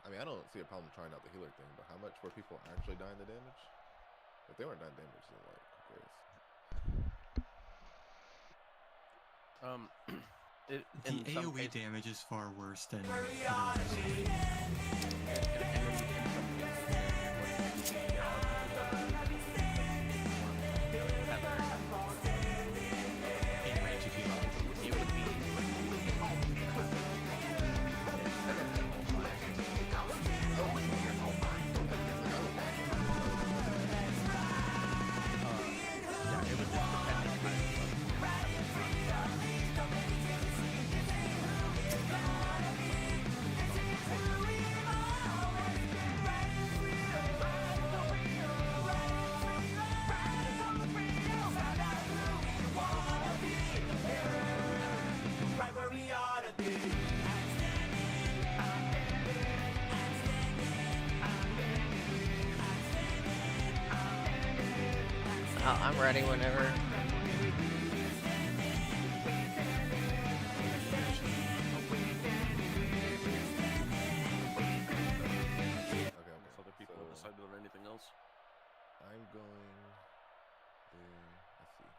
I mean, I don't see a problem trying out the healer thing, but how much were people actually dying the damage? If they weren't dying damage, then like, who cares? The AoE damage is far worse than other I'm ready whenever. Okay. Other people have decided on anything else? I'm going there. Let's see.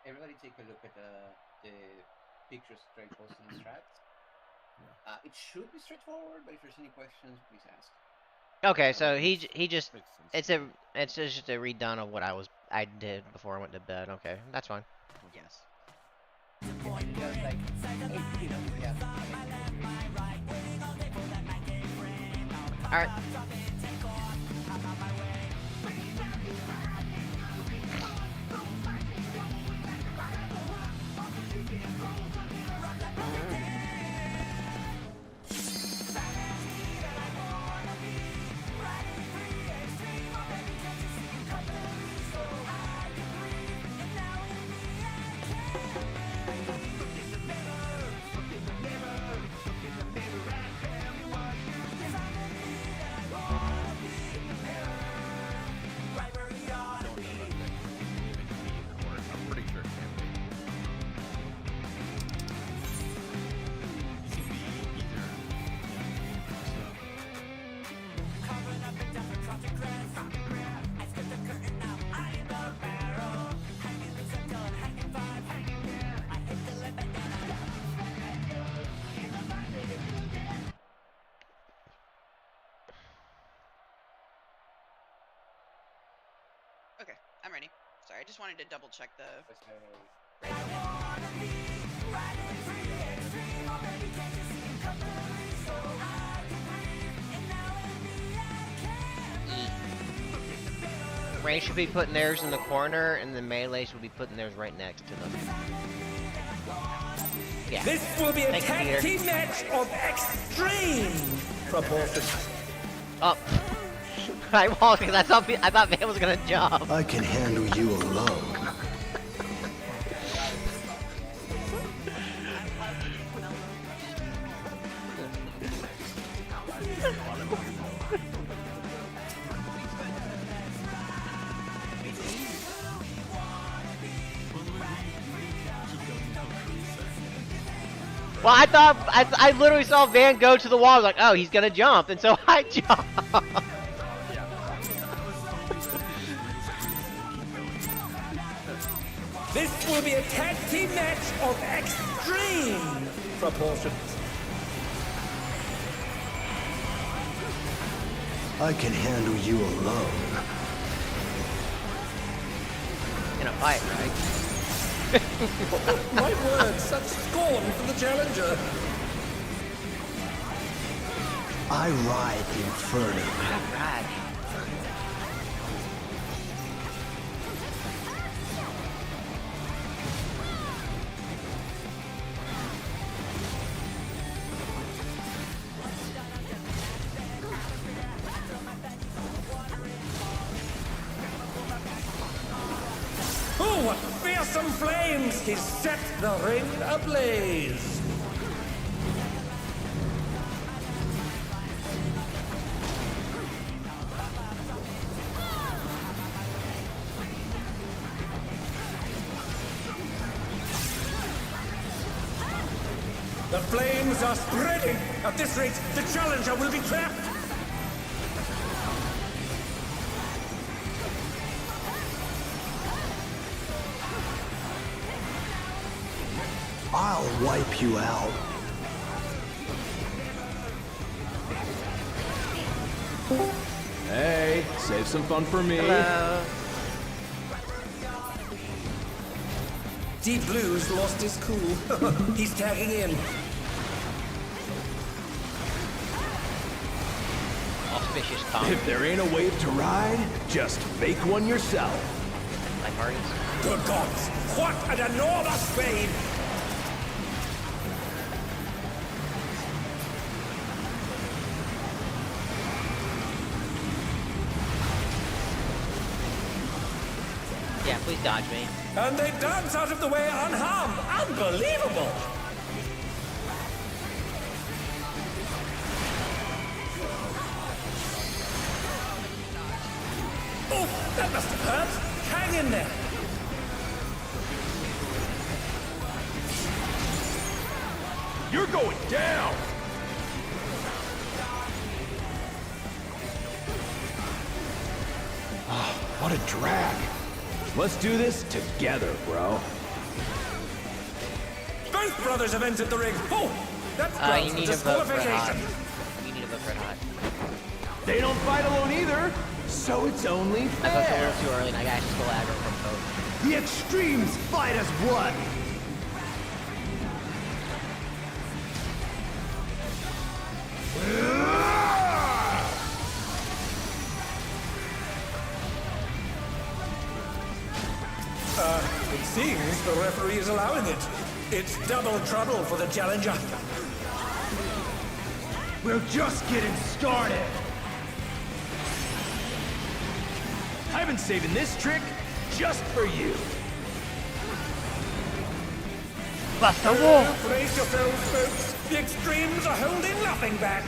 Everybody take a look at the pictures Drake posted in strats. It should be straightforward, but if there's any questions, please ask. Okay, so he just it's just a redone of what I did before I went to bed. Okay, that's fine. Yes. Just like, All right. Okay, I'm ready. Sorry, I just wanted to double check the. Ray should be putting theirs in the corner, and the melee should be putting theirs right next to them. Yeah. This will be a tag team match of extreme proportions. Up. I walked because I thought Van was gonna jump. I can handle you alone. Well, I literally saw Van go to the wall. I was like, oh, he's gonna jump, and so I jumped. This will be a tag team match of extreme proportions. I can handle you alone. In a fight, right? My word, such scorn for the challenger. I ride Inferno. Alright. Oh, what fearsome flames! He set the ring ablaze. The flames are spreading! At this rate, the challenger will be trapped! I'll wipe you out. Hey, save some fun for me. Hello. Deep Blue's lost his cool. He's tagging in. Auspicious time. If there ain't a wave to ride, just fake one yourself. My parties. Good gods! What an enormous wave! Yeah, please dodge me. And they dance out of the way unharmed! Unbelievable! Oh, that must have hurt! Hang in there! You're going down! Oh, what a drag. Let's do this together, bro. Both brothers have entered the ring! Oh! That's You grounds for need to vote for hot. disqualification! You need to vote for hot. They don't fight alone either, so it's only I voted a fair. little too early and I got full aggro from both. The extremes fight as one. It seems the referee is allowing it. It's double trouble for the challenger. We're just getting started. I've been saving this trick just for you. Bust the wall! Brace yourselves, folks. The extremes are holding nothing back.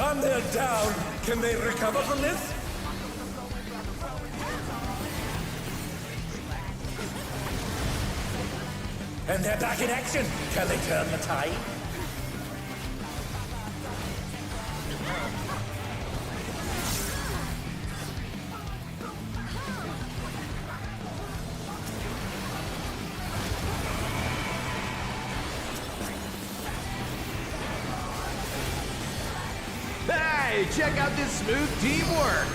And they're down. Can they recover from this? And they're back in action. Can they turn the tide? Hey, check out this smooth teamwork.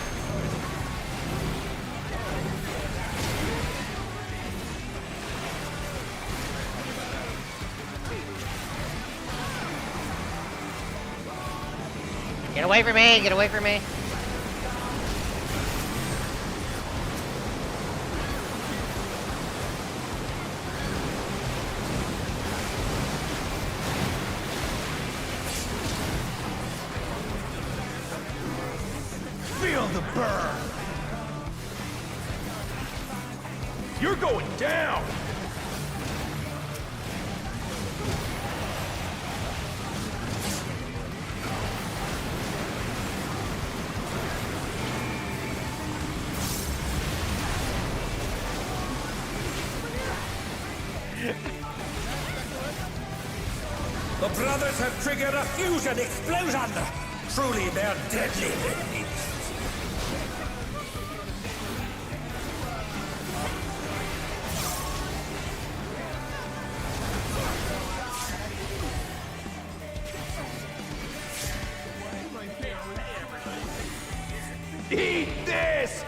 Get away from me! Get away from me! Feel the burn. You're going down. The brothers have triggered a fusion explosion! Truly, they're deadly enemies. Eat this!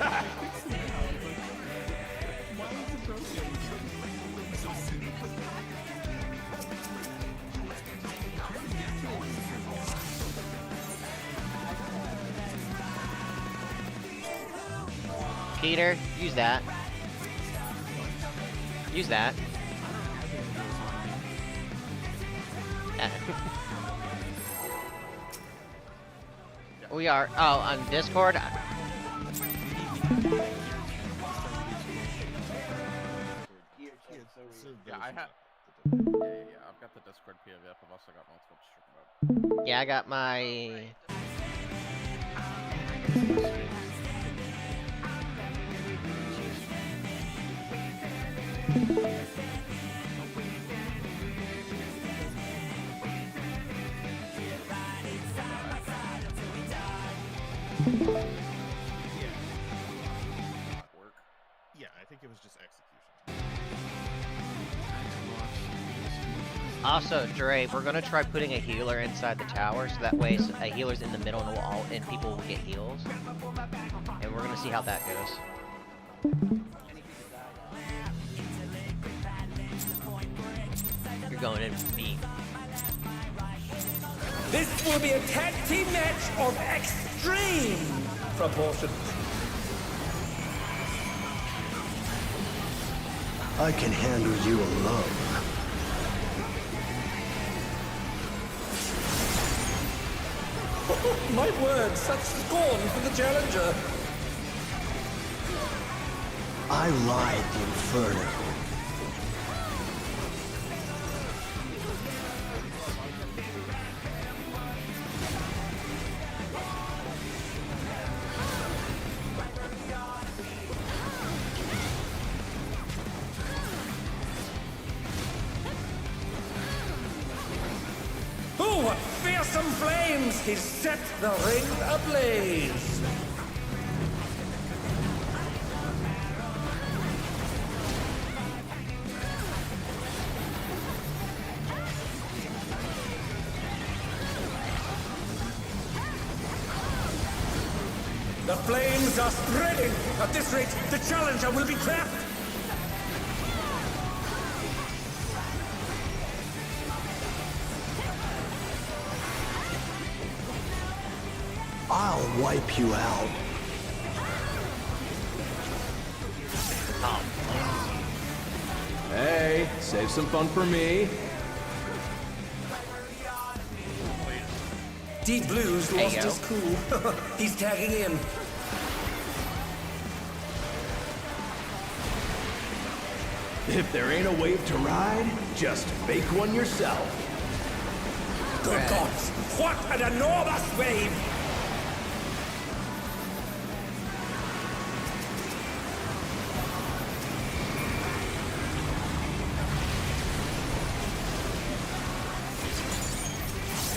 Peter, use that. Use that. We are. Oh, on Discord? Yeah, I have. Yeah. I've got the Discord POV up. I've also got multiple stream mode. Yeah, I got my. Yeah, I think it was just execution. Also, Dre, we're gonna try putting a healer inside the tower, so that way a healer's in the middle and people will get heals. And we're gonna see how that goes. You're going in with me. This will be a tag team match of extreme proportions. I can handle you alone. My word, such scorn for the challenger. I ride the inferno. Oh, what fearsome flames! He's set the ring ablaze. The flames are spreading. At this rate, the challenger will be trapped. I'll wipe you out. Hey, save some fun for me. Deep Blue's There you lost his cool. He's tagging in. If there ain't a wave to ride, just fake one yourself. Good gods, what an enormous wave!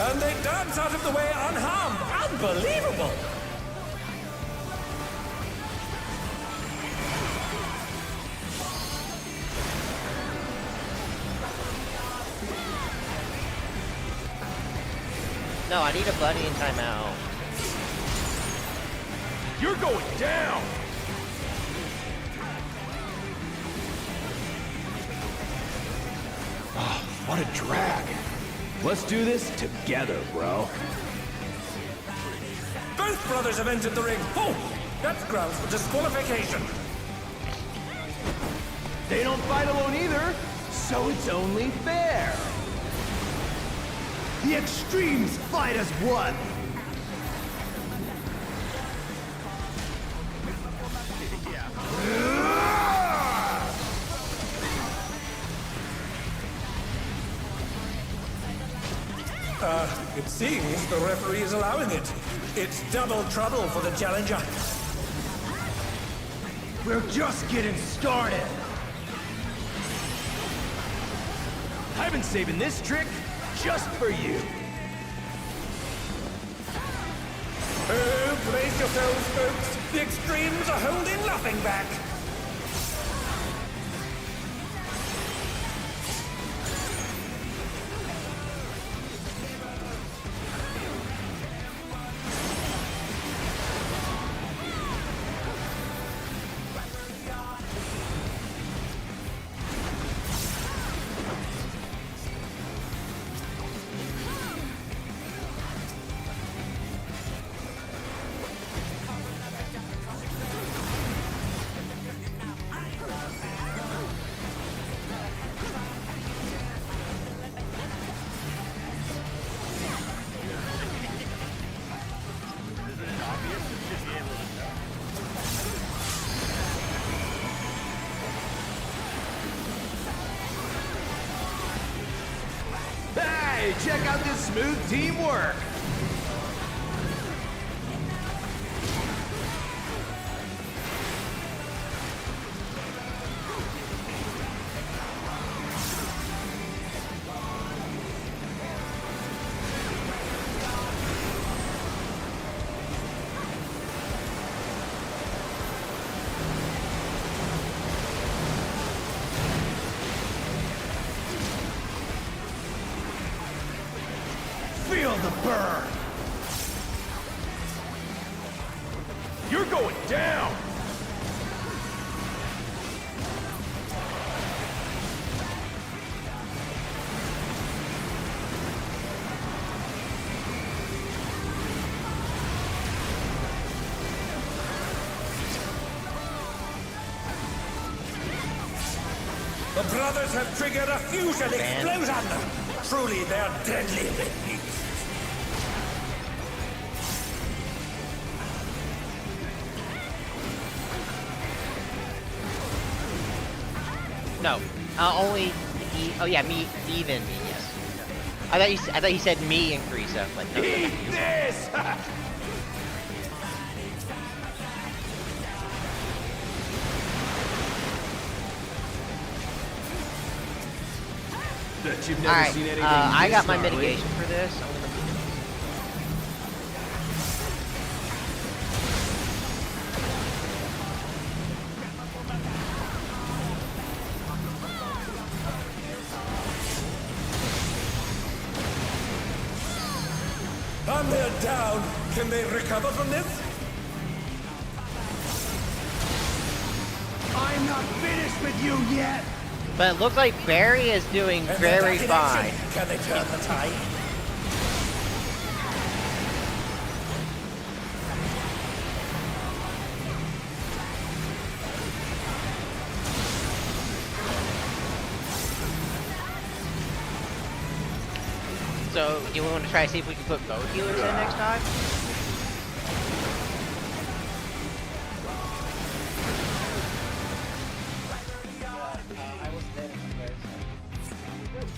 And they dance out of the way unharmed. Unbelievable! No, I need a buddy in timeout. You're going down! Oh, what a drag. Let's do this together, bro. Both brothers have entered the ring. Oh, that's grounds for disqualification. They don't fight alone either, so it's only fair. The extremes fight as one. It seems the referee is allowing it. It's double trouble for the challenger. We're just getting started. I've been saving this trick just for you. Oh, brace yourselves, folks. The extremes are holding nothing back. Hey, check out this smooth teamwork. Feel the burn! You're going down. The brothers have triggered a fusion explosion! Truly, they're deadly beasts. No, only E. Oh yeah, me, even me. Yes. I thought you said me and Carissa, but no. Eat this. Bet you've never Alright, seen anything I this got my gnarly. mitigation for this. And they're down. Can they recover from this? I'm not finished with you yet! But it looks like Barry is doing And they're very back in fine. action. Can they turn the tide? So, do you want to try to see if we can put both healers in next time? I was there when you guys.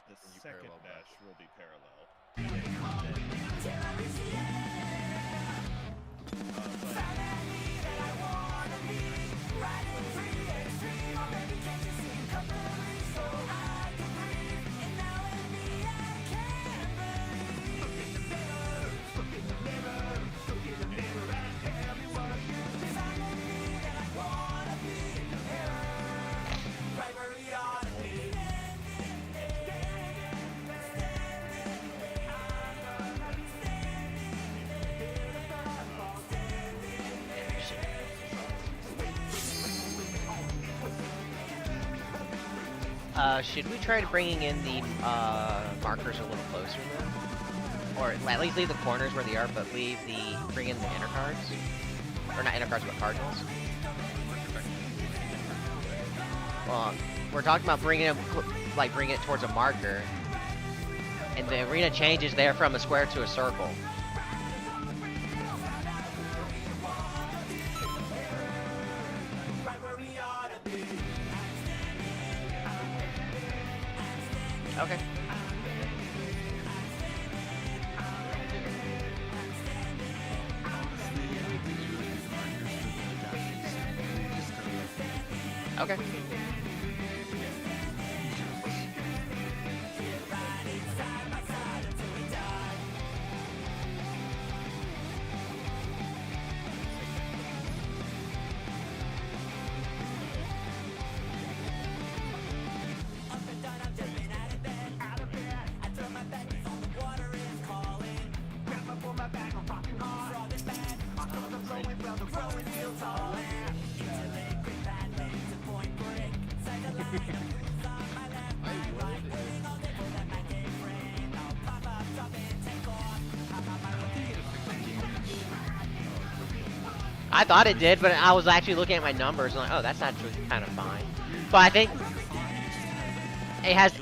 The second parallel dash will be parallel. Should we try to bringing in the markers a little closer then? Or at least leave the corners where they are, but bring in the inner cards? Or not inner cards, but cardinals? Well, we're talking about bringing them, bringing it towards a marker. And the arena changes there from a square to a circle. Okay. Okay. I thought it did, but I was actually looking at my numbers and like, oh, that's actually kind of fine. But I think it has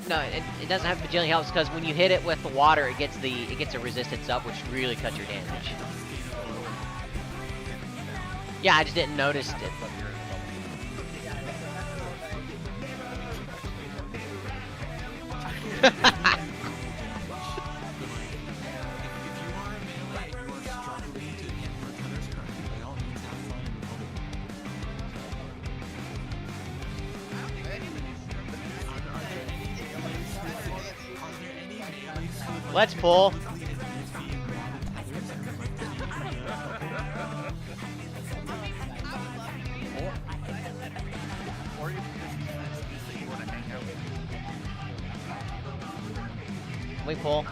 no, it doesn't have bajillion health because when you hit it with the water, it gets a resistance up, which really cuts your damage. Yeah, I just didn't notice it. Let's pull. Or you want to hang out. We pull.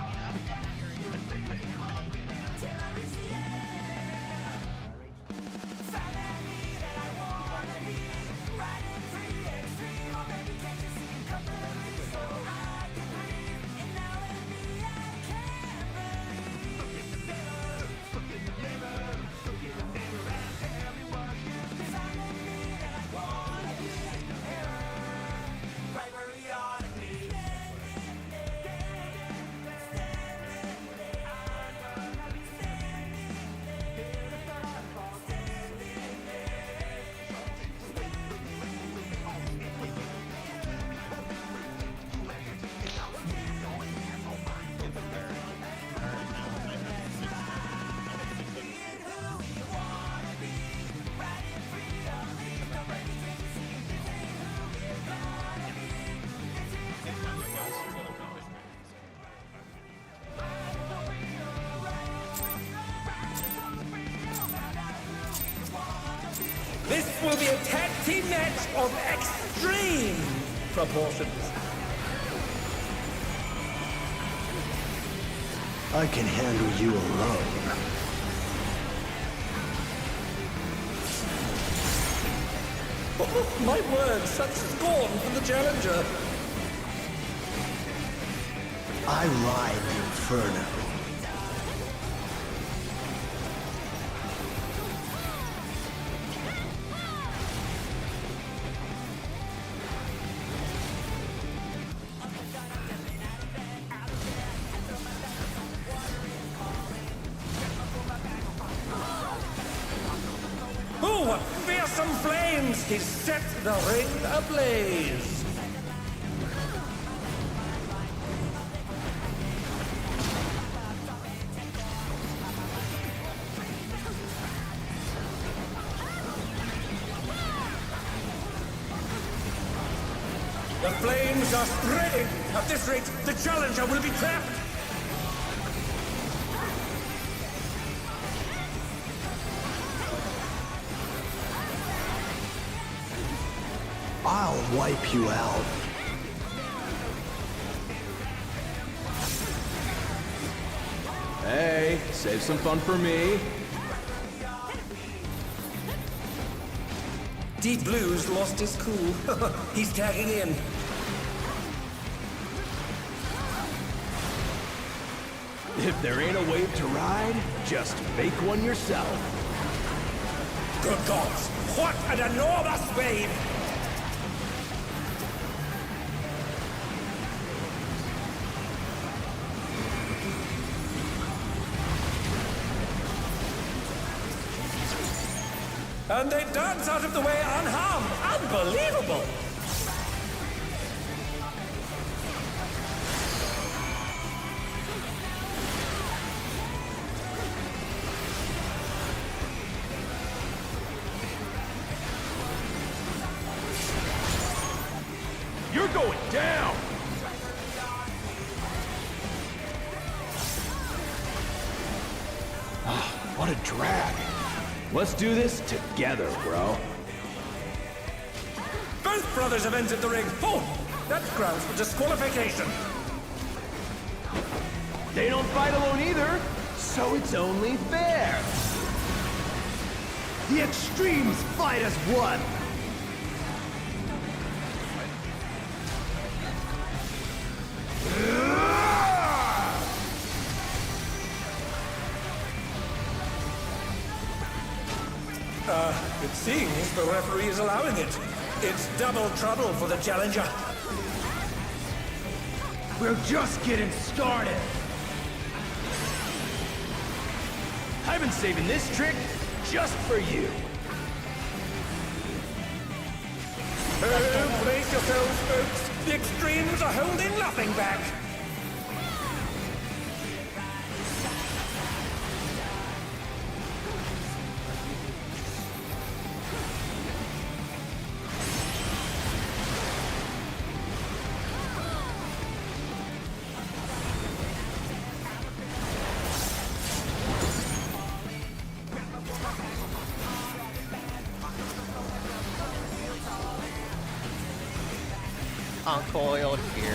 This will be a tag team match of extreme proportions. I can handle you alone. Oh, my word, such scorn from the challenger. I ride the inferno. Oh, what fearsome flames! He set the ring ablaze! The flames are spreading! At this rate, the challenger will be trapped! I'll wipe you out. Hey, save some fun for me. Deep Blue's lost his cool. He's tagging in. If there ain't a wave to ride, just make one yourself. Good gods! What an enormous wave! And they dance out of the way unharmed! Unbelievable! You're going down! What a drag. Let's do this together, bro. Both brothers have entered the ring. Oh, that's grounds for disqualification. They don't fight alone either, so it's only fair. The extremes fight as one. It seems the referee is allowing it. It's double trouble for the challenger. We're just getting started. I've been saving this trick just for you. Oh, brace yourselves, folks. The extremes are holding nothing back. Uncoiled Fury.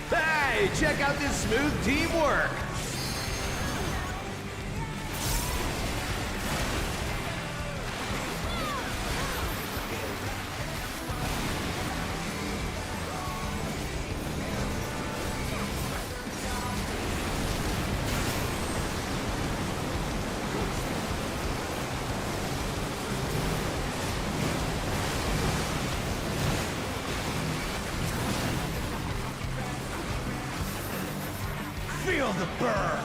Hey, check out this smooth teamwork. Feel the burn.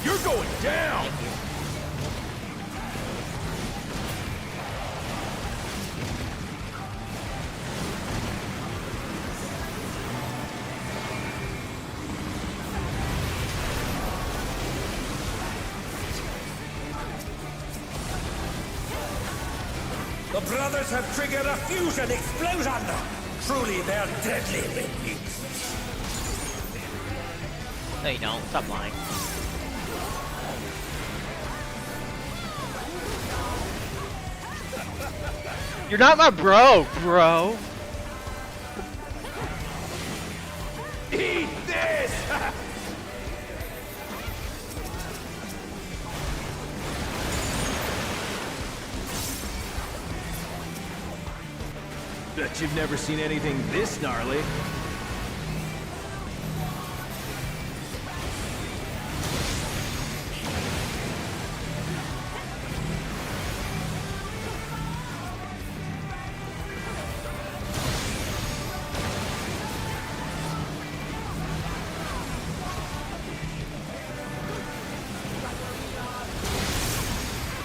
You're going down. The brothers have triggered a fusion explosion. Truly, they're deadly minions. No, you don't. Stop lying. You're not my bro, bro. Eat this! Bet you've never seen anything this gnarly.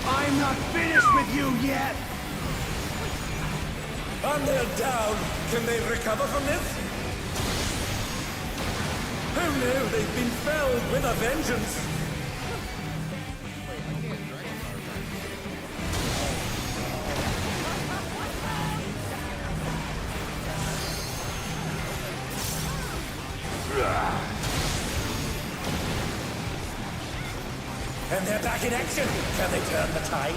I'm not finished with you yet! And they're down. Can they recover from this? Oh no, they've been felled with a vengeance. And they're back in action. Can they turn the tide?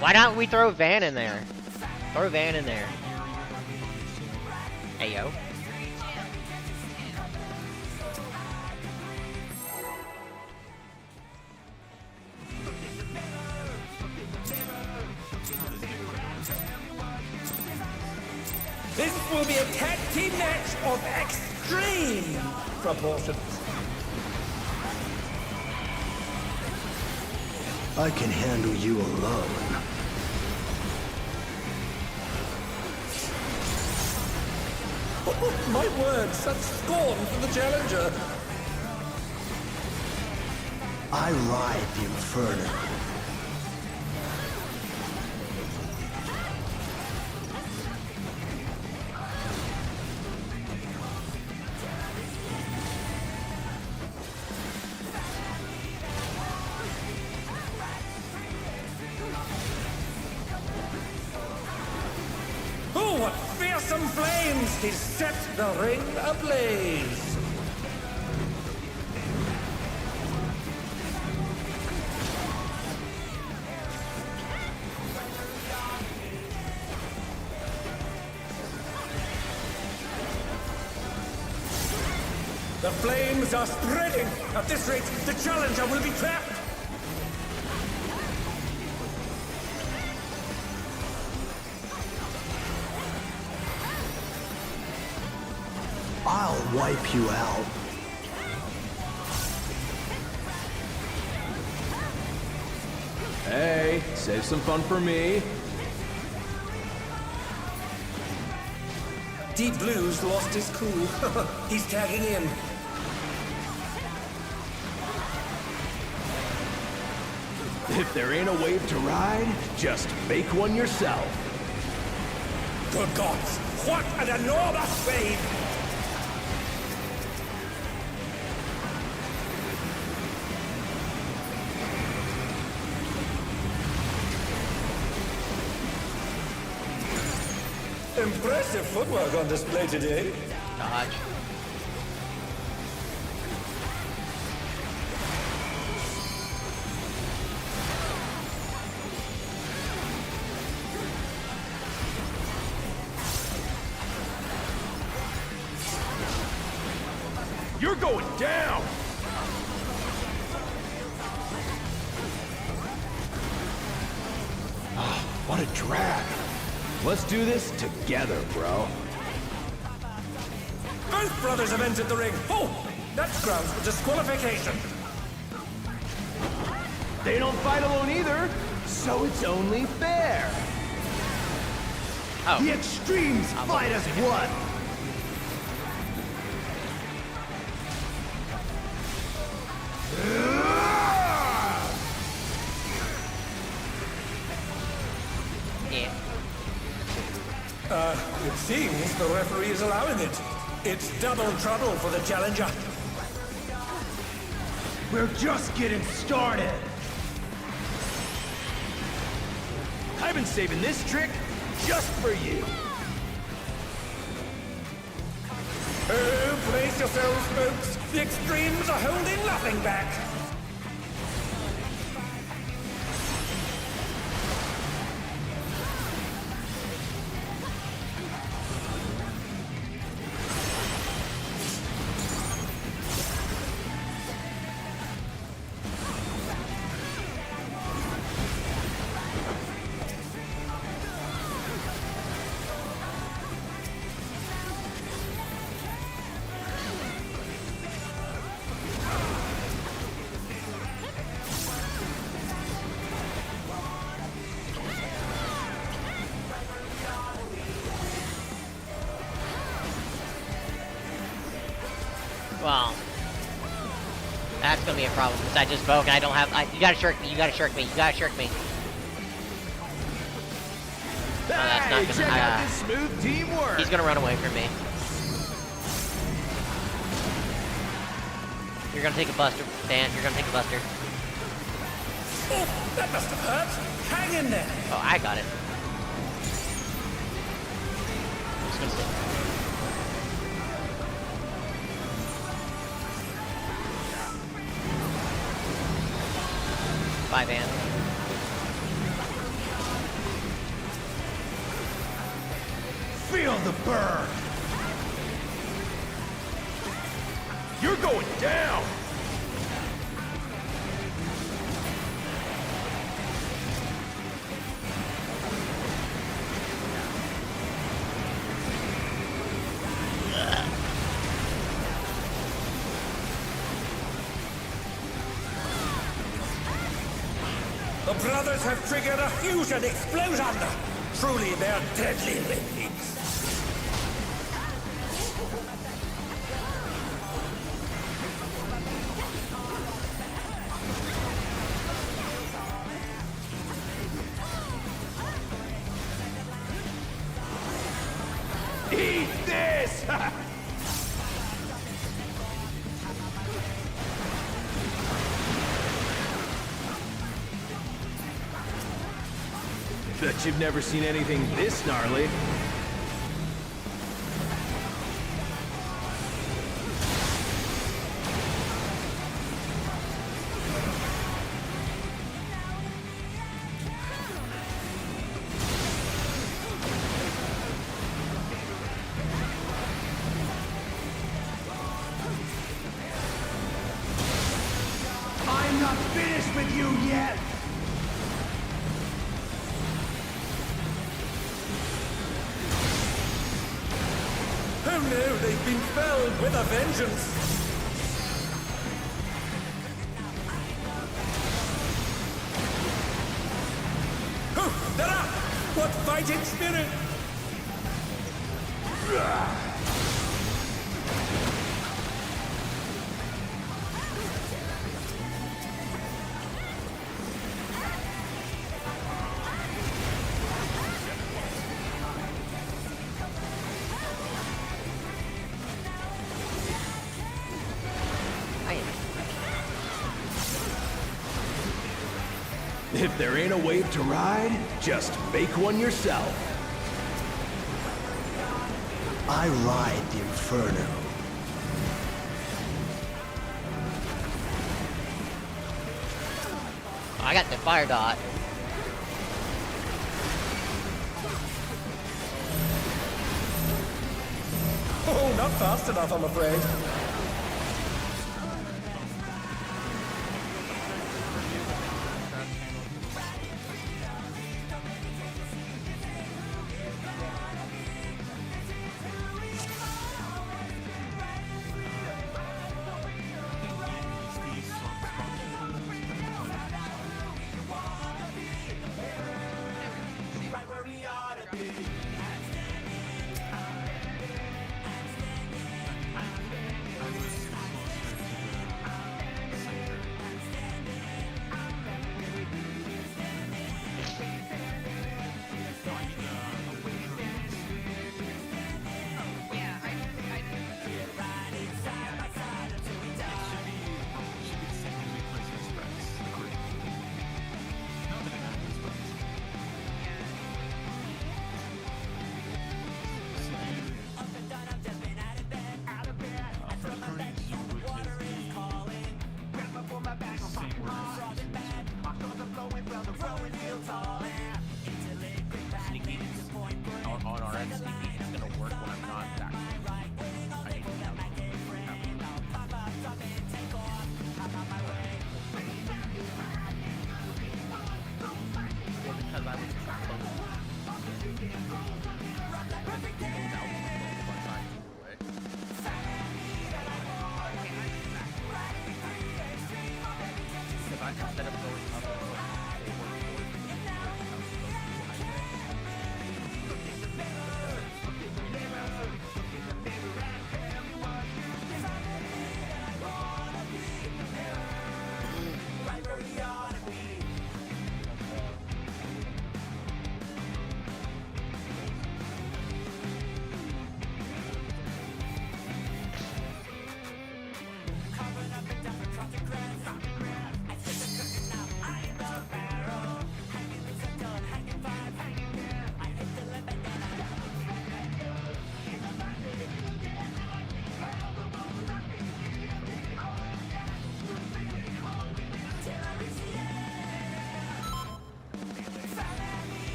Why don't we throw Van in there? Throw Van in there. Hey, yo. This will be a tag team match of extreme proportions. I can handle you alone. Oh, my word, such scorn for the challenger. I ride the Inferno. what fearsome flames! He's set the ring ablaze! The flames are spreading! At this rate, the challenger will be trapped! I'll wipe you out. Hey, save some fun for me. Deep Blue's lost his cool. He's tagging in. If there ain't a wave to ride, just make one yourself. Good gods, what an enormous wave! Impressive footwork on display today. Dodge. You're going down! What a drag. Let's do this together, bro. Both brothers have entered the ring. Oh, that's grounds for disqualification. They don't fight alone either, so it's only fair. Oh. The extremes fight as one. Yeah. It seems the referee is allowing it. It's double trouble for the challenger. We're just getting started. I've been saving this trick just for you. Oh, brace yourselves, folks. The extremes are holding nothing back. Well, that's gonna be a problem because I just spoke and I don't have. You gotta shirk me. You gotta shirk me. You gotta shirk me. That's not gonna. Check out this smooth teamwork. He's gonna run away from me. You're gonna take a buster, Dan. You're gonna take a buster. Oh, that must have hurt. Hang in there. Oh, I got it. I'm just gonna sit. Bye, Van. Feel the burn. You're going down! The brothers have triggered a fusion explosion. Truly, they're deadly liquids. Eat this! Bet you've never seen anything this gnarly. finished with you yet? Oh no, they've been felled with a vengeance! Oh, they're up! What fighting spirit! If there ain't a wave to ride, just make one yourself. I ride the Inferno. I got the fire dot. Oh, not fast enough, I'm afraid.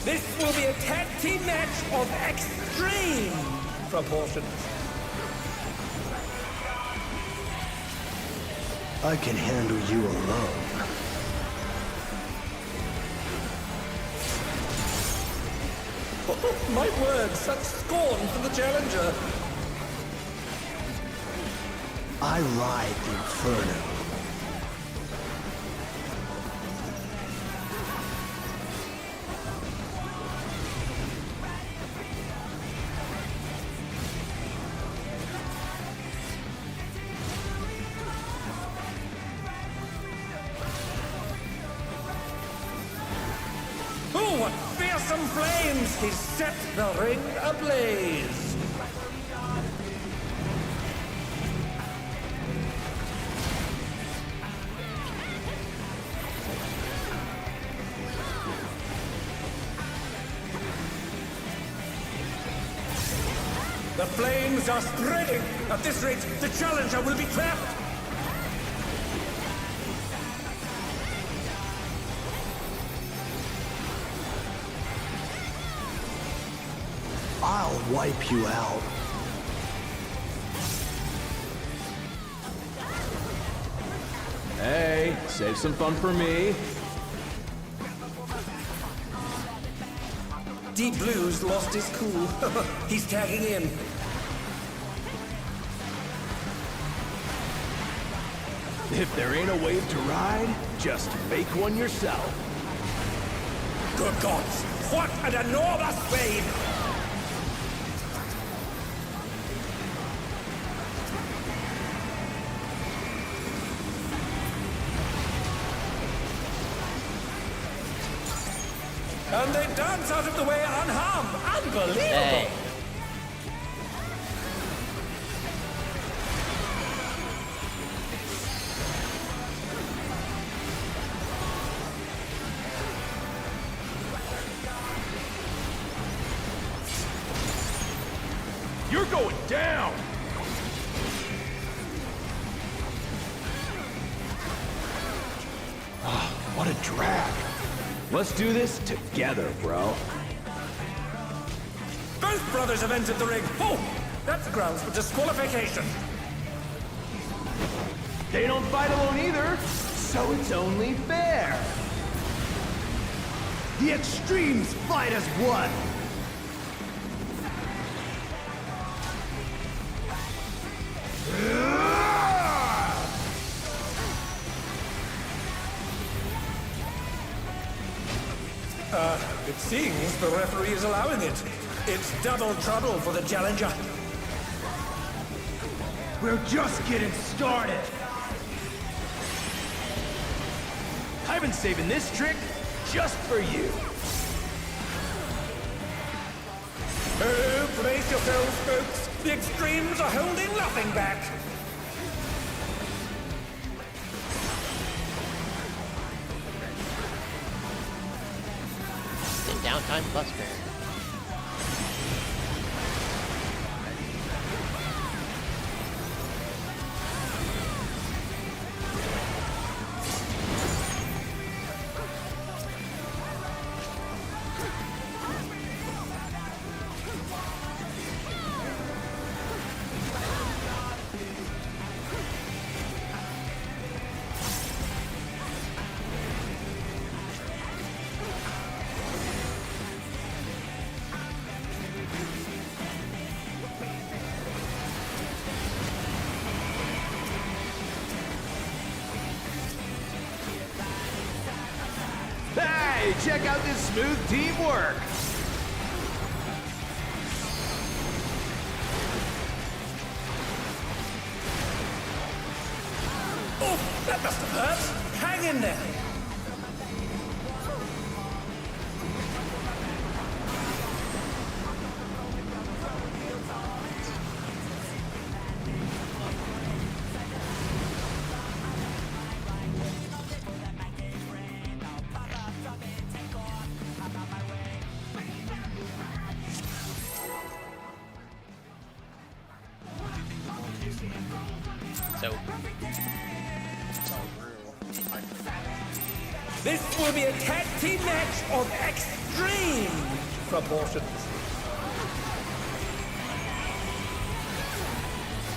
This will be a tag team match of extreme proportions. I can handle you alone. Oh, my word, such scorn for the challenger. I ride the Inferno. Oh, what fearsome flames! He's set the ring ablaze! The flames are spreading! At this rate, the challenger will be trapped! wipe you out. Hey, save some fun for me. Deep Blue's lost his cool. He's tagging in. If there ain't a wave to ride, just fake one yourself. Good gods, what an enormous wave! And they dance out of the way unharmed. Unbelievable! Hey. You're going down! What a drag. Let's do this together, bro. Both brothers have entered the ring. Oh, that's grounds for disqualification. They don't fight alone either, so it's only fair. The extremes fight as one! It seems the referee is allowing it. It's double trouble for the challenger. We're just getting started! I've been saving this trick just for you. Oh, brace yourselves, folks. The extremes are holding nothing back. In downtime plus fair. Hey, check out this smooth teamwork! Oh, that must have hurt. Hang in there. So, This will be a tag team match of extreme proportions.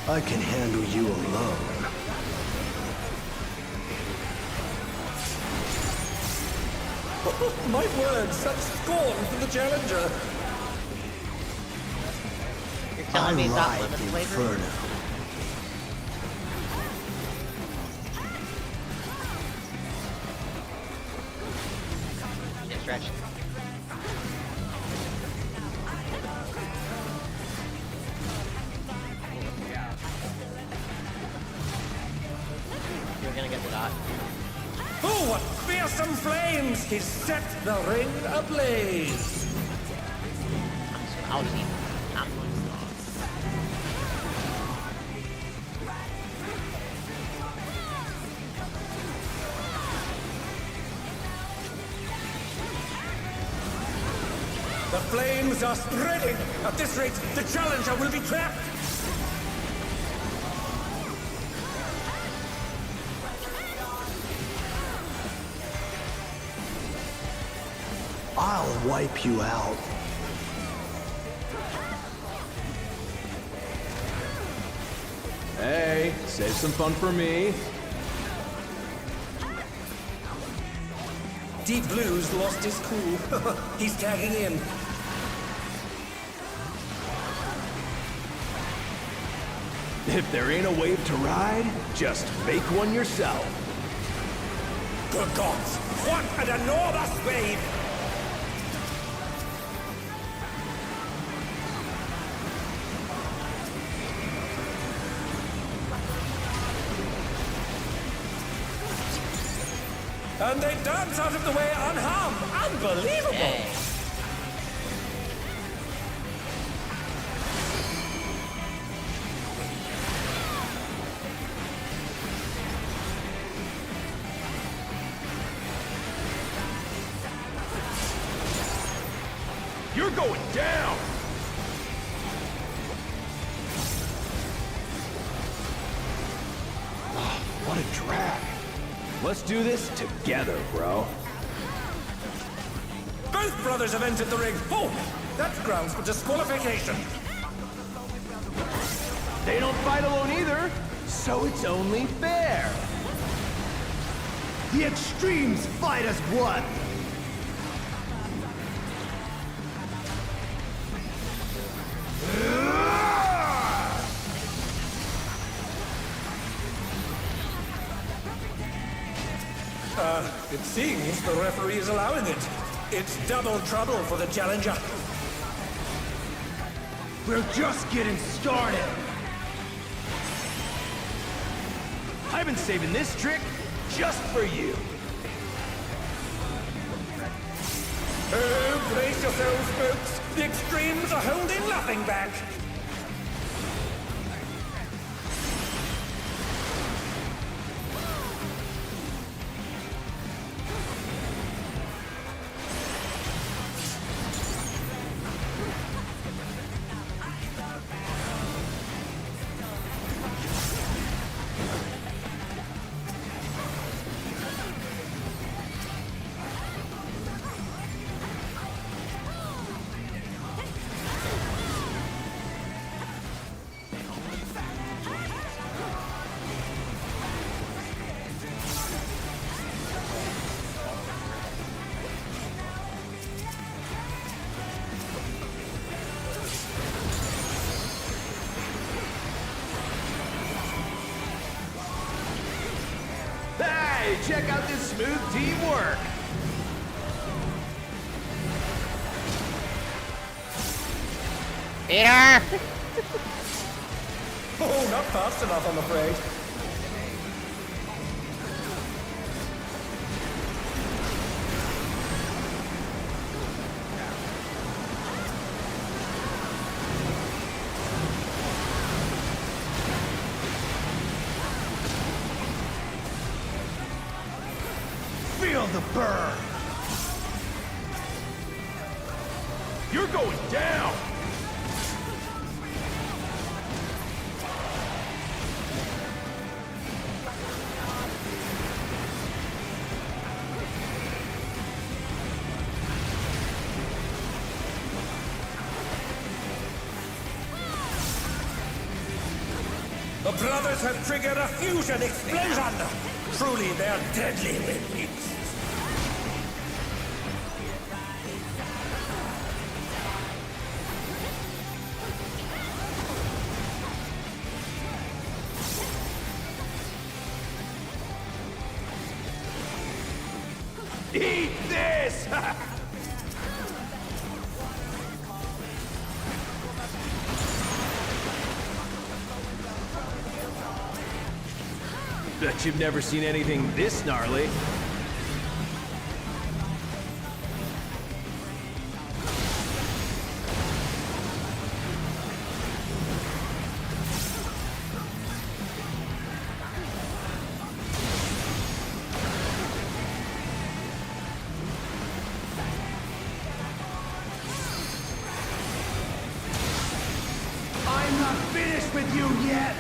I can handle you alone. My word, such scorn for the challenger. you're telling me it's not lemon the flavored? inferno. Yeah, stretch. You're gonna get the dot. Oh, what fearsome flames! He set the ring ablaze. I'll just eat. The flames are spreading. At this rate, the challenger will be trapped. I'll wipe you out. Hey, save some fun for me. Deep Blue's lost his cool. He's tagging in. If there ain't a wave to ride, just make one yourself. Good gods! What an enormous wave! And they dance out of the way unharmed. Unbelievable! Hey. You're going down! Oh, what a drag. Let's do this together, bro. Both brothers have entered the ring. Oh, that's grounds for disqualification. They don't fight alone either, so it's only fair. The extremes fight as one. It seems the referee is allowing it. It's double trouble for the challenger. We're just getting started. I've been saving this trick just for you. Oh, brace yourselves, folks. The extremes are holding nothing back. Hey, check out this smooth teamwork. Peter! Oh, not fast enough, I'm afraid. Feel the burn. You're going down. The brothers have triggered a fusion explosion! Truly, they're deadly weapons. Eat this! Bet you've never seen anything this gnarly. I'm not finished with you yet.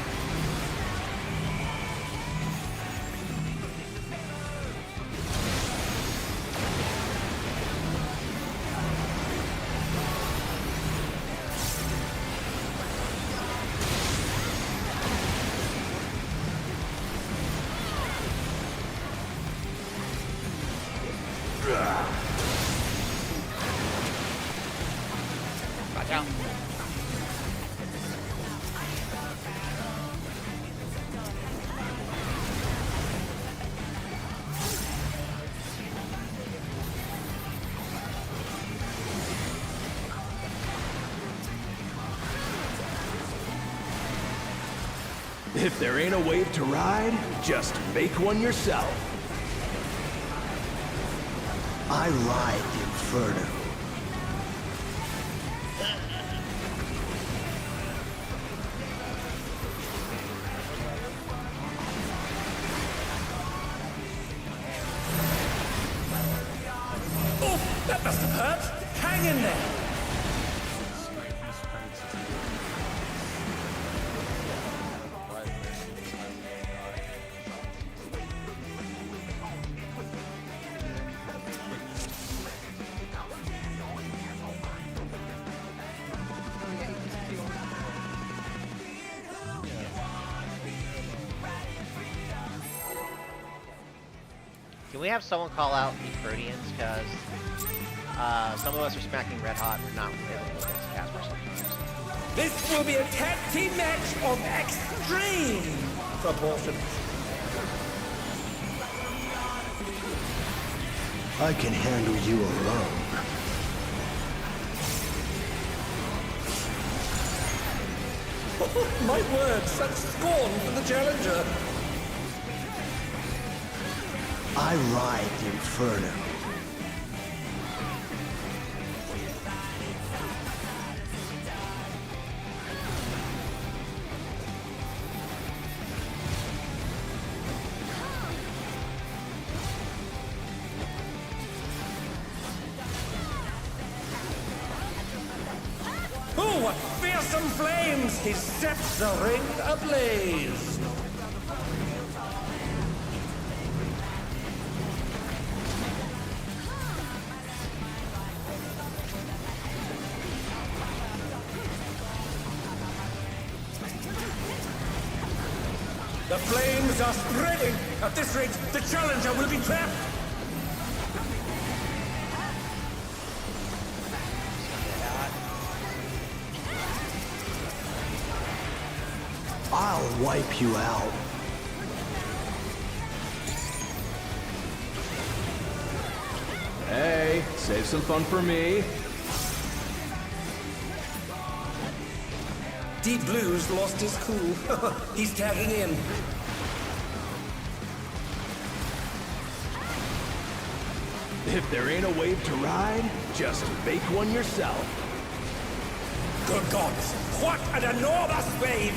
If there ain't a wave to ride, just make one yourself. I ride the inferno. Oh, that must have hurt. Hang in there. Can we have someone call out the Proteans? Because some of us are smacking red hot. We're not able to look at Casper sometimes. This will be a tag team match of extreme proportions. I can handle you alone. My word, such scorn for the challenger. I ride the inferno. Oh, what fearsome flames! He sets the ring ablaze. The flames are spreading! At this rate, the challenger will be trapped! I'll wipe you out. Hey, save some fun for me. Deep Blue's lost his cool. He's tagging in. If there ain't a wave to ride, just make one yourself. Good gods, what an enormous wave!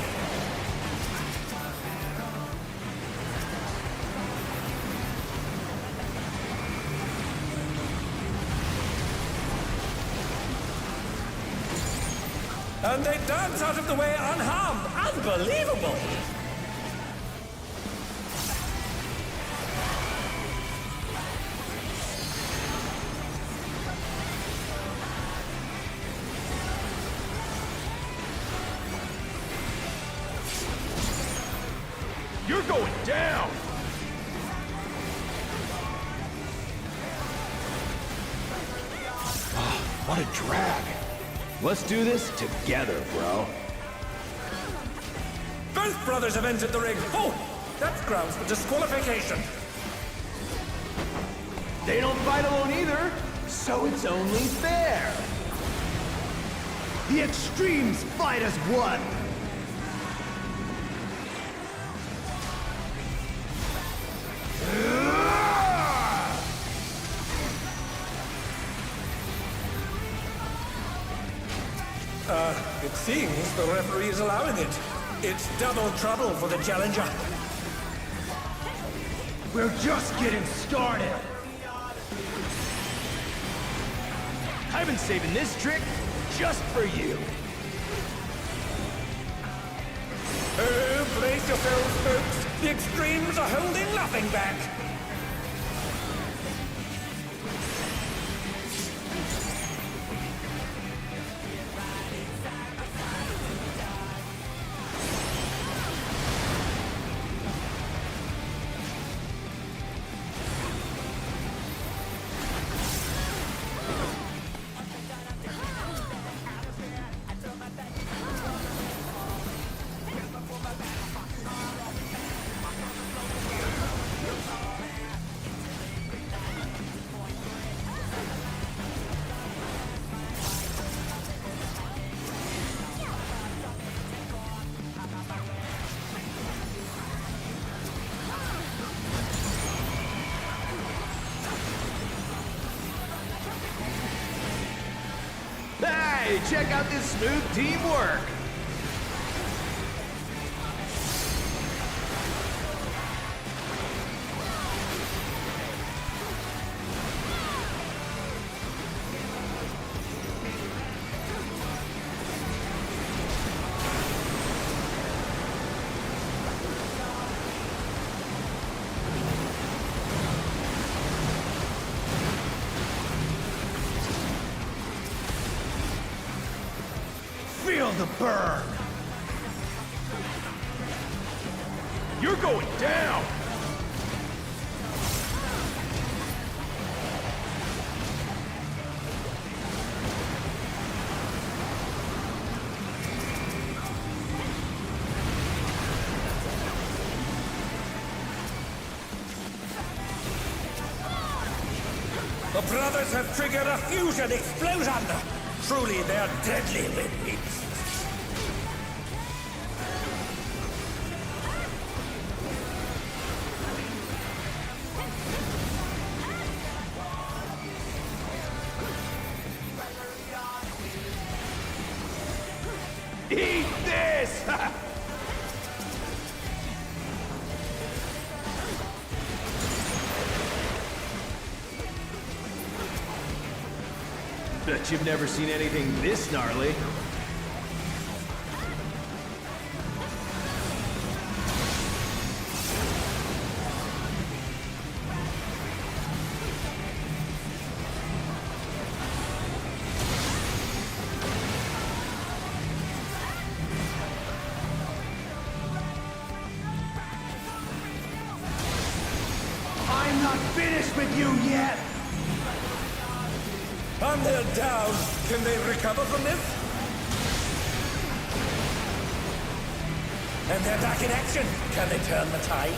And they dance out of the way unharmed. Unbelievable! You're going down! What a drag. Let's do this together, bro. Both brothers have entered the ring. Oh, that's grounds for disqualification. They don't fight alone either, so it's only fair. The extremes fight as one. It seems the referee is allowing it. It's double trouble for the challenger. We're just getting started. I've been saving this trick just for you. Oh, brace yourselves, folks. The extremes are holding nothing back. check out this smooth teamwork. Feel the burn! You're going down! The brothers have triggered a fusion explosion! Truly, they're deadly windmills. Eat this! Bet you've never seen anything this gnarly. I'm not finished with you yet! And they're down. Can they recover from this? And they're back in action. Can they turn the tide?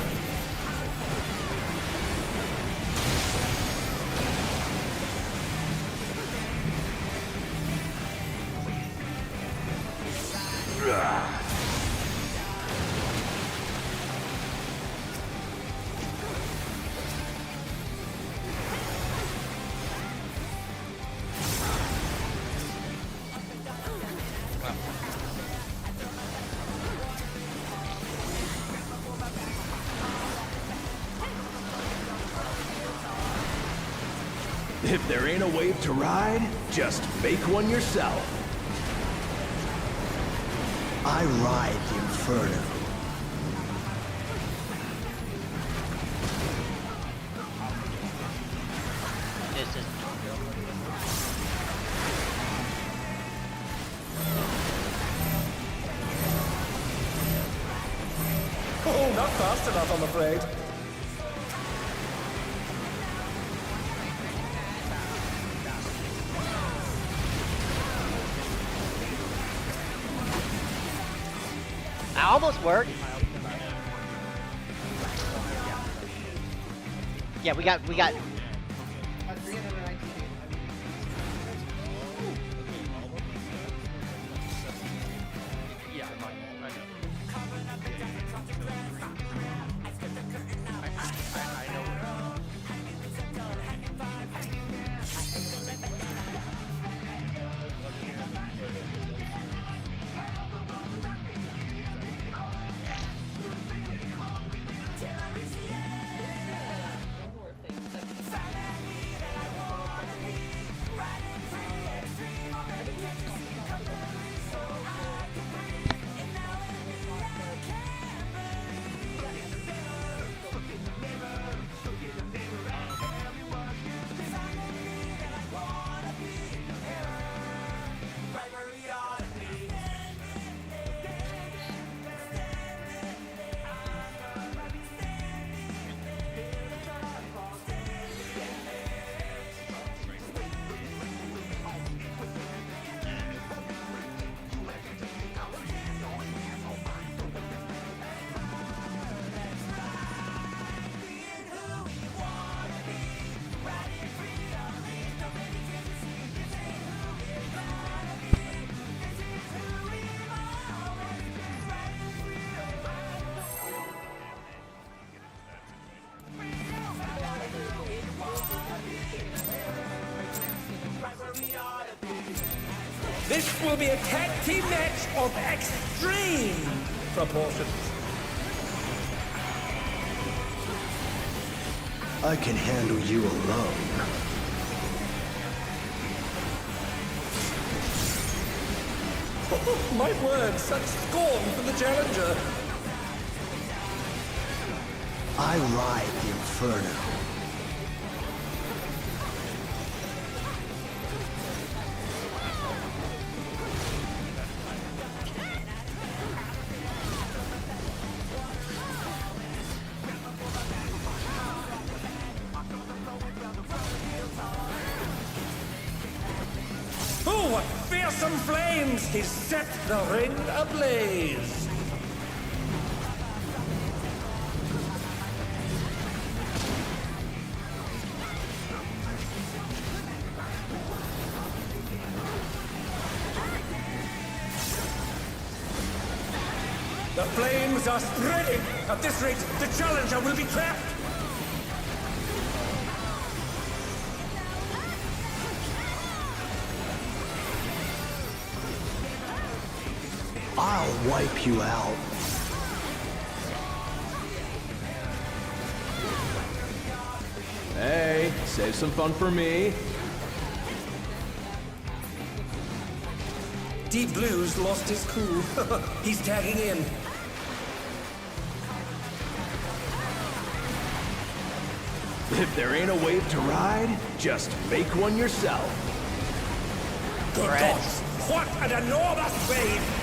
If there ain't a wave to ride, just make one yourself. I ride the inferno. This is Oh, not fast enough, I'm afraid. That almost worked. Yeah, we got. At 319. Yeah, I know. This will be a tag team match of extreme proportions. I can handle you alone. Oh, my word, such scorn for the challenger. I ride the inferno. Oh, what fearsome flames! He's set the ring ablaze. The flames are spreading. At this rate, the challenger will be trapped. I'll wipe you out. Hey, save some fun for me. Deep Blue's lost his cool. He's tagging in. If there ain't a wave to ride, just make one yourself. Good Red. gods! What an enormous wave!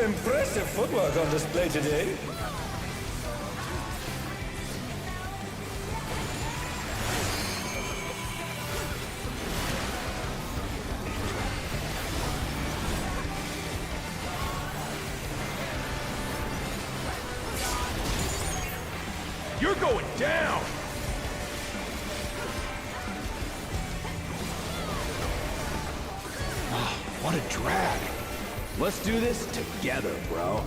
Impressive footwork on display today. You're going down! What a drag. Let's do this together, bro.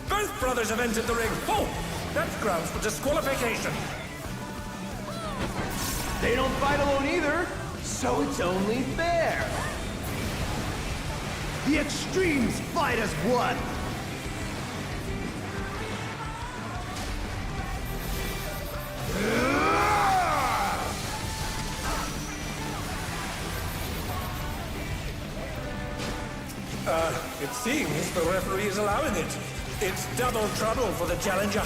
Both brothers have entered the ring. Oh, that's grounds for disqualification. They don't fight alone either, so it's only fair. The extremes fight as one. It seems the referee is allowing it. It's double trouble for the challenger.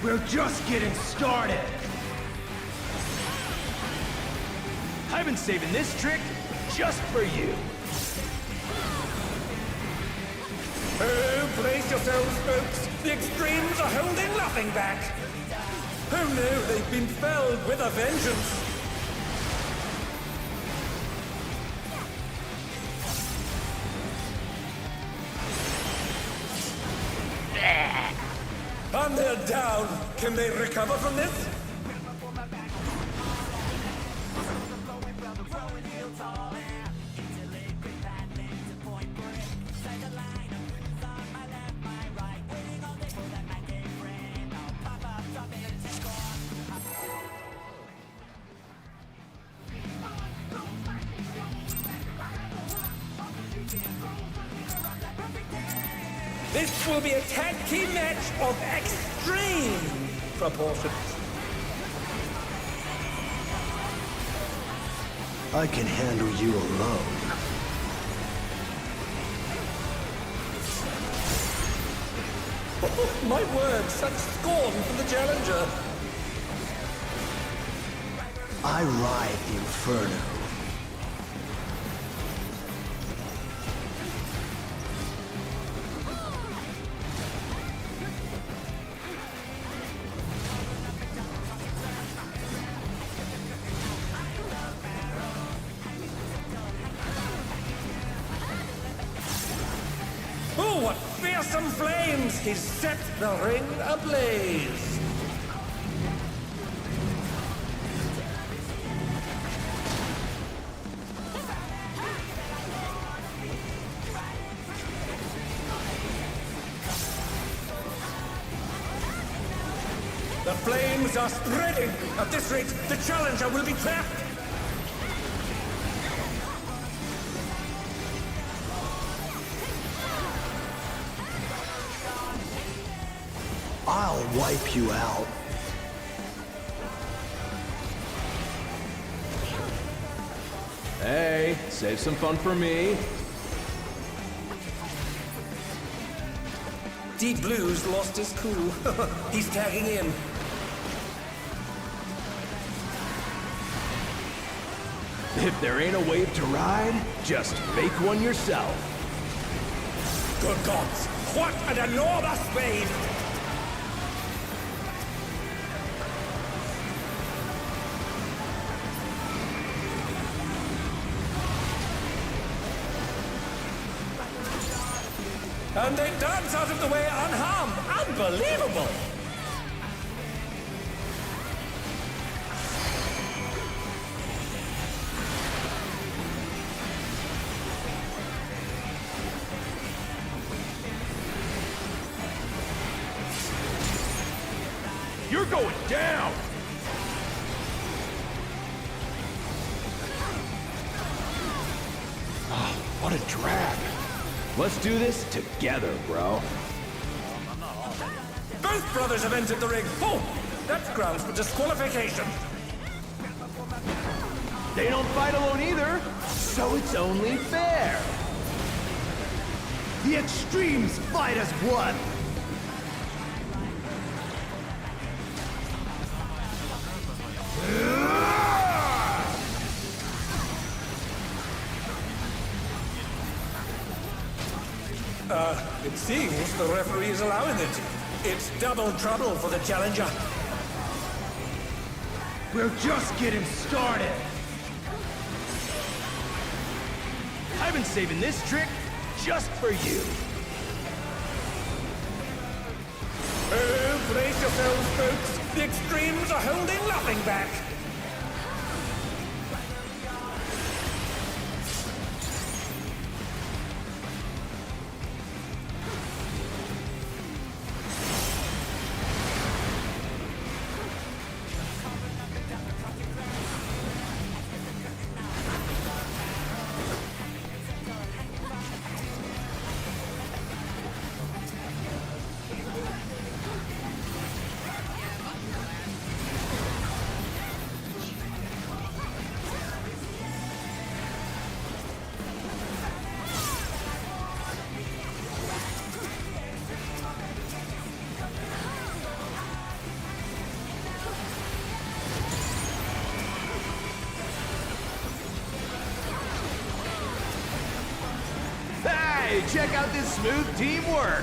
We're just getting started. I've been saving this trick just for you. Oh, brace yourselves, folks. The extremes are holding nothing back. Oh no, they've been felled with a vengeance. And they're down. Can they recover from this? This will be a tag team match of extreme proportions. I can handle you alone. Oh, my word, such scorn for the challenger. I ride the inferno. Oh, what fearsome flames! He's set the ring ablaze. The flames are spreading! At this rate, the Challenger will be trapped! I'll wipe you out. Hey, save some fun for me. Deep Blue's lost his cool. He's tagging in. If there ain't a wave to ride, just make one yourself. Good gods, what an enormous wave! And they dance out of the way unharmed. Unbelievable! You're going down! Oh, what a drag. Let's do this together, bro. Both brothers have entered the ring. Oh, that's grounds for disqualification. They don't fight alone either, so it's only fair. The extremes fight as one! It seems the referee is allowing it. It's double trouble for the Challenger. We're just getting started! I've been saving this trick just for you! Oh, brace yourselves, folks. The extremes are holding nothing back. Hey, check out this smooth teamwork!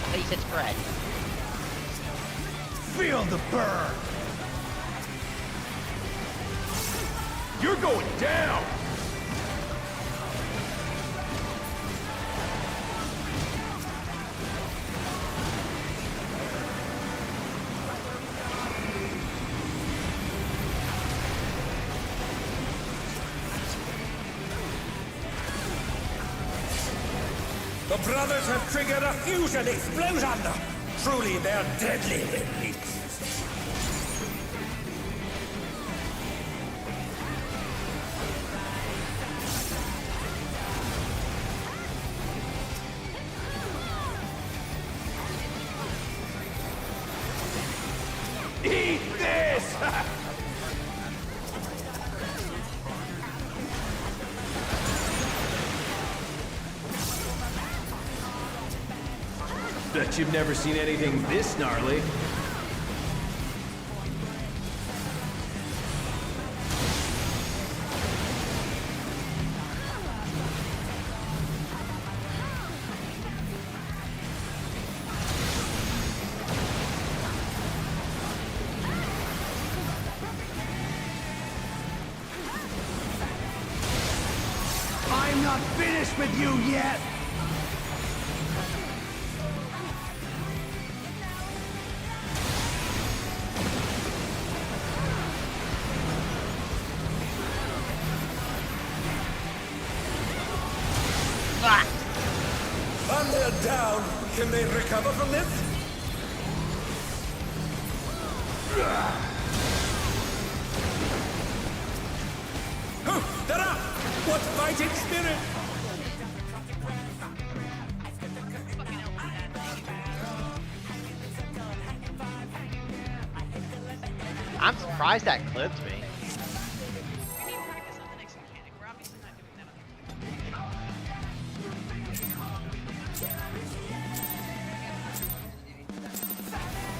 At least it's spread. Feel the burn! You're going down! The brothers have triggered a fusion explosion! Truly, they're deadly indeed. Eat this! Bet you've never seen anything this gnarly. not finished with you yet! And they're down. Can they recover from this? Oh, they're up! What fighting spirit! I'm surprised that clipped me. We need practice on the next mechanic. We're obviously not doing that on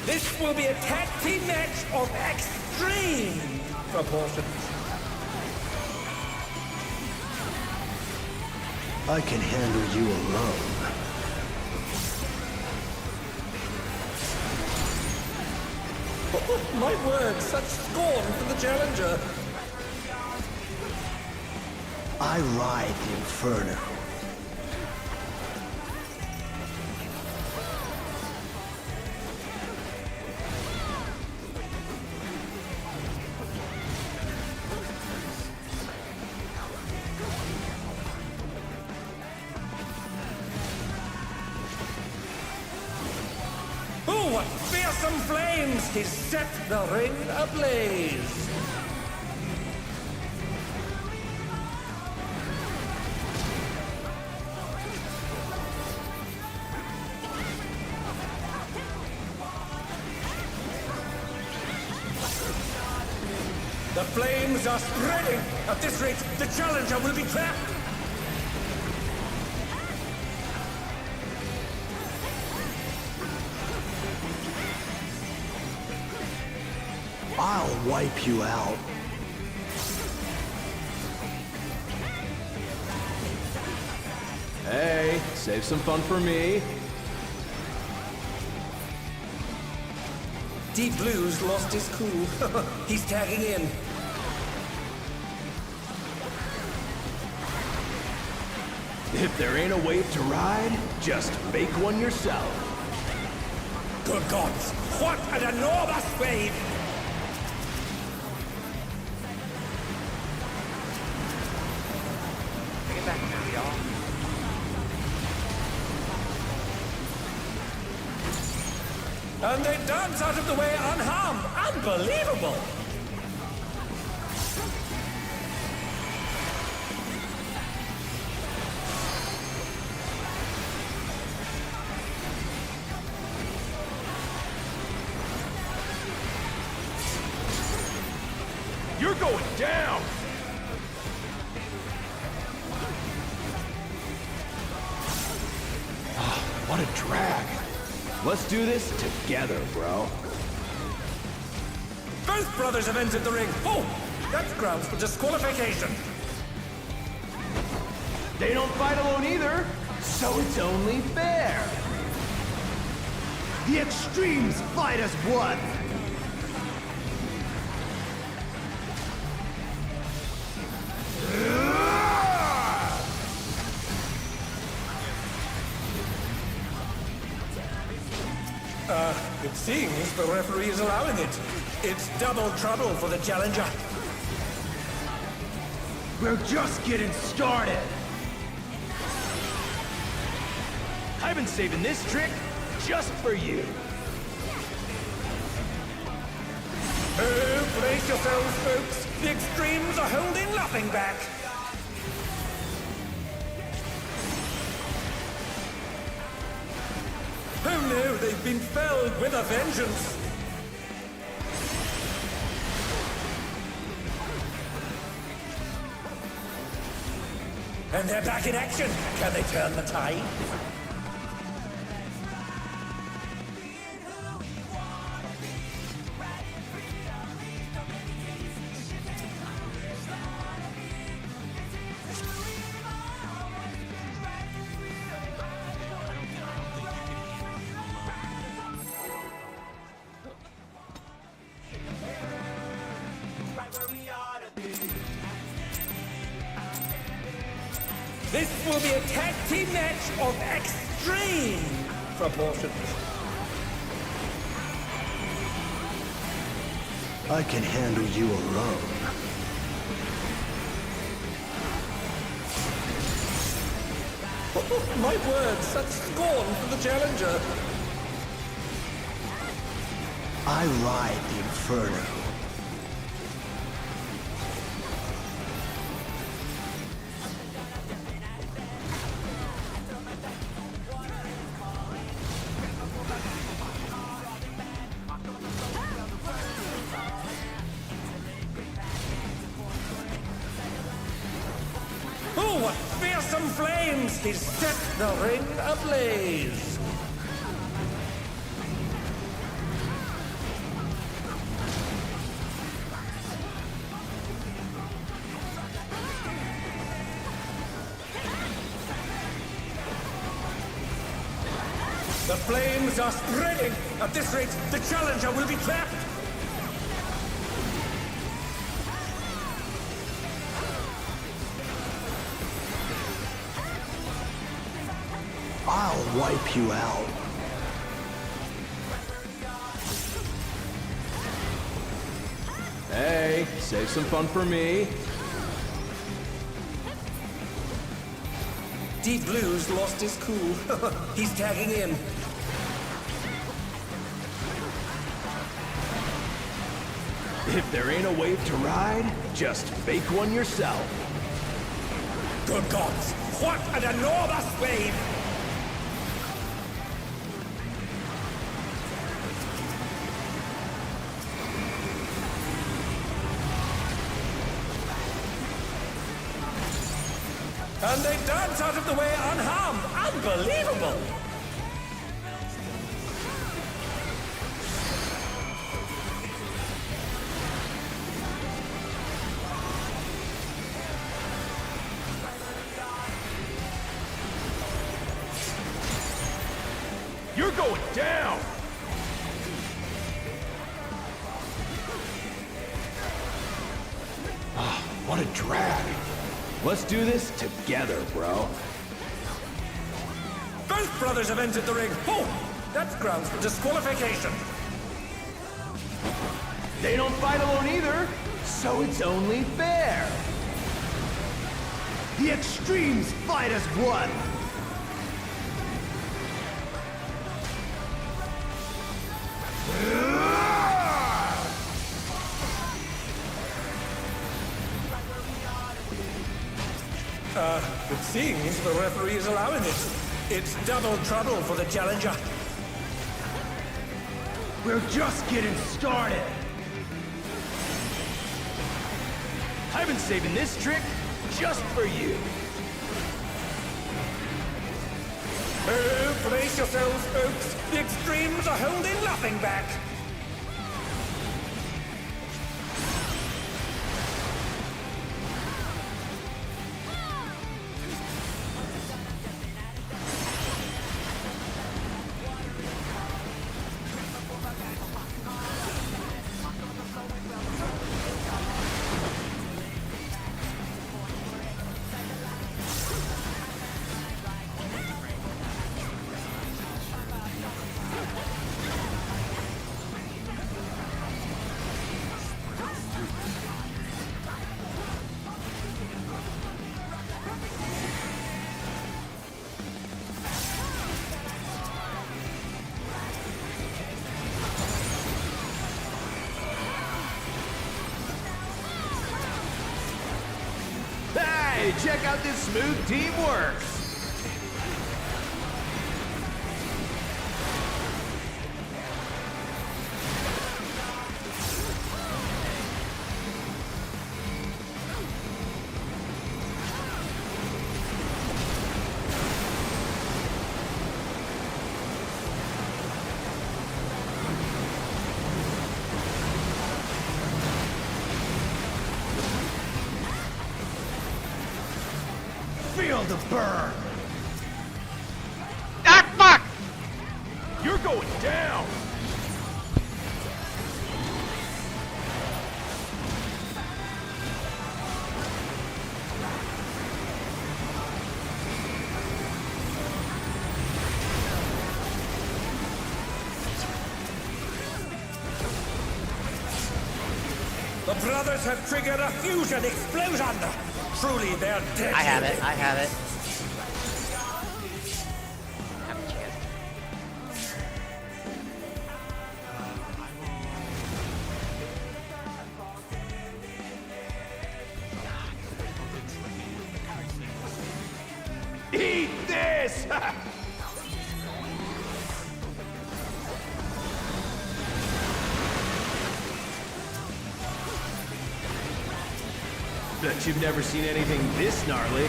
This will be a tag team match of extreme proportions. I can handle you alone. Oh, my word, such scorn for the challenger. I ride the inferno. Oh, what fearsome flames! He set the ring ablaze. The flames are spreading! At this rate, the challenger will be trapped! I'll wipe you out. Hey, save some fun for me. Deep Blue's lost his cool. He's tagging in. If there ain't a wave to ride, just make one yourself. Good gods! What an enormous wave! Bring it back now, y'all. And they dance out of the way unharmed! Unbelievable! You're going down! What a drag. Let's do this together, bro. Both brothers have entered the ring. Oh, that's grounds for disqualification. They don't fight alone either, so it's only fair. The extremes fight as one. It seems the referee is allowing it. It's double trouble for the challenger. We're just getting started. I've been saving this trick just for you. Oh, brace yourselves, folks. The extremes are holding nothing back. Oh no, they've been felled with a vengeance. And they're back in action. Can they turn the tide? This will be a tag team match of extreme proportions. I can handle you alone. My word, such scorn for the challenger. I ride the inferno. Oh, what fearsome flames! He's set the ring ablaze! The flames are spreading! At this rate, the challenger will be trapped! I'll wipe you out. Hey, save some fun for me. Deep Blue's lost his cool. He's tagging in. If there ain't a wave to ride, just fake one yourself. Good gods! What an enormous wave! And they dance out of the way unharmed! Unbelievable! You're going down! What a drag. Let's do this together, bro. Both brothers have entered the ring. Oh, that's grounds for disqualification. They don't fight alone either, so it's only fair. The extremes fight as one. It seems the referee is allowing it. It's double trouble for the challenger. We're just getting started. I've been saving this trick just for you. Oh, brace yourselves, folks. The extremes are holding nothing back. Hey, check out this smooth teamwork. Feel the burn. Ah, fuck! You're going down. others have triggered a fusion explosion. Truly, they're dead. I have it. I have it. I have a chance. Eat this! Bet you've never seen anything this gnarly.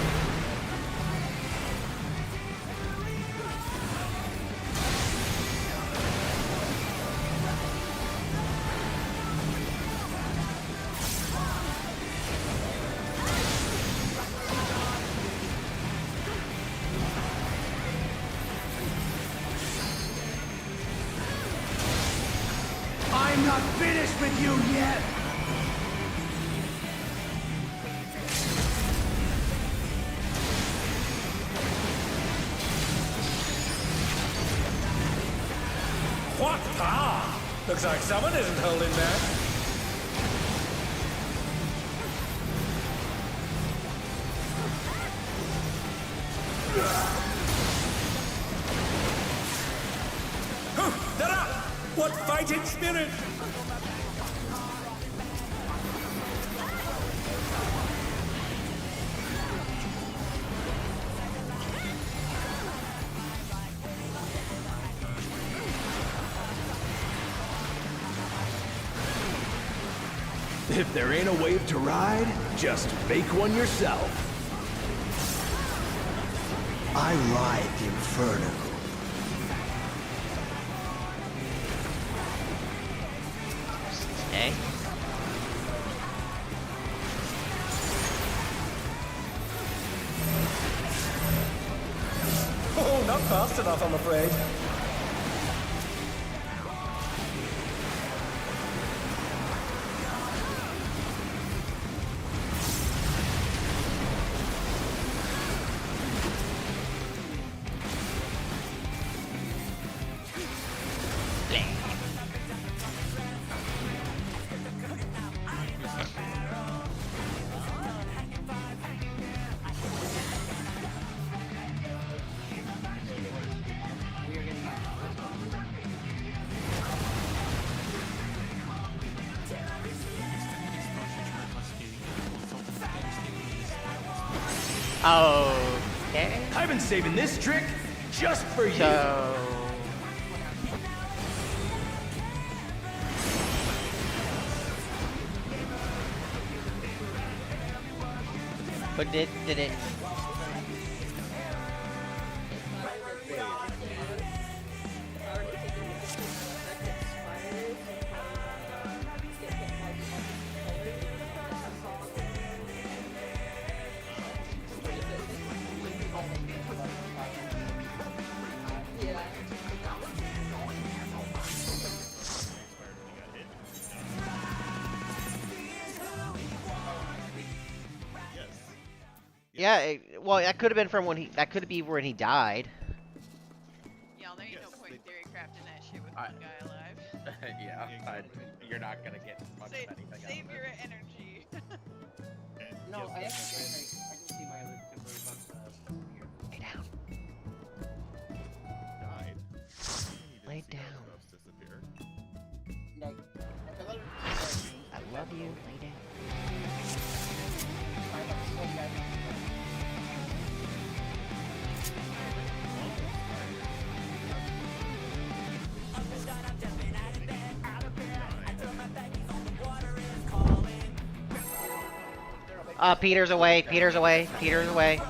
I'm not finished with you yet! What power! Looks like someone isn't holding back. They're up! What fighting spirit! If there ain't a wave to ride, just make one yourself. I ride the inferno. Okay. Oh, not fast enough, I'm afraid. Okay. I've been saving this trick just for you. So. But did it? Yeah, well, that could have been from when he. That could be when he died. Yeah, there ain't no point in theory crafting that shit with one guy alive. Yeah, you're not gonna get much of anything Save out of your it. energy. No, I actually I can see my other temporary bugs here. Lay down. Died. Lay down. Disappear. Like, I love you. Lay down. Peter's away. Peter's away. Peter's away.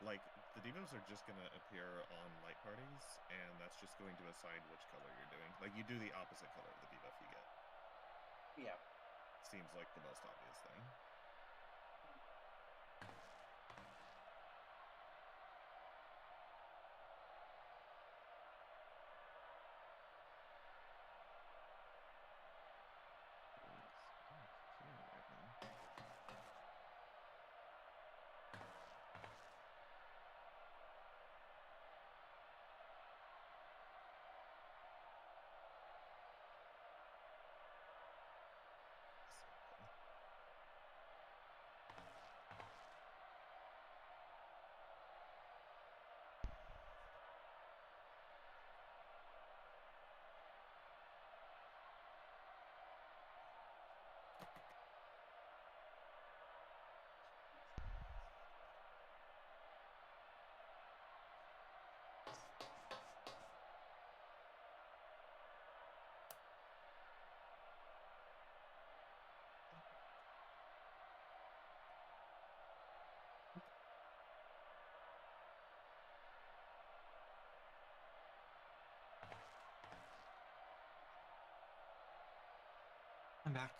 like, the Devos are just gonna appear on light parties, and that's just going to assign which color you're doing. Like, you do the opposite color of the debuff you get. Yeah. Seems like the most obvious thing. I'm back.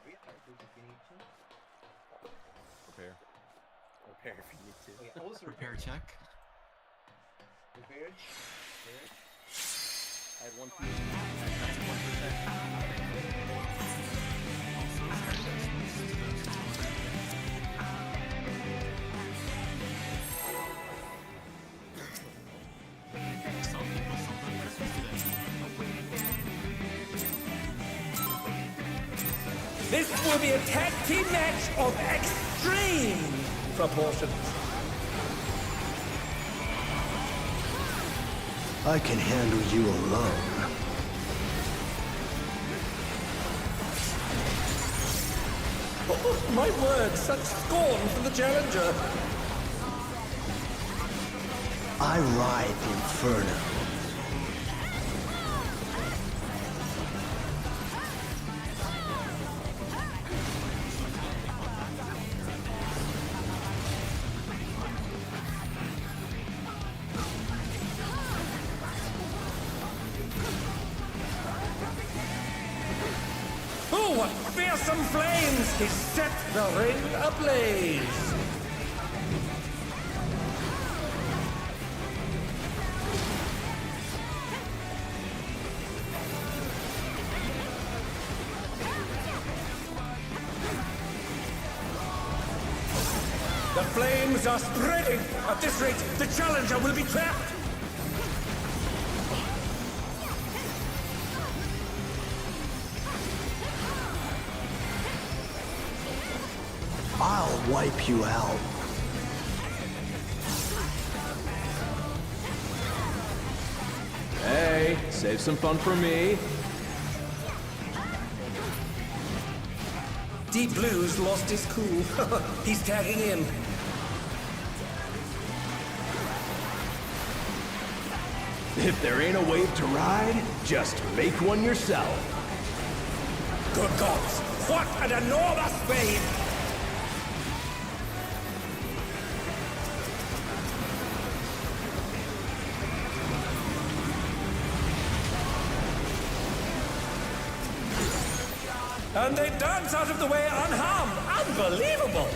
Restart if you need to. Prepare. Repair if you need to. Oh, yeah, also Repair check. Repaired. I had one piece. This will be a tag team match of extreme proportions. I can handle you alone. Oh, my word, such scorn for the challenger. I ride the inferno. Oh, what fearsome flames! He set the ring ablaze! The flames are spreading! At this rate, the challenger will be trapped! I'll wipe you out. Hey, save some fun for me. Deep Blue's lost his cool. He's tagging in. If there ain't a wave to ride, just make one yourself. Good gods! What an enormous wave! And they dance out of the way unharmed! Unbelievable!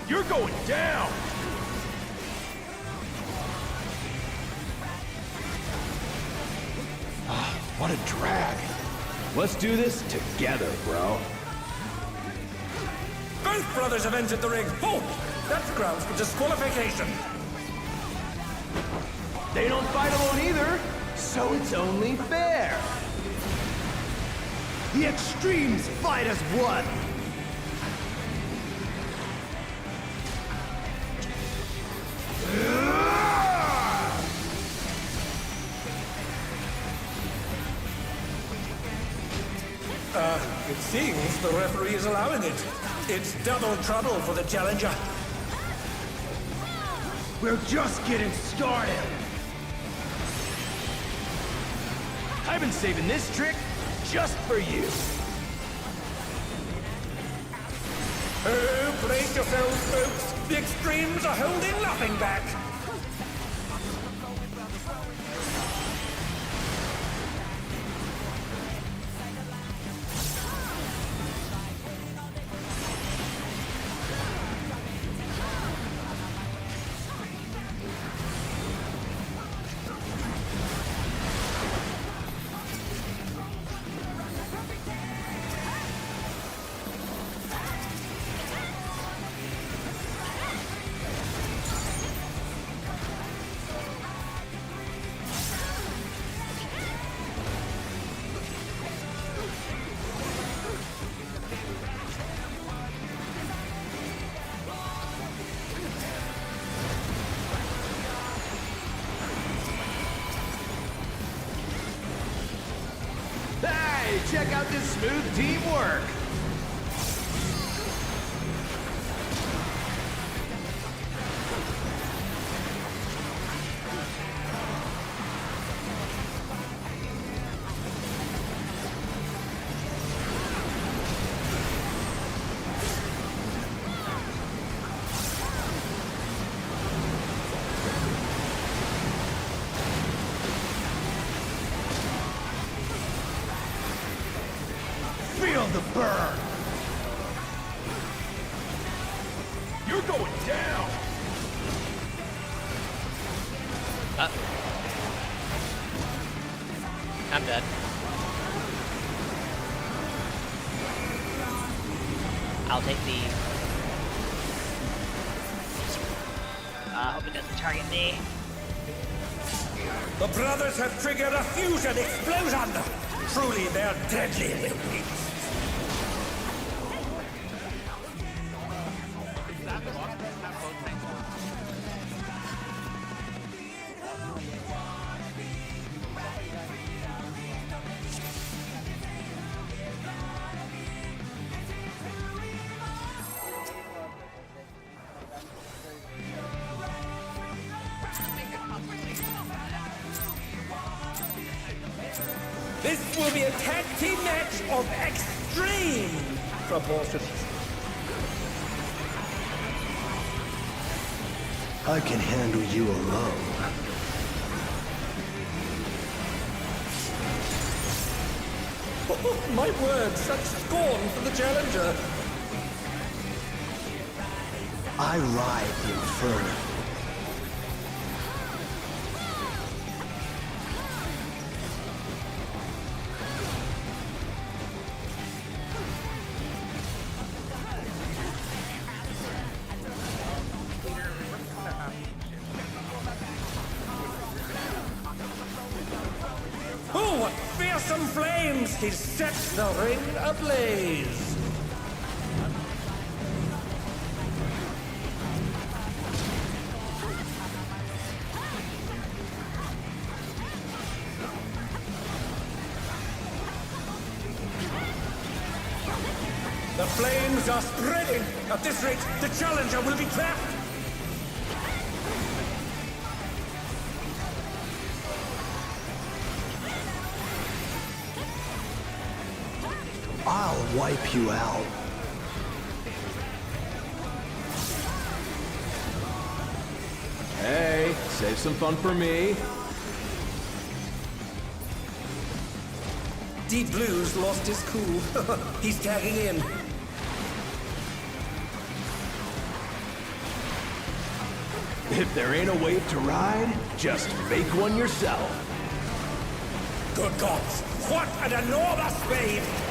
You're going down! What a drag. Let's do this together, bro. Both brothers have entered the ring. Oh, that's grounds for disqualification. They don't fight alone either, so it's only fair. The extremes fight as one. It seems the referee is allowing it. It's double trouble for the challenger. We're just getting started. I've been saving this trick just for you. Oh, brace yourselves, folks. The extremes are holding nothing back. Hey, check out this smooth teamwork. Feel the burn! You're going down! I'm dead. I'll take the... hope it doesn't target me. The brothers have triggered a fusion explosion! Truly, they're deadly weapons. This will be a tag team match of extreme proportions. I can handle you alone. Oh, my word, such scorn for the challenger. I ride the inferno. Oh, what fearsome flames! He set the ring ablaze! The flames are spreading! At this rate, the challenger will be trapped! I'll wipe you out. Hey, save some fun for me. Deep Blue's lost his cool. He's tagging in. If there ain't a wave to ride, just make one yourself. Good gods, what an enormous wave!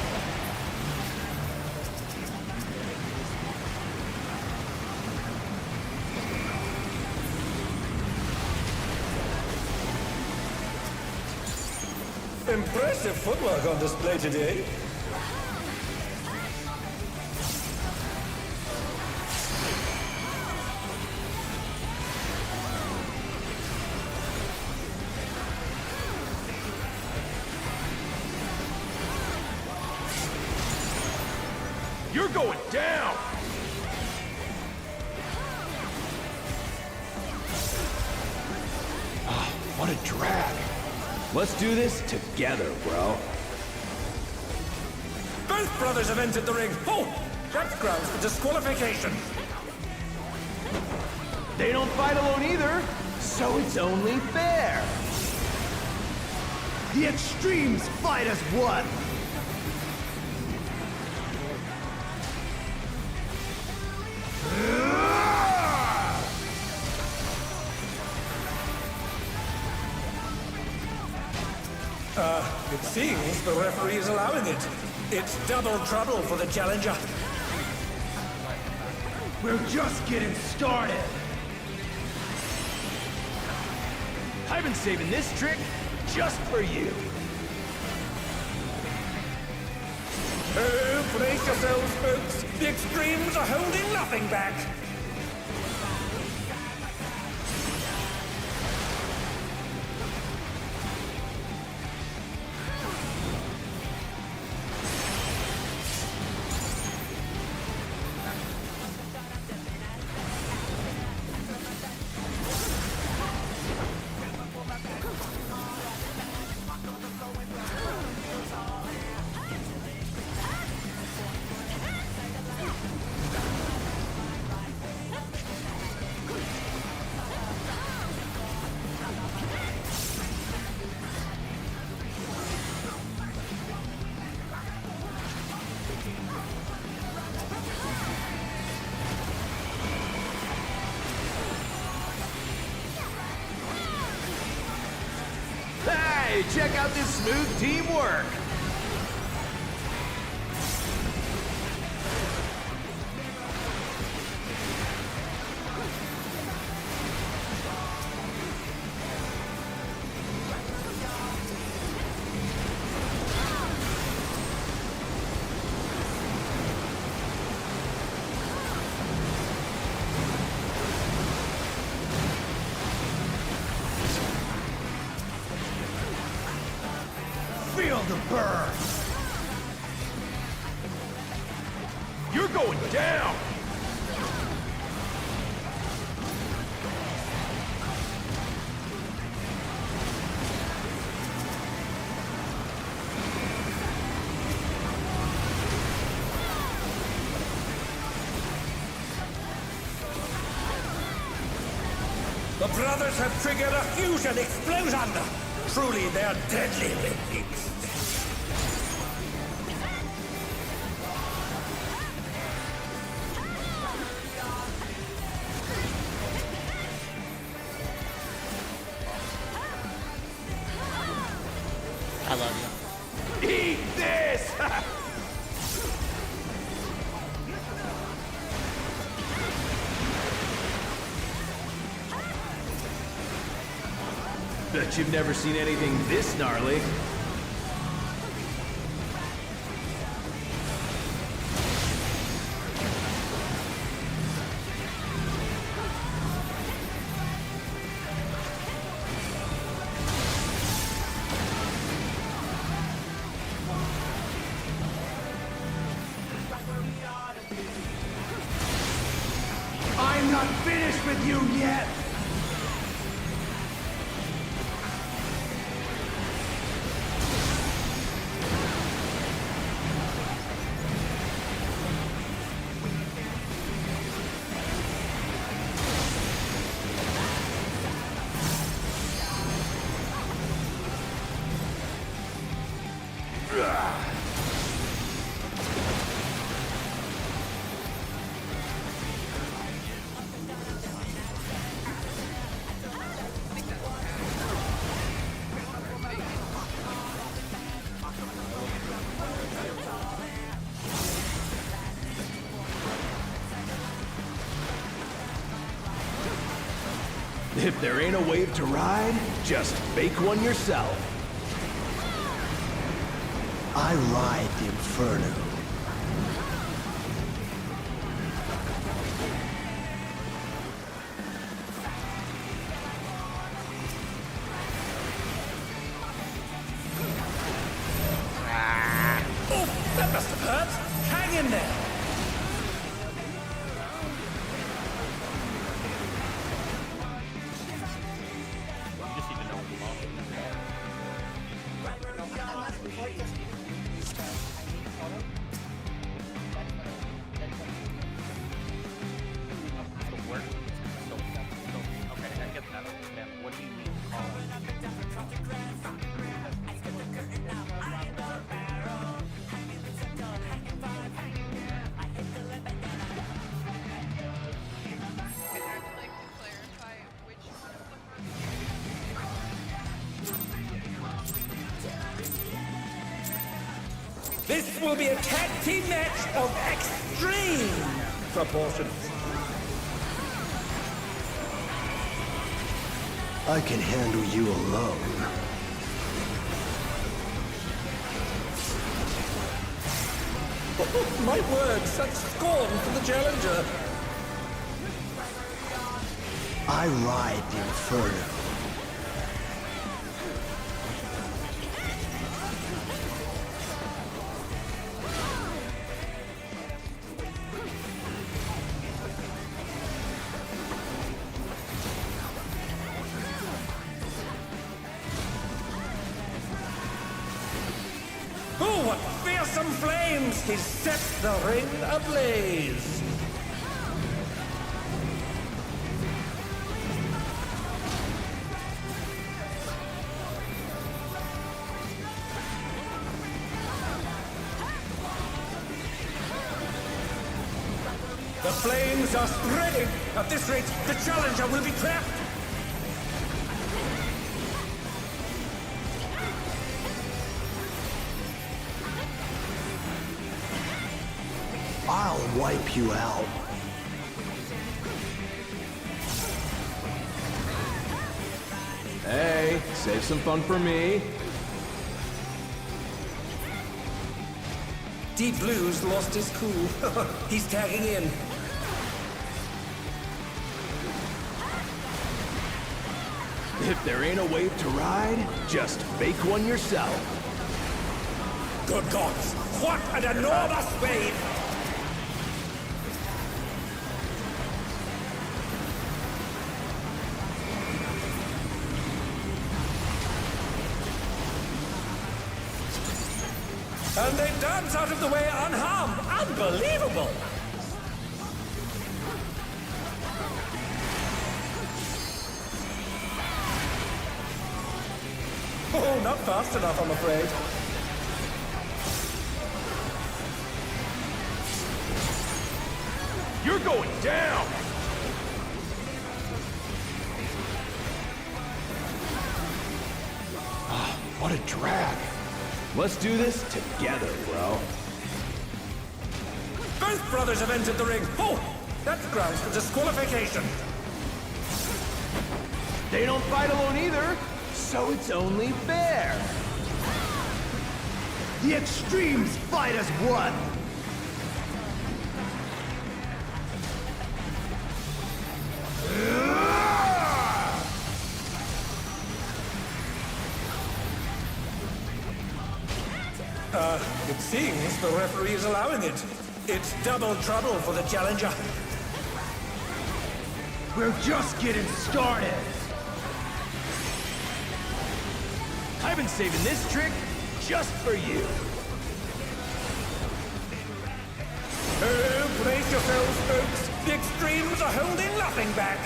Impressive footwork on display today. You're going down! Drac. Let's do this together, bro. Both brothers have entered the ring. Oh, that's grounds for disqualification. They don't fight alone either, so it's only fair. The extremes fight as one. It seems the referee is allowing it. It's double trouble for the challenger. We're just getting started. I've been saving this trick just for you. Oh, brace yourselves, folks. The extremes are holding nothing back. Hey, check out this smooth teamwork. Feel the burn. You're going down. The brothers have triggered a fusion explosion. Truly, they're deadly beings. I love you. Eat this! Bet you've never seen anything this gnarly. I'm not finished with you yet! If there ain't a wave to ride, just make one yourself. I ride the inferno. Oh, that must have hurt. Hang in there. You just need to know when to launch. This will be a tag team match of extreme proportions. I can handle you alone. Oh, my word, such scorn for the challenger. I ride the inferno. Oh, what fearsome flames! He sets the ring ablaze! The flames are spreading! At this rate, the challenger will be trapped! I'll wipe you out. Hey, save some fun for me. Deep Blue's lost his cool. He's tagging in. If there ain't a wave to ride, just fake one yourself. Good gods! What an enormous wave! And they dance out of the way unharmed! Unbelievable! Oh, not fast enough, I'm afraid. You're going down! What a drag. Let's do this together, bro. Both brothers have entered the ring. Oh, that's grounds for disqualification. They don't fight alone either, so it's only fair. The extremes fight as one. It seems the referee is allowing it. It's double trouble for the challenger. We're just getting started. I've been saving this trick just for you. Oh, brace yourselves, folks. The extremes are holding nothing back.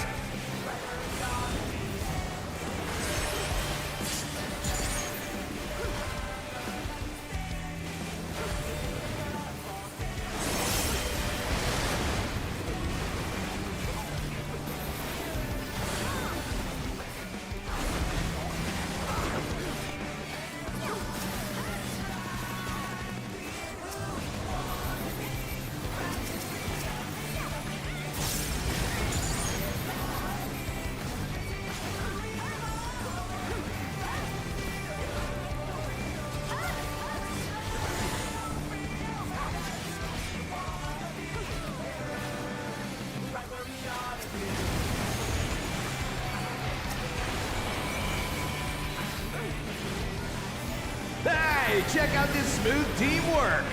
Hey, check out this smooth teamwork.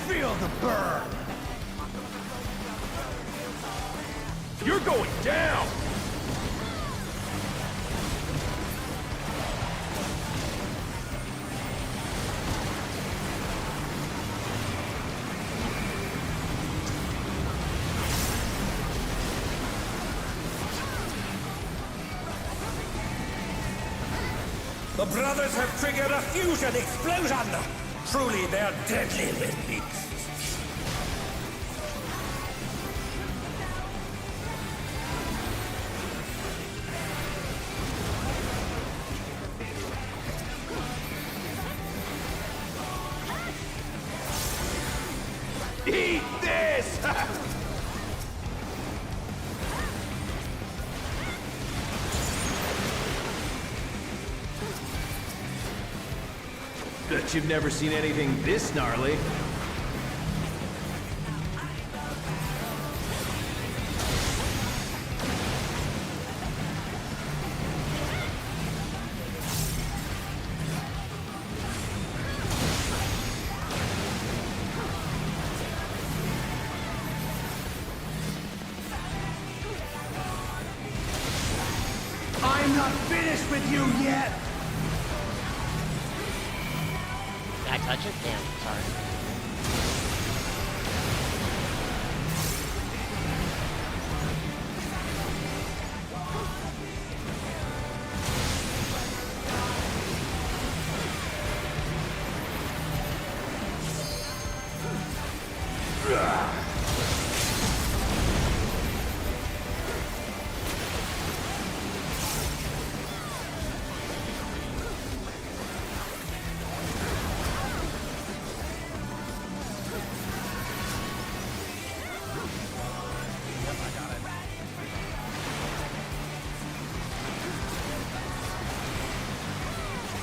Feel the burn. You're going down. The brothers have triggered a fusion explosion! Truly, they're deadly beasts. Eat this! Bet you've never seen anything this gnarly. I'm not finished with you yet! Did I touch it? Damn, sorry.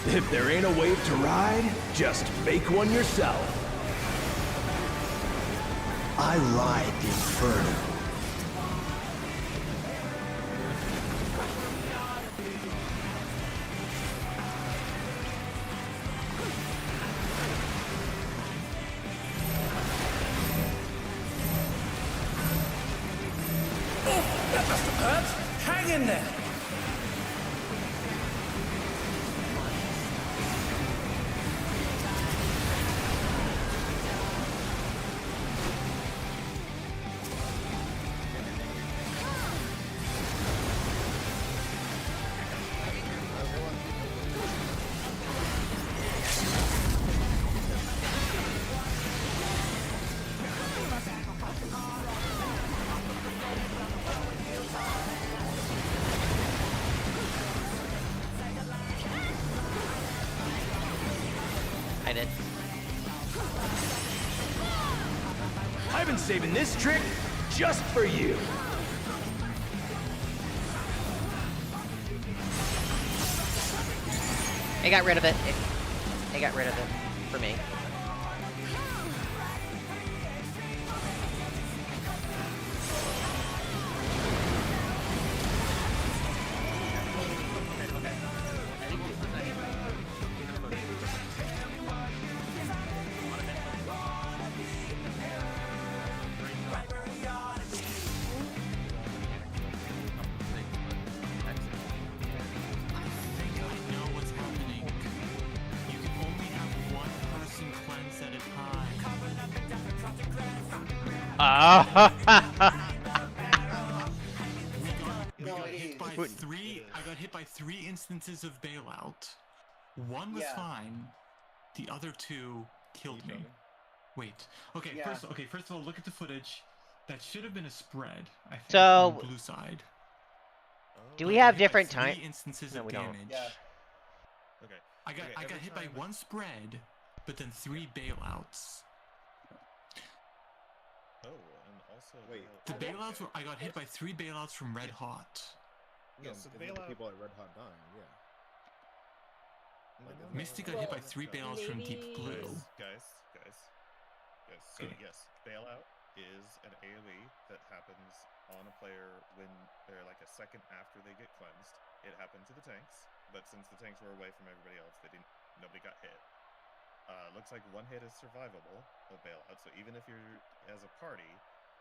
If there ain't a wave to ride, just make one yourself. I ride the inferno. Oh, that must have hurt. Hang in there. I did. I've been saving this trick just for you. I got rid of it. I got rid of it for me. I got hit by three instances of bailout. One was fine. The other two killed me. Wait. Okay. First of all, look at the footage. That should have been a spread. I think, So, on the blue side. Do we have different three time? instances No, of we don't. damage. Yeah. Okay. I got hit by one spread, but then three bailouts. Oh, and also The bailouts were. I got hit by three bailouts from Red Hot. Yeah, so because of the people at Red Hot dying, yeah. Mystic got hit by three bailouts from Deep Blue. Guys. So yes, bailout is an AoE that happens on a player when they're like a second after they get cleansed. It happened to the tanks, but since the tanks were away from everybody else, nobody got hit. Looks like one hit is survivable of bailout, so even if you're as a party,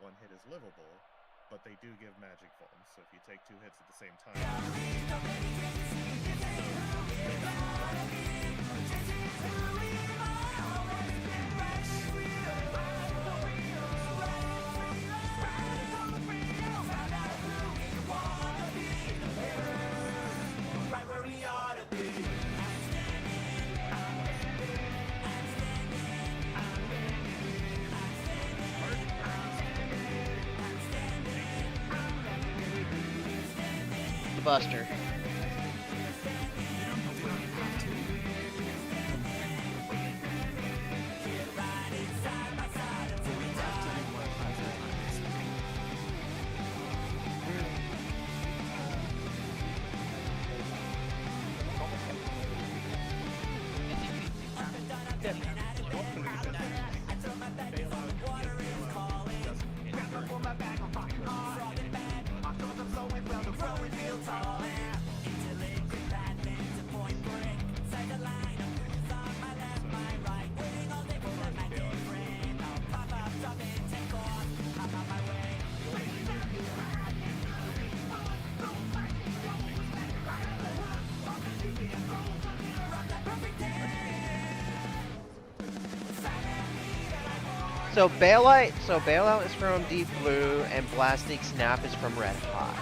one hit is livable, but they do give magic bombs, so if you take two hits at the same time... Buster. So Bailout is from Deep Blue, and Blastic Snap is from Red Hot.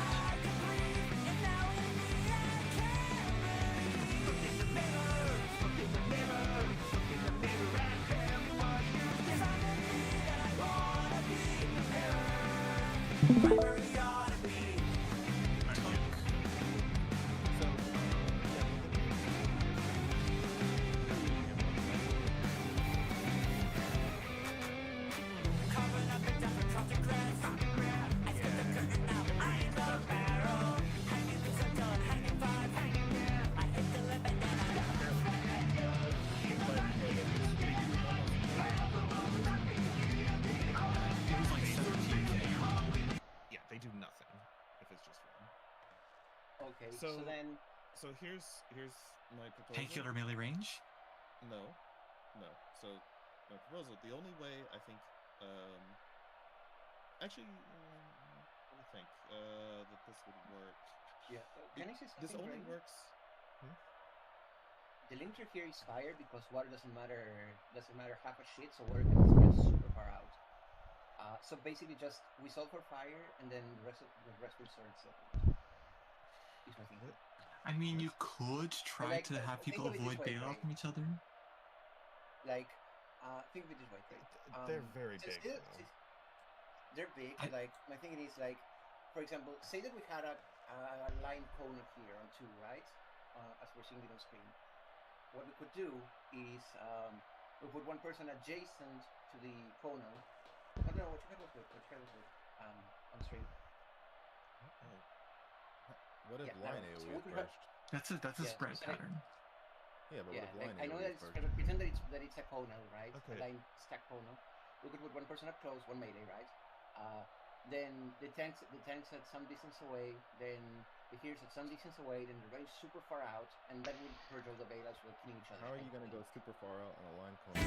So here's my proposal. Painkiller melee range? No. So my proposal. The only way I think, actually, let me think that this would work. Yeah. Can I say something? This only works. The limiter here is fire because water doesn't matter half a shit, so water can spread super far out. So basically, just we solve for fire, and then the rest will start second. Is my thinking. I mean, you could try to have people avoid bailout from each other. Like, think of it this way, okay? They're very big. They're big. Like, my thinking is like, for example, say that we had a line cone here on 2, right? As we're seeing it on screen. What we could do is we put one person adjacent to the cono. I don't know what you had was good. On stream. What if line AoE first? That's a spread pattern. Yeah, but what if line I know that first? pretend that it's a cono, right? Okay. A line stack cono. We could put one person up close, one melee, right? Then the tanks at some distance away, then the healers at some distance away, then the range super far out, and that will purge all the bailouts while killing each other. How are you gonna go super far out on a line cone?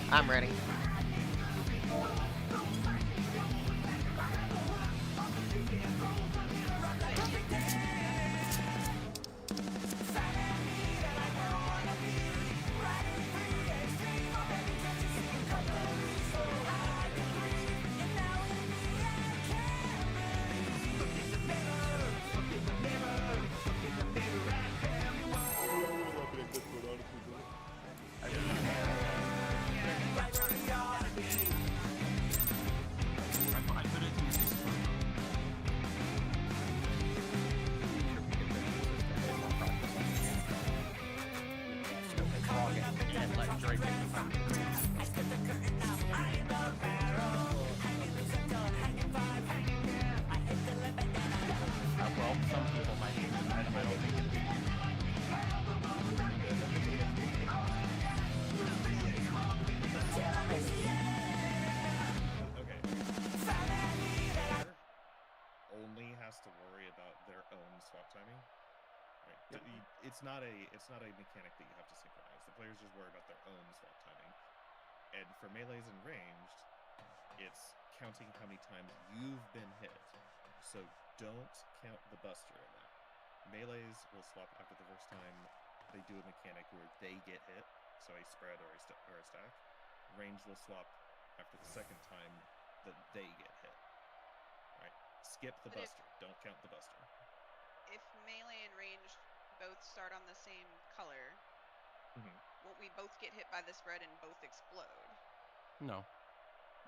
I'm ready. It's not a mechanic that you have to synchronize. The players just worry about their own swap timing. And for melees and ranged, it's counting how many times you've been hit. So don't count the buster in that. Melees will swap after the first time they do a mechanic where they get hit, so a spread or a stack. Ranged will swap after the second time that they get hit. Right? Skip the buster. Don't count the buster. If melee and ranged both start on the same color, won't we both get hit by the spread and both explode? No,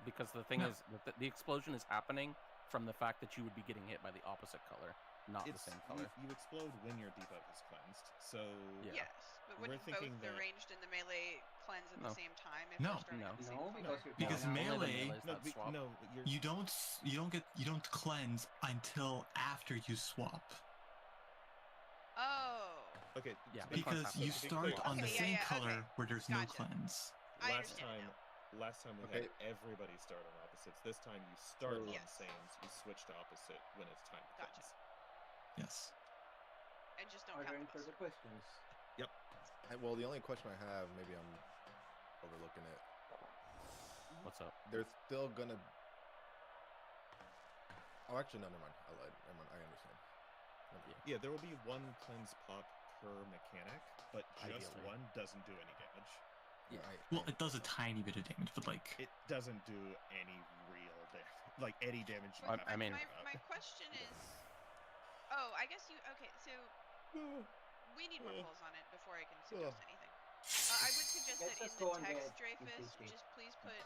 because the thing is that the explosion is happening from the fact that you would be getting hit by the opposite color, not the same color. You explode when your debuff is cleansed, so yes, but wouldn't both the ranged and the melee cleanse at the same time if they're starting on the same color? Because melee, you don't cleanse until after you swap. Oh. Okay. Yeah. Because you start on the same color where there's no cleanse. Last time we had everybody start on opposites. This time you start on sames. You switch to opposite when it's time to cleanse. Yes. And just don't Are there count any further questions? Yep. Well, the only question I have, maybe I'm overlooking it. What's up? There's still gonna. Oh, actually, no. Never mind. I lied. Never mind. I understand. Yeah, there will be one cleanse pop per mechanic, but just one doesn't do any damage. Yeah. Well, it does a tiny bit of damage, but like it doesn't do any real damage. Like any damage. I mean, my question is, I guess you. Okay, so we need more polls on it before I can suggest anything. I would suggest that in the text, Dreyfus, just please put.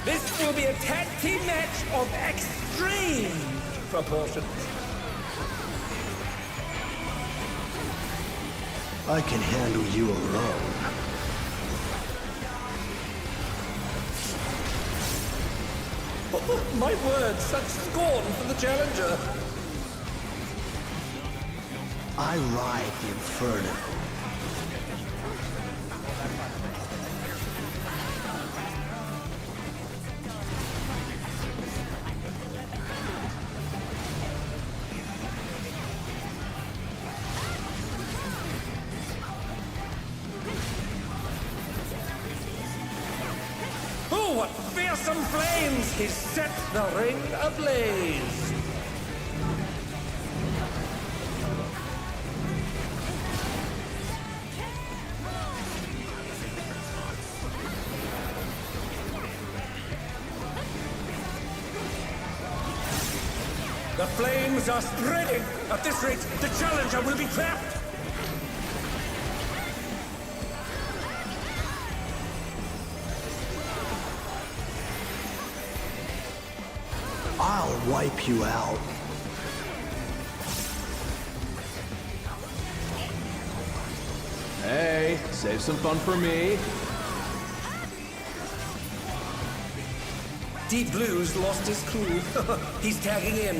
This will be a tag team match of extreme proportions. I can handle you alone. Oh, my word, such scorn for the challenger. I ride the inferno. Oh, what fearsome flames! He set the ring ablaze! The flames are spreading! At this rate, the challenger will be trapped! I'll wipe you out. Hey, okay. Save some fun for me. Deep Blue's lost his cool. He's tagging in.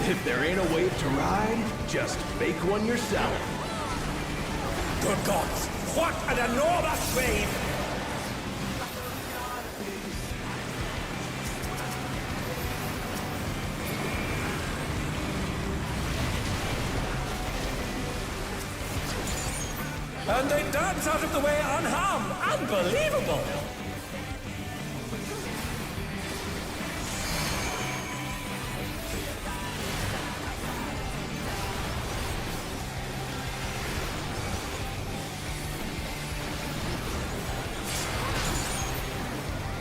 If there ain't a wave to ride, just make one yourself. Good gods, what an enormous wave! And they dance out of the way unharmed. Unbelievable!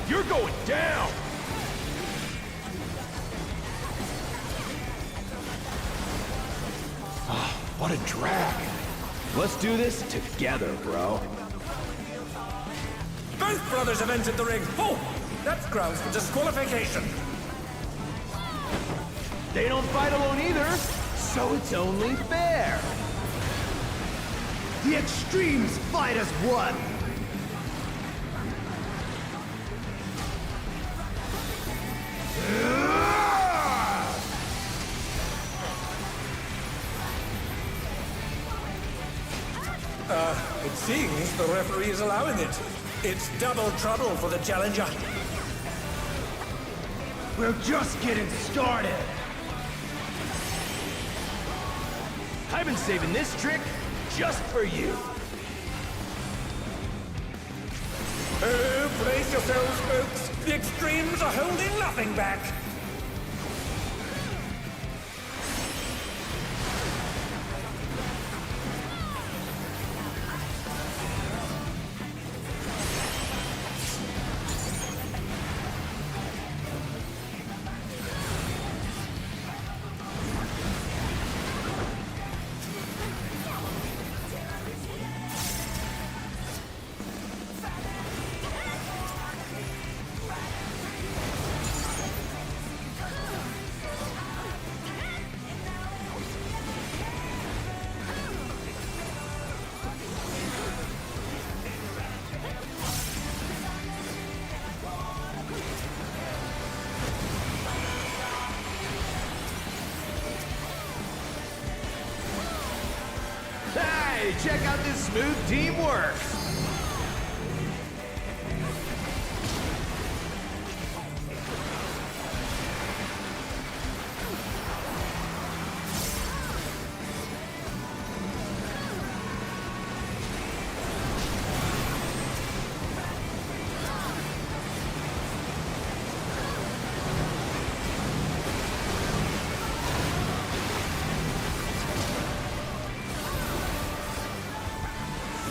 You're going down! Oh, what a drag. Let's do this together, bro. Both brothers have entered the ring. Oh, that's grounds for disqualification. They don't fight alone either, so it's only fair. The extremes fight as one. It seems the referee is allowing it. It's double trouble for the challenger. We're just getting started. I've been saving this trick just for you. Oh, brace yourselves, folks. The extremes are holding nothing back. Hey, check out this smooth teamwork.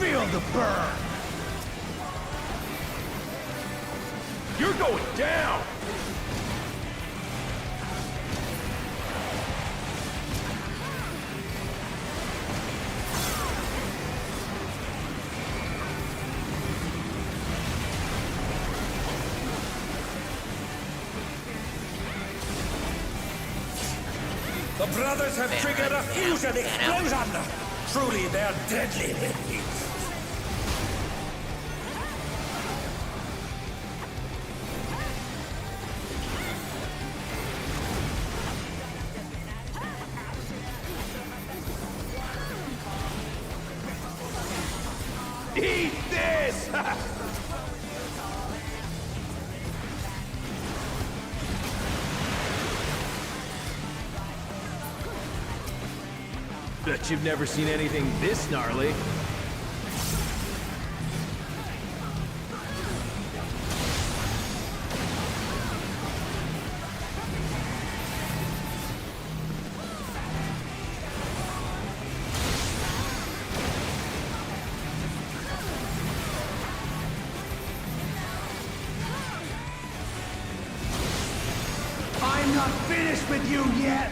Feel the burn. You're going down. The brothers have triggered a fusion explosion. Truly, they're deadly. Eat this! Bet you've never seen anything this gnarly. I'm not finished with you yet.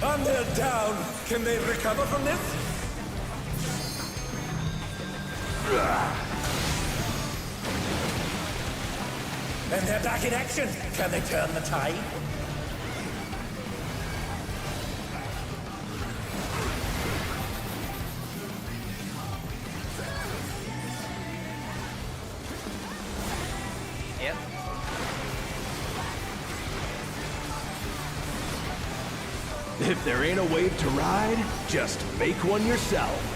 And they're down. Can they recover from this? And they're back in action. Can they turn the tide? Yep. If there ain't a wave to ride, just make one yourself.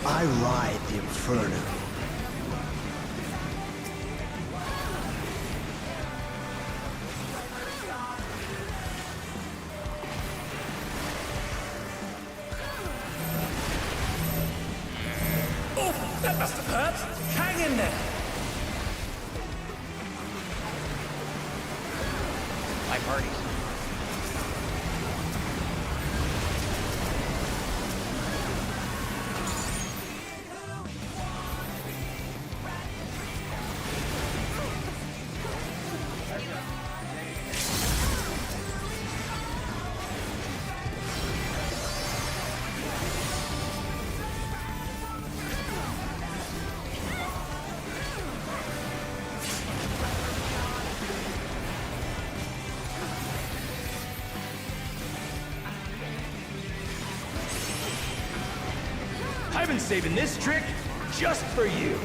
I ride the inferno. Oh, that must have hurt. Hang in there. My parties. I've been saving this trick just for you.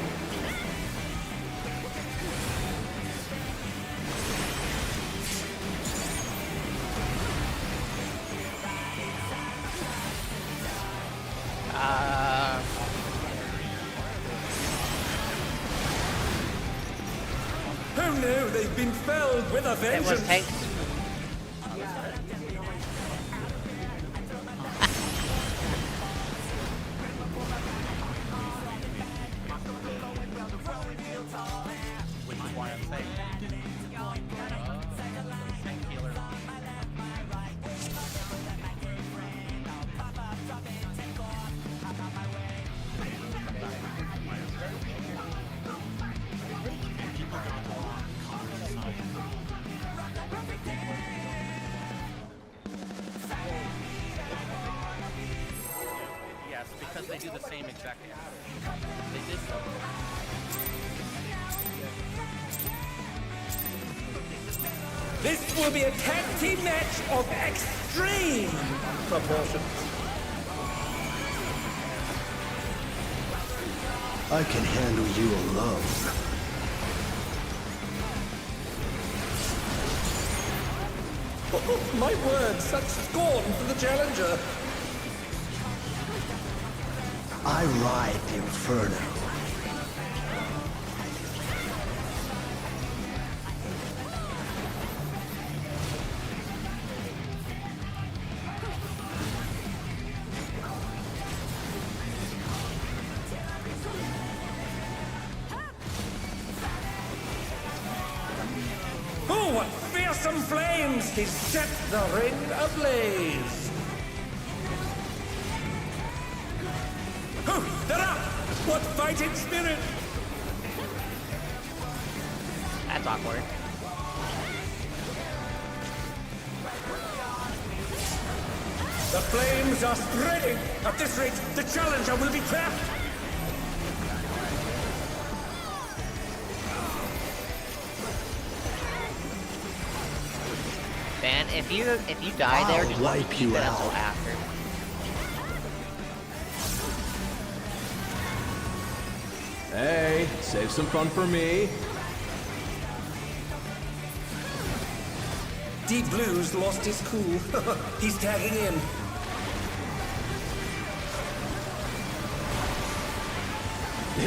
Oh no, they've been felled with a vengeance. It was tanks. Which is why I'm saying tank healer. Yes, because they do the same exact damage. They did so. This will be a tag team match of extreme proportions. I can handle you alone. Oh, my word, such scorn for the challenger. I ride the inferno. Oh, what fearsome flames! He set the ring ablaze. Oh, they're up! What fighting spirit! That's awkward. The flames are spreading! At this rate, the challenger will be trapped! Man, if you die there, just wipe keep you it out. until after. Hey, save some fun for me. Deep Blue's lost his cool. He's tagging in.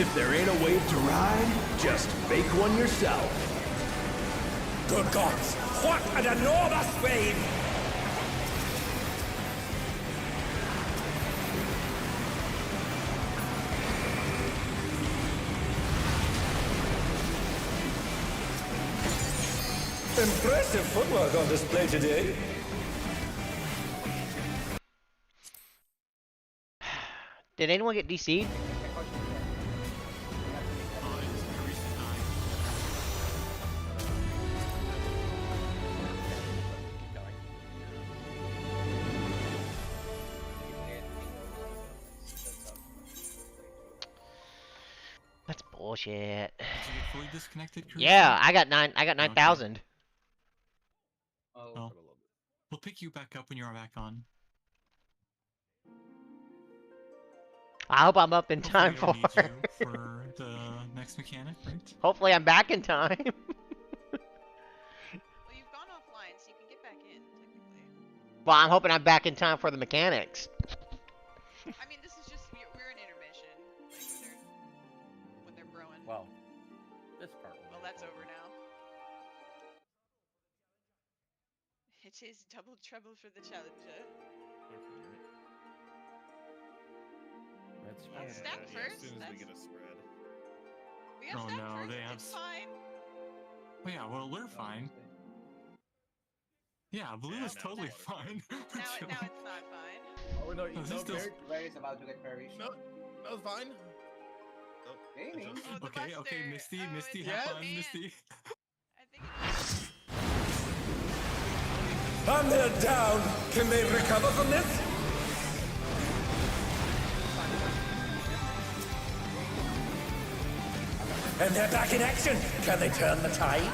If there ain't a wave to ride, just make one yourself. Good gods! What an enormous wave! Impressive footwork on display today. Did anyone get DC'd? bullshit. Did you get fully disconnected, Chris? Yeah, I got 9,000. Oh. Well, we'll pick you back up when you're back on. I hope I'm up in time Hopefully we for. don't need you for the next mechanic, right? Hopefully I'm back in time. Well, you've gone offline, so you can get back in, technically. Well, I'm hoping I'm back in time for the mechanics. I mean, this is just, we're in intermission. Like, when they're broing. Well, this part. Well, that's over now. It is double trouble for the challenger. Red Let's spread. snap first. As soon as we get a spread. We got Oh, snap no, first. they have It's fine. Oh yeah, well we're fine. Yeah, blue Yeah, is now totally it's fine. Now it's not fine. Oh no, No, this is still- Barry is about to get perished. No, that was fine. Gaming. Oh, the Okay, buster. Misty, Oh, Misty, it's have a fun, man. Misty. I think it's... And they're down. Can they recover from this? And they're back in action. Can they turn the tide?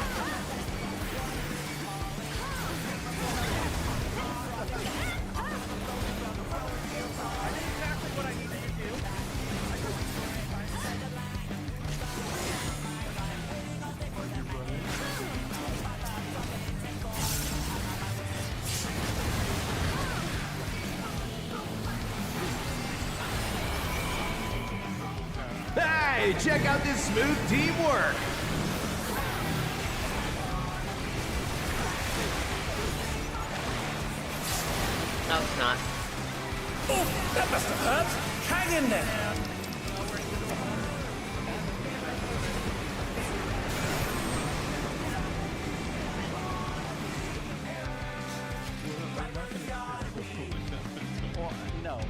Hey, check out this smooth teamwork. No, it's not. Oh, that must have hurt. Hang in there. Well, no.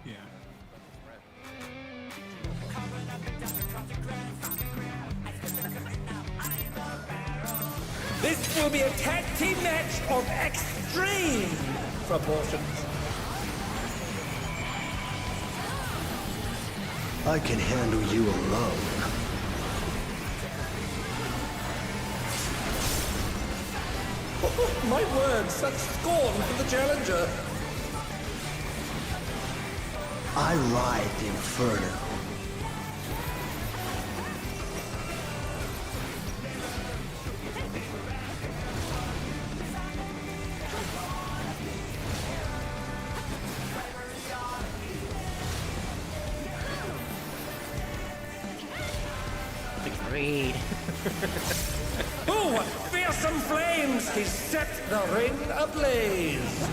Yeah. This will be a tag team match of extreme proportions. I can handle you alone. Oh, my word, such scorn for the challenger. I ride the inferno. Agreed. Oh, what fearsome flames! He set the ring ablaze.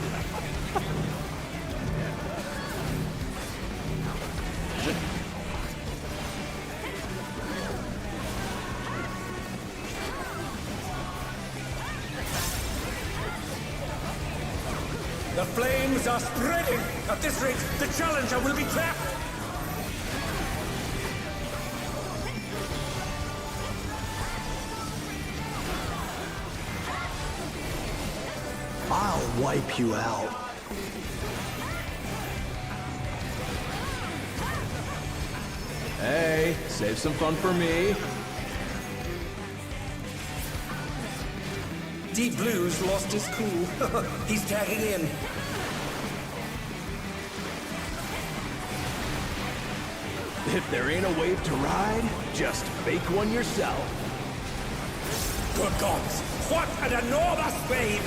The flames are spreading. At this rate, the challenger will be trapped. I'll wipe you out. Hey, save some fun for me. Deep Blue's lost his cool. He's tagging in. If there ain't a wave to ride, just make one yourself. Good gods, what an enormous wave!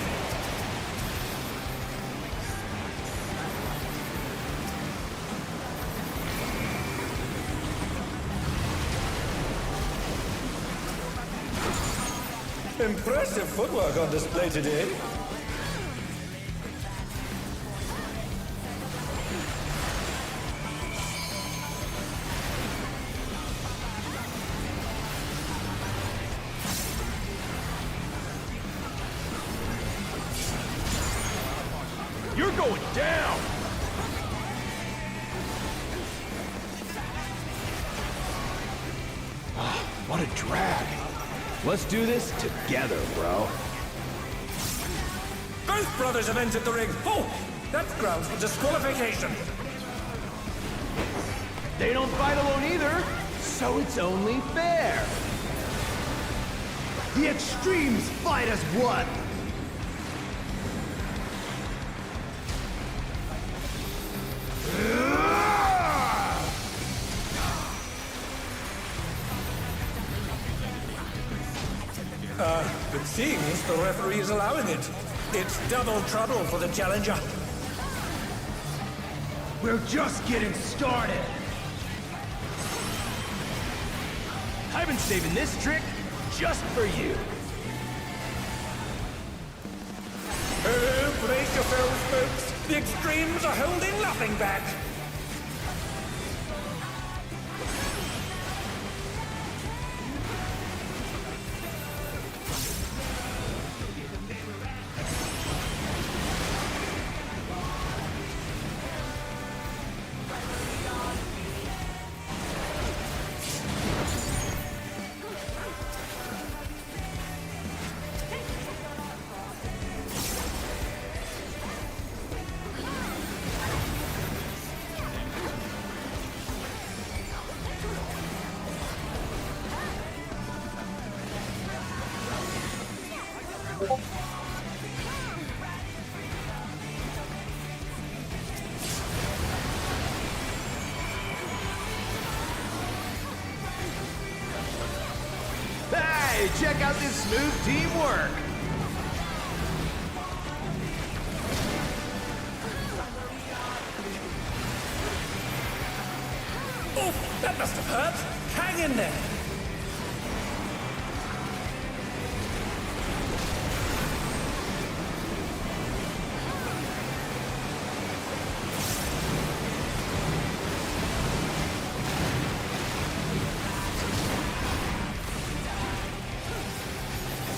Impressive footwork on display today. You're going down! What a drag. Let's do this together, bro. Both brothers have entered the ring. Oh, That's grounds for disqualification. They don't fight alone either, so it's only fair. The extremes fight as one. It seems the referee is allowing it. It's double trouble for the challenger. We're just getting started. I've been saving this trick just for you. Oh, brace yourselves, folks. The extremes are holding nothing back. Hey, check out this smooth teamwork. Oh, that must have hurt. Hang in there.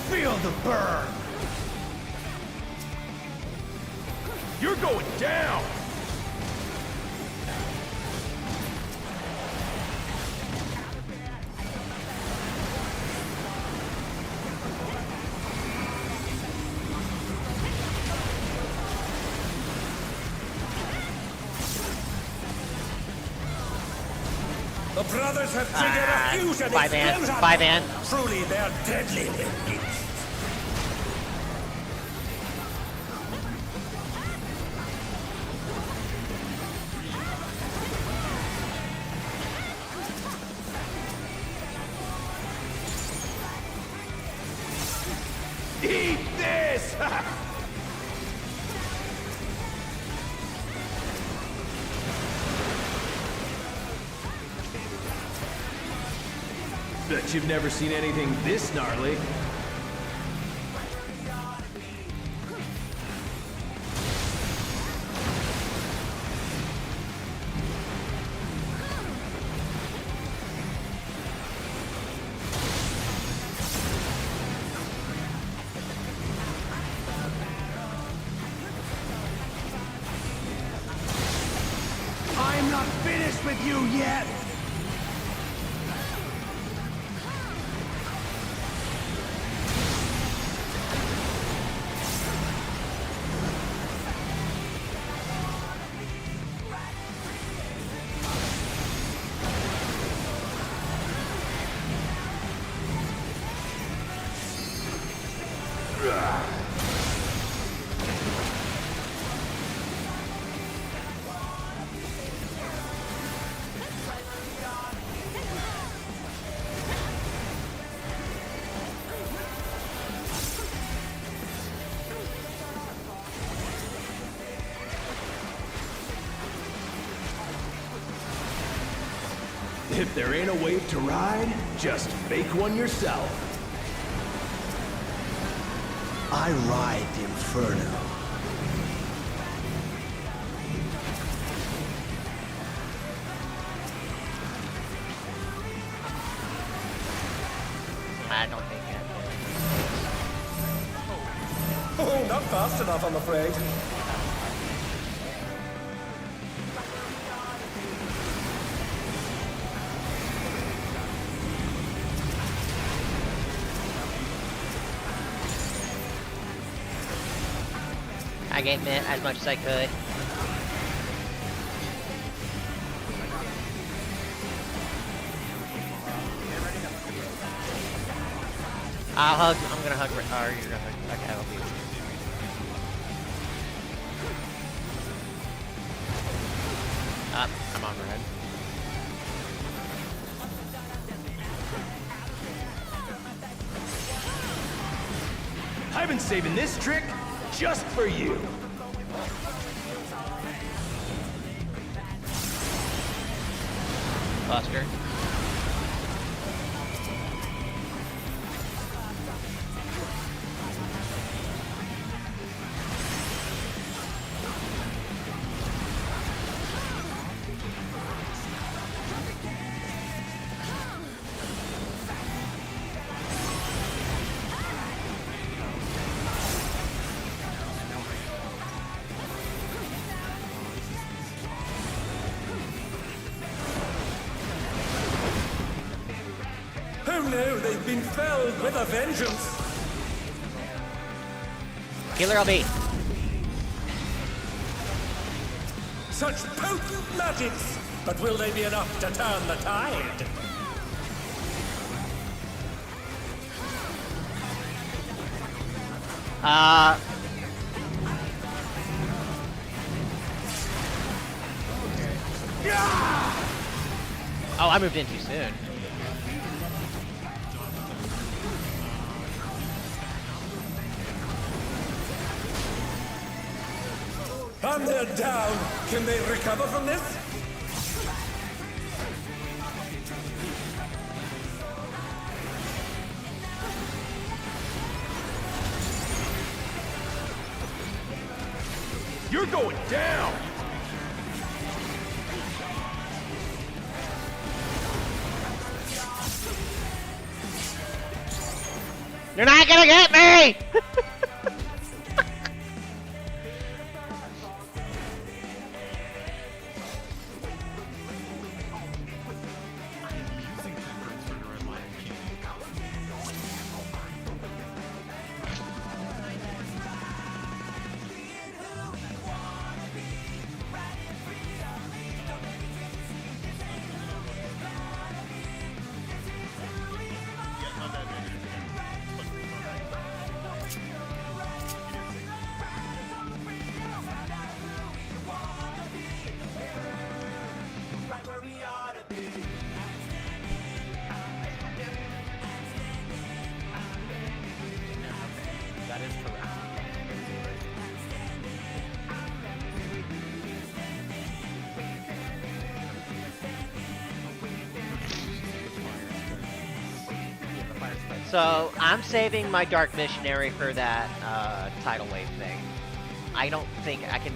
Feel the burn. You're going down. The brothers have triggered a fusion explosion. 5-man. Truly, they're deadly. Eat this! Bet you've never seen anything this gnarly. I'm not finished with you yet! If there ain't a wave to ride, just fake one yourself. I ride the inferno. I don't think that. Oh, not fast enough, I'm afraid. I gained mint as much as I could. I'll hug. I'm gonna hug. Or you're gonna hug. Okay, I'll be. I'm on red. I've been saving this trick just for you. Buster. Oh no, they've been felled with a vengeance. Healer LB. Such potent magics! But will they be enough to turn the tide? Oh, I moved in too soon. And they're down. Can they recover from this? You're going down! You're not gonna get me! That is correct. So, I'm saving my Dark Missionary for that tidal wave thing. I don't think I can...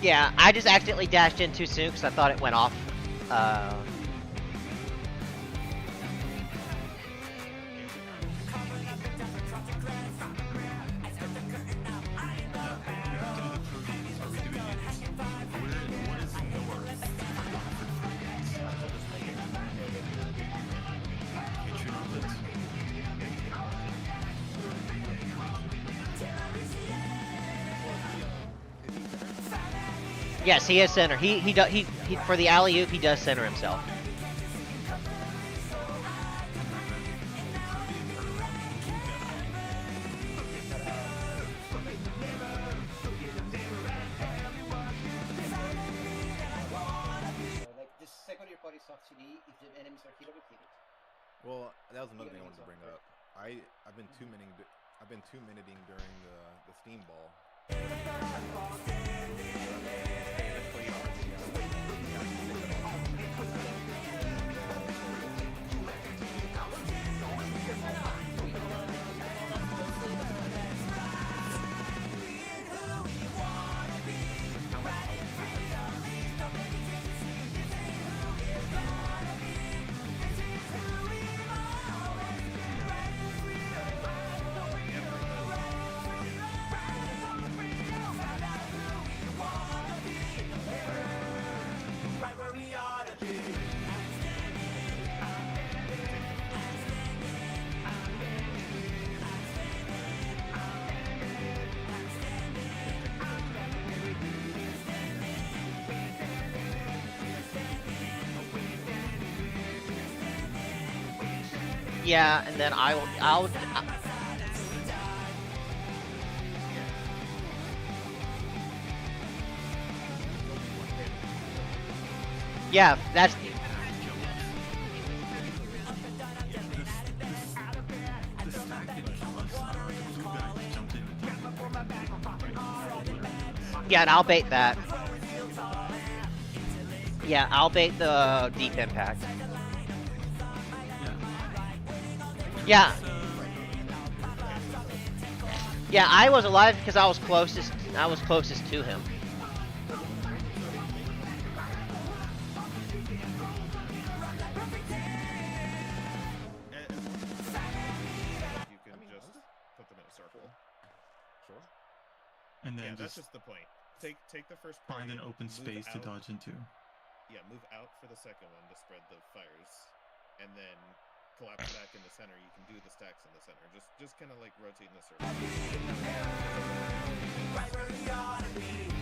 Yeah, I just accidentally dashed in too soon because I thought it went off. Yes, he is center. He for the alley-oop, he does center himself. overheated. Well, that was another thing I wanted to bring up. I've been two-minuting during the steam ball. Yeah, and then I'll yeah, that's yeah, and I'll bait that. Yeah, I'll bait the deep impact. Yeah. Yeah, I was alive because I was closest to him. You can just put them in a circle. Sure. And then that's just the point. Take the first part. Find an open space to dodge into. Yeah, move out for the second one to spread the fires, and then collapse back in the center. You can do the stacks in the center. Just kind of like rotate in the circle. Right where we ought to be.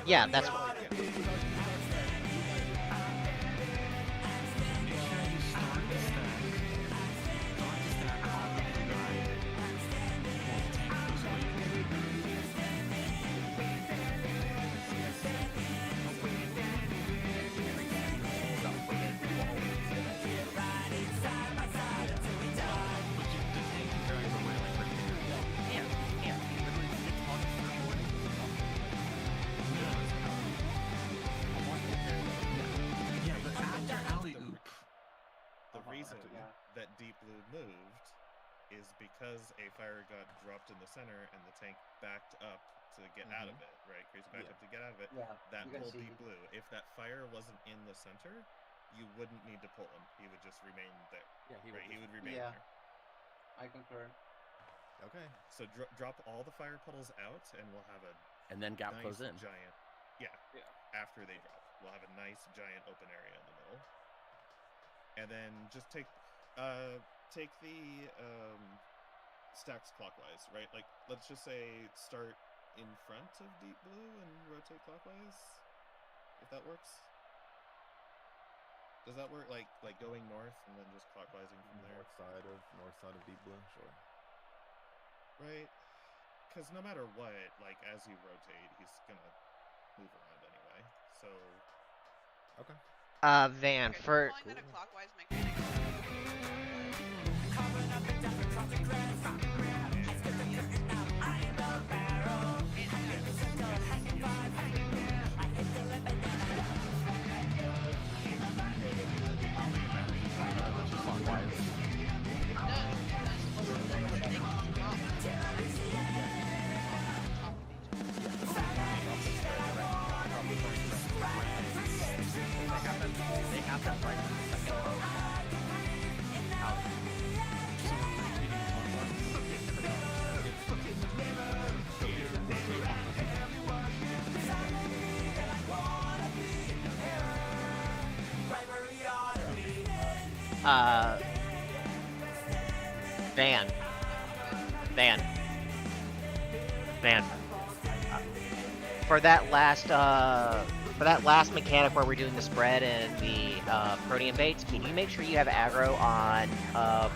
Yeah, that's that Deep Blue moved is because a fire got dropped in the center and the tank backed up to get out of it, right? Crazy backed up to get out of it. Yeah, that pulled Deep Blue. If that fire wasn't in the center, you wouldn't need to pull him. He would just remain there. Yeah, he would remain there. I concur. Okay. So drop all the fire puddles out, and we'll have a then gap nice close in. Giant. Yeah. After they drop, we'll have a nice giant open area in the middle, and then just take the stacks clockwise, right? Like, let's just say start in front of Deep Blue and rotate clockwise. if that works. Does that work? Like going north and then just clockwise from there? North side of Deep Blue, sure. Right. Because no matter what, like as you rotate, he's gonna move around anyway. So. Okay. Van, Okay, for. calling that a clockwise mechanic. Van. For that last mechanic where we're doing the spread and the protein baits, can you make sure you have aggro on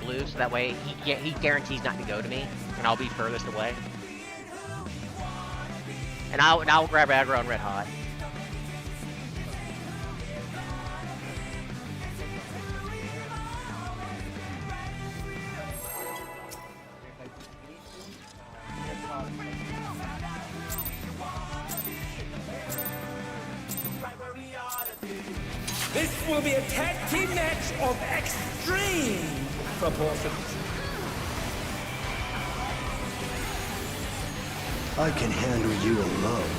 blue so that way he guarantees not to go to me and I'll be furthest away. And I'll grab aggro on red hot. This will be a tag team match of extreme proportions. I can handle you alone.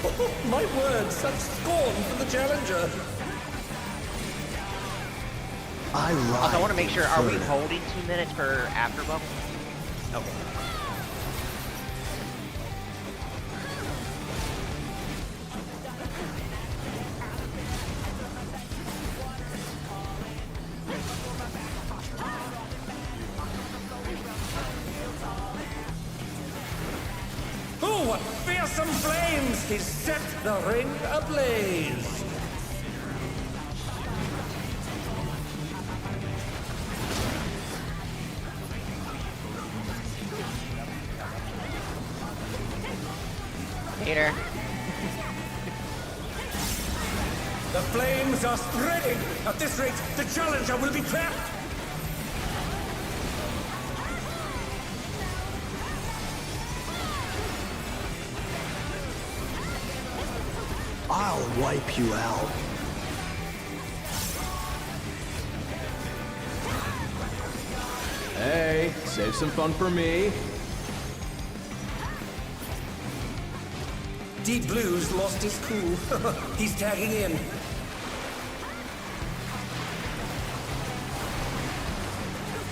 Oh, my word, such scorn for the challenger. Also, I want to make sure, are we holding 2 minutes for after bubble? Okay. Oh, what fearsome flames! He set the ring ablaze! Peter. The flames are spreading! At this rate, the challenger will be trapped! I'll wipe you out. Hey, save some fun for me. Deep Blue's lost his cool. He's tagging in.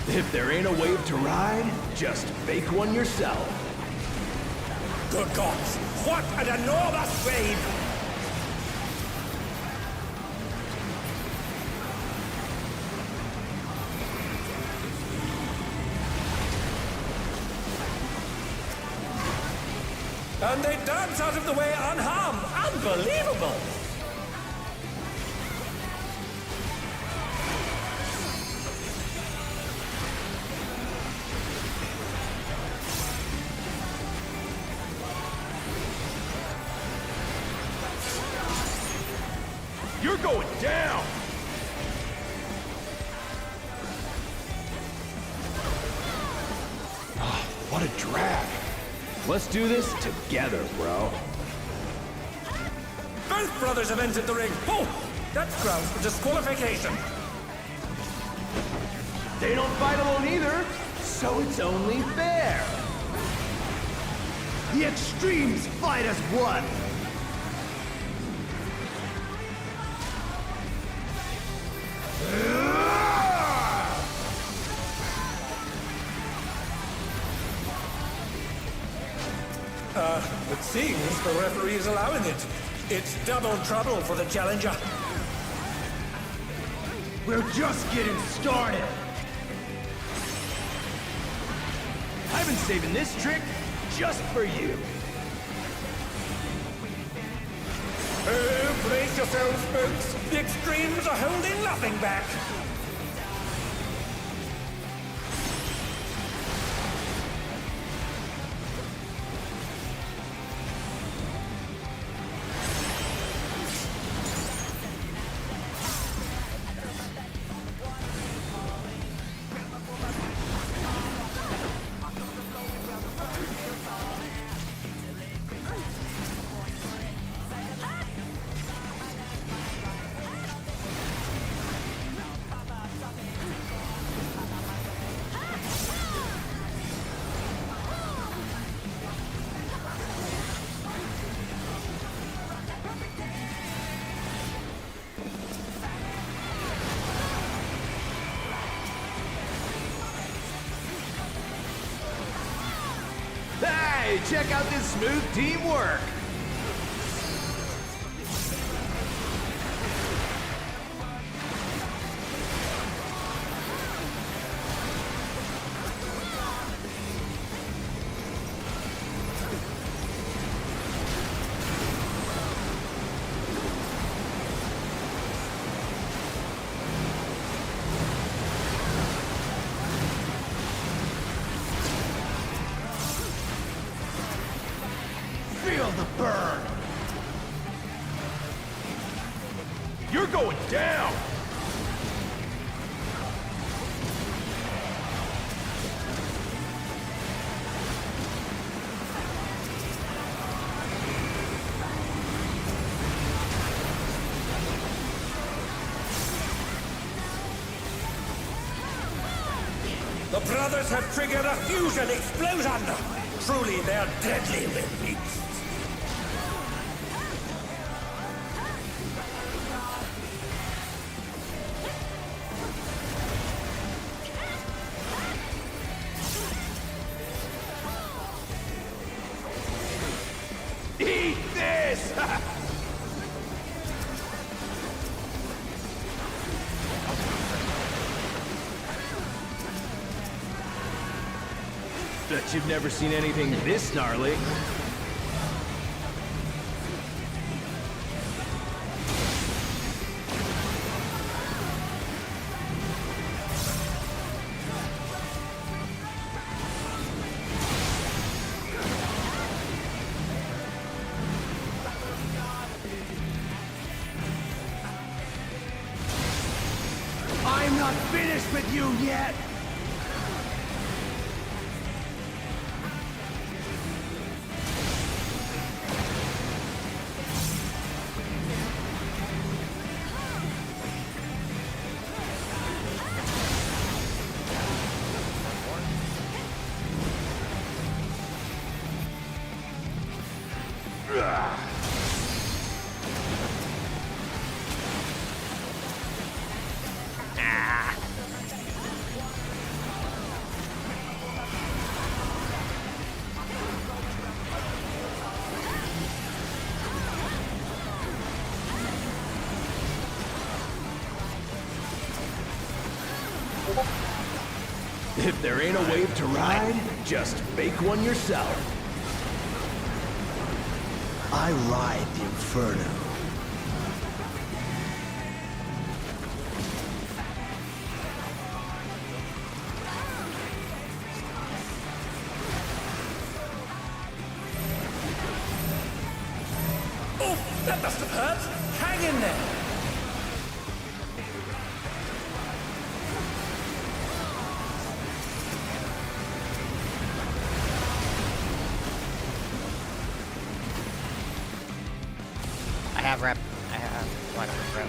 If there ain't a wave to ride, just make one yourself. Good gods, what an enormous wave! And they dance out of the way unharmed. Unbelievable! You're going down! Oh, what a drag. Let's do this together, bro. Both brothers have entered the ring. Oh, that's grounds for disqualification. They don't fight alone either, so it's only fair. The extremes fight as one. It seems the referee is allowing it. It's double trouble for the challenger. We're just getting started. I've been saving this trick just for you. Oh, brace yourselves, folks. The extremes are holding nothing back. Hey, check out this smooth teamwork. Feel the burn. You're going down. The brothers have triggered a fusion explosion. Truly, they're deadly when mixed. Eat this! Bet you've never seen anything this gnarly. I'm not finished with you yet! If there ain't a wave to ride, just make one yourself. I ride the inferno. Oh, that must have hurt. Hang in there. I have rep. I have one rep.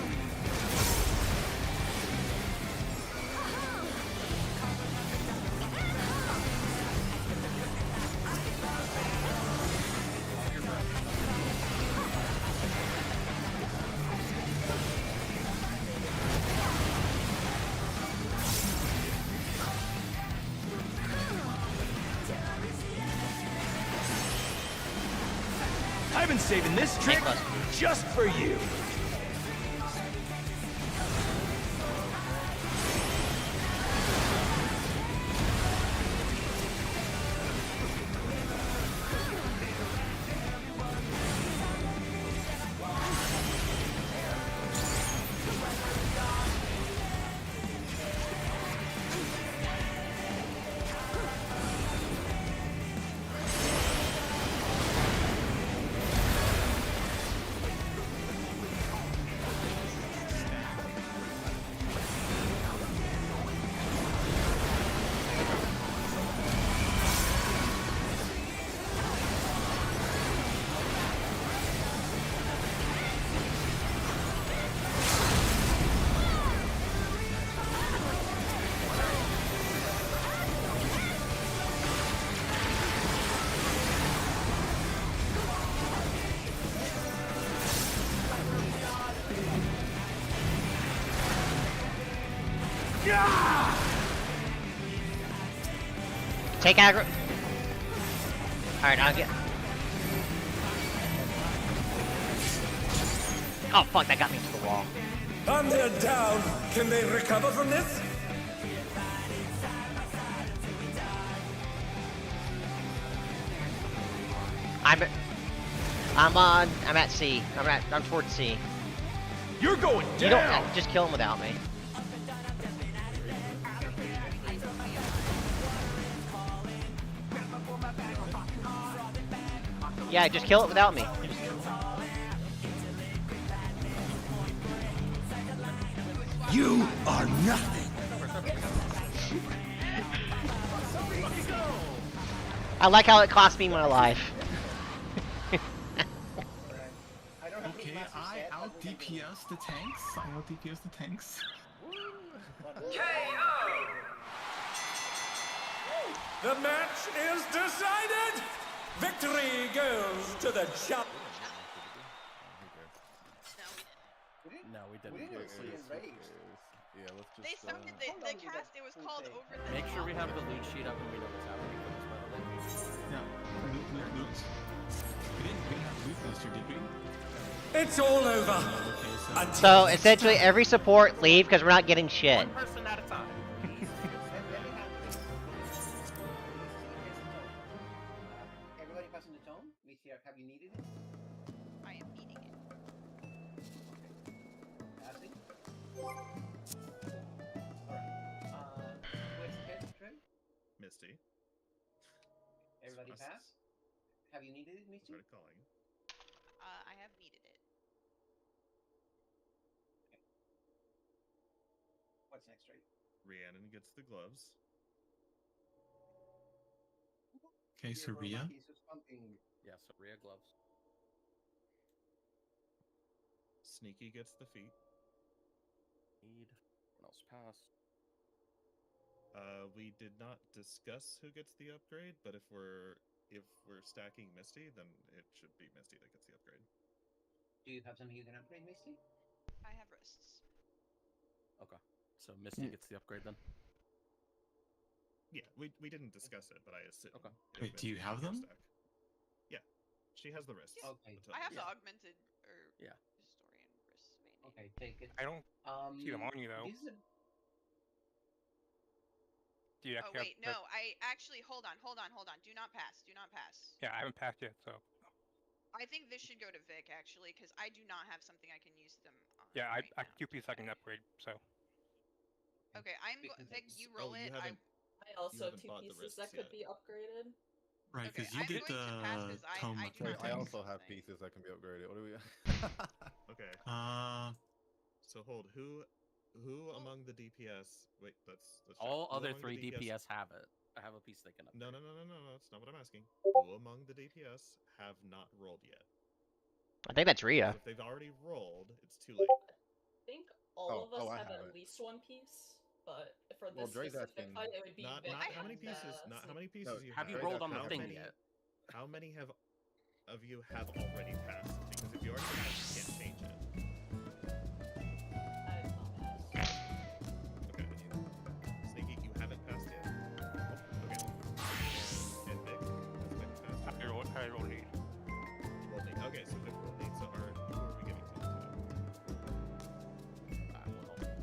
I've been saving this trick just for you. Take aggro. Alright, I'll get. Oh fuck, that got me to the wall. And they're down. Can they recover from this? I'm at C. I'm towards C. You're going down. You don't just kill him without me. Yeah, just kill it without me. You are nothing. I like how it cost me my life. Okay, I out DPS the tanks. I out DPS the tanks. The match is decided. Victory goes to the champ. No, we didn't. Yeah, let's just. They started the cast. It was called Over the. Make sure we have the loot sheet up and we know what's happening for this, by the way. Yeah, loot. We didn't have loot last year, did we? It's all over. Okay, So essentially, every support leave because we're not getting shit. One person at a time. Everybody passing the tone? Have you needed it? I am needing it. Passing? Alright. Where's the head, Trey? Misty. Everybody pass? Have you needed it, Misty? Started calling. I have needed it. What's next, Trey? Rhiannon gets the gloves. Okay, so Rhea. Yeah, so Rhea gloves. Sneaky gets the feet. What else passed? We did not discuss who gets the upgrade, but if we're stacking Misty, then it should be Misty that gets the upgrade. Do you have something you can upgrade, Misty? I have wrists. Okay, so Misty gets the upgrade then. Yeah, we didn't discuss it, but I assume. Okay. Wait, do you have them? Yeah, she has the wrists. Okay. I have the augmented or Yeah. historian wrist main. Okay, take it. I don't see them on you though. This is Do you Oh actually wait, no. I actually hold on. Do not pass. Do not pass. Yeah, I haven't passed yet, so. I think this should go to Vic actually, because I do not have something I can use them on. Yeah, right I now. QP second upgrade, so. Okay, Vic, you roll it. I also have haven't two bought the pieces wrists that could yet. be upgraded. Right, because Okay, you I'm did going to pass 'cause tome I do not upgrade I have thing. also have something. pieces that can be upgraded. What do we? Okay. So hold who among the DPS? Wait, let's check. All Who other among the 3 DPS have it. I have a piece they can upgrade. No, that's not what I'm asking. Who among the DPS have not rolled yet? I think that's Rhea. If they've already rolled, it's too late. I think all Oh, of us I have have at it. least one piece, but for Well, this Dre's specific asking- fight, it would be Not Vic how many and, pieces. Not how many Sneaky. pieces No, you Have you have. rolled on the How thing many- yet? How many of you have already passed? Because if you already passed, you can't change it. I have not passed. Okay. Sneaky, you haven't passed yet. Okay. And Vic, has Vic passed? I roll need. Roll need. Okay, so Vic roll need. So who are we giving to?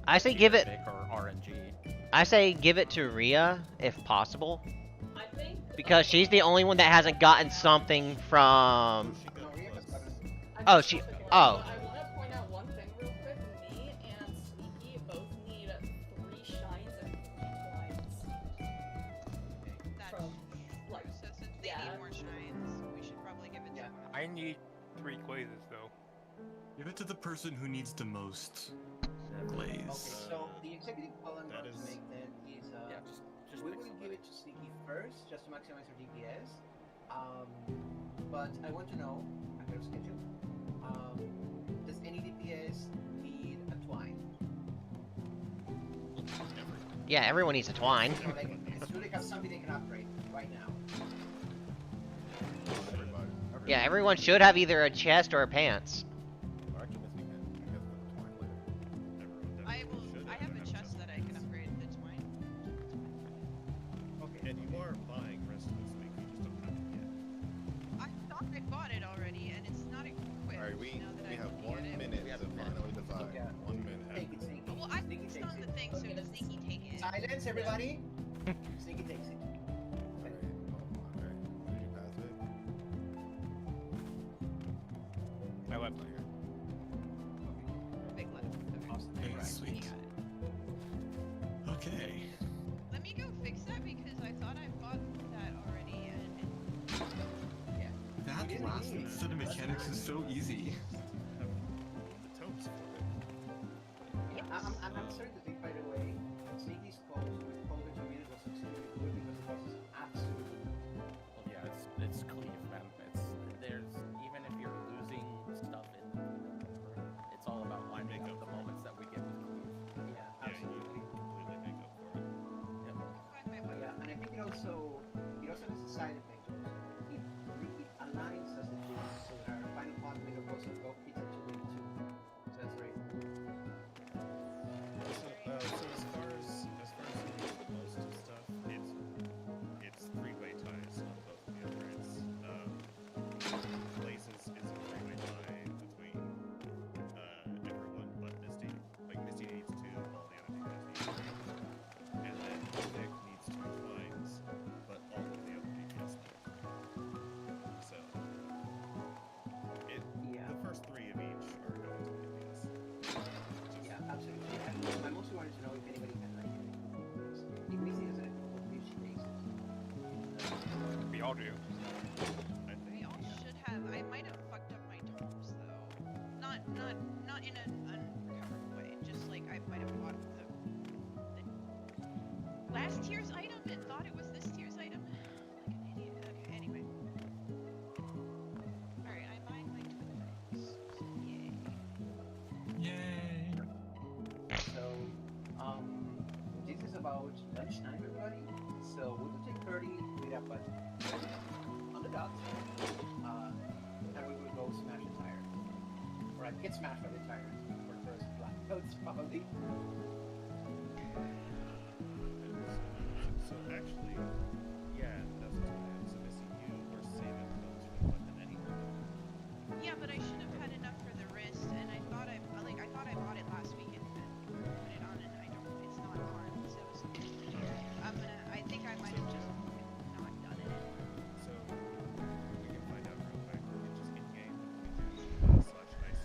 I say give it. Vic or RNG. I say give it to Rhea if possible, I think because she's the only one that hasn't gotten something from. She got No, Rhea gloves. has gotten. Oh, she. Oh. I want to point out one thing real quick. Me and Sneaky both need 3 shines and 3 twines. That's From, true. like, So since they yeah. need more shines, we should probably give it to Yeah. one of I them. need 3 glazes though. Give it to the person who needs the most glaze. Okay, so the executive call I'm that going to is- make then is Yeah, just we pick will give somebody. it to Sneaky first, just to maximize her DPS. But I want to know, ahead of schedule, does any DPS need a twine? Yeah, everyone needs a twine. So like, do they have something they can upgrade right now? Everybody. Yeah, everyone should have either a chest or a pants. Or actually, Misty can. I guess the twine later. Everyone definitely should I have a chest that I can upgrade the twine. Okay, and you are buying Alright, we have 1 minute to finally decide. Yeah. 1 minute. Take it, Sneaky. Well, I Sneaky focused takes on it. the thing, so Sneaky take it. Silence, everybody. Sneaky takes it. Alright, okay. Did you pass it? I left. Big left. Okay, sweet. Okay. Let me go fix that because I thought I bought that already and Yeah. That last set of mechanics is so easy. The tomes for it. I'm sorry to think, by the way, Sneaky's post with PoV intermediate was extremely good because it was absolutely Well, yeah, it's cleave, man. There's even if you're losing stuff in, it's all about lining up the moments that we get with cleave. yeah, absolutely. Completely make up for it. Yep. Yeah, and I think it also has a side effect also. It aligns us the two so that our final part will also go pizza to win too. So that's very cool. So as far as the most of stuff, it's three-way ties on both of the upgrades. Places is a three-way tie between everyone but Misty. Like Misty needs two, all the other DPS need three. And then Vic needs two flames, but all of the other DPS need three. So the first three of each are going to be DPS. Yeah, absolutely. I mostly wanted to know if anybody can like if Missy doesn't what view she takes it. We all do. we all should have. I might have fucked up my tomes though. Not in an unrecoverable way. Just like I might have bought the last tier's item and thought it was this tier's item. Like an idiot. Okay, anyway. Alright, I'm buying my twin things. So yay. Yay. So this is about lunchtime, everybody. So we will take 30, meet up at on the dot, and we will go smash the tire. Or get smashed by the tire for the first blackouts, probably. So actually, yeah, that's what I am. So Missy, you were saving those for the weapon anyway. Yeah, but I should have had enough for the wrist, and I thought I bought it last weekend and put it on, and it's not on. So I think I might have just not done it. So we can find out real quick. We can just in game /I search like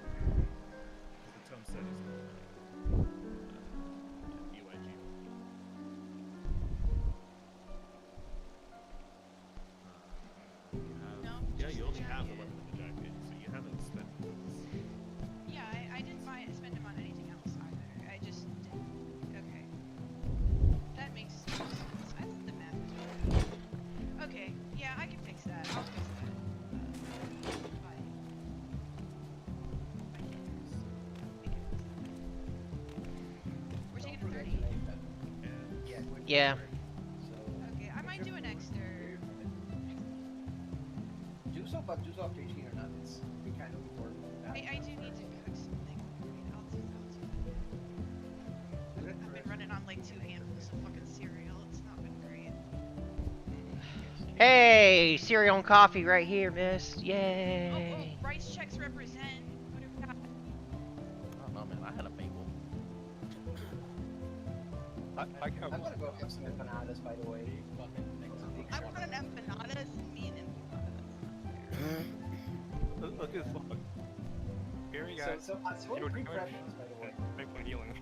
because the tome set is UIG. No, Yeah, just you the only have the jacket. weapon in the jacket, so you haven't spent those. Yeah, I didn't spend them on anything else either. I just didn't. Okay. That makes sense. I thought the math was bad. Okay, yeah, I can fix that. I'll fix that. By hands. We can fix that. We're taking a 30. Yeah. Okay, I might do an extra. Do so, but do so after each or not. It's be kind of important. I do need to cook something. I'll do that. I've been running on like 2 handfuls of fucking cereal. It's not been great. Hey, cereal and coffee right here, miss. Yay. Oh, rice checks represent. What have we got? I don't know, man. I had a bagel. I'm gonna go have some empanadas, by the way. I want an empanada. Me an empanada. Look at this fuck. Barry got. So what are your preferences, by the way? Make one healing.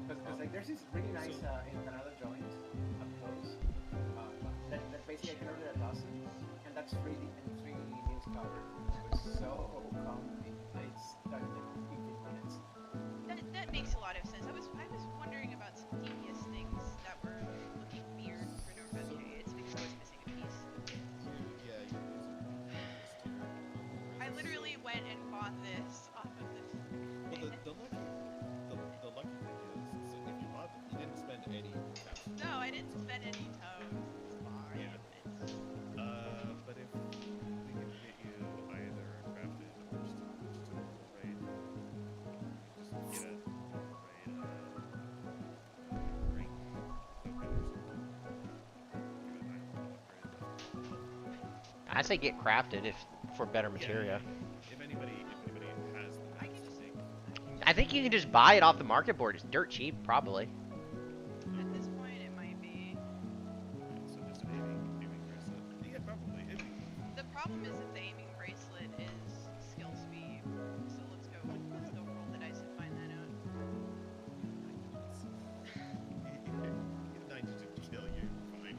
Because like there's this really nice empanada joint up close. That basically I can order a dozen, and that's free and 3 meals covered. It's so comfy. It's like 15 minutes. That makes a lot of sense. I was wondering about some devious things that were looking weird for North. Okay, it's because I was missing a piece. Yeah, you I literally went and bought this off of this. Well, the lucky thing is if you bought it, you didn't spend any caps. No, I didn't spend any toes. It's fine. Yeah. But if we can get you either crafted or just a normal raid, just get a normal raid ring token or something. I say get crafted if for better materia. If anybody has the I means can to just. make I think you can just buy it off the market board. It's dirt cheap, probably. At this point, it might be. so just an aiming bracelet. Yeah, probably. The problem is that the aiming bracelet is skill speed. So let's go roll the dice and find that out. He's 90 to kill you. Fine.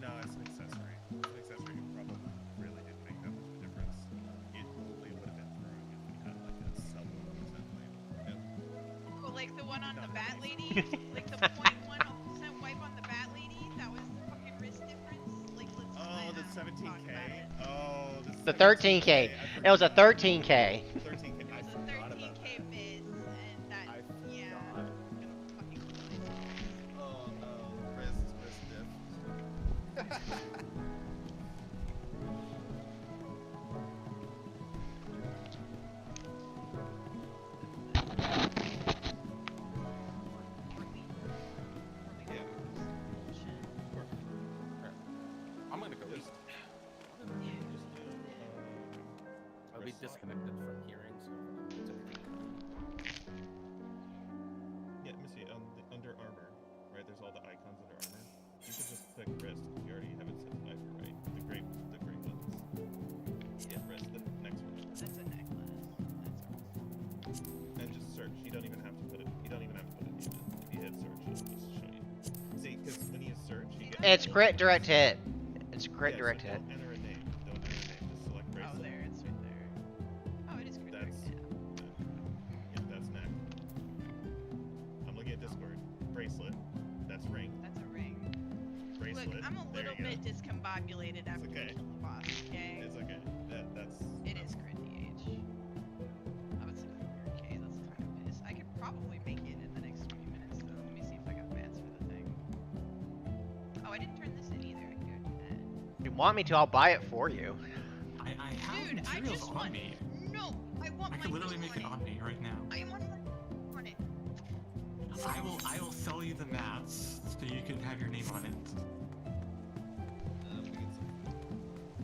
No, it's an accessory. It's an accessory. It probably really didn't make that much of a difference. It only would have been through if we had like a sub 1% wipe. Oh, like the one on the bat lady? Like the 0.1% wipe on the bat lady? That was the fucking wrist difference? Like, let's Oh, the 17k. Oh, The 13k. It was a 13k. 13k. I It was a forgot about 13k that. miss, and that, yeah. forgot. I'm gonna fucking kill myself. Oh no, wrist diff. I'm gonna go east. I'll be disconnected from hearing, so it's okay. Yeah, Missy, under armor, right? There's all the icons under armor. You can just click wrist. You already have it set to knife, right? The gray buttons. Yeah, wrist. The next one. That's a necklace. And just search. You don't even have to put it. You don't even have to put it. If you hit search, it'll just show you. See, because when you search, you get. It's crit direct hit. It's a crit Yeah, direct so hit. Don't enter a name. Don't enter a name. Just select bracelet. Oh, there, it's right there. Oh, it is crit direct hit. Yeah, that's neck. I'm looking at Discord. Bracelet. That's ring. That's a ring. Bracelet. Look, I'm a There little you go. bit discombobulated after we okay. kill the boss, okay? It's okay. It is crit DH. I would say 4K, that's kind of piss. I could probably make it in the next 20 minutes, though. Let me see if I got mats for the thing. Oh, I didn't turn this in either. I can go do that. If you want me to, I'll buy it for you. I have Dude, I materials just on want... me. No, I want I my could literally name make it on me right now. I want my name on it. I will sell you the mats so you can have your name on it.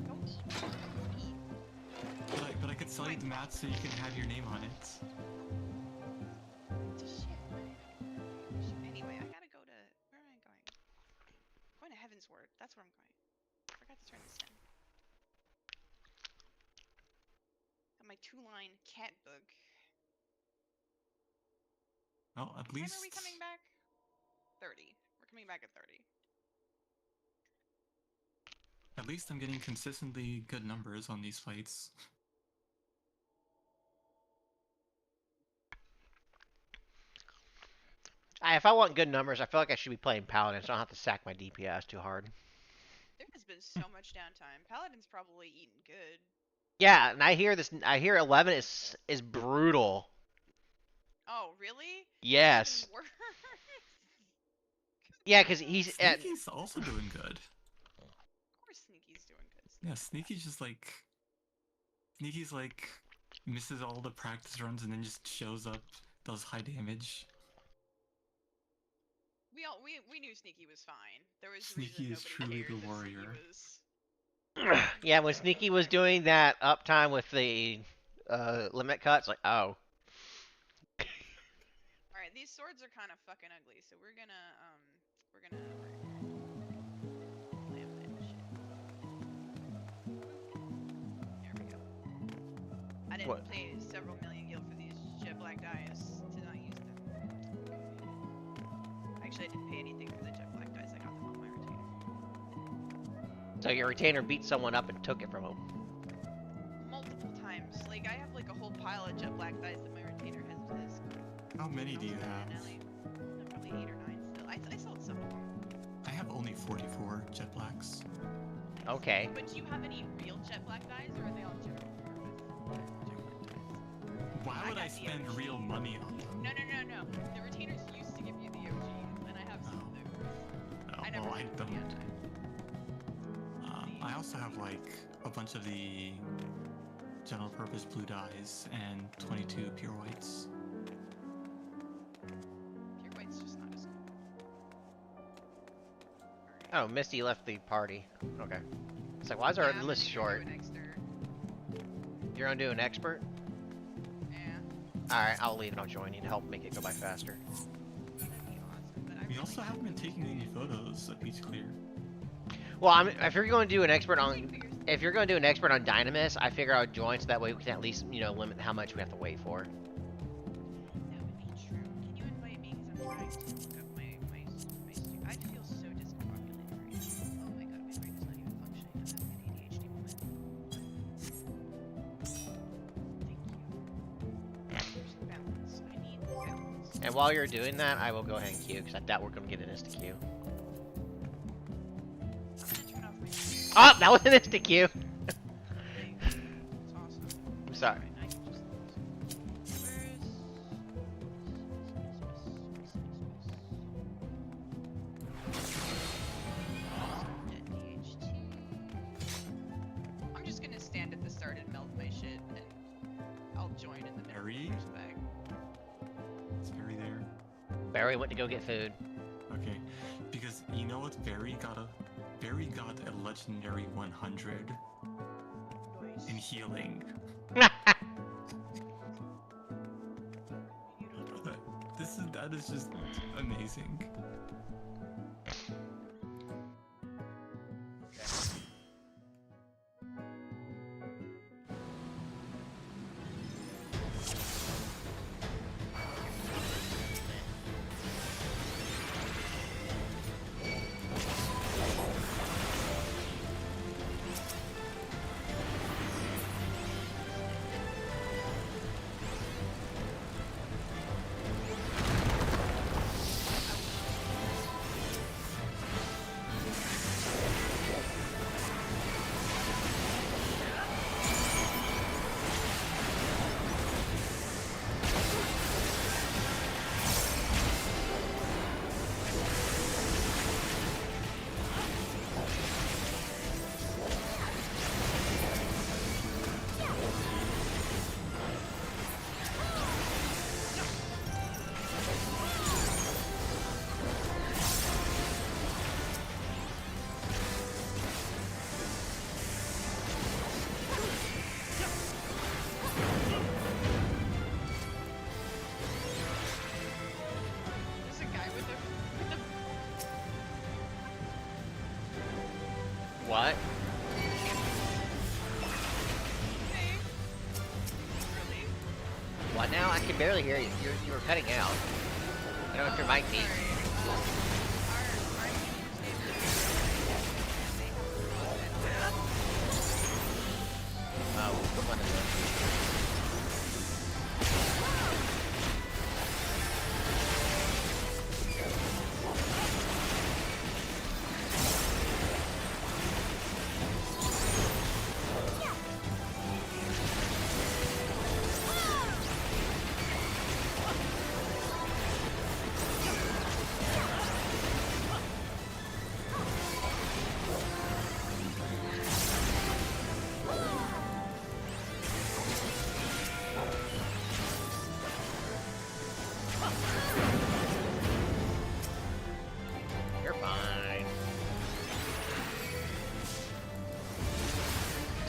Don't eat. But I could sell you the mats so you can have your name on it. Anyway, I gotta go to... Where am I going? I'm going to Heaven's Word. That's where I'm going. I forgot to turn this in. Got my 2-line cat book. Well, at When least... are we coming back? 30. We're coming back at 30. At least I'm getting consistently good numbers on these fights. If I want good numbers, I feel like I should be playing Paladin, so I don't have to sack my DPS too hard. There has been so much downtime. Paladin's probably eaten good. Yeah, and I hear this. I hear 11 is brutal. Oh, really? Yes. Even worse? Yeah, because he's Sneaky's also doing good. Of course Sneaky's doing good. Yeah, Sneaky's just like... Sneaky's like... misses all the practice runs and then just shows up, does high damage. We knew Sneaky was fine. There was Sneaky is truly the warrior. Yeah, when Sneaky was doing that uptime with the limit cuts, like, oh. Alright, these swords are kind of fucking ugly, so we're gonna lamp that shit. There we go. I didn't pay several million gil for these jet black dice to not use them. Actually, I didn't pay anything for the jet black dice. I got them on my retainer. So your retainer beat someone up and took it from him. Multiple times. Like, I have like a whole pile of jet black dice that my retainer has. How many do you have? Probably 8 or 9 still. I sold some of them. I have only 44 jet blacks. Okay. But do you have any real jet black dice, or are they all general purpose jet black dice? Why would I spend real money on them? No. The retainers used to give you the OGs, and I have some of those. Oh, I never well, I sold them don't. yet. I also have like a bunch of the general purpose blue dyes and 22 pure whites. Pure white's just not as cool. Alright. Oh, Misty left the party. Okay. It's like, why is our list short? You're gonna do an expert? Yeah. Alright, I'll leave and I'll join you to help make it go by faster. That'd be awesome, but I We also haven't been taking any photos of Beach Clear. Well, if you're going to do an expert on, Dynamis, I figure I'll join so that way we can at least, you know, limit how much we have to wait for. That would be true. Can you invite me? Because I'm trying to look up my I feel so discombobulated right now. Oh my god, my brain is not even functioning. I'm having an ADHD moment. Thank you. There's balance. I need balance. And while you're doing that, I will go ahead and queue, because I doubt we're going to get an insta-queue. Oh, that was an insta-queue! That's awesome. I'm sorry. I can just I'm just gonna stand at the start and melt my shit, and I'll join in the middle. Barry? Bag. Is Barry there? Barry went to go get food. Okay, because you know what? Barry got a legendary 100 in healing. That is just amazing. What? What now? I can barely hear you. You were cutting out. I don't know if your mic needs. Oh, one of them.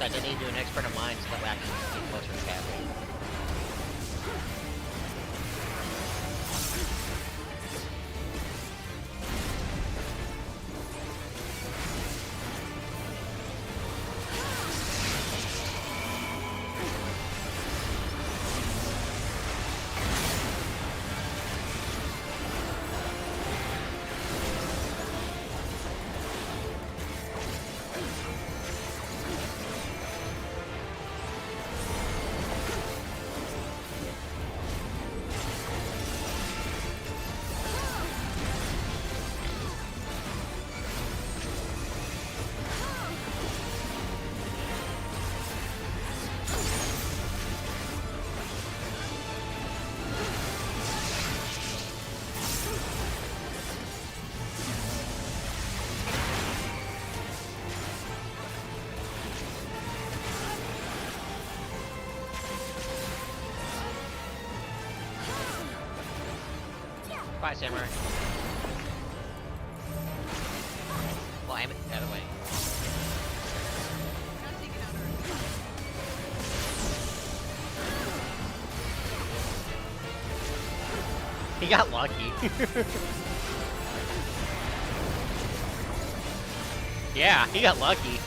I did need to do an expert of mine so that way I can get closer to Kathy. Bye, Samurai. slam it out of the way. He got lucky. Yeah, he got lucky.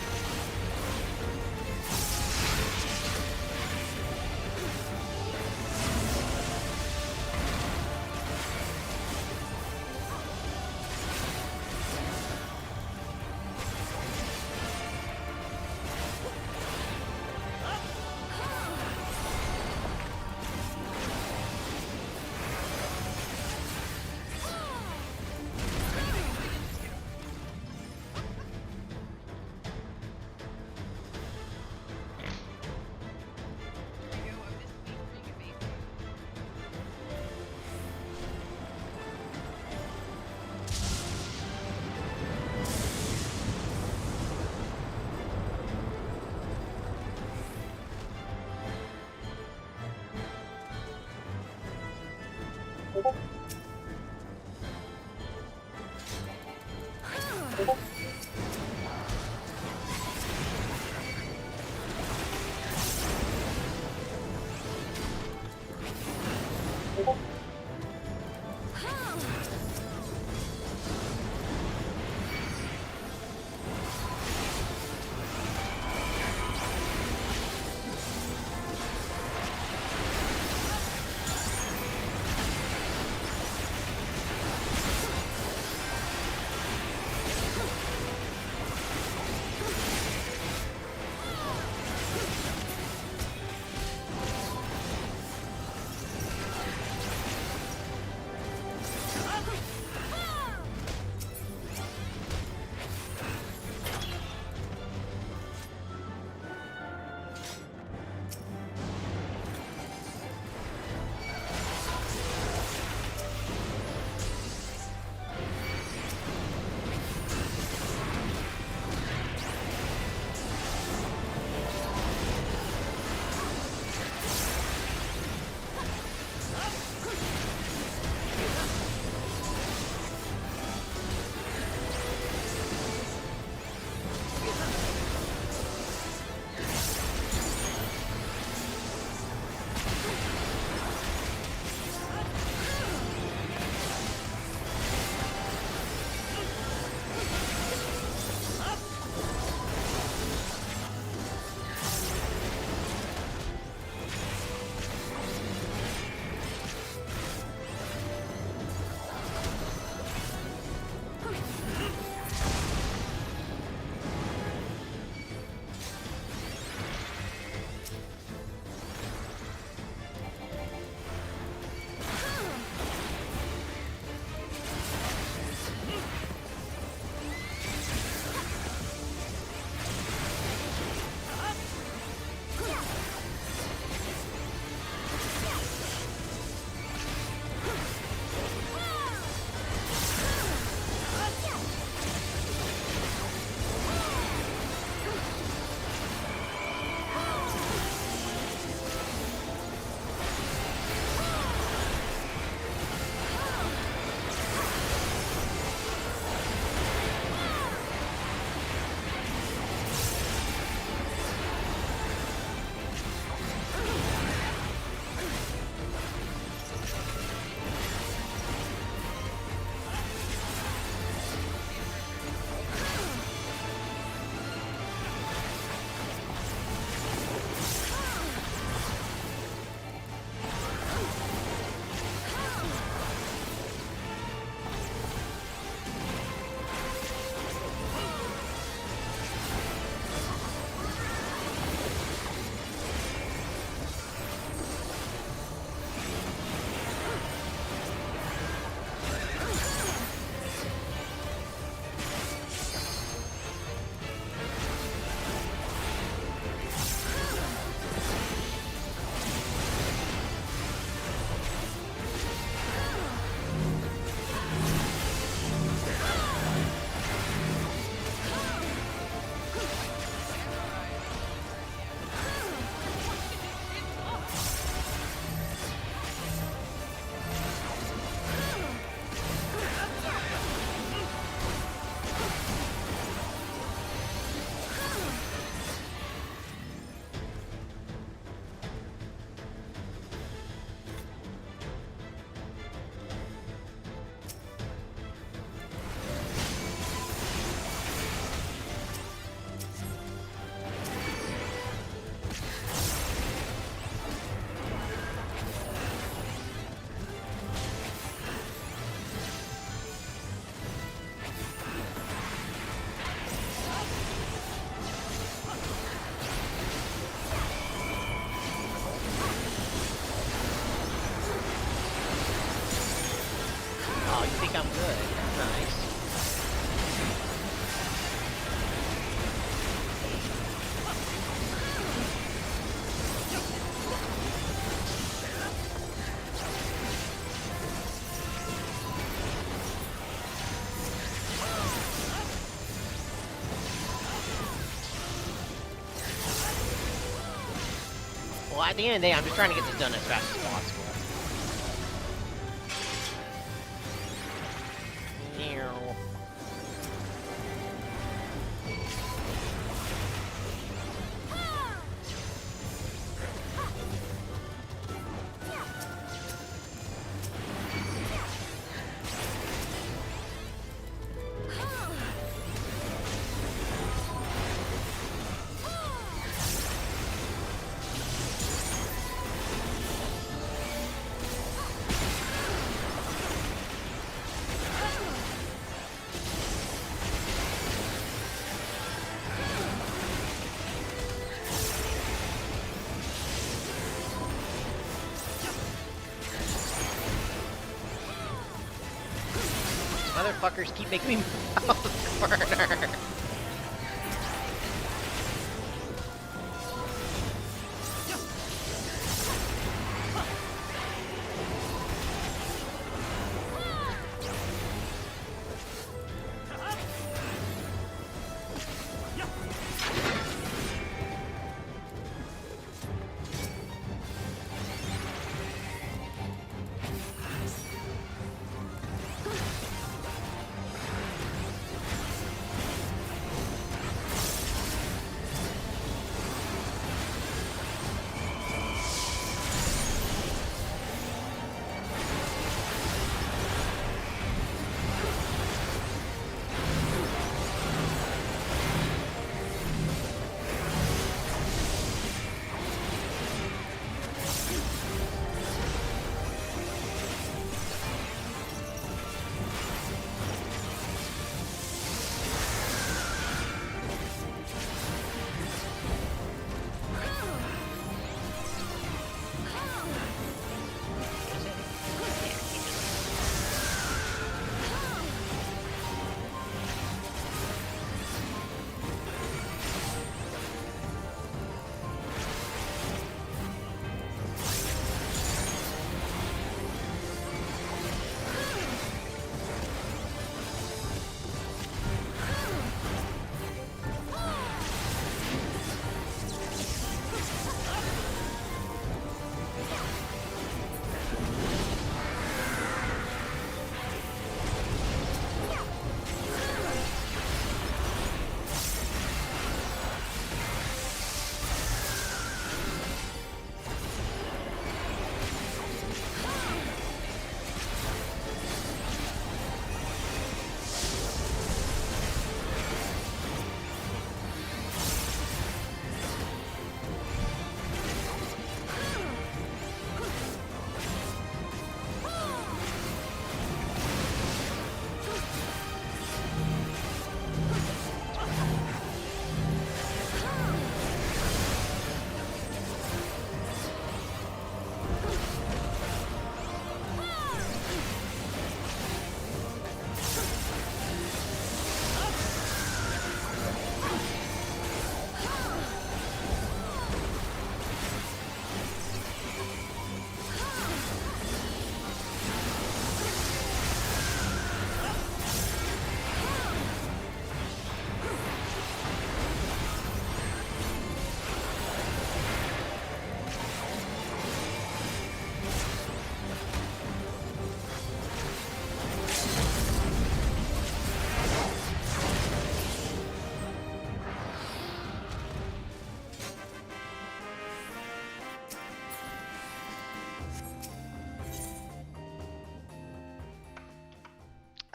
at the end of the day, I'm just trying to get this done as fast as possible. Ew. Motherfuckers keep making me move out of the corner.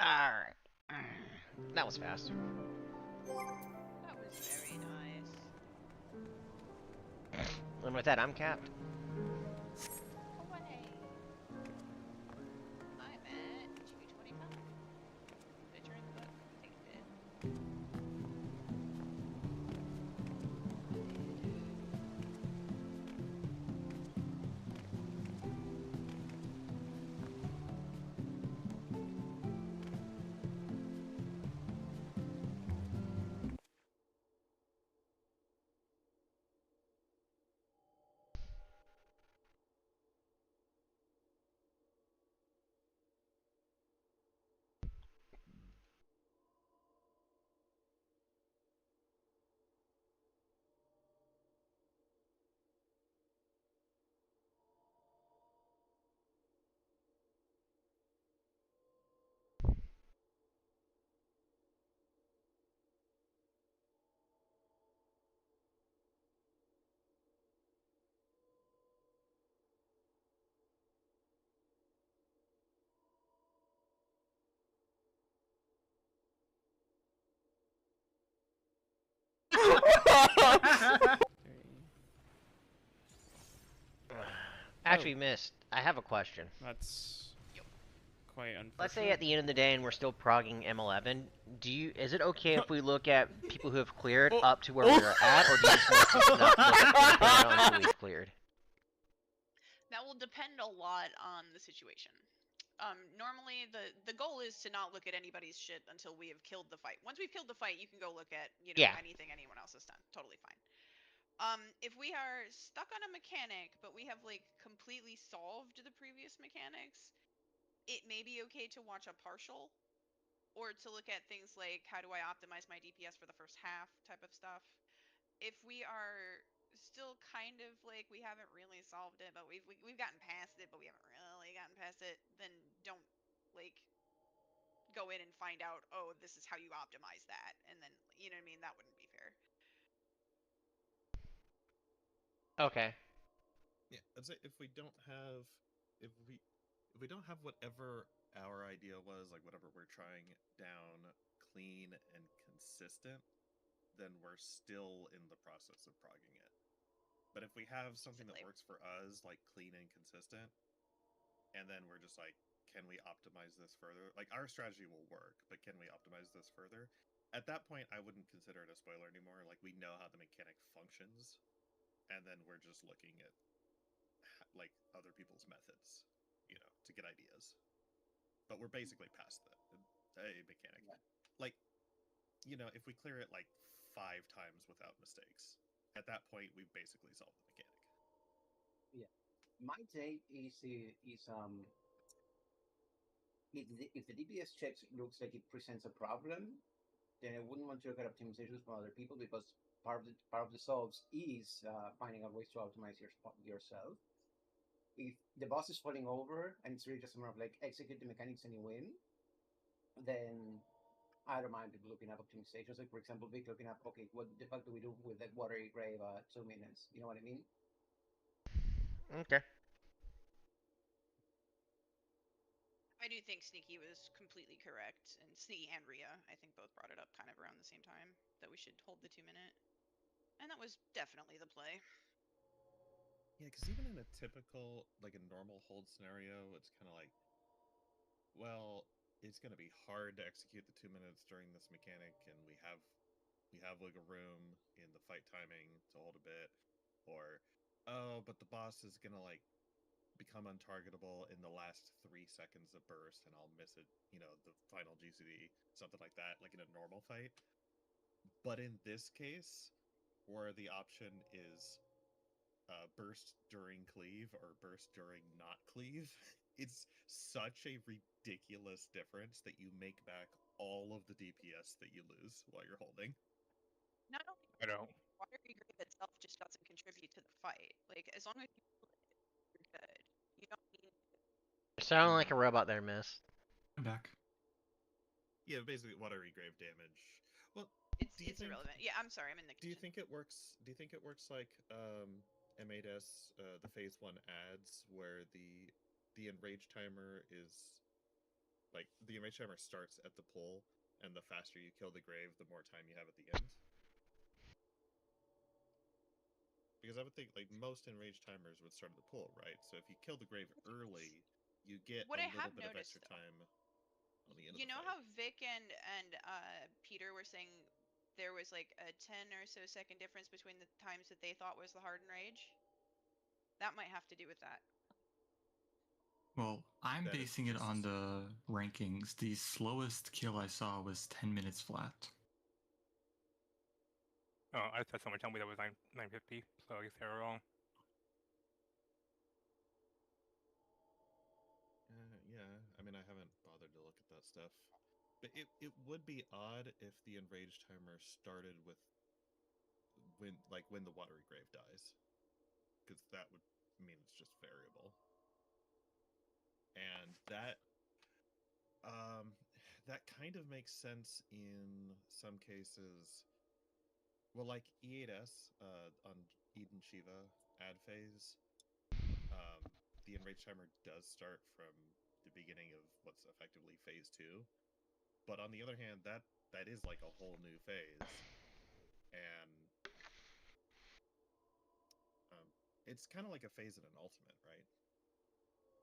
Alright. That was fast. That was very nice. And with that, I'm capped. Hooray. I'm at 225. Picture in the book. Take a bit. Actually, missed. I have a question. That's quite unfortunate. Let's say at the end of the day and we're still progging M11. Is it okay if we look at people who have cleared up to where we're at, or do you just want to not look at until we've cleared? That will depend a lot on the situation. Normally the goal is to not look at anybody's shit until we have killed the fight. Once we've killed the fight, you can go look at, you know, anything anyone else has done. Totally fine. If we are stuck on a mechanic, but we have like completely solved the previous mechanics, it may be okay to watch a partial, or to look at things like, how do I optimize my DPS for the first half type of stuff. If we are still kind of like, we haven't really solved it, but we've gotten past it, but we haven't really gotten past it, then don't like go in and find out, oh, this is how you optimize that, and then, you know what I mean, that wouldn't be fair. Okay. Yeah, I'd say if we don't have whatever our idea was, like whatever we're trying down clean and consistent, then we're still in the process of progging it. But if we have something that works for us, like clean and consistent, and then we're just like, can we optimize this further? Like, our strategy will work, but can we optimize this further? At that point, I wouldn't consider it a spoiler anymore. Like, we know how the mechanic functions, and then we're just looking at like other people's methods, you know, to get ideas. But we're basically past the mechanic. Yeah. Like, you know, if we clear it like 5 times without mistakes, at that point we've basically solved the mechanic. Yeah, my take is if the DPS checks looks like it presents a problem, then I wouldn't want to look at optimizations from other people, because part of the solves is finding out ways to optimize yourself. If the boss is falling over and it's really just a matter of like execute the mechanics and you win, then I don't mind people looking up optimizations. Like, for example, Vic looking up, okay, what the fuck do we do with that watery grave 2 minutes? You know what I mean? Okay. I do think Sneaky was completely correct, and Sneaky and Rhea, I think, both brought it up kind of around the same time, that we should hold the 2 minute. And that was definitely the play. Yeah, because even in a typical, like a normal hold scenario, it's kind of like, well, it's going to be hard to execute the 2 minutes during this mechanic, and we have wiggle room in the fight timing to hold a bit, or, oh, but the boss is going to like become untargetable in the last 3 seconds of burst, and I'll miss it, you know, the final GCD, something like that, like in a normal fight. But in this case, where the option is burst during cleave or burst during not cleave, it's such a ridiculous difference that you make back all of the DPS that you lose while you're holding. Not only I don't. Watery Grave itself just doesn't contribute to the fight. Like, as long as you're good, you don't need to. Sound like a robot there, miss. I'm back. Yeah, basically watery grave damage. Well, it's irrelevant. Yeah, I'm sorry, I'm in the kitchen. Do you think it works like M8S, the phase 1 ads, where the enrage timer is like, the enrage timer starts at the pull, and the faster you kill the grave, the more time you have at the end? Because I would think like most enrage timers would start at the pull, right? So if you kill the grave early, you get a little bit of extra time on the end of the fight. You know how Vic and Peter were saying there was like a 10 or so second difference between the times that they thought was the hard enrage? That might have to do with that. Well, I'm basing it on the rankings. The slowest kill I saw was 10 minutes flat. Oh, I thought someone told me that was 950, so I guess they were wrong. Yeah, I mean, I haven't bothered to look at that stuff. But it would be odd if the enrage timer started with when the watery grave dies. Because that would mean it's just variable. And that kind of makes sense in some cases. Well, like E8S on Eden Shiva ad phase, the enrage timer does start from the beginning of what's effectively phase 2. But on the other hand, that is like a whole new phase, and it's kind of like a phase and an ultimate, right?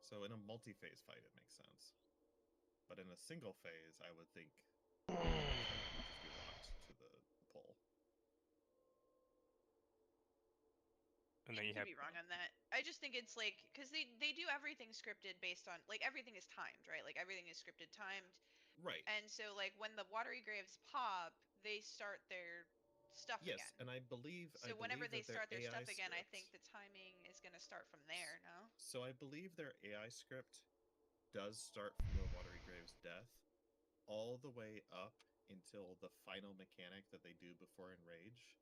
So in a multi-phase fight, it makes sense. But in a single phase, I would think would just be locked to the pole. And then you could be wrong on that. I just think it's like, because they do everything scripted based on, like, everything is timed, right? Like, everything is scripted, timed. Right. And so, like, when the watery graves pop, they start their stuff again. Yes, and I believe so whenever they start their AI stuff again, I script, think the timing is going to start from there, no? So I believe their AI script does start from the watery grave's death all the way up until the final mechanic that they do before Enrage.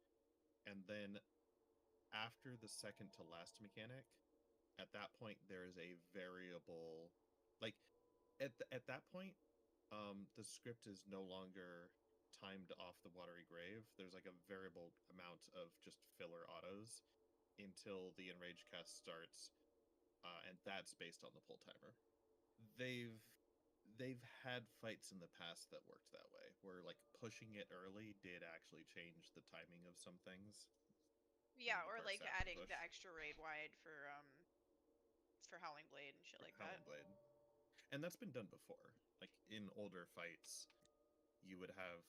And then after the second to last mechanic, at that point there is a variable, like at that point the script is no longer timed off the watery grave. There's like a variable amount of just filler autos until the Enrage cast starts, and that's based on the pull timer. They've had fights in the past that worked that way, where like pushing it early did actually change the timing of some things. Yeah, or like adding the extra raid wide for Howling Blade and shit like Howling that. Blade. And that's been done before. Like in older fights, you would have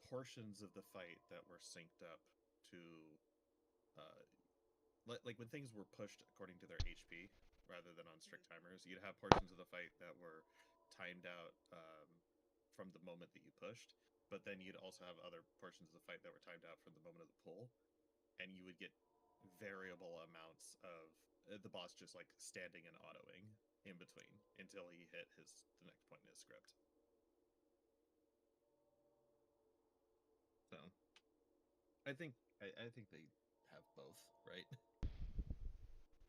portions of the fight that were synced up to like when things were pushed according to their HP rather than on strict timers, you'd have portions of the fight that were timed out from the moment that you pushed, but then you'd also have other portions of the fight that were timed out from the moment of the pull, and you would get variable amounts of the boss just like standing and autoing in between until he hit the next point in his script. So I think they have both, right?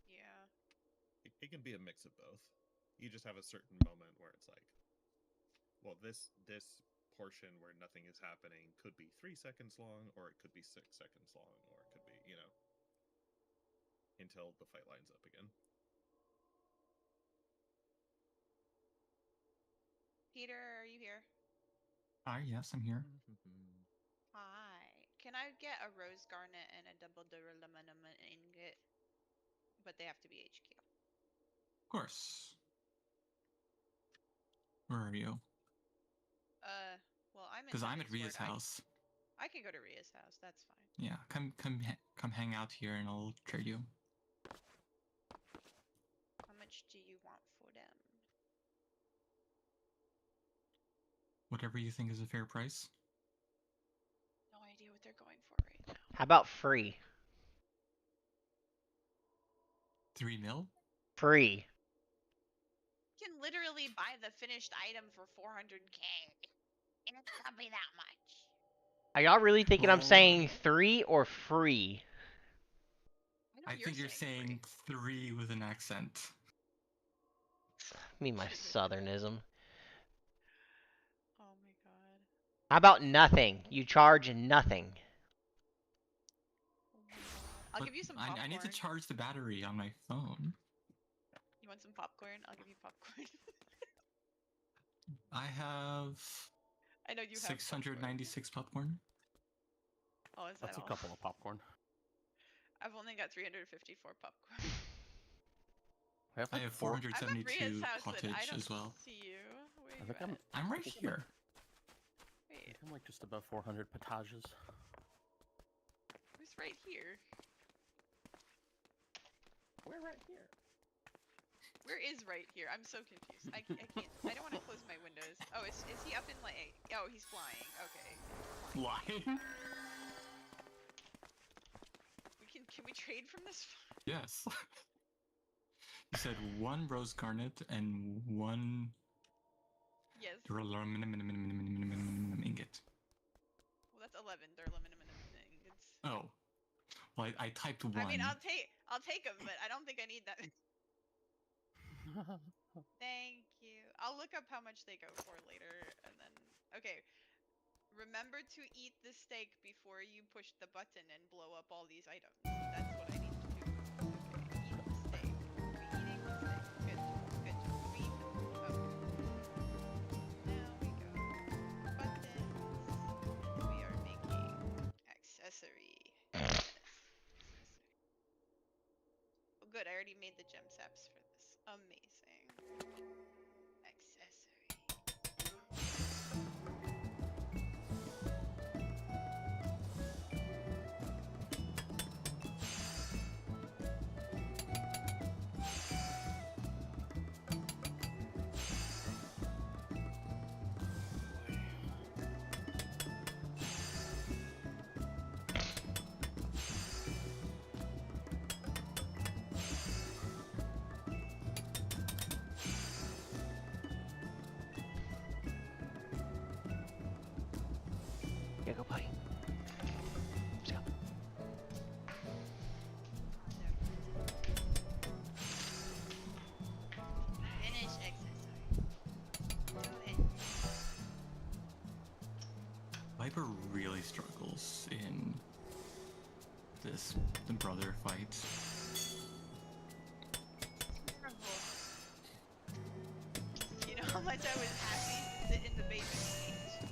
Yeah. It can be a mix of both. You just have a certain moment where it's like, well, this portion where nothing is happening could be 3 seconds long, or it could be 6 seconds long, or it could be, until the fight lines up again. Peter, are you here? Hi, yes, I'm here. Hi. Can I get a rose garnet and a double duraluminum ingot? But they have to be HQ. Of course. Where are you? Well, I'm in. Because I'm at Ria's house. I can go to Ria's house. That's fine. Yeah, come hang out here, and I'll trade you. How much do you want for them? Whatever you think is a fair price. No idea what they're going for right now. How about free? 3 mil? Free. You can literally buy the finished item for 400k. And it's not be that much. Are y'all really thinking I'm saying 3 or free? I think you're saying 3 with an accent. Me, my southernism. Oh my god. How about nothing? You charge nothing. I'll give you some popcorn. I need to charge the battery on my phone. You want some popcorn? I'll give you popcorn. I have. I know you have 696 popcorn. Oh, is that That's all? a couple of popcorn. I've only got 354 popcorn. I have 472 pottage as well. See you. Where I you think I'm right here. Wait. I think I'm like just above 400 potages. Who's right here? We're right here. Where is right here? I'm so confused. I can't. I don't want to close my windows. Oh, is he up in like? Oh, he's flying. Okay. Flying? Can we trade from this? Yes. You said 1 rose garnet and 1. Yes. Ingot. Well, that's 11 duraluminum ingots. Oh. Well, I typed 1. I mean, I'll take them, but I don't think I need that. Thank you. I'll look up how much they go for later, and then okay. Remember to eat the steak before you push the button and blow up all these items. That's what I need to do. Okay, eat the steak. We're eating the steak. Good. We eat the Now we go. Buttons. We are making accessory. good. I already made the gem saps for this. Amazing. Accessory. Yeah, go buddy. Let's go. Finish accessory. Do it. Viper really struggles in this the brother fight. You know how much I was happy to sit in the basement cage?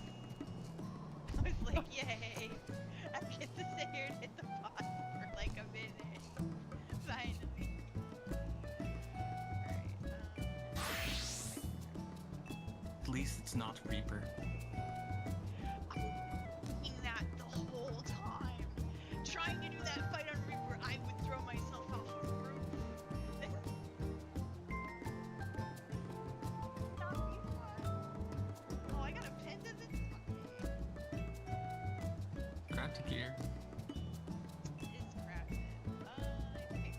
I was like, yay! I get to sit here and hit the boss for like a minute. Finally. At least it's not Reaper. Doing that the whole time. Trying to do that fight on Reaper, I would throw myself off a roof. Oh, I got a pin to this. Grab to gear. It's crafted. I think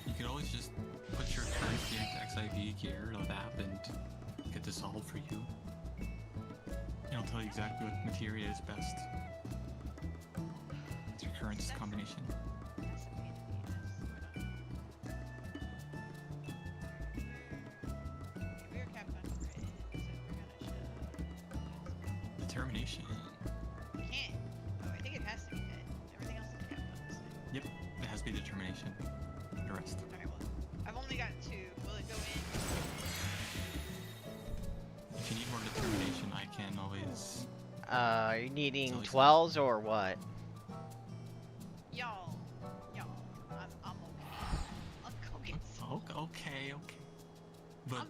You can always just put your current gear into XIV gear of app and get this solved for you. It'll tell you exactly what materia is best. It's your current combination. we're capped on grid, so we're gonna show. Determination. Can't. Oh, I think it has to be dead. Everything else is capped on this thing. Yep, it has to be determination. The rest. Alright, well, I've only got 2. Will it go in? If you need more determination, I can always. Are you needing 12s or what? Y'all, I'm okay. I'll go get some. Okay. But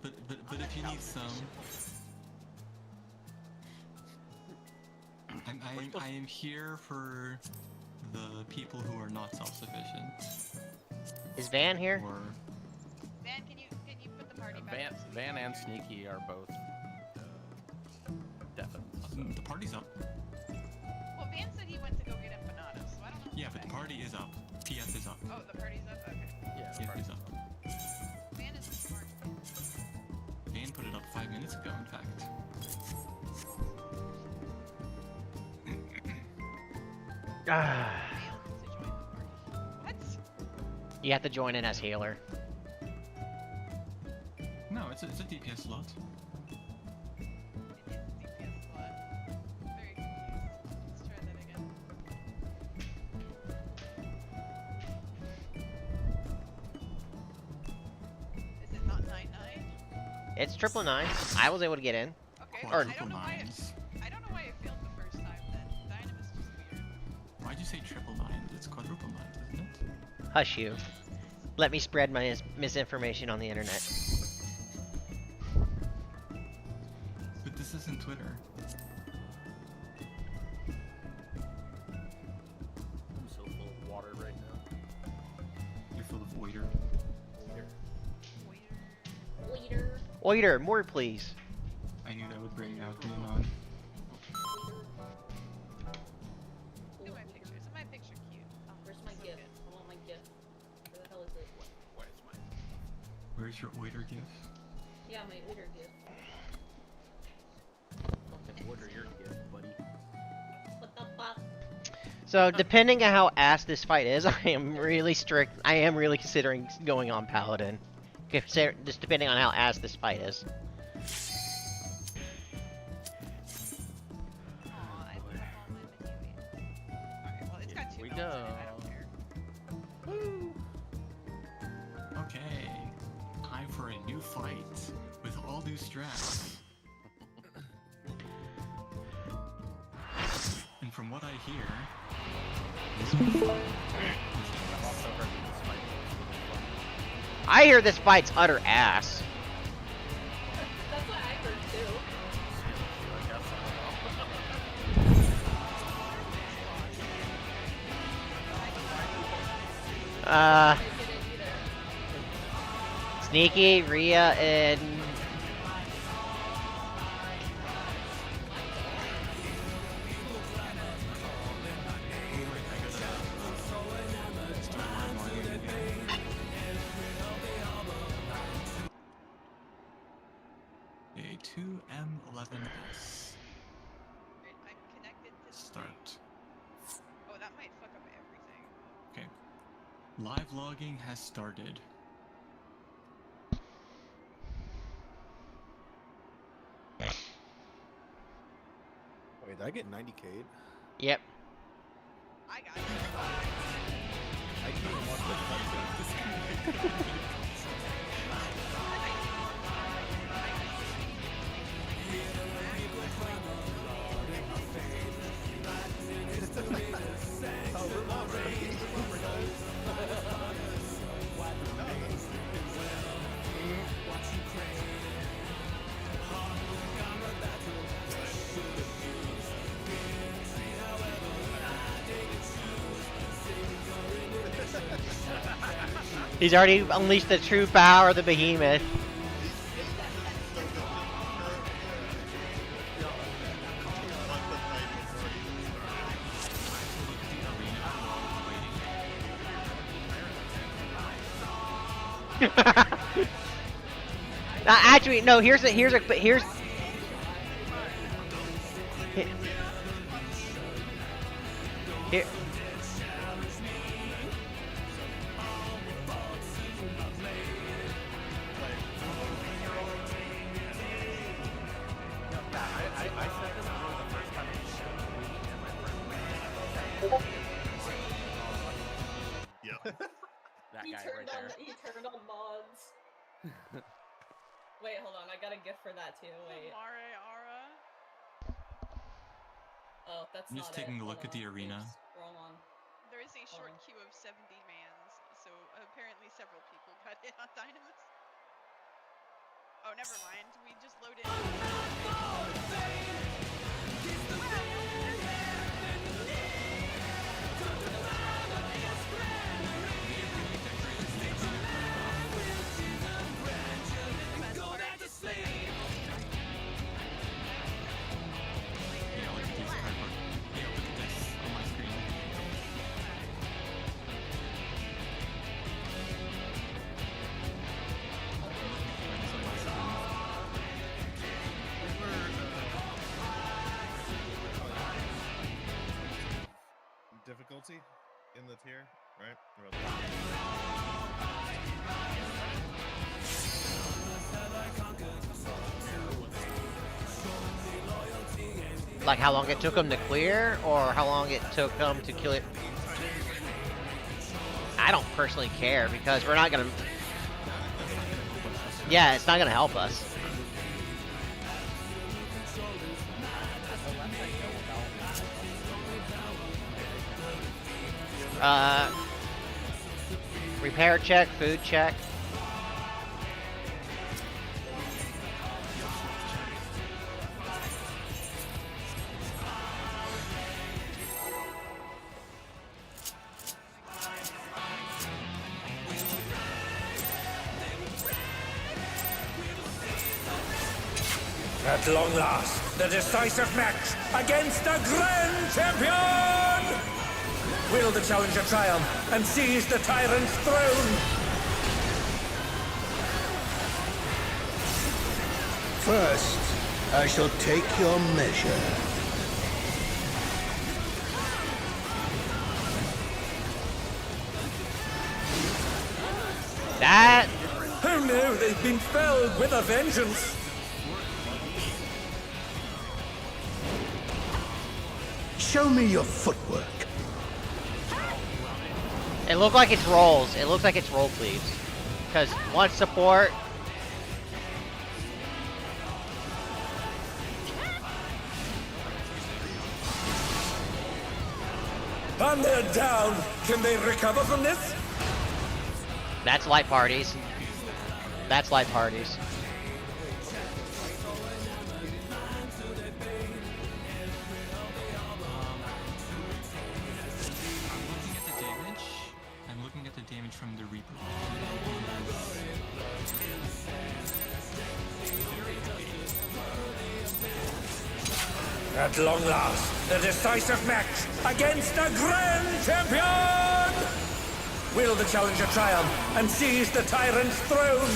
if you need some, I am here for the people who are not self-sufficient. Is Van here? Or Van, can you put the party back? Van and Sneaky are both deafened. So. the party's up. Well, Van said he went to go get empanadas, so I don't know. Yeah, but the party is up. PF is up. Oh, the party's up? Okay. Yeah, PF is up. Van is a smart man. Van put it up 5 minutes ago, in fact. What? You have to join in as healer. No, it's a DPS slot. It is a DPS slot. Very confused. Let's try that again. Is it not 9-9? It's 999. I was able to get in. Okay, Or I don't know why it failed the first time then. Dynamis just weird. Why'd you say 999? It's quadruple nines, isn't it? Hush you. Let me spread my misinformation on the internet. But this isn't Twitter. I'm so full of water right now. You're full of oiter. Oiter, more please. I knew that would bring out the on. Look at my picture. Isn't my picture cute? Oh, Where's my so gift? good. I want my gift. Where the hell is it? Where's mine? Where's your oiter gift? Yeah, my Uter gift. Fucking order your gift, buddy. What the fuck? So depending on how ass this fight is, I am really considering going on Paladin. Just depending on how ass this fight is. We go. Okay, time for a new fight with all new strats. And from what I hear, I hear this fight's utter ass. That's what I heard too. Sneaky, Rhea, and A 2M11S. I'm connected to Start. Oh, that might fuck up everything. Okay. Live logging has started. Wait, did I get 90K'd? Yep. I got it. I can't even watch the cutscene. He's already unleashed the true power of the behemoth. Actually, no. Here's here. Yeah. That He guy turned right on there. he turned on mods. Wait, hold on. I got a gift for that too. Wait. Mare Ara. Oh, that's I'm not just taking it. a look Hold at the on. arena. Oops, wrong one. There is a short on. queue of 70 mans, so apparently several people got hit on Dynamis. Oh, never mind. We just loaded. Yeah, look at these cardboard. Yeah, look at this on my screen. Difficulty in the tier, right? Like how long it took him to clear, or how long it took him to kill it? I don't personally care because we're not gonna. Yeah, it's not gonna help us. Repair check, food check. At long last, the decisive match against the Grand Champion! Will the challenger triumph and seize the tyrant's throne? First, I shall take your measure. That. Who knew they've been felled with a vengeance? Show me your footwork. It looked like it's rolls. It looks like it's roll sleeves. Because one support. And they're down. Can they recover from this? That's light parties. That's light parties. I'm looking at the damage from the Reaper. At long last, the decisive match against the Grand Champion! Will the challenger triumph and seize the tyrant's throne?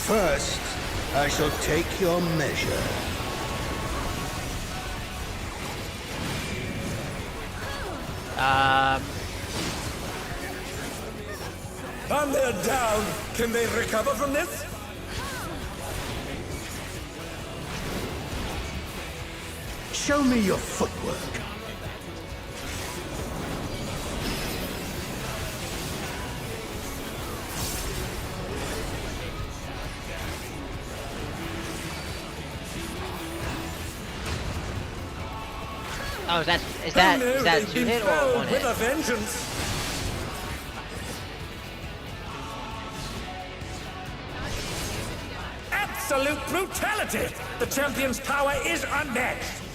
First, I shall take your measure. And they're down. Can they recover from this? Show me your footwork. Oh, is that a 2-hit or a 1-hit? With a vengeance. Absolute brutality! The champion's power is unmatched!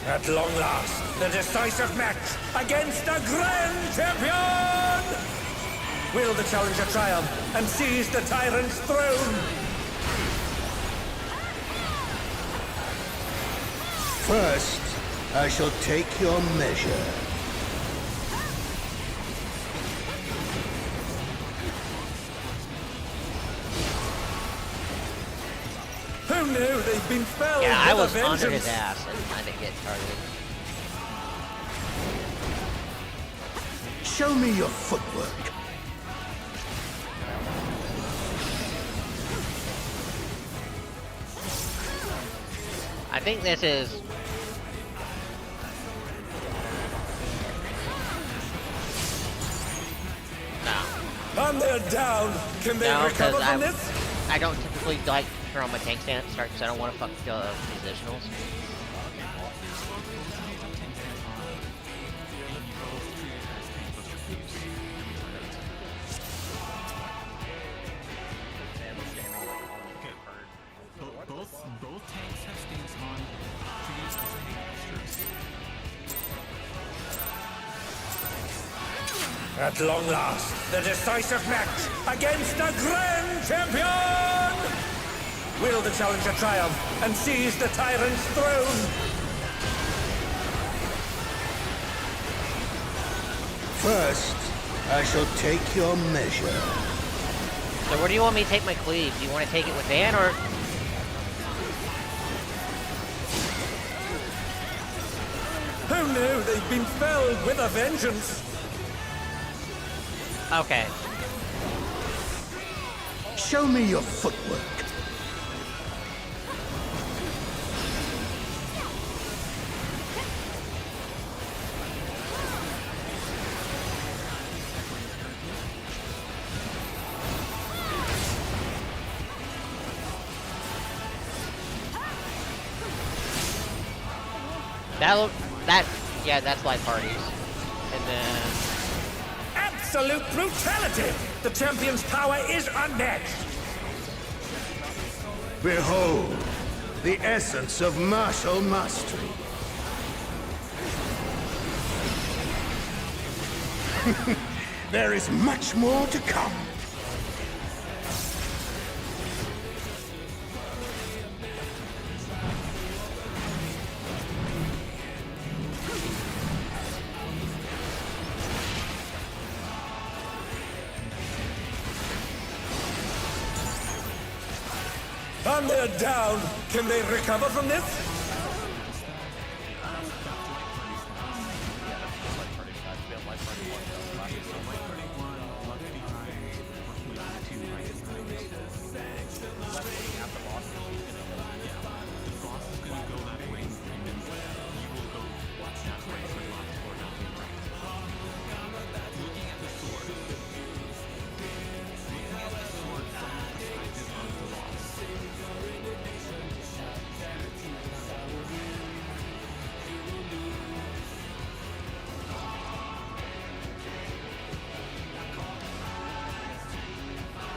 At long last, the decisive match against the Grand Champion! Will the challenger triumph and seize the tyrant's throne? First, I shall take your measure. Who knew they've been felled? Yeah, I was with a under vengeance? his ass and I didn't get targeted. Show me your footwork. I think this is... No. And they're down. Can they No, recover because from this? I don't typically like turn on my tank stance start because I don't want to fuck the positionals. Both tanks have stance on. Trees has tank At long last, the decisive match against the Grand Champion! Will the challenger triumph and seize the tyrant's throne? First, I shall take your measure. So where do you want me to take my cleave? Do you want to take it with Van or... Who knew they've been felled with a vengeance? Okay. Show me your footwork. Yeah, that's light parties. And then... Absolute brutality! The champion's power is unmatched! Behold, the essence of martial mastery. There is much more to come. And they're down. Can they recover from this?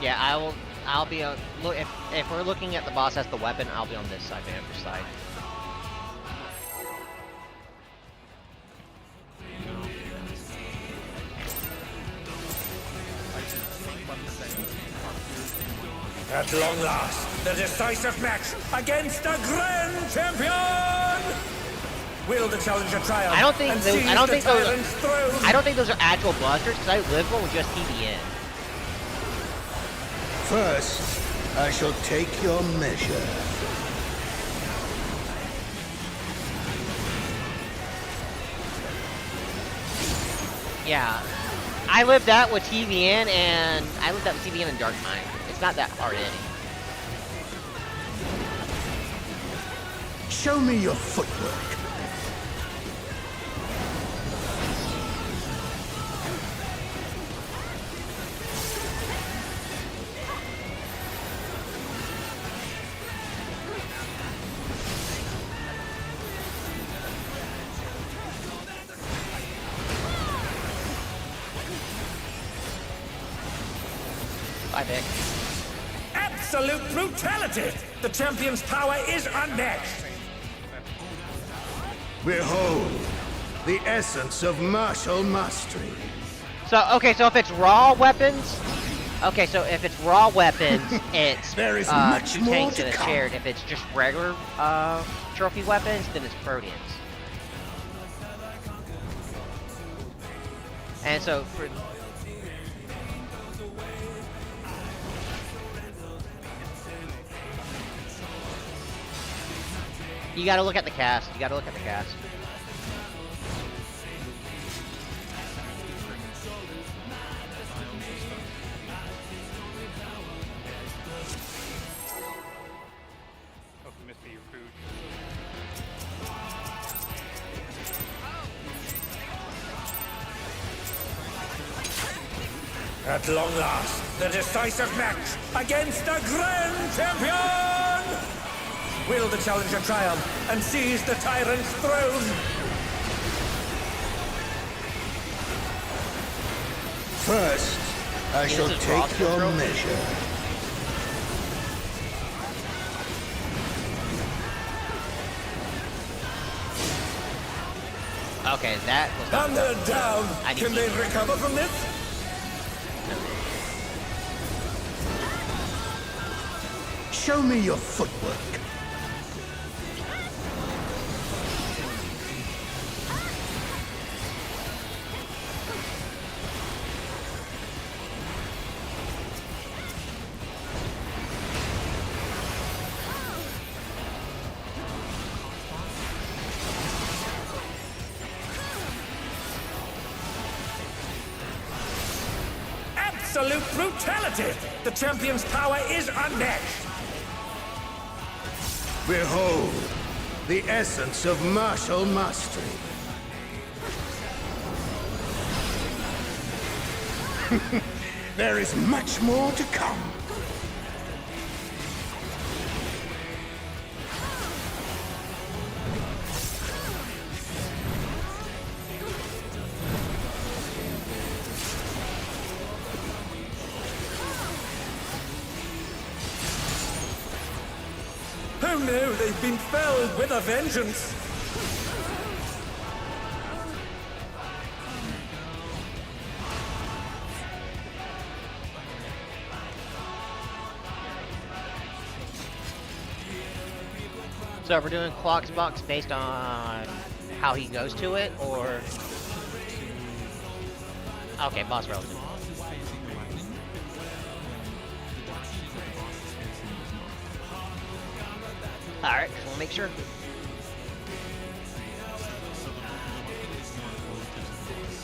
Yeah, I'll be on. Look, if we're looking at the boss as the weapon, I'll be on this side, Vander's side. At long last, the decisive match against the Grand Champion. Will the challenger triumph? I don't think and those. seize I don't the think those. tyrant's throne? I don't think those are actual blasters because I lived one with just TVN. First, I shall take your measure. Yeah, I lived that with TVN, and I lived that with TVN and Dark Mind. It's not that hard hitting. Show me your footwork. Bye, Vic. Absolute brutality! The champion's power is unmatched! Behold, the essence of martial mastery. So, okay, so if it's raw weapons, it's there is two much more tanks to and a come. shared. If it's just regular trophy weapons, then it's Proteans. And so for you gotta look at the cast. You gotta look at the cast. At long last, the decisive match against the Grand Champion! Will the challenger triumph and seize the tyrant's throne? First, I shall take your measure. Okay, that was not And they're down. Can they recover from this? Show me your footwork. Absolute brutality! The champion's power is unmatched! Behold, the essence of martial mastery. There is much more to come. Oh no, they've been felled with a vengeance! So we're doing Clock's box based on how he goes to it, or okay, boss relative. Alright, just want to make sure. So the weapon is more close to the box.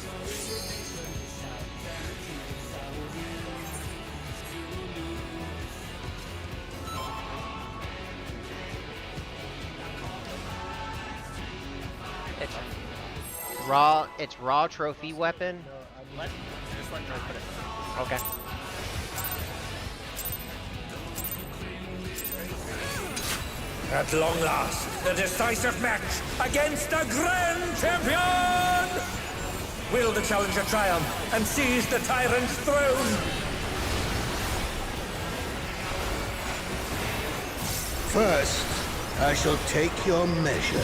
It's raw trophy weapon. Just let me put it. Okay. At long last, the decisive match against the Grand Champion! Will the challenger triumph and seize the tyrant's throne? First, I shall take your measure.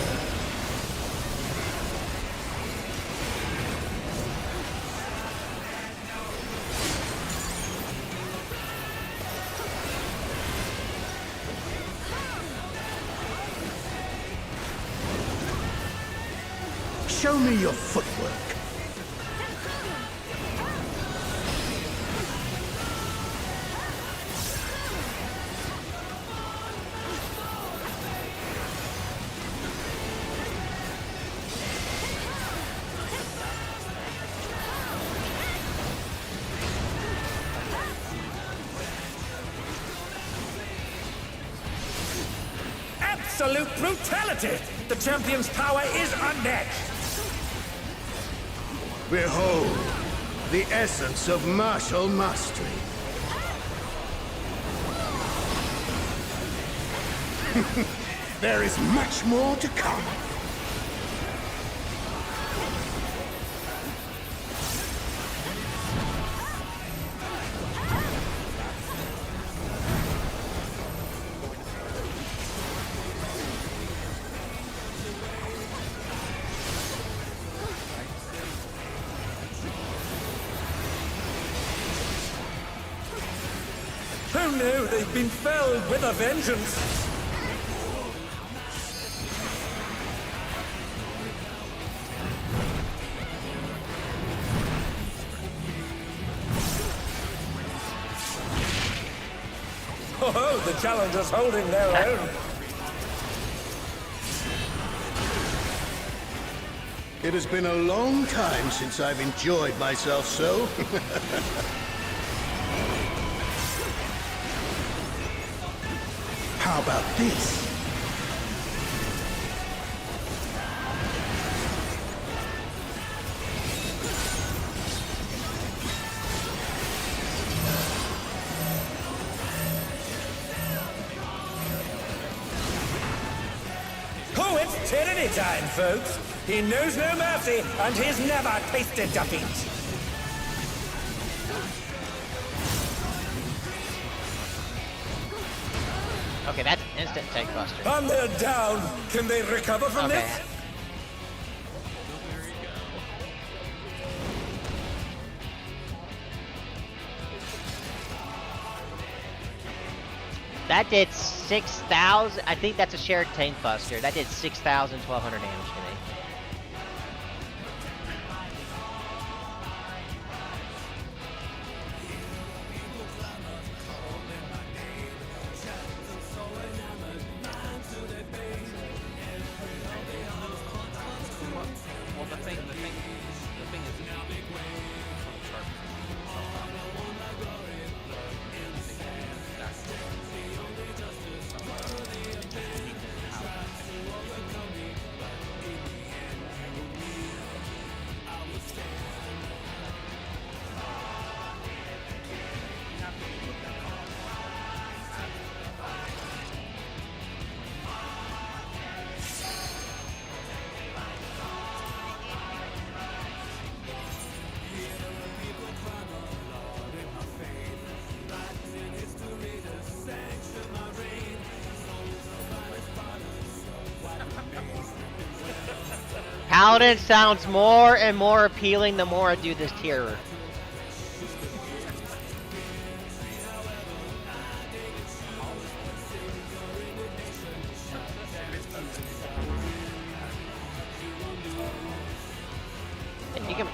Show me your footwork. Absolute brutality! The champion's power is unmatched! Behold, the essence of martial mastery. There is much more to come. Who knew they've been felled with a vengeance? Oh, the challenger's holding their own. It has been a long time since I've enjoyed myself so. How about this? Oh, it's tyranny time, folks. He knows no mercy, and he's never tasted defeat. Okay, that's an instant tank buster. And they're down. Can they recover from Okay. this? That did 6,000. I think that's a shared tank buster. That did 6,000, 1,200 damage to me. Well, the thing is, Paladin sounds more and more appealing the more I do this tier. And you can...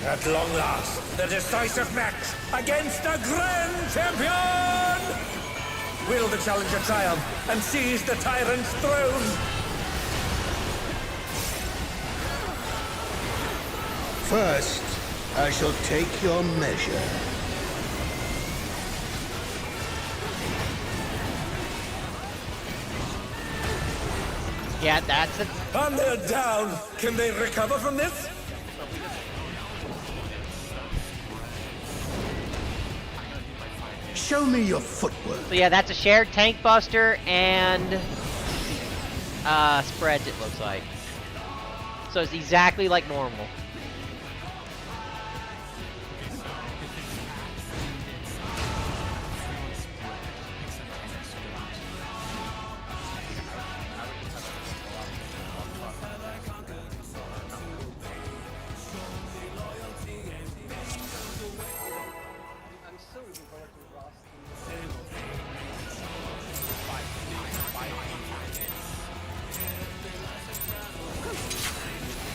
At long last, the decisive match against the Grand Champion! Will the challenger triumph and seize the tyrant's throne? First, I shall take your measure. Yeah, that's it. And they're down. Can they recover from this? Show me your footwork. So yeah, that's a shared tank buster and spreads, it looks like. So it's exactly like normal.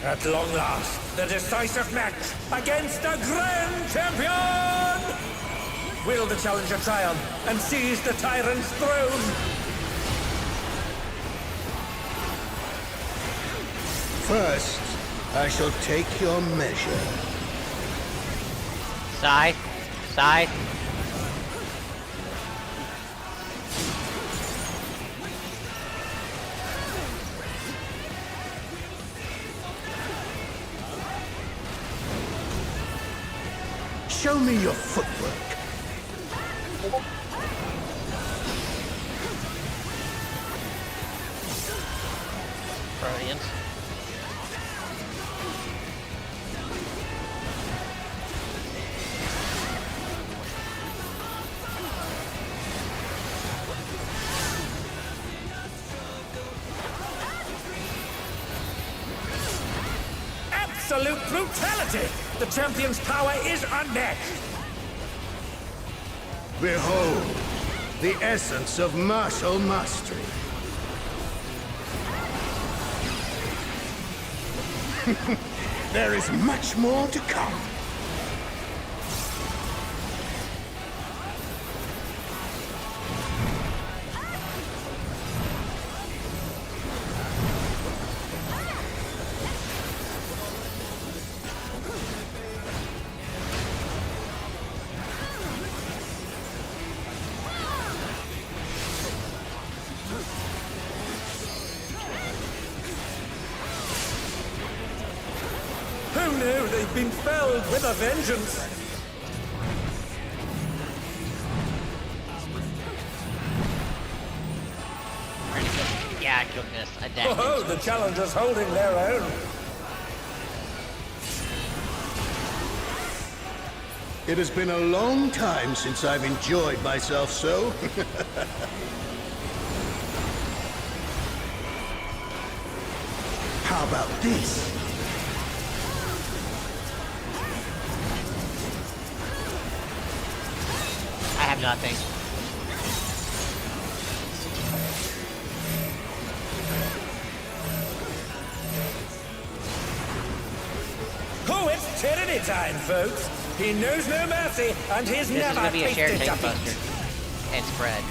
At long last, the decisive match against the Grand Champion! Will the challenger triumph and seize the tyrant's throne? First, I shall take your measure. Side. Side. Show me your footwork. Brilliant. Absolute brutality! The champion's power is unmatched! Behold, the essence of martial mastery. There is much more to come. Who knew they'd been felled with a vengeance? Yeah, goodness. Adapt. Oh, the challengers holding their own. It has been a long time since I've enjoyed myself so. How about this? I have nothing. Oh, it's tyranny time, folks. He knows no mercy, and he's This is never gonna be a shared tasted tank defeat. buster and spread.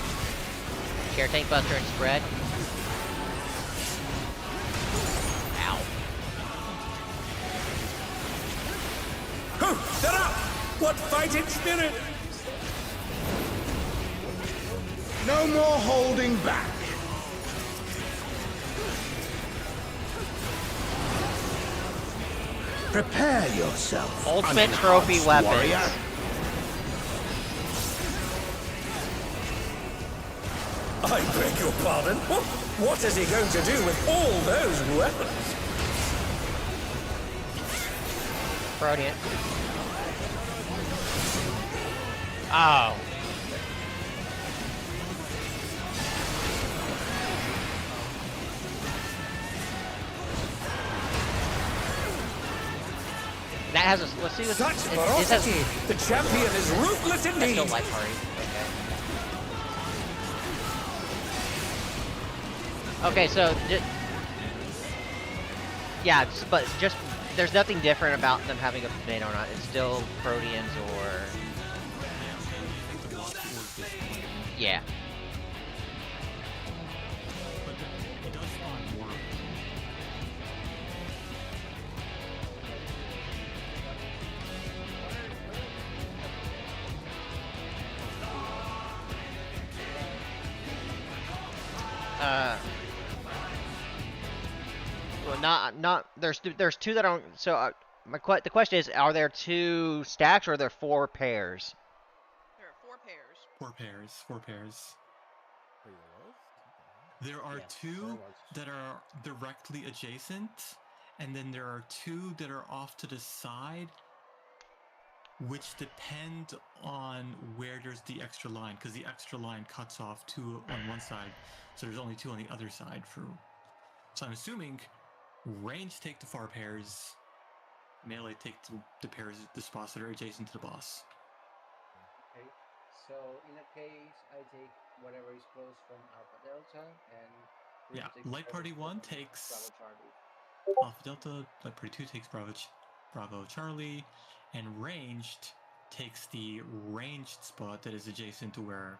Shared tank buster and spread. Ow. Oh, they're up! What fighting spirit! No more holding back. Prepare yourself. Ultimate trophy weapons. Warrior. I beg your pardon? What is he going to do with all those weapons? Brilliant. Oh. That has a. Let's see what Such this has. ferocity! The champion is ruthless That's indeed! still life party. Okay. Okay, so. Yeah, but just there's nothing different about them having a tomato or not. It's still Proteans or... Yeah. But it does spawn more. Well, not there's two that aren't. So the question is, are there 2 stacks or are there 4 pairs? There are 4 pairs. 4 pairs. 4 pairs. Wait, what? There are 2 that are directly adjacent, and then there are 2 that are off to the side, which depend on where there's the extra line, because the extra line cuts off 2 on one side, so there's only 2 on the other side. So I'm assuming range take the 4 pairs, melee take the pairs, the spots that are adjacent to the boss. Okay, so in that case, I take whatever is close from Alpha Delta, and yeah, Light Party 1 takes Alpha Delta, Light Party 2 takes Bravo Charlie, and ranged takes the ranged spot that is adjacent to where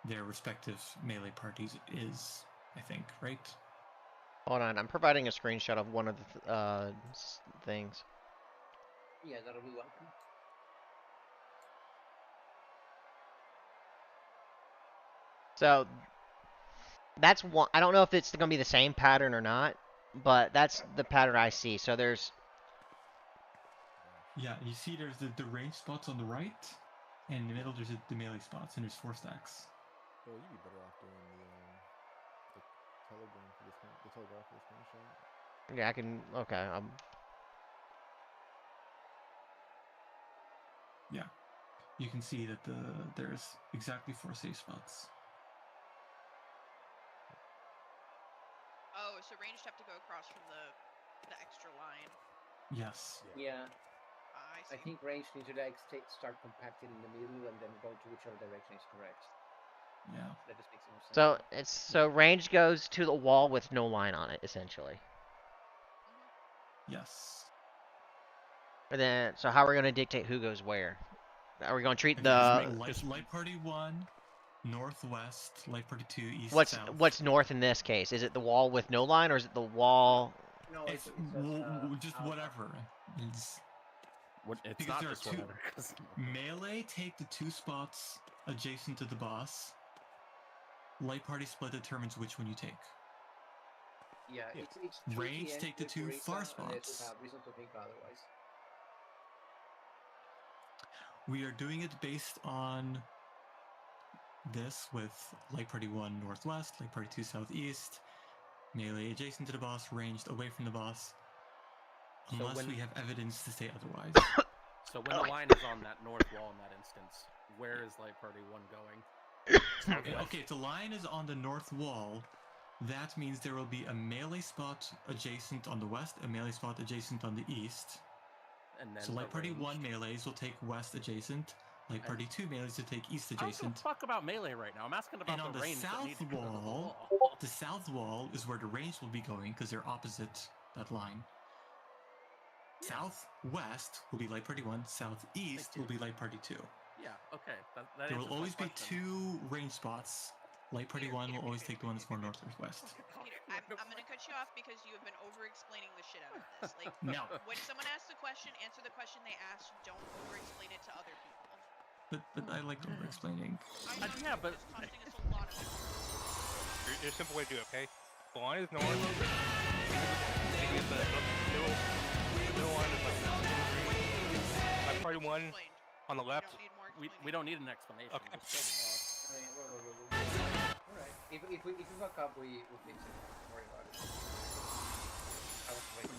their respective melee parties is, I think, right? Hold on, I'm providing a screenshot of one of the things. Yeah, that'll be welcome. So that's one. I don't know if it's going to be the same pattern or not, but that's the pattern I see. So there's... Yeah, you see there's the range spots on the right, and in the middle there's the melee spots, and there's 4 stacks. Well, you'd be better off doing the telegram for this, the telegraph for this screenshot. Yeah, I can... Okay, Yeah, you can see that there's exactly 4 safe spots. Oh, so ranged have to go across from the extra line. Yes. Yeah. I think range needs to like start compacted in the middle and then go to whichever direction is correct. Yeah. That just makes more sense. So range goes to the wall with no line on it, essentially. Yes. And then, so how are we going to dictate who goes where? Are we going to treat the... Light Party 1, northwest, Light Party 2, east, south. What's north in this case? Is it the wall with no line, or is it the wall... No, it's just whatever. It's because not there just are 2... whatever. Melee take the 2 spots adjacent to the boss. Light Party split determines which one you take. Yeah, it's range take the 2 far spots. Reason to think otherwise. We are doing it based on this with Light Party 1 northwest, Light Party 2 southeast, melee adjacent to the boss, ranged away from the boss, unless we have evidence to say otherwise. So when the line is on that north wall in that instance, where is Light Party 1 going? Okay, if the line is on the north wall, that means there will be a melee spot adjacent on the west, a melee spot adjacent on the east. And then so Light Party 1 melees will take west adjacent, Light Party 2 melees will take east I don't adjacent. give a fuck about melee right now. I'm asking about And on the range that south needs to go to the wall, wall. the south wall is where the range will be going because they're opposite that line. Southwest will be Light Party 1, southeast will be Light Party 2. Yeah, okay. That There will answers my always be question. 2 range spots. Light Party 1 will always take the one that's more north or west. Peter, I'm going to cut you off because you have been over-explaining the shit out of this. Like, No. when someone asks a question, answer the question they asked. Don't over-explain it to other people. But I like over-explaining. Yeah, but... It's costing us a lot of time. There's a simple way to do it, okay? The line is north. The middle line is like Light Party 1 on the left. We don't need an explanation. Okay. Alright. If we fuck up, we fix it. Don't worry about it. I was waiting.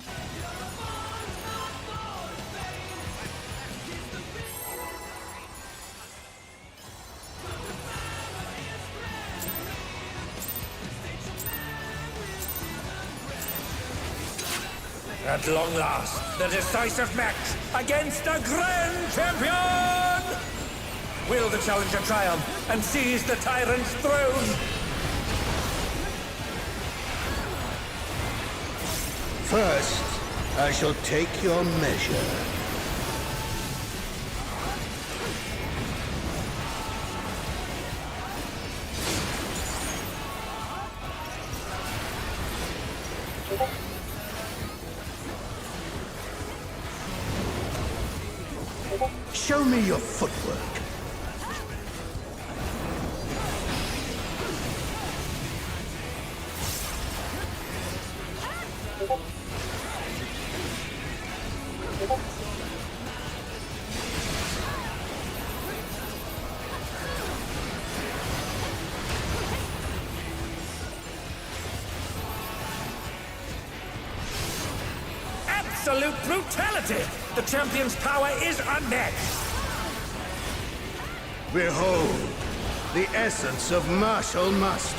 At long last, the decisive match against a grand champion! Will the challenger triumph and seize the tyrant's throne? First, I shall take your measure. Show me your footwork. Absolute brutality! The champion's power is unmatched! Behold, the essence of martial must.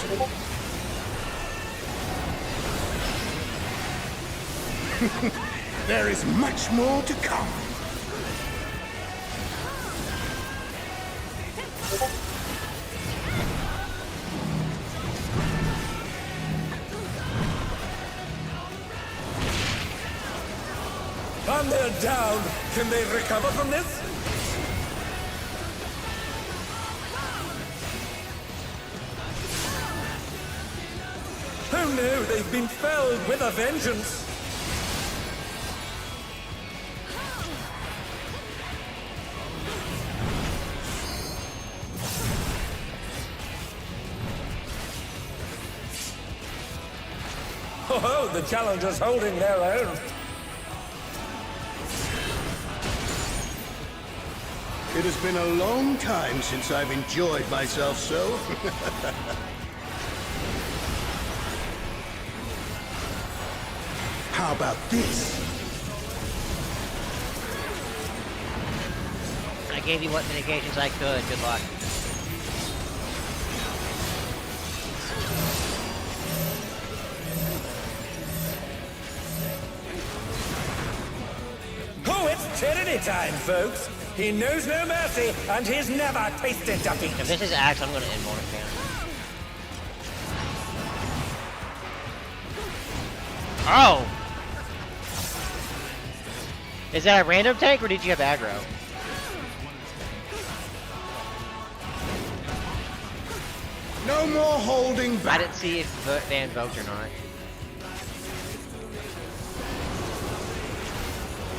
There is much more to come. And they're down. Can they recover from this? Oh no, they've been felled with a vengeance. Oh, the challengers holding their own. It has been a long time since I've enjoyed myself so. How about this? I gave you what mitigations I could. Good luck. Oh, it's tyranny time, folks. He knows no mercy, and he's never tasted defeat. If this is Axe, I'm gonna end Morning Fan. Oh! Is that a random tank, or did you have aggro? No more holding back. I didn't see if Van vote or not.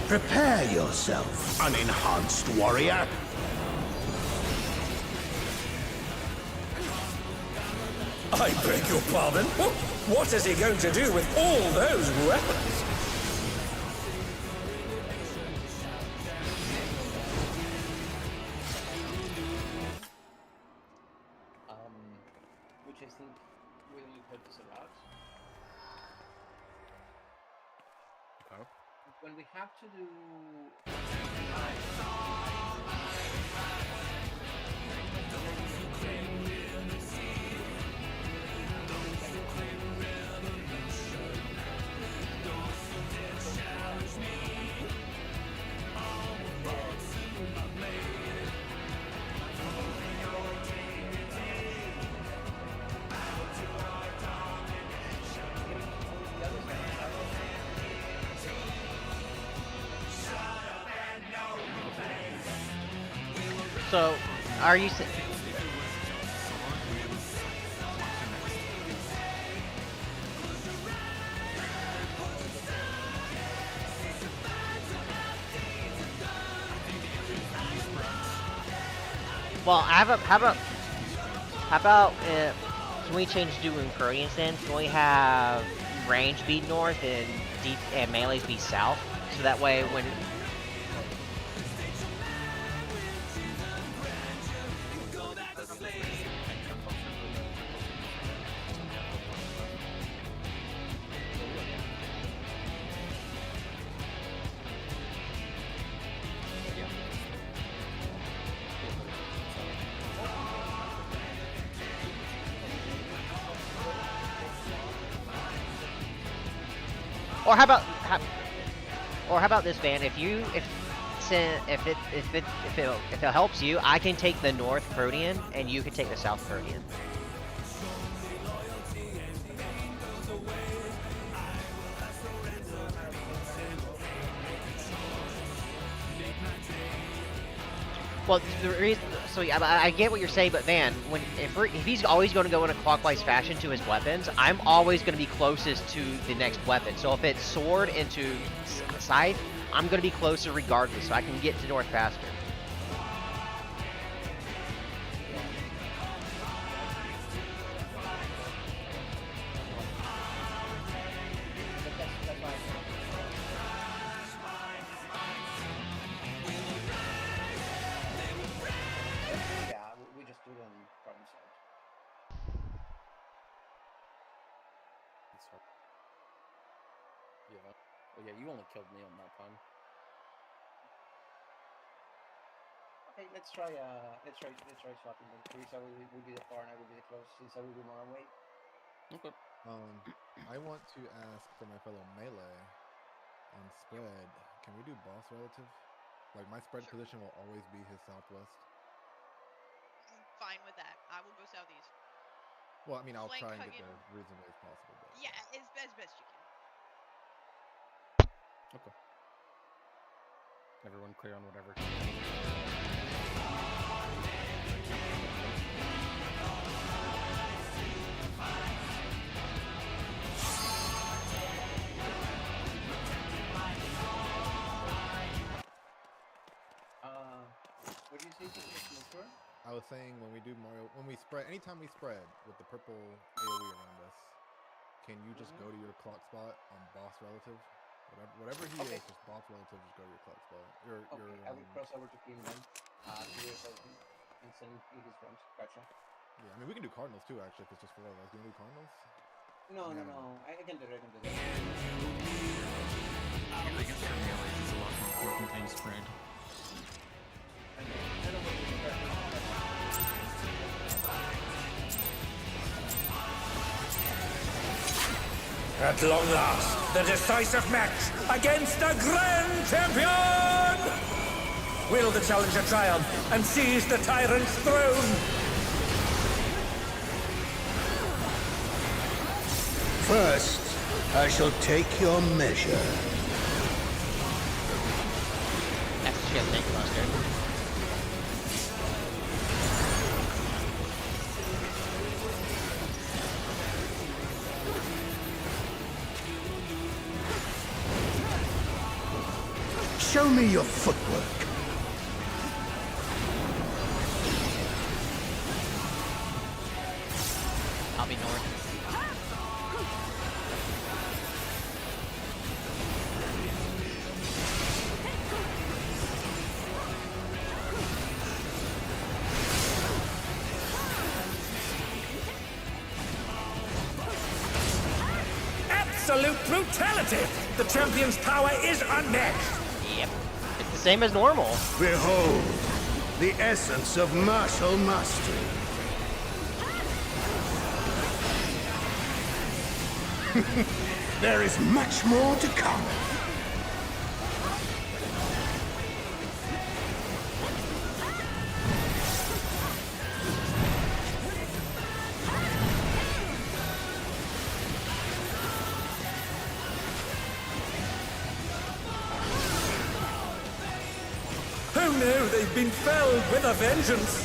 Prepare yourself, unenhanced warrior. I beg your pardon? What is he going to do with all those weapons? Which I think will help us a lot. Oh. When we have to do So, are you? Well, how about can we change doing Proteans then? Can we have range be north and melees be south? So that way when Or how about this, Van? If it helps you, I can take the North Protean and you can take the South Protean. Well, the reason, so yeah, I get what you're saying, but Van, if he's always going to go in a clockwise fashion to his weapons, I'm always going to be closest to the next weapon. So if it's sword into scythe, I'm going to be closer regardless, so I can get to north faster. Well, yeah, you only killed me on that time. Okay, let's try swapping them. Teresa will be the far and I will be the close, since I will be more away. Okay. I want to ask for my fellow melee on spread. Can we do boss relative? Like my spread position will always be his southwest. I'm fine with that. I will go southeast. Well, I mean, I'll Flank try and get hugging. there reasonably as possible. But Yeah, as best you can. Okay. Everyone clear on whatever. What did you say? I was saying when we do Mario, when we spread, anytime we spread with the purple AoE around us, can you just go to your clock spot on boss relative? Whatever he is, just boss relative, just go to your clock spot. I will cross over to Kingdom, and send his drums. Gotcha. Yeah, I mean, we can do Cardinals too, actually, if it's just 4 of us. Do you want to do Cardinals? No. I can do it. I guess for melee, it's a lot more important than spread. At long last, the decisive match against the Grand Champion! Will the challenger triumph and seize the tyrant's throne? First, I shall take your measure. That's what you have to think, Buster. Show me your footwork. I'll be north. Absolute brutality! The champion's power is unmatched! Yep. It's the same as normal. Behold, the essence of martial mastery. There is much more to come. Who knew they've been felled with a vengeance?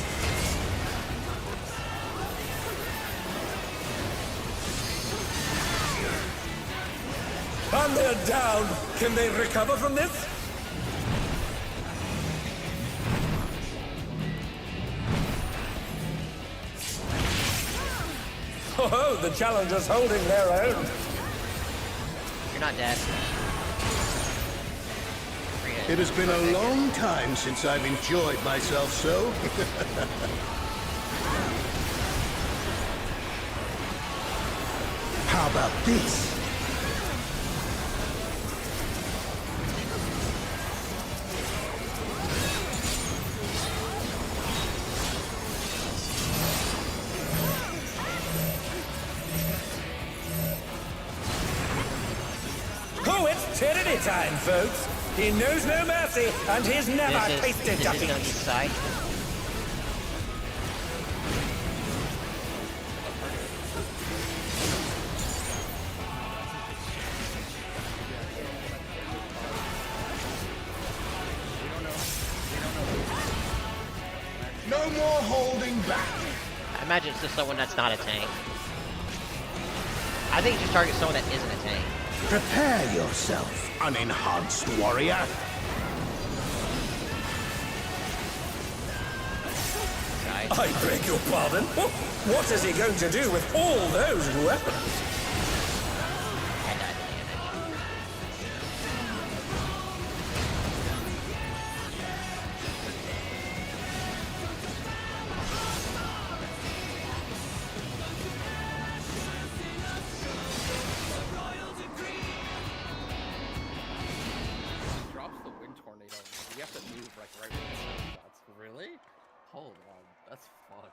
And they're down. Can they recover from this? Oh, the challenger's holding their own. You're not dead. It has been a long time since I've enjoyed myself so. How about this? Oh, it's Trinity time, folks. He knows no mercy, and he's never tasted defeat. This is on each side. No more holding back. I imagine it's just someone that's not a tank. I think you just target someone that isn't a tank. Prepare yourself, unenhanced warrior. Nice. I beg your pardon? What is he going to do with all those weapons? That died to damage. Drops the wind tornado. We have to move like right when the shots. Really? Hold on. That's fun.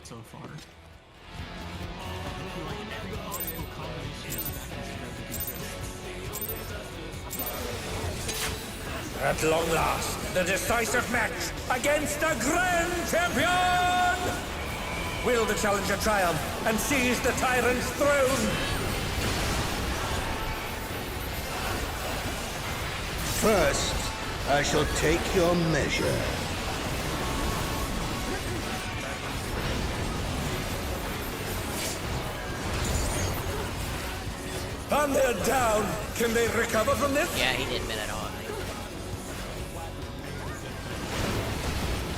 So far. I feel like every possible combination of stack and spread that exists. At long last, the decisive match against the Grand Champion! Will the challenger triumph and seize the tyrant's throne? First, I shall take your measure. And they're down. Can they recover from this? Yeah, he didn't min at all.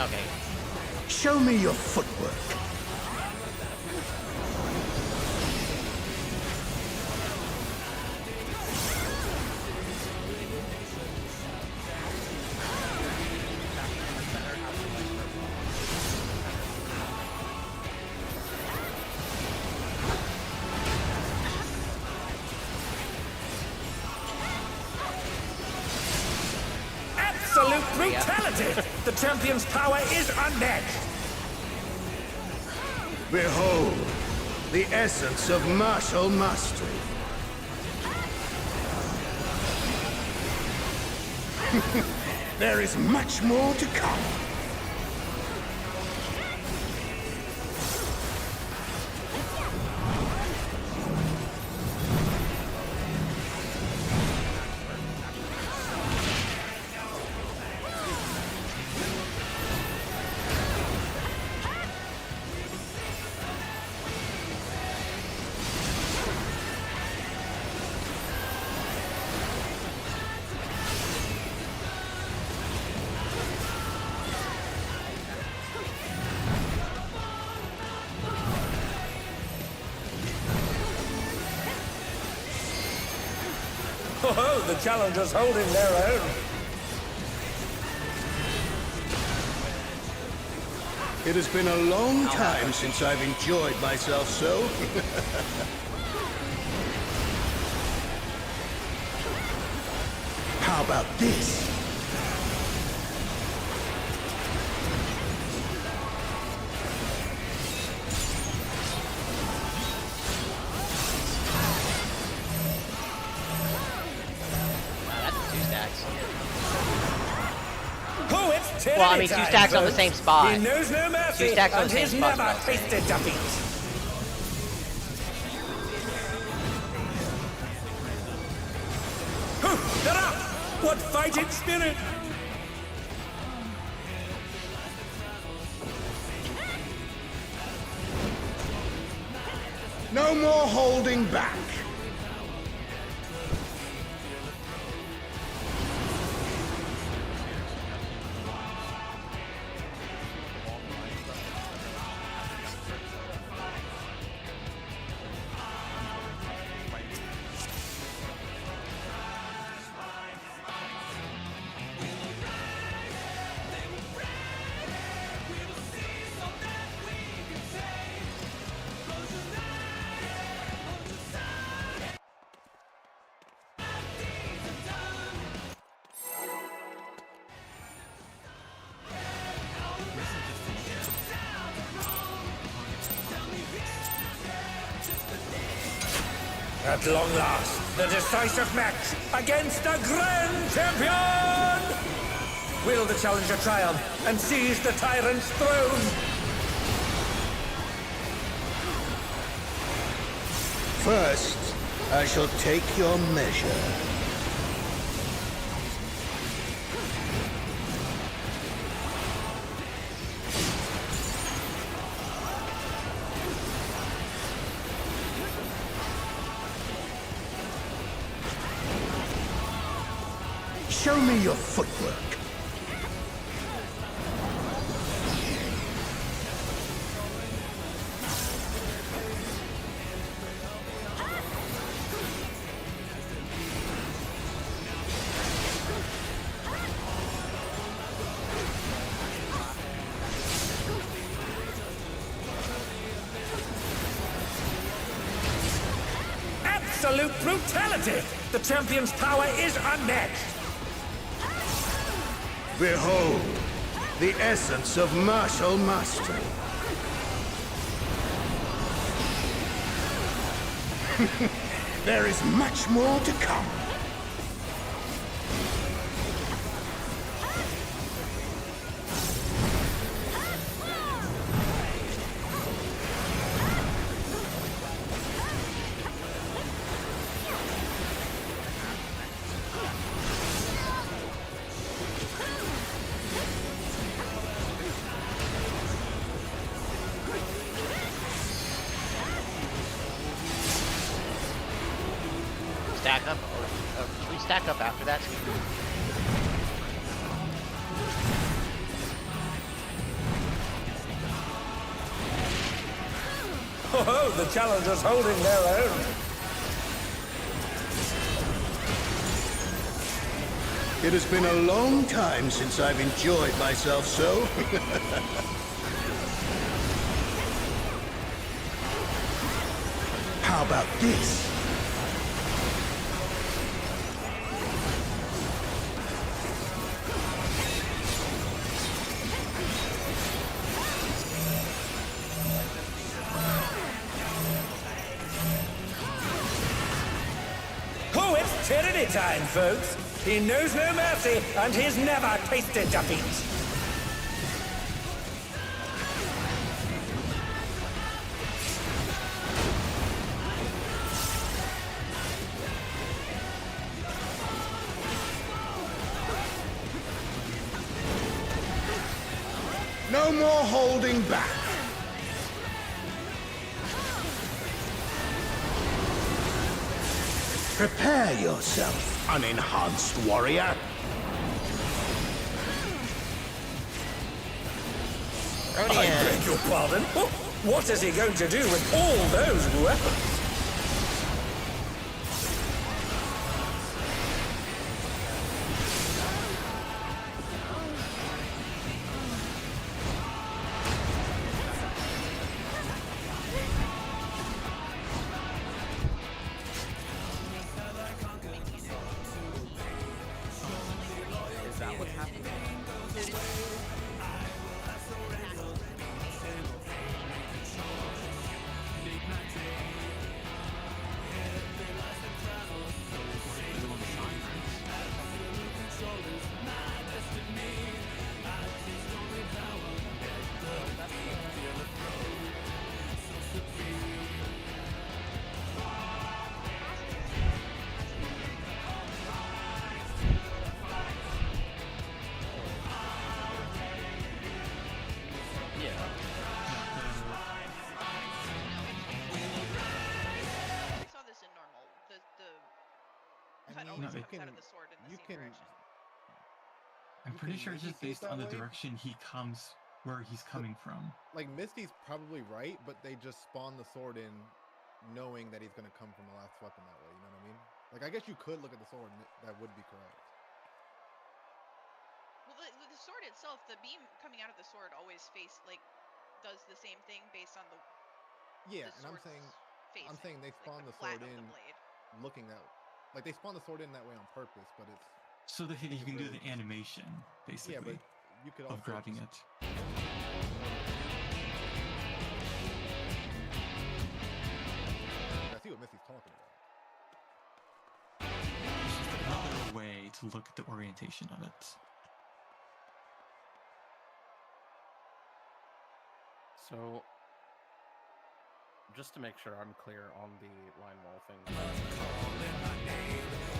Okay. Show me your footwork. Absolute brutality! The champion's power is unmatched! Behold, the essence of martial mastery. There is much more to come. Oh, the challengers holding their own. It has been a long time since I've enjoyed myself so. How about this? Oh, it's Well, I mean, 2 stacks on the same spot. He knows no mercy, 2 stacks on and the same he's spot. never tasted defeat. They're up! What fighting spirit! No more holding back. At long last, the decisive match against the Grand Champion! Will the challenger triumph and seize the tyrant's throne? First, I shall take your measure. Show me your footwork. Absolute brutality! The champion's power is unmatched! Behold, the essence of martial mastery. There is much more to come. Stack up, or should we stack up after that? Oh, the challengers holding their own. It has been a long time since I've enjoyed myself so. How about this? Oh, it's tyranny time, folks. He knows no mercy, and he's never tasted defeat. No more holding back. Prepare yourself, unenhanced warrior. I beg your pardon? What is he going to do with all those weapons? Is that what's happening? We saw this in normal. The cut always comes out of the sword in the same direction. I'm pretty sure it's just based on the direction he comes, where he's coming from. Like, Misty's probably right, but they just spawn the sword in knowing that he's going to come from the last weapon that way, you know what I mean? Like, I guess you could look at the sword and that would be correct. Well, the sword itself, the beam coming out of the sword always does the same thing based on the Yeah, the and I'm sword's saying they facing, spawn like the flat sword of in the blade. looking that, like, they spawn the sword in that way on purpose, but it's... So that you can do the animation, basically, yeah, but you could also of grabbing it. I see what Misty's talking about. to look at the orientation of it. So, just to make sure I'm clear on the line wall thing.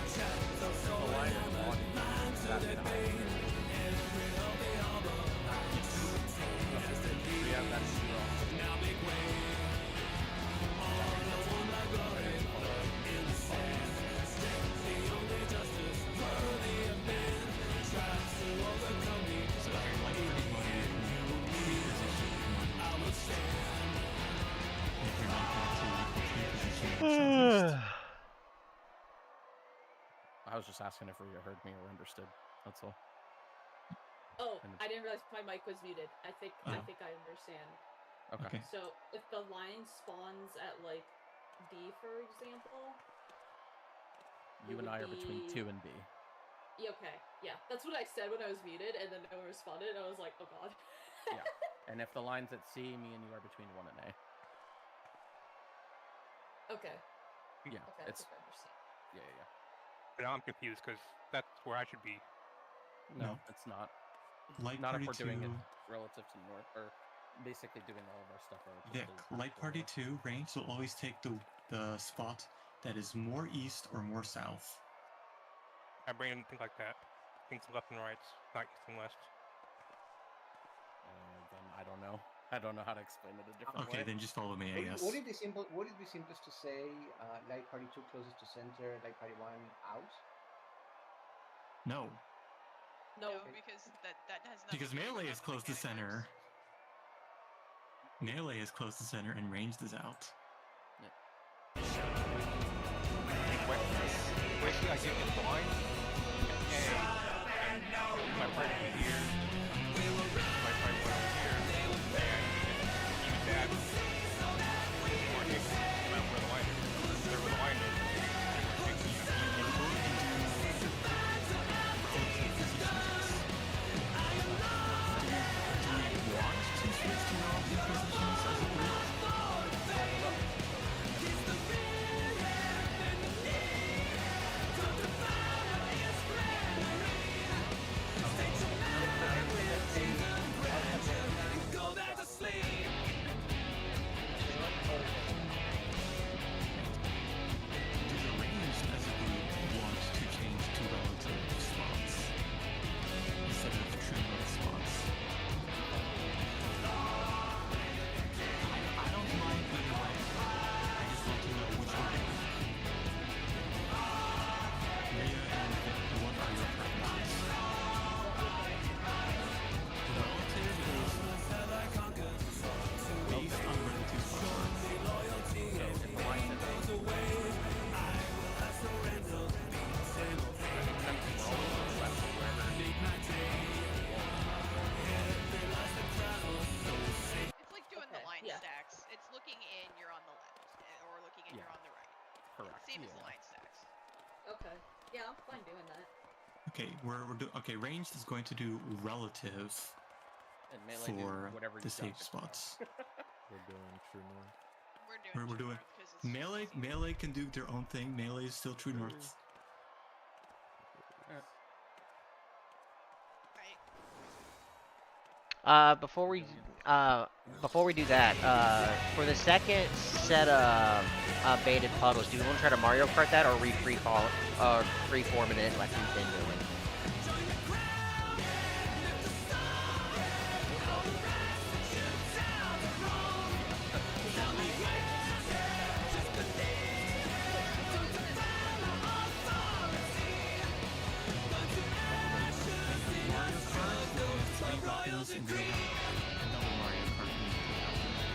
So the line is on that side. We have that zero. I was just asking if Rhea heard me or understood. That's all. Oh, I didn't realize my mic was muted. I think I understand. Okay. So if the line spawns at like B, for example, you and I are between 2 and B. Yeah, okay, yeah, that's what I said when I was muted, and then no one responded. And I was like, oh god. Yeah, and if the line's at C, me and you are between 1 and A. Okay. Yeah, okay, it's. I understand. Yeah. Now I'm confused because that's where I should be. No, it's not. Light not Party if we're doing 2. it relative to north, or basically doing all of our stuff relative Vic, to Light Party 2 range will always take the spot that is more east or more south. I bring anything like that. Things left and right, not east and west. Then I don't know. I don't know how to explain it a different way. Okay, then just follow me, I guess. Would it be simple? Would it be simplest to say Light Party 2 closest to center, Light Party 1 out? No. No, because that has nothing. Because melee is close to center. Melee is close to center and ranged is out. Where's the idea of the line? And my party over here. My party went over here. And even that. Where the line is. There where the line is. Okay, ranged is going to do relative and melee for whatever the safe spots. We're doing true north. We're doing melee can do their own thing. Melee is still true north. Before we do that, for the second set of baited puddles, do we want to try to Mario Kart that, or free-forming it like we've been doing?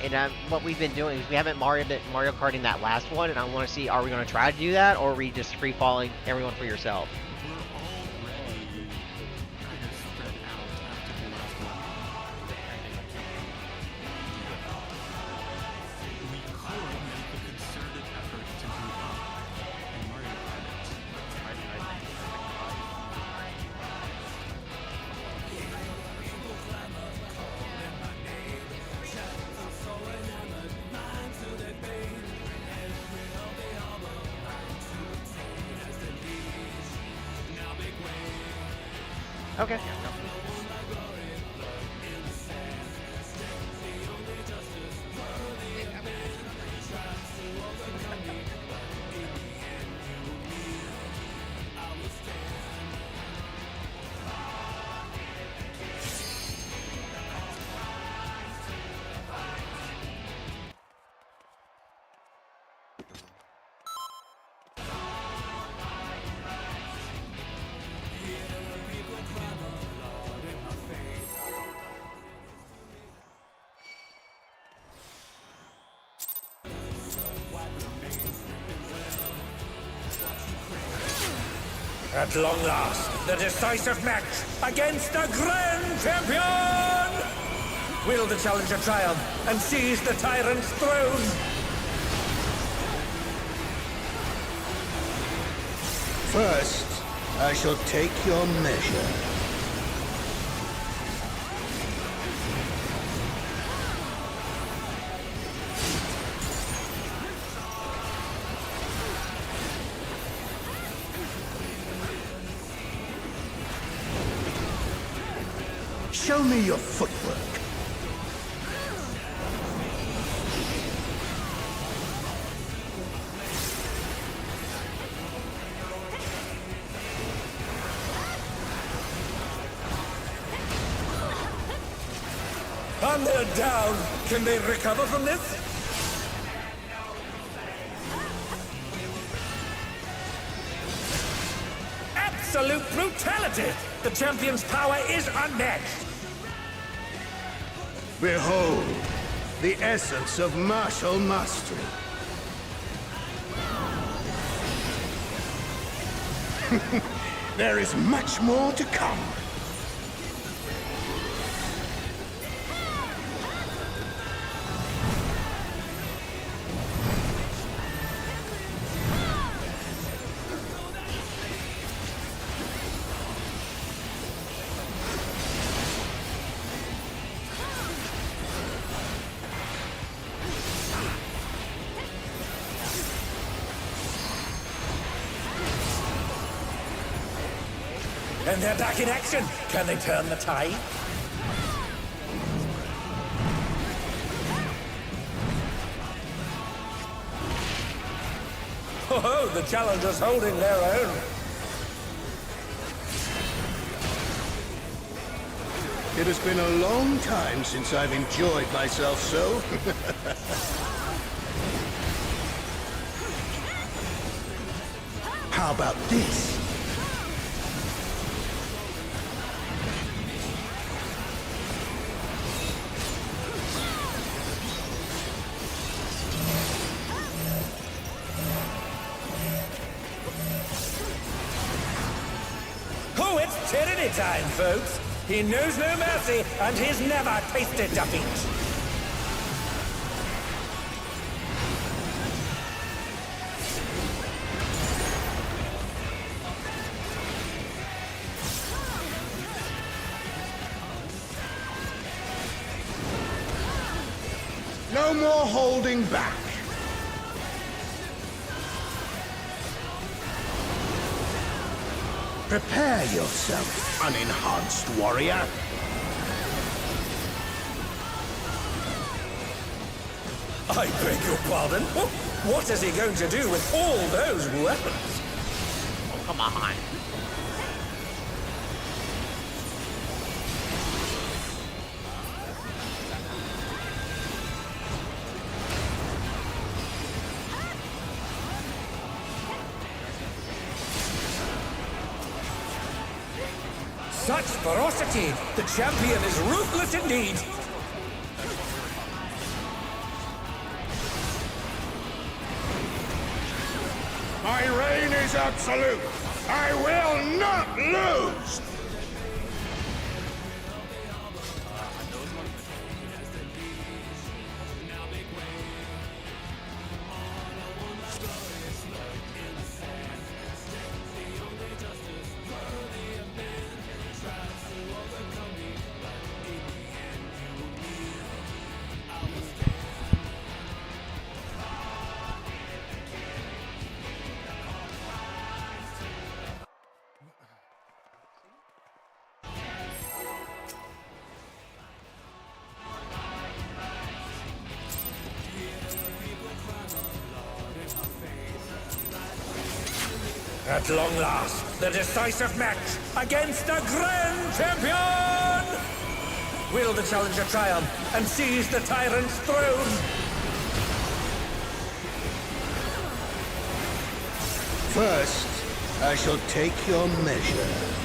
And what we've been doing is we haven't Mario Karting that last one, and I want to see, are we going to try to do that, or are we just free-falling everyone for yourself? Okay. At long last, the decisive match against the Grand Champion! Will the challenger triumph and seize the tyrant's throne? First, I shall take your measure. Show me your footwork. And they're down. Can they recover from this? Absolute brutality! The champion's power is unmatched. Behold, the essence of martial mastery. There is much more to come. And they're back in action. Can they turn the tide? Oh, the challengers holding their own. It has been a long time since I've enjoyed myself so. How about this? Oh, it's tyranny time, folks. He knows no mercy, and he's never tasted defeat. No more holding back. Prepare yourself, unenhanced warrior. I beg your pardon? What is he going to do with all those weapons? Oh, come on. Such ferocity! The champion is ruthless indeed! My reign is absolute! I will not lose! At long last, the decisive match against the Grand Champion! Will the challenger triumph and seize the tyrant's throne? First, I shall take your measure.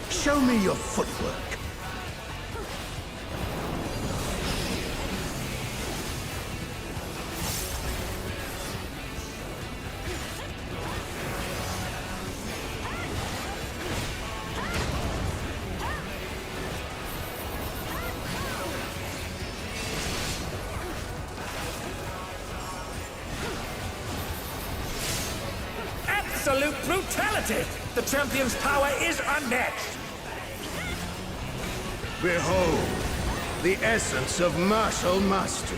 Show me your footwork. Absolute brutality! The champion's power is unmatched! Behold, the essence of martial mastery.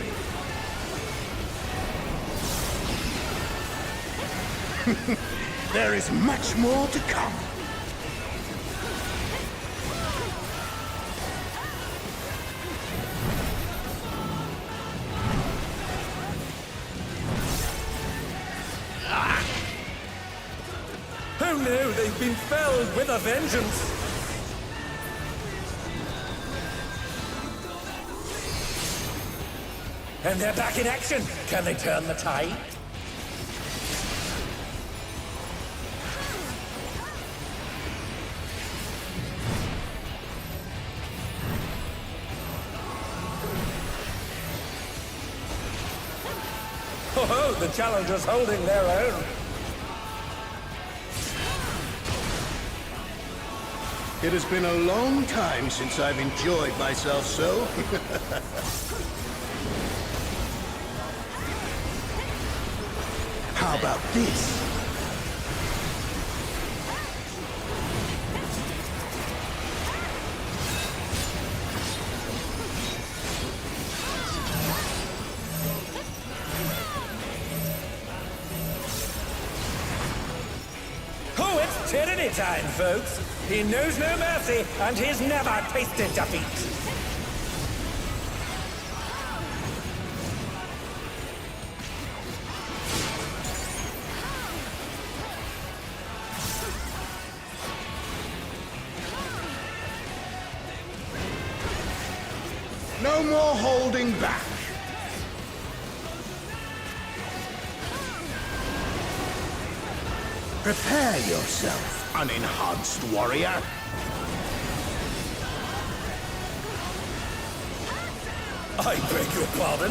There is much more to come. Who knew they've been felled with a vengeance? And they're back in action. Can they turn the tide? Oh, the challenger's holding their own. It has been a long time since I've enjoyed myself so. How about this? Oh, it's tyranny time, folks. He knows no mercy, and he's never tasted defeat. No more holding back. Prepare yourself, unenhanced warrior. I beg your pardon?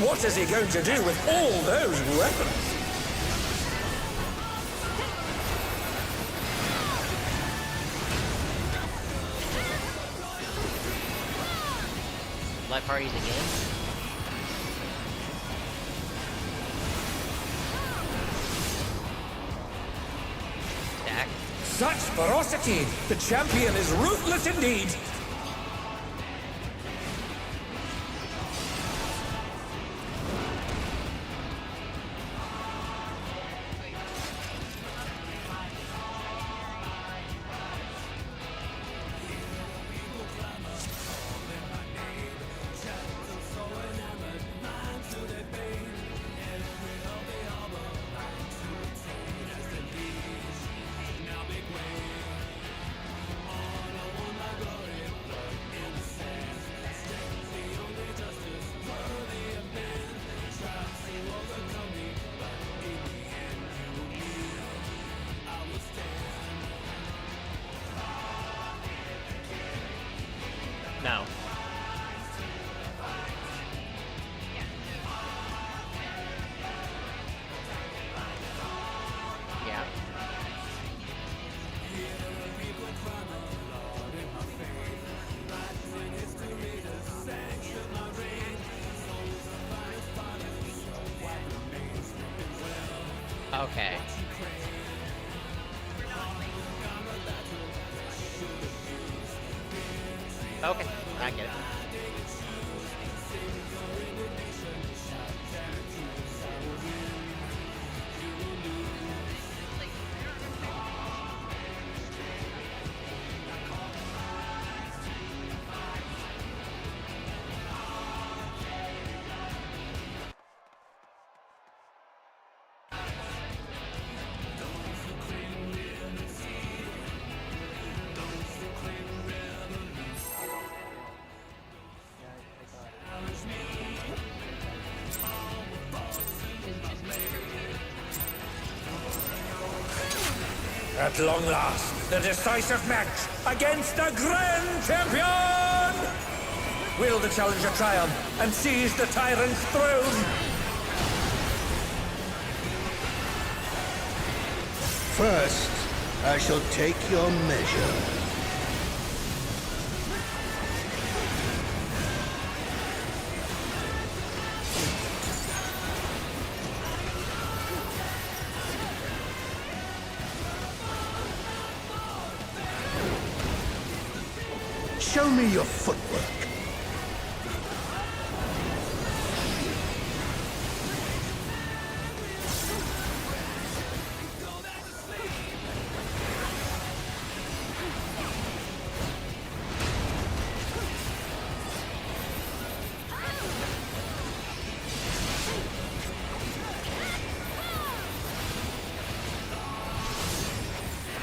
What is he going to do with all those weapons? Light parties again? Stack. Such ferocity! The champion is ruthless indeed! No. Yeah. Okay. Okay, I get it. At long last, the decisive match against the Grand Champion! Will the challenger triumph and seize the tyrant's throne? First, I shall take your measure. Show me your footwork.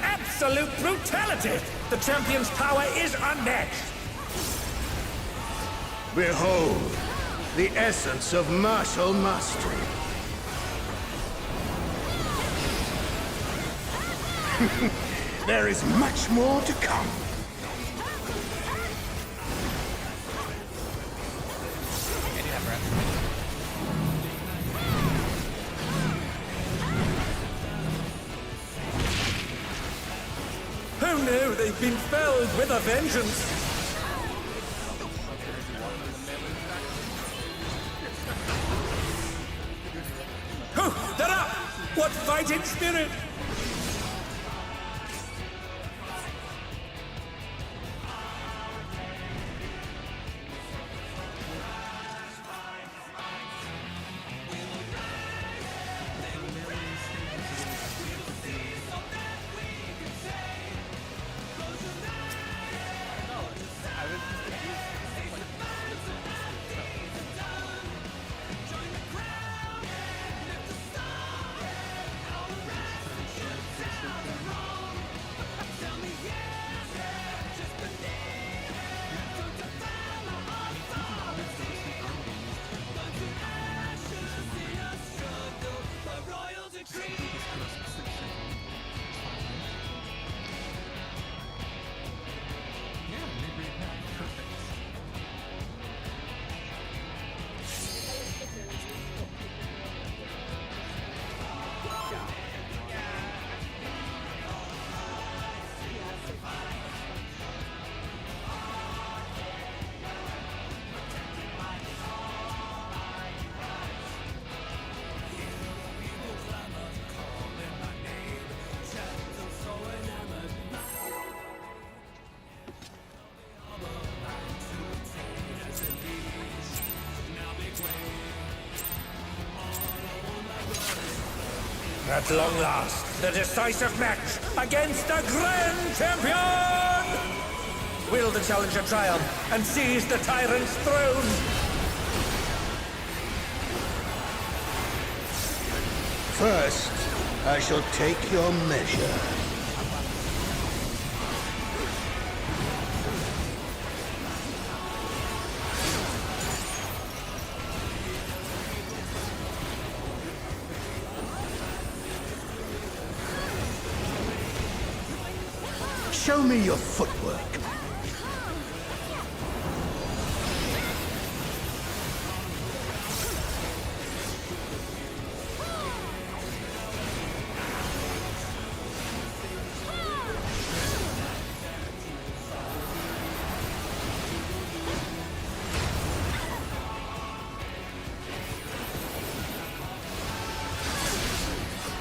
Absolute brutality! The champion's power is unmatched! Behold, the essence of martial mastery. There is much more to come. Who knew they've been felled with a vengeance? They're up! What fighting spirit! At long last, the decisive match against the Grand Champion! Will the challenger triumph and seize the tyrant's throne? First, I shall take your measure. Show me your footwork.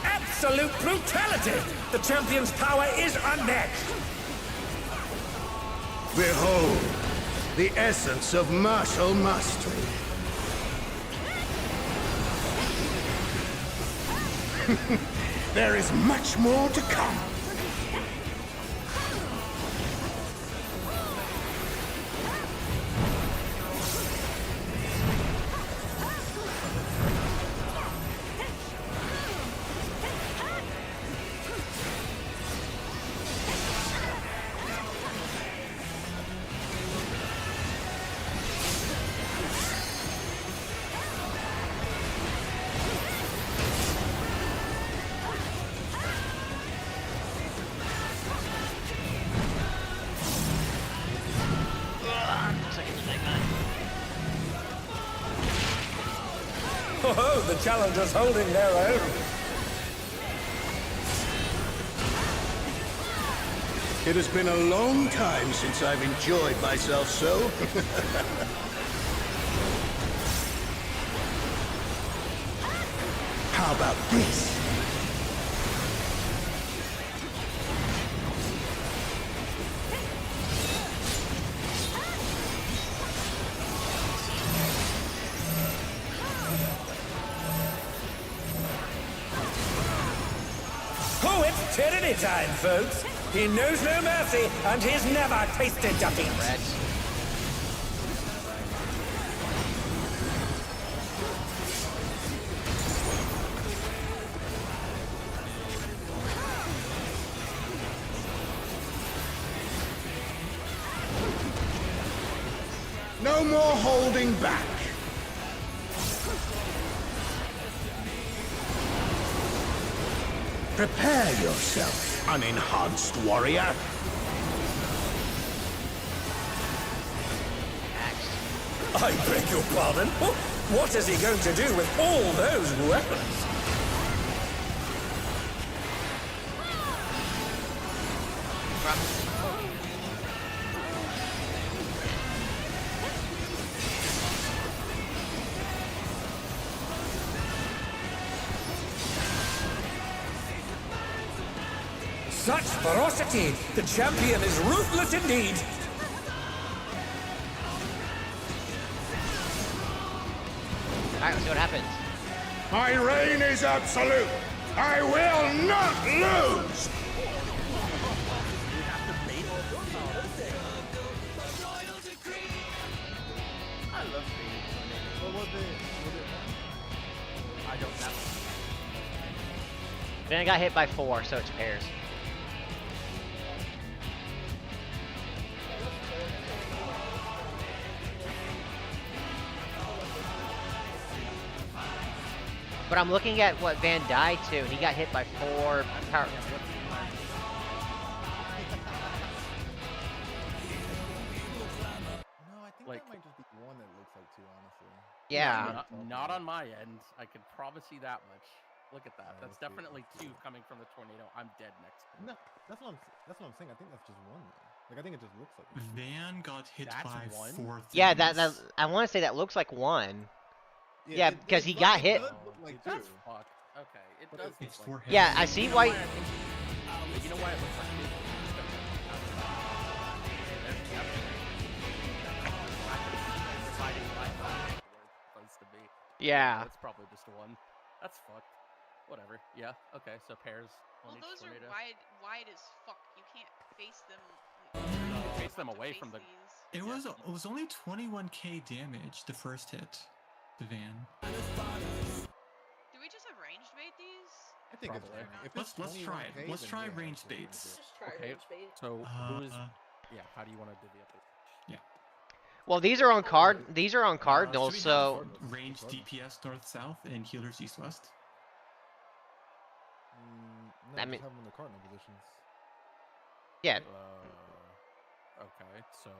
Absolute brutality! The champion's power is unmatched! Behold, the essence of martial mastery. There is much more to come. Oh, the challengers holding their own. It has been a long time since I've enjoyed myself so. How about this? Oh, it's tyranny time, folks. He knows no mercy, and he's never tasted defeat. Reds. No more holding back. Prepare yourself, unenhanced warrior. I beg your pardon? What is he going to do with all those weapons? Such ferocity! The champion is ruthless indeed! Alright, let's see what happens. My reign is absolute. I will not lose. I love being. What was it? I don't know. Then I got hit by 4, so it's pairs. But I'm looking at what Van died to, and he got hit by 4 power. No, I think Like- that might just be one that looks like 2, honestly. Yeah. Not on my end. I can promise you that much. Look at that. Alright, That's let's see, definitely let's see. 2 coming from the tornado. I'm dead next. No, that's what I'm saying. I think that's just one though. Like I think it just looks like. Van got hit That's by one? 4 things. Yeah, that I want to say that looks like 1. Yeah, it- because it he look- got it hit. does look like That's 2. fuck. Okay, it But does It's look 4 like. hits. Yeah, I see why. You know why it looks like 2? Supposed to be. Yeah. It's probably just 1. That's fucked. Whatever. Yeah. Okay. So pairs. Well, on each those tornado. are wide as fuck. You can't face them. Face them away from the. It was only 21k damage the first hit. The Van. Do we just have ranged bait these? I think Probably. it's 20. If Let's it's try it. 21K, Let's then try yeah, range it's what we're baits. gonna do. Just try Okay. rage bait. So who's? Yeah. How do you want to divvy up it? Well, these are on card. These are on Cardinals, Should we have so range DPS north south and healers east west. No, I just mean- have them in the cardinal positions. yeah. Okay. So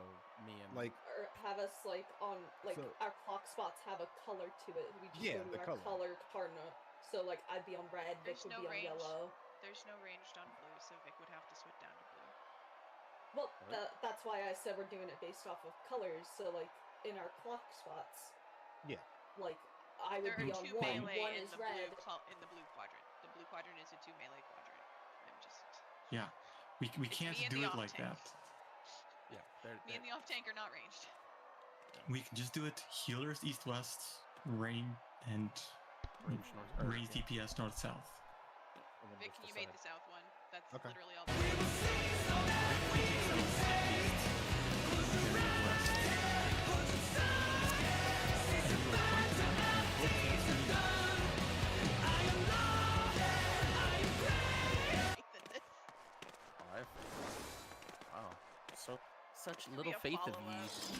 me and Like Or have us like on like So- our clock spots have a color to it. We just Yeah, go to the our color. color cardinal. So like I'd be on red, Vic There's would no be on range. yellow. There's no ranged on blue, so Vic would have to switch down to blue. Well, that's why I said we're doing it based off of colors. So like in our clock spots, yeah. like I There would be are on 2 one. melee One in is the red. in the blue quadrant. The blue quadrant is a 2 melee quadrant. I'm just. Yeah, we It's can't me and do the it like off-tank. that. yeah. Me and the off tank are not ranged. We can just do it healers east west, rain and Range north. range DPS north south. Vic, can you bait the south one? That's Okay. literally all. Wow. So such Could little be a faith of follow-up. you.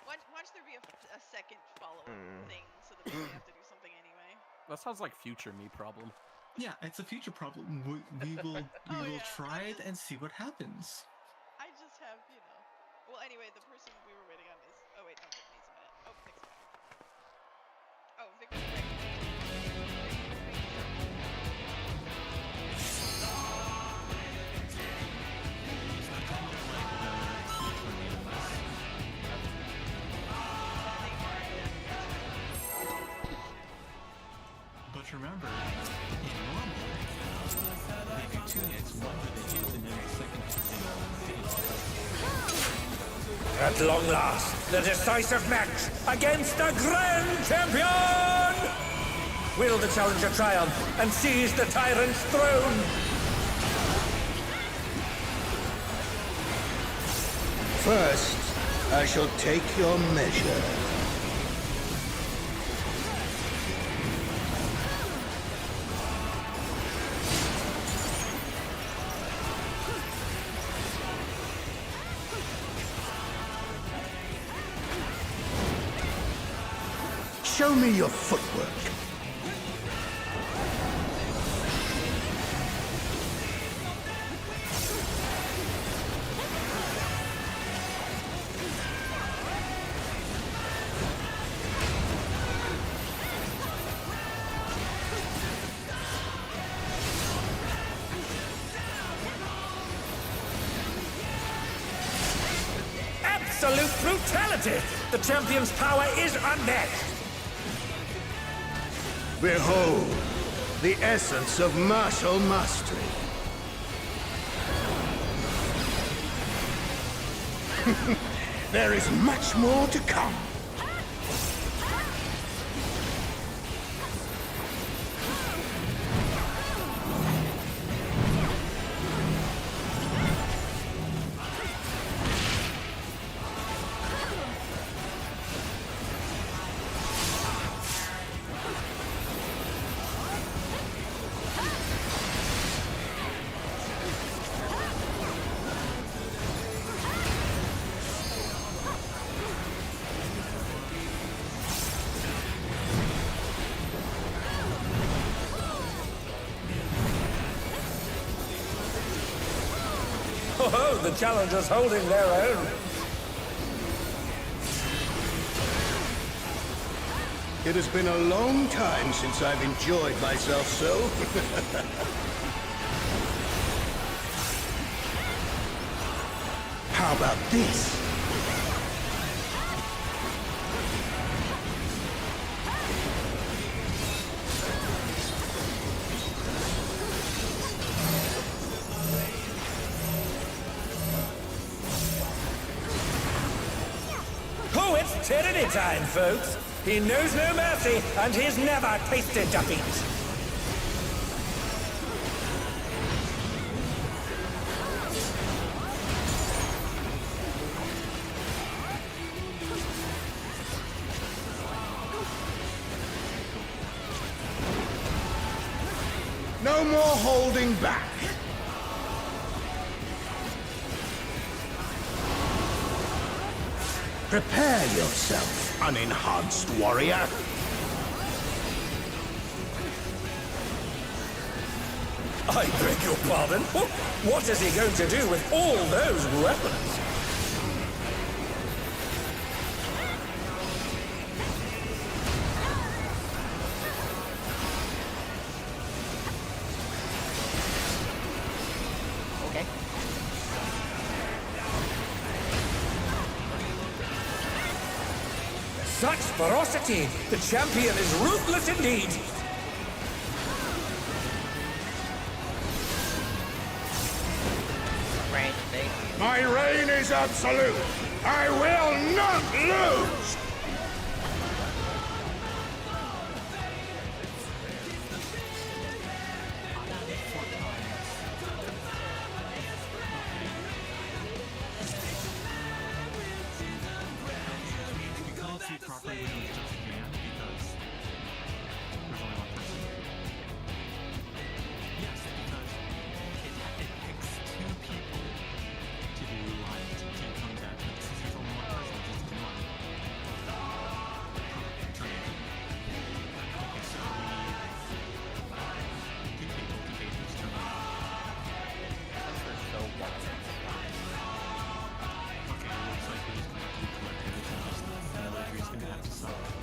Watch there be a second follow-up thing, so that we have to do something anyway. That sounds like future me problem. Yeah, it's a future problem. We will Oh, yeah. try it and see what happens. I just have, Well, anyway, the person we were waiting on is. Oh wait, no, Vic needs a minute. Oh, Vic's back. Oh, Vic was back. remember, in normal, they do 2 hits, one for the hit, and then the second hit. At long last, the decisive match against the Grand Champion! Will the challenger triumph and seize the tyrant's throne? First, I shall take your measure. Show me your footwork. Absolute brutality! The champion's power is unmatched! Behold, the essence of martial mastery. There is much more to come. Oh, the challengers holding their own. It has been a long time since I've enjoyed myself so. How about this? Oh, it's tyranny time, folks. He knows no mercy, and he's never tasted defeat. No more holding back. Prepare yourself, unenhanced warrior. I beg your pardon? What is he going to do with all those weapons? Okay. Such ferocity! The champion is ruthless indeed! My reign is absolute. I will not lose. Okay, it looks like we're just going to have to collect everything else. The other three's going to have to suck.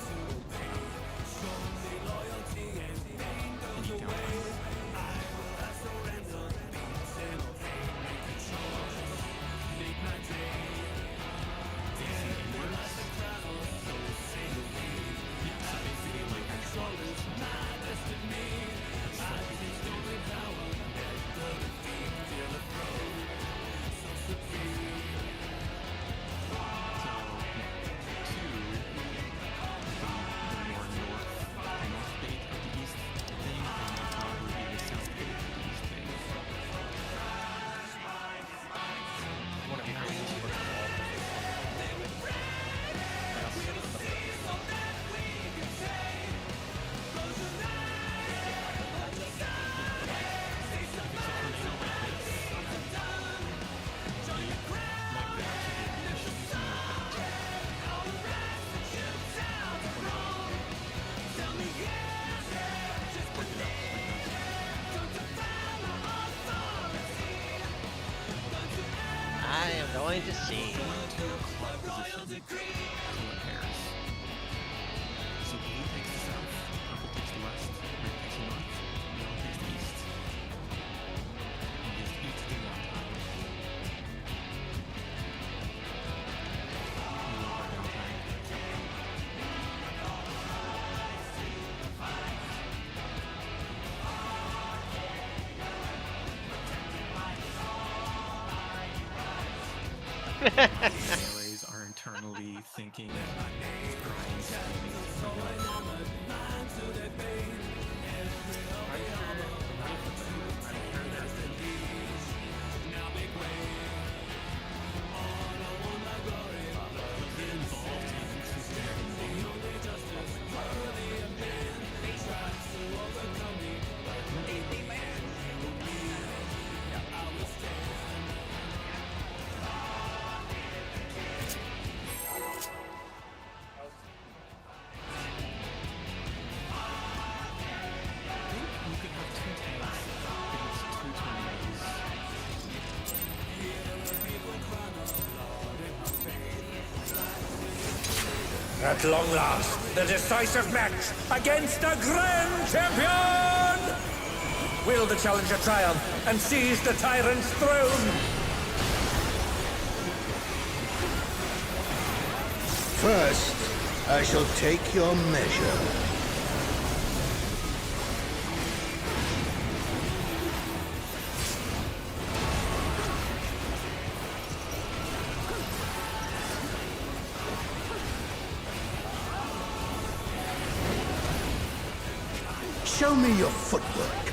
see. Go into your clock position. Color pairs. So blue takes the south, purple takes the west, red takes the north, yellow takes the east. And just each do one time. Lower down triangle. Melees are internally thinking, crying, screaming. You could have two tanks against two tornadoes. At long last, the decisive match against a grand champion! Will the challenger triumph and seize the tyrant's throne? First, I shall take your measure. Show me your footwork.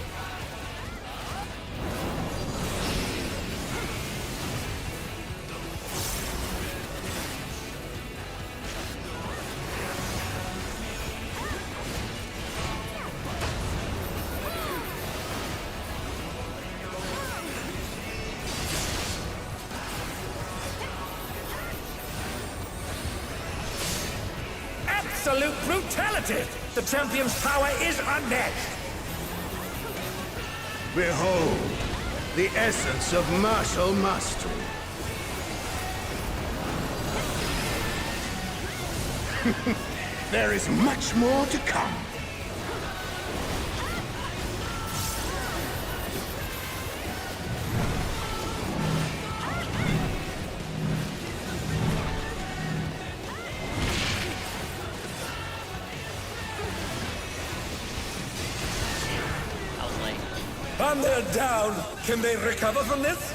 Absolute brutality! The champion's power is unmatched! Behold, the essence of martial mastery. There is much more to come. And they're down! Can they recover from this?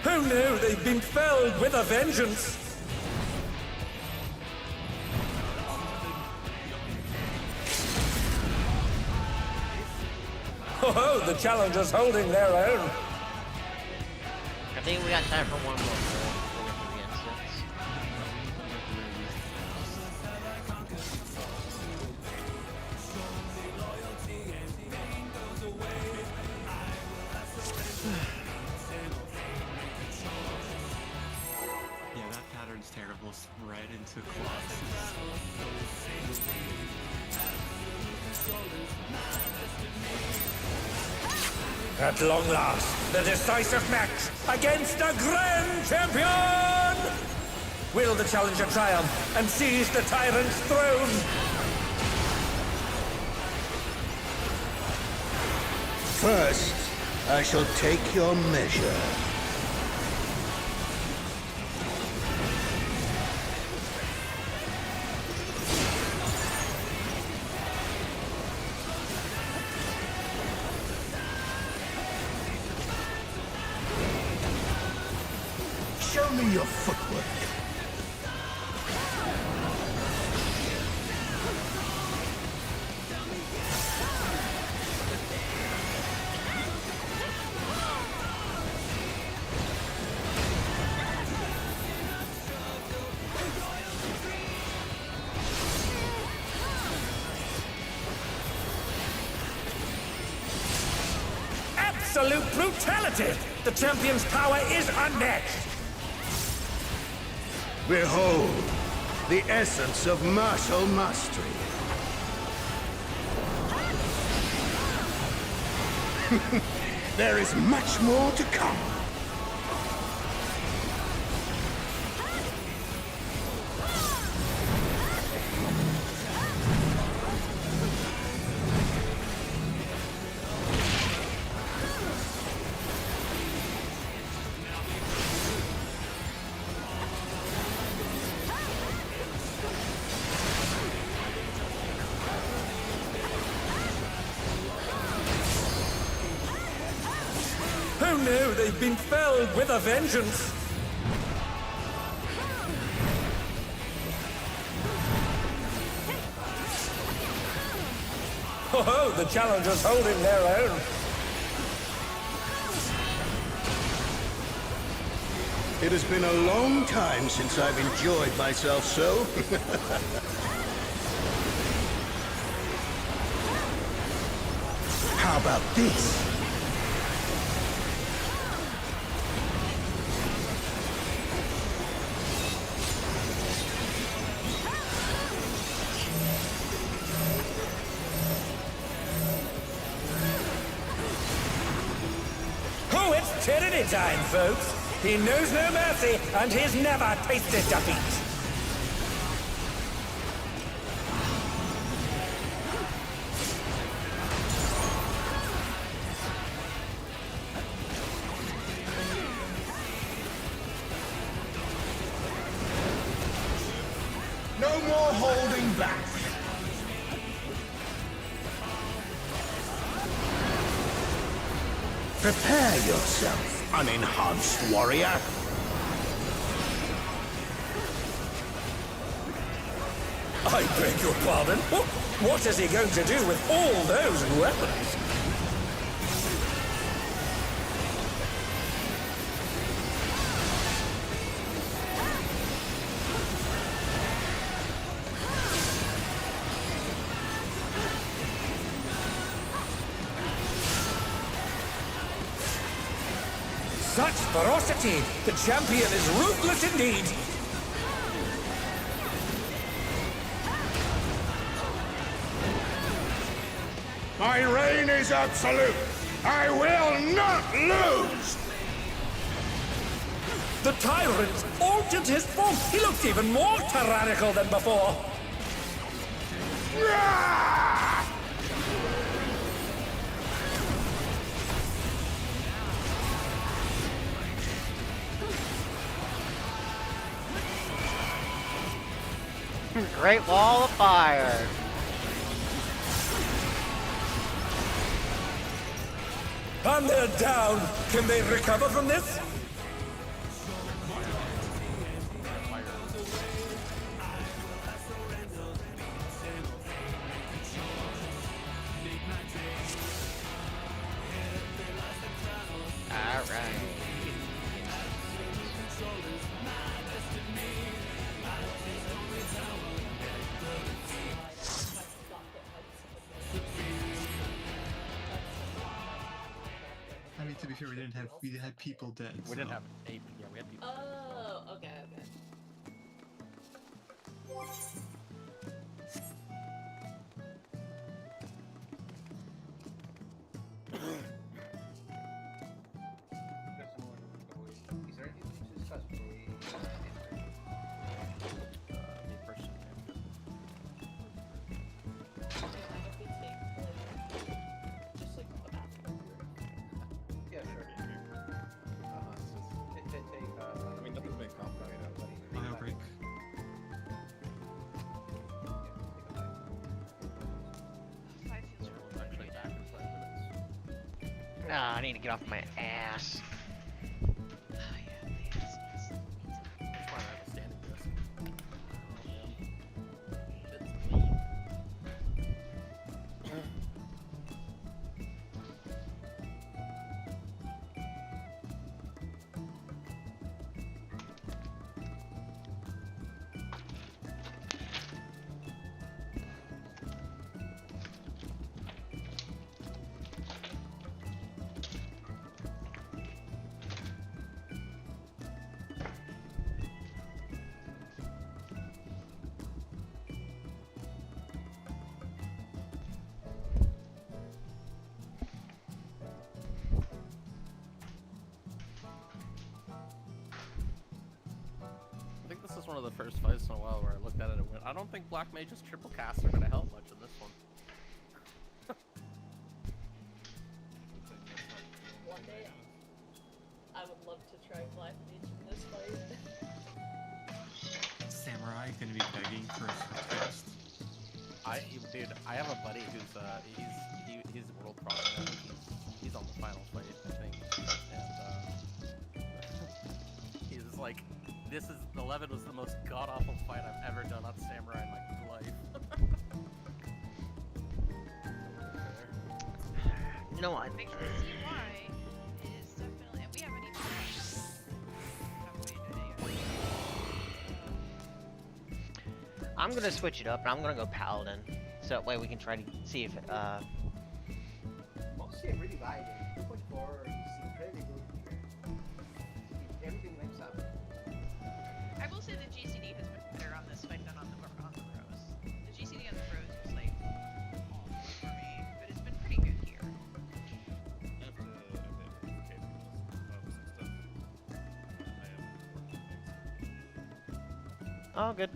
Who knew they've been felled with a vengeance? Oh, the challenger's holding their own. I think we got time for one more before we do the instance. Yeah, that pattern's terrible. Spread into clocks. At long last, the decisive match against a grand champion! Will the challenger triumph and seize the tyrant's throne? First, I shall take your measure. Show me your footwork. Absolute brutality! The champion's power is unmatched! Behold, the essence of martial mastery. There is much more to come. Who knew they've been felled with a vengeance? Oh, the challengers holding their own. It has been a long time since I've enjoyed myself so. How about this? Oh, it's tyranny time, folks. He knows no mercy, and he's never tasted defeat. No more holding back. Prepare yourself, unenhanced warrior. I beg your pardon? What is he going to do with all those weapons? Such ferocity! The champion is ruthless indeed! My reign is absolute. I will not lose! The tyrant altered his form. He looks even more tyrannical than before. Great wall of fire. And they're down. Can they recover from this? All right. I mean, to be fair, we had people dead. We didn't have eight. Yeah, we had people. Oh, okay. Is there anything to discuss before we Me personally, Yeah, sure. I mean, nothing's been complicated. Bio break. actually back in 5 minutes. Nah, I need to get off my ass. That's why I have a standing desk. one of the first fights in a while where I looked at it and went, I don't think Black Mage's triple casts are going to help much in this one. One day, I would love to try Black Mage in this fight. Samurai gonna be begging for a test. Dude, I have a buddy who's he's world pro. I think he's on the final fight, I think, and he's like, this is 11 was the most god awful fight I've ever done on Samurai in my life. You know what? Makes me see why is definitely, and we haven't even I'm gonna switch it up, and I'm gonna go Paladin, so that way we can try to see if Mostly I really like it. 2.4 is incredibly good here. Everything links up. I will say the GCD has been better on this fight than on the pros. The GCD on the pros was like awful for me, but it's been pretty good here. Oh, good.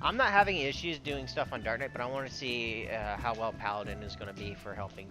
I'm not having issues doing stuff on Dark Knight, but I want to see how well Paladin is going to be for helping.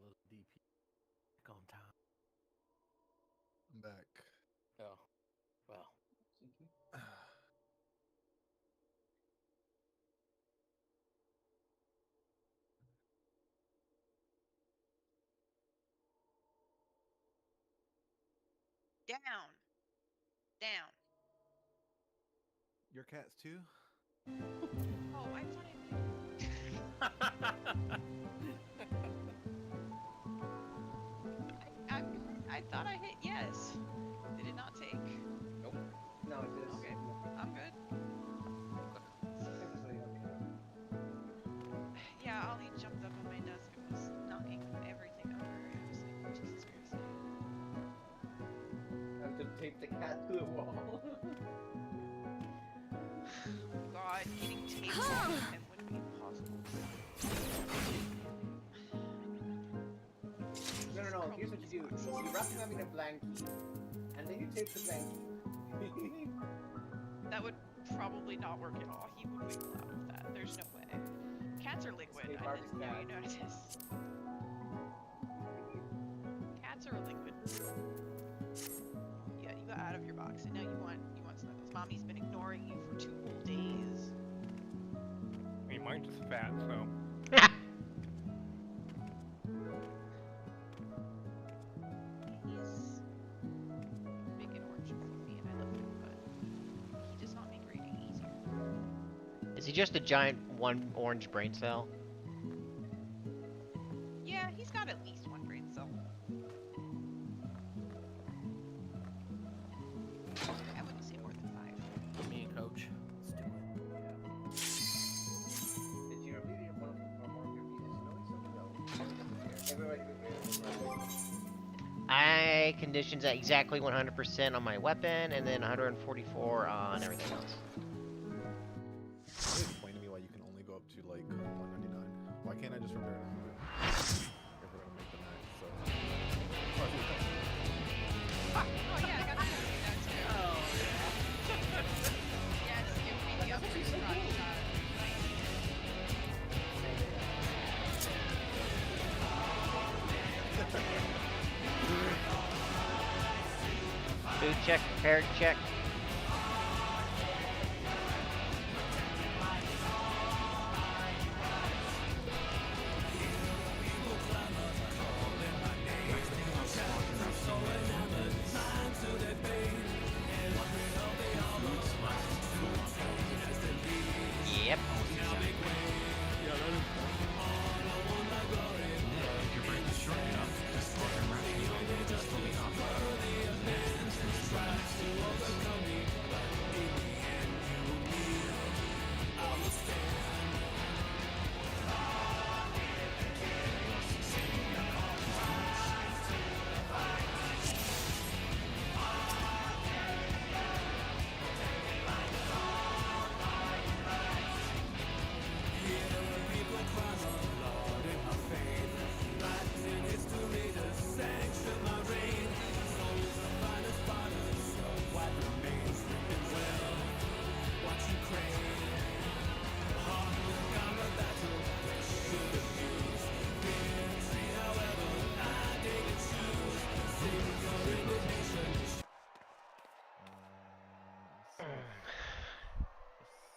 those DP back on time. I'm back. Oh, well. Down. Down. Your cats too? Oh, I thought I thought I hit yes. Did it not take? Nope. No, it is. Okay, I'm good. Yeah, Ollie jumped up on my desk and was knocking everything over. I was like, Jesus Christ. Time to tape the cat to the wall. God, getting taped to him would be impossible. No. Here's what you do. You wrap him up in a blankie, and then you tape the blankie. That would probably not work at all. He would wiggle out of that. There's no way. Cats are liquid. I didn't know you noticed. Cats are liquid. Yeah, you got out of your box, and now you want snuggles. Mommy's been ignoring you for 2 whole days. I mean, mine's just fat, so. He's big and orange and fluffy, and I love him, but he does not make reading easier. Is he just a giant one orange brain cell? Yeah, he's got at least 1 brain cell. I wouldn't say more than 5. Me and Coach. Let's do it. Did you repeat it? One more of your pieces? No. Everybody I conditions at exactly 100% on my weapon, and then 144 on everything else. Can you explain to me why you can only go up to like 199? Why can't I just repair it 100? If we're gonna make the max, so. Oh yeah, I got the that too. Oh yeah. Yes, give me the upgrade shot. Food check, prepared check. Yep.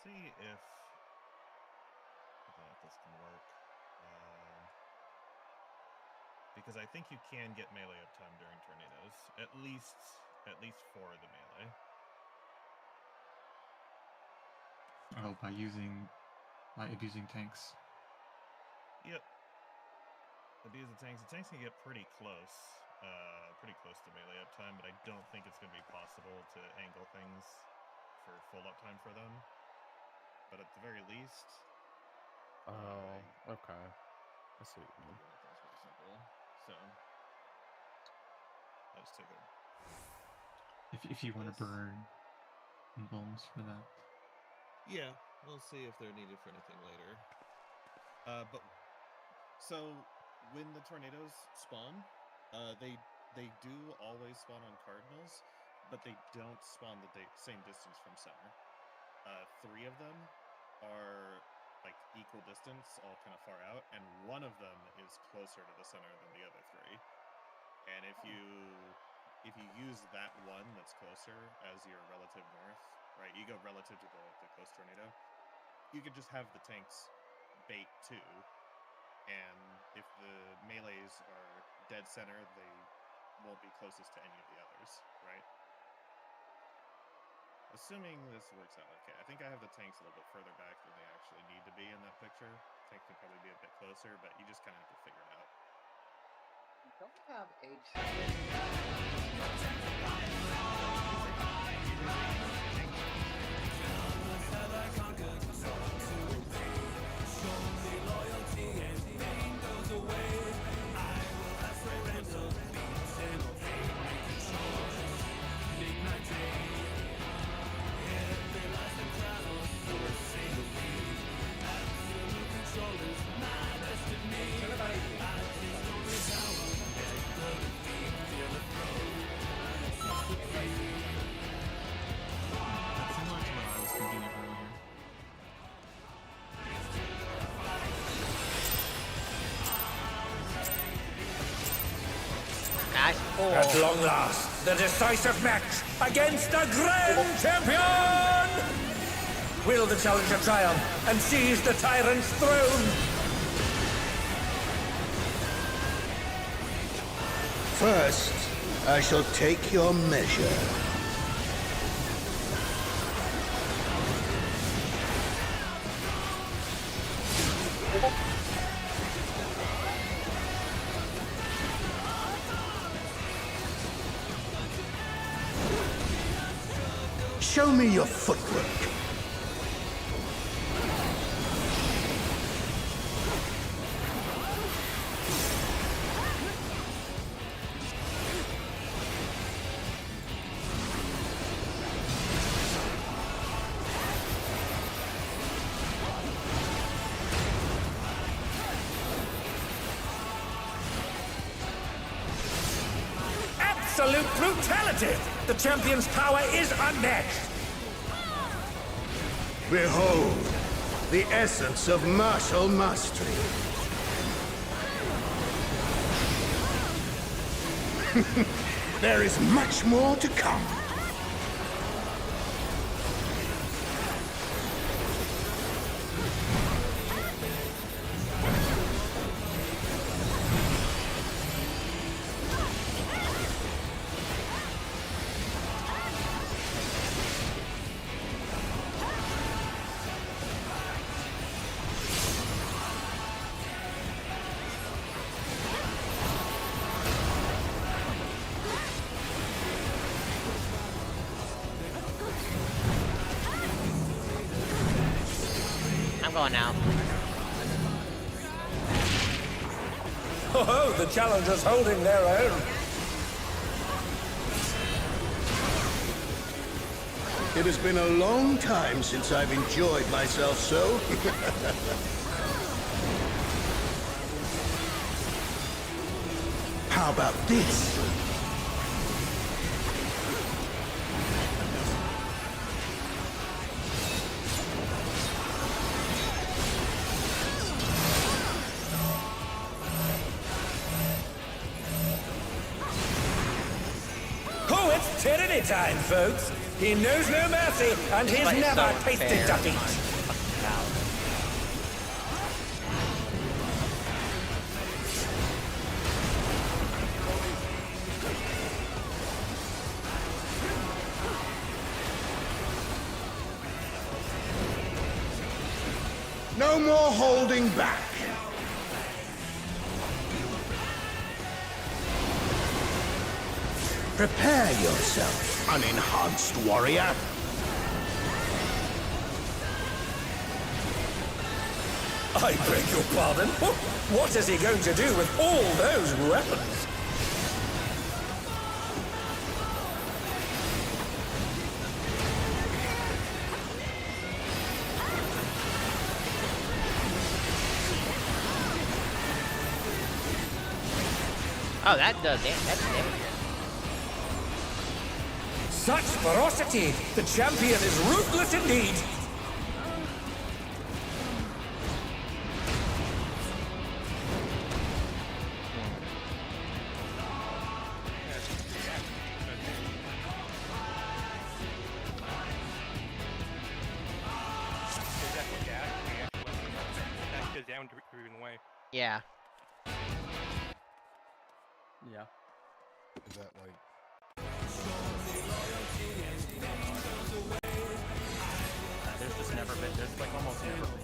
See if this can work. Because I think you can get melee uptime during tornadoes, at least for the melee. Oh, by abusing tanks. Yep. Abusing tanks. The tanks can get pretty close to melee uptime, but I don't think it's going to be possible to angle things for full uptime for them. But at the very least... Oh, okay. I see what you mean. That's very simple. So... I'll just take a... If you want to burn bombs for that. Yeah, we'll see if they're needed for anything later. But... So, when the tornadoes spawn, they do always spawn on cardinals, but they don't spawn the same distance from center. 3 of them are like equal distance, all kind of far out, and one of them is closer to the center than the other three. And if you use that one that's closer as your relative north, right? You go relative to the coast tornado. You could just have the tanks bait too, and if the melees are dead center, they won't be closest to any of the others, right? Assuming this works out okay. I think I have the tanks a little bit further back than they actually need to be in that picture. Tank can probably be a bit closer, but you just kind of have to figure it out. Don't we have 8 At long last, the decisive match against the Grand Champion! Will the challenger triumph and seize the tyrant's throne? First, I shall take your measure. Show me your footwork. Absolute brutality! The champion's power is unmatched! Behold, the essence of martial mastery. There is much more to come. Going now. Oh, the challengers holding their own. It has been a long time since I've enjoyed myself so. How about this? Tyranny time, folks. He knows no mercy, and he's never tasted defeat. No more holding back. Prepare yourself, unenhanced warrior. I beg your pardon? What is he going to do with all those weapons? Oh, that does damage. That's damage. Such ferocity! The champion is ruthless indeed! Yeah. Yeah. Is that like? There's just never been. There's like almost never been.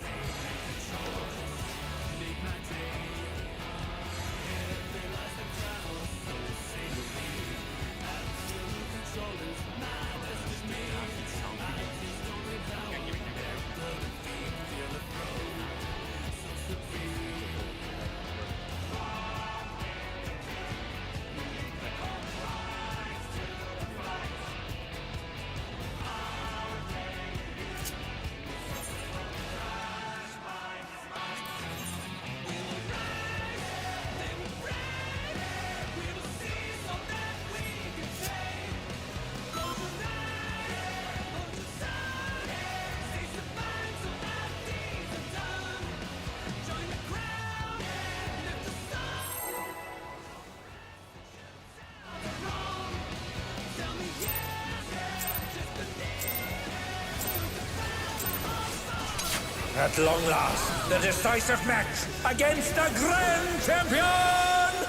At long last, the decisive match against the Grand Champion!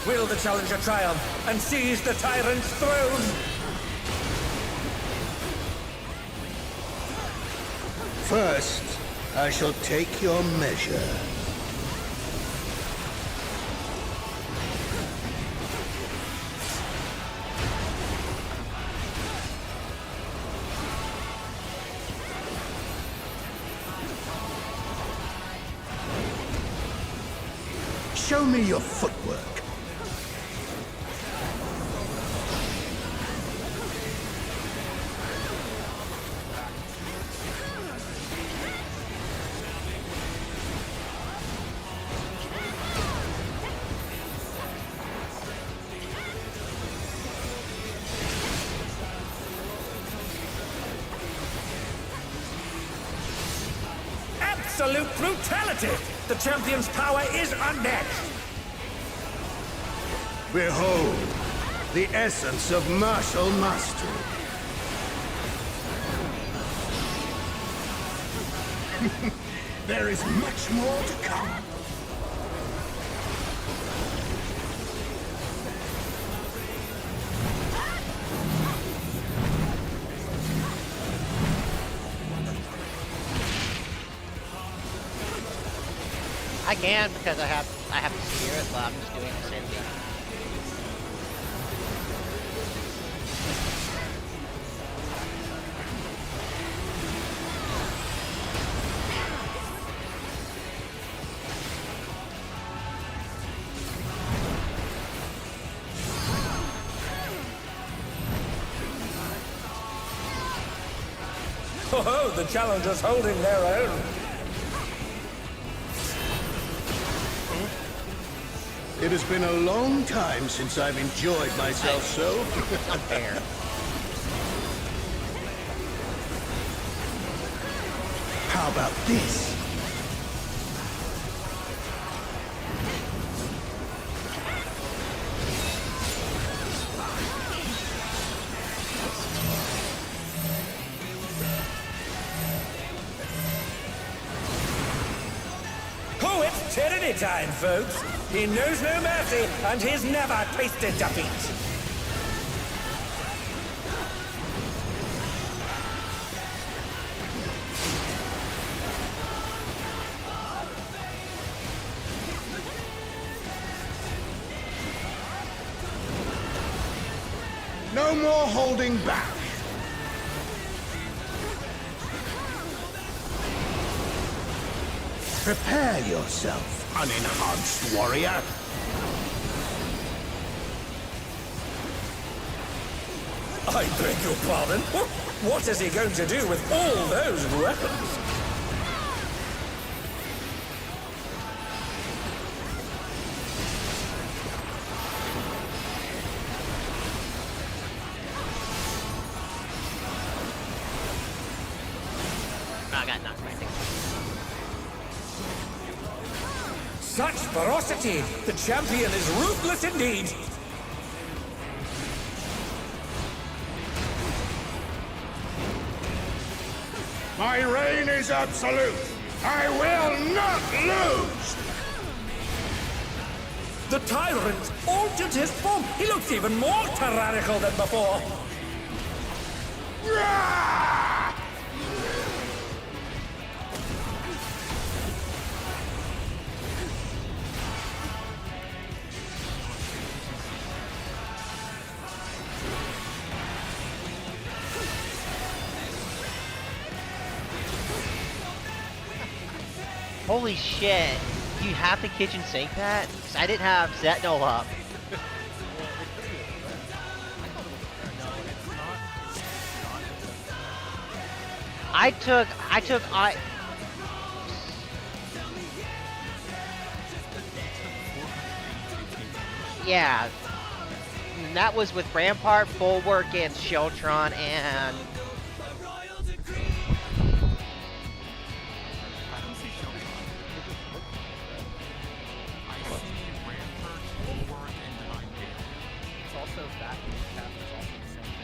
Will the challenger triumph and seize the tyrant's throne? First, I shall take your measure. Show me your footwork. Absolute brutality! The champion's power is unmatched! Behold, the essence of martial mastery. There is much more to come. I can because I have the spirit, but I'm just doing the same thing. Oh, the challengers holding their own. It has been a long time since I've enjoyed myself so. Unfair. How about this? Oh, it's tyranny time, folks. He knows no mercy, and he's never tasted defeat. No more holding back. Prepare yourself, unenhanced warrior. I beg your pardon? What is he going to do with all those weapons? I got knocked back. Such ferocity! The champion is ruthless indeed! My reign is absolute. I will not lose! The tyrant altered his form. He looks even more tyrannical than before. Holy shit. You have to kitchen sink that? 'Cause I didn't have Zetno up. Yeah. That was with Rampart, Bulwark, and Sheltron, and... It's also that cap is also the same thing.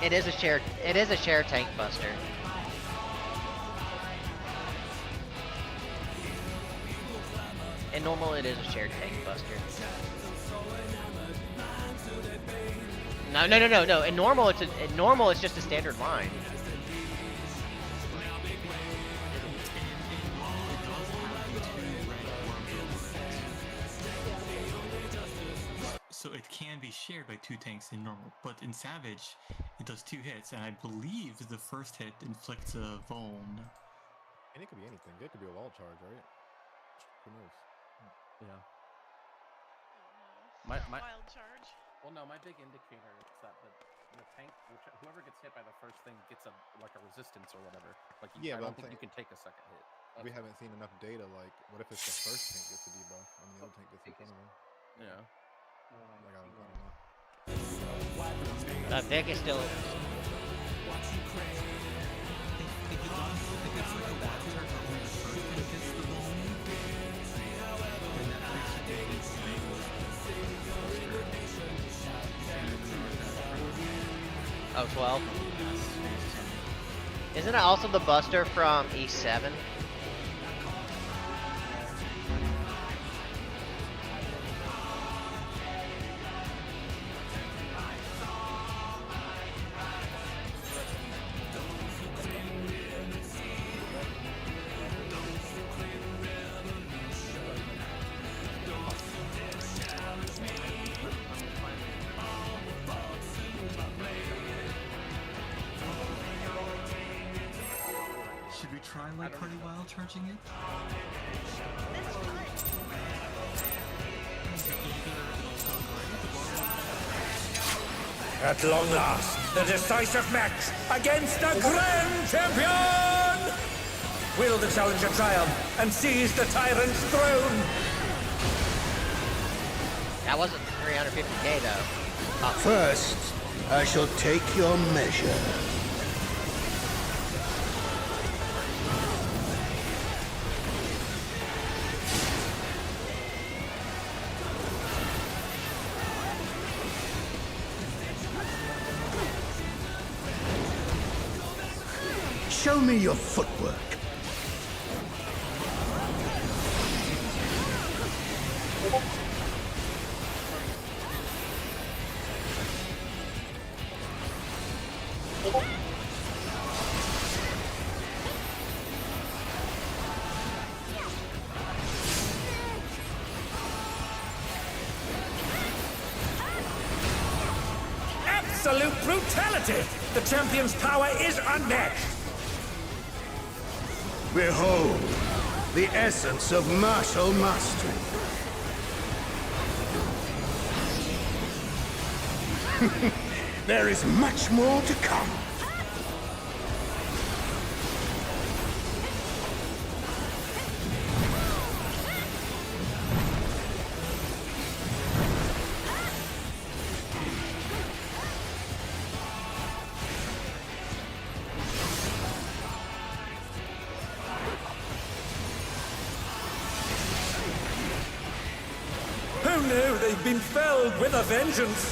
It is a shared tank buster. In normal, it is a shared tank buster. No. In normal, it's just a standard line. So it can be shared by 2 tanks in normal, but in Savage, it does 2 hits, and I believe the first hit inflicts a vuln. And it could be anything. It could be a wall charge, right? Who knows? Yeah. My wild charge. Well, no, my big indicator is that the tank, whoever gets hit by the first thing gets a resistance or whatever. Like, I don't think you can take a second hit. We haven't seen enough data. Like, what if it's the first tank gets the debuff and the other tank gets in front of him? Yeah. Like, I don't know. Vic is still. Oh, 12. Isn't it also the buster from E7? Should we try like Party while charging it? At long last, the decisive match against the Grand Champion! Will the challenger triumph and seize the tyrant's throne? That wasn't 350k though. First, I shall take your measure. Show me your footwork. Absolute brutality! The champion's power is unmatched! Behold, the essence of martial mastery. There is much more to come. Who knew they'd been felled with a vengeance?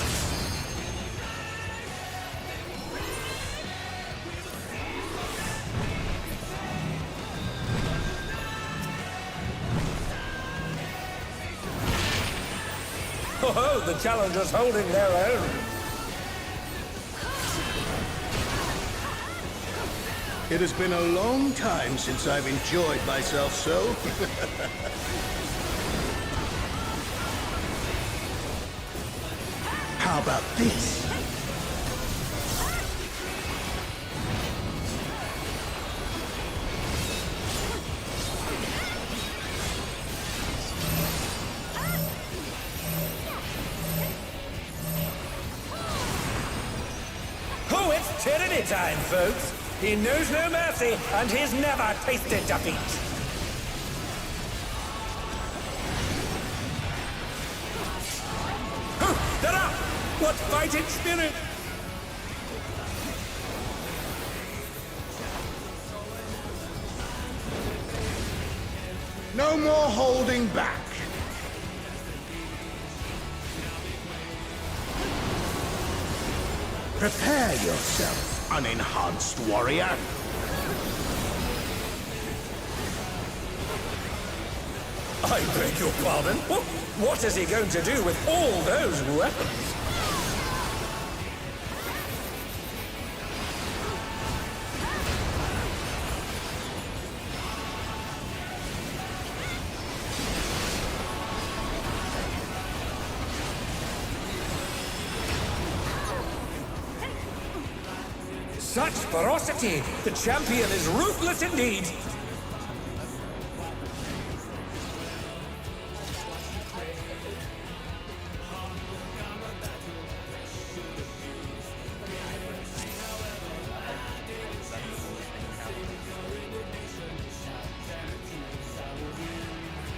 Oh, the challengers holding their own. It has been a long time since I've enjoyed myself so. How about this? Oh, it's tyranny time, folks. He knows no mercy, and he's never tasted defeat. Oh, they're up! What fighting spirit! No more holding back. Prepare yourself, unenhanced warrior. I beg your pardon? What is he going to do with all those weapons? Such ferocity! The champion is ruthless indeed!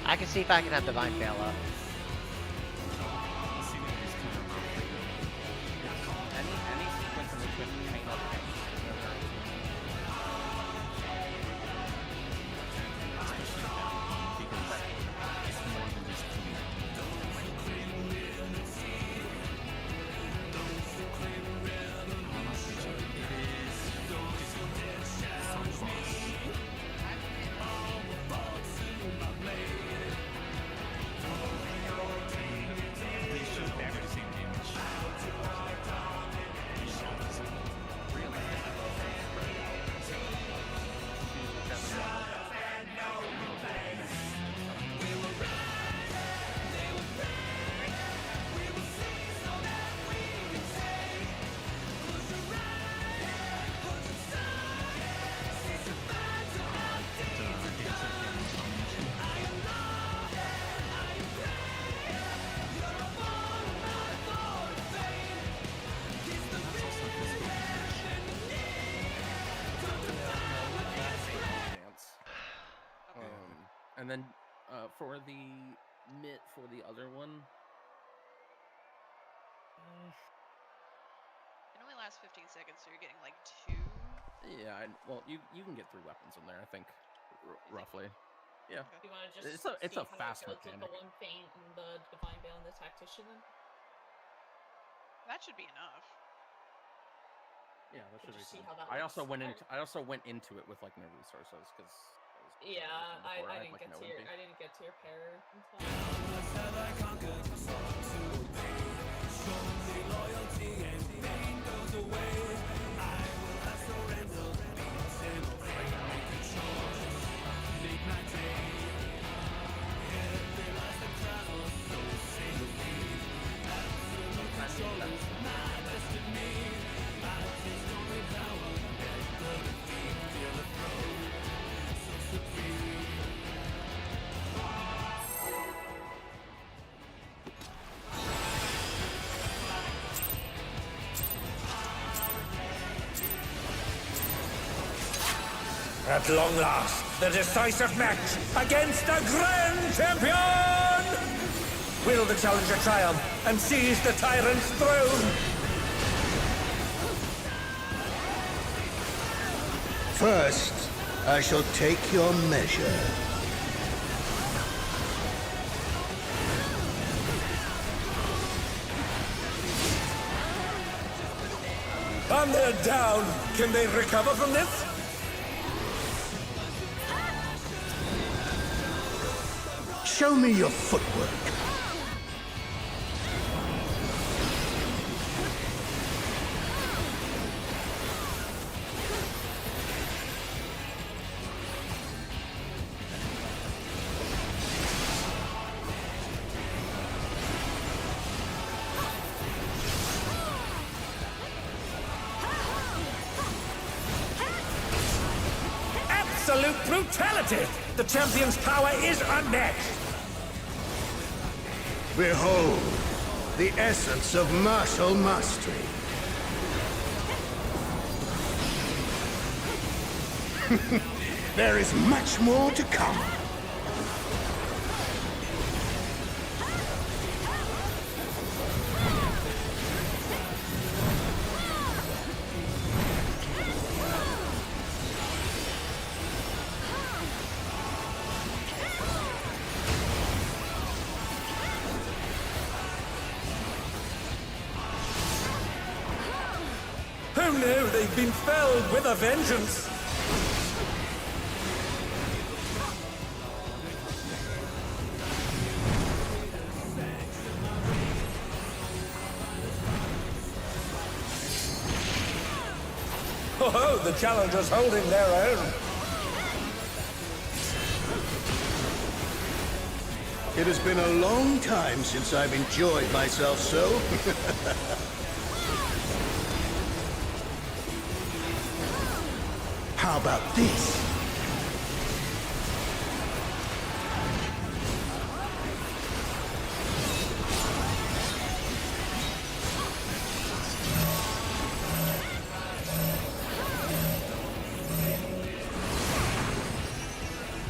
I can see if I can have Divine fail up. Any sequence in which we have to chain up and then for the for the other one, It only lasts 15 seconds, so you're getting like 2. yeah, well, you can get 3 weapons in there, I think, roughly. Yeah. You want to just It's a see how fast it goes with mechanic. the one feint and the divine veil and the tactician then? That should be enough. Yeah, that should Did be you see fun. how that I also looks? went into it with like no resources because Yeah, I had, didn't like, get no to your MP. I didn't get to your pair until At long last, the decisive match against the Grand Champion! Will the challenger triumph and seize the tyrant's throne? First, I shall take your measure. And they're down. Can they recover from this? Show me your footwork. absolute brutality. The champion's power is unmatched. Behold, the essence of martial mastery. There is much more to come. Who knew they've been felled with a vengeance? Oh, the challenger's holding their own. It has been a long time since I've enjoyed myself so. How about this?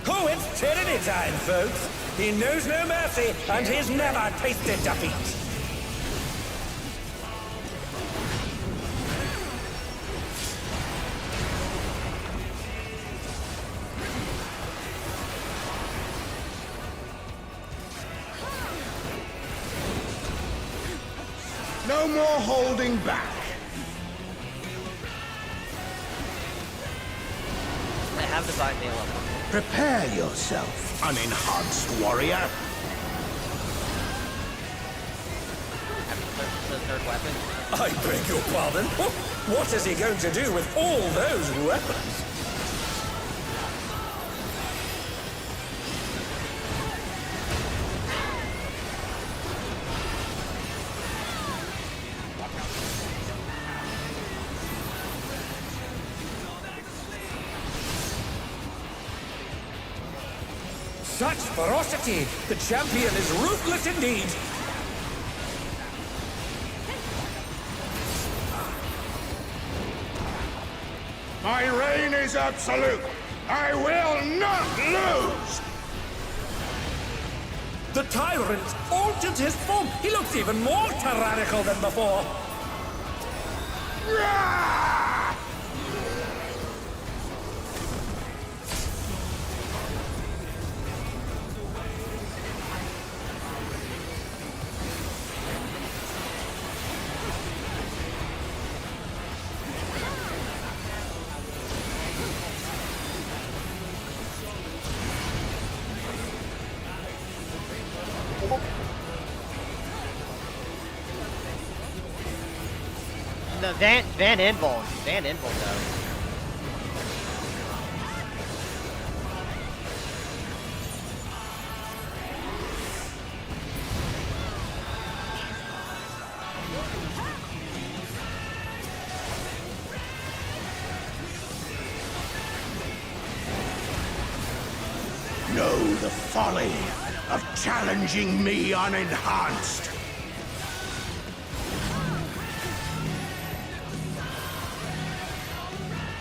Oh, it's tyranny time, folks. He knows no mercy, and he's never tasted defeat. No more holding back. I have the bite meal up. Prepare yourself, unenhanced warrior. The third weapon. I beg your pardon? What is he going to do with all those weapons? Such ferocity! The champion is ruthless indeed! My reign is absolute. I will not lose! The tyrant altered his form. He looks even more tyrannical than before. The Van Involve. Van Involve though. Know the folly of challenging me unenhanced.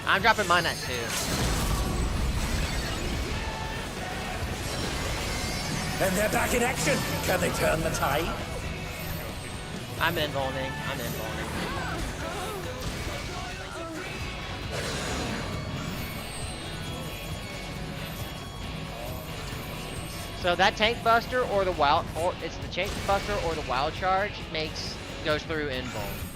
I'm dropping mine at 2. And they're back in action. Can they turn the tide? I'm involving. I'm involving. So that tank buster or the wild, or it's the tank buster or the wild charge goes through invuln.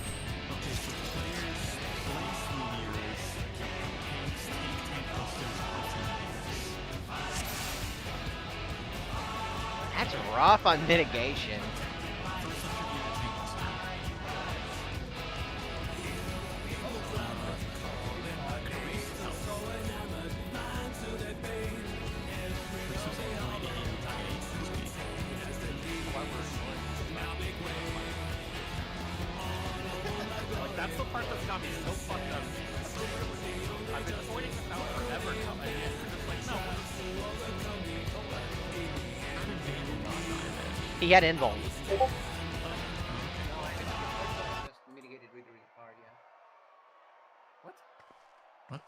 That's rough on mitigation. That's the part that's got me so fucked up. I've been pointing this out forever now. He had invuln. Just mitigated really, really hard, yeah. What?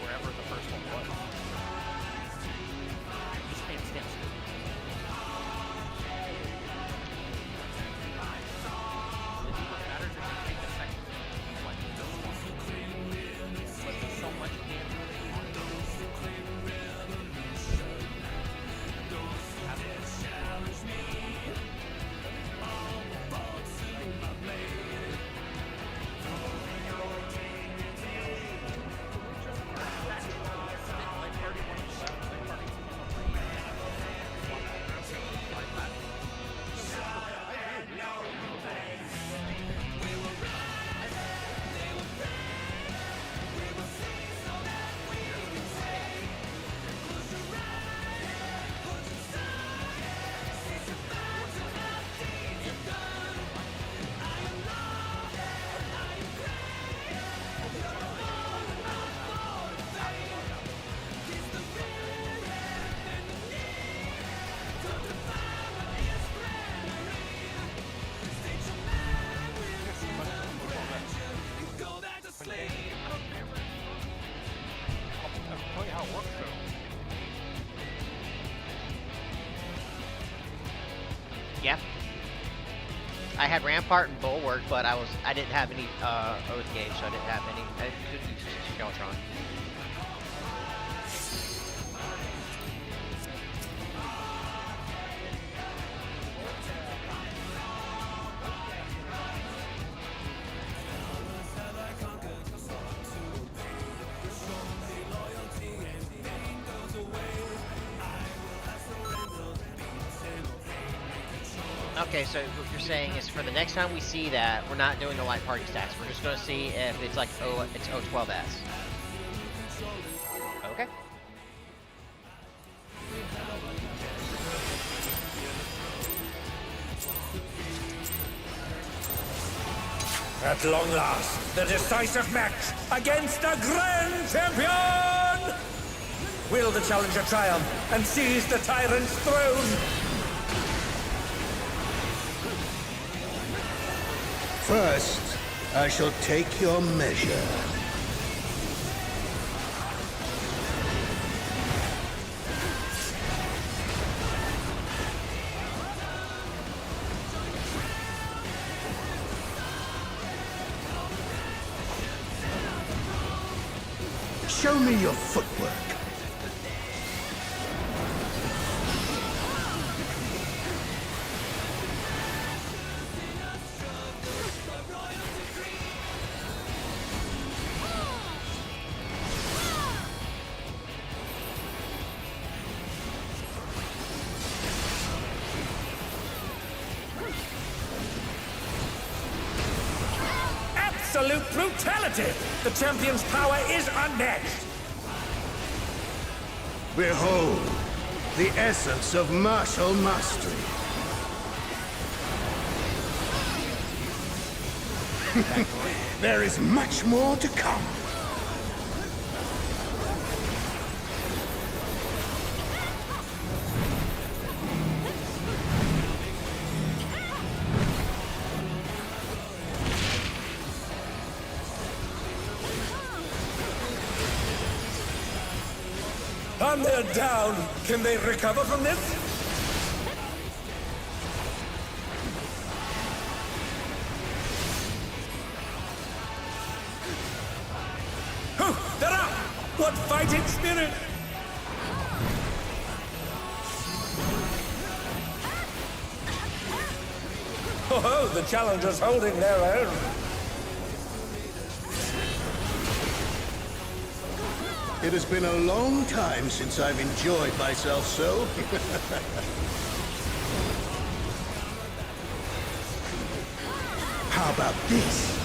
Wherever the first one was. Just can't stand still. What matters is you take the second like this one. But there's so much damage on it. I'll tell you how it works though. Yeah. I had Rampart and Bulwark, but I didn't have any Oath Gauge, so I didn't have any. I couldn't use Skeletron. Okay, so what you're saying is for the next time we see that, we're not doing the light party stats. We're just going to see if it's like it's O12S. Okay. At long last, the decisive match against a grand champion! Will the challenger triumph and seize the tyrant's throne? First, I shall take your measure. Show me your footwork. Absolute brutality! The champion's power is unmatched! Behold, the essence of martial mastery. There is much more to come. And they're down. Can they recover from this? Oh, they're up! What fighting spirit! Oh, the challenger's holding their own. It has been a long time since I've enjoyed myself so. How about this?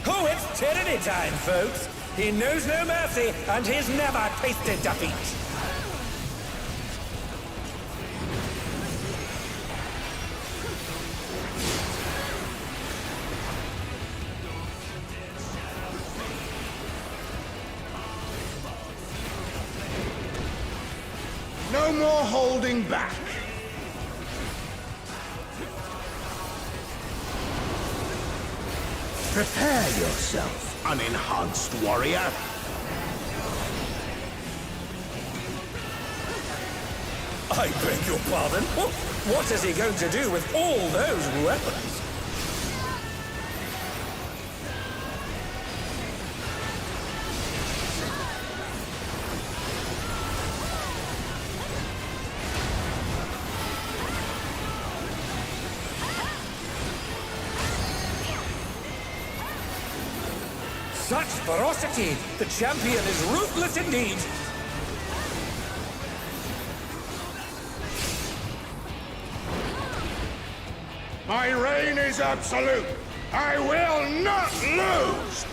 Oh, it's tyranny time, folks. He knows no mercy, and he's never tasted defeat. No more holding back. Prepare yourself, unenhanced warrior. I beg your pardon? What is he going to do with all those weapons? Such ferocity! The champion is ruthless indeed! My reign is absolute. I will not lose!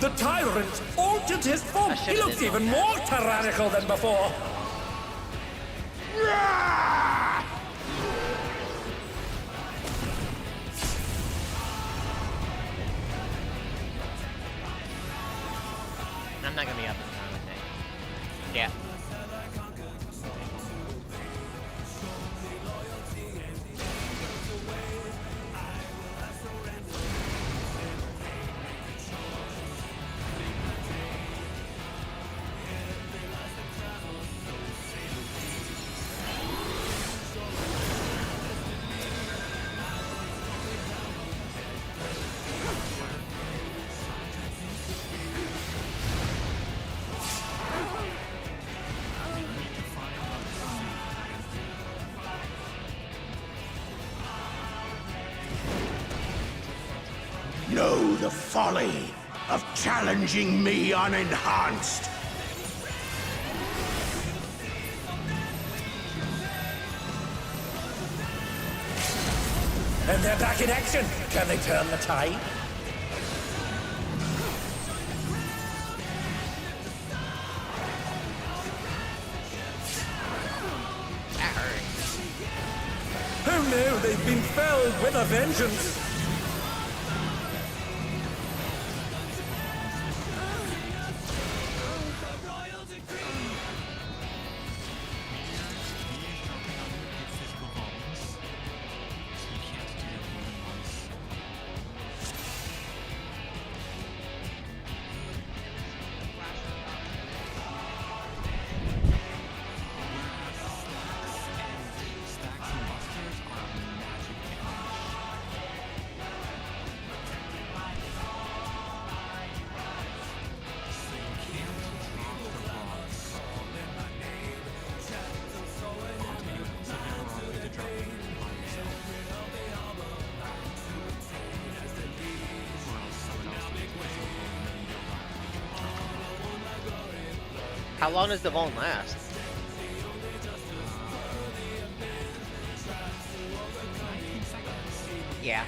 The tyrant altered his form. He looks even more tyrannical than before. I'm not gonna be up in time, I think. Yeah. Know the folly of challenging me unenhanced. And they're back in action. Can they turn the tide? That hurts. Oh no, they've been felled with a vengeance. How long does the Vuln last? Yeah.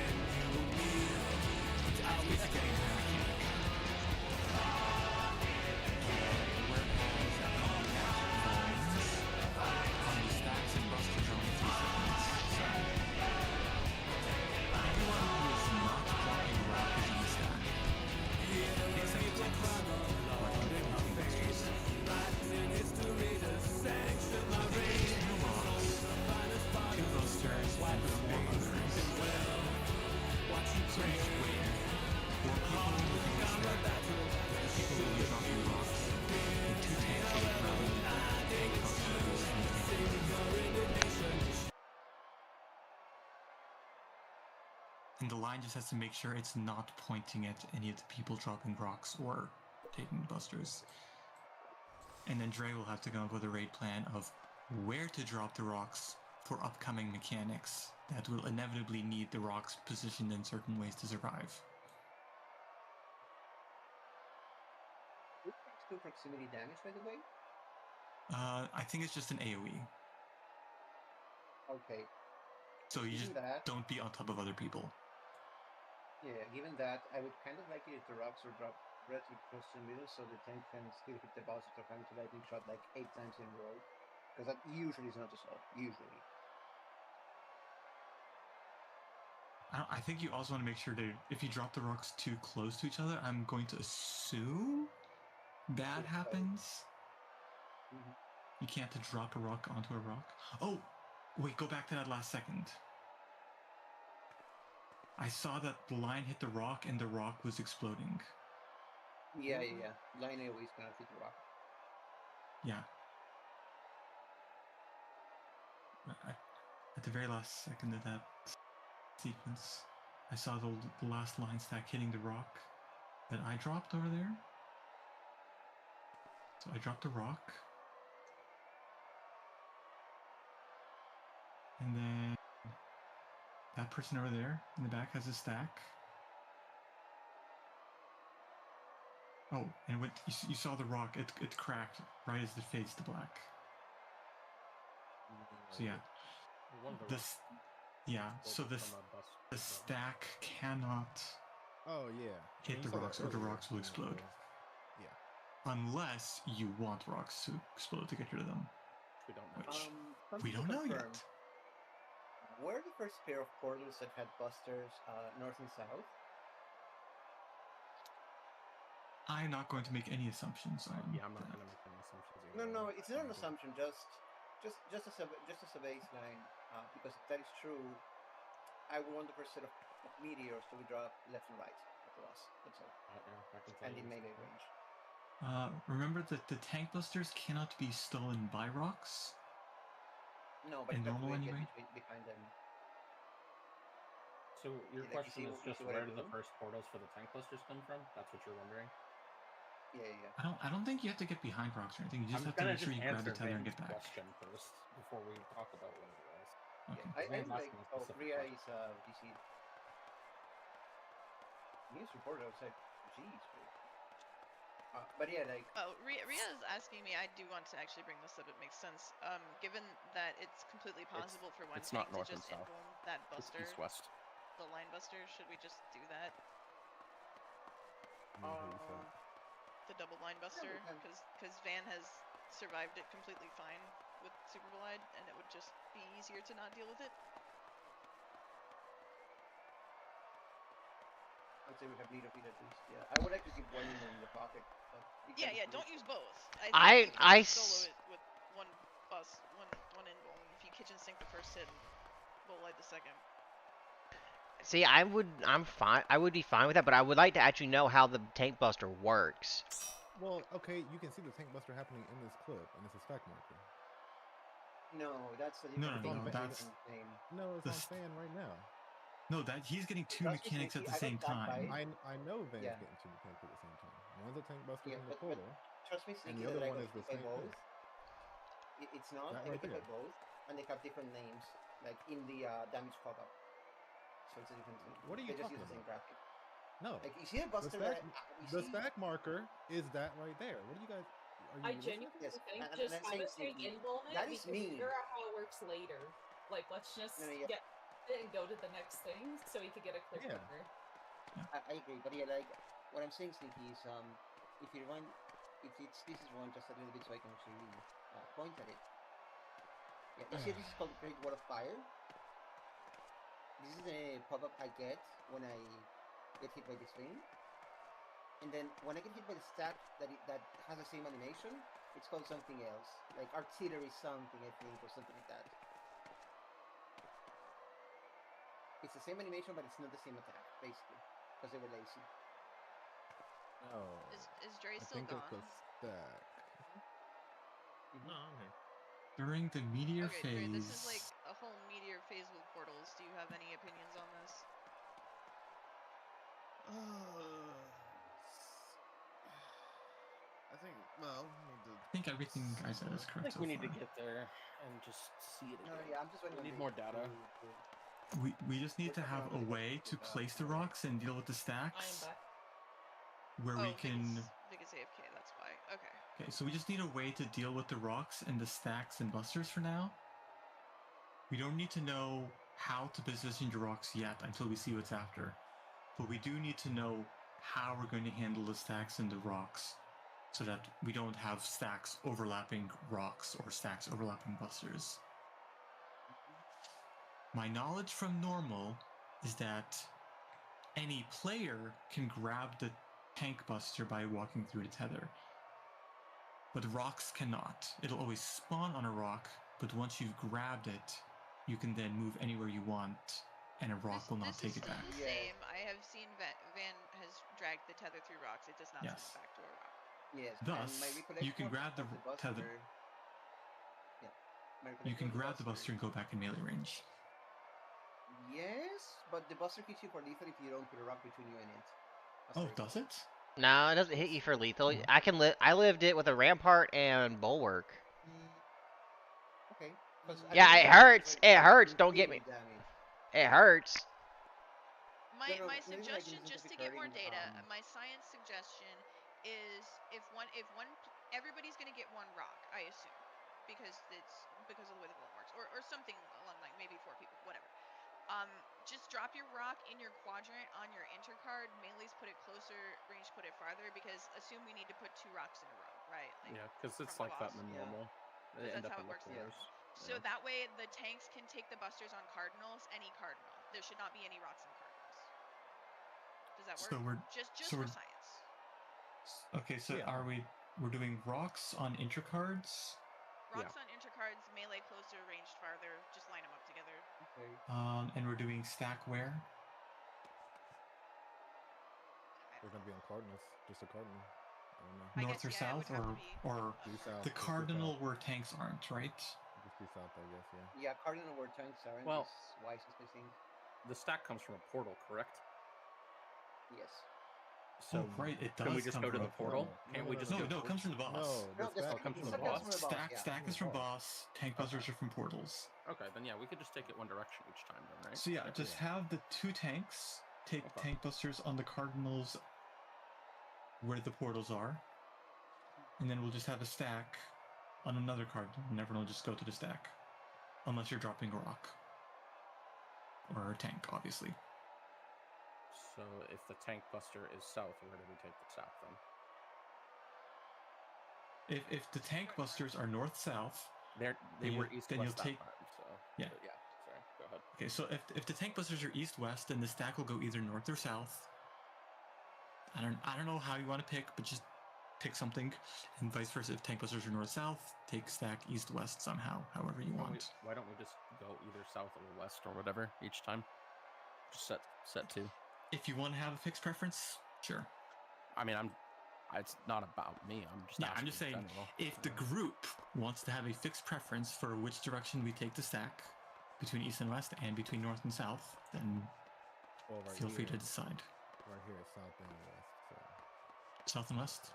And the line just has to make sure it's not pointing at any of the people dropping rocks or taking busters. And then Dre will have to come up with a raid plan of where to drop the rocks for upcoming mechanics that will inevitably need the rocks positioned in certain ways to survive. Who takes 2 proximity damage, by the way? I think it's just an AoE. Okay. So you just that, don't be on top of other people. Yeah, given that, I would kind of like it if the rocks are dropped relatively close to the middle so the tank can still hit the boss without having to lightning shot like 8 times in a row. Because that usually is not the solve. Usually. I think you also want to make sure that if you drop the rocks too close to each other, I'm going to assume bad happens. Mm-hmm. You can't drop a rock onto a rock. Oh, wait, go back to that last second. I saw that the line hit the rock and the rock was exploding. Yeah. Line AoE is gonna hit the rock. Yeah. At the very last second of that sequence, I saw the last line stack hitting the rock that I dropped over there. So I dropped a rock. And then that person over there in the back has a stack. Oh, and when you saw the rock, it cracked right as it fades to black. So yeah, One of the this so the stack cannot hit the rocks or the rocks will explode. Yeah. Unless you want rocks to explode to get rid of them. We don't know. Which we don't know yet. Were the first pair of portals that had busters north and south? I'm not going to make any assumptions on I'm not going to make any assumptions either. No, it's not an assumption. Just as a baseline. Because if that is true, I would want the first set of meteors to be dropped left and right at the boss. That's all. Yeah, I can tell and you in melee range. Remember that the tank busters cannot be stolen by rocks. No, but in you have normal to get anyway. behind them. So your question is just where do the first portals for the tank busters come from? That's what you're wondering? Yeah. I don't think you have to get behind rocks or anything. You just have to make sure you grab the tether and get back. Question first before we talk about whatever else. Okay. Yeah, I like. Oh, Ria is DC. News reporter outside. Jeez. But yeah, like. Oh, Ria is asking me. I do want to actually bring this up. It makes sense. Given that it's completely possible for one tank to just invuln that buster, east-west. the line buster, should we just do that? The double line buster, because Van has survived it completely fine with Super Glide, and it would just be easier to not deal with it. I'd say we have need of it at least. Yeah, I would like to keep one in the pocket. But yeah. Don't use both. I solo it with one invuln. If you kitchen sink the first hit, and roll light the second. See, I'm fine. I would be fine with that, but I would like to actually know how the tank buster works. Well, okay, you can see the tank buster happening in this clip, and it's a stack marker. No, that's a different thing. That's no, it's on Fan right now. No, that he's getting two mechanics at the same time. I know Van's getting two mechanics at the same time. One's a tank buster from the portal, trust me, and the other one is the same both. thing. It's not. I got hit by both, and they have different names, like in the damage pop-up. So it's a different thing. What are you talking about? The same graphic. No. Like you see a buster the stack marker is that right there. What do you guys? I genuinely think just have us take invuln it. That is me. Figure out how it works later. Like let's just get it and go to the next thing so we could get a clear picture. I agree, but yeah, like what I'm saying, Sneaky, is if you want, if it's this is one just a little bit so I can actually point at it. Yeah, you see, this is called the Great Wall of Fire. This is a pop-up I get when I get hit by this thing. And then when I get hit by the stack that has the same animation, it's called something else. Like artillery something, I think, or something like that. It's the same animation, but it's not the same attack, basically. Because they were lazy. Oh. Is Dre still gone? It's the stack. No, I'm here. During the meteor phase... Dre, this is like a whole meteor phase with portals. Do you have any opinions on this? I think, well, we need to... I think everything I said is I correct think so we need far. to get there and just see it again. No, yeah, I'm just waiting We on need Dave more data. We just need We're to talking have about a getting way to place the rocks and deal with the I am stacks back. where we can... Vic is AFK, that's why. Okay. Okay, so we just need a way to deal with the rocks and the stacks and busters for now. We don't need to know how to position the rocks yet until we see what's after. But we do need to know how we're going to handle the stacks and the rocks so that we don't have stacks overlapping rocks or stacks overlapping busters. My knowledge from normal is that any player can grab the tank buster by walking through the tether. But rocks cannot. It'll always spawn on a rock, but once you've grabbed it, you can then move anywhere you want, and a rock will not take it back. This is still the same. I have seen Van has dragged the tether through rocks. It does not send Yes. it back to a rock. Yes. Thus, and my you can recollection grab the of buster, tether. Yeah. My You can recollection of grab the buster and go back in melee range. Yes, but the buster hits you for lethal if you don't put a rock between you and it. Oh, does it? No, it doesn't hit you for lethal. I lived it with a rampart and bulwark. Okay. Yeah, it hurts. It hurts. Don't get me. It hurts. My suggestion, just to get more data, my science suggestion is everybody's gonna get one rock, I assume, because of the way the world works, or something along like maybe 4 people, whatever. Just drop your rock in your quadrant on your intercard. Melee's put it closer, range put it farther, because assume we need to put 2 rocks in a row, right? Like, Yeah, because it's from the like that boss. in the normal. They end That's up how in it the works in corners. normal. So that way the tanks can take the busters on cardinals, any cardinal. There should not be any rocks in cardinals. Does that work? So we're just so for we're, science. Okay, so we're doing rocks on intercards? Rocks on intercards, melee closer, ranged farther. Just line them up together. Okay. And we're doing stack where? They're gonna be on cardinals. Just a cardinal. I don't know. North or south, or south, the cardinal where tanks aren't, right? Just be south, I guess. Yeah. Yeah, cardinal where tanks aren't. Well, is wisest, I think. The stack comes from a portal, correct? Yes. So right, it does. Can we just come go to from the a portal? Can't we just? No, it comes from the boss. No, the stack comes from the stack boss. comes from the boss. Yeah. Stack is from boss. Tank busters are from portals. Okay, then yeah, we could just take it one direction each time, then, right? So yeah, just have the 2 tanks take tank busters on the cardinals where the portals are, and then we'll just have a stack on another cardinal, and everyone will just go to the stack, unless you're dropping a rock or a tank, obviously. So if the tank buster is south, where do we take the south then? If the tank busters are north-south, they were east-west then you'll that take time, so yeah. Yeah. Sorry, go ahead. Okay, so if the tank busters are east-west, then the stack will go either north or south. I don't know how you want to pick, but just pick something, and vice versa. If tank busters are north-south, take stack east-west somehow, however you want. Why don't we just go either south or west or whatever each time? Just set 2. If you want to have a fixed preference, sure. I mean, it's not about me. I'm just I'm just saying, if the group wants to have a fixed preference for which direction we take the stack, between east and west and between north and south, then feel free to decide. Right here, south and west. So. South and west?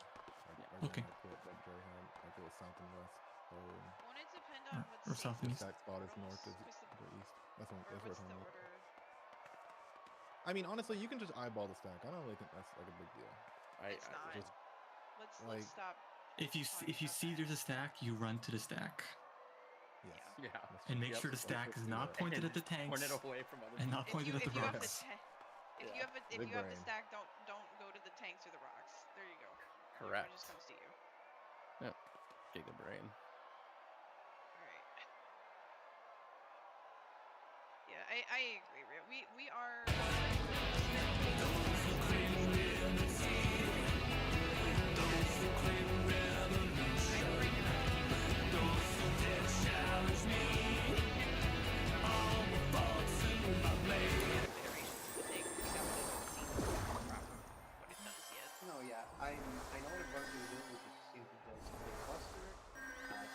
Okay. I put south and west. So. Won't it depend on what's or south and east? Stack spot is north is the east. That's what we're talking about. Order? I mean, honestly, you can just eyeball the stack. I don't really think that's like a big deal. It's not. Just, let's stop. If you see there's a stack, you run to the stack. Yes. Yeah. And make sure the stack is not pointed at the tanks. Point it away from other and not pointed at the rocks. If you have the stack, don't go to the tanks or the rocks. There you go. Correct. It just comes to you. Yep. Giga brain. Alright. Yeah, I agree. We are. No, yeah, I know what I'm going to do, which is simply just take buster,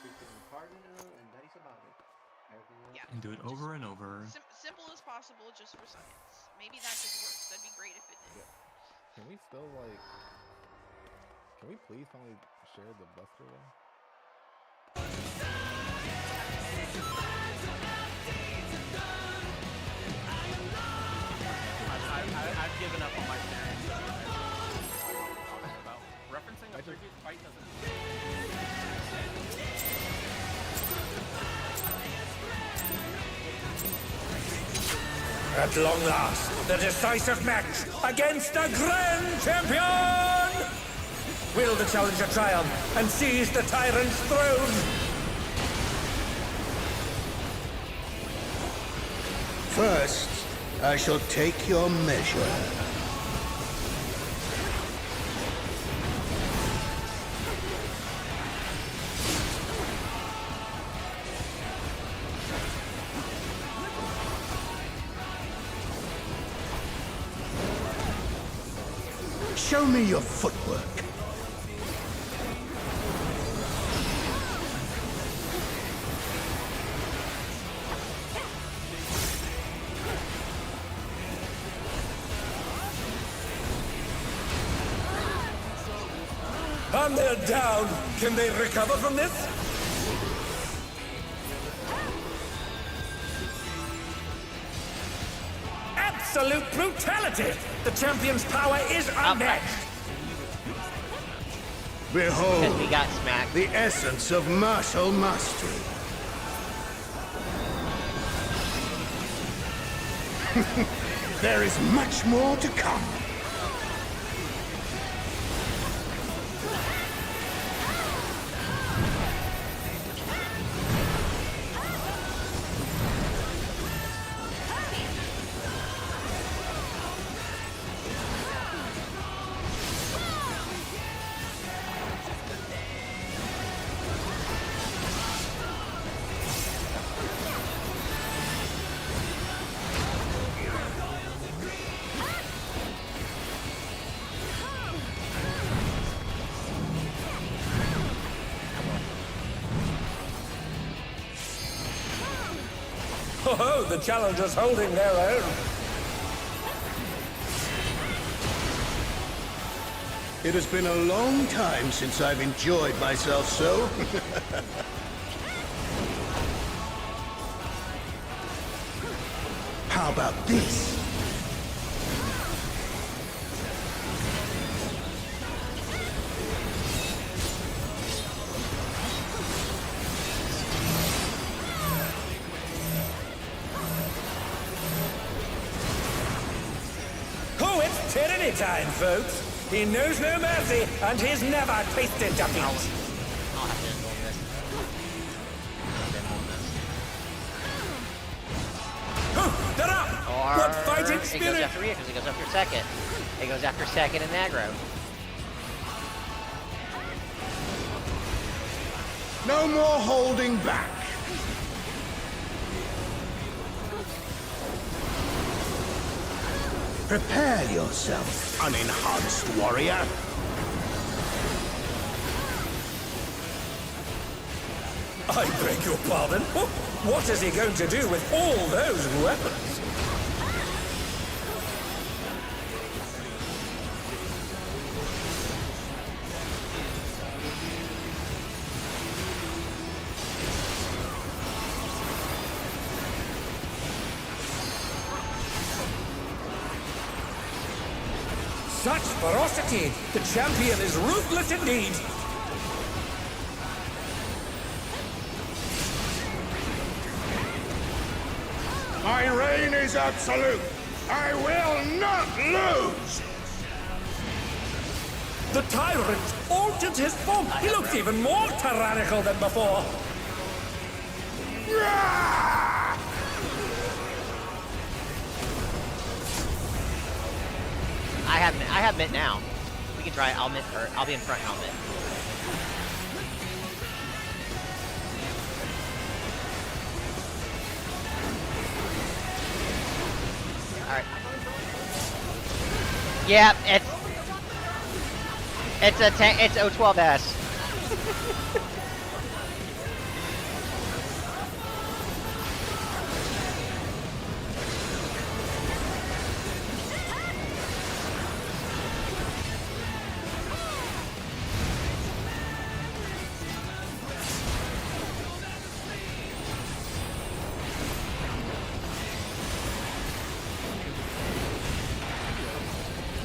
take it in cardinal, and that is about it. Everything else. Yeah. And do it over and over. Simple as possible, just for science. Maybe that just works. That'd be great if it did. Can we still like? Can we please finally share the Buster though? I've given up on my sharing. About referencing a previous fight doesn't. At long last, the decisive match against the Grand Champion! Will the challenger triumph and seize the tyrant's throne? First, I shall take your measure. Show me your footwork. And they're down. Can they recover from this? Absolute brutality! The champion's power is unmatched! Behold, Because we got smacked. the essence of martial mastery. There is much more to come. Oh, the challenger's holding their own. It has been a long time since I've enjoyed myself so. How about this? Oh, it's tyranny time, folks. He knows no mercy, and he's never tasted defeat. I'll have to indulge this. Oh, they're up! Or What fighting it goes spirit! after Rhea because it goes after second. It goes after second and aggro. No more holding back. Prepare yourself, unenhanced warrior. I beg your pardon? What is he going to do with all those weapons? Such ferocity! The champion is ruthless indeed! My reign is absolute. I will not lose. The tyrant altered his form. He looks even more tyrannical than before. I have Mitt now. We can try it. I'll Mitt first. I'll be in front and I'll Mitt. Alright. Yeah, it's O12S.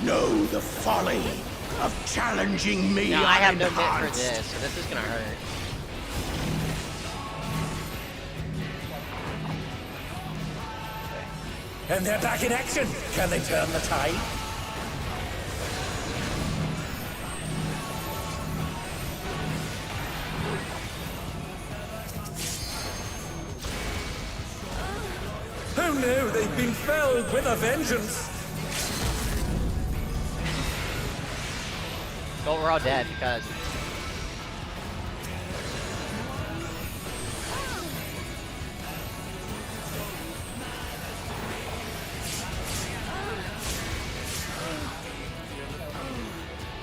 Know the folly of challenging me. No, I have no bit for this, so this is gonna hurt. And they're back in action. Can they turn the tide? Oh no, they've been felled with a vengeance. Well, we're all dead because.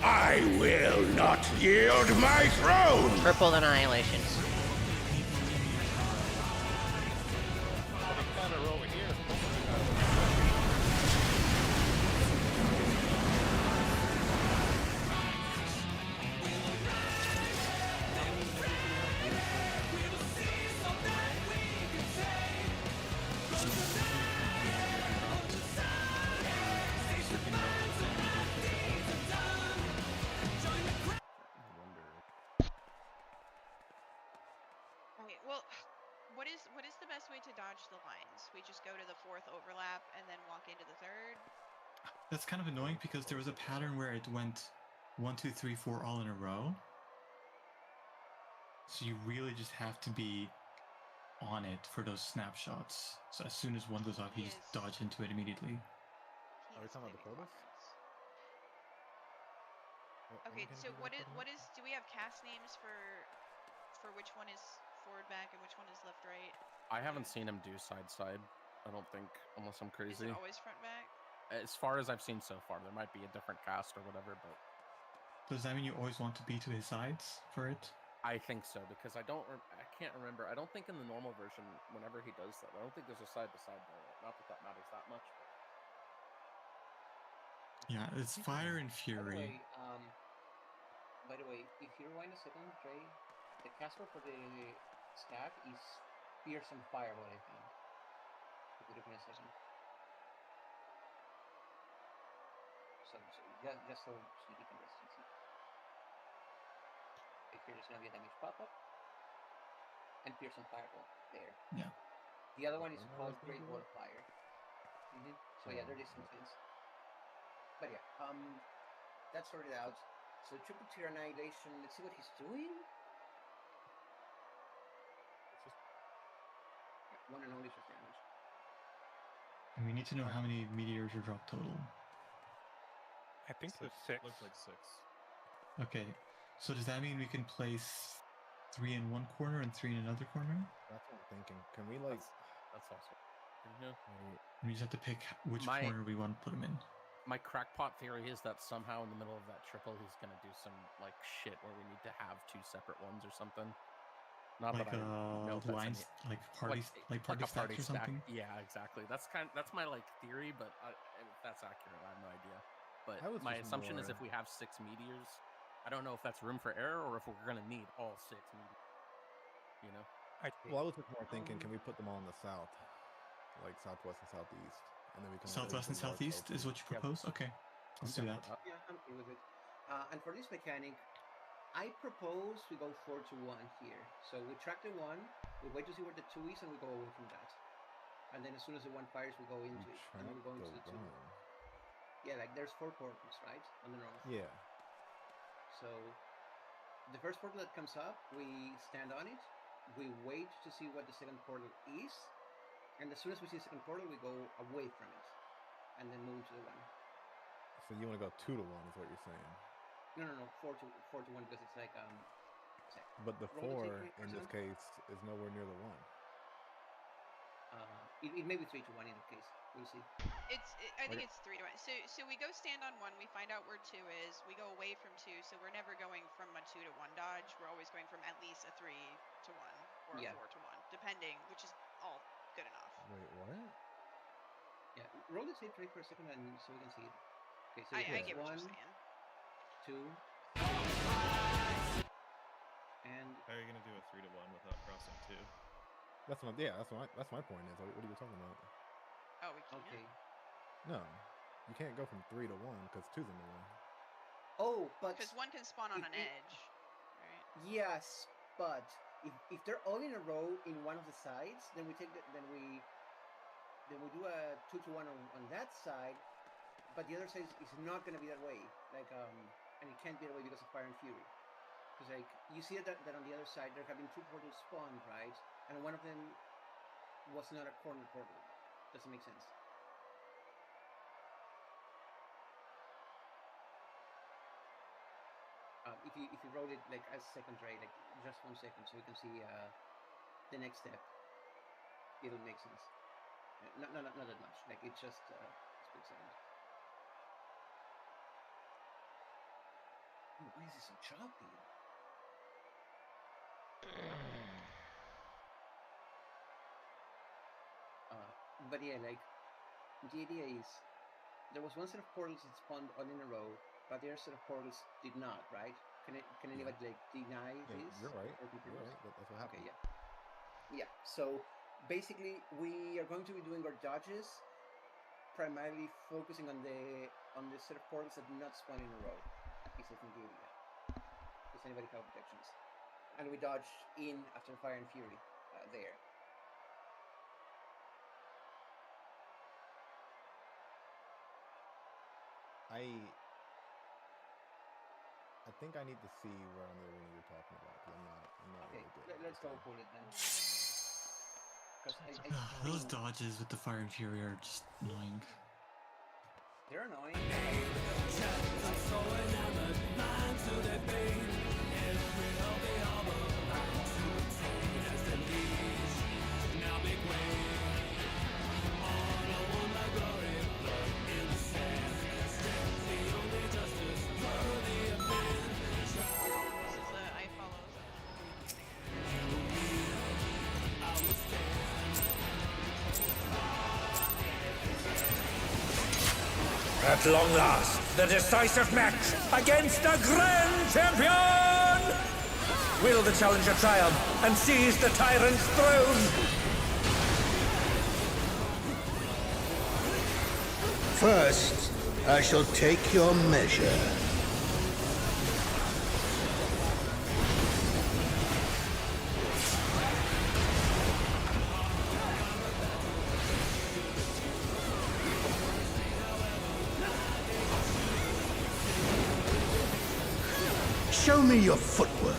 I will not yield my throne! Triple annihilations. What is the best way to dodge the lines? We just go to the 4th overlap and then walk into the 3rd? That's kind of annoying because there was a pattern where it went 1, 2, 3, 4 all in a row. So you really just have to be on it for those snapshots. So as soon as one goes off, you just dodge into it immediately. Are we talking about the portals? Okay, so what is do we have cast names for which one is forward back and which one is left right? I haven't seen him do side side. I don't think, unless I'm crazy. Is it always front back? As far as I've seen so far, there might be a different cast or whatever, but does that mean you always want to be to his sides for it? I think so, because I can't remember. I don't think in the normal version, whenever he does that, I don't think there's a side to side there. Not that that matters that much. But... Yeah, it's Fire and Fury. By the way, if you rewind a second, Trey, the caster for the stack is Fearsome Fireball, I think. If you look in a second. So just so Sneaky can rest easy. Okay, here there's gonna be a damage pop-up. And Fearsome Fireball. There. Yeah. The other one is called Great Wall of Fire. So yeah, they're distinct things. But yeah, that's sorted out. So triple tier annihilation, let's see what he's doing. Yeah, one and only for damage. And we need to know how many meteors are dropped total. I think there's 6. Looks like 6. Okay, so does that mean we can place 3 in one corner and 3 in another corner? That's what I'm thinking. Can we like? That's also. Yeah. We just have to pick which corner we want to put him in. My crackpot theory is that somehow in the middle of that triple, he's gonna do some like shit where we need to have 2 separate ones or something. Not like that I know if lines, that's like party stacks or something. Yeah, exactly. That's my like theory, but if that's accurate, I have no idea. But my assumption is if we have 6 meteors, I don't know if that's room for error or if we're gonna need all 6 meteors. You know. Well, I was just more thinking, can we put them all in the south, like southwest and southeast, and then we can southwest and southeast is what you propose. Okay, let's do that. Yeah, I'm okay with it. And for this mechanic, I propose we go 4-1 here. So we track the 1, we wait to see where the 2 is, and we go away from that. And then as soon as the 1 fires, we go into it, and then we go into the 2. Yeah, like there's 4 portals, right, on the north. Yeah. So the first portal that comes up, we stand on it. We wait to see what the second portal is, and as soon as we see the second portal, we go away from it, and then move to the 1. So you want to go 2-1 is what you're saying? No, 4-1 because it's like But the 4 in this case is nowhere near the 1. It may be 3-1 in that case. We'll see. I think it's 3-1. So we go stand on 1. We find out where 2 is. We go away from 2. So we're never going from a 2-1 dodge. We're always going from at least a 3-1 or a 4-1, depending, which is all good enough. Wait, what? Yeah, roll the tape for a second and so we can see it. Okay, so I get what you're saying. 2. And how are you gonna do a 3-1 without crossing 2? That's my point is. What are you talking about? Oh, we can't. Okay. No. You can't go from 3 to 1 because 2's in the way. Oh, but because one can spawn on an edge, right? Yes, but if they're all in a row in one of the sides, then we take then we do a 2 to 1 on that side, but the other side is not going to be that way. Like and it can't be that way because of Fire and Fury. Because like you see that on the other side there have been 2 portals spawned, right? And one of them was not a corner portal. Doesn't make sense. If you roll it like as seconds, right? Like just 1 second, so we can see the next step. It'll make sense. Not that much. Like it's just a split second. Ooh, why is it so choppy? But yeah, like the idea is there was one set of portals that spawned all in a row, but the other set of portals did not, right? Can anybody like deny this? You're right. Or You're right. That's what happened. Okay, yeah. So basically, we are going to be doing our dodges, primarily focusing on the set of portals that do not spawn in a row. Is I think the idea. Does anybody have objections? And we dodge in after Fire and Fury there. I think I need to see where on the arena you're talking about because I'm not Okay, really getting. let's go pull it then. Those dodges with the Fire and Fury are just annoying. They're annoying. At long last, the decisive match against a grand champion! Will the challenger triumph and seize the tyrant's throne? First, I shall take your measure. Show me your footwork.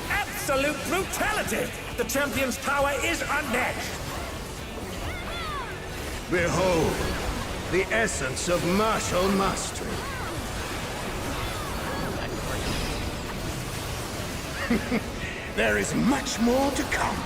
Absolute brutality! The champion's power is unmatched! Behold, the essence of martial mastery. There is much more to come.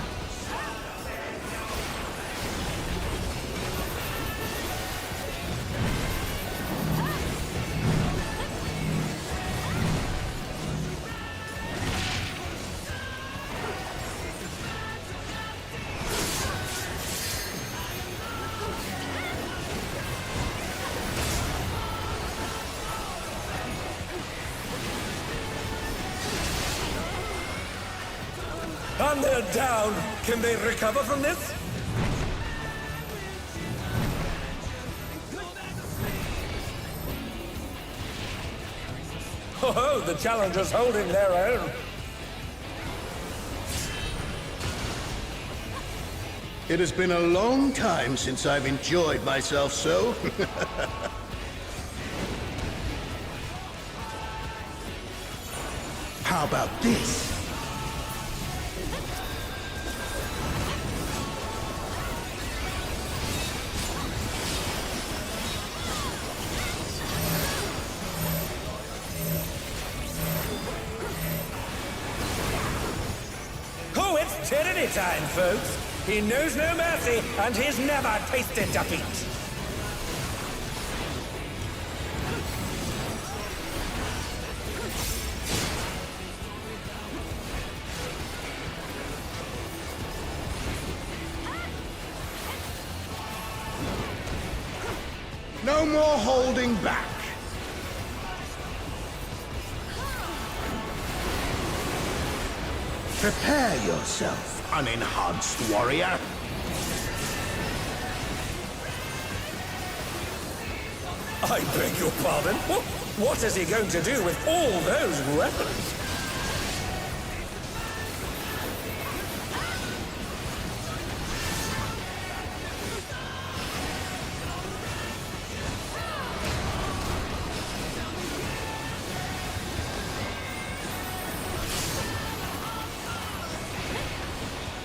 And they're down. Can they recover from this? Oh, the challengers holding their own. It has been a long time since I've enjoyed myself so. How about this? Oh, it's tyranny time, folks. He knows no mercy, and he's never tasted defeat. more holding back. Prepare yourself, unenhanced warrior. I beg your pardon? What is he going to do with all those weapons?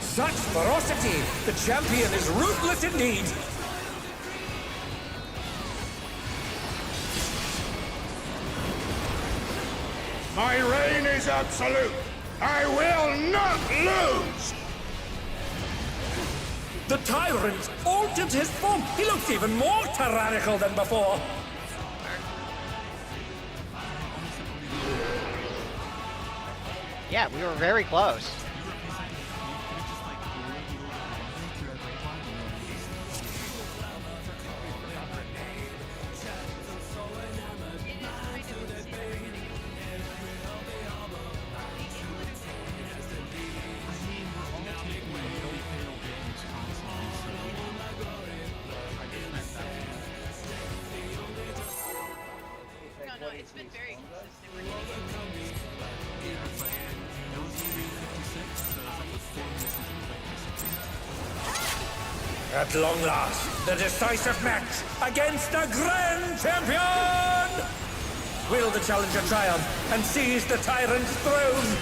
Such ferocity! The champion is ruthless indeed! My reign is absolute. I will not lose! The tyrant altered his form. He looks even more tyrannical than before. Yeah, we were very close. No, it's been very consistent. At long last, the decisive match against the Grand Champion! Will the challenger triumph and seize the tyrant's throne?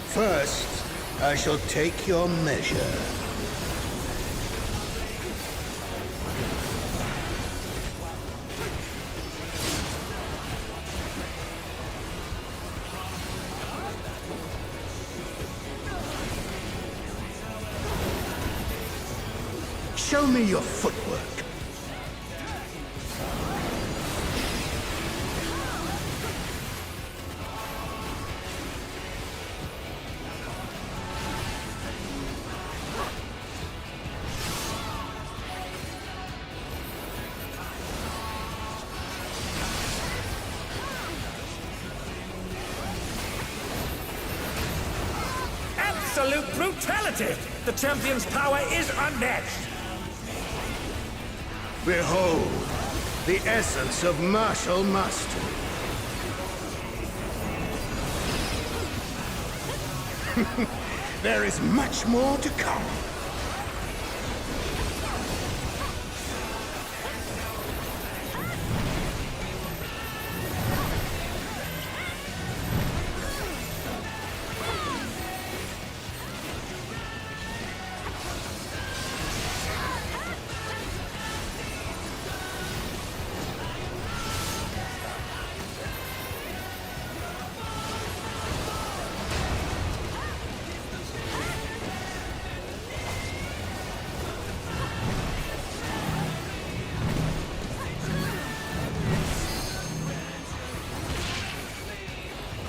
First, I shall take your measure. Show me your footwork. Absolute brutality! The champion's power is unmatched! Behold, the essence of martial mastery. There is much more to come.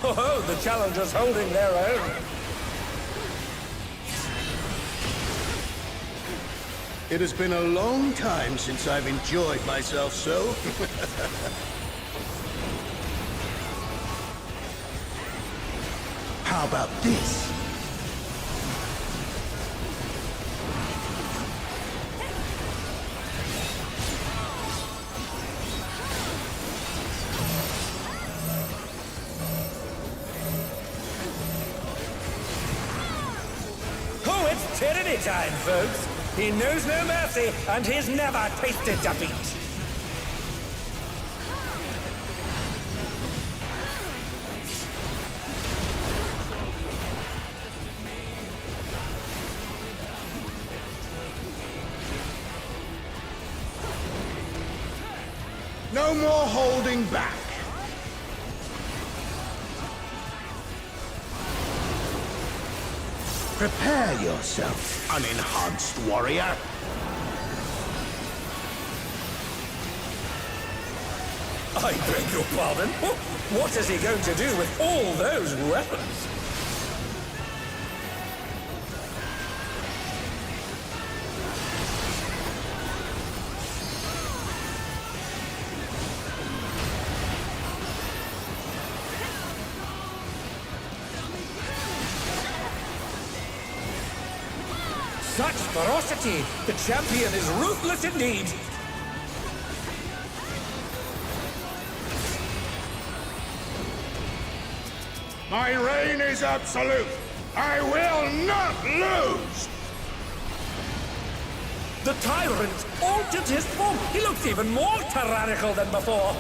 Oh, the challengers holding their own. It has been a long time since I've enjoyed myself so. How about this? Oh, it's tyranny time, folks. He knows no mercy, and he's never tasted defeat. No more holding back. Prepare yourself, unenhanced warrior. I beg your pardon? What is he going to do with all those weapons? such ferocity! The champion is ruthless indeed! My reign is absolute! I will not lose! The tyrant altered his form! He looks even more tyrannical than before!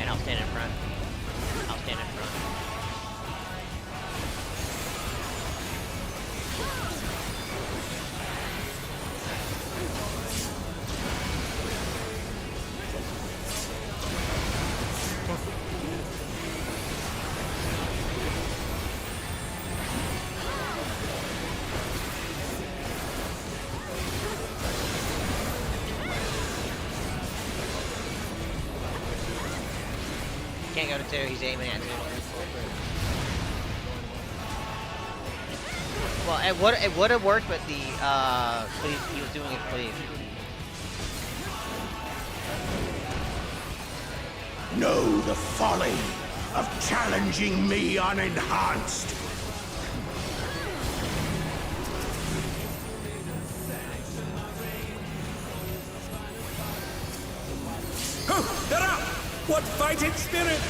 And I'll stand in front. I'll stand in front. Can't go to 2, he's aiming at 2. Well, it would have worked, but the but he was doing it cleave. Know the folly of challenging me unenhanced. Oh, they're up! What fighting spirit!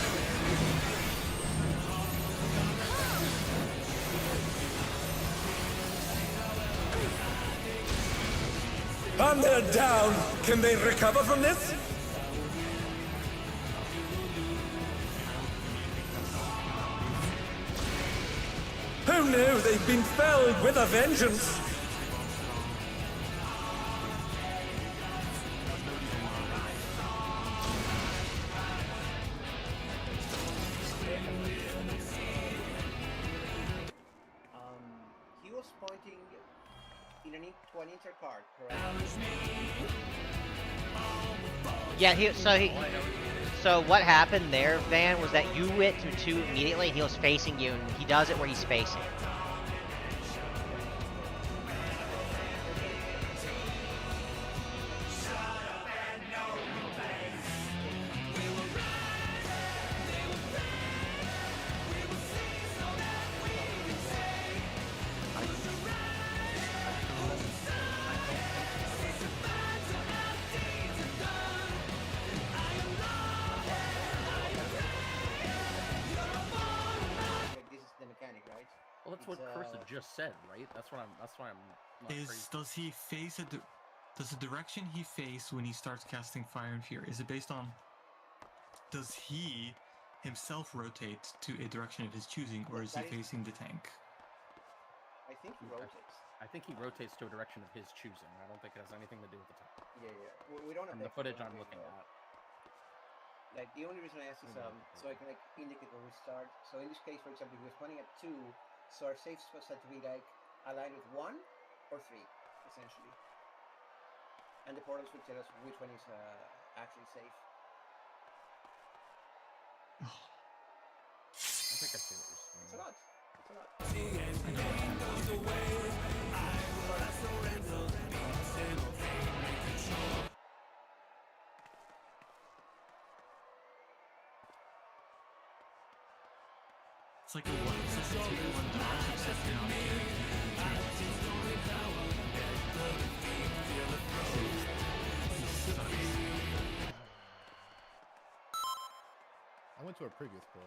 And they're down! Can they recover from this? Oh no, they've been felled with a vengeance! He was pointing in to an inter card, correct? Yeah, so what happened there, Van, was that you went to 2 immediately, he was facing you, and he does it where he's facing. Well, that's what Cursa just said, right? That's why I'm not crazy. Does he face does the direction he face when he starts casting Fire and Fear, is it based on, does he himself rotate to a direction of his choosing, or is he facing the tank? I think he rotates. I think he rotates to a direction of his choosing. I don't think it has anything to do with the tank. Yeah. We don't have From the footage I'm looking at. Like, the only reason I asked is so I can like indicate when we start. So in this case, for example, he was pointing at 2, so our safe spot had to be like aligned with 1 or 3, essentially. And the portals would tell us which one is actually safe. I think I see what you're saying. It's a lot. It's a lot. It's like a 2-1 dodge, except you're not getting I went to a previous poll.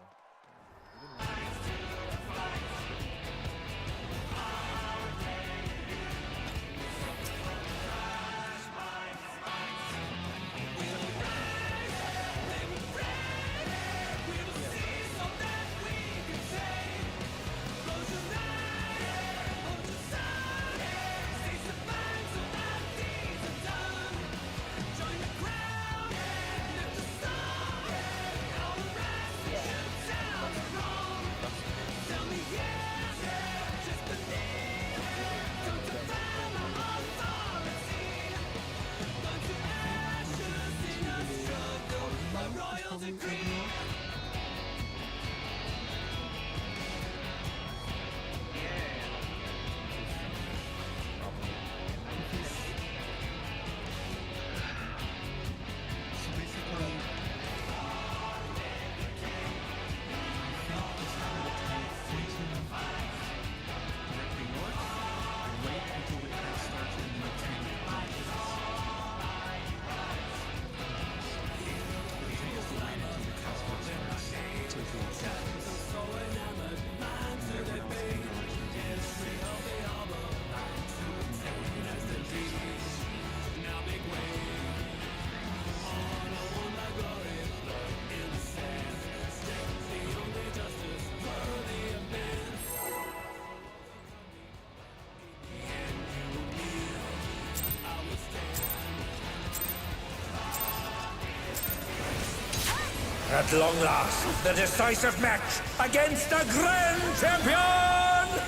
At long last, the decisive match against the Grand Champion!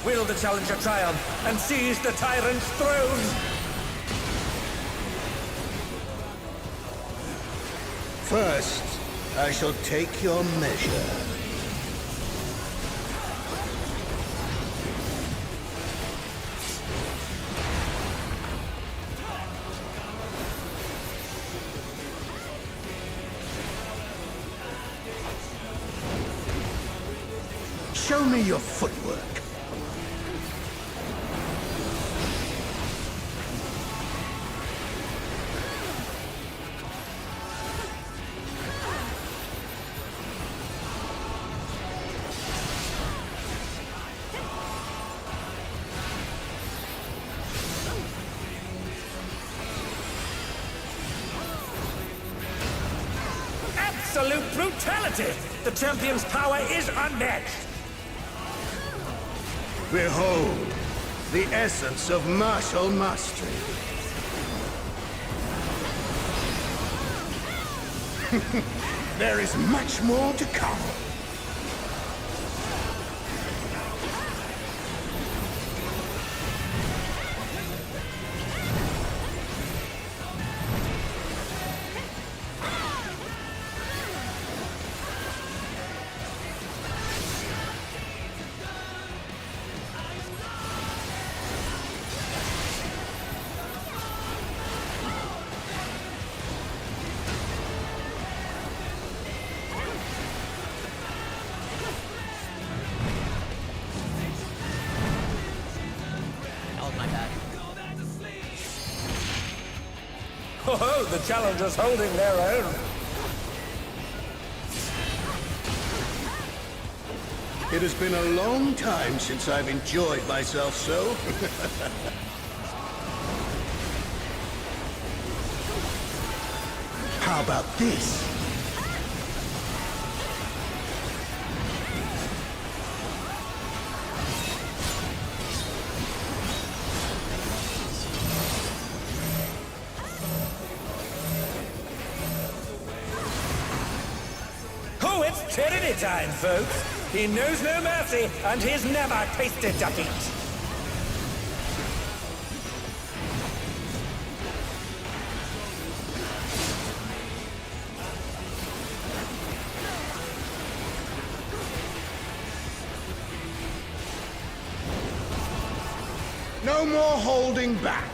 Will the challenger triumph and seize the tyrant's throne? First, I shall take your measure. Show me your footwork. Absolute brutality! The champion's power is unmatched! Behold, the essence of martial mastery. There is much more to come. Oh, the challengers holding their own. It has been a long time since I've enjoyed myself so. How about this? Oh, it's tyranny time, folks. He knows no mercy, and he's never tasted defeat. No more holding back.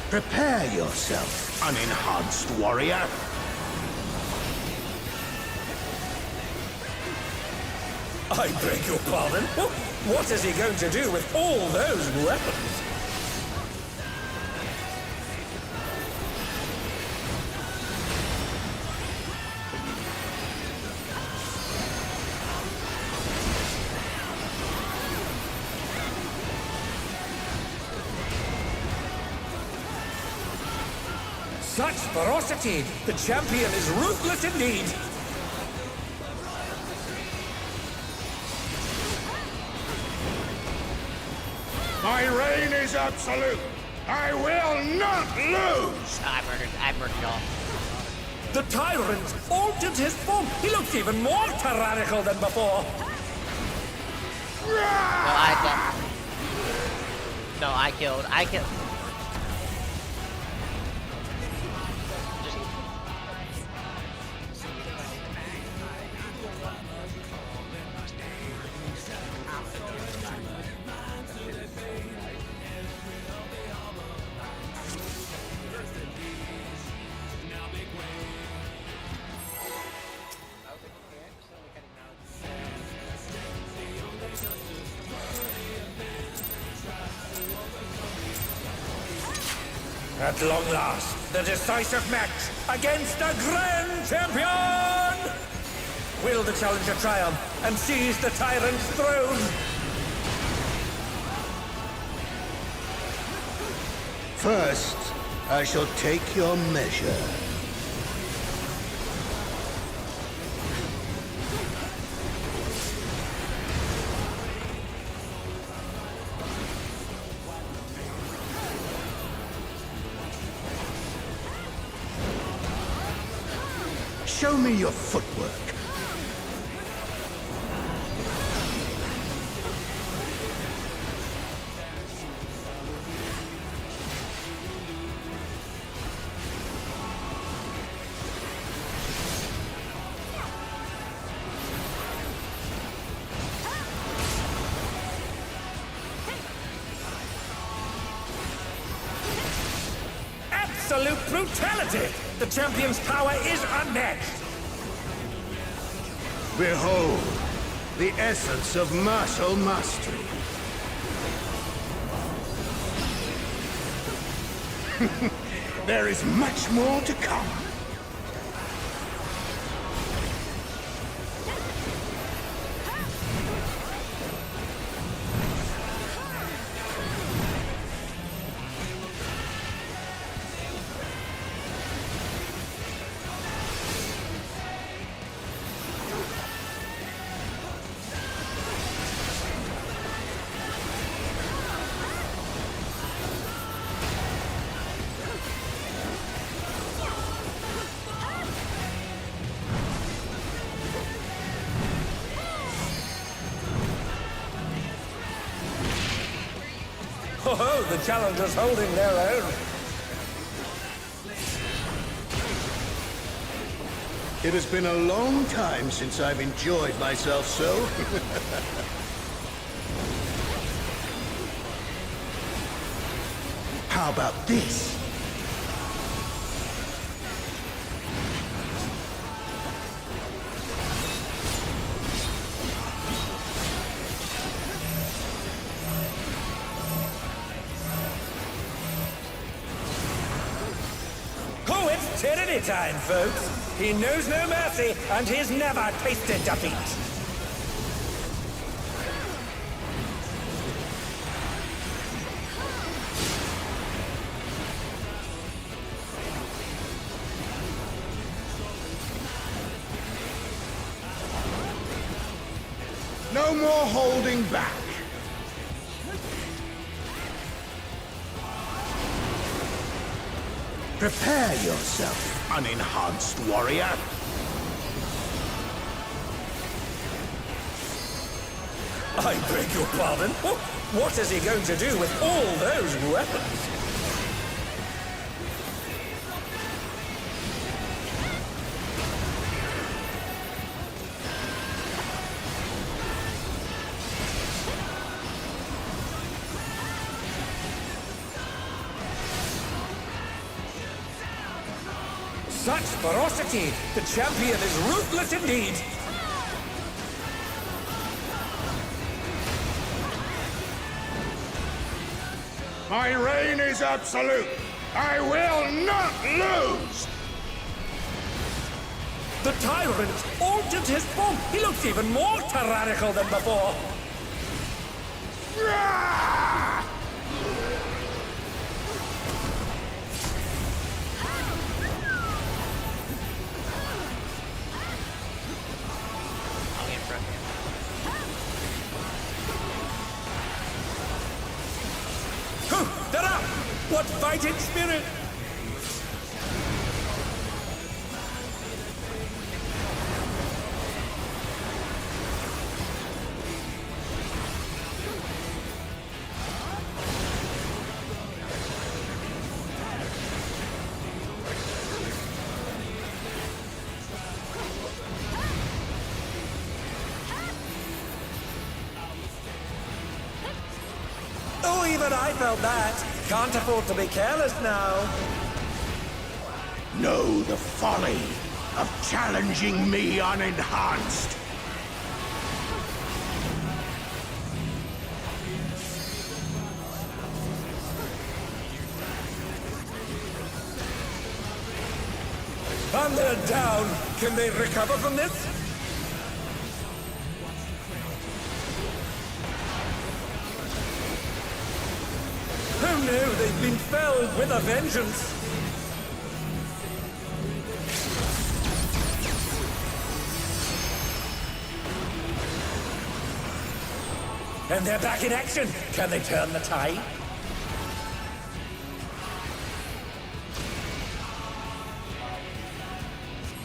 Prepare yourself, unenhanced warrior. I beg your pardon? What is he going to do with all those weapons? Such ferocity! The champion is ruthless indeed! My reign is absolute! I will not lose! I murdered y'all. The tyrant altered his form! He looks even more tyrannical than before! No, I killed. At long last, the decisive match against the Grand Champion! Will the challenger triumph and seize the tyrant's throne? First, I shall take your measure. Show me your footwork. Absolute brutality! The champion's power is unmatched! Behold, the essence of martial mastery. There is much more to come. Oh, the challengers holding their own. It has been a long time since I've enjoyed myself so. How about this? Oh, it's tyranny time, folks. He knows no mercy, and he's never tasted defeat. No more holding back. Prepare yourself, unenhanced warrior. I beg your pardon? What is he going to do with all those weapons? Such ferocity! The champion is ruthless indeed! My reign is absolute. I will not lose! The tyrant altered his form. He looks even more tyrannical than before. They're up! What fighting spirit! Oh, even I felt that. Can't afford to be careless now. Know the folly of challenging me unenhanced. And they're down. Can they recover from this? Oh no, they've been felled with a vengeance. And they're back in action. Can they turn the tide?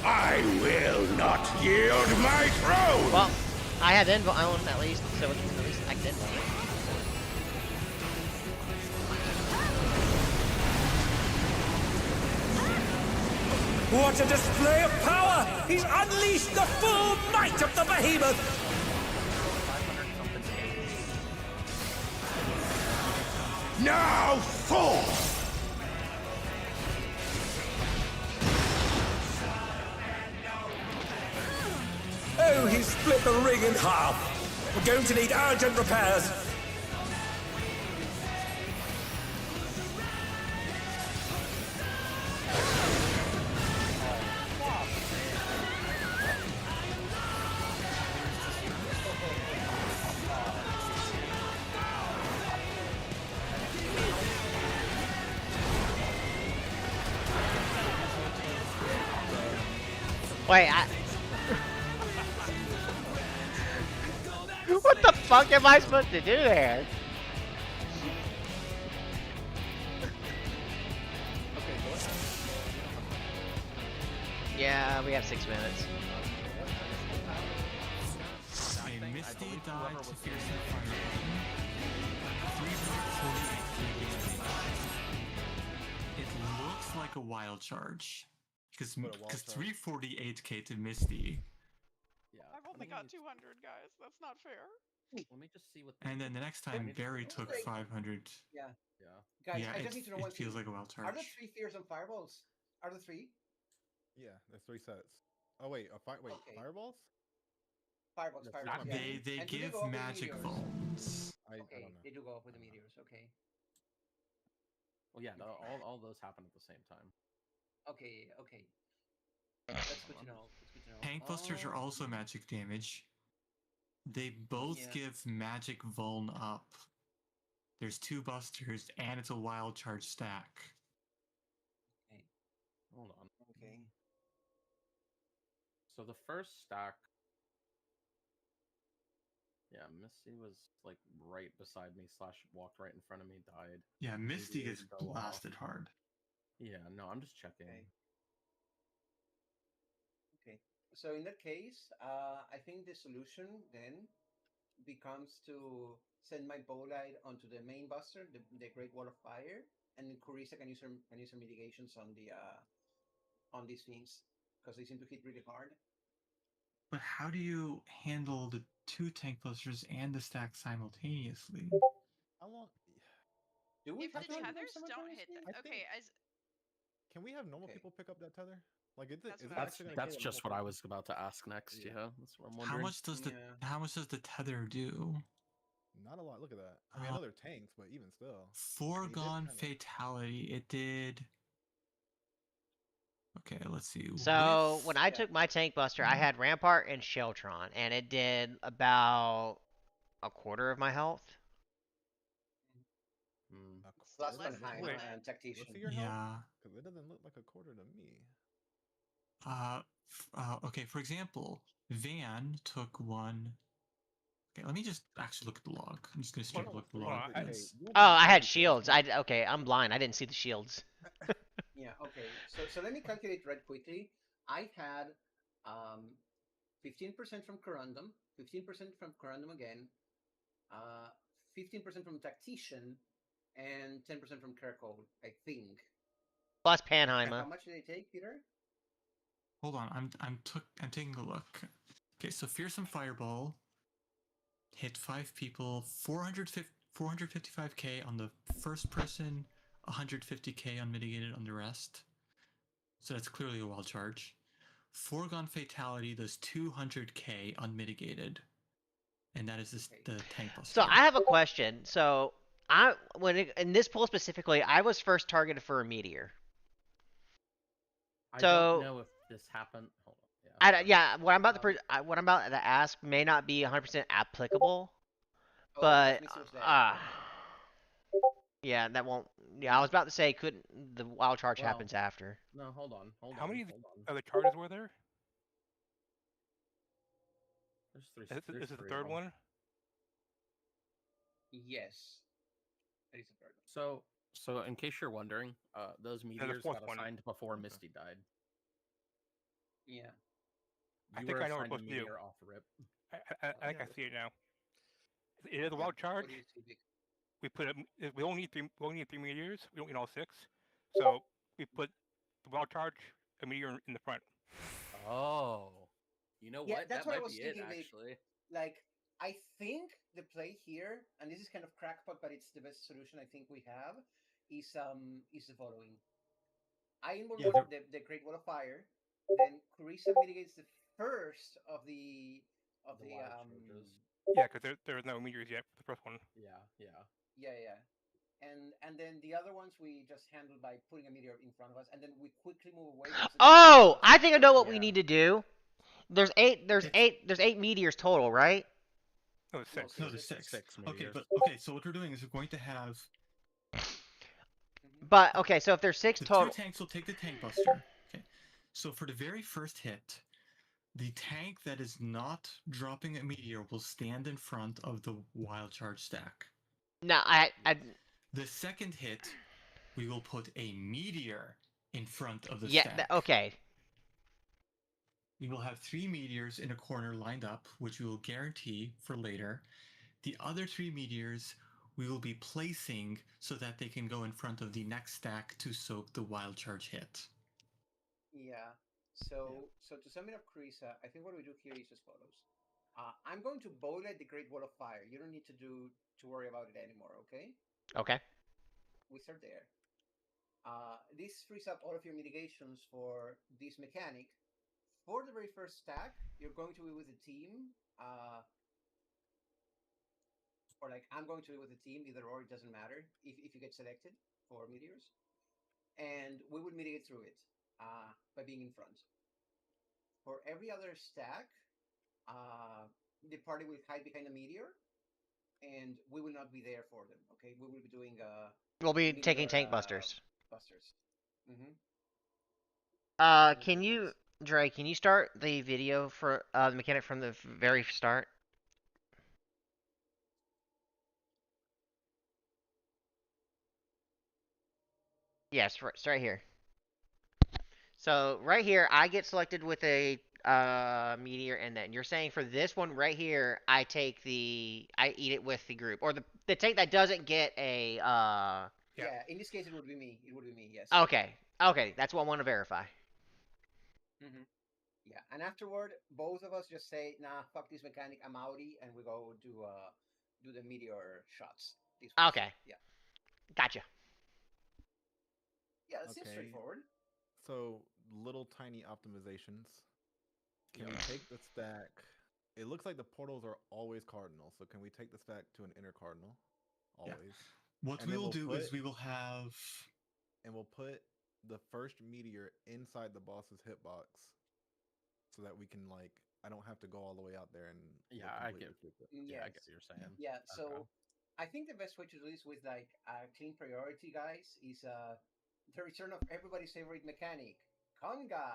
I I will not yield my throne! Well, I have invul on at least, so at least I can invul. What a display of power! He's unleashed the full might of the behemoth! Now forth! Oh, he's split the ring in half. We're going to need urgent repairs. Wait, what the fuck am I supposed to do there? Yeah, we have 6 minutes. A Misty died to Fearsome Fireball. 348 damage. It looks like a wild charge. Because 348k to Misty. Yeah. I've only got 200, guys. That's not fair. Let me just see what. And then the next time Barry took 500. Yeah. Yeah. Guys, Yeah, I just need to know one it feels thing. like a wild charge. Are there 3 fears and fireballs? Are there 3? Yeah, there's 3 sets. Oh wait, Okay. fireballs? Fireballs, fireballs. Yeah. They And do give go up with the magic meteors? volts. I Okay, don't know. they do go up with the meteors. Okay. Well, yeah, all those happen at the same time. Okay. Okay. That's good to know. That's good to know. Tank busters are also magic damage. They both give magic vuln up. There's 2 busters, and it's a wild charge stack. Okay. Hold on. Okay. So the first stack. Yeah, Misty was like right beside me, / walked right in front of me, died. Yeah, Misty Meteors gets go blasted off. hard. Yeah, no, I'm just checking. Okay. So in that case, I think the solution then becomes to send my bolide onto the main buster, the Great Wall of Fire, and then Kurisa can use her mitigations on these things because they seem to hit really hard. But how do you handle the 2 tank busters and the stack simultaneously? How long? Do we If the tethers don't hit that, okay, as can we have normal people pick up that tether? Like, is it actually gonna That's kill just what normal I was about to ask next. Yeah. Yeah, that's what I'm wondering. How much does the tether do? Not a lot. Look at that. I mean, I know they're tanks, but even still. Foregone fatality. It did. Okay, let's see. So when I took my tank buster, I had Rampart and Sheltron, and it did about a quarter of my health. Plus Valheim and Tactician. Yeah. Because it doesn't look like a quarter to me. Okay, for example, Van took one. Okay, let me just actually look at the log. I'm just gonna straight up look at the log. Oh, I had shields. Okay, I'm blind. I didn't see the shields. Yeah. Okay. So let me calculate right quickly. I had 15% from Corundum, 15% from Corundum again, 15% from Tactician, and 10% from Kerkhold, I think. Plus Panheimer. How much did they take, Peter? Hold on, I'm taking a look. Okay, so Fearsome Fireball hit 5 people, 455k on the first person, 150k unmitigated on the rest. So that's clearly a wild charge. Foregone Fatality does 200k unmitigated, and that is the tank buster. So I have a question. So in this pool specifically, I was first targeted for a meteor. I don't know if this happened. Hold on. Yeah, what I'm about to ask may not be 100% applicable, but yeah, that won't. Yeah, I was about to say, the wild charge happens after. No, hold on. How many other charges were there? There's 3. This is the third one. Yes, that is the third one. So in case you're wondering, those meteors got assigned before Misty died. Yeah. I think I know what we're supposed to do. Off rip. I think I see it now. It is a wild charge. What do you see, Vic? We only need 3. We only need 3 meteors. We don't need all 6. So we put the wild charge, a meteor in the front. Oh, you know what? That's that what might I was be thinking. it, actually. Like, I think the play here, and this is kind of crackpot, but it's the best solution I think we have, is the following. I involve the Great Wall of Fire, then Carissa mitigates the first of the charges. Yeah, because there's no meteors yet for the first one. Yeah. And then the other ones we just handle by putting a meteor in front of us, and then we quickly move away. Oh, I think I know what we need to do. There's 8 meteors total, right? No, there's 6. No, there's 6. Okay, so what we're doing is we're going to have. But okay, so if there's 6 total, 2 tanks will take the tank buster. Okay, so for the very first hit, the tank that is not dropping a meteor will stand in front of the wild charge stack. No, The second hit, we will put a meteor in front of the yeah, stack. okay. We will have 3 meteors in a corner lined up, which we will guarantee for later. The other 3 meteors we will be placing so that they can go in front of the next stack to soak the wild charge hit. Yeah. So to sum it up, Carissa, I think what we do here is as follows. I'm going to boiler the Great Wall of Fire. You don't need to worry about it anymore, okay? Okay. We start there. This frees up all of your mitigations for this mechanic. For the very first stack, you're going to be with a team. Or like, I'm going to be with a team, either or, it doesn't matter if you get selected for meteors. And we will mitigate through it by being in front. For every other stack, the party will hide behind a meteor, and we will not be there for them. Okay, we will be doing. We'll be taking tank busters. Can you, Dre? Can you start the video for the mechanic from the very start? Yes, right here. So right here, I get selected with a meteor, and then you're saying for this one right here, I eat it with the group, or the tank that doesn't get a. Yeah, in this case, it would be me. It would be me. Yes. Okay, that's what I want to verify. Yeah, and afterward, both of us just say, "Nah, fuck this mechanic, I'm outie," and we go do the meteor shots. Okay. Yeah. Gotcha. Yeah, it seems straightforward. So little tiny optimizations. Can we take the stack? It looks like the portals are always cardinal. So can we take the stack to an inner cardinal? Always. Yeah. What we will do is we will have. And we'll put the first meteor inside the boss's hitbox, so that we can I don't have to go all the way out there and. I get what you're saying. Yeah. So I think the best way to do this with a clean priority, guys, is the return of everybody's favorite mechanic, Conga.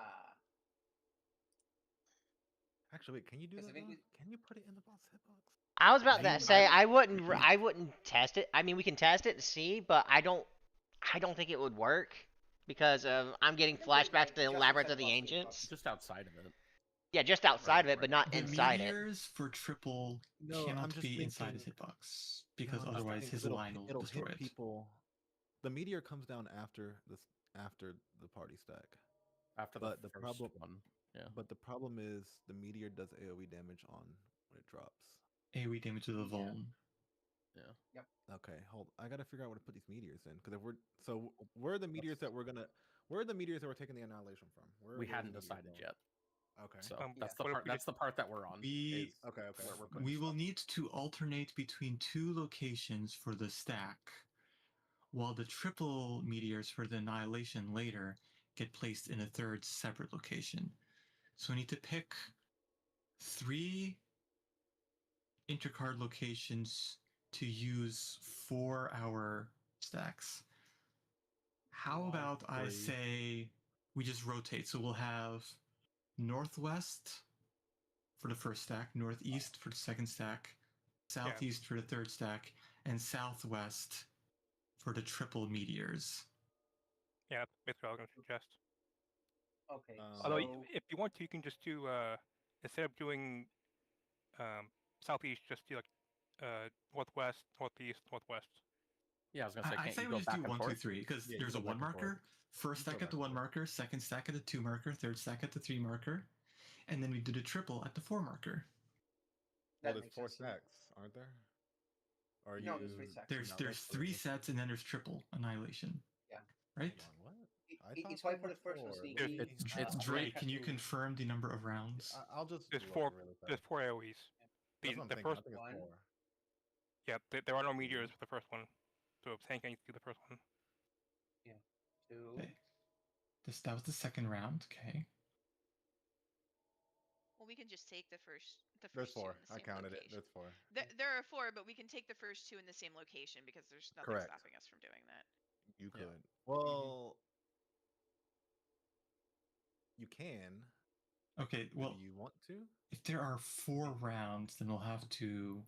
Actually, wait, can you do that? Can you put it in the boss hitbox? I was about to say I wouldn't test it. I mean, we can test it to see, but I don't think it would work because I'm getting flashbacks to the Labyrinth of the Ancients. Just outside of it. Yeah, just outside of it, but not inside it. The meteors for triple cannot be inside his hitbox because otherwise his line will destroy it. People. The meteor comes down after the party stack. After the first one. Yeah. But the problem is the meteor does AoE damage when it drops. AoE damage to the Vuln. Yeah. Yep. Okay, I gotta figure out where to put these meteors in, because where are the meteors that we're taking the annihilation from? We hadn't decided yet. Okay. So that's the part that we're on. We will need to alternate between 2 locations for the stack, while the triple meteors for the annihilation later get placed in a 3rd separate location. So we need to pick 3 intercard locations to use for our stacks. How about I say we just rotate? So we'll have northwest for the first stack, northeast for the second stack, southeast for the 3rd stack, and southwest for the triple meteors. Yeah, that's basically what I was going to suggest. Okay. Although So if you want to, you can just do instead of doing southeast, just do like northwest, northeast, northwest. Yeah, I was gonna say, I can't say you we go just back do and 1, 2, forth? 3 because Yeah, you there's a go back 1 and forth. marker, first You go stack at back the and 1 forth. marker, second stack at the 2 marker, third stack at the 3 marker, and then we do the triple at the 4 marker. Well, that there's makes 4 sense to me. stacks, aren't there? Or are No, you? there's 3 stacks. There's No, there's that's 3 sets and then there's triple annihilation. Yeah. Right? Hold on, what? It's why for the first one, Sneaky. It's Drake, can you confirm the number of rounds? I'll just There's look four. really fast. There's 4 AOEs. That's what I'm The thinking. I first think it's 4. Yeah, there are no meteors for the first one, so tank can do the first one. Yeah. 2. Okay. That was the second round. Okay. Well, we can just take the first There's 2 4. in the I same counted location. it. There's 4. There are 4, but we can take the first 2 in the same location because there's nothing Correct. stopping us from doing that. You could. Well, you can. Okay. Well, do you want to? If there are 4 rounds, then we'll have to.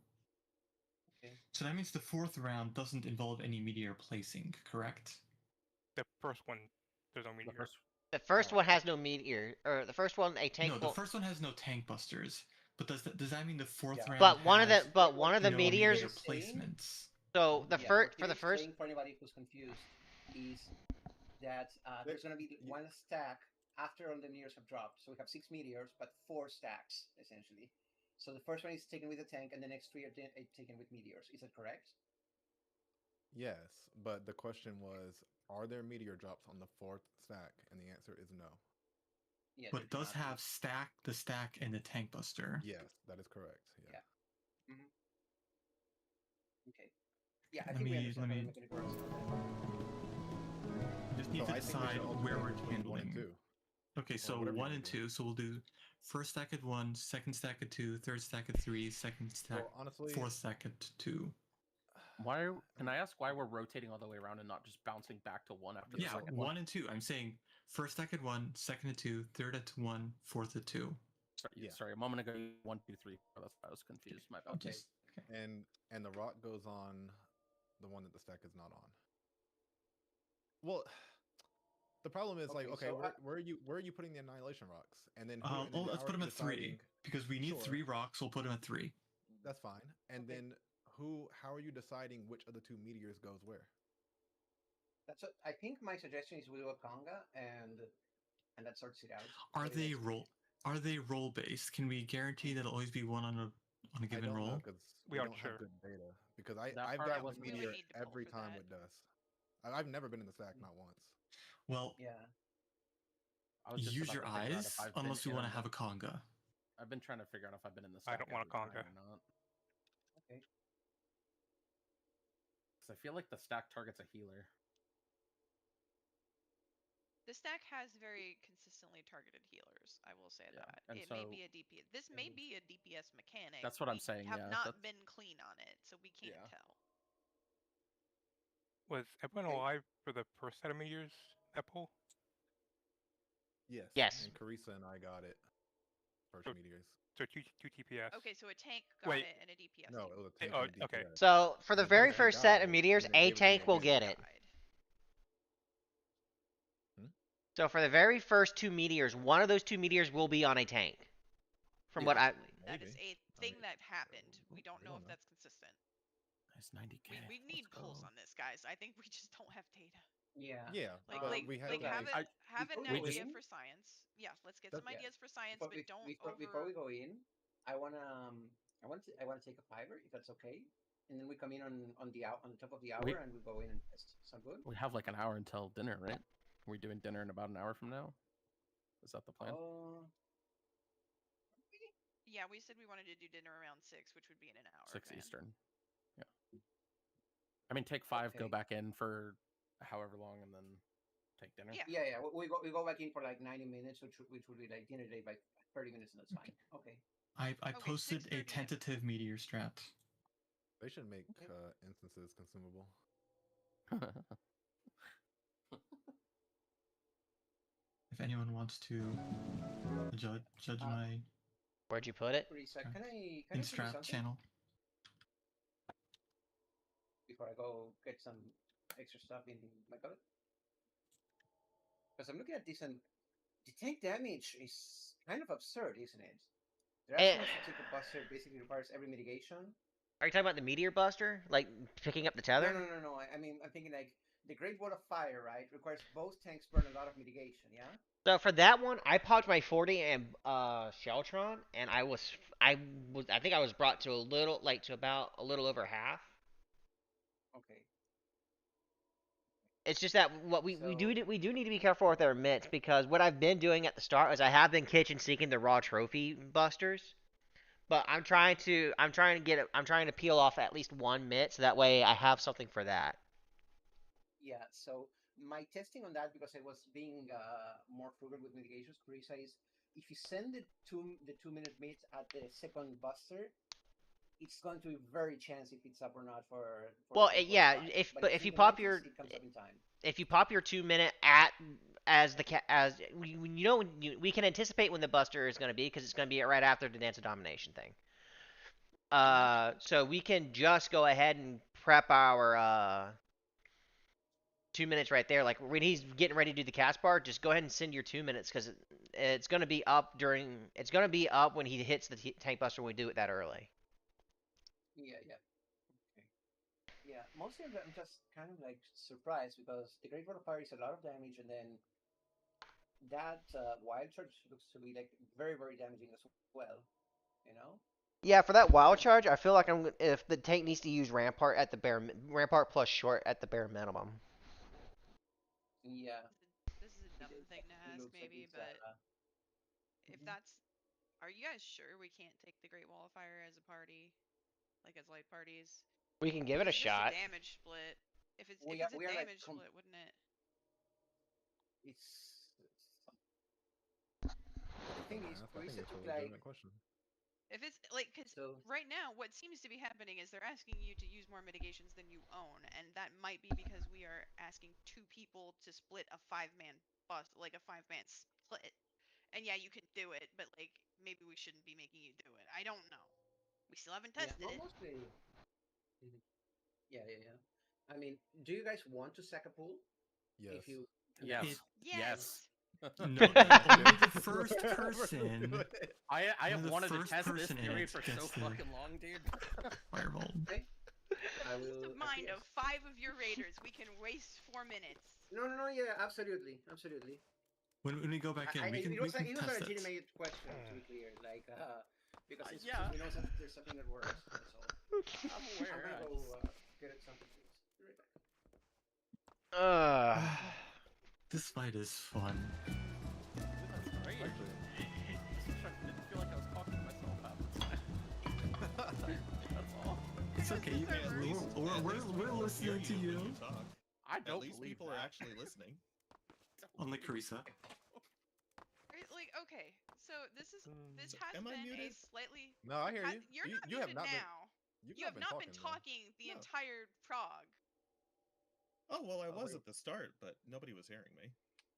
Okay. So that means the 4th round doesn't involve any meteor placing, correct? The first one, there's no meteor. The first one has no meteor, or the first one a tank. No, the first one has no tank busters. But does that mean the 4th round? But one has of the no meteors meteor placements. So the first for the first. For anybody who's confused, is that there's going to be 1 stack after all the meteors have dropped. So we have 6 meteors, but 4 stacks essentially. So the first one is taken with a tank, and the next 3 are taken with meteors. Is that correct? Yes, but the question was, are there meteor drops on the 4th stack? And the answer is no. Yeah, but it does have the stack, and the tank buster. Yes, that is correct. Yeah. Mm-hmm. Okay. Yeah, I Let think we me- understand let how the me- mechanic works. Just need So to I think we should decide also where do we're 1 and handling. 2. Okay, so whatever you 1 wanna and do. 2. So we'll do first stack at 1, second stack at 2, third stack at 3, second stack, Well, honestly, 4th stack at 2. Can I ask why we're rotating all the way around and not just bouncing back to 1 after the Yeah, second 1 and 2. I'm saying first stack at 1, second at 2, third at 1, fourth at 2. Sorry, a moment ago, 1, 2, 3. Oh, that's why I was confused. My bad. Okay. And the rock goes on the one that the stack is not on. Well, the problem is like, okay, so where are you putting the annihilation rocks? And then Let's put them at 3 because we need 3 rocks. We'll put them at 3. That's fine. And then how are you deciding which of the 2 meteors goes where? I think my suggestion is we do a conga and that sorts it out. Are they roll based? Can we guarantee that it'll always be 1 on a given roll? Because we don't have good data. Because I've gotten a meteor every time with dust. I've never been in the stack, not once. Well, yeah. Use your eyes, unless we want to have a conga. I've been trying to figure out if I've been in the stack. I don't want a conga. Or not. Okay. Because I feel like the stack target's a healer. The stack has very consistently targeted healers. I will say that. And It may be a DPS. This may be a DPS mechanic. That's what I'm saying. We have yeah, not been clean on it, so we can't tell. Was everyone alive for the first set of meteors at pool? Yes. Yes. And Carissa and I got it. First meteors. So two TPS. Okay, so a tank got it and a DPS. No, it was a tank and a DPS. So for the very first set of meteors, a tank will get it. So for the very first 2 meteors, one of those 2 meteors will be on a tank. From what I. That is a thing that happened. We don't know if that's consistent. Nice 90K. We need pulls on this, guys. I think we just don't have data. Yeah. Yeah. Have an idea for science. Yeah, let's get some ideas for science, but don't before we go in, I wanna take a fiver if that's okay, and then we come in on top of the hour and we go in and test. Sound good? We have like an hour until dinner, right? Are we doing dinner in about an hour from now? Is that the plan? Yeah, we said we wanted to do dinner around 6, which would be in an hour. 6 Eastern. Yeah. I mean, take 5, go back in for however long, and then take dinner. Yeah. We go back in for like 90 minutes, which would be like dinner day by 30 minutes, and that's fine. Okay. I posted a tentative meteor strat. They should make instances consumable. If anyone wants to judge my. Where'd you put it? Can I in strat channel. Before I go get some extra stuff in my cupboard, because I'm looking at decent The tank damage is kind of absurd, isn't it? They're asking us to take a buster basically requires every mitigation. Are you talking about the meteor buster, like picking up the No, tether? no. I mean, I'm thinking like the Great Wall of Fire, right? Requires both tanks burn a lot of mitigation, yeah. So for that one, I popped my 40 and Sheltron, and I think I was brought to about a little over half. Okay. It's just that what we do need to be careful with our mitts, because what I've been doing at the start is I have been kitchen sinking the raw trophy busters, but I'm trying to peel off at least one mitt so that way I have something for that. Yeah. So my testing on that, because I was being more frugal with mitigations, Carissa, is if you send the 2-minute mitt at the second buster, it's going to be very chance if it's up or not for. Well, the yeah, if you pop it comes up in time. If you pop your 2-minute we can anticipate when the buster is going to be, because it's going to be right after the Dance of Domination thing. So we can just go ahead and prep our 2 minutes right there. Like when he's getting ready to do the cast bar, just go ahead and send your 2 minutes, because it's going to be up when he hits the tank buster when we do it that early. Yeah. Okay. Yeah, mostly I'm just kind of like surprised because the Great Wall of Fire is a lot of damage, and then that wild charge looks to be like very, very damaging as well. You know? Yeah, for that wild charge, I feel like if the tank needs to use Rampart plus short at the bare minimum. Yeah. This is a dumb thing to ask, maybe, but if that's, are you guys sure we can't take the Great Wall of Fire as a party, like as light parties? We can give it a shot. Just a damage split. If it's a damage split, wouldn't it? It's. But the thing is, Carissa took like. If it's like, because right now, what seems to be happening is they're asking you to use more mitigations than you own, and that might be because we are asking 2 people to split a 5-man bust, like a 5-man split. And yeah, you can do it, but like maybe we shouldn't be making you do it. I don't know. We still haven't tested it. Mostly. Yeah. I mean, do you guys want to sack a pool? Yes. If you. Yes. Yes. No, only the first person. I have wanted to test this theory for so fucking long, dude. Fireball. Okay. I will. Peace of mind of 5 of your raiders. We can waste 4 minutes. No. Yeah, absolutely. When we go back in, it was a legitimate that. question, to be clear. Like, because we know there's something that works. That's all. I'm aware. I'm gonna go get it something, please. Be right back. This fight is fun. That's great. I didn't feel like I was talking to myself half the time. That's all. It's okay. We're listening to you. I don't At least believe people are actually listening. Unlike Carissa. Like, okay, so this has am I been muted? a slightly. No, I hear you. You're not you muted have not now. You have not been talking the entire prog. Oh well, I was at the start, but nobody was hearing me.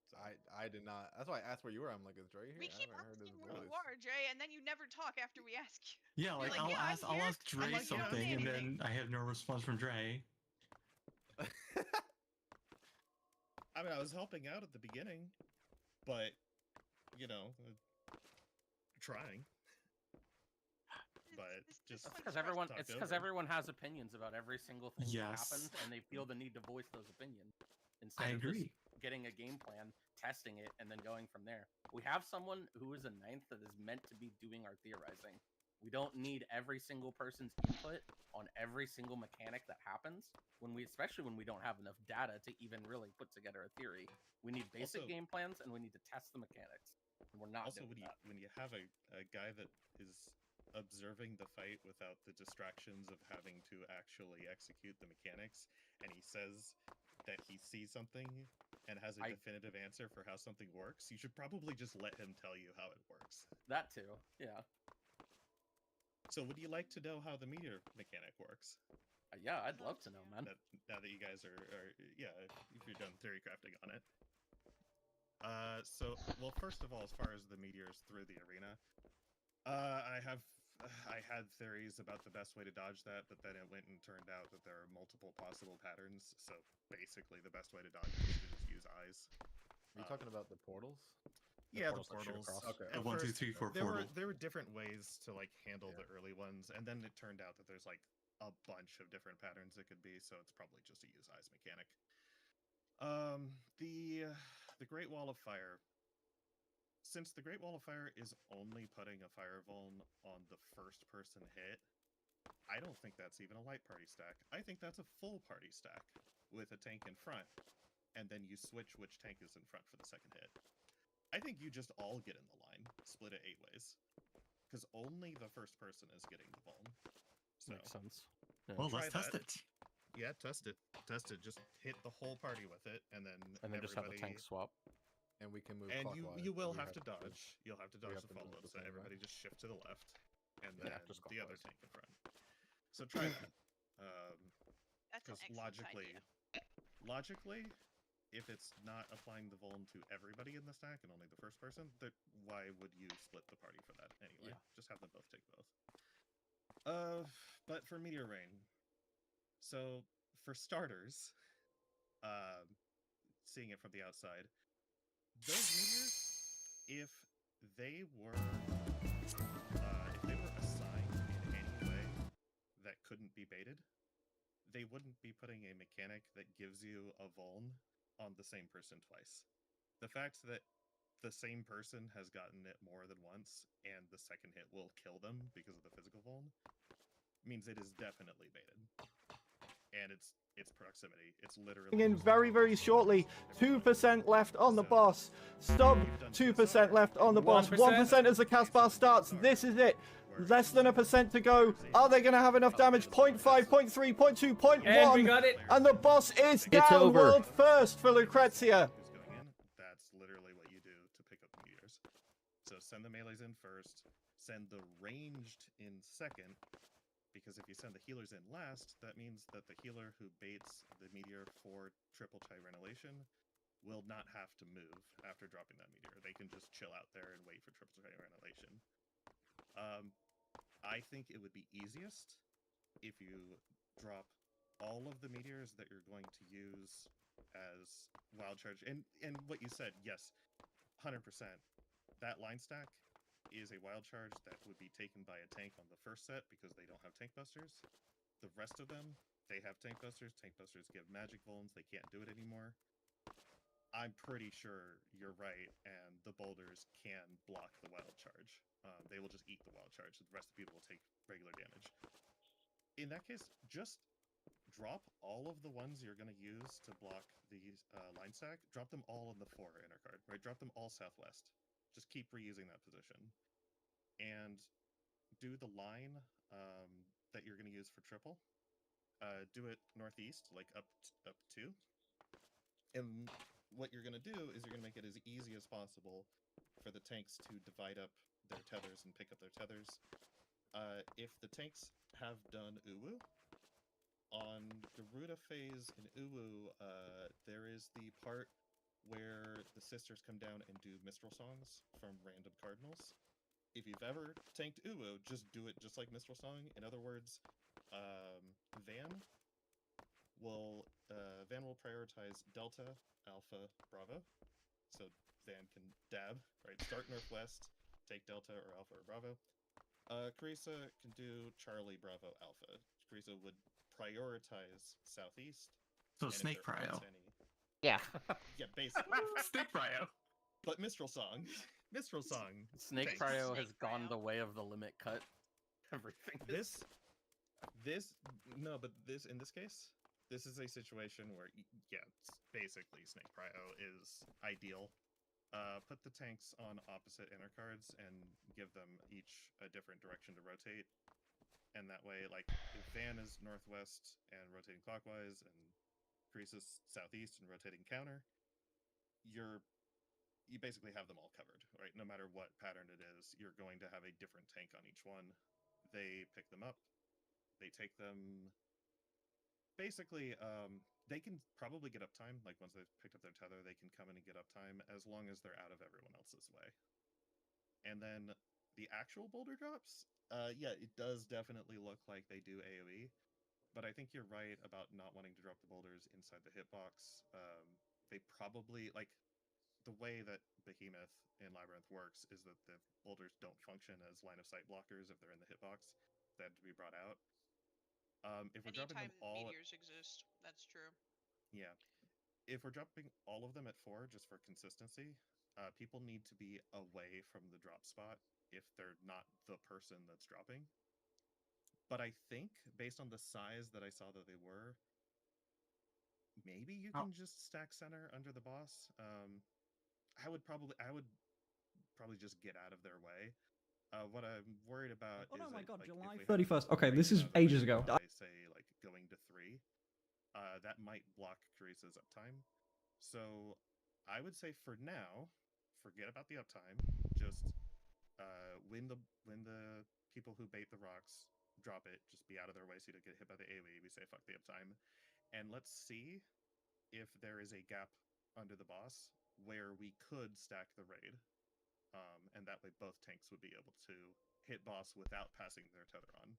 So I did not. That's why I asked where you were. I'm like, is Dre here? We keep asking where you are, Dre, and then you never talk after we ask you. Yeah, like, I'll ask Dre something, and then I have no response from Dre. I mean, I was helping out at the beginning, but you know, trying. But just because everyone, it's because everyone has opinions about every single thing that happens, and they feel the need to voice those opinions instead of just getting a game plan, testing it, and then going from there. We have someone who is a 9th that is meant to be doing our theorizing. We don't need every single person's input on every single mechanic that happens. Especially when we don't have enough data to even really put together a theory. We need basic game plans, and we need to test the mechanics. And we're not doing that. When you have a guy that is observing the fight without the distractions of having to actually execute the mechanics, and he says that he sees something and has a definitive answer for how something works, you should probably just let him tell you how it works. That too, yeah. So would you like to know how the meteor mechanic works? Yeah, I'd love to know, man. Now that you guys are if you're done theory crafting on it. Well, first of all, as far as the meteors through the arena, I had theories about the best way to dodge that, but then it went and turned out that there are multiple possible patterns. So basically, the best way to dodge it is to just use eyes. Are you talking about the portals? Yeah, the portals that shoot portals. across. Okay. At 1, 2, first, 3, 4 there portal. were different ways to like handle the early ones, and then it turned out that there's like a bunch of different patterns it could be, so it's probably just a use eyes mechanic. The Great Wall of Fire. Since the Great Wall of Fire is only putting a fire vuln on the first person hit, I don't think that's even a light party stack. I think that's a full party stack with a tank in front, and then you switch which tank is in front for the second hit. I think you just all get in the line, split it 8 ways, because only the first person is getting the vuln. So, makes sense. Yeah. Well, let's test it. Yeah, test it. Test it. Just hit the whole party with it, and then just have the tank swap. And we can move. And clockwise, you will so we have to dodge. You'll have to dodge the to move follow-up. the So same way. everybody just shift to the left, and then Yeah, just the other clockwise. tank in front. So try that. That's an Because excellent logically, if it's not applying the vuln to everybody in the stack and only the first person, why would you split the party for that anyway? Yeah. Just have them both take both. But for Meteor Rain, so for starters, seeing it from the outside, those meteors, if they were assigned in any way that couldn't be baited, they wouldn't be putting a mechanic that gives you a vuln on the same person twice. The fact that the same person has gotten it more than once, and the second hit will kill them because of the physical vuln, means it is definitely baited. And it's proximity. It's literally in very, very shortly. 2% left on the boss. Stop. 2% left on the boss. 1% as the cast bar starts. This is it. Less than 1% to go. Are they going to have enough damage? 0.5, 0.3, 0.2, 0.1. And we got it. And the boss is It's down. over. World first for Lucrezia. who's going in. That's literally what you do to pick up the meteors. So send the melees in first, send the ranged in second, because if you send the healers in last, that means that the healer who baits the meteor for triple trirenolation will not have to move after dropping that meteor. They can just chill out there and wait for triple trirenolation. I think it would be easiest if you drop all of the meteors that you're going to use as wild charge. And what you said, yes, 100%. That line stack is a wild charge that would be taken by a tank on the first set because they don't have tank busters. The rest of them, they have tank busters. Tank busters give magic vulns. They can't do it anymore. I'm pretty sure you're right, and the boulders can block the wild charge. They will just eat the wild charge. The rest of the people will take regular damage. In that case, just drop all of the ones you're going to use to block the line stack. Drop them all in the 4 inner card, right? Drop them all southwest. Just keep reusing that position. And do the line that you're going to use for triple. Do it northeast, like up 2. And what you're going to do is you're going to make it as easy as possible for the tanks to divide up their tethers and pick up their tethers. If the tanks have done Uwu, on Garuda phase in Uwu, there is the part where the sisters come down and do Mistral songs from random cardinals. If you've ever tanked Uwu, just do it just like Mistral song. In other words, Van will prioritize Delta, Alpha, Bravo. So Van can dab, right? Start northwest, take Delta or Alpha or Bravo. Carissa can do Charlie, Bravo, Alpha. Carissa would prioritize southeast. So Snake Prio. Yeah. Yeah, basically. Snake Prio. But Mistral song. Mistral song. Snake Prio has gone the way of the limit cut. Everything. In this case, this is a situation where, yeah, basically Snake Prio is ideal. Put the tanks on opposite inner cards and give them each a different direction to rotate. And that way, like, if Van is northwest and rotating clockwise, and Carissa's southeast and rotating counter, you basically have them all covered, right? No matter what pattern it is, you're going to have a different tank on each one. They pick them up. They take them. Basically, they can probably get uptime. Like, once they've picked up their tether, they can come in and get uptime as long as they're out of everyone else's way. And then the actual boulder drops, yeah, it does definitely look like they do AoE. But I think you're right about not wanting to drop the boulders inside the hitbox. They probably, like, the way that Behemoth in Labyrinth works is that the boulders don't function as line of sight blockers if they're in the hitbox. They have to be brought out. If we're dropping them all, meteors exist, that's true. Yeah, if we're dropping all of them at 4 just for consistency, people need to be away from the drop spot if they're not the person that's dropping. But I think, based on the size that I saw that they were, maybe you can just stack center under the boss. I would probably just get out of their way. What I'm worried about is oh my god, like, July if we have 31st. Okay, this is ages ago. I say like going to 3. That might block Carisa's uptime. So I would say for now, forget about the uptime. Just when the people who bait the rocks drop it, just be out of their way so you don't get hit by the AoE. We say fuck the uptime. And let's see if there is a gap under the boss where we could stack the raid. And that way both tanks would be able to hit boss without passing their tether on.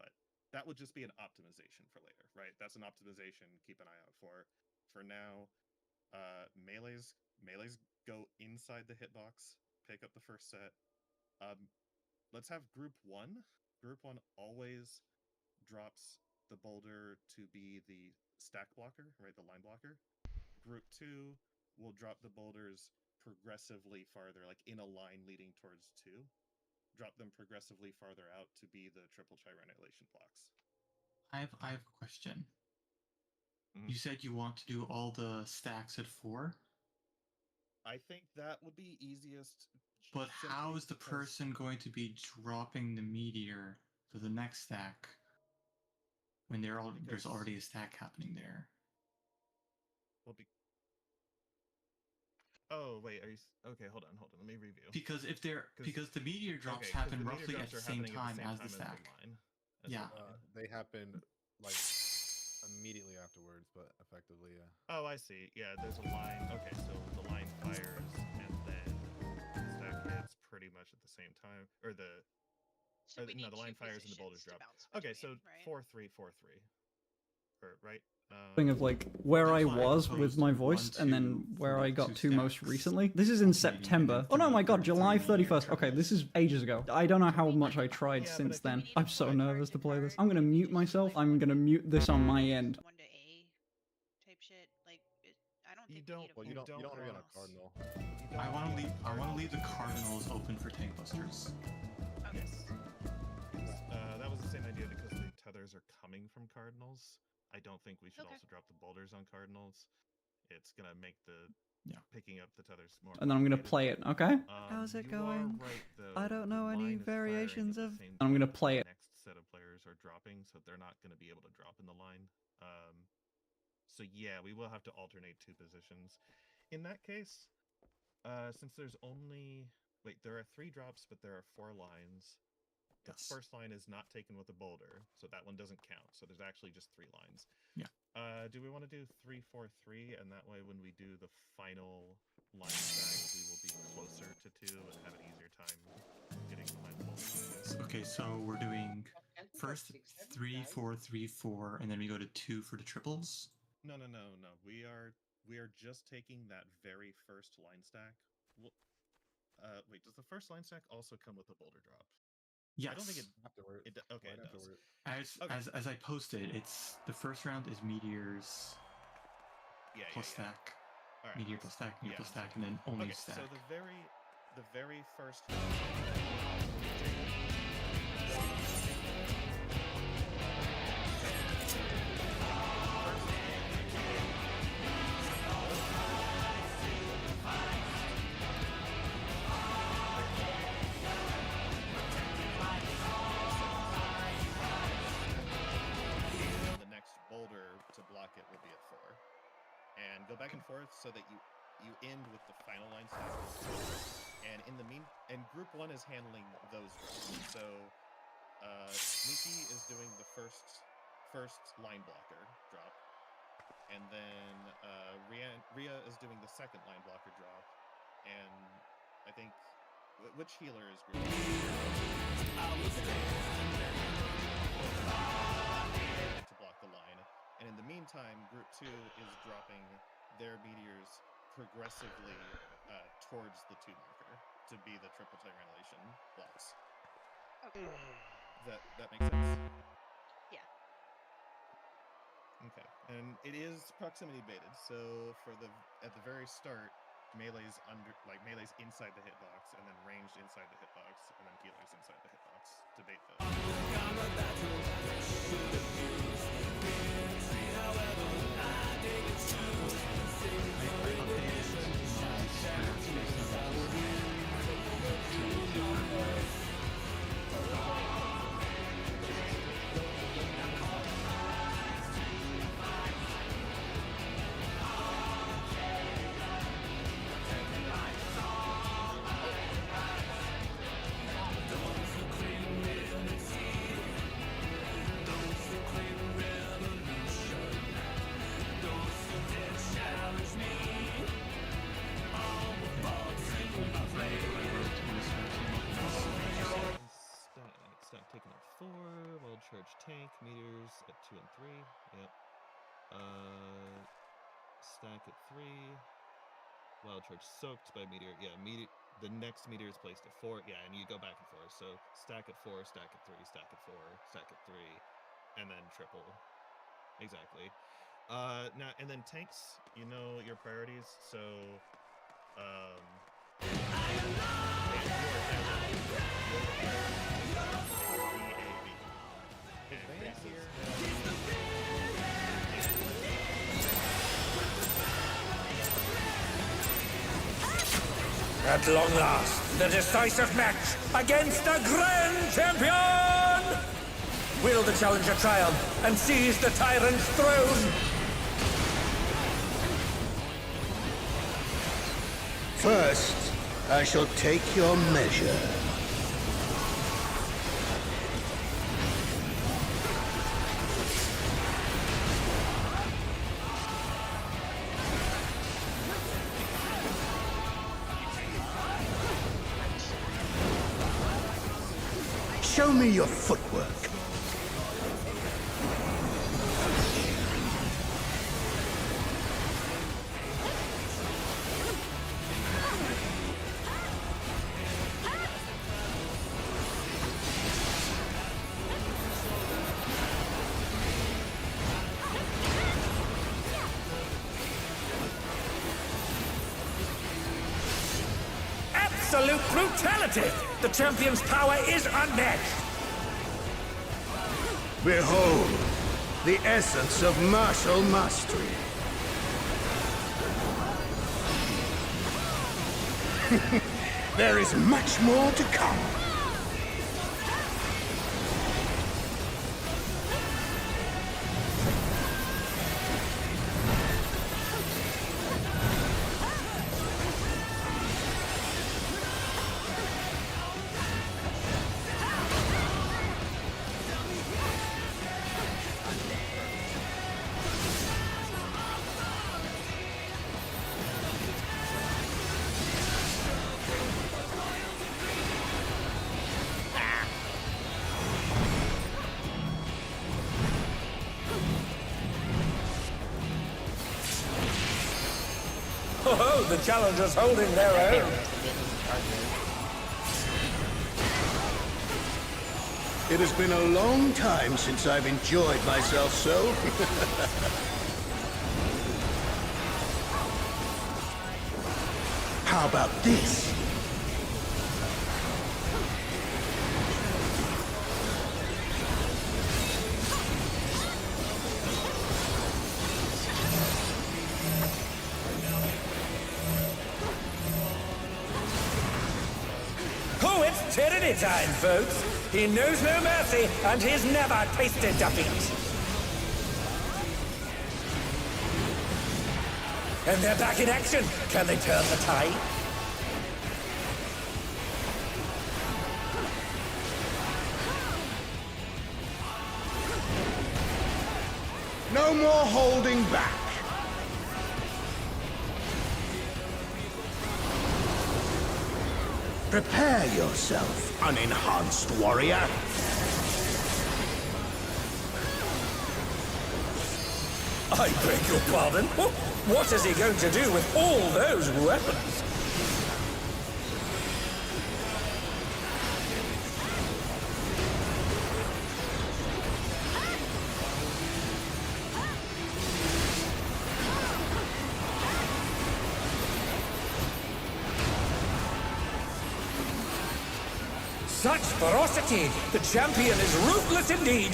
But that would just be an optimization for later, right? That's an optimization, keep an eye out for. For now, melees go inside the hitbox, pick up the first set. Let's have group 1. Group 1 always drops the boulder to be the stack blocker, right? The line blocker. Group 2 will drop the boulders progressively farther, like in a line leading towards 2. Drop them progressively farther out to be the triple triangulation blocks. I have a question. You said you want to do all the stacks at 4? I think that would be easiest. But how is the person going to be dropping the meteor for the next stack when there's already a stack happening there? Well, oh wait, are you okay? Hold on. Let me review. Because the meteor drops happen roughly at the same time as the stack. Yeah, they happen like immediately afterwards, but effectively, yeah. Oh, I see. Yeah, there's a line. Okay, so the line fires and then the stack hits pretty much at the same time, or the no, the line fires and the boulders drop. Okay, so 4-3, 4-3, or right. Thing of like where I was with my voice and then where I got to most recently. This is in September. Oh no, my god, July 31st. Okay, this is ages ago. I don't know how much I tried since then. I'm so nervous to play this. I'm gonna mute myself. I'm gonna mute this on my end. 1 to A type shit. Like, I don't You think don't want to be on a cardinal. I want to leave the cardinals open for tank busters. Okay. That was the same idea because the tethers are coming from cardinals. I don't think we should also drop the boulders on cardinals. It's gonna make the picking up the tethers more. And then I'm gonna play it. Okay. How's it going? Right, I don't know any variations of. I'm gonna play it. Next set of players are dropping, so they're not gonna be able to drop in the line. So yeah, we will have to alternate 2 positions. In that case, since there's only there are 3 drops, but there are 4 lines. The first line is not taken with a boulder, so that one doesn't count. So there's actually just 3 lines. Yeah. Do we want to do 3-4-3, and that way when we do the final line stack, we will be closer to 2 and have an easier time getting the line full. Okay, so we're doing first 3-4-3-4, and then we go to 2 for the triples. No. We are just taking that very first line stack. Wait, does the first line stack also come with a boulder drop? Yes. I don't think afterwards. Okay, it does. As I posted, it's the first round is meteors plus stack. All right. Meteor plus stack, meteor plus stack, and then only stack. So the very first it will be at 4, and go back and forth so that you end with the final line stack. And in the group 1 is handling those drops. So Sneaky is doing the first line blocker drop, and then Rhea is doing the second line blocker drop, and I think which healer is group 1? To block the line. And in the meantime, Group 2 is dropping their meteors progressively towards the 2 marker to be the triple triangulation blocks. Okay. That makes sense? Yeah. Okay. And it is proximity baited, so at the very start, melee's melee's inside the hitbox, and then ranged inside the hitbox, and then healers inside the hitbox to bait those. Stack taken at 4, wild charge tank, meters at 2 and 3. Yep. Stack at 3. Wild charge soaked by meteor. Yeah, the next meteor is placed at 4. Yeah, and you go back and forth. So stack at 4, stack at 3, stack at 4, stack at 3, and then triple. Exactly. Now and then tanks, you know your priorities. So At long last, the decisive match against the Grand Champion! Will the challenger triumph and seize the tyrant's throne? First, I shall take your measure. Show me your footwork. Absolute brutality! The champion's power is unmatched! Behold, the essence of martial mastery. There is much more to come. Oh, the challengers holding their own. It has been a long time since I've enjoyed myself so. How about this? Oh, it's tyranny time, folks. He knows no mercy, and he's never tasted defeat. And they're back in action. Can they turn the tide? No more holding back. Prepare yourself, unenhanced warrior. I beg your pardon? What is he going to do with all those weapons? Such ferocity! The champion is ruthless indeed!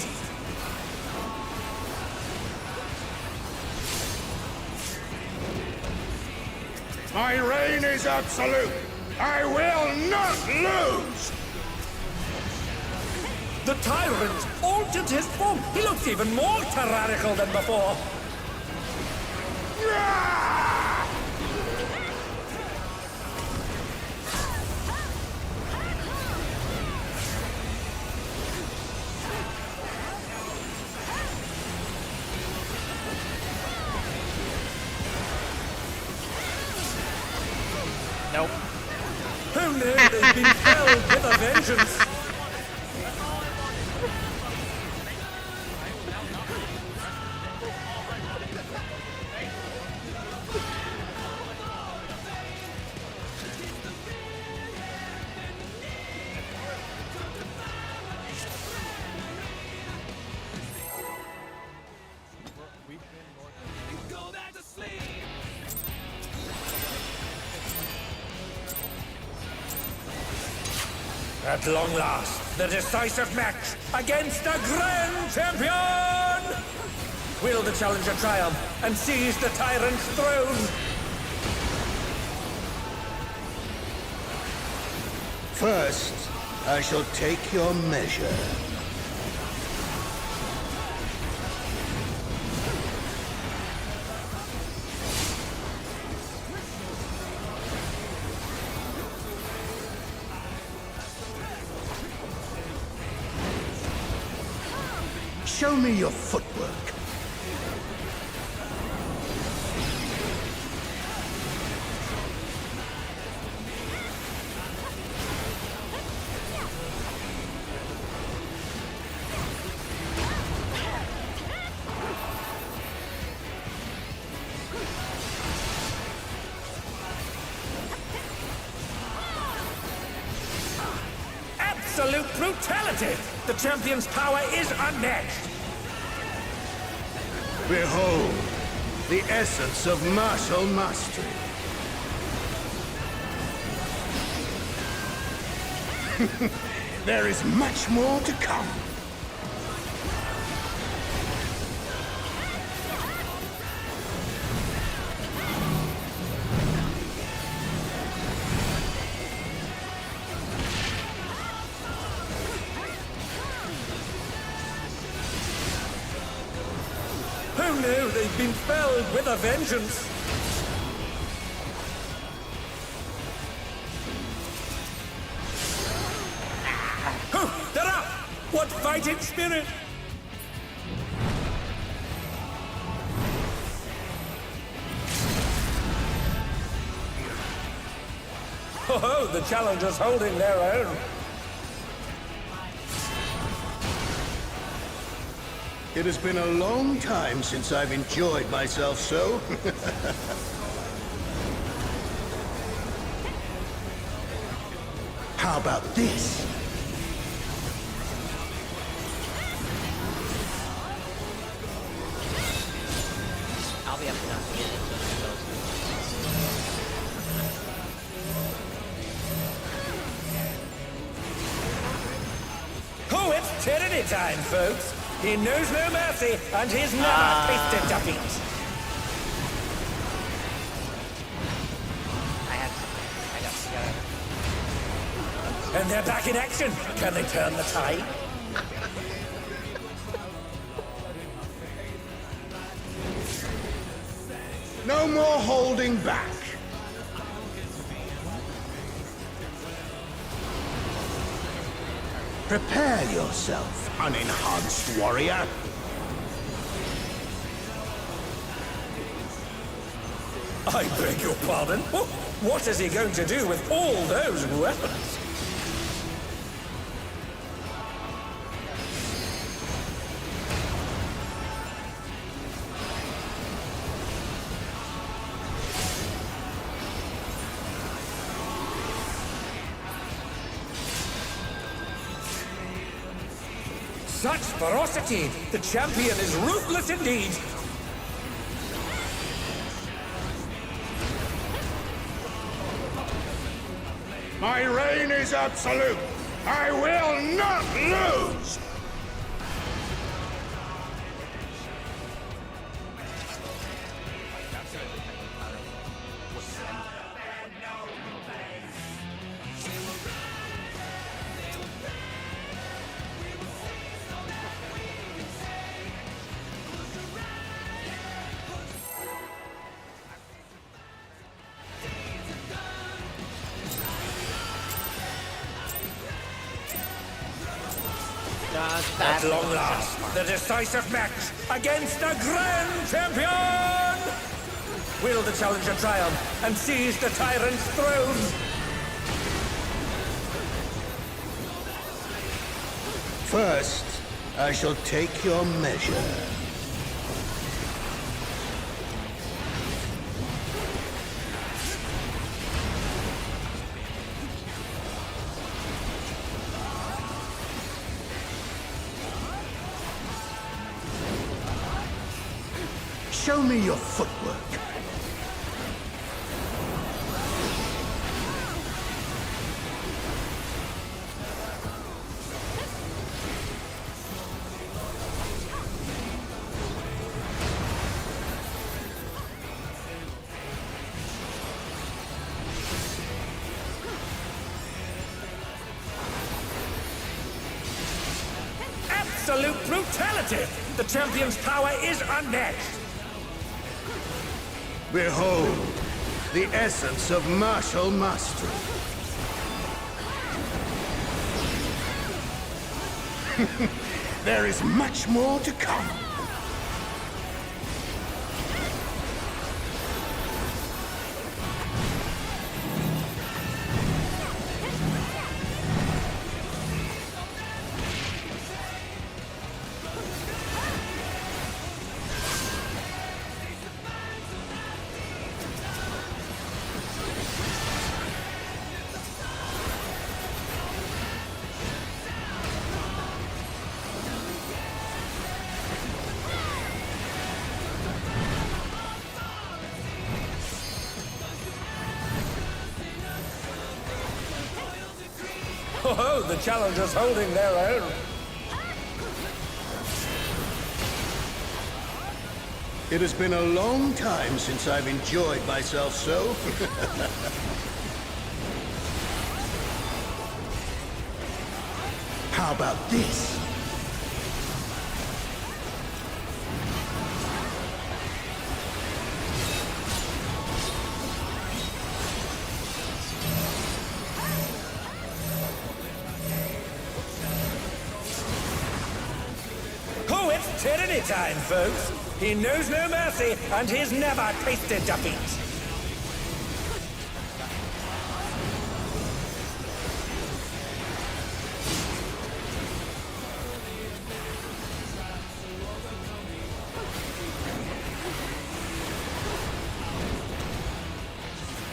My reign is absolute! I will not lose! The tyrant altered his form! He looks even more tyrannical than before! Nope. Who knew they'd been felled with a vengeance? At long last, the decisive match against the Grand Champion! Will the challenger triumph and seize the tyrant's throne? First, I shall take your measure. Show me your footwork. Absolute brutality! The champion's power is unmatched! Behold, the essence of martial mastery. There is much more to come. Who knew they'd been felled with a vengeance? Oh, they're up! What fighting spirit! Oh, the challengers holding their own. It has been a long time since I've enjoyed myself so. How about this? I'll be up to not to get into those. Oh, it's tyranny time, folks! He knows no mercy, and he's never tasted defeat. And they're back in action. Can they turn the tide? No more holding back. Prepare yourself, unenhanced warrior. I beg your pardon? What is he going to do with all those weapons? Such ferocity! The champion is ruthless indeed! My reign is absolute! I will not lose! At long last, the decisive match against the Grand Champion! Will the challenger triumph and seize the tyrant's throne? First, I shall take your measure. Show me your footwork. Absolute brutality! The champion's power is unmatched! Behold, the essence of martial mastery. There is much more to come. Oh, the challengers holding their own. It has been a long time since I've enjoyed myself so. How about this? Oh, it's tyranny time, folks. He knows no mercy, and he's never tasted defeat.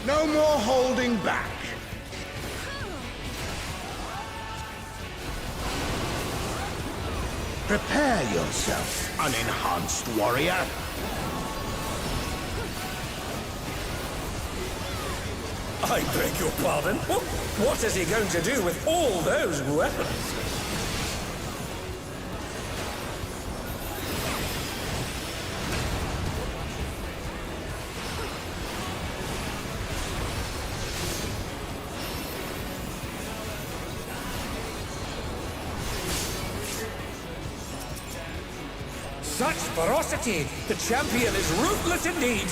No more holding back. Prepare yourself, unenhanced warrior. I beg your pardon? What is he going to do with all those weapons? Such ferocity! The champion is ruthless indeed!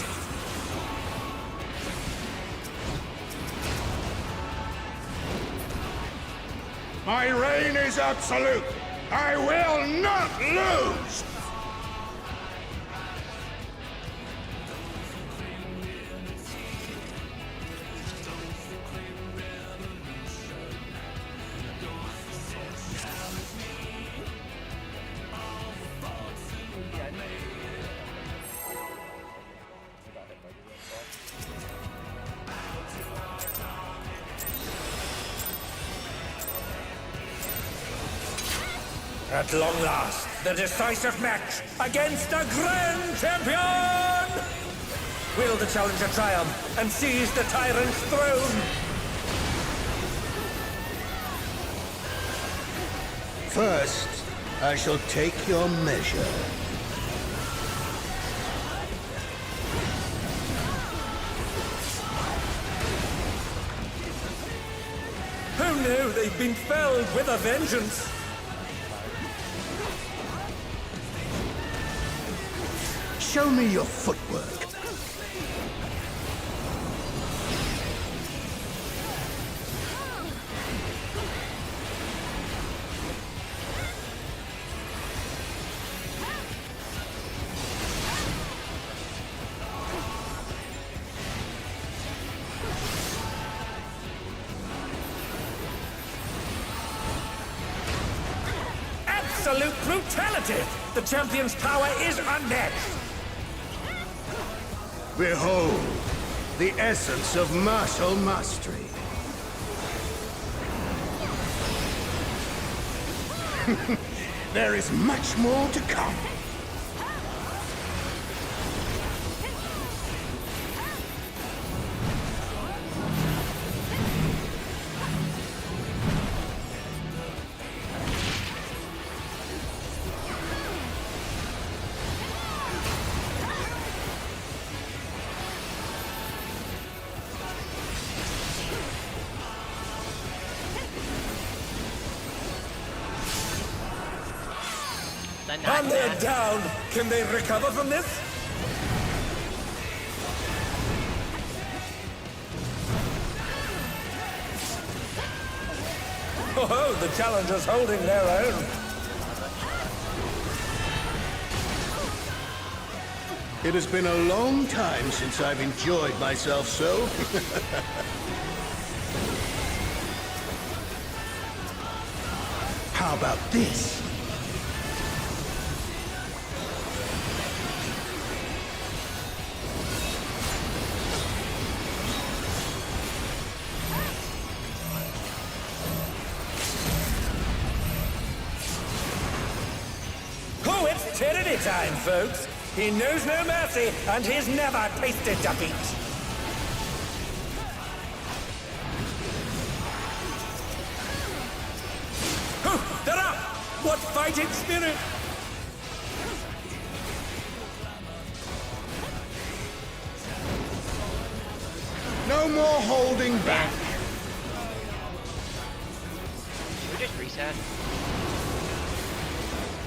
My reign is absolute! I will not lose! At long last, the decisive match against a grand champion! Will the challenger triumph and seize the tyrant's throne? First, I shall take your measure. Who knew they've been felled with a vengeance? Show me your footwork. Absolute brutality! The champion's power is unmatched! Behold, the essence of martial mastery. There is much more to come. And they're down! Can they recover from this? Oh, the challenger's holding their own. It has been a long time since I've enjoyed myself so. How about this? Oh, it's tyranny time, folks. He knows no mercy, and he's never tasted defeat. Oh, they're up! What fighting spirit! No more holding back. Should we just reset?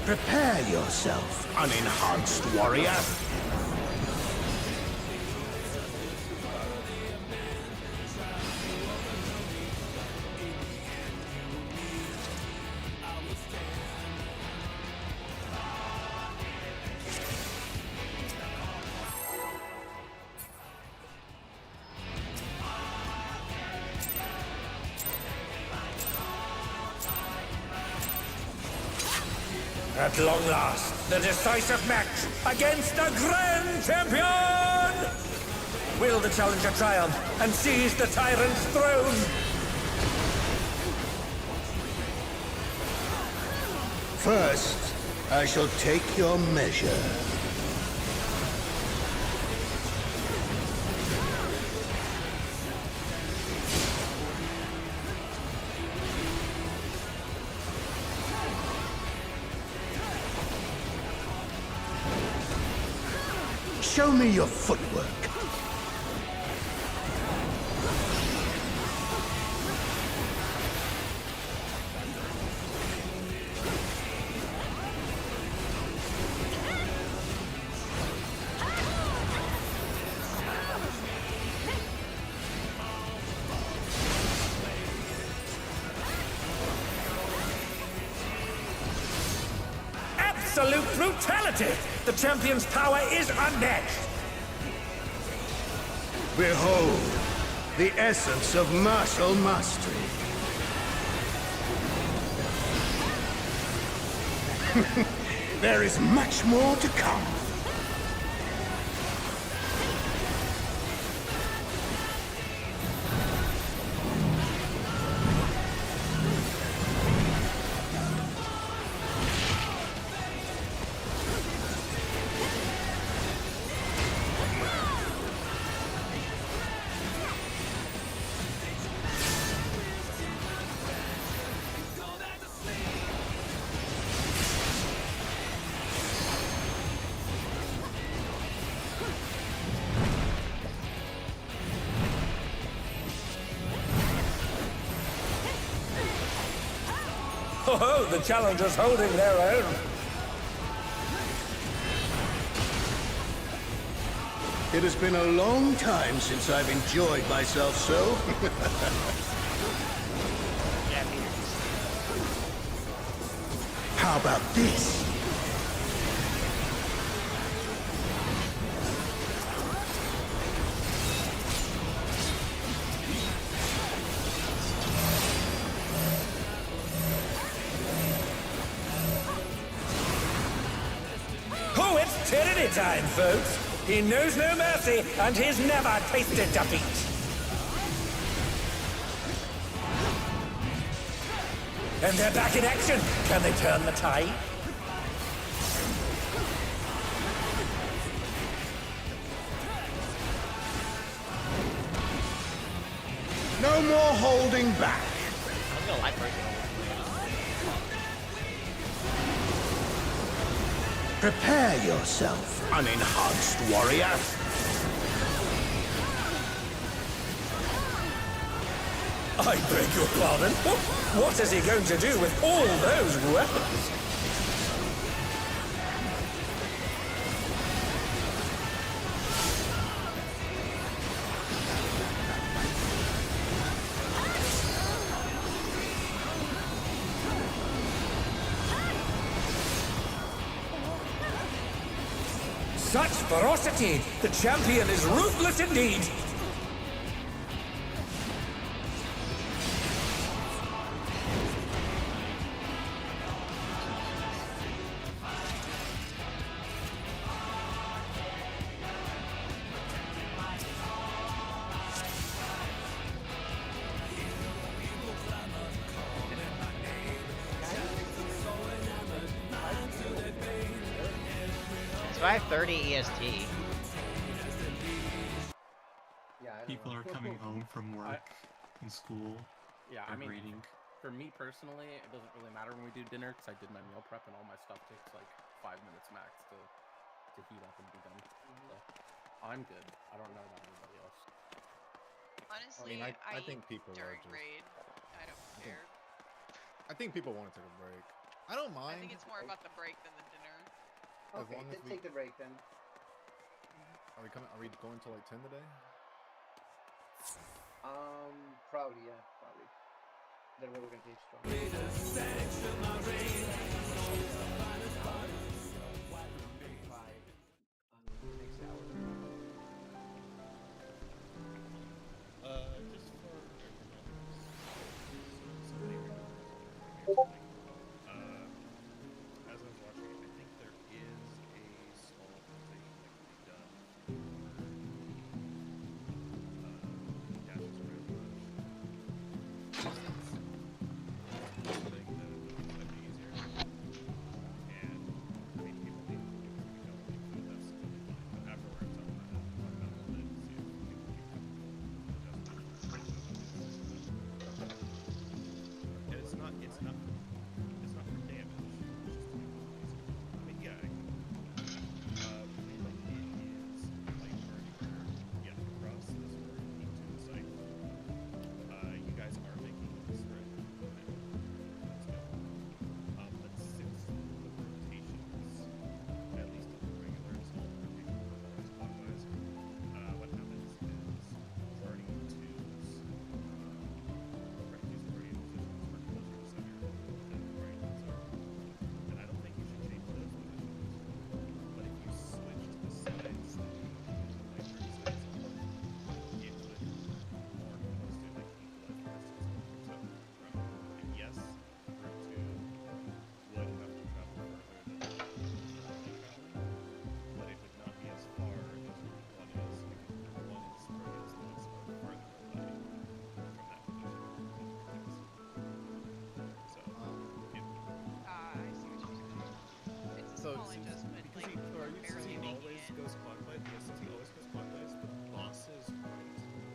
Prepare yourself, unenhanced warrior. At long last, the decisive match against a grand champion! Will the challenger triumph and seize the tyrant's throne? First, I shall take your measure. Show me your footwork. Absolute brutality! The champion's power is unmatched! Behold, the essence of martial mastery. There is much more to come. Oh, the challenger's holding their own. It has been a long time since I've enjoyed myself so. How about this? Oh, it's tyranny time, folks. He knows no mercy, and he's never tasted defeat. And they're back in action. Can they turn the tide? No more holding back. I'm gonna like breaking. Prepare yourself, unenhanced warrior. I beg your pardon? What is he going to do with all those weapons? Such ferocity! The champion is ruthless indeed! So I have 30 EST. People are coming home from work and school. Yeah, I mean, reading. for me personally, it doesn't really matter when we do dinner because I did my meal prep and all my stuff takes like 5 minutes max to heat up and be done. So I'm good. I don't know about anybody else. Honestly, I think people are during just, raid. I don't care. I think people want to take a break. I don't mind. I think it's more about the break than the dinner. As Okay, long as let's we take the break then. are we going till like 10 today? Probably, yeah, probably. Then we're gonna keep strong. Just for as I was watching it, I think there is a small optimization that can be done for dashes around that'd be easier. And I mean, people need to be going to that's totally fine. But afterwards, I'm gonna talk about it a little bit and see if people keep and it's not for damage. It's just I mean, yeah. Mainly it is light burning where, yeah, across this where you need to site. You guys are making this right. That's good. But since the rotations, at least on the regular assault rotation performance clockwise, what happens is party twos practice party positions are closer to center than party ones are. And I don't think you should change those positions. But if you switch to the sides that you like where the sides are, it would more close to like equalize the distance. So yes, group 2 would have to travel further than traveling, but it would not be as far as group 1 is because group 1 is furthest further away from that position. So I see what you're saying. It's a small adjustment, like we're barely making always it. goes clockwise. Yes, since he always goes clockwise, the boss's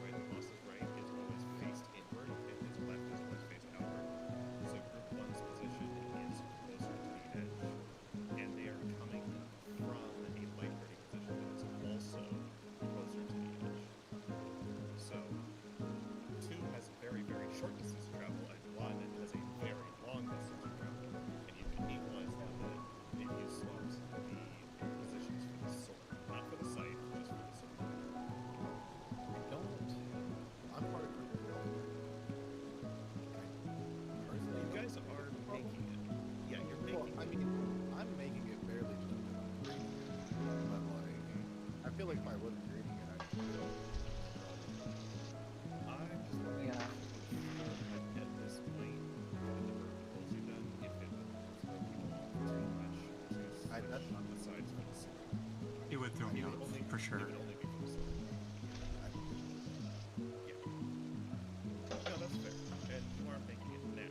right? The boss's right is always faced inward, and his left is always faced outward. So group 1's position is closer to the edge, and they are coming from a light burning position that is also closer to the edge. So 2 has very, very short distance to travel, and 1 has a very long distance to travel. That's not the sides for the sword. It would throw me off, for sure. It would only be for the sword. Yeah. No, that's fair. And you are making it now,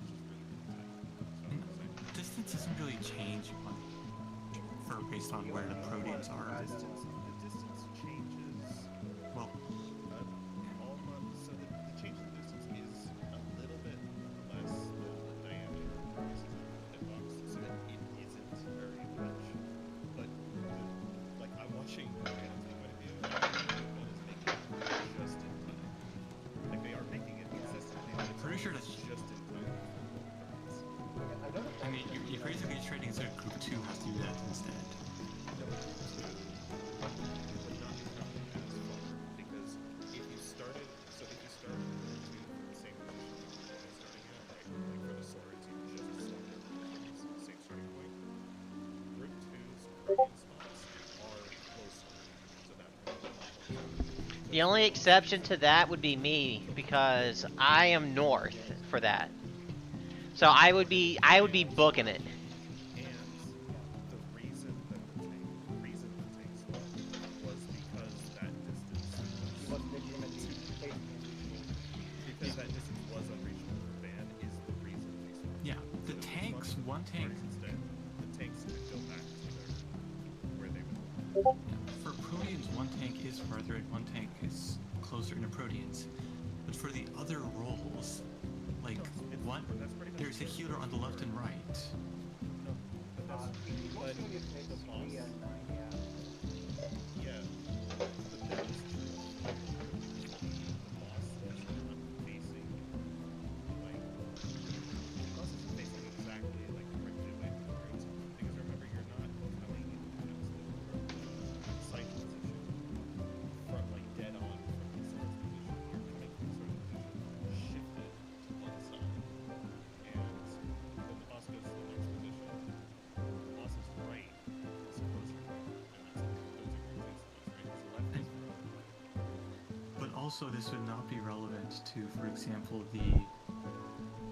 which is really tight. Distance doesn't really change much based on where the proteins are. The distance changes. Well, so the change in the distance is a little bit less than the diameter of the hitbox, so it isn't very much. But like I'm watching Brandon's point of view, one is making it just in time. Like they are making it consistently. I'm pretty sure that's just in time. I mean, you're basically trading so group 2 has to do that instead. Because if you started from the same position as starting at, right? Like for the swords, you just started from the same starting point. Group 2's protein spots are closer to that point. The only exception to that would be me, because I am north for that. So I would be booking it. And the reason the tanks won was because that distance was unreachable for Van is the reason they swung. Yeah, the tanks, one tank. Instead, the tanks could go back to where they were. For proteins, one tank is farther and one tank is closer into proteins. But for the other roles, like one, there's a healer on the left and right. No, but that's the boss. Yeah, but that is true. The boss is not facing like the boss isn't facing exactly like directly away from the roads. Because remember, you're not coming into the sight position from like dead on from the swords position. You're coming from the swords position shifted to one side. And when the boss goes to the next position, the boss's right is closer to him, and those are group 2 spots, right? His left is But also, this would not be relevant to, for example, the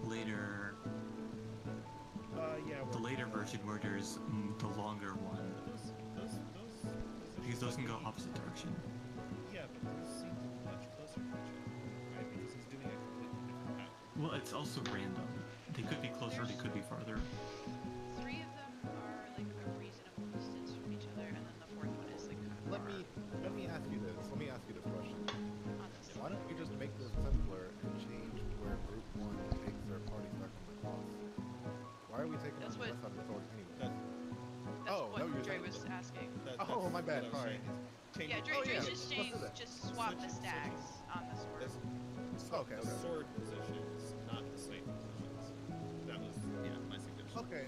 later version where there's the longer one. Because those can go opposite direction. Yeah, but those seem much closer to each other, right? Because he's doing a completely different path. Well, it's also random. They could be closer, they could be farther. 3 of them are like a reasonable distance from each other, and then the 4th one is like kind of Let me ask you this. Let me ask you this question. Why don't you just make this simpler and change where group 1 takes their party back from the cross? Why are we taking That's on the what- left side of the sword anyway? That's what you're Dre saying- was asking. Oh, my bad. Sorry. Yeah, Dre's just saying, just swap the stacks on the sword. Okay, The sword positions, not the sight positions. That was, my suggestion. Okay.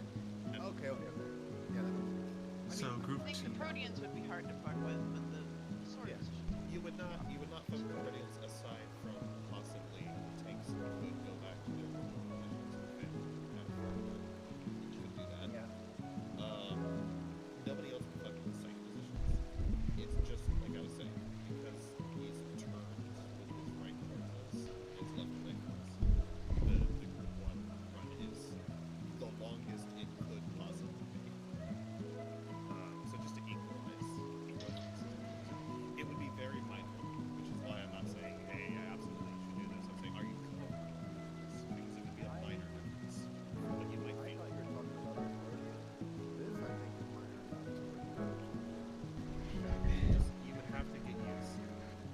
Yeah, that makes sense. So group I think 2. the proteans would be hard to fuck with the sword position. You would not fuck with Guardians aside from possibly tanks could go back to their original positions. You could do that. Yeah. Nobody else can fuck with the sight positions. It's just like I was saying, because he's turned with his right towards us, his left away from us. The group 1 run is the longest it could possibly be. So just to equalize it would be very minor, which is why I'm not saying, hey, I absolutely should do this. I'm saying, are you comfortable with this? Because it would be a minor difference. But you might think. You would have to get used.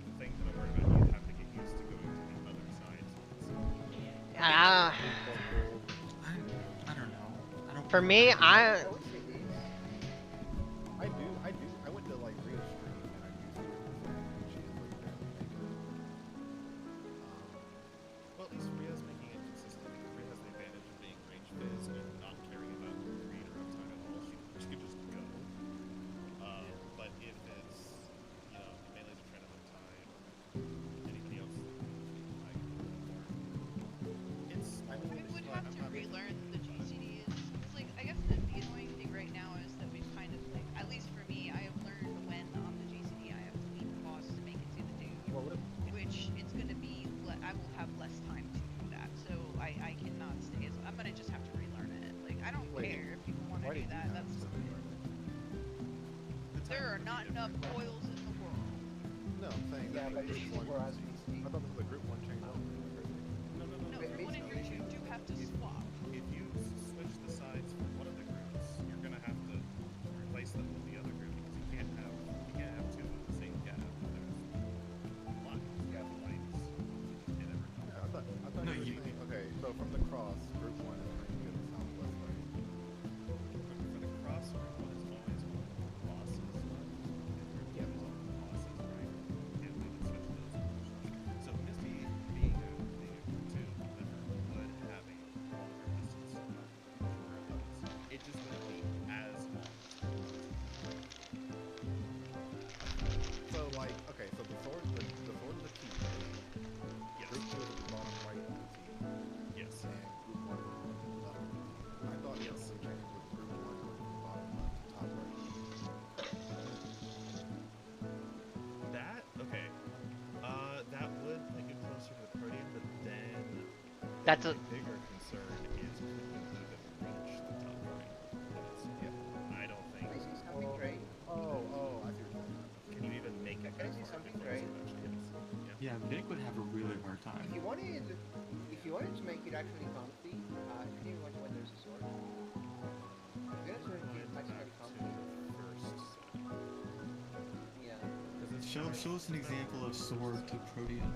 The thing that I'm worried about, you'd have to get used to going to the other side. Ah. I don't know. For me, I went to like real stream and I used it. She is like Well, at least Rhea's making it consistent because Rhea has the advantage of being range phase and not caring about creator uptime at all. She could just go. But if it's, melees are trying to hunt time, anybody else, We would have to relearn the GCDs. It's like, I guess the annoying thing right now is that we've kind of, like, at least for me, I have learned when on the GCD I have to leave the boss to make it to the dude. Which it's going to be, I will have less time to do that. So I cannot stay. I'm going to just have to relearn it. Like, I don't care if people want to do that. That's There are not enough coils in the world. No, I'm saying Yeah, but it's easy for us. I thought this was a group one change over. No, No, your one and your two do have to swap. If you switch the sides for one of the groups, you're gonna have to replace them with the other group because you can't have two of the same gap. There's lines, lines in every. Yeah, I thought No, you were saying, okay, so from the cross, group one is trying to go to southwest, right? For the cross, group one is always one of the bosses. Yeah, one of the bosses, right? And we would switch those positions. So Misty being a group two member would have a longer distance shorter loads. It just wouldn't be as long. So like, okay, so the sword is a T. Yes. Group two is at the bottom right of the T. Yes. And group one is at the left of the T. I thought the only change was group one from the bottom left to top right. That okay. That would make it closer to the protein, but then That's a bigger concern is could we even reach the top right? I don't think. Can I see something, Trey? Oh, I see what you're saying. Can you even make it? Can I see something, Trey? Yeah, Vic would have a really hard time. If you wanted to make it actually comfy, I think you want when there's a sword. I'm gonna sort of keep it maximally comfy. Yeah. Show us an example of sword to protean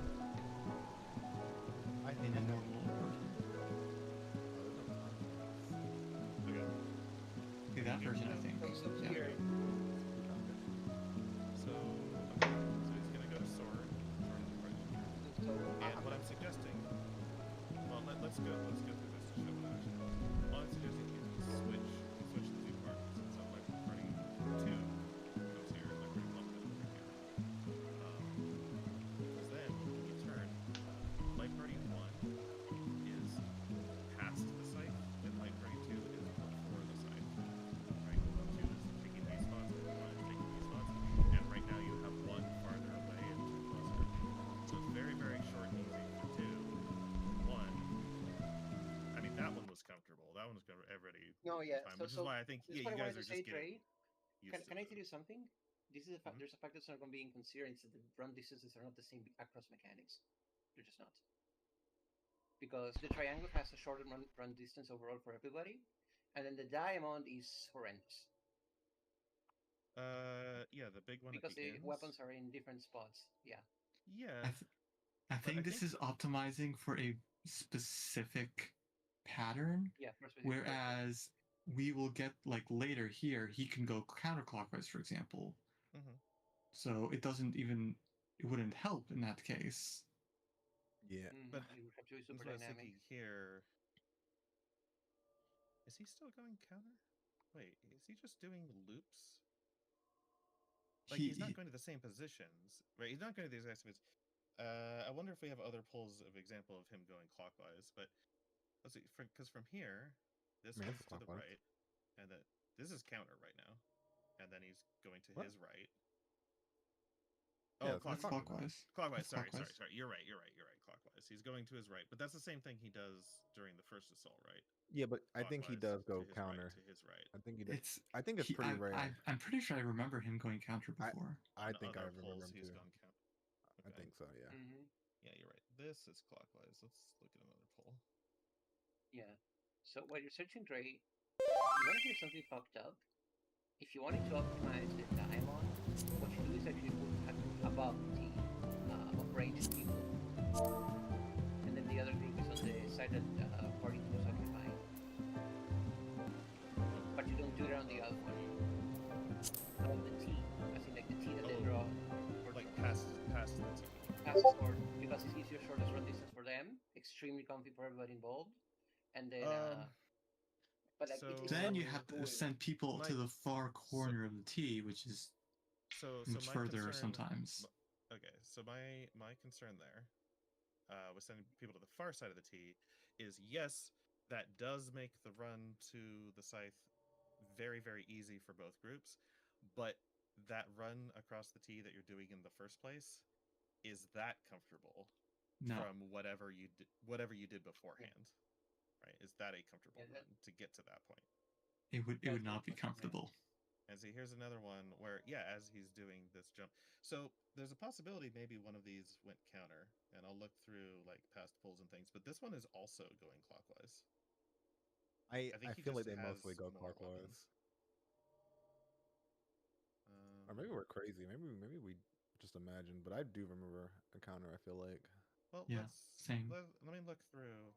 in a normal version. Okay, that version I think. So Yeah. here, So he's gonna go to sword. And what I'm suggesting, well, let's go through this to show what I'm actually. All I'm suggesting is we switch the two parts. So like party two goes here, and like party one goes over here. Because then when you turn, light party one is past the site, and light party two is before the site. Right? Two is taking these spots, and one is taking these spots, and right now you have one farther away and two closer. So it's very, very short and easy for two. One. I mean, that one was comfortable. That one was everybody. no, yeah. Time, So, which is why I think this is you what I guys wanted are to say, just getting Trey. used to Can I it. tell you something? This is a fact. There's a fact that's not going to be considered. It's that the run distances are not the same across mechanics. They're just not. Because the triangle has a shorter run distance overall for everybody, and then the diamond is horrendous Yeah, the big one because at the the ends. weapons are in different spots. Yeah. Yeah. I think this is optimizing for a specific pattern. Yeah. For a specific Whereas we will get like later here, he can go counterclockwise, for example. Mm-hmm. So it wouldn't help in that case. Yeah. But it would have to be that's super what I was dynamic. thinking here. Is he still going counter? Wait, is he just doing loops? Like he's not going to the same positions, right? He's not going to the exact same. I wonder if we have other pulls of example of him going clockwise. But let's see, because from here, this goes to the right, and then this is counter right now, and then he's going to his right. Oh, yeah, clockwise. Clockwise. Sorry. Clockwise. You're right. Clockwise. He's going to his right, but that's the same thing he does during the first assault, right? Yeah, but I think he does go to his counter. Right, to his right. I think he does. I think it's pretty rare. I'm pretty sure I remember him going counter before. I think I remember him he's too. gone counter. Okay. I think so. Yeah. Mm-hmm. Yeah, you're right. This is clockwise. Let's look at another pull. Yeah. So while you're searching, Dre, you want to hear something fucked up? If you wanted to optimize the diamond, what you do is actually put above the of ranged people, and then the other group is on the side that party two is occupying. But you don't do it on the other one. On the T, as in like the T that they draw. Like past the T. Past the sword, because it's easier shortest run distance for them, extremely comfy for everybody involved, and then. But like, then you have to send people to the far corner of the T, which is much further sometimes. Okay, so my concern there with sending people to the far side of the T is, yes, that does make the run to the scythe very, very easy for both groups, but that run across the T that you're doing in the first place, is that comfortable from whatever you did beforehand? Right? Is that a comfortable run to get to that point? It would not be comfortable. And see, here's another one where, yeah, as he's doing this jump. So there's a possibility maybe one of these went counter, and I'll look through like past pulls and things, but this one is also going clockwise. I think he feel like just they mostly has go more clockwise. weapons. Or maybe we're crazy. Maybe we just imagine. But I do remember a counter. I feel like. Well, Yeah, same. Let me look through.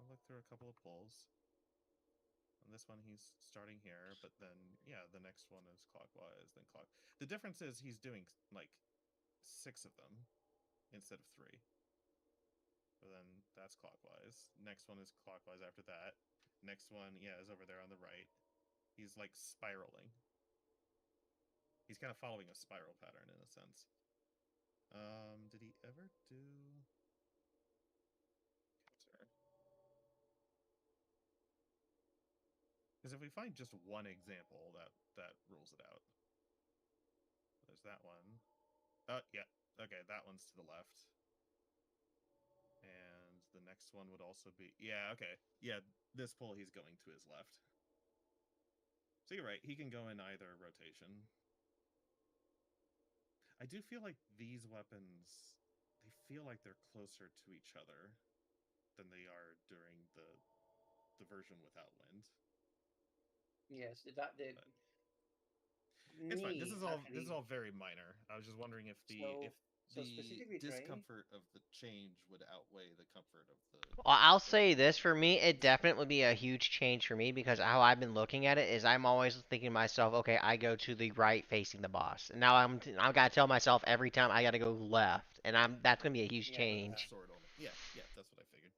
I'll look through a couple of pulls. On this one, he's starting here, but then yeah, the next one is clockwise, then clock. The difference is he's doing like 6 of them instead of 3. But then that's clockwise. Next one is clockwise after that. Next one, yeah, is over there on the right. He's like spiraling. He's kind of following a spiral pattern in a sense. Did he ever do counter? Because if we find just one example, that rules it out. There's that one. Yeah. Okay, that one's to the left. And the next one would also be... Yeah, okay. Yeah, this pull he's going to his left. So you're right, he can go in either rotation. I do feel like these weapons, they feel like they're closer to each other than they are during the version without wind. Yes, it's fine. This is all very minor. I was just wondering if the specifically discomfort of the change would outweigh the comfort of the... Well, I'll say this, for me, it definitely would be a huge change for me, because how I've been looking at it is I'm always thinking to myself, okay, I go to the right facing the boss. And now I've got to tell myself every time I got to go left, and that's going to be a huge change. Sword only. Yeah, that's what I figured.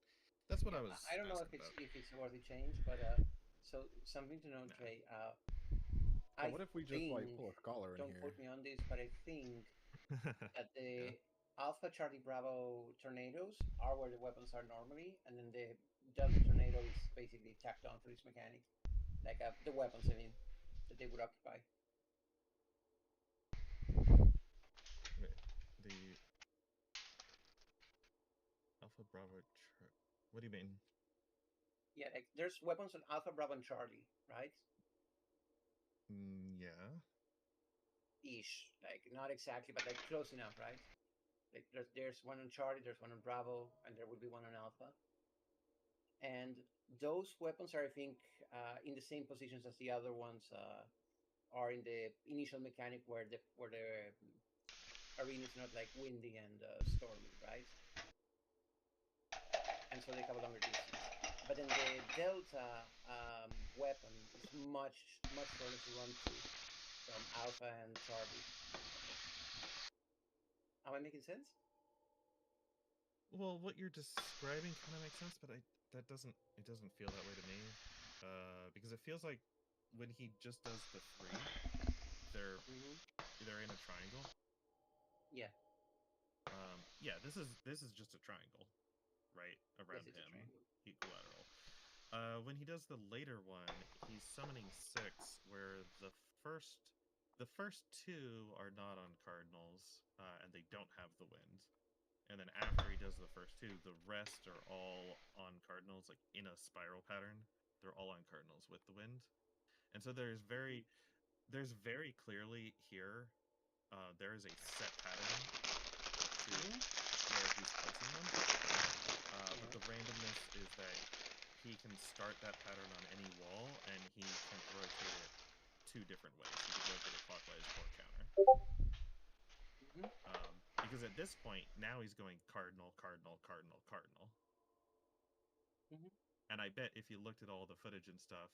That's what I was. I don't know if it's a worthy change, but so something to note, Jay. What if we just like pull a scholar in don't here? quote me on this, but I think that the Alpha Charlie Bravo tornadoes are where the weapons are normally, and then the Delta tornado is basically tacked on for this mechanic, like the weapons, I mean, that they would occupy. The Alpha Bravo. What do you mean? Yeah, like there's weapons on Alpha Bravo and Charlie, right? Yeah. Ish, like not exactly, but like close enough, right? Like there's one on Charlie, there's one on Bravo, and there would be one on Alpha. And those weapons are, I think, in the same positions as the other ones are in the initial mechanic where the arena is not like windy and stormy, right? And so they have a longer distance. But then the Delta weapon is much further to run to from Alpha and Charlie. Am I making sense? Well, what you're describing kind of makes sense, but it doesn't feel that way to me. Because it feels like when he just does the 3, they're in a triangle. Yeah. Yeah, this is just a triangle, right? Around him, equilateral. When he does the later one, he's summoning 6, where the first 2 are not on cardinals, and they don't have the wind. And then after he does the first 2, the rest are all on cardinals, like in a spiral pattern. They're all on cardinals with the wind. And so there's very clearly here, there is a set pattern to where he's placing them. But the randomness is that he can start that pattern on any wall, and he can rotate it 2 different ways. He can rotate it clockwise or counter. Because at this point, now he's going cardinal, cardinal, cardinal, cardinal. And I bet if you looked at all the footage and stuff,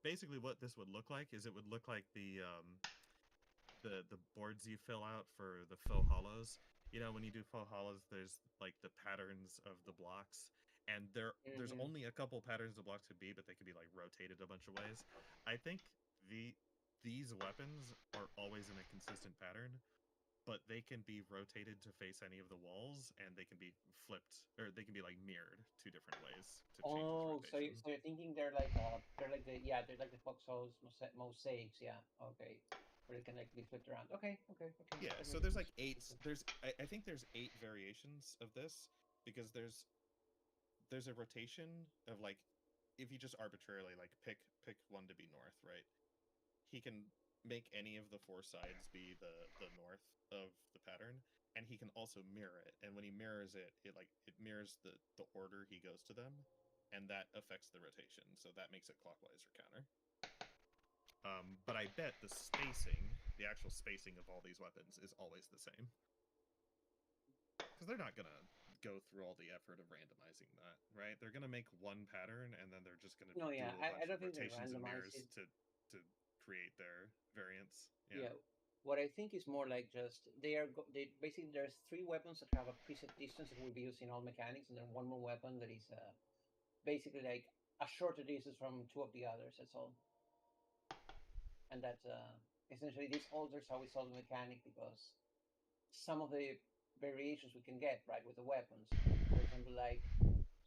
basically what this would look like is it would look like the boards you fill out for the faux hollows. You know, when you do faux hollows, there's like the patterns of the blocks, and there's only a couple patterns the blocks could be, but they could be like rotated a bunch of ways. I think these weapons are always in a consistent pattern, but they can be rotated to face any of the walls, and they can be flipped, or they can be like mirrored 2 different ways to change its rotation. So you're thinking they're like the foxholes mosaics, yeah. Okay, where they can like be flipped around. Okay. Yeah, so there's like 8. I think there's 8 variations of this, because there's a rotation of like, if you just arbitrarily like pick one to be north, right? he can make any of the four sides be the north of the pattern, and he can also mirror it. And when he mirrors it, it mirrors the order he goes to them, and that affects the rotation. So that makes it clockwise or counter. But I bet the spacing, the actual spacing of all these weapons, is always the same. Because they're not gonna go through all the effort of randomizing that, right? They're gonna make one pattern, and then they're just gonna do a bunch I don't of think they rotations and randomize mirrors it. to create their variants. Yeah. What I think is more like just they basically there's 3 weapons that have a preset distance that will be used in all mechanics, and then one more weapon that is basically like a shorter distance from 2 of the others. That's all. And that essentially this alters how we solve the mechanic, because some of the variations we can get right with the weapons, for example, like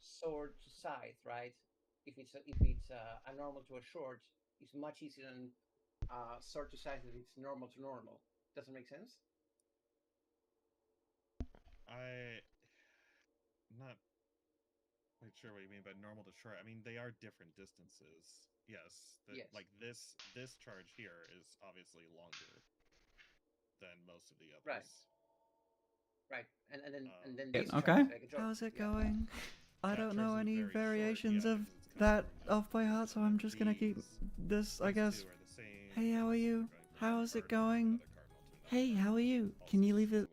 sword to scythe, right? If it's a normal to a short, it's much easier than sword to scythe if it's normal to normal. Doesn't make sense? I'm not quite sure what you mean by normal to short. I mean, they are different distances. Yes. Like this charge here is obviously longer than most of the others. Right. And then this Okay. charge, like a joke. How's it going? I don't know charge is any very variations short, of that off by heart, so I'm just gonna keep this, I guess. Hey, how are you? How's it going? Hey, how are you? Can you leave it?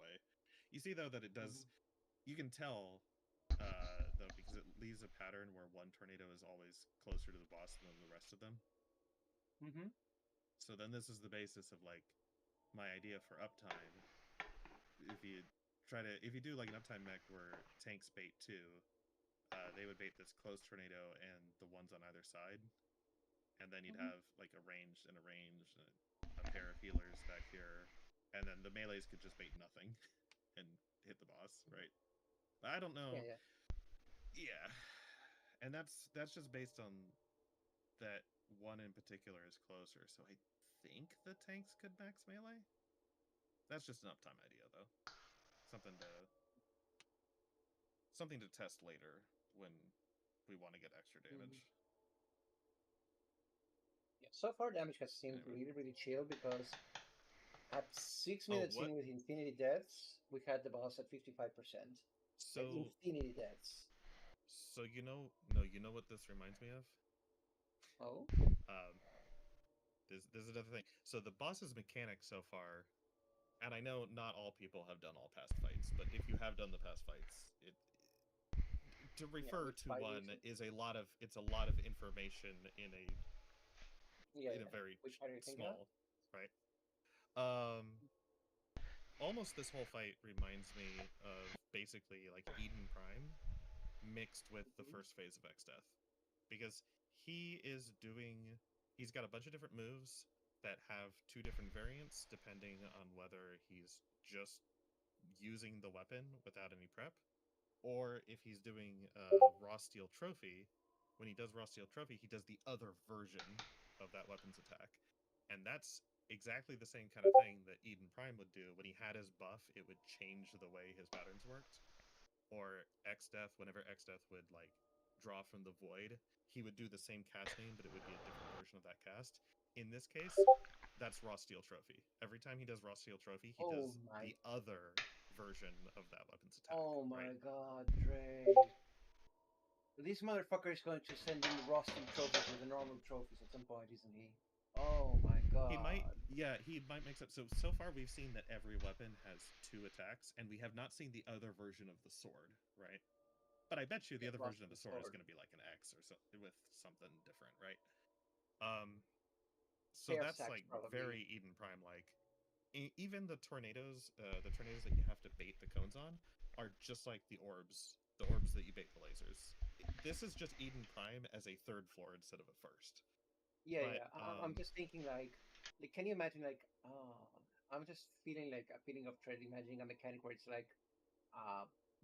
You see though that it does. You can tell though, because it leaves a pattern where one tornado is always closer to the boss than the rest of them. Mm-hmm. So then this is the basis of like my idea for uptime. If you do like an uptime mech where tanks bait 2, they would bait this close tornado and the ones on either side, and then you'd have like a ranged and a pair of healers back here, and then the melees could just bait nothing and hit the boss, right? But I don't know. Yeah. And that's just based on that one in particular is closer, so I think the tanks could max melee. That's just an uptime idea, though. Something to test later when we want to get extra damage. Yeah, so far damage has seemed really, really chill, because at 6 minutes in with Infinity Deaths, we had the boss at 55%. So Infinity Deaths. So you know what this reminds me of? Oh. This is another thing. So the boss's mechanic so far, and I know not all people have done all past fights, but if you have done the past fights, to refer to one is a lot of information in a very small, right? Almost this whole fight reminds me of basically like Eden Prime mixed with the first phase of X-Death, because he's got a bunch of different moves that have 2 different variants depending on whether he's just using the weapon without any prep, or if he's doing Raw Steel Trophy. When he does Raw Steel Trophy, he does the other version of that weapon's attack, and that's exactly the same kind of thing that Eden Prime would do. When he had his buff, it would change the way his patterns worked. Or X-Death, whenever X-Death would like draw from the void, he would do the same cast name, but it would be a different version of that cast. In this case, that's Raw Steel Trophy. Every time he does Raw Steel Trophy, he does the other version of that weapon's attack. Oh my god, Dre. This motherfucker is going to send in Raw Steel trophies with the normal trophies at some point, isn't he? Oh my god. He might mix up. So far we've seen that every weapon has 2 attacks, and we have not seen the other version of the sword, right? But I bet you the other version of the sword is going to be like an X or something with something different, right? So that's like very Eden Prime like. Even the tornadoes that you have to bait the cones on are just like the orbs that you bait the lasers. This is just Eden Prime as a 3rd floor instead of a 1st. Yeah. I'm just thinking like, can you imagine like, I'm just feeling like a feeling of dread, imagining a mechanic where it's like,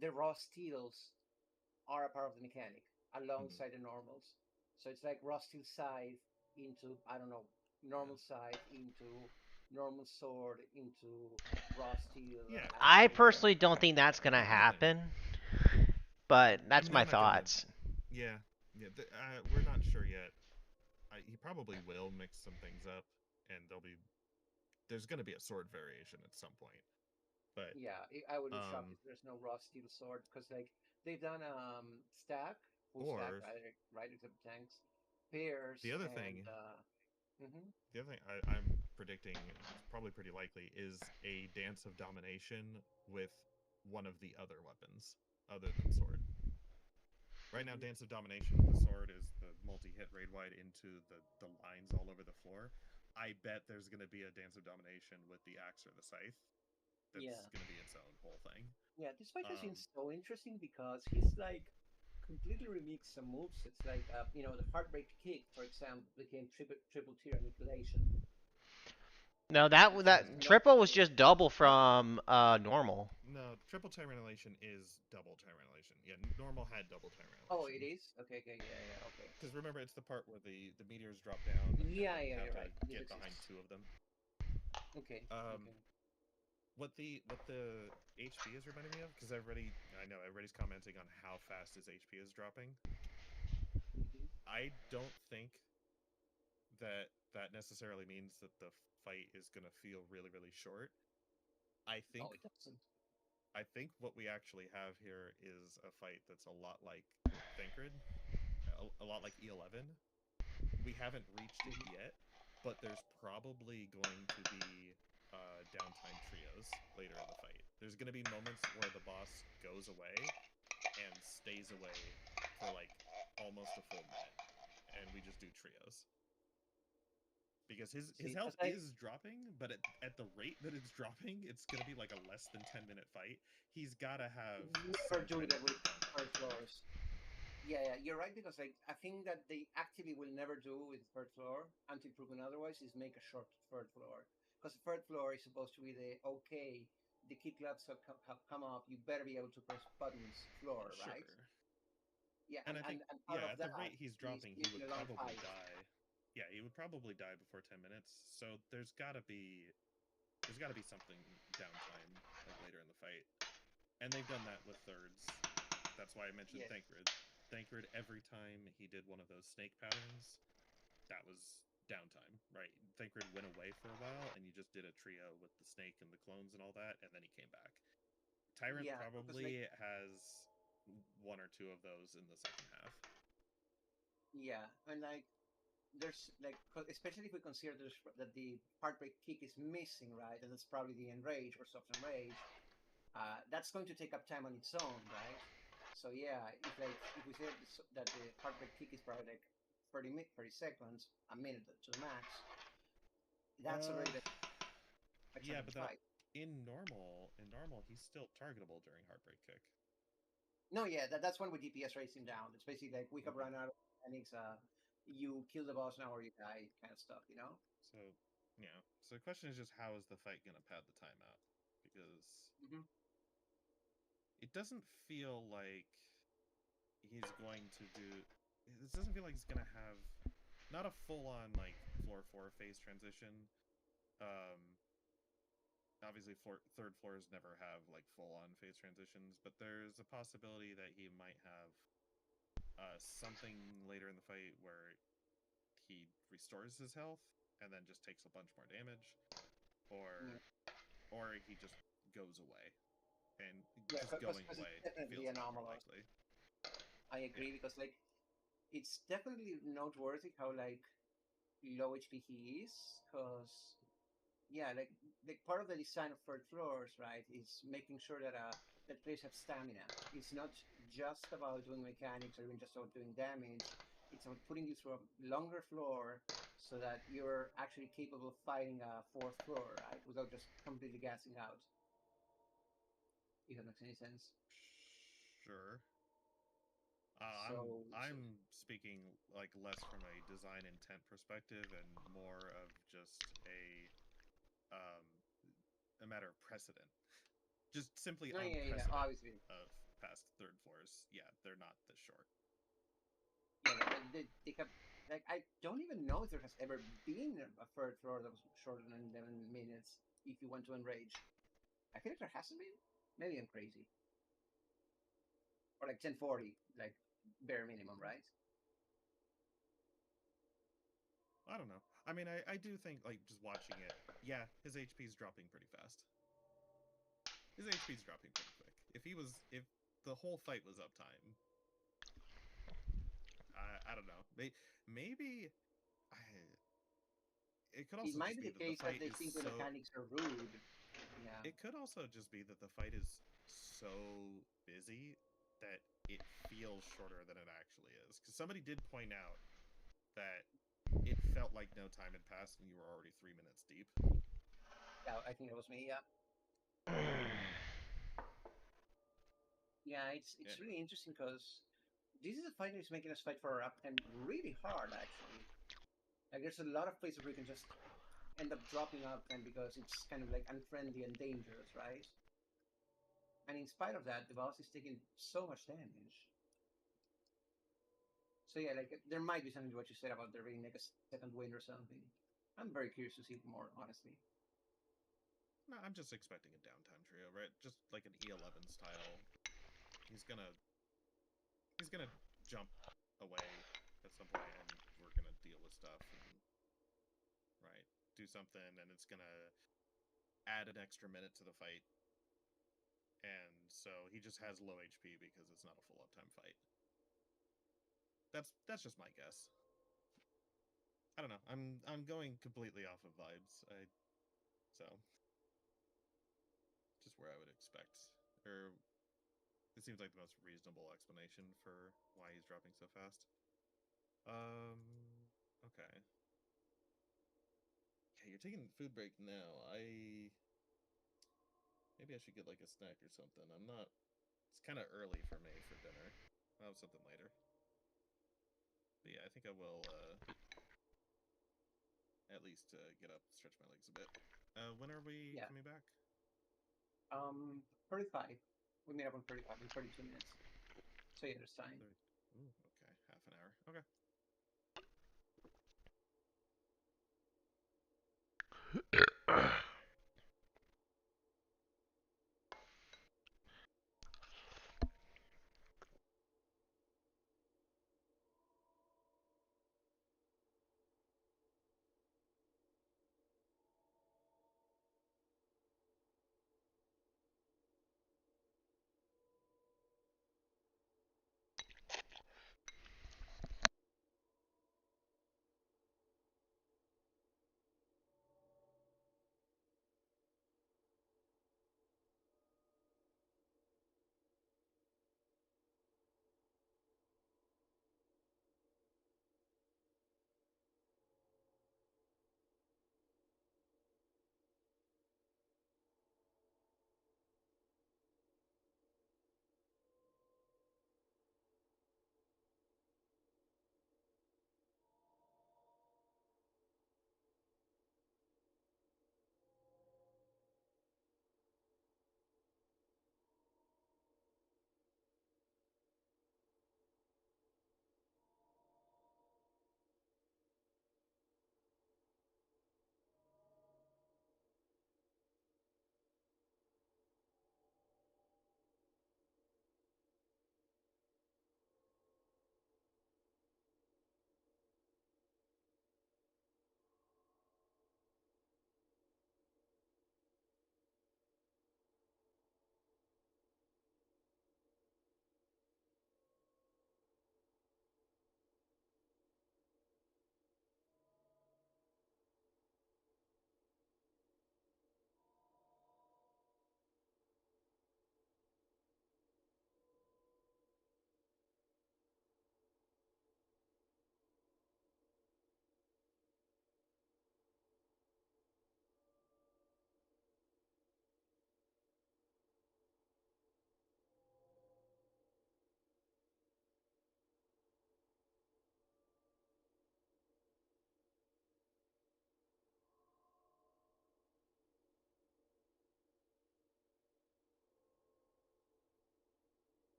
the raw steels are a part of the mechanic alongside the normals. So it's like raw steel scythe into, I don't know, normal scythe into normal sword into raw steel. I personally don't think that's gonna happen, but that's my thoughts. We're not sure yet. He probably will mix some things up and there's going to be a sword variation at some point. But yeah, I would be shocked if there's no raw steel sword, because like they've done stack, full stack, right, except tanks, pairs. The other and, thing, mm-hmm. the other thing I'm predicting is probably pretty likely is a Dance of Domination with one of the other weapons other than sword. Right now, Dance of Domination with the sword is the multi-hit raid wide into the lines all over the floor. I bet there's going to be a Dance of Domination with the axe or the scythe. That's going to be its own whole thing. Yeah, this fight has been so interesting because he's like completely remixed some moves. It's like the heartbreak kick, for example, became triple tier annihilation. No, that triple was just double from normal. No, triple time annihilation is double time annihilation. Yeah, normal had double time annihilation. Oh, it is? Okay, yeah, okay. Because remember, it's the part where the meteors drop down. Yeah, you have you're to right. get behind two of them. Okay. What the HP is reminding me of, because I know everybody's commenting on how fast his HP is dropping. I don't think that necessarily means that the fight is going to feel really, really short. I think it doesn't. I think what we actually have here is a fight that's a lot like Thancred, a lot like E11. We haven't reached it yet, but there's probably going to be downtime trios later in the fight. There's going to be moments where the boss goes away and stays away for like almost a full minute, and we just do trios. Because his health is dropping, but at the rate that it's dropping, it's going to be like a less than 10-minute fight. He's got to have... Never do that with third floors. Yeah, you're right, because like I think that they actively will never do with third floor until proven otherwise, is make a short third floor. Because the third floor is supposed to be the key clubs have come up, you better be able to press buttons floor, right? Yeah, and I think part of at the rate he's dropping, he would probably die. Yeah, he would probably die before 10 minutes. So there's got to be something downtime like later in the fight, and they've done that with thirds. That's why I mentioned Thancred. Thancred, every time he did one of those snake patterns, that was downtime, right? Thancred went away for a while, and you just did a trio with the snake and the clones and all that, and then he came back. Tyrant probably has one or two of those in the second half. Yeah, and like there's like, especially if we consider that the heartbreak kick is missing, right? And that's probably the enrage or soft enrage. That's going to take up time on its own, right? So yeah, if we say that the heartbreak kick is probably like 30 seconds, a minute to the max, that's already but in normal he's still targetable during heartbreak kick. No, yeah, that's when we DPS race him down. It's basically like we have run out of mechanics. You kill the boss now or you die, kind of stuff, you know. So yeah. So the question is just, how is the fight gonna pad the time out? Because it doesn't feel like he's going to do. This doesn't feel like he's gonna have not a full-on like floor 4 phase transition. Obviously, third floors never have like full-on phase transitions, but there's a possibility that he might have something later in the fight where he restores his health and then just takes a bunch more damage, or he just goes away. And just going away feels anomalous. I agree, because like it's definitely noteworthy how like low HP he is, because yeah, like part of the design of third floors, right, is making sure that that players have stamina. It's not just about doing mechanics or even just about doing damage. It's about putting you through a longer floor so that you're actually capable of fighting a fourth floor, right, without just completely gassing out. If that makes any sense. Sure. I'm speaking like less from a design intent perspective and more of just a matter of precedent. Just simply on precedent of past third floors. Yeah, they're not this short. Yeah, they have, like, I don't even know if there has ever been a third floor that was shorter than 11 minutes if you want to enrage. I feel like there hasn't been. Maybe I'm crazy. Or like 1040, like bare minimum, right? I don't know. I mean, I do think, like, just watching it, yeah, his HP's dropping pretty fast. His HP's dropping pretty quick. If the whole fight was uptime, I don't know. Maybe it could also It might just be be the that the case that fight they is think the so. mechanics are rude. Yeah. It could also just be that the fight is so busy that it feels shorter than it actually is. Because somebody did point out that it felt like no time had passed and you were already 3 minutes deep. Yeah, I think it was me. Yeah. Yeah, it's really interesting because this is a fight that's making us fight for our uptime really hard, actually. Like, there's a lot of places where you can just end up dropping uptime because it's kind of like unfriendly and dangerous, right? And in spite of that, the boss is taking so much damage. So yeah, like there might be something to what you said about there being like a second wind or something. I'm very curious to see it more, honestly. No, I'm just expecting a downtime trio, right? Just like an E11 style. He's gonna jump away at some point, and we're gonna deal with stuff, and right, do something, and it's gonna add an extra minute to the fight, and so he just has low HP because it's not a full uptime fight. That's just my guess. I don't know. I'm going completely off of vibes. So just where I would expect, or it seems like the most reasonable explanation for why he's dropping so fast. Okay. Yeah, you're taking food break now. Maybe I should get like a snack or something. I'm not. It's kind of early for me for dinner. I'll have something later. But yeah, I think I will at least get up, stretch my legs a bit. When are we coming back? 35. We made up on 35 in 32 minutes. So yeah, there's time. Ooh, okay, half an hour. Okay.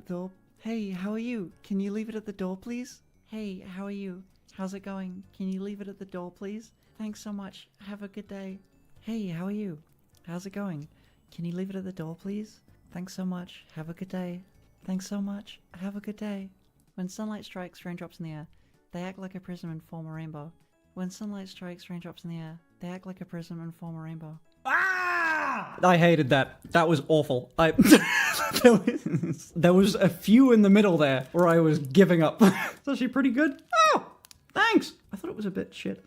at the door? Hey, how are you? Can you leave it at the door, please? Hey, how are you? How's it going? Can you leave it at the door, please? Thanks so much. Have a good day. Hey, how are you? How's it going? Can you leave it at the door, please? Thanks so much. Have a good day. Thanks so much. Have a good day. When sunlight strikes raindrops in the air, they act like a prism and form a rainbow. When sunlight strikes raindrops in the air, they act like a prism and form a rainbow. Ah! I hated that. That was awful. There was a few in the middle there where I was giving up. It's actually pretty good. Oh, thanks. I thought it was a bit shit.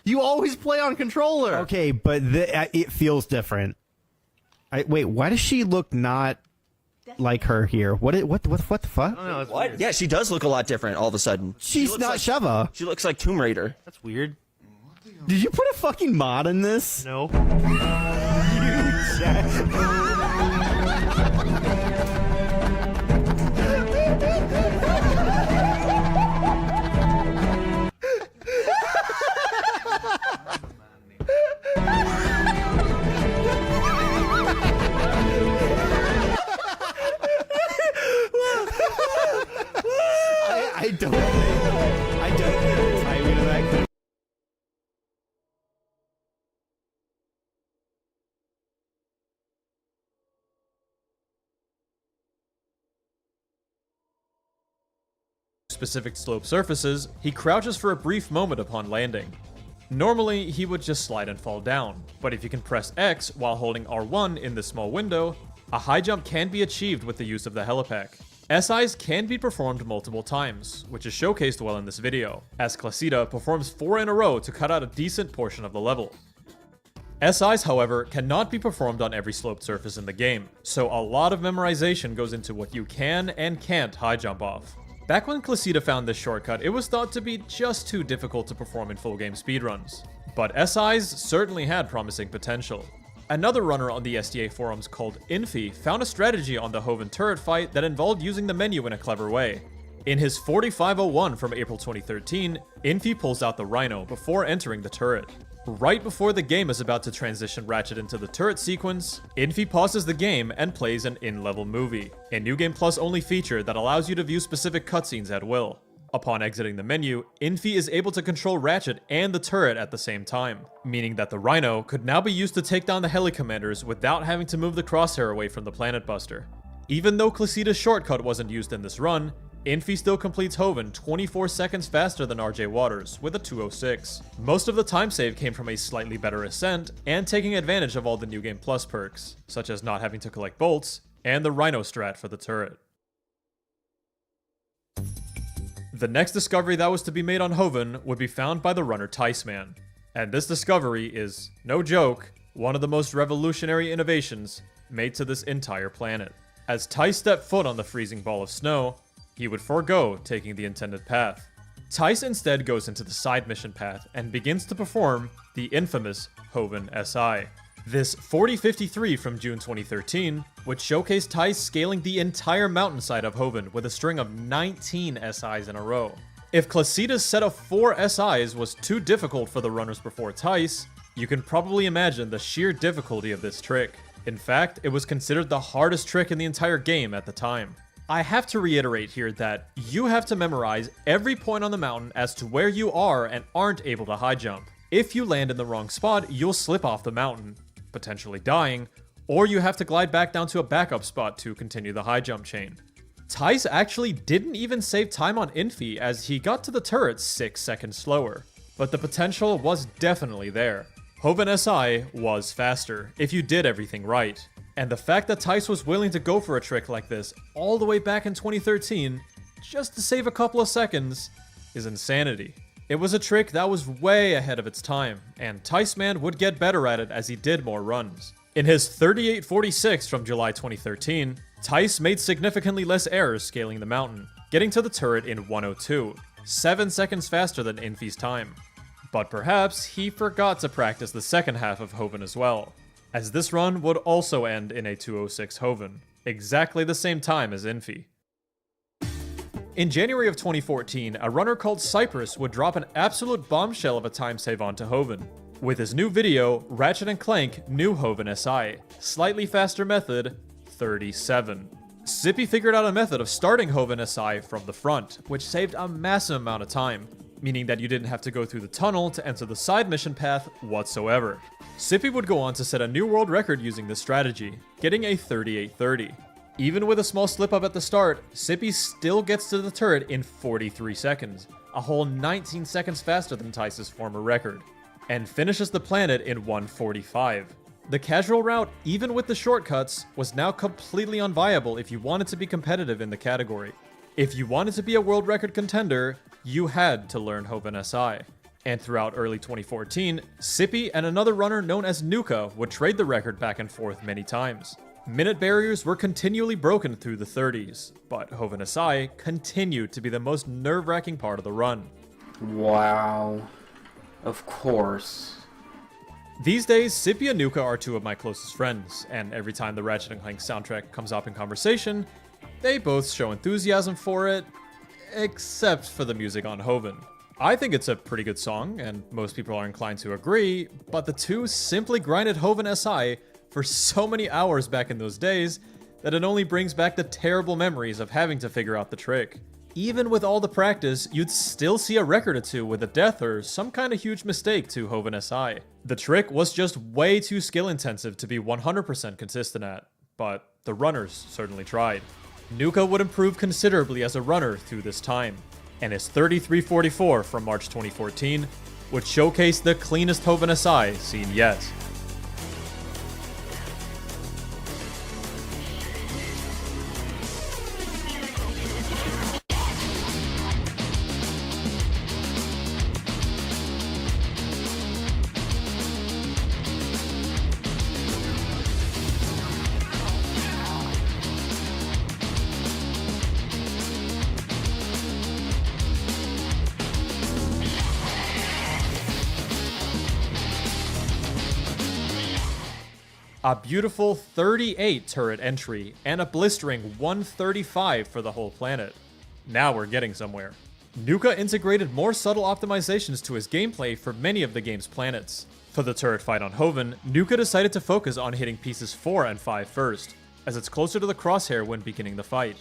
You always play on controller. Okay, but it feels different. Wait, why does she look not like her here? What the fuck? What? Yeah, she does look a lot different all of a sudden. She's not Sheva. She looks like Tomb Raider. That's weird. Did you put a fucking mod in this? No. I don't think the timing of that could. Specific slope surfaces, he crouches for a brief moment upon landing. Normally, he would just slide and fall down, but if you can press X while holding R1 in this small window, a high jump can be achieved with the use of the helipack. SIs can be performed multiple times, which is showcased well in this video, as Clasida performs 4 in a row to cut out a decent portion of the level. SIs, however, cannot be performed on every sloped surface in the game, so a lot of memorization goes into what you can and can't high jump off. Back when Clasida found this shortcut, it was thought to be just too difficult to perform in full game speedruns, but SIs certainly had promising potential. Another runner on the SDA forums called Infi found a strategy on the Hoven turret fight that involved using the menu in a clever way. In his 4501 from April 2013, Infi pulls out the Rhino before entering the turret. Right before the game is about to transition Ratchet into the turret sequence, Infi pauses the game and plays an in-level movie, a New Game Plus only feature that allows you to view specific cutscenes at will. Upon exiting the menu, Infi is able to control Ratchet and the turret at the same time, meaning that the Rhino could now be used to take down the heli-commanders without having to move the crosshair away from the Planet Buster. Even though Clasida's shortcut wasn't used in this run, Infi still completes Hoven 24 seconds faster than RJ Waters, with a 2:06. Most of the time save came from a slightly better ascent, and taking advantage of all the New Game Plus perks, such as not having to collect bolts, and the Rhino strat for the turret. The next discovery that was to be made on Hoven would be found by the runner Ticeman, and this discovery is, no joke, one of the most revolutionary innovations made to this entire planet. As Tice stepped foot on the freezing ball of snow, he would forego taking the intended path. Tice instead goes into the side mission path and begins to perform the infamous Hoven SI. This 4053 from June 2013 would showcase Tice scaling the entire mountainside of Hoven with a string of 19 SIs in a row. If Clasida's set of 4 SIs was too difficult for the runners before Tice, you can probably imagine the sheer difficulty of this trick. In fact, it was considered the hardest trick in the entire game at the time. I have to reiterate here that you have to memorize every point on the mountain as to where you are and aren't able to high jump. If you land in the wrong spot, you'll slip off the mountain, potentially dying, or you have to glide back down to a backup spot to continue the high jump chain. Tice actually didn't even save time on Infi as he got to the turret 6 seconds slower, but the potential was definitely there. Hoven SI was faster if you did everything right. And the fact that Tice was willing to go for a trick like this all the way back in 2013, just to save a couple of seconds, is insanity. It was a trick that was way ahead of its time, and Ticeman would get better at it as he did more runs. In his 3846 from July 2013, Tice made significantly less errors scaling the mountain, getting to the turret in 102, 7 seconds faster than Infi's time. But perhaps he forgot to practice the second half of Hoven as well, as this run would also end in a 2:06 Hoven, exactly the same time as Infi. In January of 2014, a runner called Cypress would drop an absolute bombshell of a time save onto Hoven. With his new video, Ratchet & Clank New Hoven SI, slightly faster method, 37. Sippy figured out a method of starting Hoven SI from the front, which saved a massive amount of time, meaning that you didn't have to go through the tunnel to enter the side mission path whatsoever. Sippy would go on to set a new world record using this strategy, getting a 3830. Even with a small slip up at the start, Sippy still gets to the turret in 43 seconds, a whole 19 seconds faster than Tice's former record, and finishes the planet in 145. The casual route, even with the shortcuts, was now completely unviable if you wanted to be competitive in the category. If you wanted to be a world record contender, you had to learn Hoven SI. And throughout early 2014, Sippy and another runner known as Nuka would trade the record back and forth many times. Minute barriers were continually broken through the 30s, but Hoven Asai continued to be the most nerve-wracking part of the run. Wow. Of course. These days, Sippy and Nuka are two of my closest friends, and every time the Ratchet & Clank soundtrack comes up in conversation, they both show enthusiasm for it, except for the music on Hoven. I think it's a pretty good song, and most people are inclined to agree, but the two simply grinded Hoven SI for so many hours back in those days that it only brings back the terrible memories of having to figure out the trick. Even with all the practice, you'd still see a record or two with a death or some kind of huge mistake to Hoven SI. The trick was just way too skill intensive to be 100% consistent at, but the runners certainly tried. Nuka would improve considerably as a runner through this time, and his 3344 from March 2014 would showcase the cleanest Hoven SI seen yet. A beautiful 38 turret entry, and a blistering 135 for the whole planet. Now we're getting somewhere. Nuka integrated more subtle optimizations to his gameplay for many of the game's planets. For the turret fight on Hoven, Nuka decided to focus on hitting pieces 4 and 5 first, as it's closer to the crosshair when beginning the fight.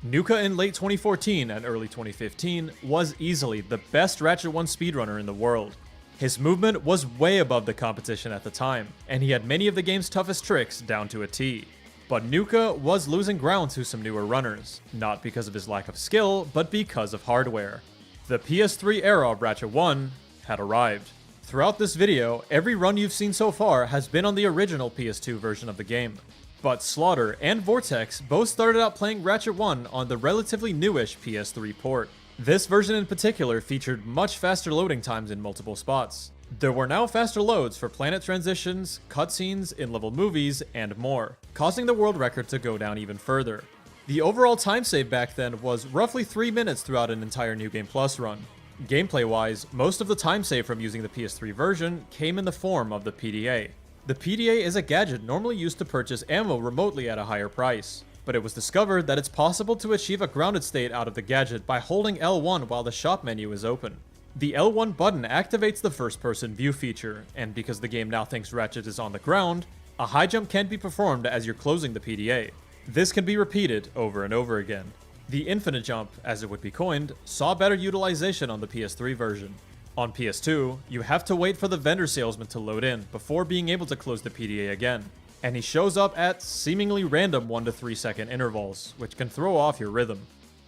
Nuka in late 2014 and early 2015 was easily the best Ratchet 1 speedrunner in the world. His movement was way above the competition at the time, and he had many of the game's toughest tricks down to a T. But Nuka was losing ground to some newer runners, not because of his lack of skill, but because of hardware. The PS3 era of Ratchet 1 had arrived. Throughout this video, every run you've seen so far has been on the original PS2 version of the game. But Slaughter and Vortex both started out playing Ratchet 1 on the relatively newish PS3 port. This version in particular featured much faster loading times in multiple spots. There were now faster loads for planet transitions, cutscenes, in-level movies, and more, causing the world record to go down even further. The overall time save back then was roughly 3 minutes throughout an entire New Game Plus run. Gameplay-wise, most of the time save from using the PS3 version came in the form of the PDA. The PDA is a gadget normally used to purchase ammo remotely at a higher price, but it was discovered that it's possible to achieve a grounded state out of the gadget by holding L1 while the shop menu is open. The L1 button activates the first-person view feature, and because the game now thinks Ratchet is on the ground, a high jump can be performed as you're closing the PDA. This can be repeated over and over again. The infinite jump, as it would be coined, saw better utilization on the PS3 version. On PS2, you have to wait for the vendor salesman to load in before being able to close the PDA again, and he shows up at seemingly random 1 to 3 second intervals, which can throw off your rhythm.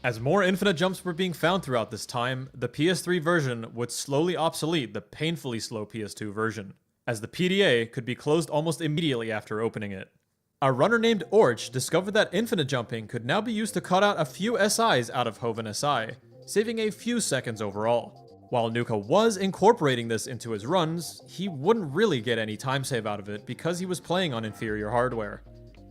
As more infinite jumps were being found throughout this time, the PS3 version would slowly obsolete the painfully slow PS2 version, as the PDA could be closed almost immediately after opening it. A runner named Orch discovered that infinite jumping could now be used to cut out a few SIs out of Hoven SI, saving a few seconds overall. While Nuka was incorporating this into his runs, he wouldn't really get any time save out of it because he was playing on inferior hardware.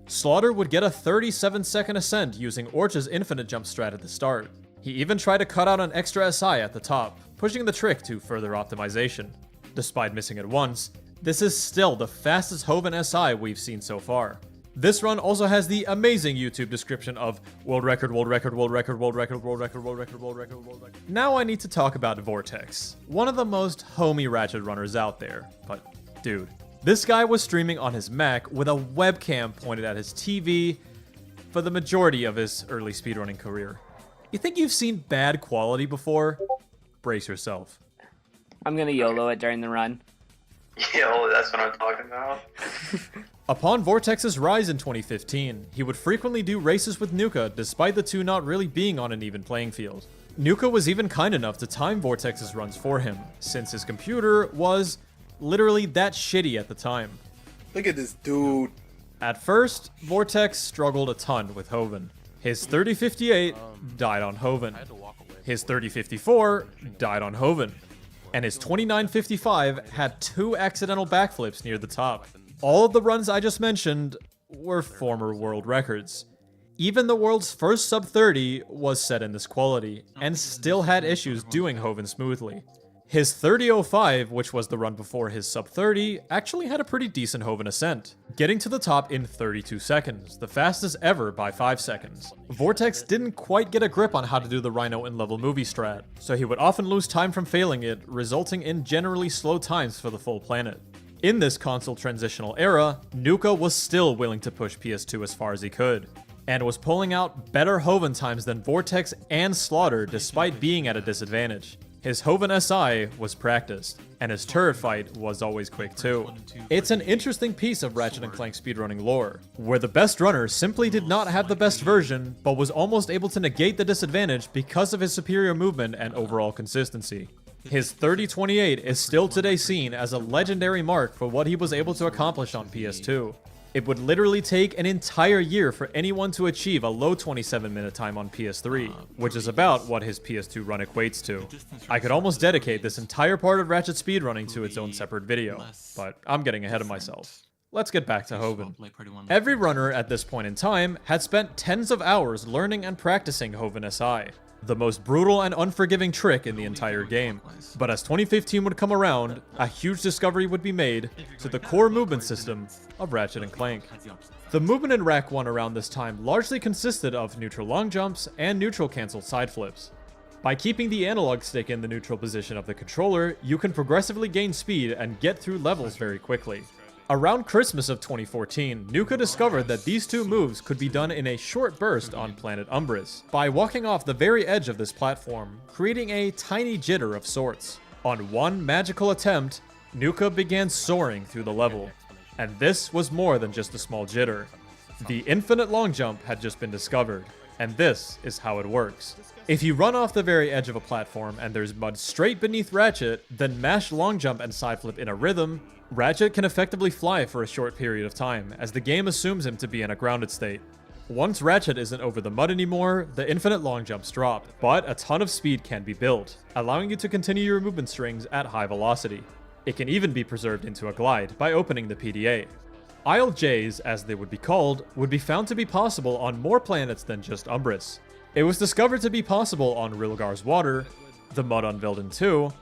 Slaughter would get a 37-second ascent using Orch's infinite jump strat at the start. He even tried to cut out an extra SI at the top, pushing the trick to further optimization. Despite missing it once, this is still the fastest Hoven SI we've seen so far. This run also has the amazing YouTube description of world record, world record, world record, world record, world record, world record, world record, world record. Now I need to talk about Vortex, one of the most homey Ratchet runners out there. But dude, this guy was streaming on his Mac with a webcam pointed at his TV for the majority of his early speedrunning career. You think you've seen bad quality before? Brace yourself. I'm gonna YOLO it during the run. Yo, that's what I'm talking about. Upon Vortex's rise in 2015, he would frequently do races with Nuka despite the two not really being on an even playing field. Nuka was even kind enough to time Vortex's runs for him, since his computer was literally that shitty at the time. Look at this dude. At first, Vortex struggled a ton with Hoven. His 3058 died on Hoven. His 3054 died on Hoven. and his 2955 had 2 accidental backflips near the top. All of the runs I just mentioned were former world records. Even the world's first sub-30 was set in this quality, and still had issues doing Hoven smoothly. His 30.05, which was the run before his sub-30, actually had a pretty decent Hoven ascent, getting to the top in 32 seconds, the fastest ever by 5 seconds. Vortex didn't quite get a grip on how to do the Rhino in level movie strat, so he would often lose time from failing it, resulting in generally slow times for the full planet. In this console transitional era, Nuka was still willing to push PS2 as far as he could, and was pulling out better Hoven times than Vortex and Slaughter despite being at a disadvantage. His Hoven SI was practiced, and his turret fight was always quick too. It's an interesting piece of Ratchet & Clank speedrunning lore, where the best runner simply did not have the best version, but was almost able to negate the disadvantage because of his superior movement and overall consistency. His 30.28 is still today seen as a legendary mark for what he was able to accomplish on PS2. It would literally take an entire year for anyone to achieve a low 27-minute time on PS3, which is about what his PS2 run equates to. I could almost dedicate this entire part of Ratchet speedrunning to its own separate video, but I'm getting ahead of myself. Let's get back to Hoven. Every runner at this point in time had spent tens of hours learning and practicing Hoven SI, the most brutal and unforgiving trick in the entire game. But as 2015 would come around, a huge discovery would be made to the core movement system of Ratchet & Clank. The movement in Rack 1 around this time largely consisted of neutral long jumps and neutral cancel side flips. By keeping the analog stick in the neutral position of the controller, you can progressively gain speed and get through levels very quickly. Around Christmas of 2014, Nuka discovered that these two moves could be done in a short burst on planet Umbris, by walking off the very edge of this platform, creating a tiny jitter of sorts. On one magical attempt, Nuka began soaring through the level, and this was more than just a small jitter. The infinite long jump had just been discovered, and this is how it works. If you run off the very edge of a platform and there's mud straight beneath Ratchet, then mash long jump and side flip in a rhythm, Ratchet can effectively fly for a short period of time, as the game assumes him to be in a grounded state. Once Ratchet isn't over the mud anymore, the infinite long jumps drop, but a ton of speed can be built, allowing you to continue your movement strings at high velocity. It can even be preserved into a glide by opening the PDA. ILJs, as they would be called, would be found to be possible on more planets than just Umbris. It was discovered to be possible on Rilgar's water, the mud on Velden 2,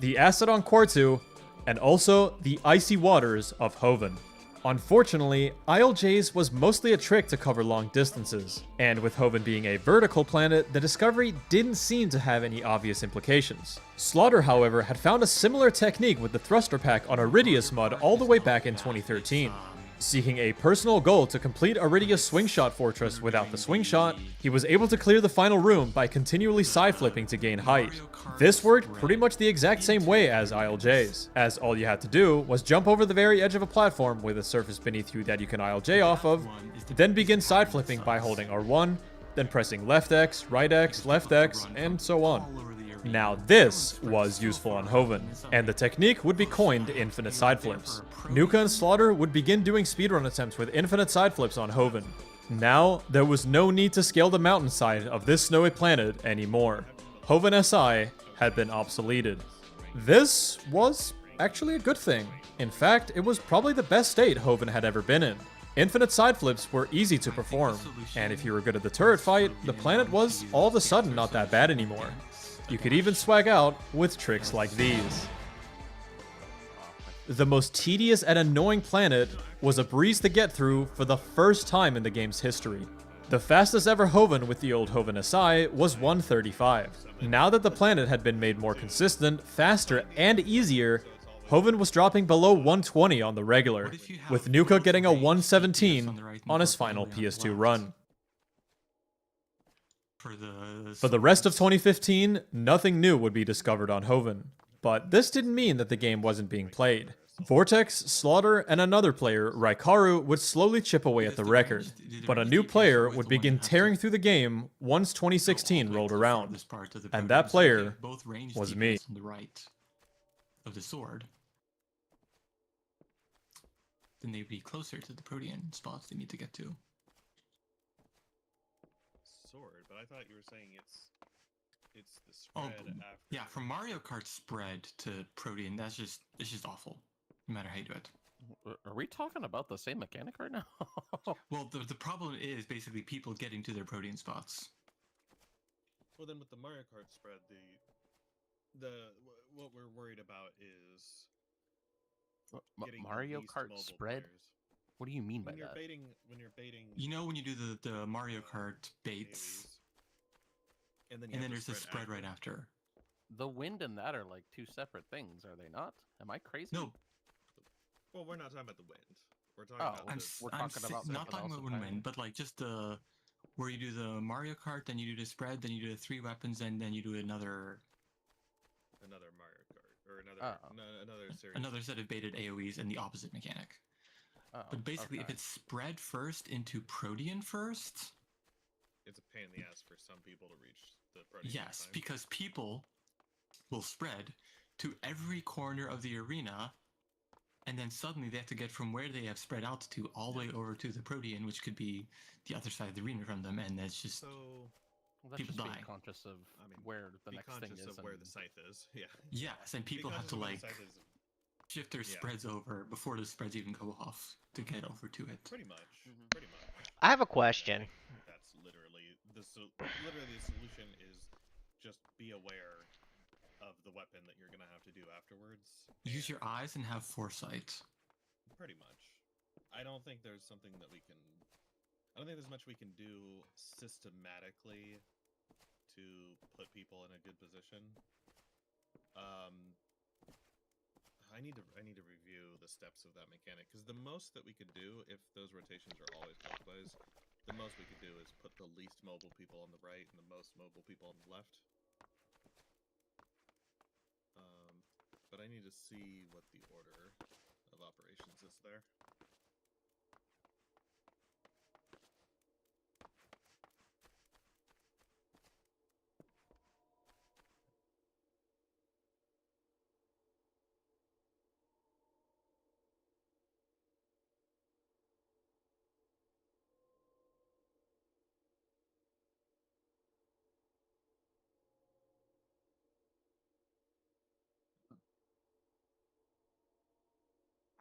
the acid on Quartu, and also the icy waters of Hoven. Unfortunately, ILJs was mostly a trick to cover long distances, and with Hoven being a vertical planet, the discovery didn't seem to have any obvious implications. Slaughter, however, had found a similar technique with the thruster pack on Iridius mud all the way back in 2013. Seeking a personal goal to complete Iridius Swingshot Fortress without the Swingshot, he was able to clear the final room by continually side flipping to gain height. This worked pretty much the exact same way as ILJs, as all you had to do was jump over the very edge of a platform with a surface beneath you that you can ILJ off of, then begin side flipping by holding R1, then pressing left X, right X, left X, and so on. Now this was useful on Hoven, and the technique would be coined infinite side flips. Nuka and Slaughter would begin doing speedrun attempts with infinite side flips on Hoven. Now, there was no need to scale the mountainside of this snowy planet anymore. Hoven SI had been obsoleted. This was actually a good thing. In fact, it was probably the best state Hoven had ever been in. Infinite side flips were easy to perform, and if you were good at the turret fight, the planet was all of a sudden not that bad anymore. You could even swag out with tricks like these. The most tedious and annoying planet was a breeze to get through for the first time in the game's history. The fastest ever Hoven with the old Hoven SI was 135. Now that the planet had been made more consistent, faster, and easier, Hoven was dropping below 120 on the regular, with Nuka getting a 117 on his final PS2 run. For the rest of 2015, nothing new would be discovered on Hoven. But this didn't mean that the game wasn't being played. Vortex, Slaughter, and another player, Raikaru, would slowly chip away at the record. But a new player would begin tearing through the game once 2016 rolled around. And that player was me. On the right of the sword, then they'd be closer to the Protean spots they need to get to. Sword, but I thought you were saying it's It's the Oh, spread after. yeah, from Mario Kart spread to Protean, it's just awful, no matter how you do it. Are we talking about the same mechanic right now? Well, the problem is basically people getting to their Protean spots. Well, then with the Mario Kart spread, what we're worried about is Mario Kart spread. Players. What do you mean by when you're that? When you're baiting. You know when you do the Mario Kart baits, and then there's a spread right after. The wind and that are like two separate things, are they not? Am I crazy? No. Well, we're not talking about the wind. We're talking about we're talking about not talking about wind, but like just the where you do the Mario Kart, then you do the spread, then you do the 3 weapons, and then you do another Mario Kart or another series. Another set of baited AoEs and the opposite mechanic. But basically, if it's spread first into Protean first, it's a pain in the ass for some people to reach the Protean. Yes, because people will spread to every corner of the arena, and then suddenly they have to get from where they have spread out to all the way over to the Protean, which could be the other side of the arena from them, and that's just people die. Being conscious of where the next thing is, where the scythe is. Yeah. Yes, and people have to like shift their spreads over before the spreads even go off to get over to it. Pretty much. I have a question. That's literally the solution is just be aware of the weapon that you're gonna have to do afterwards. Use your eyes and have foresight. Pretty much. I don't think there's much we can do systematically to put people in a good position. I need to review the steps of that mechanic, because the most that we could do, if those rotations are always clockwise, the most we could do is put the least mobile people on the right and the most mobile people on the left. But I need to see what the order of operations is there.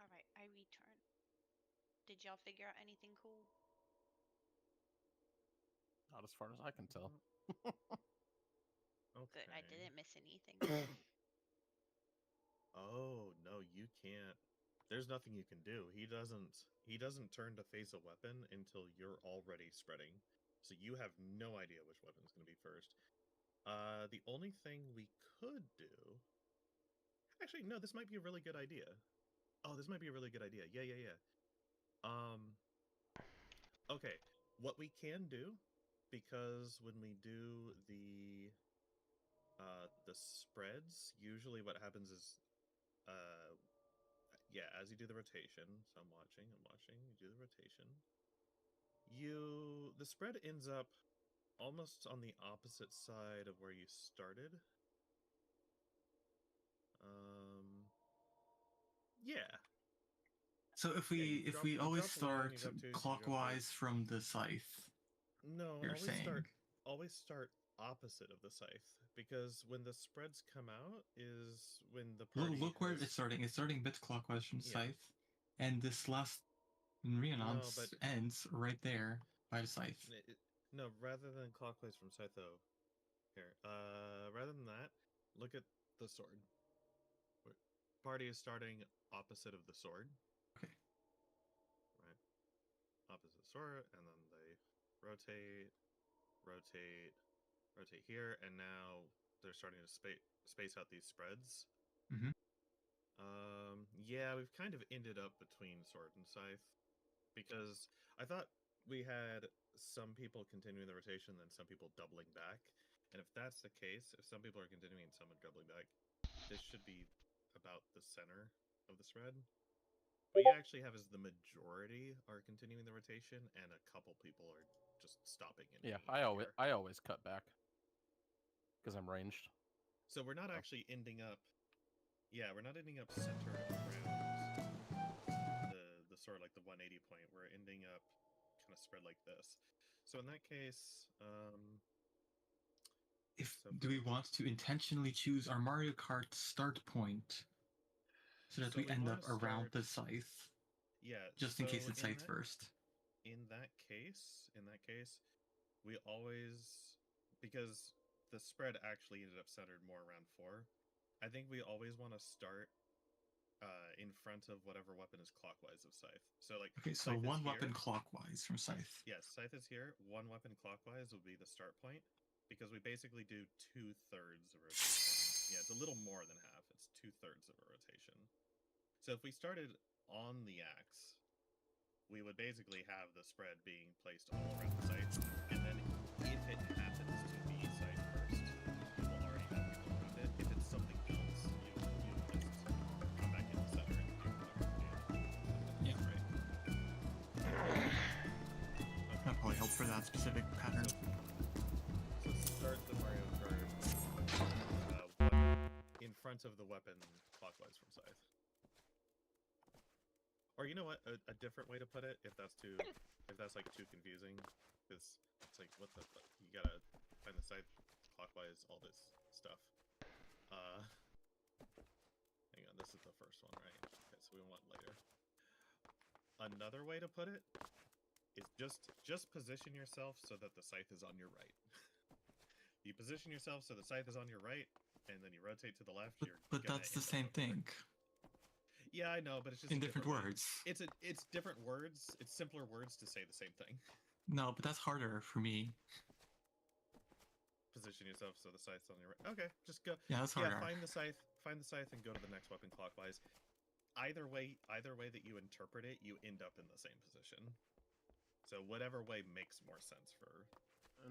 Alright, I return. Did y'all figure out anything cool? Not as far as I can tell. Okay. Good, I didn't miss anything. Oh no, you can't. There's nothing you can do. He doesn't turn to face a weapon until you're already spreading. So you have no idea which weapon's going to be first. The only thing we could do... Actually, no, this might be a really good idea. Oh, this might be a really good idea. Yeah. Okay, what we can do, because when we do the spreads, usually what happens is, as you do the rotation, so I'm watching, you do the rotation, the spread ends up almost on the opposite side of where you started. Yeah. So if we always start clockwise from the scythe. No, you're saying always start opposite of the scythe, because when the spreads come out is when the party look where it's starting. It's starting bit clockwise from scythe, and this last Rianance ends right there by the scythe. No, rather than clockwise from scythe though. Here, rather than that, look at the sword. Party is starting opposite of the sword. Okay. Right. Opposite sword, and then they rotate here, and now they're starting to space out these spreads. Mm-hmm. Yeah, we've kind of ended up between sword and scythe, because I thought we had some people continuing the rotation, then some people doubling back. And if that's the case, if some people are continuing and some are doubling back, this should be about the center of the spread. What you actually have is the majority are continuing the rotation, and a couple people are just stopping it. Yeah, I always cut back because I'm ranged. So we're not actually ending up. Yeah, we're not ending up centered around the sort of like the 180 point. We're ending up kind of spread like this. So in that case, Do we want to intentionally choose our Mario Kart start point so that we end up around the scythe? Yeah. Just in case it's scythe first. In that case, we always, because the spread actually ended up centered more around 4. I think we always want to start in front of whatever weapon is clockwise of scythe. So like, okay, so scythe one is weapon here. clockwise from scythe. Yes, scythe is here. One weapon clockwise would be the start point, because we basically do 2/3 of a rotation. Yeah, it's a little more than half. It's 2/3 of a rotation. So if we started on the axe, we would basically have the spread being placed all around the scythe, and then if it happens to be scythe first, you will already have people around it. If it's something else, you just come back in the center and do whatever you do. Yeah. Right. That probably helped for that specific pattern. So start the Mario Kart weapon in front of the weapon clockwise from scythe. Or you know what? A different way to put it, if that's like too confusing, because it's like what the fuck? You gotta find the scythe clockwise, all this stuff. Hang on, this is the first one, right? Okay, so we want later. Another way to put it is just position yourself so that the scythe is on your right. You position yourself so the scythe is on your right, and then you rotate to the left. But that's the same thing. Yeah, I know, but it's just in different words. It's different words. It's simpler words to say the same thing. No, but that's harder for me. Position yourself so the scythe's on your right. Okay, just go. Yeah, that's harder. Yeah, find the scythe, and go to the next weapon clockwise. Either way that you interpret it, you end up in the same position. So whatever way makes more sense for the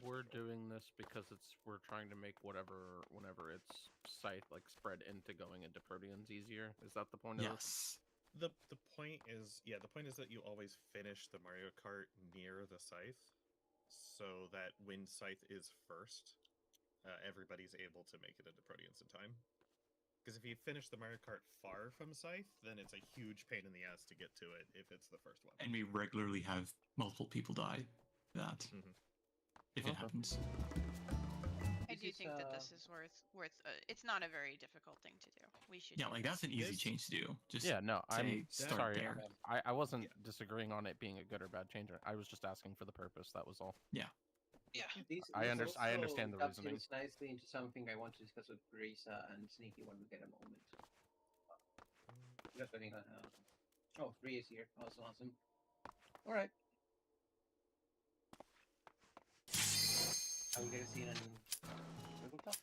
we're doing this because we're trying to make whenever it's scythe like spread into going into Proteans easier. Is that the point of this? The point is that you always finish the Mario Kart near the scythe, so that when scythe is first, everybody's able to make it into Proteans in time. Because if you finish the Mario Kart far from scythe, then it's a huge pain in the ass to get to it if it's the first one. And we regularly have multiple people die. That. If it happens. I do think that this is worth. It's not a very difficult thing to do. We should. Yeah, like that's an easy change to do. Just I'm sorry. there. I wasn't disagreeing on it being a good or bad change. I was just asking for the purpose. That was all. Yeah. Yeah. I understand the reasoning. It's nicely into something I want to discuss with Risa and Sneaky when we get a moment. Just letting on. Oh, Rhea is here. Awesome. All right. Are we gonna see it on Google Talk?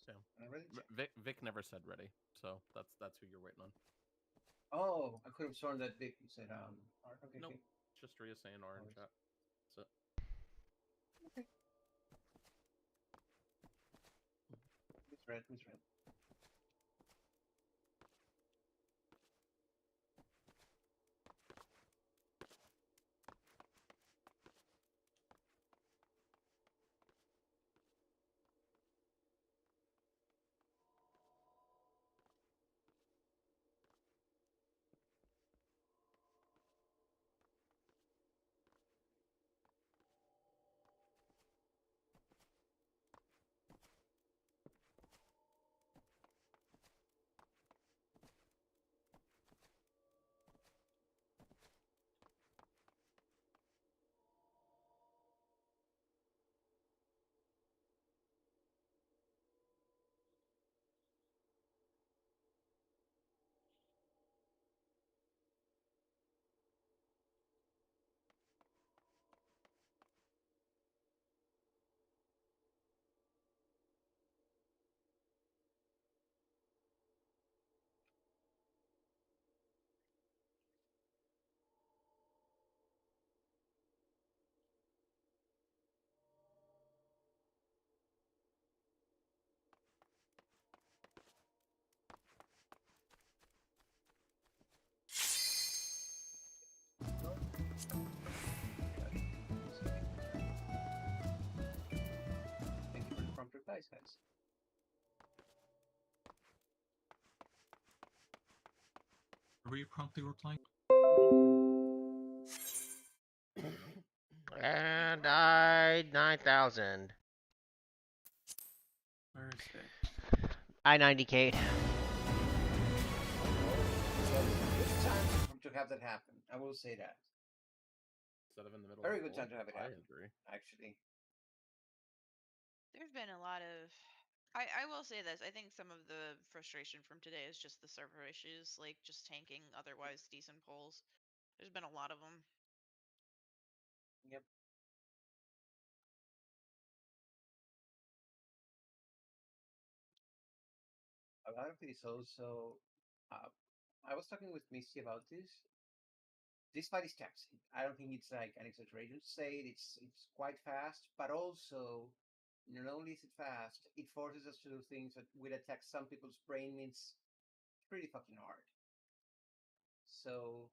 So, Vic never said ready, so that's who you're waiting on. Oh, I could have sworn that Vic said okay. Nope, just Rhea saying R in chat. That's it. Okay. Who's red? Nice, guys. Are we promptly replying? And I 9,000. Where is it? I 90K'd. Good time to have that happen. I will say that. Instead of in the middle. Very of the good time board. to have it happen. I agree. Actually. There's been a lot of. I will say this. I think some of the frustration from today is just the server issues, like just tanking otherwise decent polls. There's been a lot of them. Yep. A lot of it is also. I was talking with Misty about this. This fight is taxing. I don't think it's like an exaggeration to say it. It's quite fast, but also not only is it fast, it forces us to do things that will attack some people's brain means pretty fucking hard. So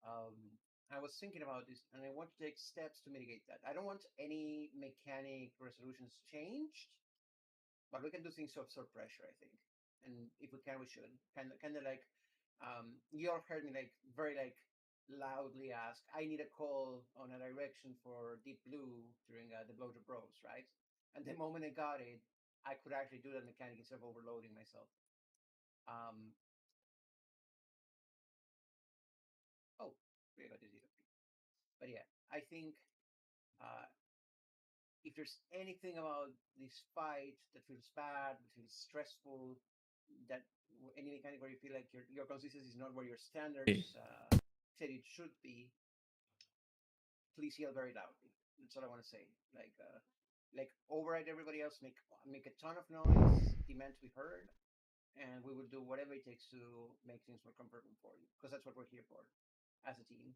I was thinking about this, and I want to take steps to mitigate that. I don't want any mechanic resolutions changed, but we can do things to absorb pressure, I think. And if we can, we should. Kind of like, you all heard me like very like loudly ask, I need a call on a direction for Deep Blue during the Blowjob Bros, right? And the moment I got it, I could actually do that mechanic instead of overloading myself. Oh, we got this either. But yeah, I think if there's anything about this fight that feels bad, that feels stressful, that any mechanic where you feel like your consistency is not where your standards said it should be, please yell very loudly. That's all I want to say. Like override everybody else, make a ton of noise, demand to be heard, and we will do whatever it takes to make things more comfortable for you, because that's what we're here for, as a team.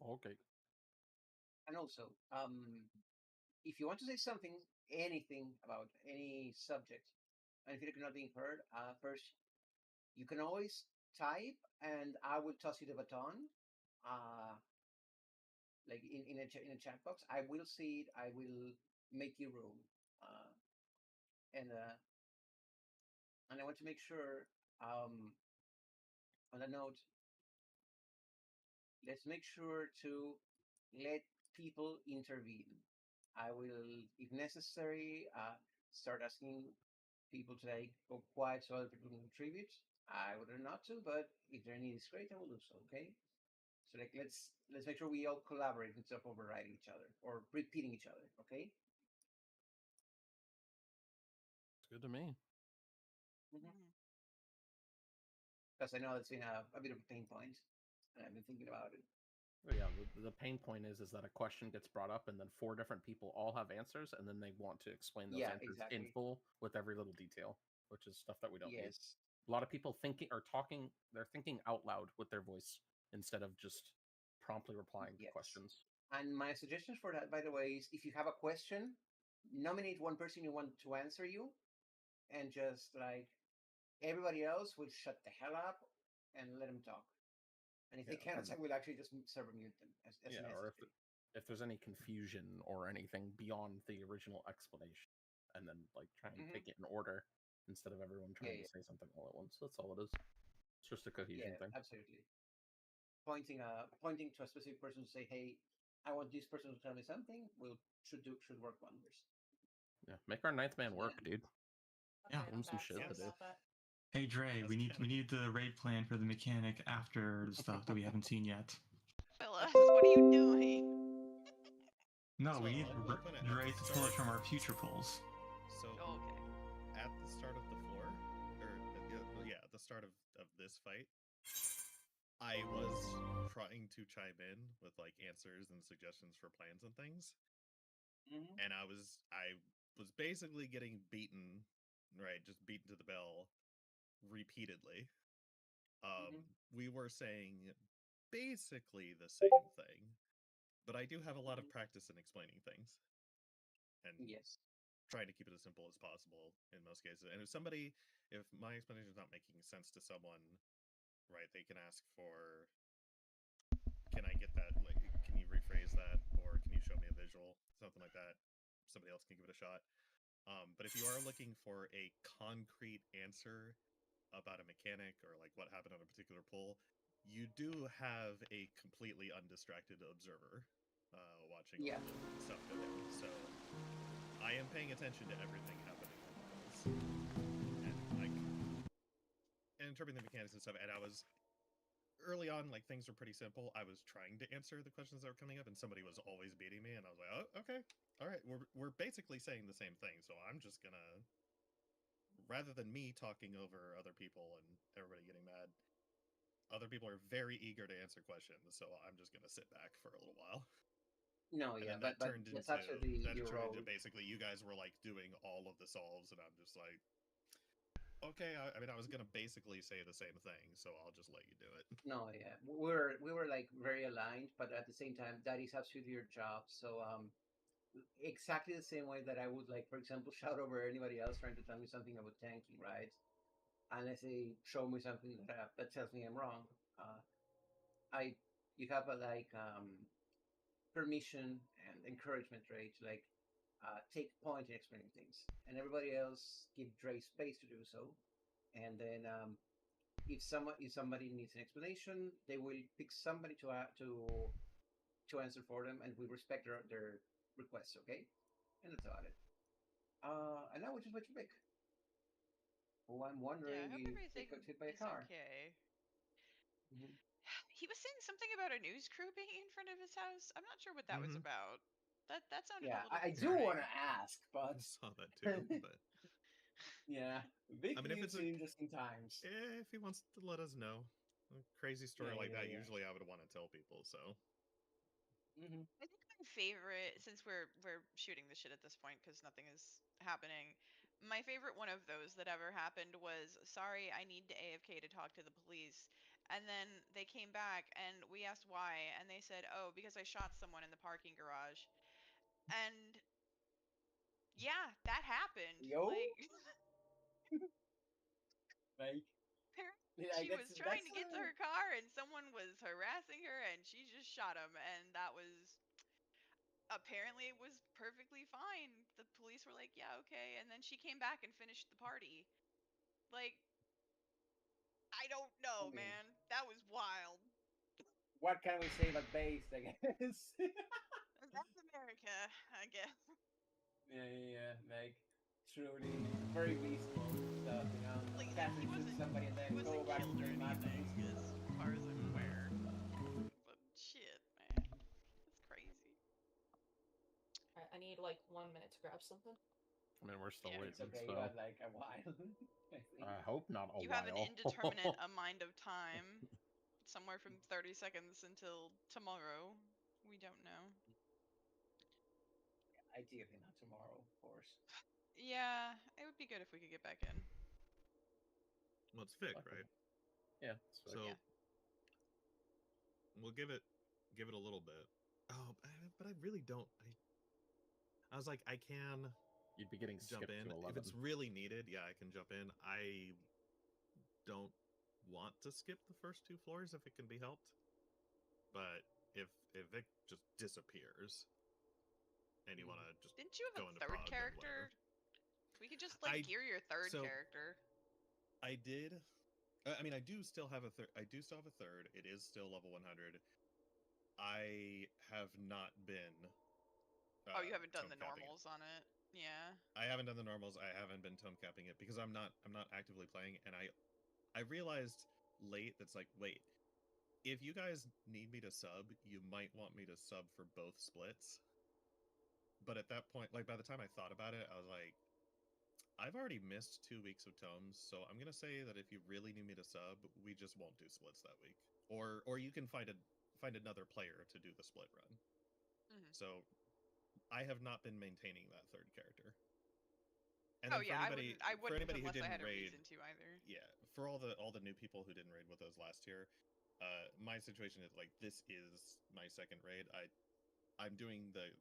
Okay. And also, if you want to say something, anything about any subject, and if you're not being heard, first, you can always type, and I will toss you the baton. Like in a chat box, I will see it. I will make you room, and I want to make sure. On a note, let's make sure to let people intervene. I will, if necessary, start asking people to like go quiet so other people can contribute. I would not to, but if their need is great, I will do so. Okay. So like let's make sure we all collaborate instead of overriding each other or repeating each other. Okay. It's good to me. Because I know it's been a bit of a pain point, and I've been thinking about it. Oh, yeah, the pain point is that a question gets brought up, and then 4 different people all have answers, and then they want to explain those answers in full with every little detail, which is stuff that we don't need. A lot of people thinking or talking, they're thinking out loud with their voice instead of just promptly replying to questions. And my suggestions for that, by the way, is if you have a question, nominate one person you want to answer you, and just like everybody else will shut the hell up and let them talk. And if they cannot, I will actually just server mute them as necessary. Or if there's any confusion or anything beyond the original explanation, and then like try and take it in order instead of everyone trying to say something all at once. That's all it is. It's just a cohesion thing. Absolutely. Pointing to a specific person to say, "Hey, I want this person to tell me something," should work wonders. Yeah, make our 9th man work, dude. Yeah, some shit to do. Hey Dre, we need the raid plan for the mechanic after the stuff that we haven't seen yet. Phyllis, what are you doing? No, we need Dre to pull it from our future polls. So, at the start of the floor, or at the start of this fight, I was trying to chime in with like answers and suggestions for plans and things, and I was basically getting beaten, right? Just beaten to the bell repeatedly. We were saying basically the same thing, but I do have a lot of practice in explaining things, and trying to keep it as simple as possible in most cases. And if my explanation is not making sense to someone, right, they can ask for, can I get that visual, something like that, somebody else can give it a shot. But if you are looking for a concrete answer about a mechanic or like what happened on a particular pull, you do have a completely undistracted observer watching all the stuff go down. So I am paying attention to everything happening on those. And like interpreting the mechanics and stuff. And I was early on, like things were pretty simple. I was trying to answer the questions that were coming up, and somebody was always beating me, and I was like, oh, okay, all right, we're basically saying the same thing. So I'm just gonna, rather than me talking over other people and everybody getting mad, other people are very eager to answer questions, so I'm just gonna sit back for a little while. No, And yeah, then that turned that's into actually your role. basically you guys were like doing all of the solves, and I'm just like, okay. I mean, I was gonna basically say the same thing, so I'll just let you do it. No, yeah, we were like very aligned, but at the same time, that is absolutely your job. So exactly the same way that I would like, for example, shout over anybody else trying to tell me something about tanking, right? Unless they show me something that tells me I'm wrong. You have a like permission and encouragement, right? To like take point in explaining things, and everybody else give Dre space to do so. And then if somebody needs an explanation, they will pick somebody to answer for them, and we respect their requests. Okay, and that's about it. And now we just wait to pick. Oh, I'm wondering I hope if they everything got hit by a is car. okay. Mm-hmm. He was saying something about a news crew being in front of his house. I'm not sure what that was about. That sounded a Yeah, little I do concerning. want to ask, but I saw that too. But yeah, big I mean, if news it's in interesting times. if he wants to let us know a crazy story like that, usually I would want to tell people. So Mm-hmm. I think my favorite, since we're shooting the shit at this point because nothing is happening, my favorite one of those that ever happened was, sorry, I need to AFK to talk to the police. And then they came back and we asked why, and they said, oh, because I shot someone in the parking garage. And yeah, that happened. Yo, Like like she was trying to get to her car and someone was harassing her and she just shot him, and that was apparently it was perfectly fine. The police were like, yeah, okay, and then she came back and finished the party. Like, I don't know, man. That was wild. What can we say about base? I guess. That's America, I guess. Yeah, like truly very beastful stuff, you know. Like, Catherine shoots somebody and then go back to the anything, as far as I'm aware. But shit, man, that's crazy. Alright, I need like 1 minute to grab something. I mean, we're still waiting. It's okay. So You had like a while. I hope not a You while. have an indeterminate amount of time, somewhere from 30 seconds until tomorrow. We don't know. Ideally not tomorrow, of course. Yeah, it would be good if we could get back in. well, it's Vic, right? Yeah. So we'll give it a little bit. Oh, but I really don't. I was like, I can. You'd be getting jump in if it's really needed. Yeah, I can jump in. I don't want to skip the first 2 floors if it can be helped. But if Vic just disappears and you want to just didn't you have go a into third Prog, character? We could just like gear your third character. I did. I mean, I do still have a third. I do still have a third. It is still level 100. I have not been. Oh, you haven't done the normals on it. Yeah. I haven't done the normals. I haven't been tome capping it because I'm not actively playing, and I realized late that's like, wait, if you guys need me to sub, you might want me to sub for both splits. But at that point, like by the time I thought about it, I was like, I've already missed 2 weeks of tomes, so I'm gonna say that if you really need me to sub, we just won't do splits that week, or you can find another player to do the split run. Mm-hmm. So I have not been maintaining that third character. And oh yeah, I wouldn't unless I had a reason to either. Yeah, for all the new people who didn't raid with us last year, my situation is like, this is my second raid. I'm doing the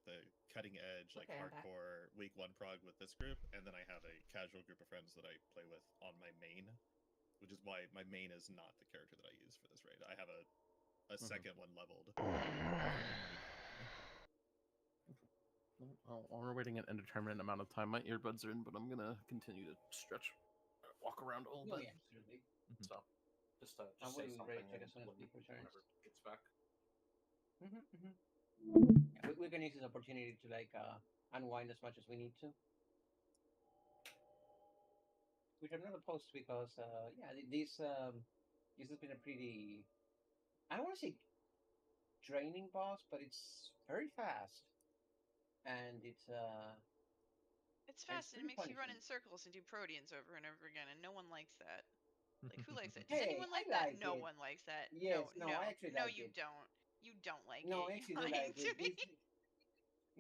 cutting edge, like hardcore week 1 prog with this group, and then I have a casual group of friends that I play with on my main, which is why my main is not the character that I use for this raid. I have a second one leveled. We're waiting an indeterminate amount of time. My earbuds are in, but I'm gonna continue to stretch, walk around a little bit. Yeah, absolutely. So, just I say will something check as soon as Vic returns. whenever it gets back. Yeah, we can use this opportunity to like unwind as much as we need to. Which I'm not opposed to because yeah, this has been a pretty, I don't want to say draining boss, but it's very fast, and it's fast and it pretty makes you run punishing. in circles and do proteans over and over again, and no one likes that. Like, who likes it? Does Hey, anyone like I that? like No it. one likes that. Yes, no, I No, actually no, like you it. don't. You don't like No, it. I You're actually do lying like to it. me.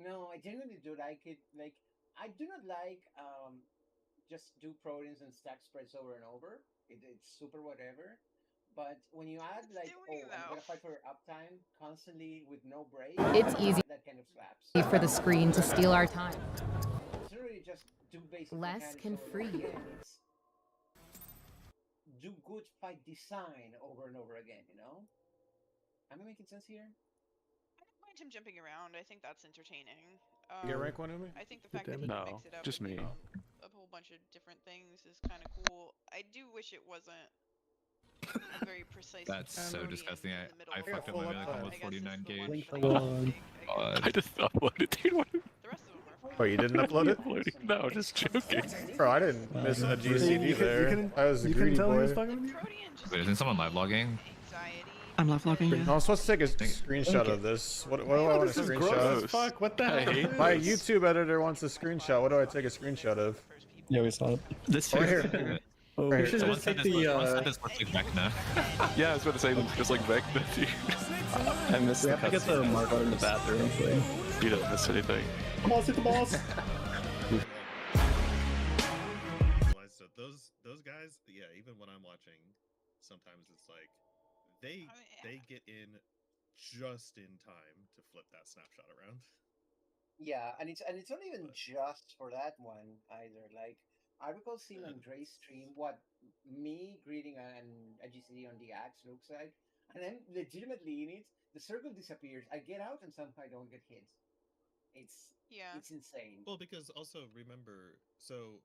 No, I genuinely do like it. Like, I do not like just do proteins and stack spreads over and over. It's super whatever. But when you add like, I'm gonna fight for uptime constantly with no break, It's easy that kind of slaps. for the screen to steal our time. It's really just do basic Less mechanics can over and free over you. again. It's do good fight design over and over again. You know, am I making sense here? I don't mind him jumping around. I think that's entertaining. You get rank 1 of me? I think the fact that he can mix it up just and me. do a whole bunch of different things is kind of cool. I do wish it wasn't a very precise. That's so protean disgusting. in the middle I of fucked it. up my melee combo I with guess 49 it's the gauge. one I just uploaded, dude. The rest of them are fine. Oh, you didn't upload it? No, just joking. Bro, I didn't miss a GCD there. I was a greedy boy. Wait, isn't someone live logging? I'm live logging. I was supposed to take a screenshot of this. What do I want to screenshot? Fuck, what the hell? My YouTube editor wants a screenshot. What do I take a screenshot of? Yeah, we saw it. This Right here. Oh, Right we should here. just take the. This looks like Vecna. Yeah, I was about to say, just like Vecna, dude. I missed the I get the marker in the bathroom. You didn't miss anything. Come on, hit the boss. So those guys, yeah, even when I'm watching, sometimes it's like they get in just in time to flip that snapshot around. Yeah, and it's not even just for that one either. Like, I recall seeing on Dre's stream what me greeting a GCD on the axe looks like, and I'm legitimately in it. The circle disappears. I get out and somehow I don't get hit. It's insane. Well, because also remember, so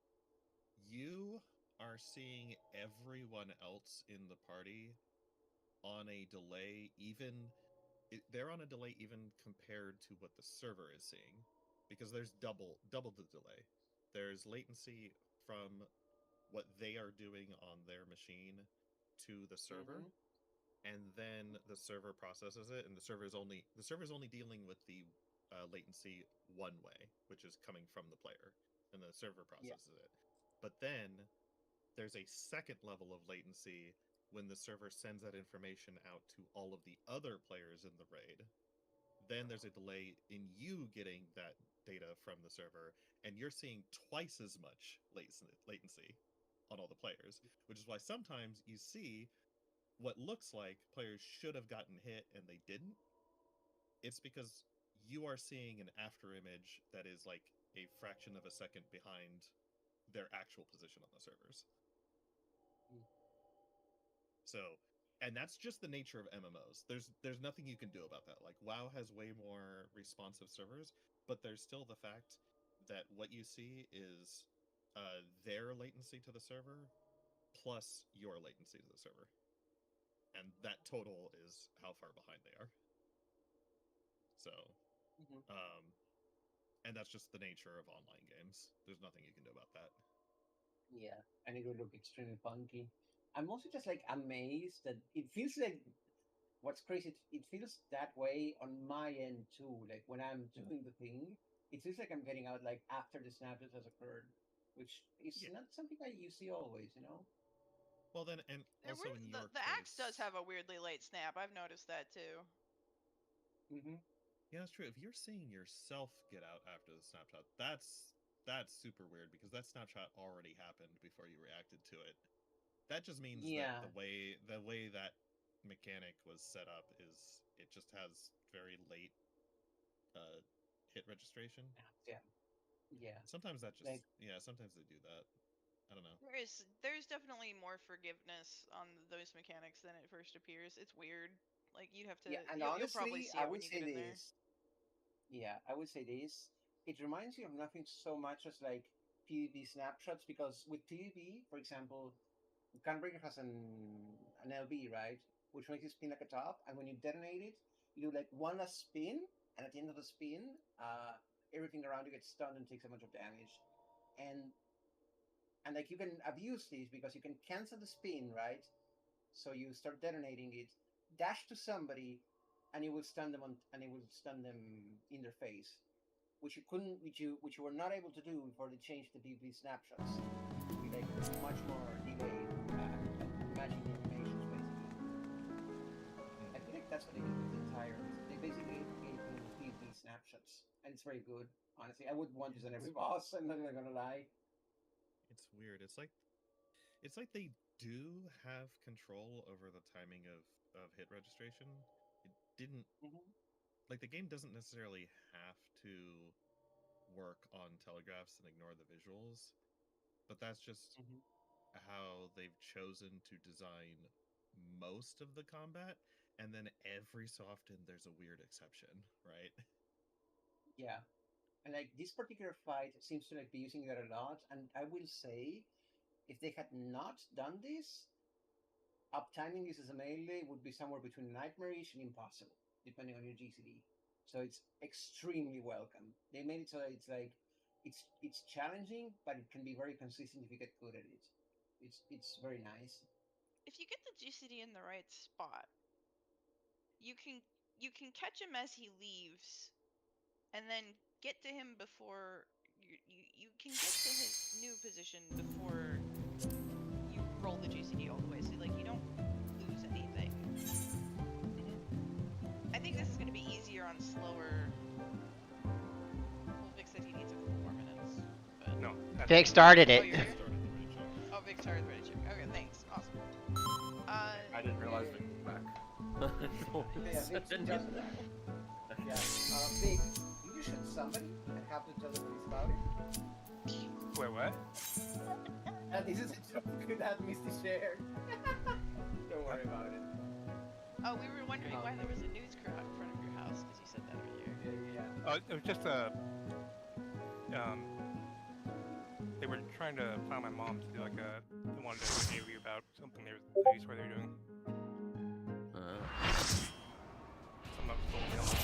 you are seeing everyone else in the party on a delay, they're on a delay even compared to what the server is seeing, because there's double the delay. There's latency from what they are doing on their machine to the server, and then the server processes it, and the server is only dealing with the latency one way, which is coming from the player, and the server processes it. But then there's a second level of latency when the server sends that information out to all of the other players in the raid. Then there's a delay in you getting that data from the server, and you're seeing twice as much latency on all the players, which is why sometimes you see what looks like players should have gotten hit and they didn't. It's because you are seeing an after image that is like a fraction of a second behind their actual position on the servers. So, and that's just the nature of MMOs. There's nothing you can do about that. Like, WoW has way more responsive servers, but there's still the fact that what you see is their latency to the server plus your latency to the server. And that total is how far behind they are. So, and that's just the nature of online games. There's nothing you can do about that. Yeah, and it will look extremely funky. I'm also just like amazed that it feels like what's crazy. It feels that way on my end too. Like when I'm doing the thing, it feels like I'm getting out like after the snapshot has occurred, which is not something that you see always, you know. Well then, and also in your the axe does have a weirdly late snap. I've noticed that too. Yeah, that's true. If you're seeing yourself get out after the snapshot, that's super weird, because that snapshot already happened before you reacted to it. That just means that the way that mechanic was set up is it just has very late hit registration. Yeah. Sometimes that just sometimes they do that. I don't know. There's definitely more forgiveness on those mechanics than it first appears. It's weird. Like you'd have to. Yeah, and you'll honestly, probably see I it when would you say get in there. this. Yeah, I would say this. it reminds you of nothing so much as like PvP snapshots, because with PvP, for example, Gunbreaker has an LB, right? Which makes you spin like a top, and when you detonate it, you do like one last spin, and at the end of the spin, everything around you gets stunned and takes a bunch of damage. And like you can abuse these because you can cancel the spin, right? So you start detonating it, dash to somebody, and it will stun them in their face, which you were not able to do before they changed the PvP snapshots. We like much more delayed matching the animations, basically. I feel like that's what they did with the entire. They basically gave them PvP snapshots, and it's very good. Honestly, I would want this on every boss. I'm not even gonna lie. It's weird. It's like they do have control over the timing of hit registration. It didn't like the game doesn't necessarily have to work on telegraphs and ignore the visuals, but that's just how they've chosen to design most of the combat, and then every so often there's a weird exception, right? Yeah. And like this particular fight seems to like be using that a lot, and I will say, if they had not done this, uptiming this as a melee would be somewhere between nightmarish and impossible, depending on your GCD. So it's extremely welcome. They made it so that it's like it's challenging, but it can be very consistent if you get good at it. It's very nice. If you get the GCD in the right spot, you can catch him as he leaves, and then get to him before you can get to his new position before you roll the GCD all the way. So like you don't lose anything. I think this is going to be easier on slower. Well, Vic said he needs it for 4 minutes. But... No. Vic started it. Oh, Vic started the ready check. Okay, thanks. Awesome. I didn't realize Vic was back. Yeah, Vic, did you shoot somebody and have to tell the police about it? Wait, what? This is a joke that Misty shared. Don't worry about it. Oh, we were wondering why there was a news crew out in front of your house, because you said that earlier. Yeah. It was just a... they were trying to find my mom to do like a... They wanted to interview about something they swear they were doing. Something that was told me online.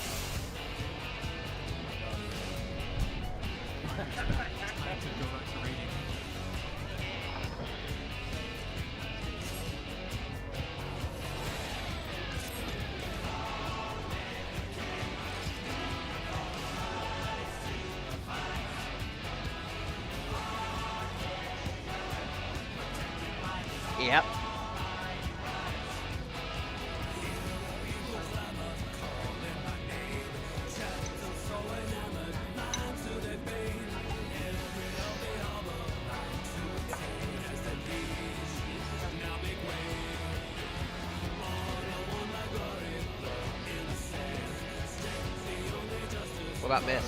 Yep. What about Miss?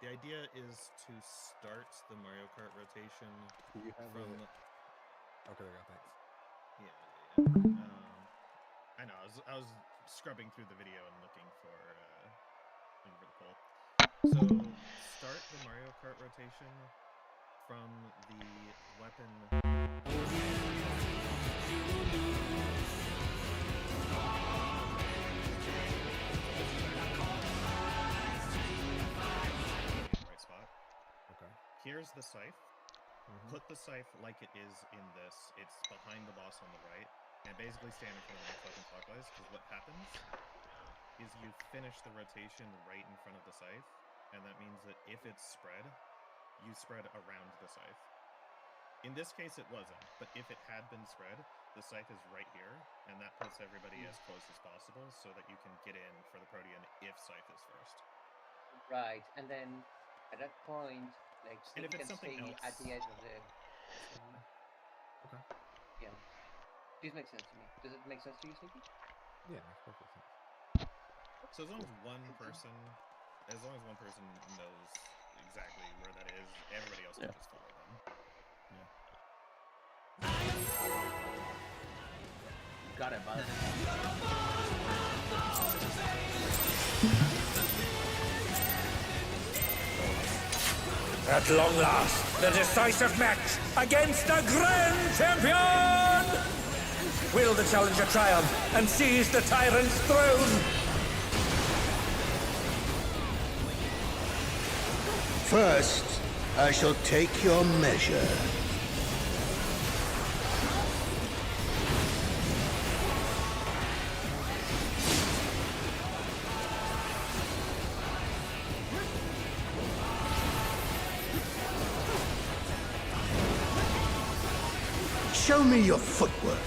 The idea is to start the Mario Kart rotation from the... Okay, there you go, thanks. Yeah. I know, I was scrubbing through the video and looking for the poll. So, start the Mario Kart rotation from the weapon... right spot. Okay. Here's the scythe. Put the scythe like it is in this. It's behind the boss on the right. And basically stand in front of the fucking clockwise, because what happens is you finish the rotation right in front of the scythe, and that means that if it's spread, you spread around the scythe. In this case it wasn't, but if it had been spread, the scythe is right here, and that puts everybody as close as possible so that you can get in for the Protean if scythe is first. Right, and then at that point, like And Snake if it's can something stay else... at the edge of the... Okay. Yeah. This makes sense to me. Does it make sense to you, Sneaky? Yeah, makes perfect sense. So as long as one person knows exactly where that is, everybody else can just follow them. Yeah. Got it, bud. At long last, the decisive match against the Grand Champion! Will the challenger triumph and seize the tyrant's throne? First, I shall take your measure. Show me your footwork.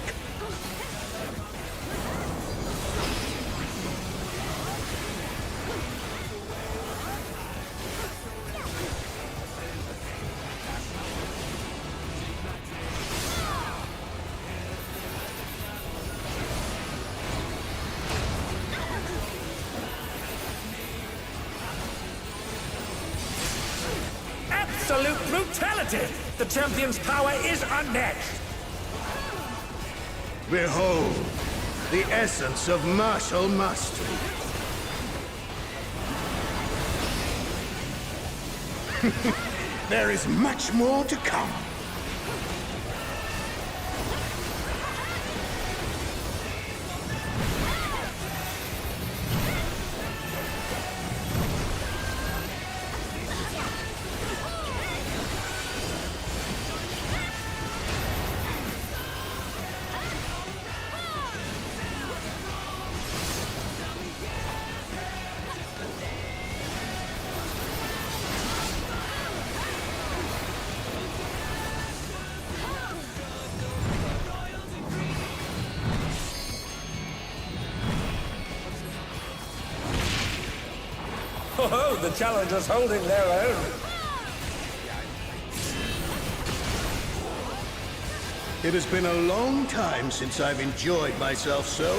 Absolute brutality! The champion's power is unmatched! Behold, the essence of martial mastery. There is much more to come. Oh, the challengers holding their own. It has been a long time since I've enjoyed myself so.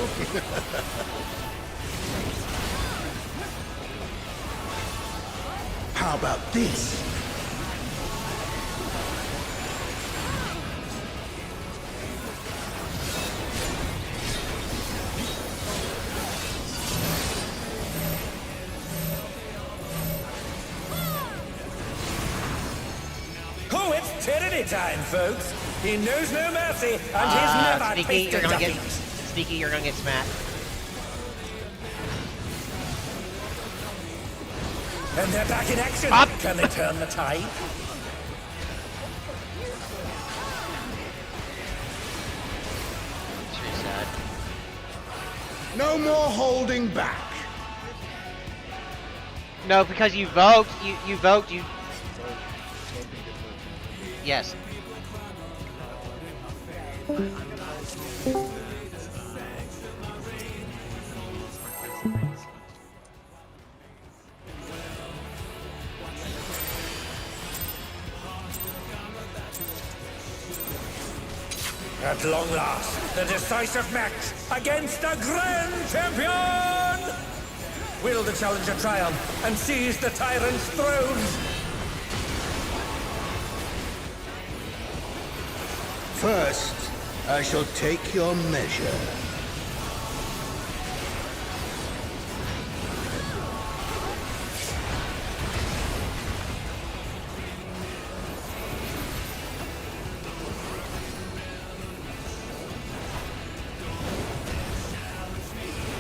How about this? Oh, it's tyranny time, folks. He knows no mercy, and he's never Sneaky, tasted you're gonna get defeat. Sneaky, you're gonna get smacked. And they're back in action. Up. Can they turn the tide? Pretty sad. No more holding back. No, because you voked. You voked. You. Yes. At long last, the decisive match against the Grand Champion! Will the challenger triumph and seize the tyrant's throne? First, I shall take your measure.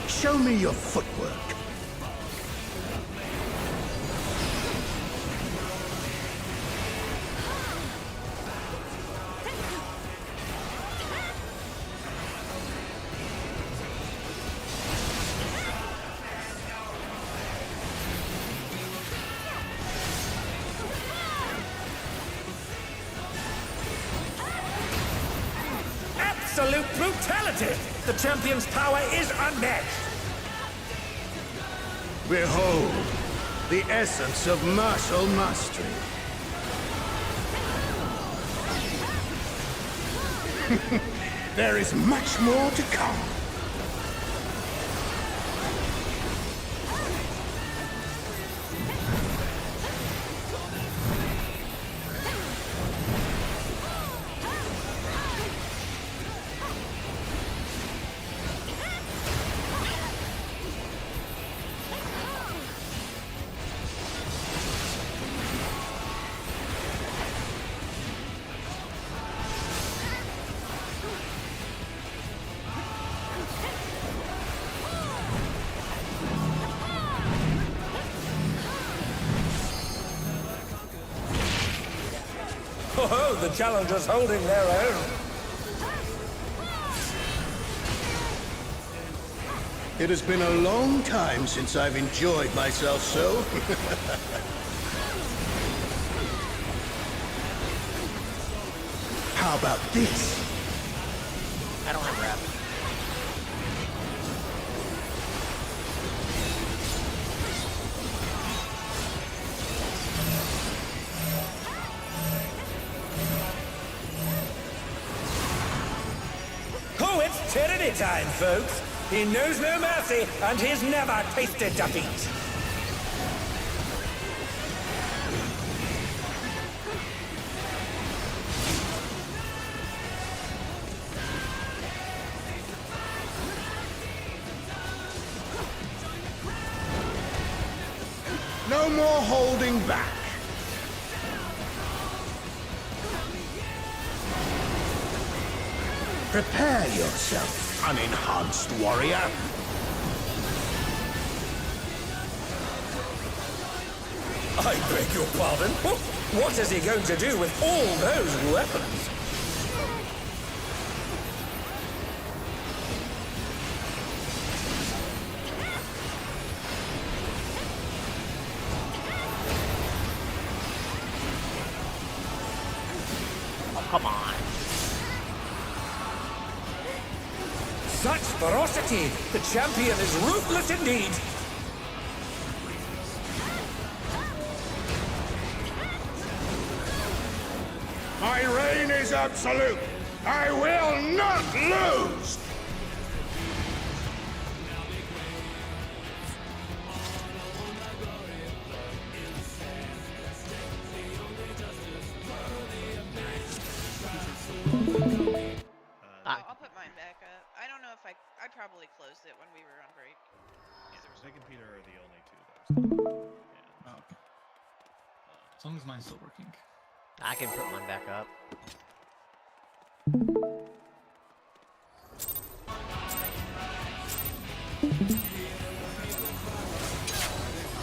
Show me your footwork. Absolute brutality! The champion's power is unmatched! Behold, the essence of martial mastery. There is much more to come. Oh, the challengers holding their own. It has been a long time since I've enjoyed myself so. How about this? I don't have rep. Oh, it's tyranny time, folks. He knows no mercy, and he's never tasted defeat. No more holding back. Prepare yourself, unenhanced warrior. I beg your pardon? What is he going to do with all those weapons? Oh, come on. Such ferocity! The champion is ruthless indeed! My reign is absolute. I will not lose. I'll put mine back up. I don't know if I probably closed it when we were on break. Nick and Peter are the only two that are still. Oh, okay. As long as mine's still working. I can put mine back up.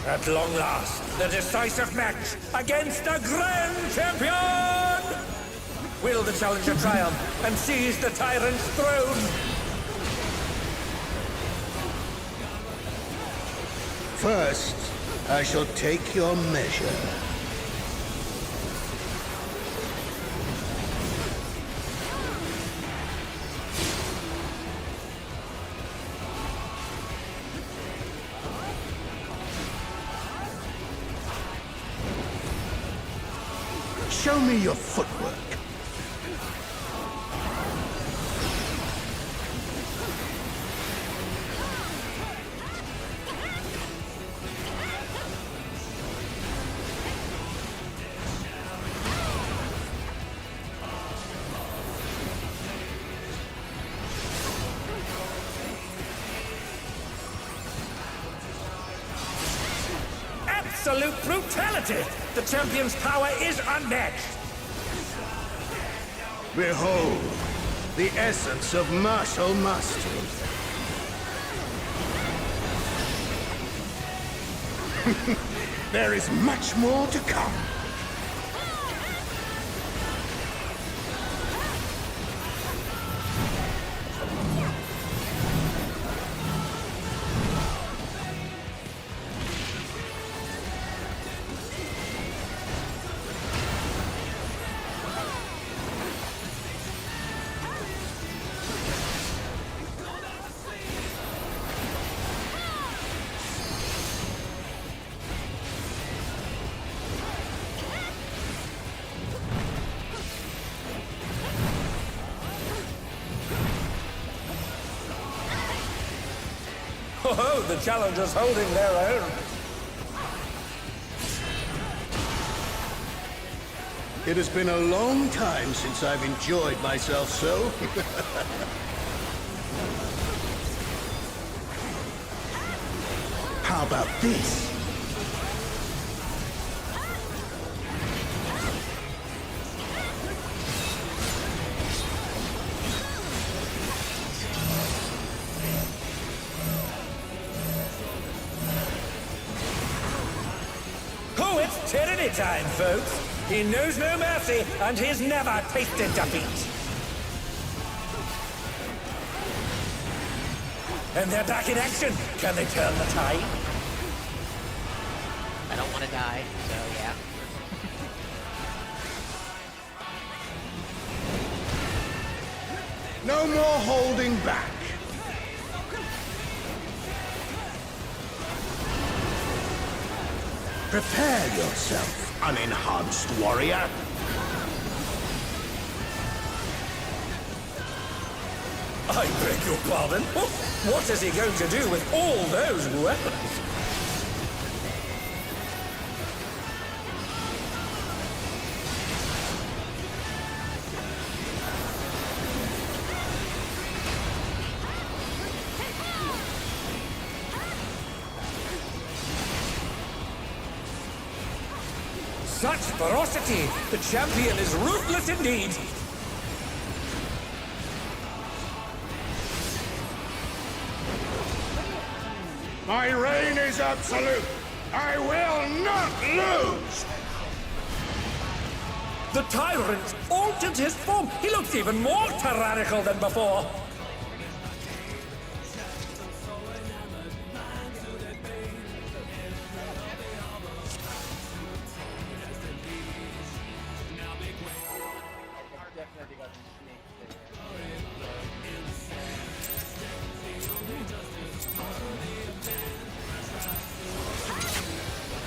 At long last, the decisive match against the Grand Champion! Will the challenger triumph and seize the tyrant's throne? First, I shall take your measure. Show me your footwork. Absolute brutality! The champion's power is unmatched! Behold, the essence of martial mastery. There is much more to come. Oh, the challengers holding their own. It has been a long time since I've enjoyed myself so. How about this? Oh, it's tyranny time, folks. He knows no mercy, and he's never tasted defeat. And they're back in action. Can they turn the tide? I don't want to die, so yeah. No more holding back. Prepare yourself, unenhanced warrior. I beg your pardon? What is he going to do with all those weapons? Such ferocity! The champion is ruthless indeed! My reign is absolute. I will not lose. The tyrant altered his form. He looks even more tyrannical than before.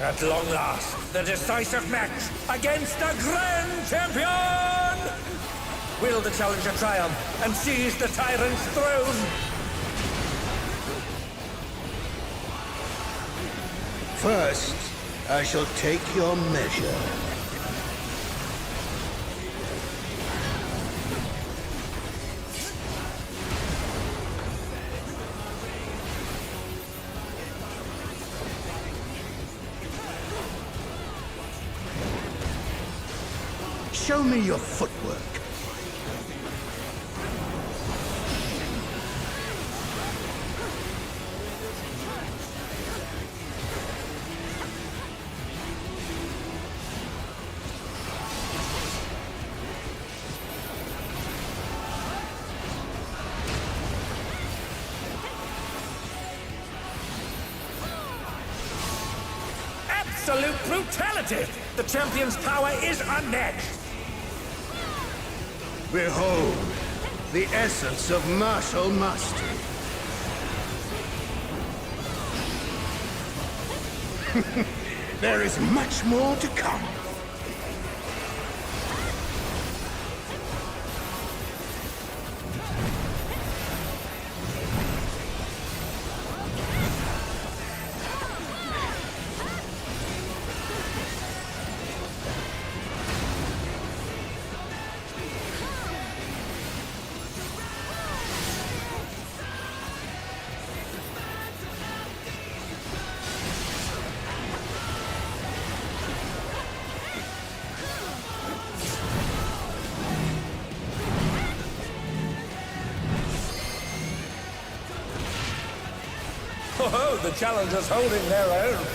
At long last, the decisive match against the Grand Champion! Will the challenger triumph and seize the tyrant's throne? First, I shall take your measure. Show me your footwork. Absolute brutality! The champion's power is unmatched! Behold, the essence of martial mastery. There is much more to come. Oh, the challengers holding their own.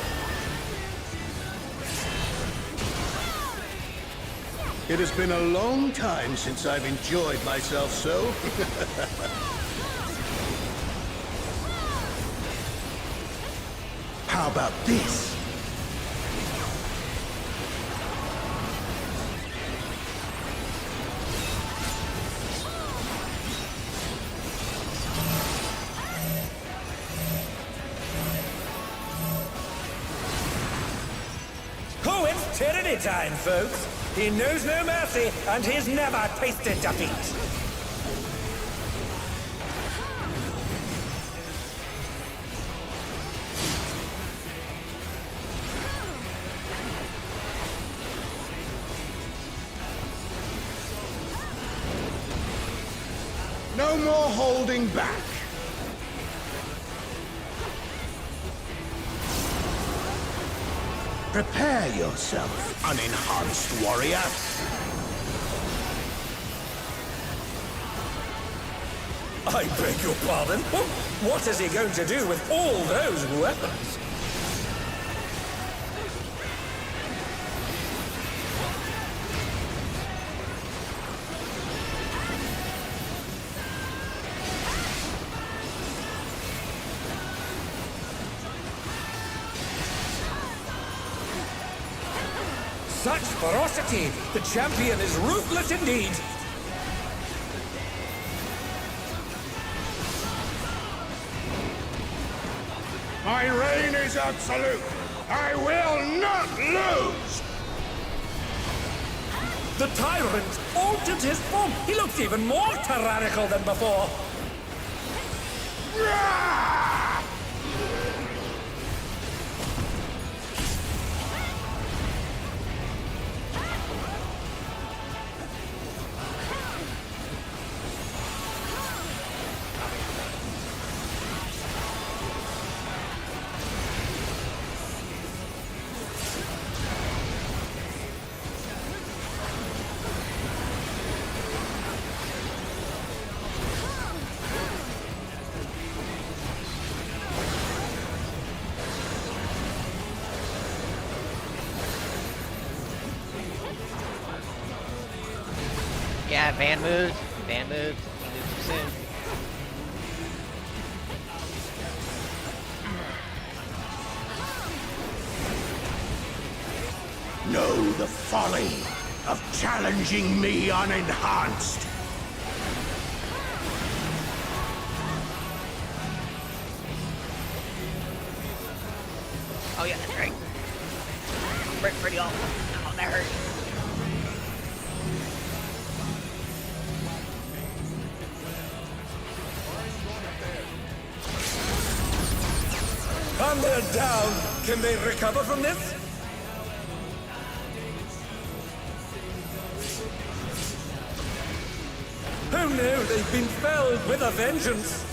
It has been a long time since I've enjoyed myself so. How about this? Oh, it's tyranny time, folks. He knows no mercy, and he's never tasted defeat. No more holding back. Prepare yourself, unenhanced warrior. I beg your pardon? What is he going to do with all those weapons? Such ferocity! The champion is ruthless indeed! My reign is absolute. I will not lose! The tyrant altered his form. He looks even more tyrannical than before. Yeah, Van moves. Van moves. He moves too soon. Know the folly of challenging me unenhanced. Oh yeah, that's right. Pretty awful. Oh, that hurt. And they're down. Can they recover from this? Oh no, they've been felled with a vengeance.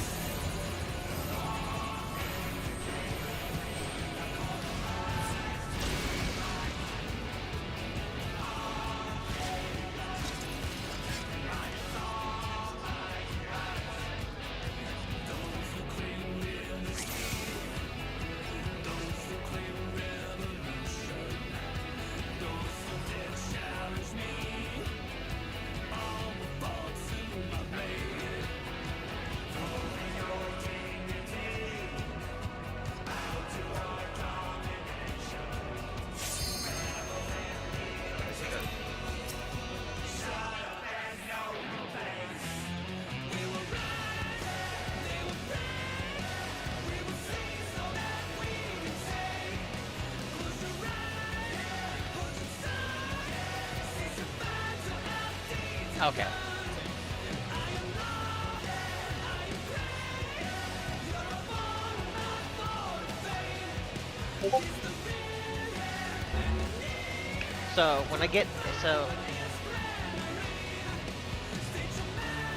Okay. So when I get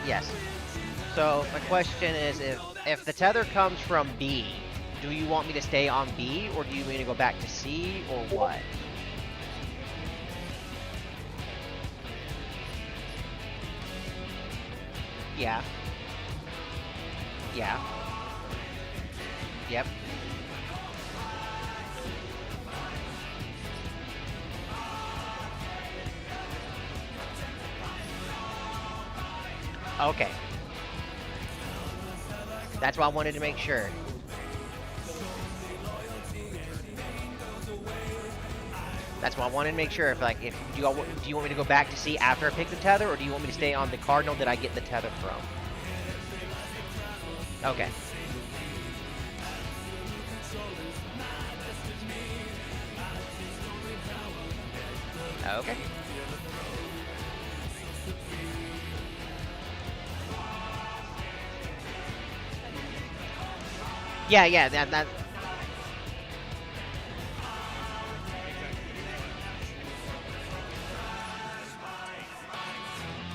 yes. So my question is, if the tether comes from B, do you want me to stay on B, or do you want me to go back to C, or what? Yeah. Yeah. Yep. Okay. That's why I wanted to make sure. That's why I wanted to make sure if do you want me to go back to C after I pick the tether, or do you want me to stay on the cardinal that I get the tether from? Okay. Okay. Yeah, that.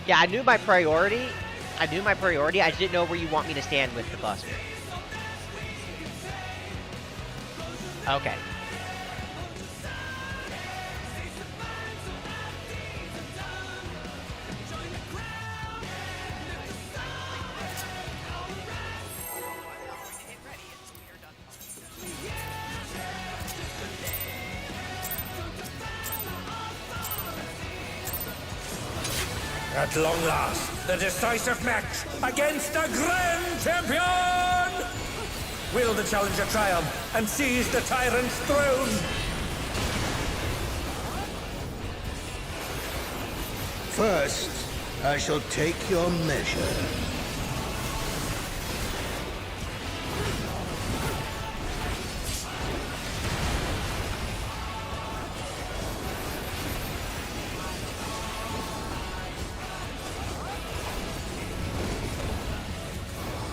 Yeah, I knew my priority. I knew my priority. I just didn't know where you want me to stand with the Buster. Okay. At long last, the decisive match against the Grand Champion! Will the challenger triumph and seize the tyrant's throne? First, I shall take your measure.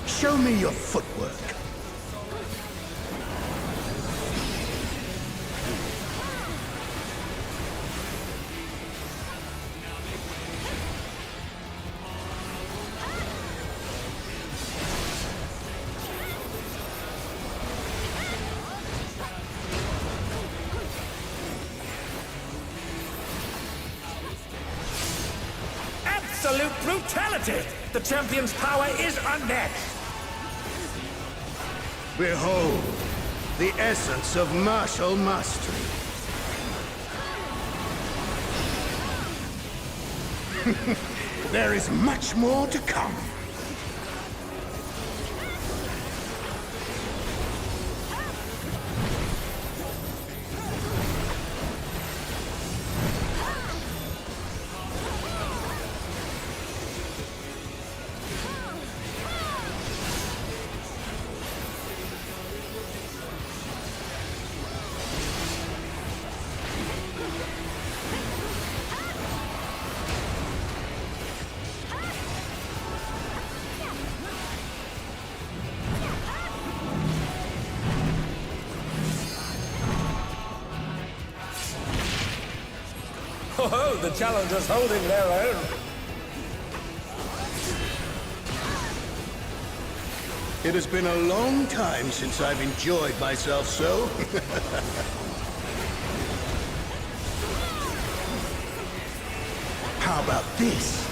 Show me your footwork. Absolute brutality! The champion's power is unmatched! Behold, the essence of martial mastery. There is much more to come. Oh, the challengers holding their own. It has been a long time since I've enjoyed myself so. How about this?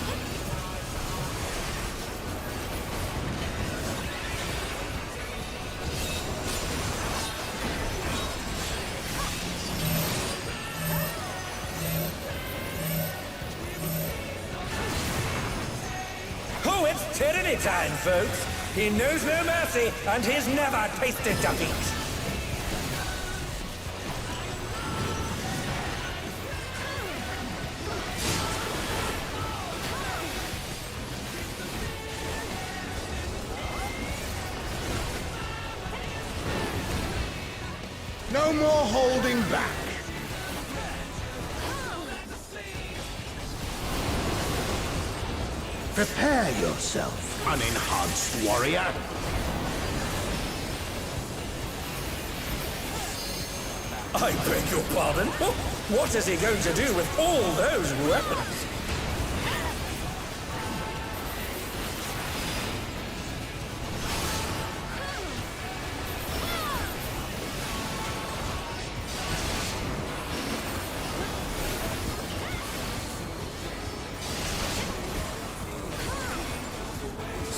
Oh, it's tyranny time, folks. He knows no mercy, and he's never tasted defeat. No more holding back. Prepare yourself, unenhanced warrior. I beg your pardon? What is he going to do with all those weapons?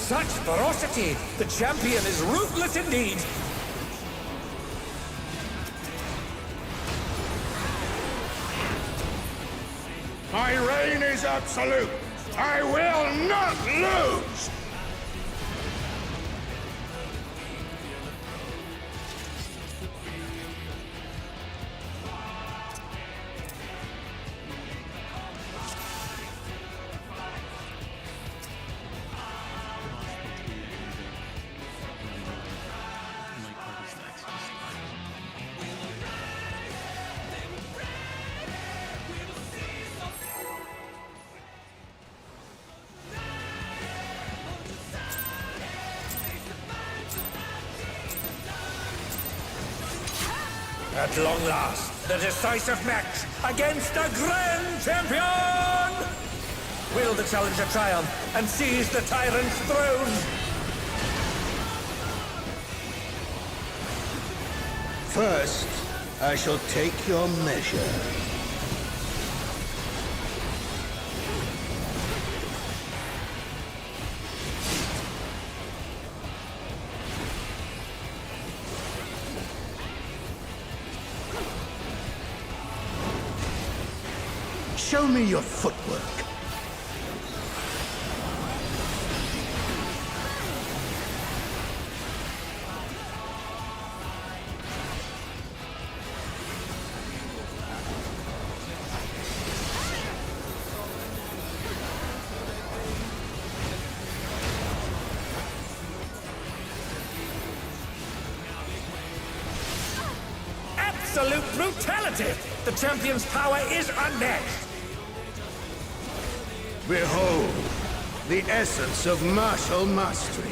Such ferocity! The champion is ruthless indeed! My reign is absolute. I will not lose! At long last, the decisive match against the Grand Champion! Will the challenger triumph and seize the tyrant's throne. First, I shall take your measure. Show me your footwork. Absolute brutality! The champion's power is unmatched! Behold, the essence of martial mastery.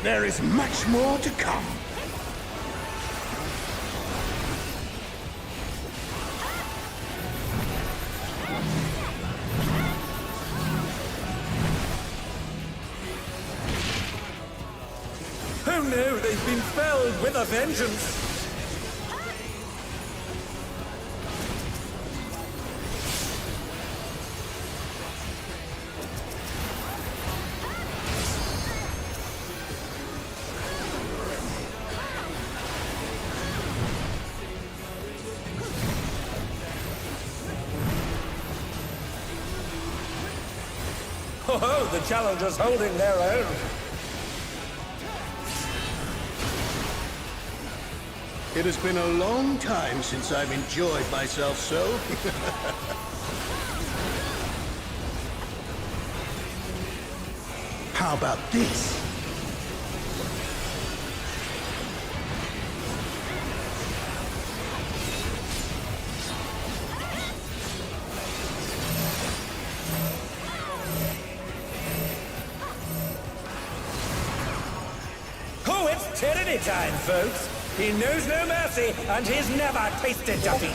There is much more to come. Oh no, they've been felled with a vengeance! Oh, the challengers holding their own. It has been a long time since I've enjoyed myself so. How about this? Oh, it's tyranny time, folks. He knows no mercy, and he's never tasted defeat.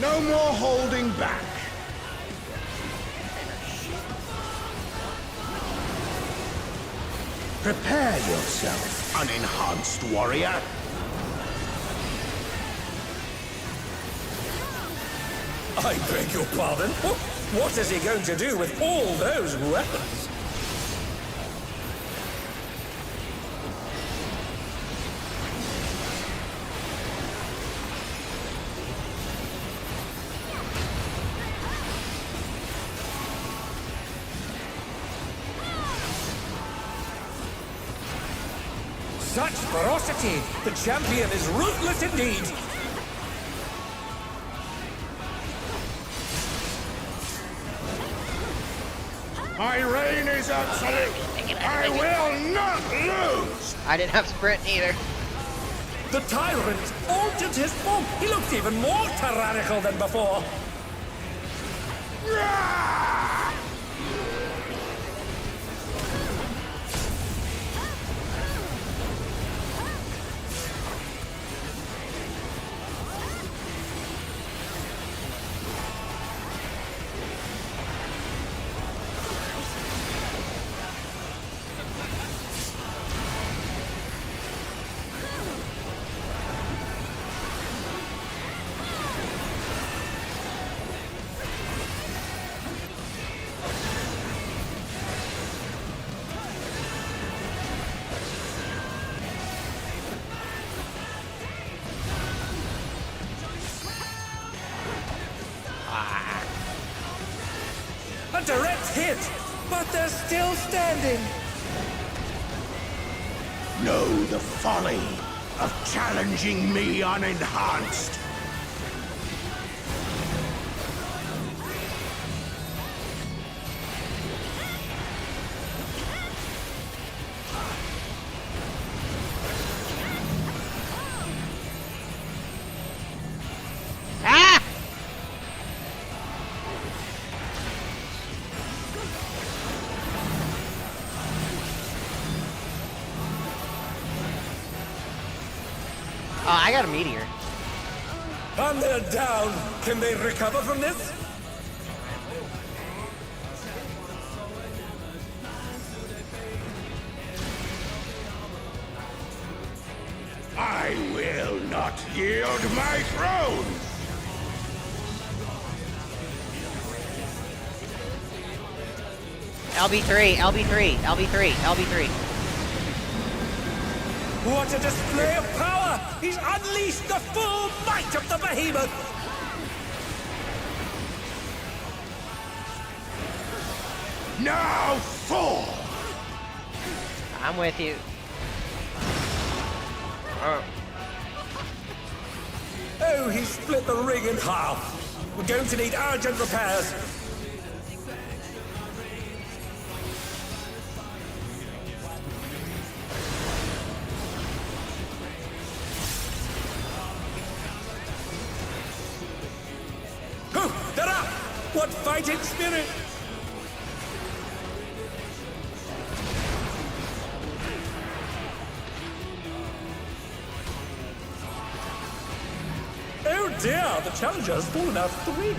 No more holding back. Prepare yourself, unenhanced warrior. I beg your pardon? What is he going to do with all those weapons? Such ferocity! The champion is ruthless indeed! My reign is absolute! I will not lose! I didn't have sprint either. The tyrant altered his form! He looks even more tyrannical than before! A direct hit, but they're still standing. Know the folly of challenging me unenhanced. Ah! I got a meteor. And they're down. Can they recover from this? I will not yield my throne! LB3, LB3, LB3, LB3. What a display of power! He's unleashed the full might of the behemoth! Now fall! I'm with you. Oh, he split the ring in half. We're going to need urgent repairs. Oh, they're up! What fighting spirit! Oh dear, the challenger has fallen out of the ring.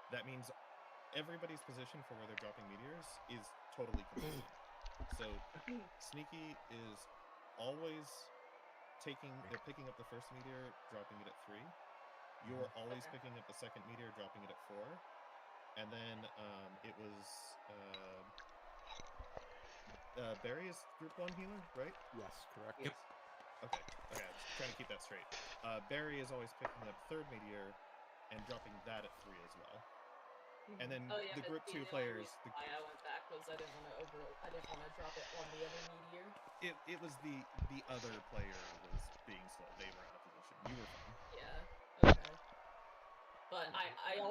That means everybody's position for where they're dropping meteors is totally consistent. So Sneaky is always they're picking up the first meteor, dropping it at 3. You're always picking up the second meteor, dropping it at 4. And then it was Barry is group 1 healer, right? Yes, correct. Yep. Okay, I'm just trying to keep that straight. Barry is always picking up third meteor and dropping that at 3 as well. And then the group 2 players. Why I went back was I didn't want to drop it on the other meteor. It was the other player was being slow. They were out of position. You were fine. Yeah. Okay. But I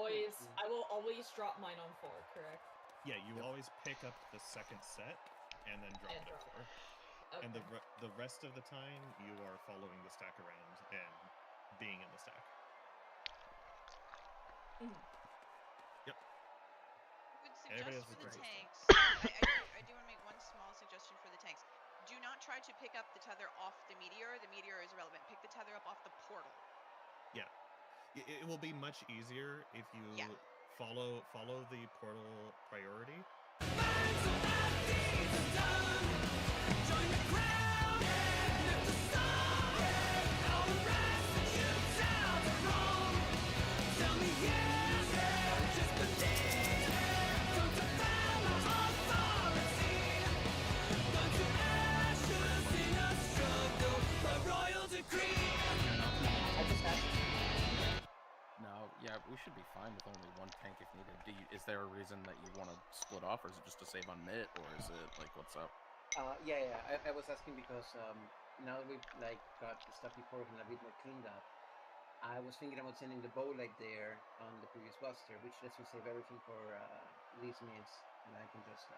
will always drop mine on 4, correct? Yeah, you always pick up the second set and then drop it at 4. Okay. And the rest of the time you are following the stack around and being in the stack. Yep. Would suggest for the tanks. I do want to make one small suggestion for the tanks. Do not try to pick up the tether off the meteor. The meteor is irrelevant. Pick the tether up off the portal. Yeah. It will be much easier if you follow the portal priority. No, yeah, we should be fine with only one tank if needed. Is there a reason that you want to split off, or is it just to save on mitt, or is it like what's up? Yeah. I was asking because now that we've got the stuff before and a bit more cleaned up, I was thinking about sending the bow light there on the previous buster, which lets me save everything for these mids, and I can just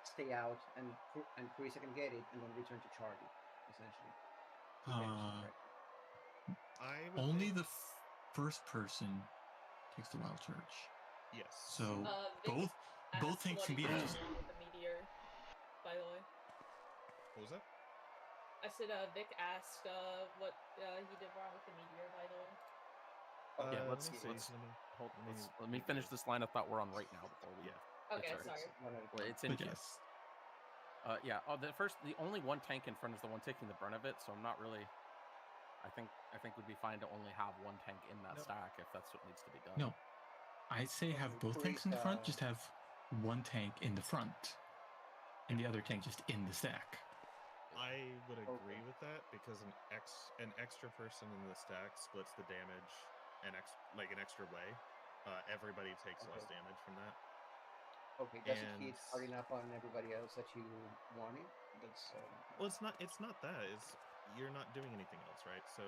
stay out and Carissa can get it and then return to Charlie, essentially. Only the first person takes the wild charge. Yes. So both tanks can be with the meteor, by the way. What was that? I said Vic asked what he did wrong with the meteor, by the way. Yeah, let's let me see. let me finish this line of thought we're on right now before we. Okay, sorry. Well, it's in queue. Yeah. Oh, the only one tank in front is the one taking the brunt of it, so I'm not really. I think we'd be fine to only have one tank in that stack if that's what needs to be done. No, I say have both tanks in the front. Just have one tank in the front, and the other tank just in the stack. I would agree with that because an extra person in the stack splits the damage an extra way. Everybody takes less damage from that. Okay, does it hit hard enough on everybody else that you want it? That's well, it's not that. It's you're not doing anything else, right? So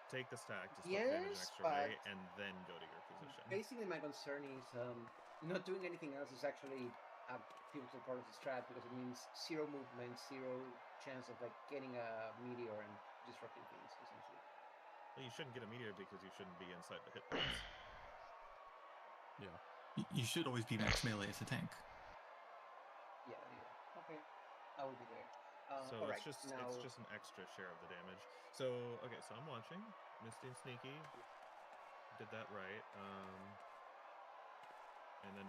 take the stack to split the damage an extra way, and then go to your position. Basically, my concern is not doing anything else is actually a pivotal part of the strat because it means zero movement, zero chance of like getting a meteor and disrupting things essentially. Well, you shouldn't get a meteor because you shouldn't be inside the hitbox. Yeah. You should always be max melee as a tank. Yeah. Okay, I will be there. So it's just an extra share of the damage. So okay, so I'm watching. Misty and Sneaky did that right. And then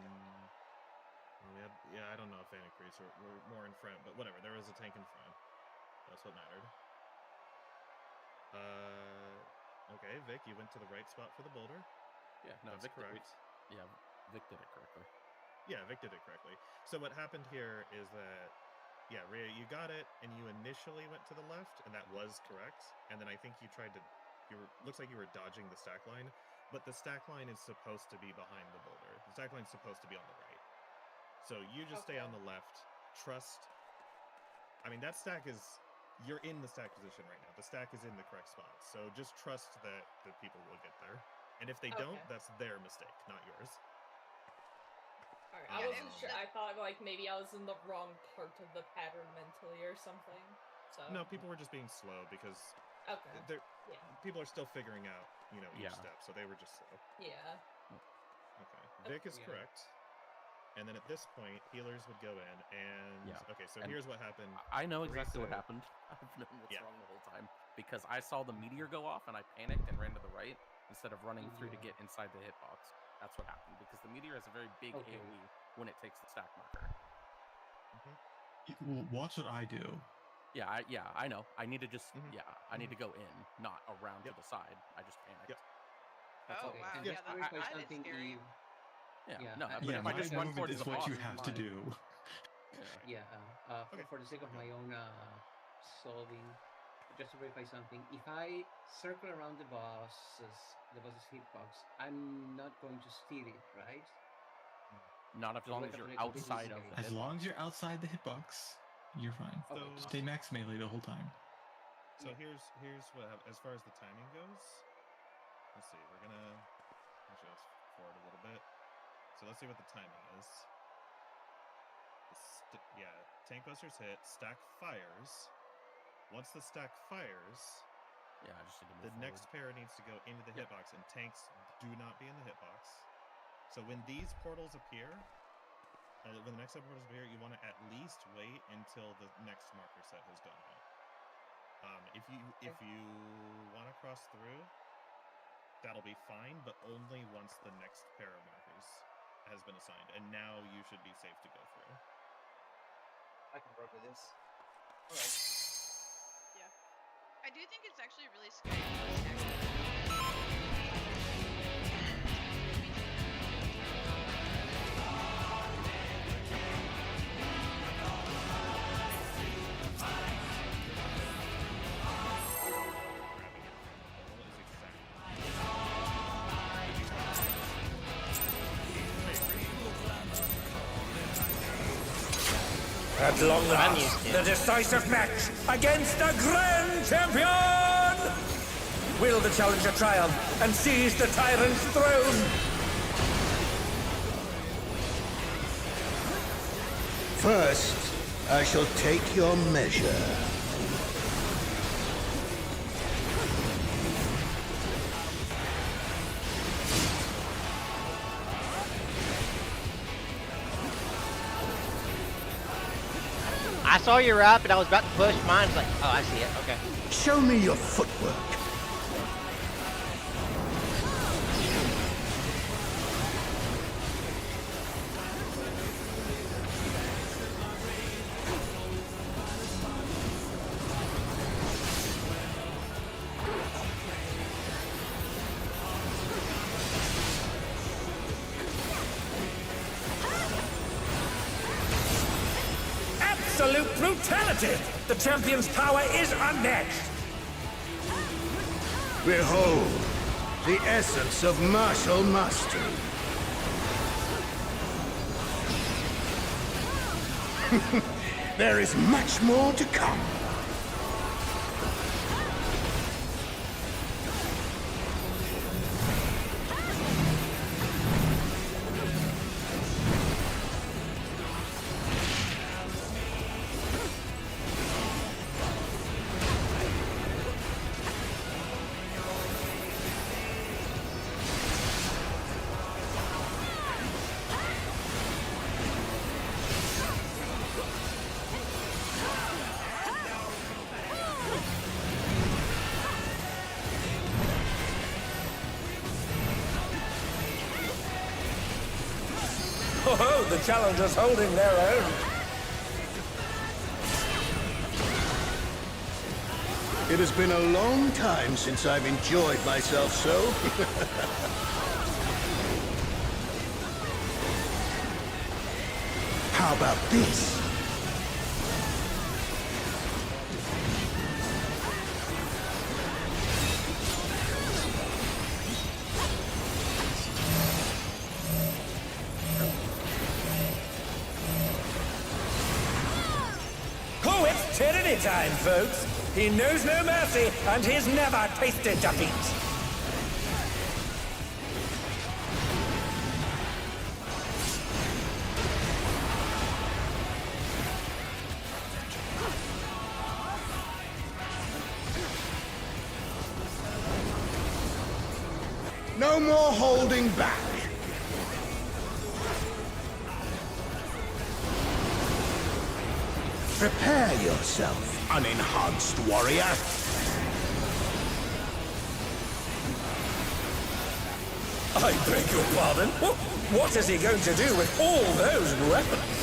we had I don't know if Anticrease were more in front, but whatever. There was a tank in front. That's what mattered. Okay, Vic, you went to the right spot for the boulder. Yeah, no, that's Vic correct. Vic did it correctly. Yeah, Vic did it correctly. So what happened here is that, Rhea, you got it, and you initially went to the left, and that was correct. And then I think you tried to, looks like you were dodging the stack line, but the stack line is supposed to be behind the boulder. The stack line is supposed to be on the right. So you just stay on the left. Trust. I mean, that stack is. You're in the stack position right now. The stack is in the correct spot. So just trust that the people will get there. And if they don't, that's their mistake, not yours. Alright, I wasn't sure. I thought like maybe I was in the wrong part of the pattern mentally or something. So no, people were just being slow because people are still figuring out, each step. So they were just slow. Yeah. Okay. Vic is correct. And then at this point, healers would go in, and so here's what happened. I know exactly what happened. I've known what's wrong the whole time because I saw the meteor go off and I panicked and ran to the right instead of running through to get inside the hitbox. That's what happened because the meteor has a very big AoE when it takes the stack marker. Watch what I do. Yeah, I know. I need to just I need to go in, not around to the side. I just panicked. Oh wow, that is scary. But if I just run towards the what you have to do. For the sake of my own solving, just to verify something, if I circle around the boss's hitbox, I'm not going to steal it, right? Not as long as you're outside of the As long as you're outside the hitbox, you're fine. So stay max melee the whole time. So here's what happened. As far as the timing goes, let's see. We're gonna actually let's forward a little bit. So let's see what the timing is. Tank busters hit, stack fires. Once the stack fires, I just need to move the next pair needs to go into the hitbox, and tanks do not be in the hitbox. So when these portals appear, when the next set of portals appear, you want to at least wait until the next marker set has gone out. If you want to cross through, that'll be fine, but only once the next pair of markers has been assigned, and now you should be safe to go through. I can work with this. All right. Yeah, I do think it's actually really scary. At long last, the decisive match against the Grand Champion! Will the challenger triumph and seize the tyrant's throne? First, I shall take your measure. I saw you were up and I was about to push mine. It's like, oh, I see it. Okay. Show me your footwork. absolute brutality. The champion's power is unmatched. Behold, the essence of martial mastery. There is much more to come. Oh, the challengers holding their own. It has been a long time since I've enjoyed myself so. How about this? Oh, it's tyranny time, folks. He knows no mercy, and he's never tasted defeat. No more holding back. Prepare yourself, unenhanced warrior. I beg your pardon? What is he going to do with all those weapons?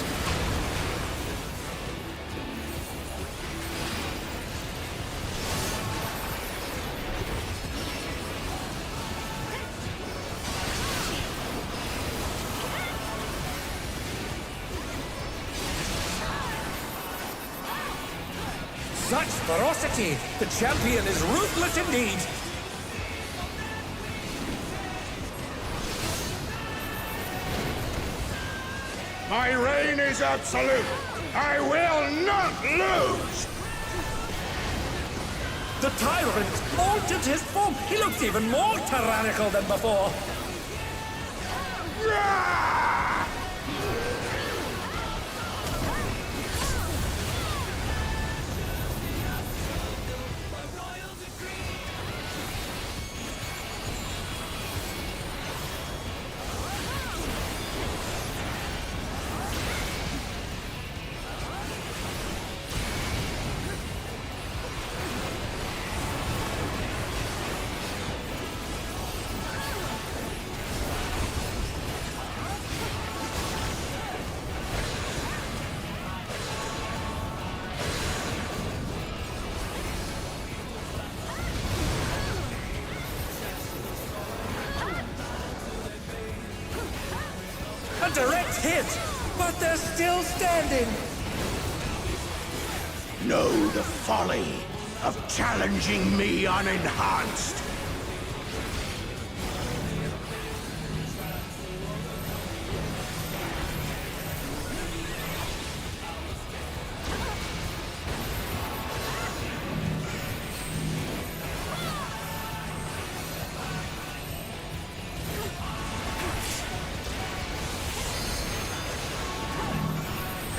Such ferocity! The champion is ruthless indeed! My reign is absolute. I will not lose. The tyrant altered his form. He looks even more tyrannical than before. A direct hit, but they're still standing. Know the folly of challenging me unenhanced.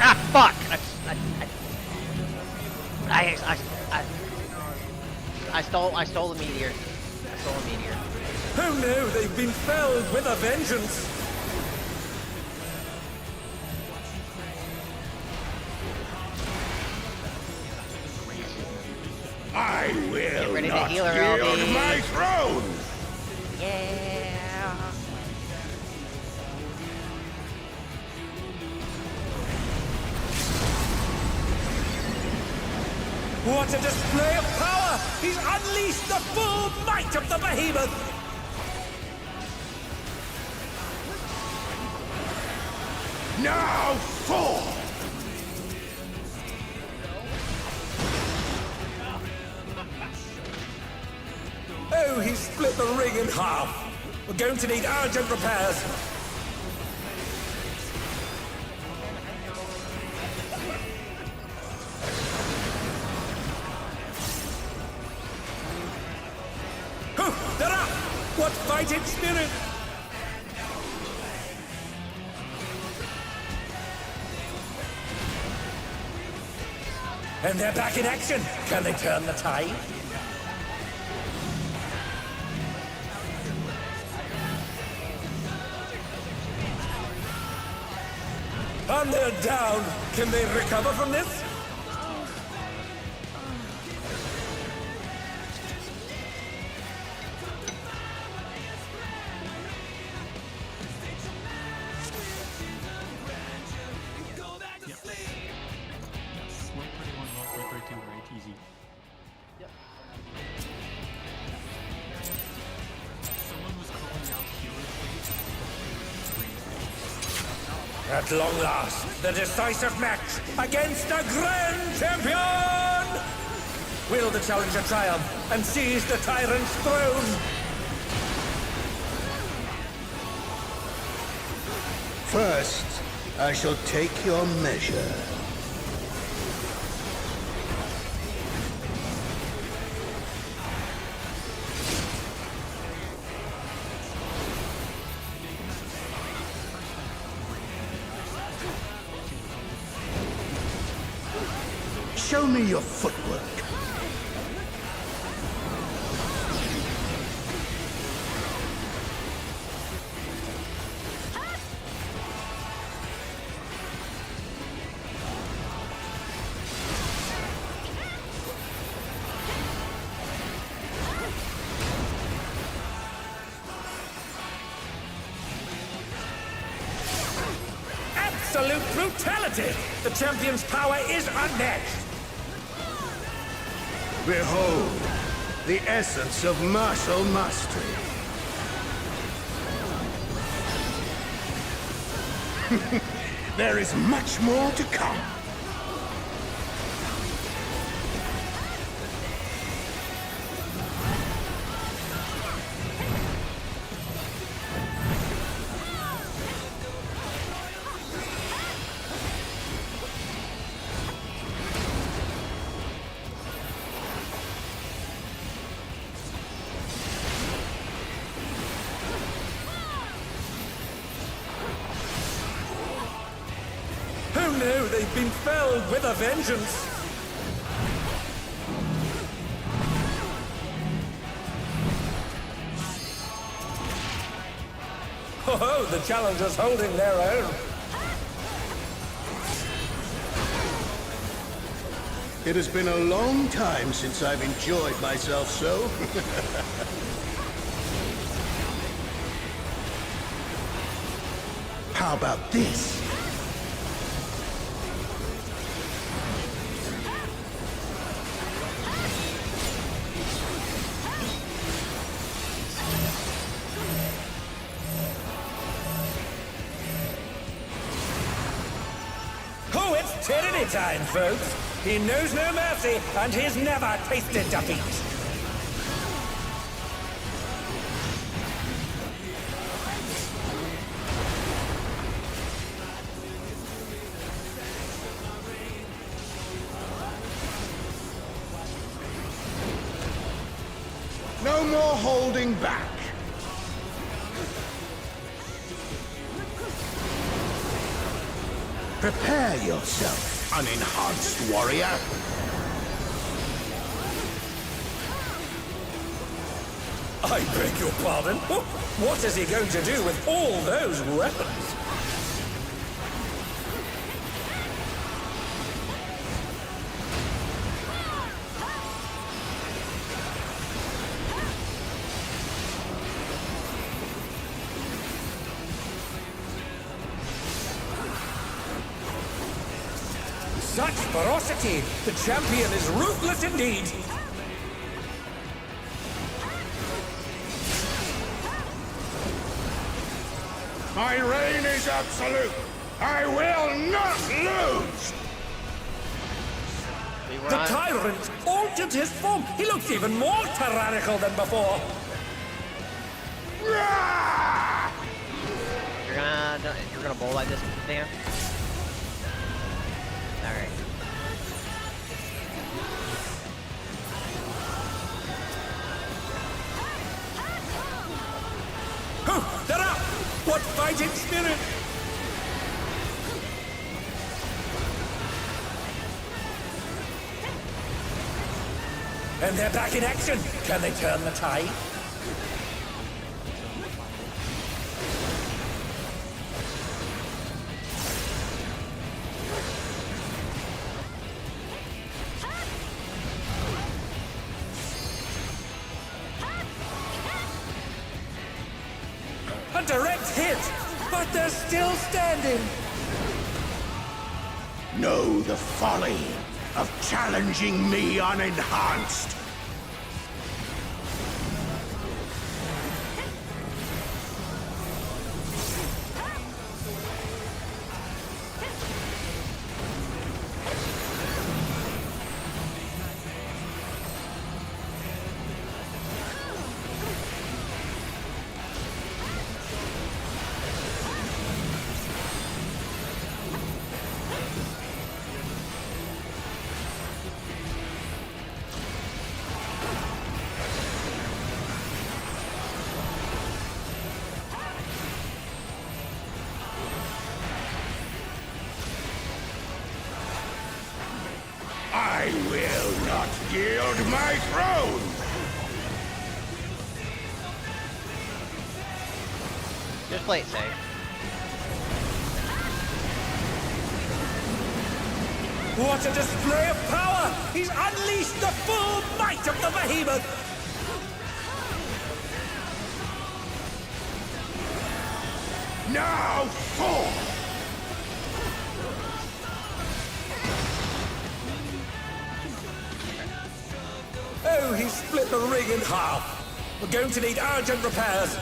Ah, fuck! I stole a meteor. I stole a meteor. Oh no, they've been felled with a vengeance. I will ready to not heal her, yield LB. my throne. Yeah. What a display of power! He's unleashed the full might of the behemoth! Now fall! no, he's split the ring in half. We're going to need urgent repairs. Oh, they're up! What fighting spirit! And they're back in action. Can they turn the tide? And they're down. Can they recover from this? At long last, the decisive match against the Grand Champion! Will the challenger triumph and seize the tyrant's throne? First, I shall take your measure. Show me your footwork. Absolute brutality! The champion's power is unmatched! Behold, the essence of martial mastery. There is much more to come. Oh no, they've been felled with a vengeance! Oh, the challenger's holding their own. It has been a long time since I've enjoyed myself so. How about this? Oh, it's tyranny time, folks! He knows no mercy, and he's never tasted defeat! No more holding back. Prepare yourself, unenhanced warrior. I beg your pardon? What is he going to do with all those weapons? Such ferocity! The champion is ruthless indeed! My reign is absolute. I will not lose. The tyrant altered his form. He looks even more tyrannical than before. You're gonna bowl like this, Dan? All right. They're up! What fighting spirit! And they're back in action. Can they turn the tide? A direct hit, but they're still standing. Know the folly of challenging me unenhanced. I will not yield my throne! Just play it safe. What a display of power! He's unleashed the full might of the behemoth! Now fall! Oh, he split the ring in half. We're going to need urgent repairs.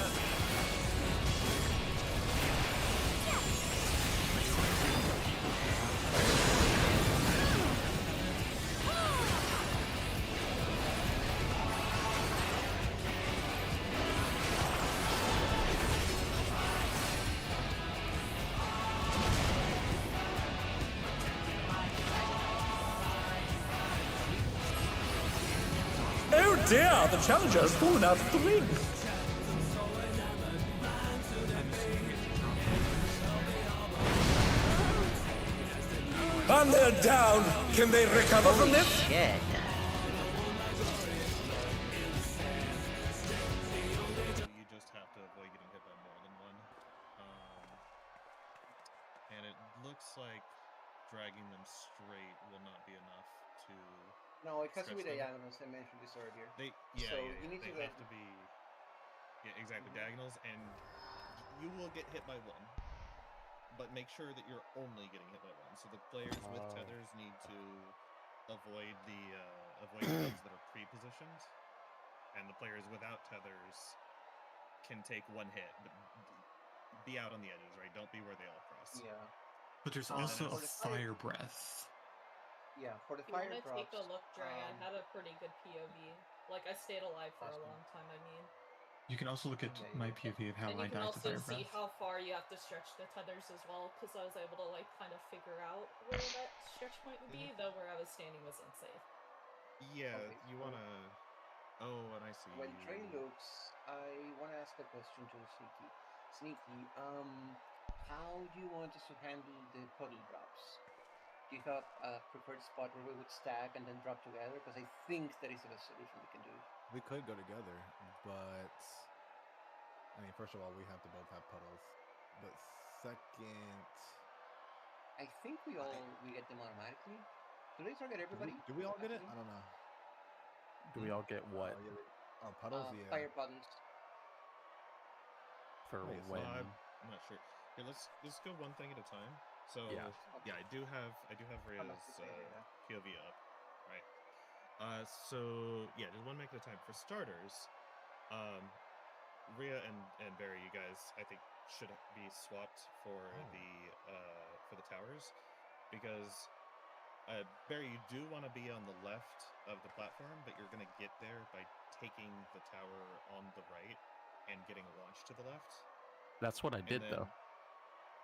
Oh dear, the challenger has fallen out of the ring. And they're down. Can they recover from this? Shit. You just have to avoid getting hit by more than one. And it looks like dragging them straight will not be enough to. No, it has to be stretch them. diagonals. I mentioned this earlier. You need they to have to be. Yeah, exactly. Diagonals, and you will get hit by one, but make sure that you're only getting hit by one. So the players with tethers need to avoid the ones that are pre-positioned, and the players without tethers can take one hit, but be out on the edges, right? Don't be where they all cross. Yeah. But there's also a fire breath. Yeah, for the If you fire want to drops. take a look, Dre, I had a pretty good POV. Like, I stayed alive for a long time, I mean. You can also look at my POV of how And I you can died to also fire see breath. how far you have to stretch the tethers as well, because I was able to, like, kind of figure out where that stretch point would be, though where I was standing was unsafe. Yeah, Okay, you so wanna. Oh, and I see. When Trey looks, I want to ask a question to Sneaky. How do you want us to handle the puddle drops? Do you have a preferred spot where we would stack and then drop together? Because I think that is the best solution we can do. We could go together, but I mean, first of all, we have to both have puddles. But second, I think we get them automatically. Do they target everybody? Do we all get it? I don't know. Do we all get what? Puddles, yeah. Fire puddles. For Nice. when? I'm not sure. Here, let's go one thing at a time. So Yeah. I do have Rhea's POV up, right? So yeah, just one make at a time. For starters, Rhea and Barry, you guys, I think should be swapped for the towers, because Barry, you do want to be on the left of the platform, but you're going to get there by taking the tower on the right and getting launched to the left. That's what I did, though.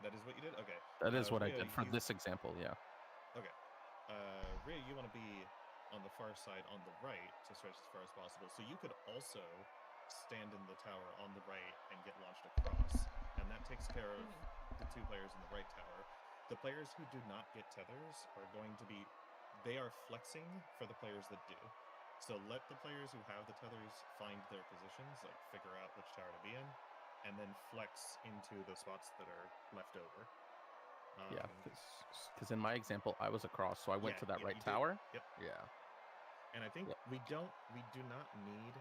That is what you did? Okay. That is what I Rhea, did for this example, yeah. Okay. Rhea, you want to be on the far side on the right to stretch as far as possible. So you could also stand in the tower on the right and get launched across. And that takes care of the 2 players in the right tower. The players who do not get tethers are going to be... They are flexing for the players that do. So let the players who have the tethers find their positions, like figure out which tower to be in, and then flex into the spots that are left over. Yeah, because in my example, I was across, so I went to that right tower. Yep. Yeah. And I think we do not need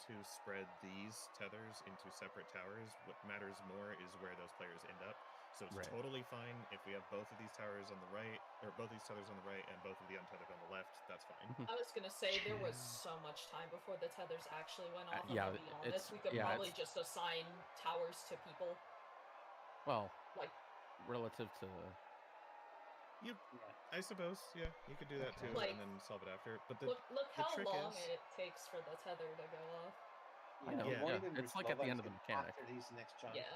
to spread these tethers into separate towers. What matters more is where those players end up. So it's totally fine if we have both of these towers on the right, or both these tethers on the right and both of the untethered on the left. That's fine. I was gonna say there was so much time before the tethers actually went off. Yeah, I'm gonna be honest, we could probably just assign towers to people. Well, like relative to. I suppose, yeah, you could do that too, Like, and then solve it after. But look how trick long is, it takes for the tether to go off. Yeah, I know, it won't even it's like at the end of the resolve mechanic. after this next jump. Yeah.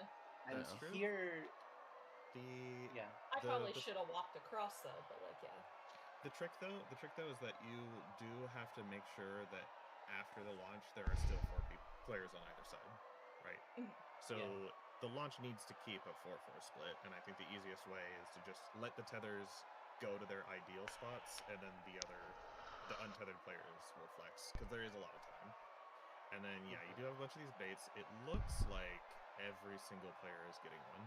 And That's true. here, the I probably should have walked across though, but like, yeah. The trick though is that you do have to make sure that after the launch there are still 4 players on either side, right? So the launch needs to keep a 4-4 split, and I think the easiest way is to just let the tethers go to their ideal spots, and then the untethered players will flex, because there is a lot of time. And then you do have a bunch of these baits. It looks like every single player is getting one.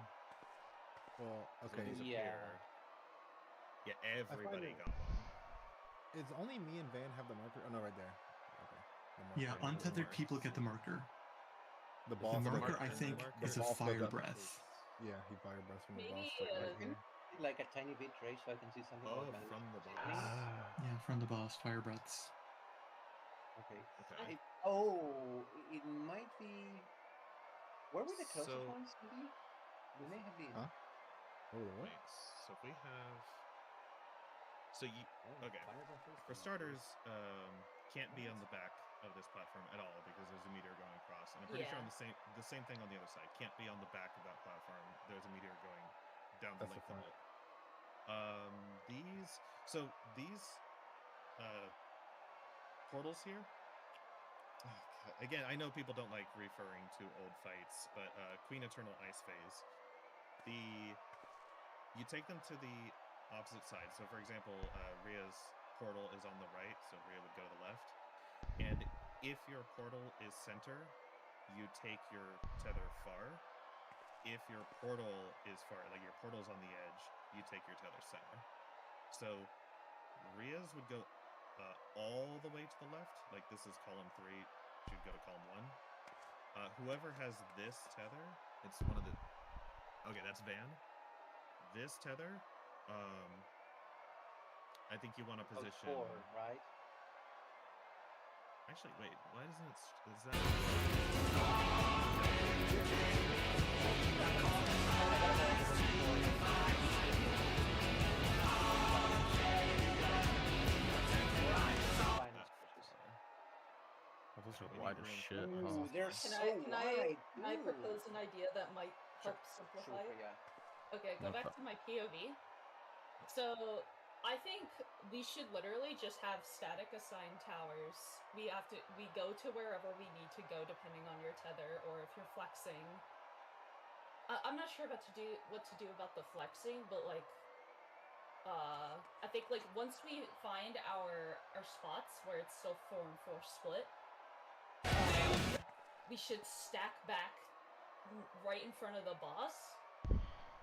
Well, okay. Yeah, everybody got one. It's only me and Van have the marker. Oh no, right there. Okay. The marker. Yeah, untethered people get the marker. The marker, I think, is a fire breath. Yeah, he fire breaths from the maybe boss. Right here. like a tiny bit, right? So I can see something. From the boss. Yeah, from the boss, fire breaths. Okay. Okay. It might be. Where were the closest ones? Maybe we may have been. Huh? Oh, the what? Wait, so if we have, okay. For starters, can't be on the back of this platform at all because there's a meteor going across, and I'm pretty sure on the same thing on the other side. Can't be on the back of that platform. There's a meteor going down the length of it. These portals here. Again, I know people don't like referring to old fights, but Queen Eternal Ice Phase, you take them to the opposite side. So, for example, Rhea's portal is on the right, so Rhea would go to the left. And if your portal is center, you take your tether far. If your portal is far, like your portal's on the edge, you take your tether center. So, Rhea's would go all the way to the left, like this is column 3, should go to column 1. Whoever has this tether, it's one of the... Okay, that's Van. This tether, I think you want to position... 4, right? Actually, wait, why doesn't it... Is that... Those are wide as shit. Ooh, they're so wide. Can I propose an idea that might help simplify it? Okay, go back to my POV. So, I think we should literally just have static assigned towers. We go to wherever we need to go depending on your tether, or if you're flexing. I'm not sure what to do about the flexing, but like, I think like once we find our spots where it's still 4 and 4 split, we should stack back right in front of the boss,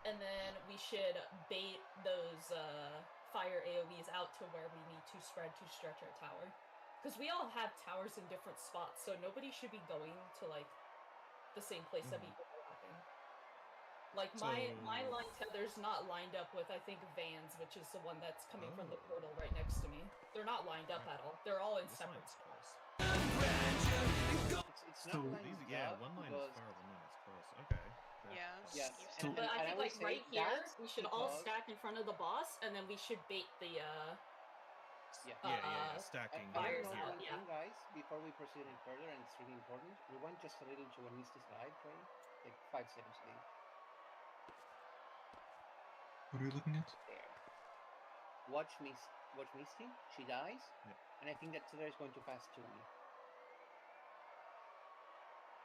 and then we should bait those fire AoEs out to where we need to spread to stretch our tower. Because we all have towers in different spots, so nobody should be going to like the same place that we overlapping. Like my line tether's not lined up with, I think, Van's, which is the one that's coming from the portal right next to me. They're not lined up at all. They're all in separate spots. It's not lined one line is far, one line is close. Okay. Yeah. So- But I And think would like say right here, that's we should all because- stack in front of the boss, and then we should bait the stacking. I fires want to know out. one Yeah. thing, guys, before we proceed any further, and it's really important. Rewind just a little to when Misty died, Trey. Like 5 seconds, please. What are we looking at? There. Watch Misty. She dies, and I think that Taylor is going to pass to me.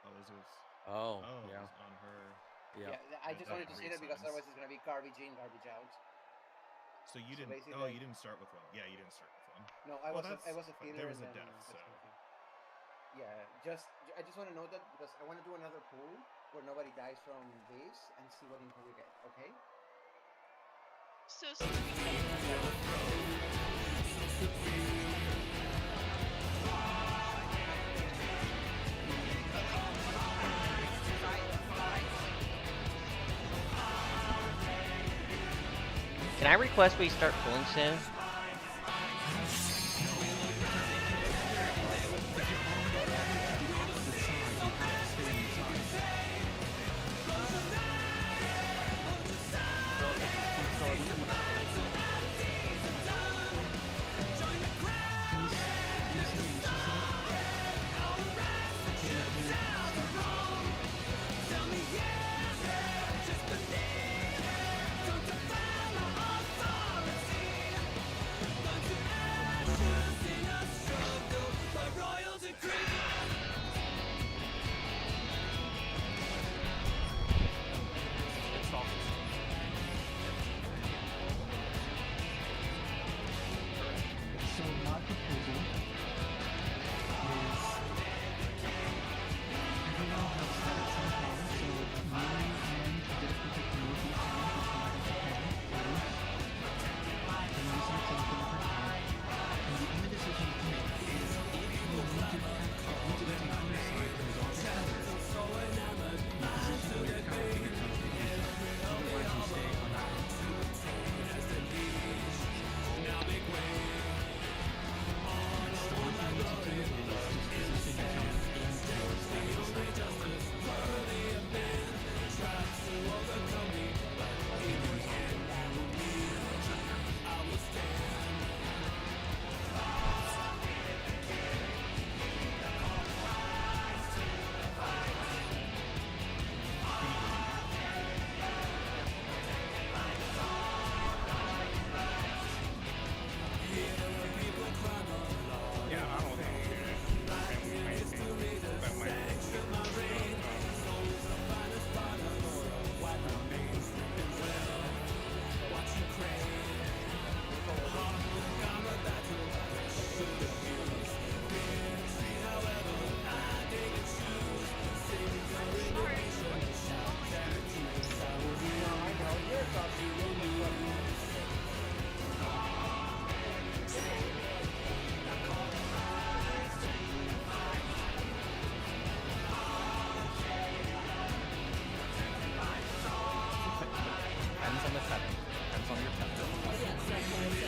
Oh, this was. Oh, it yeah. was on her. Yeah, I just wanted to say that because otherwise it's going to be garbage in, garbage out. So you So didn't. basically, Oh, like- you didn't start with one. Yeah, you didn't start with one. No, I was a but healer. there was a and then death, so. that's everything. Yeah, I just want to know that because I want to do another pool where nobody dies from this and see what info we get. Okay. So Can I request we start pulling soon? Depends on the setting. Depends on your tempo.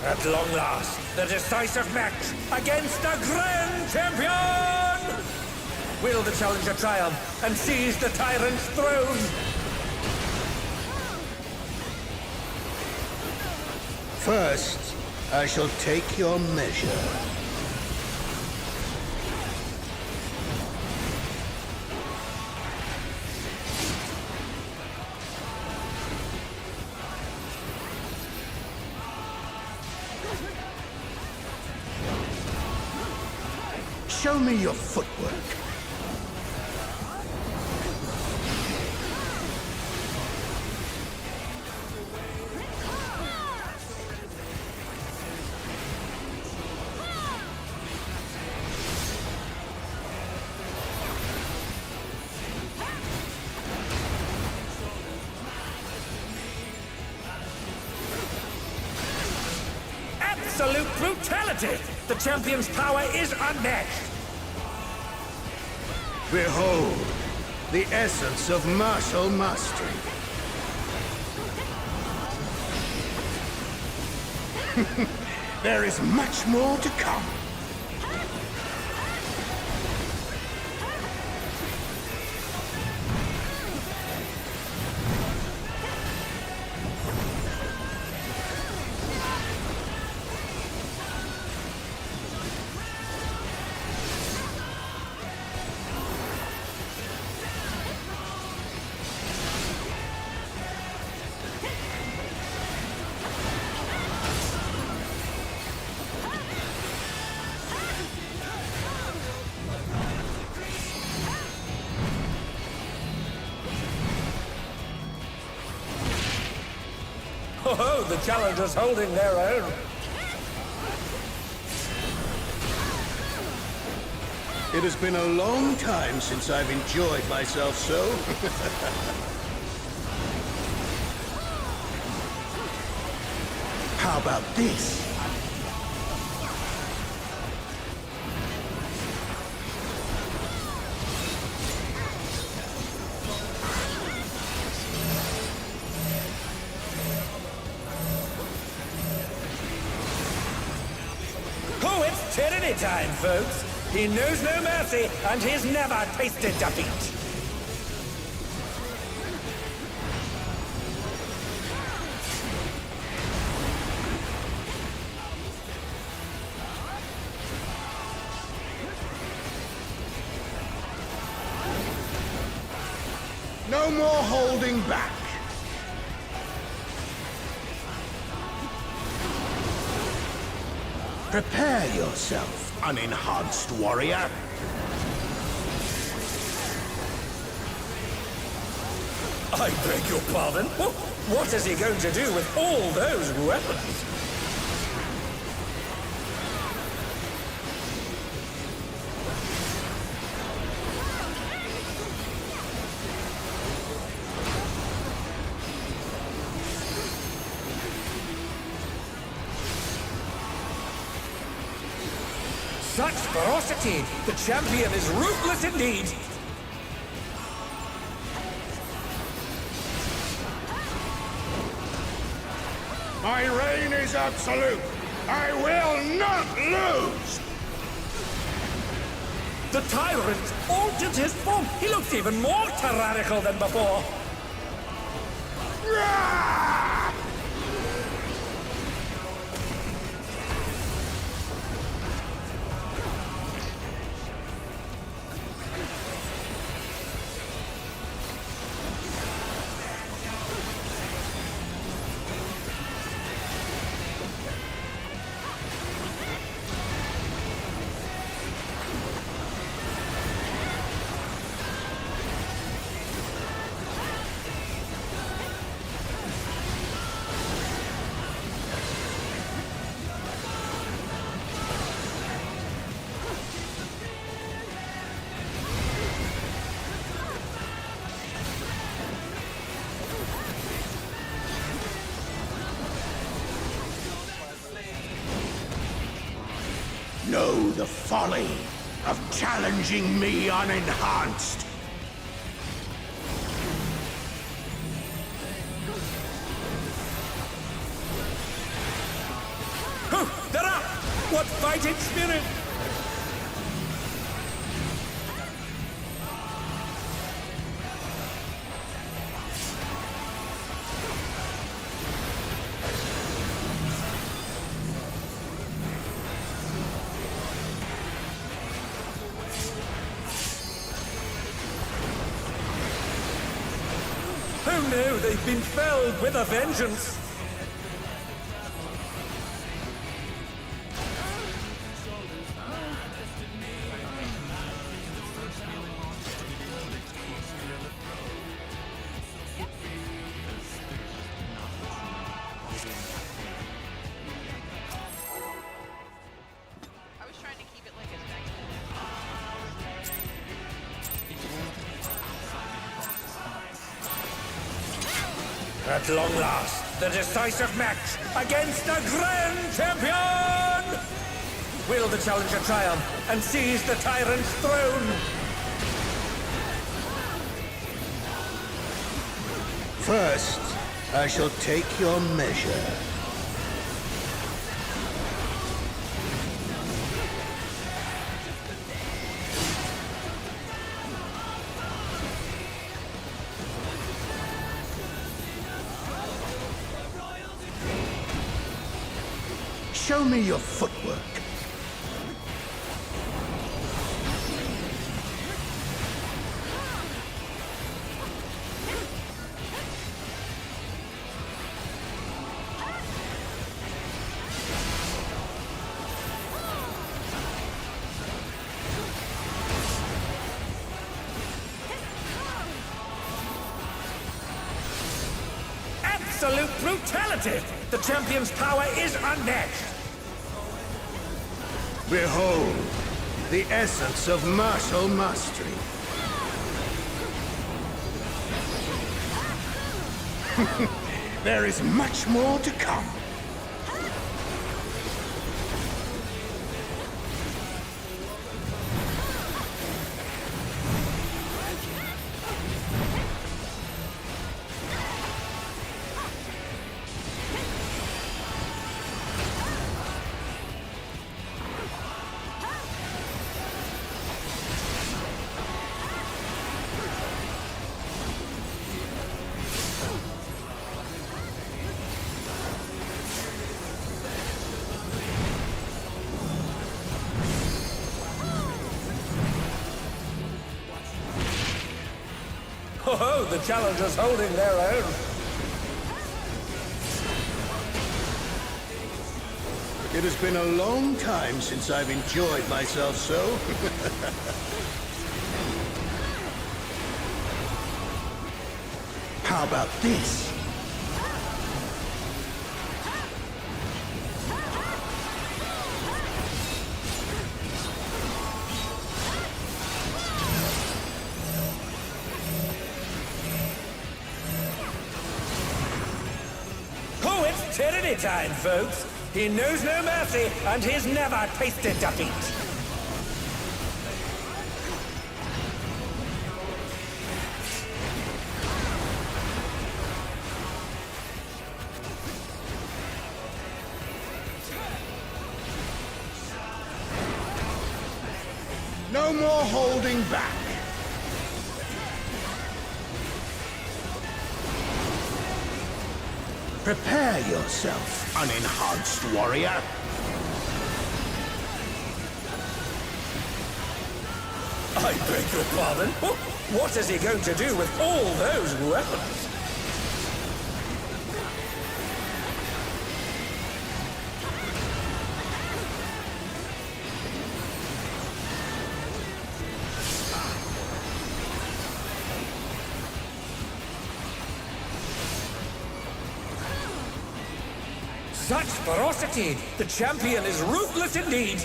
At long last, the decisive match against the Grand Champion! Will the challenger triumph and seize the tyrant's throne? First, I shall take your measure. Show me your footwork. Absolute brutality! The champion's power is unmatched! Behold, the essence of martial mastery. There is much more to come. Oh, the challengers holding their own. It has been a long time since I've enjoyed myself so. How about this? Oh, it's tyranny time, folks. He knows no mercy, and he's never tasted defeat. No more holding back. Prepare yourself, unenhanced warrior. I beg your pardon? What is he going to do with all those weapons? Such ferocity! The champion is ruthless indeed! My reign is absolute. I will not lose! The tyrant altered his form. He looks even more tyrannical than before. Know the folly of challenging me unenhanced. Oh, they're up! What fighting spirit! Oh no, they've been felled with a vengeance! At long last, the decisive match against the Grand Champion! Will the challenger triumph and seize the tyrant's throne? First, I shall take your measure. Show me your footwork. Absolute brutality! The champion's power is unmatched! Behold, the essence of martial mastery. There is much more to come. Oh, the challengers holding their own. It has been a long time since I've enjoyed myself so. How about this? Oh, it's tyranny time, folks. He knows no mercy, and he's never tasted defeat. No more holding back. Prepare yourself, unenhanced warrior. I beg your pardon? What is he going to do with all those weapons? Such ferocity! The champion is ruthless indeed!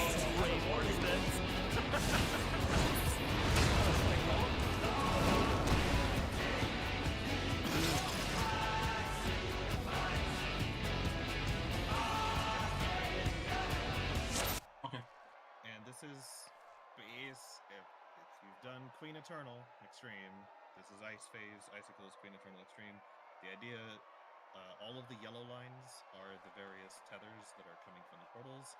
And this is base. If you've done Queen Eternal Extreme, this is Ice Phase, Icicles, Queen Eternal Extreme. The idea, all of the yellow lines are the various tethers that are coming from the portals.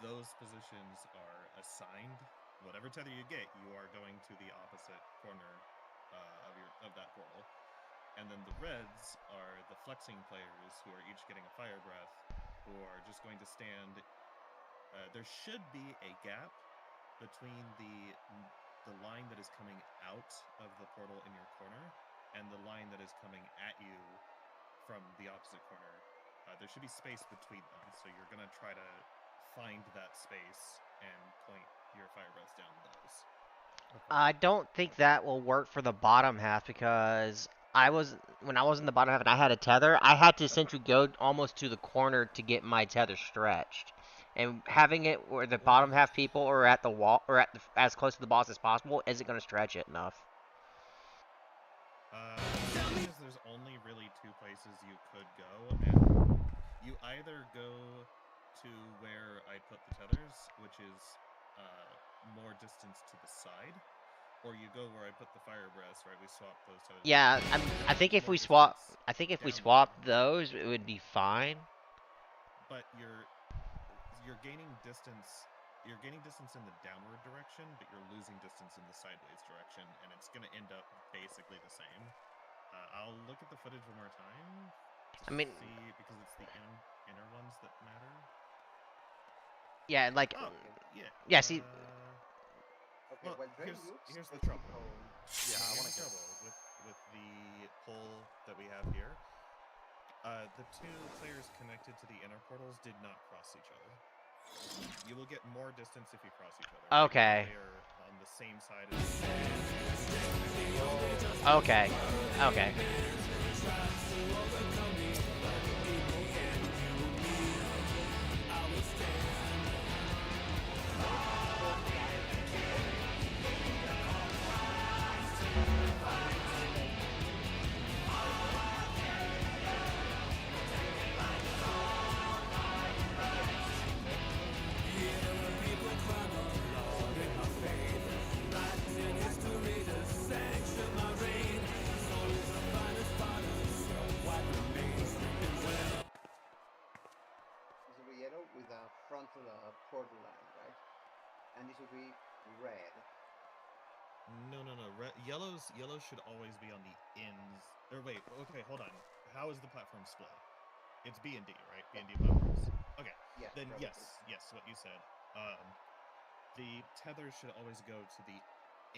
Those positions are assigned. Whatever tether you get, you are going to the opposite corner of that portal. And then the reds are the flexing players who are each getting a fire breath, who are just going to stand. There should be a gap between the line that is coming out of the portal in your corner and the line that is coming at you from the opposite corner. There should be space between them, so you're going to try to find that space and point your fire breaths down those. I don't think that will work for the bottom half because when I was in the bottom half and I had a tether, I had to essentially go almost to the corner to get my tether stretched. And having it where the bottom half people are at the wall or as close to the boss as possible isn't going to stretch it enough. The thing is, there's only really two places you could go, and you either go to where I put the tethers, which is more distance to the side, or you go where I put the fire breaths, right? We swap those tethers. Yeah, I think if we swap, those, it would be fine. But you're gaining distance. You're gaining distance in the downward direction, but you're losing distance in the sideways direction, and it's going to end up basically the same. I'll look at the footage one more time. I mean, see, because it's the inner ones that matter. Yeah, like. Oh, yeah. Yeah. See. Okay. Well, here's the trouble. Yeah, I want to trouble with the pole that we have here. The two players connected to the inner portals did not cross each other. You will get more distance if you cross each other. Okay. They are on the same side as Okay. Okay. with a frontal portal line, right? And this would be red. No. Yellow should always be on the ends. Or wait, okay, hold on. How is the platform split? It's B and D, right? B and D platforms. Okay. Yeah. Then yes, what you said. The tethers should always go to the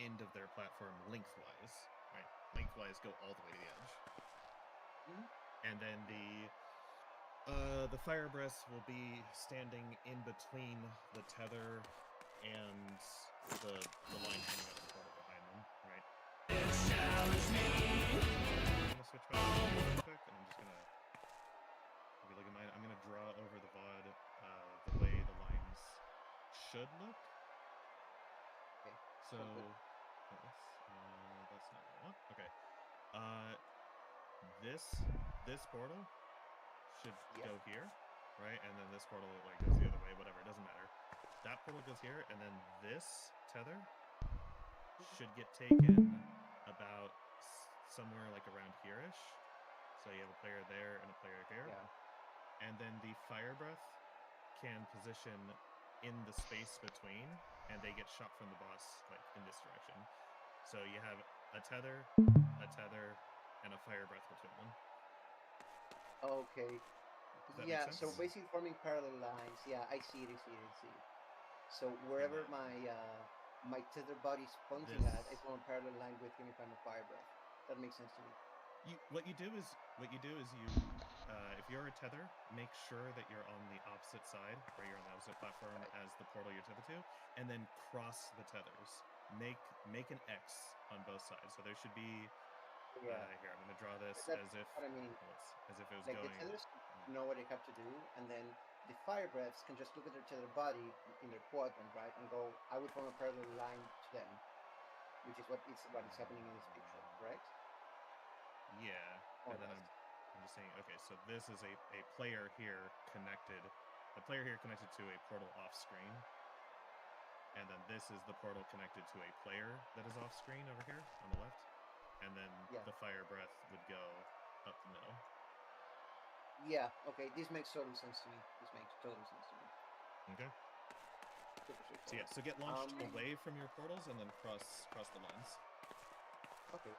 end of their platform lengthwise, right? Lengthwise, go all the way to the edge. Mm-hmm. And then the fire breaths will be standing in between the tether and the line coming out of the portal behind them, right? I'm gonna switch back real quick, and I'm just gonna maybe look at mine. I'm gonna draw over the VOD the way the lines should look. Okay. So that's not what I want. Okay. This portal should go here, right? And then this portal like goes the other way, whatever, it doesn't matter. That portal goes here, and then this tether should get taken about somewhere like around here-ish. So you have a player there and a player here. Yeah. And then the fire breath can position in the space between, and they get shot from the boss like in this direction. So you have a tether, and a fire breath between them. Okay. Yeah, so basically forming parallel lines. Yeah, I see it. So wherever my tether body is pointing at, I form a parallel line with him if I'm a fire breath. That makes sense to me. What you do is if you're a tether, make sure that you're on the opposite side, or you're on the opposite platform as the portal you're tethered to, and then cross the tethers. Make an X on both sides. So there should be. Here, I'm going to draw this as if. What I mean. As if it was like going. The tethers know what they have to do, and then the fire breaths can just look at their tether body in their quadrant, right, and go, I would form a parallel line to them, which is what is happening in this picture, correct? Yeah. And then I'm just saying, okay, so this is a player here connected. A player here connected to a portal off screen. And then this is the portal connected to a player that is off screen over here on the left. And then the fire breath would go up the middle. Yeah, okay, this makes total sense to me. Okay. So get launched away from your portals and then cross the lines. Okay.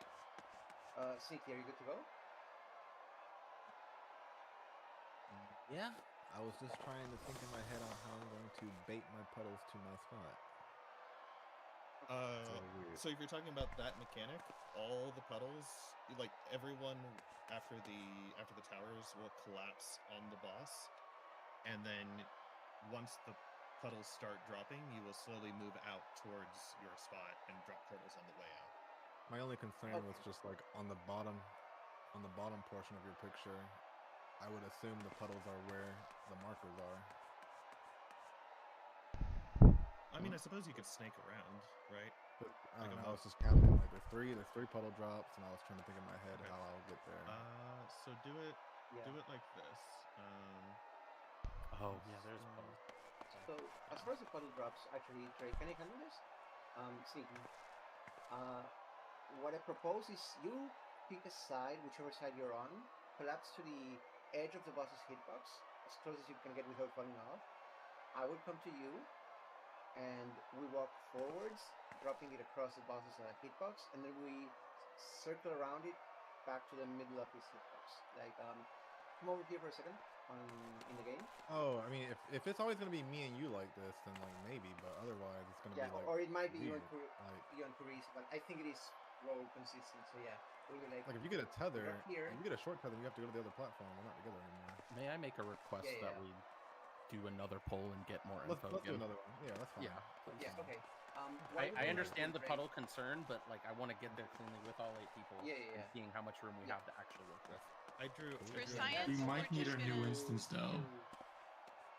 Cynthia, are you good to go? Yeah. I was just trying to think in my head on how I'm going to bait my puddles to my spot. So if you're talking about that mechanic, all the puddles, like everyone after the towers will collapse on the boss, and then once the puddles start dropping, you will slowly move out towards your spot and drop portals on the way out. My only concern was just like on the bottom portion of your picture. I would assume the puddles are where the markers are. I mean, I suppose you could snake around, right? But I don't Like, know. I almost- was just counting. Like there's three puddle drops, and I was trying to think in my head Okay. how I'll get there. So do it like this. Oh yeah, there's puddle. So as far as the puddle drops, actually, Trey, can I handle this? Sneaky. What I propose is you pick a side, whichever side you're on, collapse to the edge of the boss's hitbox, as close as you can get without falling off. I will come to you, and we walk forwards, dropping it across the boss's hitbox, and then we circle around it back to the middle of his hitbox. Like, come over here for a second in the game. Oh, I mean, if it's always gonna be me and you like this, then like maybe, but otherwise it's gonna be like. Or it might be you and weird. Curice, but I think it is role consistent. So yeah, we'll be like. Like if you get a tether, here. if you get a short tether, you have to go to the other platform. We're not together anymore. May I make a request that we do another poll and get more info Let's do again? another one. Yeah, that's fine. Yeah, please. Yeah. Okay. I understand the puddle concern, but like I want to get there cleanly with all 8 people. Yeah. And seeing how much room we have to actually work with. I drew. For science, we might need a just new gonna- instance though.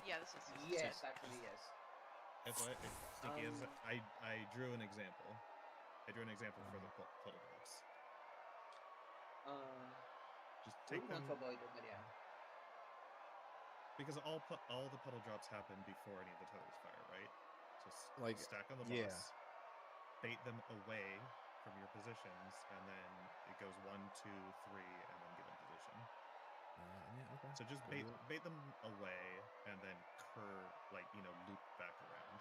Yeah, this is. Yes, actually, yes. If Sneaky is, I drew an example. I drew an example for the puddle drops. Just take them. Want to avoid it, but yeah. Because all the puddle drops happen before any of the tethers fire, right? Just like stack on the boss, bait them away from your positions, and then it goes 1, 2, 3, and then get in position. Yeah, okay. So just bait them away, and then loop back around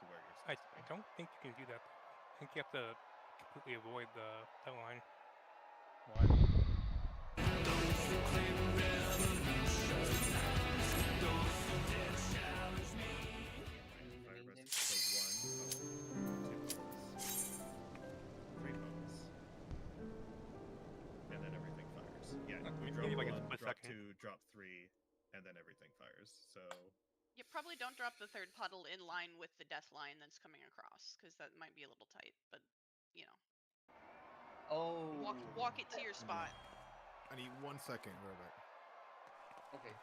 to where you're supposed to be. I don't think you can do that though. I think you have to completely avoid the line. Why? And then everything fires. Yeah, we Maybe drop like a 1, split drop second. 2, drop 3, and then everything fires. So You probably don't drop the third puddle in line with the death line that's coming across, because that might be a little tight. But you know. Oh. Walk it to your spot. I need 1 second. We're back. Okay.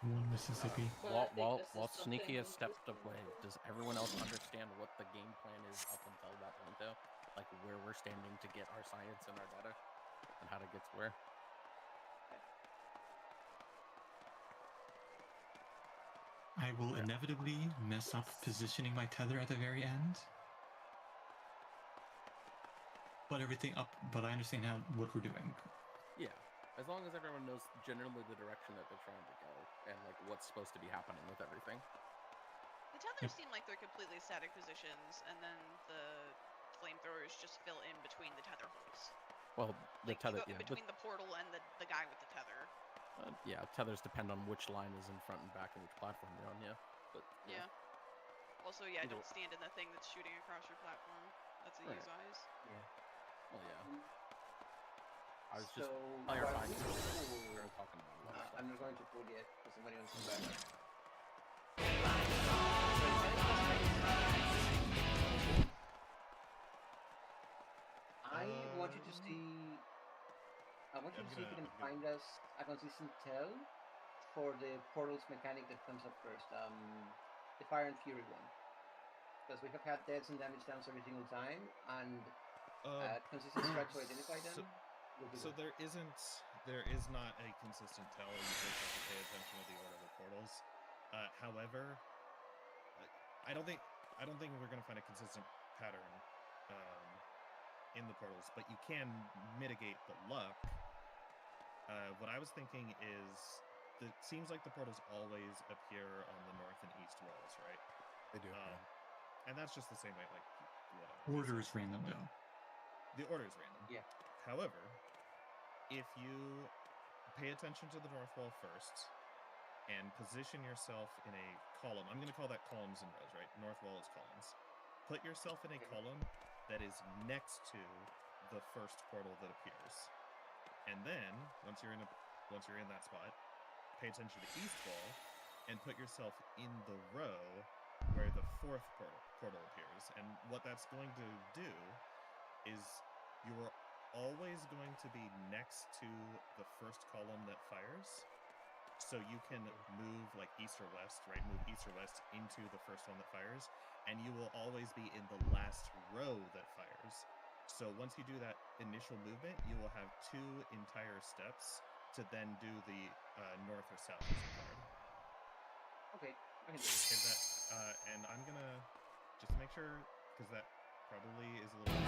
One Mississippi. While Sneaky has stepped away, does everyone else understand what the game plan is up until that point, though? Like where we're standing to get our science and our data, and how to get to where? I will inevitably mess up positioning my tether at the very end. But I understand what we're doing. Yeah, as long as everyone knows generally the direction that they're trying to go, and like what's supposed to be happening with everything. The tethers seem like they're completely static positions, and then the flamethrowers just fill in between the tether holes. Well, the Like tether, you go between the portal and the guy with the tether. Tethers depend on which line is in front and back and which platform you're on. Yeah, but yeah. Also, don't stand in the thing that's shooting across your platform. That's a use eyes. Yeah. Well, yeah. I was just clarifying. We were talking about a lot of stuff. I'm not going to pull yet because somebody wants to come back. I want you to see. I want you to see if you can find us a consistent tell for the portals mechanic that comes up first. The Fire and Fury one. Because we have had deaths and damage downs every single time, and consistent strat to identify them. So there is not a consistent tell. You just have to pay attention to the order of the portals. However, I don't think we're going to find a consistent pattern in the portals, but you can mitigate the luck. What I was thinking is, it seems like the portals always appear on the north and east walls, right? They do. And that's just the same way, like whatever. Order is random though. The order is random. Yeah. However, if you pay attention to the north wall first and position yourself in a column, I'm going to call that columns and rows, right? North wall is columns. Put yourself in a column that is next to the first portal that appears, and then once you're in that spot, pay attention to the east wall and put yourself in the row where the fourth portal appears. And what that's going to do is you're always going to be next to the first column that fires, so you can move like east or west, right? Move east or west into the first one that fires, and you will always be in the last row that fires. So once you do that initial movement, you will have 2 entire steps to then do the north or south as required. Okay, I can do Is that, and I'm gonna just make sure, because that probably is a little.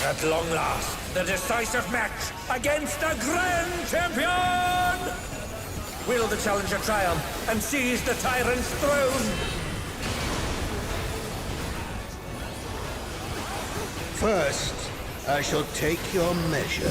At long last, the decisive match against the Grand Champion! Will the challenger triumph and seize the tyrant's throne? First, I shall take your measure.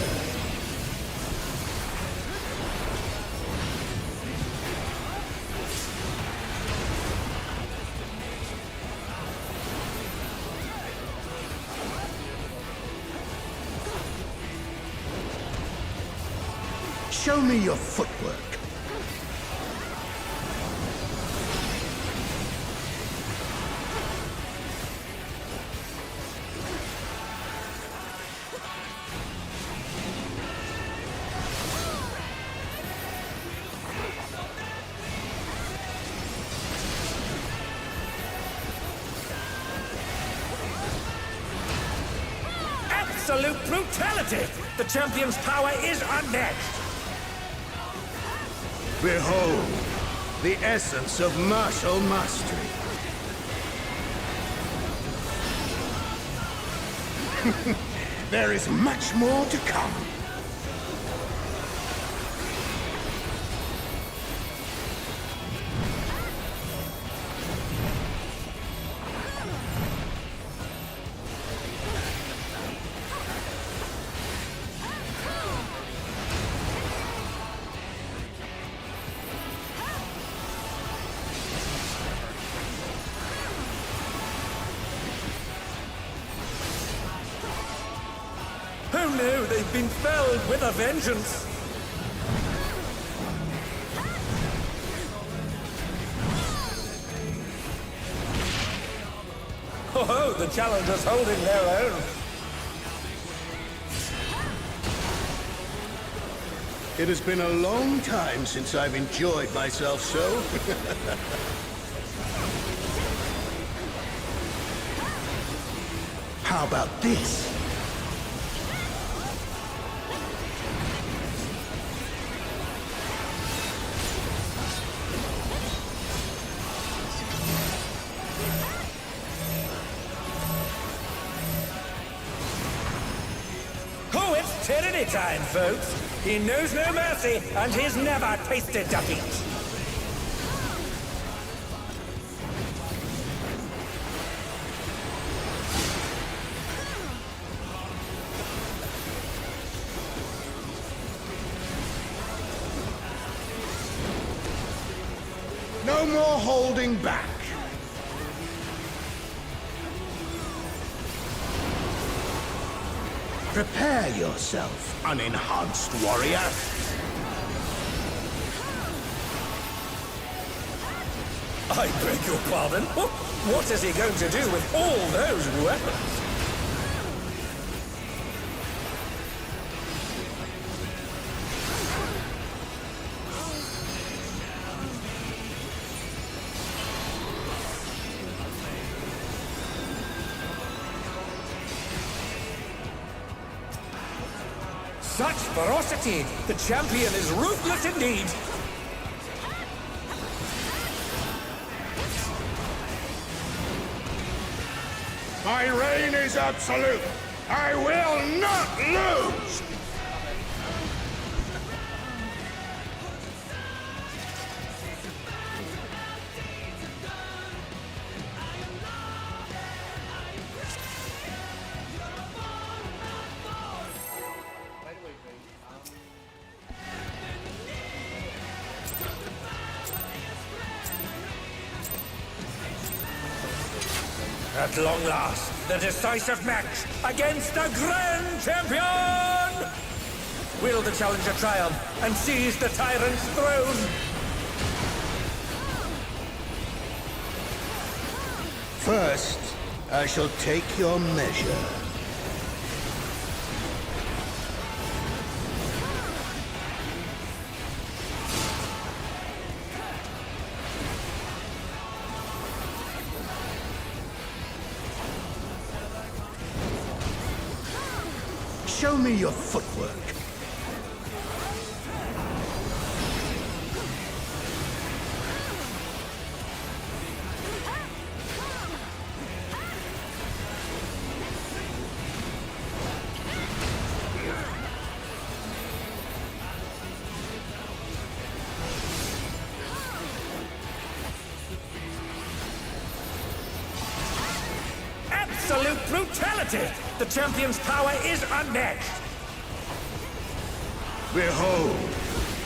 Show me your footwork. Absolute brutality! The champion's power is unmatched! Behold, the essence of martial mastery. There is much more to come. Who knew they've been felled with a vengeance? Oh, the challengers holding their own. It has been a long time since I've enjoyed myself so. How about this? Oh, it's tyranny time, folks. He knows no mercy, and he's never tasted defeat. No more holding back. Prepare yourself, unenhanced warrior. I beg your pardon? What is he going to do with all those weapons? Such ferocity! The champion is ruthless indeed! My reign is absolute. I will not lose! At long last, the decisive match against the Grand Champion! Will the challenger triumph and seize the tyrant's throne? First, I shall take your measure. Show me your footwork. Absolute brutality! The champion's power is unmatched! Behold,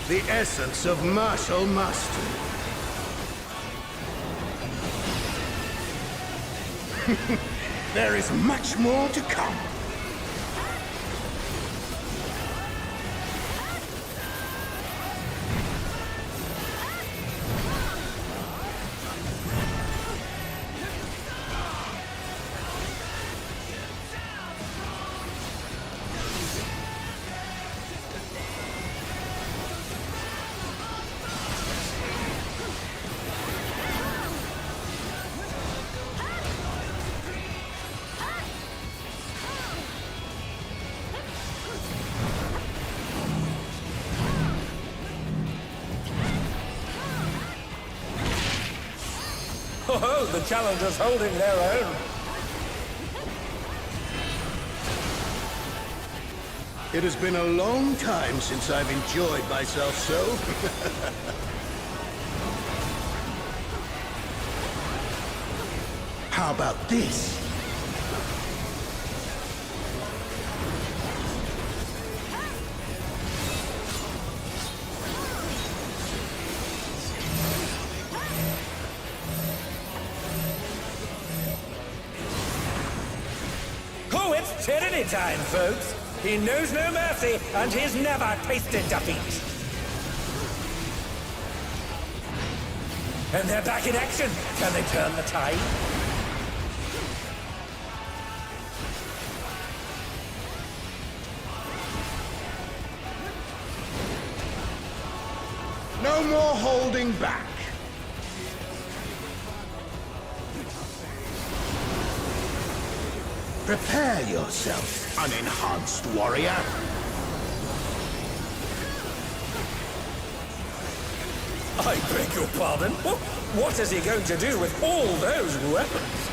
the essence of martial mastery. There is much more to come. Oh, the challengers holding their own. It has been a long time since I've enjoyed myself so. How about this? Oh, it's tyranny time, folks. He knows no mercy, and he's never tasted defeat. And they're back in action. Can they turn the tide? No more holding back. Prepare yourself, unenhanced warrior. I beg your pardon? What is he going to do with all those weapons?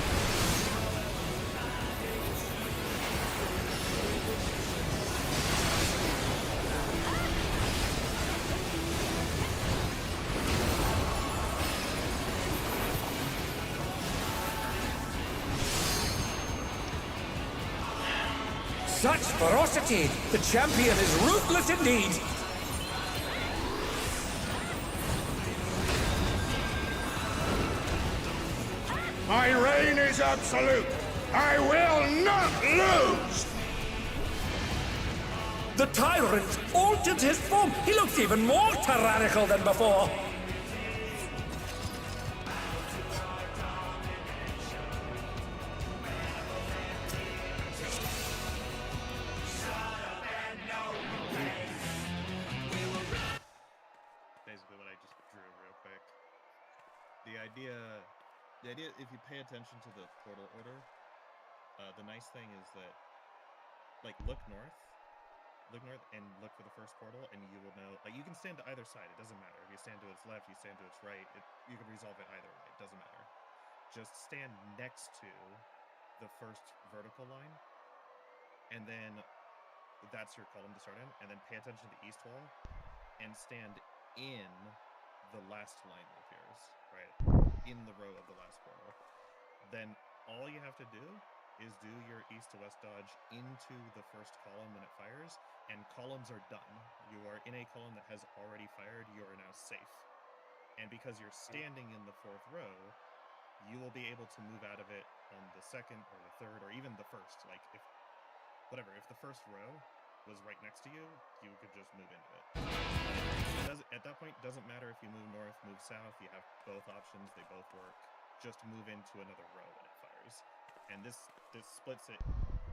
Such ferocity! The champion is ruthless indeed! My reign is absolute. I will not lose! The tyrant altered his form. He looks even more tyrannical than before. Basically what I just drew real quick. The idea, if you pay attention to the portal order, the nice thing is that, like, look north and look for the first portal, and you will know, like, you can stand to either side, it doesn't matter. If you stand to its left, you stand to its right, you can resolve it either way, it doesn't matter. Just stand next to the first vertical line, and then that's your column to start in, and then pay attention to the east wall, and stand in the last line that appears, right? In the row of the last portal. Then all you have to do is do your east to west dodge into the first column when it fires, and columns are done. You are in a column that has already fired, you are now safe. And because you're standing in the fourth row, you will be able to move out of it on the second or the third or even the first. Like, if the first row was right next to you, you could just move into it. At that point, doesn't matter if you move north, move south, you have both options, they both work. Just move into another row when it fires. squares, and this splits it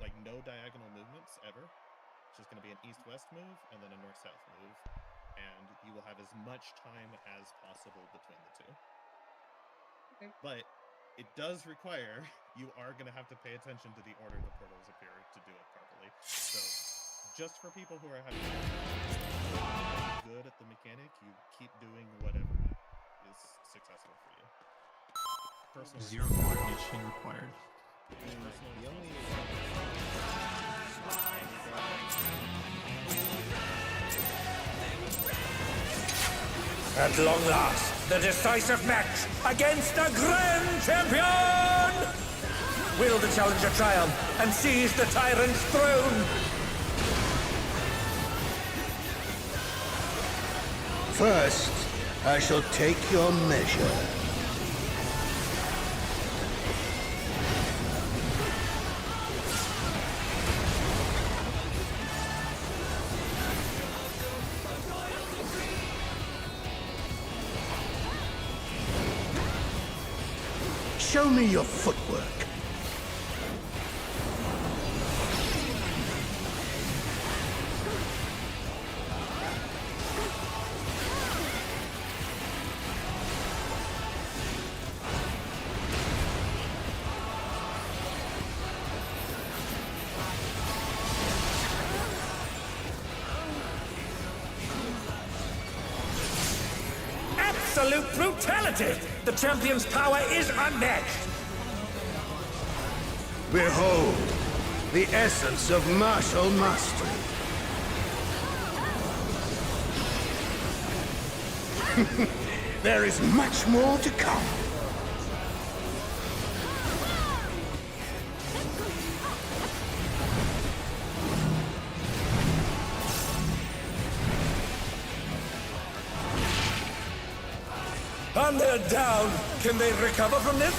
like no diagonal movements ever. It's just going to be an east-west move and then a north-south move, and you will have as much time as possible between the two. Okay. But it does require you are going to have to pay attention to the order the portals appear to do it properly. So just for people who are having good at the mechanic, you keep doing whatever is successful for you. Personal Zero coordination required. The only At long last, the decisive match against the Grand Champion! Will the challenger triumph and seize the tyrant's throne? First, I shall take your measure. Show me your footwork. Absolute brutality! The champion's power is unmatched! Behold, the essence of martial mastery. There is much more to come. And they're down! Can they recover from this?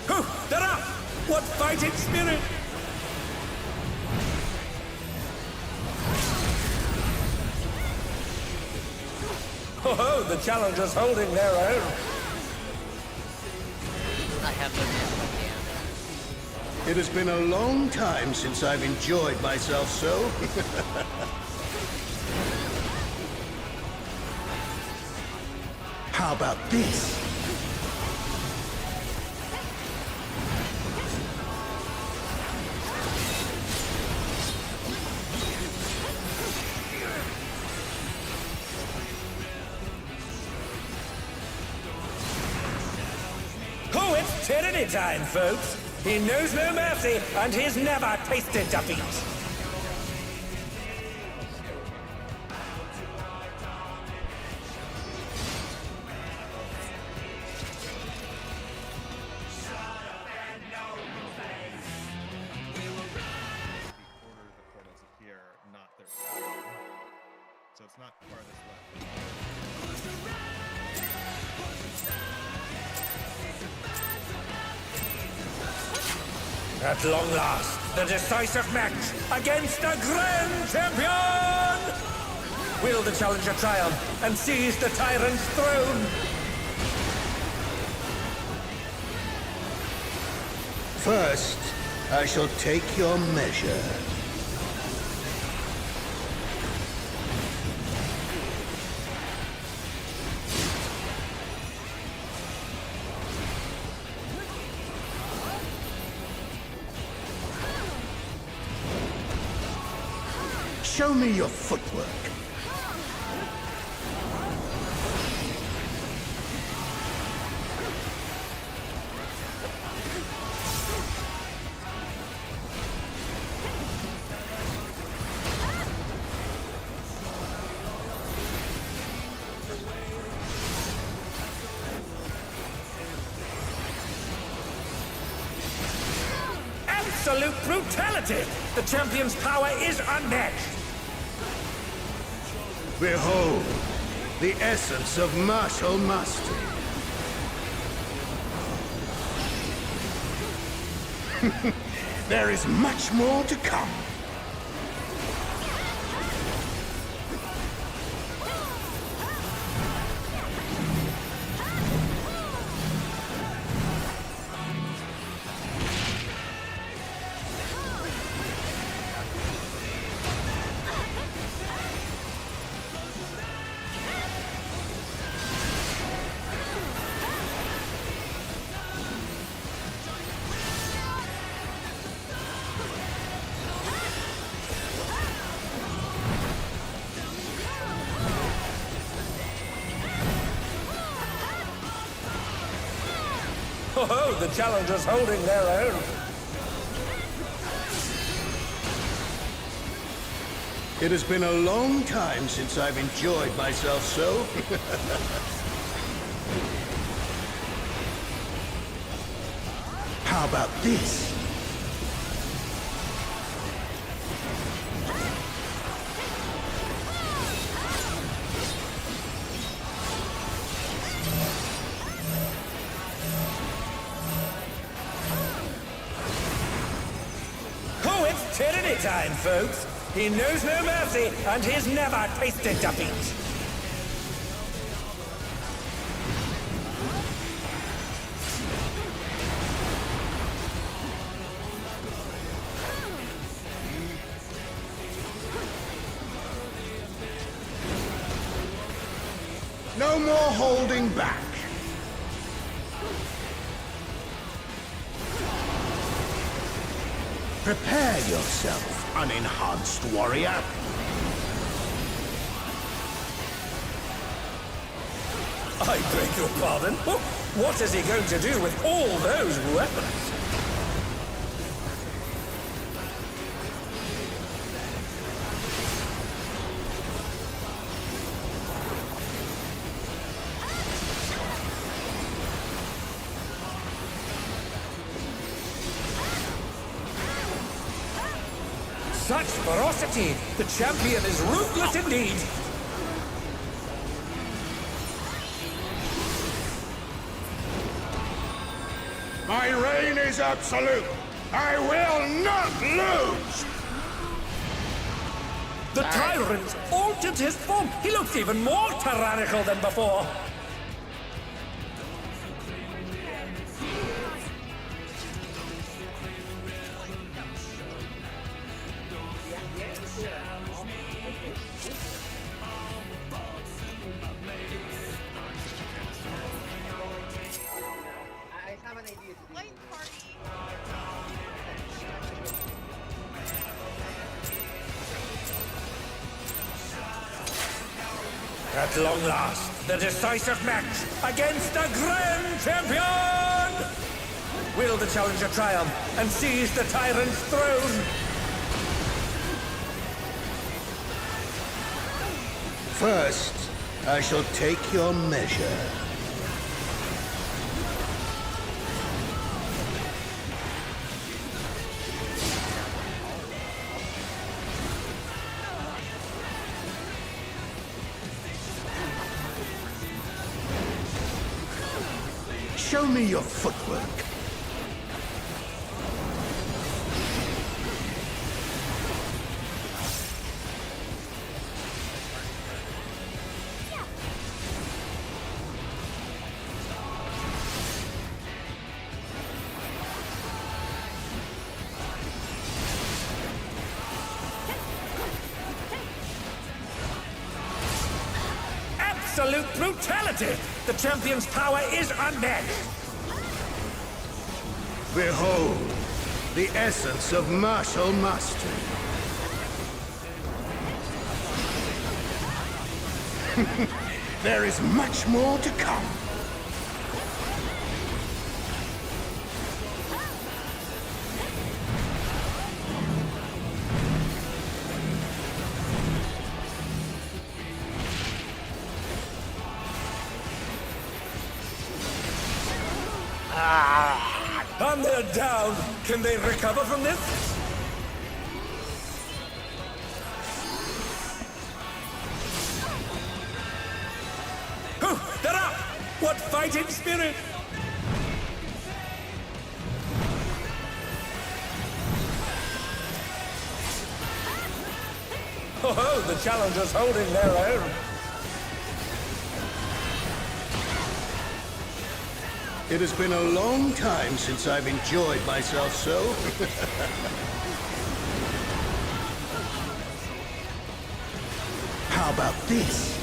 Oh, they're up! What fighting spirit! Oh, the challenger's holding their own. I have no damage. It has been a long time since I've enjoyed myself so. How about this? Oh, it's tyranny time, folks! He knows no mercy, and he's never tasted defeat! So it's not farthest left. At long last, the decisive match against the Grand Champion! Will the challenger triumph and seize the tyrant's throne? First, I shall take your measure. Show me your footwork. Absolute brutality! The champion's power is unmatched! Behold, the essence of martial mastery. There is much more to come. Oh, the challengers holding their own. It has been a long time since I've enjoyed myself so. How about this? Oh, it's tyranny time, folks. He knows no mercy, and he's never tasted defeat. No more holding back. Prepare yourself, unenhanced warrior. I beg your pardon? What is he going to do with all those weapons? Such ferocity! The champion is ruthless indeed! My reign is absolute. I will not lose! The tyrant altered his form. He looks even more tyrannical than before. At long last, the decisive match against the Grand Champion! Will the challenger triumph and seize the tyrant's throne? First, I shall take your measure. Show me your footwork. Absolute brutality! The champion's power is unmatched! Behold, the essence of martial mastery. There is much more to come. And they're down. Can they recover from this? Oh, they're up! What fighting spirit! Oh, the challenger's holding their own. It has been a long time since I've enjoyed myself so. How about this?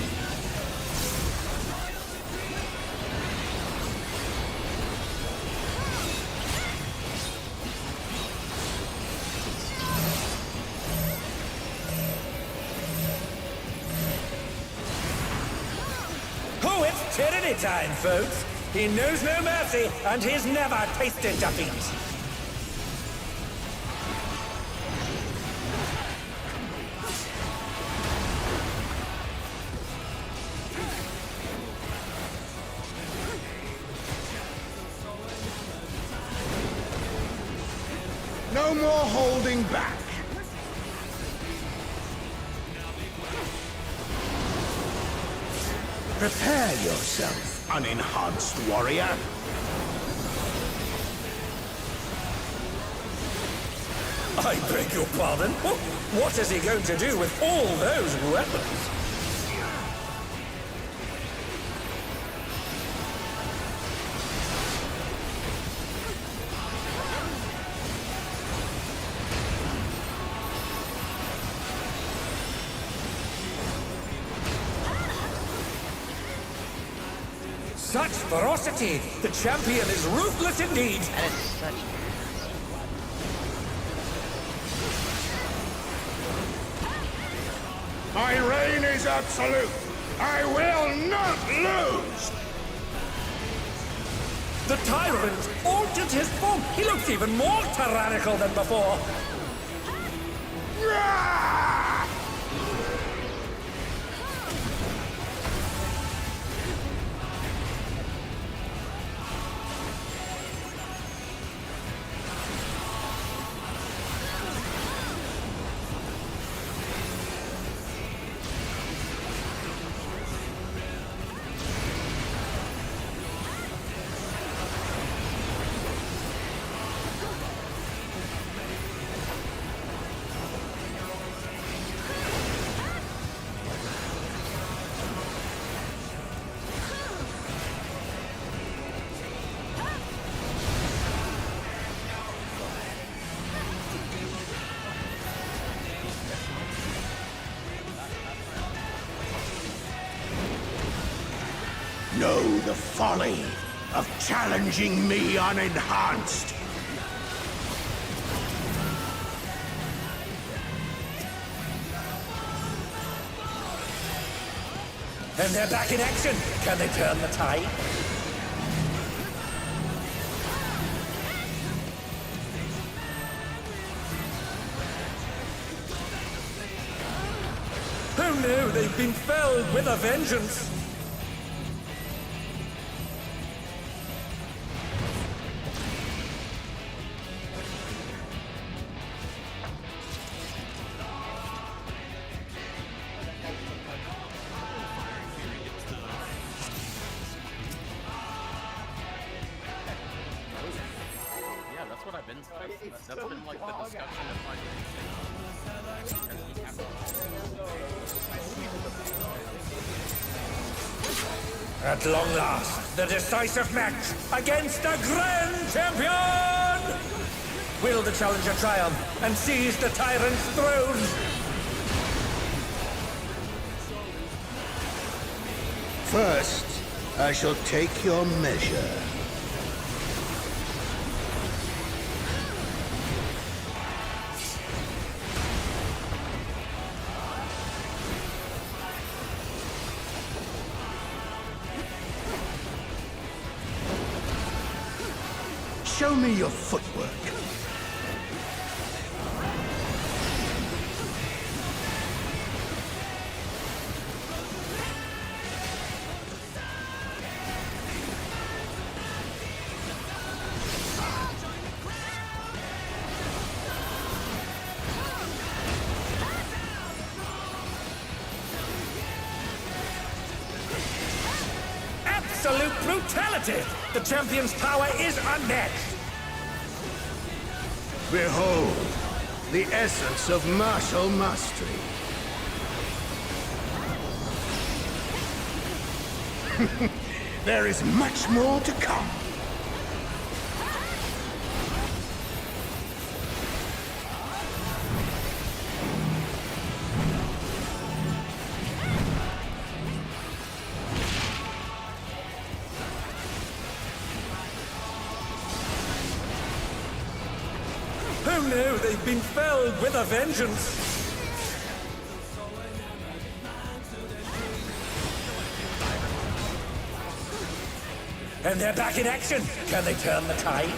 Oh, it's tyranny time, folks. He knows no mercy, and he's never tasted defeat. No more holding back. Prepare yourself, unenhanced warrior. I beg your pardon? What is he going to do with all those weapons? Such ferocity! The champion is ruthless indeed! That is such... My reign is absolute. I will not lose! The tyrant altered his form! He looks even more tyrannical than before! Know the folly of challenging me unenhanced. And they're back in action! Can they turn the tide? Oh no, they've been felled with a vengeance! Yeah, that's what I've been saying. That's been like the discussion of my At long last, the decisive match against the Grand Champion! Will the challenger triumph and seize the tyrant's throne? First, I shall take your measure. Show me your footwork. Absolute brutality! The champion's power is unmatched! Behold, the essence of martial mastery. There is much more to come. Oh no, they've been felled with a vengeance! And they're back in action! Can they turn the tide?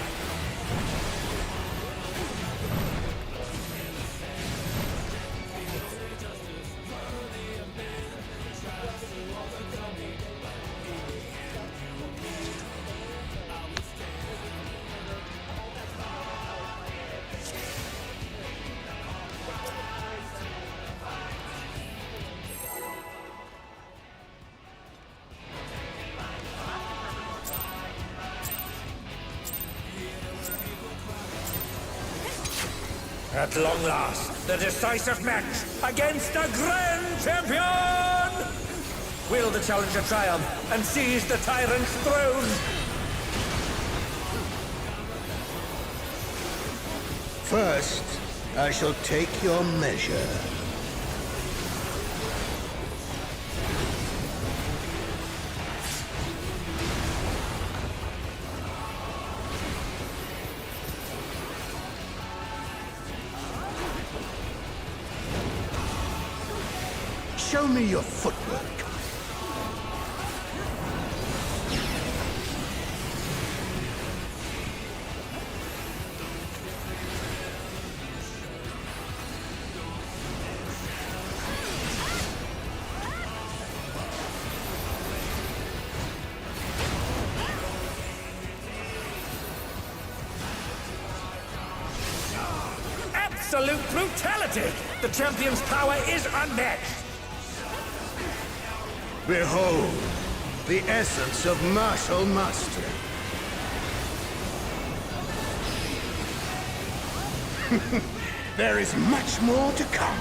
At long last, the decisive match against the Grand Champion! Will the challenger triumph and seize the tyrant's throne? First, I shall take your measure. Show me your footwork. Absolute brutality! The champion's power is unmatched! Behold, the essence of martial mastery. There is much more to come.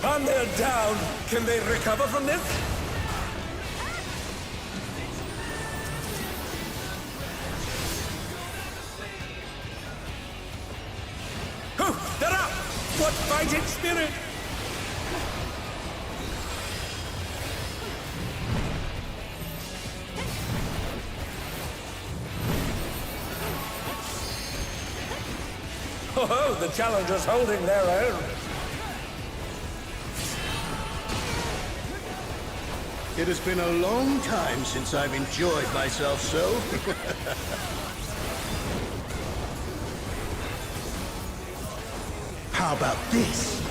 And they're down! Can they recover from this? They're up! What fighting spirit! Oh, the challengers holding their own. It has been a long time since I've enjoyed myself so. How about this?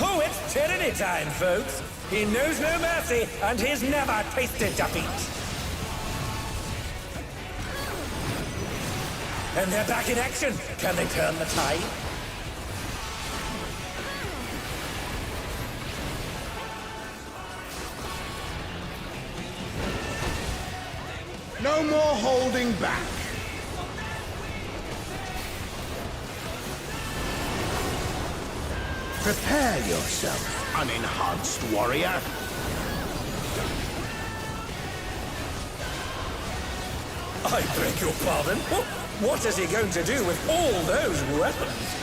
Oh, it's tyranny time, folks. He knows no mercy, and he's never tasted defeat. And they're back in action. Can they turn the tide? No more holding back. Prepare yourself, unenhanced warrior. I beg your pardon? What is he going to do with all those weapons?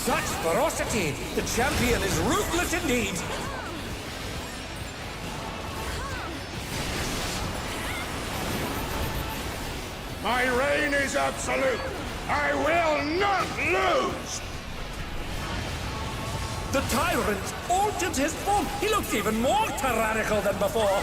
Such ferocity! The champion is ruthless indeed! My reign is absolute. I will not lose! The tyrant altered his form. He looks even more tyrannical than before.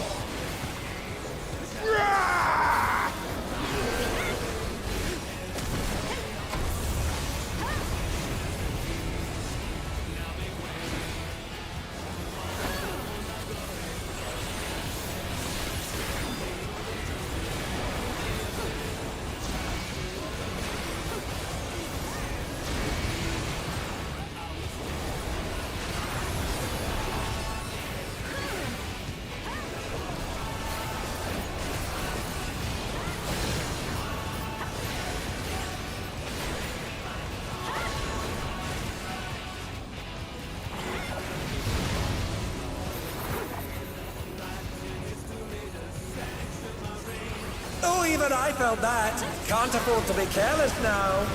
Oh, even I felt that. Can't afford to be careless now.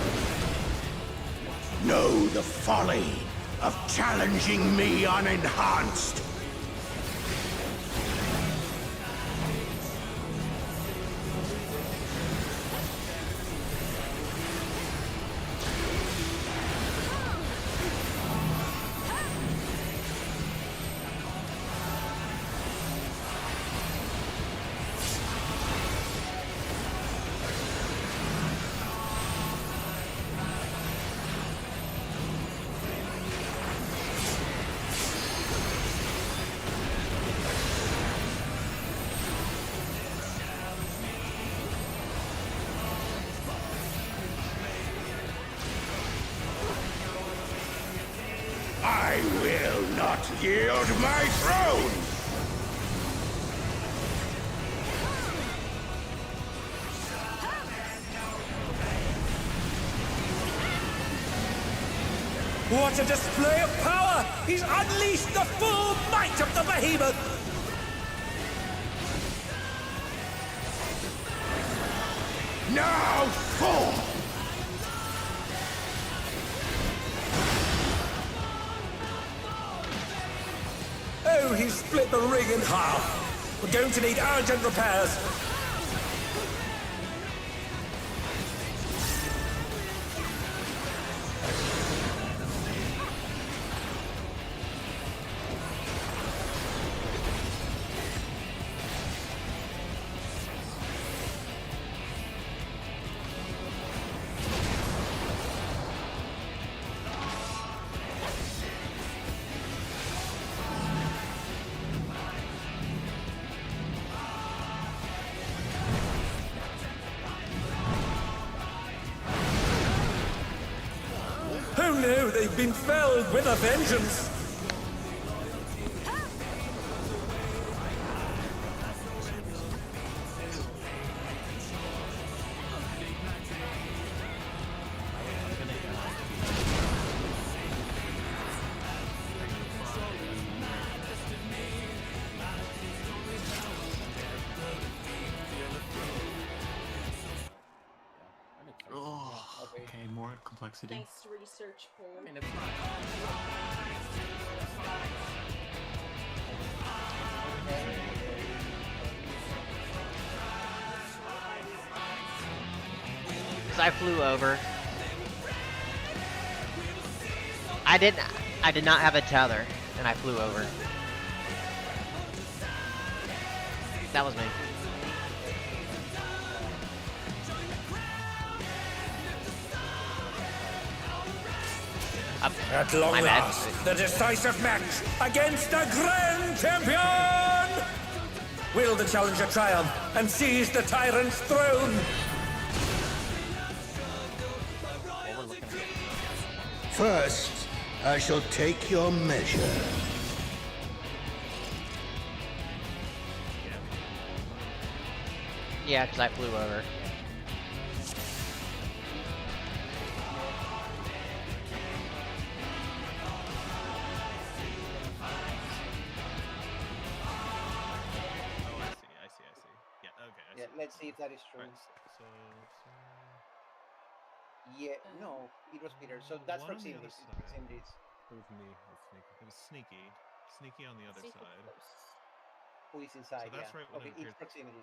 Know the folly of challenging me unenhanced. I will not yield my throne! What a display of power! He's unleashed the full might of the behemoth! Now fall! Oh, he's split the ring in half. We're going to need urgent repairs. Oh no, they've been felled with a vengeance! Oh, okay, more complexity. Thanks, research pool. I mean, it's not. Because I flew over. I did not have a tether, and I flew over. That was me. At long last, the decisive match against the Grand Champion! Will the challenger triumph and seize the tyrant's throne? First, I shall take your measure. Yeah, because I flew over. Let's see if that is true. Yeah, no, it was Peter. So that's proximity. Proximity. It was me. It was sneaky. Sneaky on the other side. Who is inside? So that's yeah. right when Okay, it it's proximity.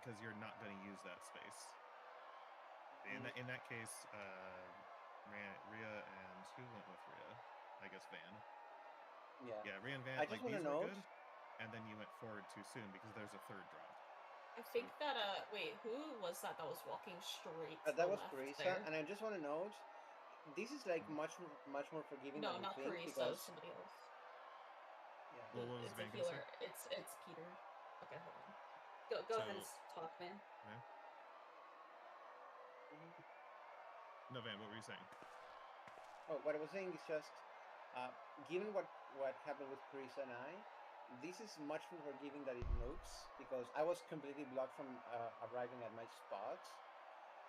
because you're not going to use that space. In that case, Rhea and who went with Rhea? I guess Van. Yeah. Yeah, Rhea and Van. I just want to these were note. good, and then you went forward too soon because there's a third drop. I think that wait, who was that was walking straight to That the was left Carissa, there? and I just want to note, this is like much more forgiving No, than we not think Carissa, because somebody else. yeah. Well, what was It's a Van gonna say? healer. It's Peter. Okay, hold on. Go ahead and talk, man. Van? No, Van, what were you saying? Oh, what I was saying is just, given what happened with Carissa and I, this is much more forgiving than it looks because I was completely blocked from arriving at my spot,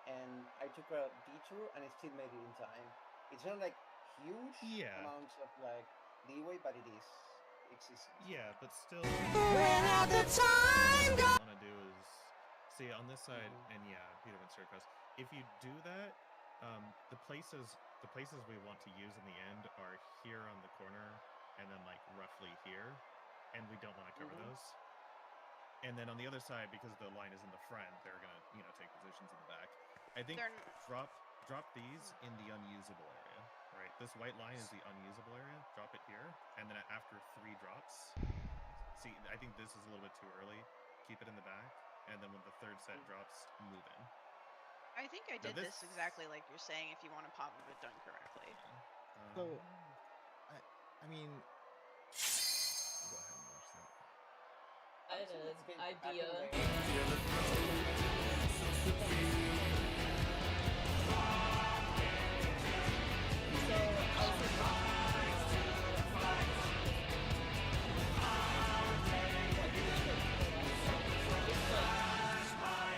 and I took a detour and I still made it in time. It's not like huge amounts of like leeway, but it is existent. Yeah, but still. When at the time what I want to do is see on this side, and yeah, Peter went straight across. If you do that, the places we want to use in the end are here on the corner, and then like roughly here, and we don't want to cover those. And then on the other side, because the line is in the front, they're gonna take positions in the back. I think drop these in the unusable area. Right, this white line is the unusable area. Drop it here, and then after 3 drops, see, I think this is a little bit too early. Keep it in the back, and then when the third set drops, move in. I think I did this exactly like you're saying if you want to pop it done correctly. So, I mean, go ahead and watch that. I had an idea.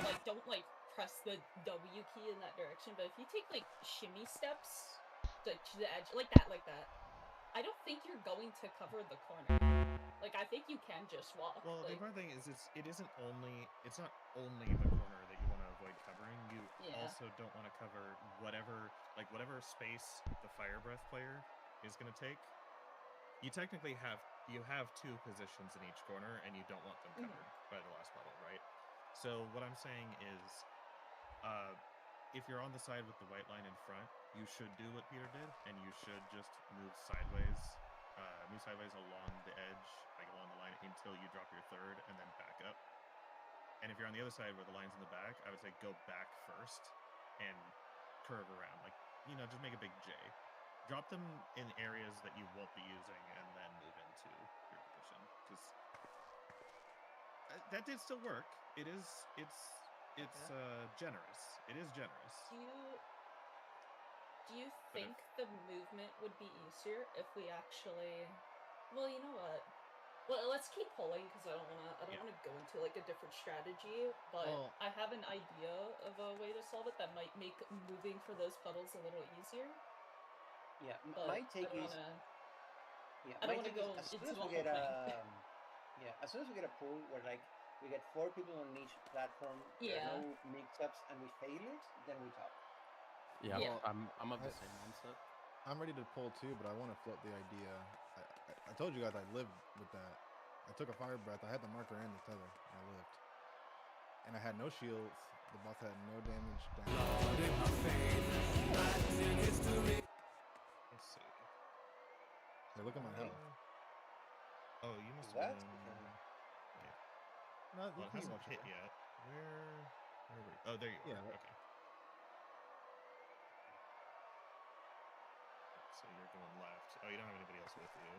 Like, don't like press the W key in that direction, but if you take like shimmy steps to the edge, like that, I don't think you're going to cover the corner. Like, I think you can just walk. Well, like, the important thing is it's not only the corner that you want to avoid covering. You also don't want to cover whatever space the fire breath player is going to take. You technically have 2 positions in each corner, and you don't want them covered by the last puddle, right? So what I'm saying is, if you're on the side with the white line in front, you should do what Peter did, and you should just move sideways along the edge, like along the line, until you drop your third, and then back up. And if you're on the other side where the line's in the back, I would say go back first and curve around, like just make a big J. Drop them in areas that you won't be using, and then move into your position. Because that did still work. It's generous. It is generous. Do you think the movement would be easier if we actually? Well, you know what? Well, let's keep pulling because I don't want to go into like a different strategy. But I have an idea of a way to solve it that might make moving for those puddles a little easier. Yeah, but my take is. I don't want to go as soon into as we get as soon as we get a pool where like we get 4 people on each platform, there are no mix-ups, and we fail it, then we talk. Yeah, well, I'm of the same mindset. I'm ready to pull too, but I want to float the idea. I told you guys I lived with that. I took a fire breath. I had the marker and the tether. I lived, and I had no shields. The boss had no damage down. Let's see. Hey, look at my health. Oh, you must have been. Wait. No, well, it hasn't hit yet. Where were you? Oh, there you are. Okay. So you're going left. Oh, you don't have anybody else with you.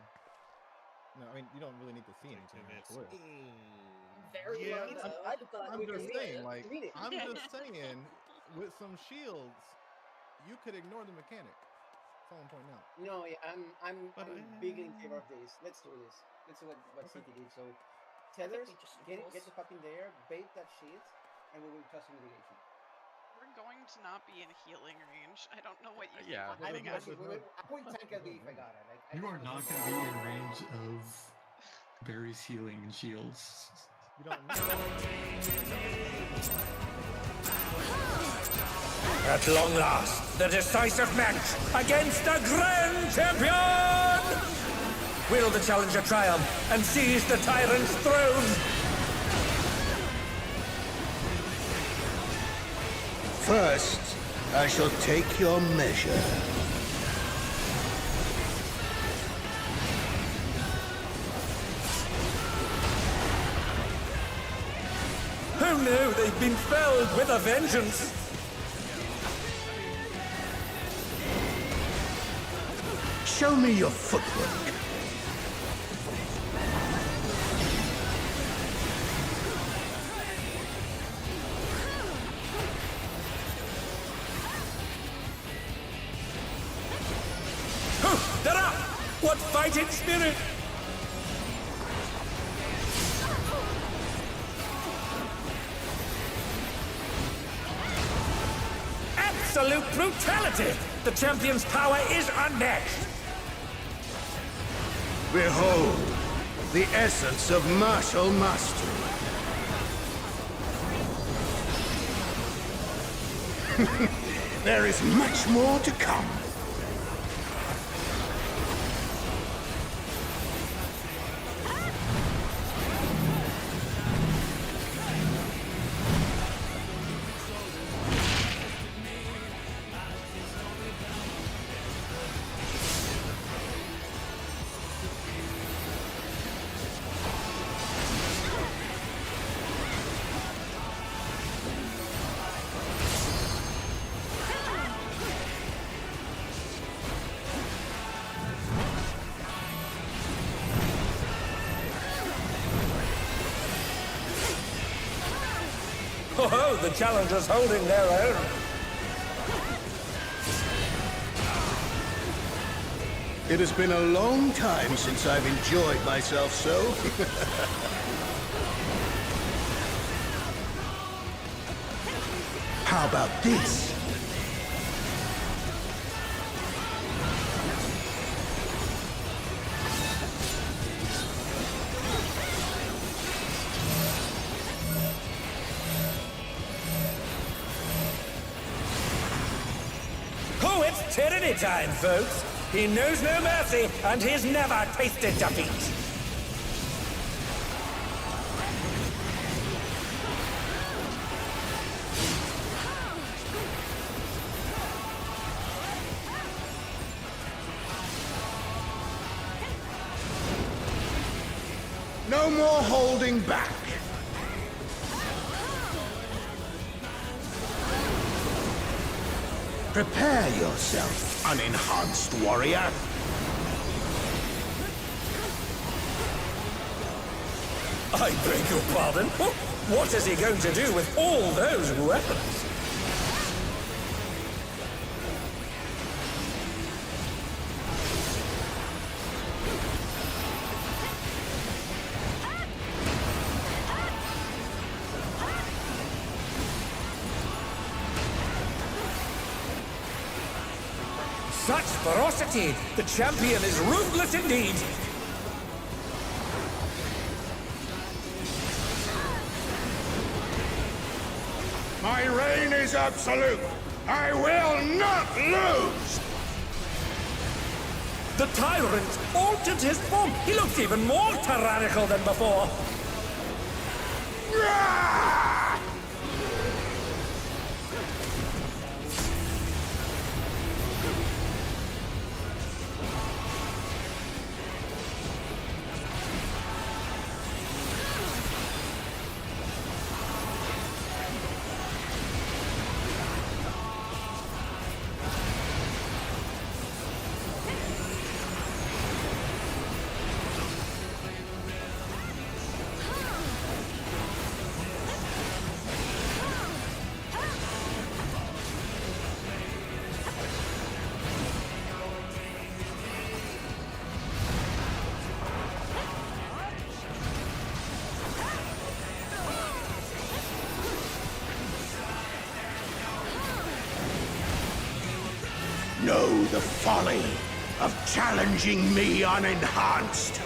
No, I mean you don't really need to see anything. Very yeah, I'm just saying, like, it. I'm just saying, with some shields, you could ignore the mechanic. That's all I'm pointing out. No, yeah, I'm bigly in favor of this. Let's do this. Let's do what City did. So, tethers, get the fuck in there, bait that shit, and we will toss mitigation. We're going to not be in healing range. I don't know what you think I we're hitting on. will tank a beef if I got it. Like, you are not going to be in range of Barry's healing and shields. You don't At long last, the decisive match against the Grand Champion! Will the challenger triumph and seize the tyrant's throne? First, I shall take your measure. Oh no, they've been felled with a vengeance! Show me your footwork. Oh, they're up! What fighting spirit! Absolute brutality! The champion's power is unmatched! Behold, the essence of martial mastery. There is much more to come. Oh, the challengers holding their own. It has been a long time since I've enjoyed myself so. How about this? Oh, it's tyranny time, folks. He knows no mercy, and he's never tasted defeat. No more holding back. Prepare yourself, unenhanced warrior. I beg your pardon? What is he going to do with all those weapons? Such ferocity! The champion is ruthless indeed! My reign is absolute. I will not lose! The tyrant altered his form. He looks even more tyrannical than before. Know the folly of challenging me unenhanced.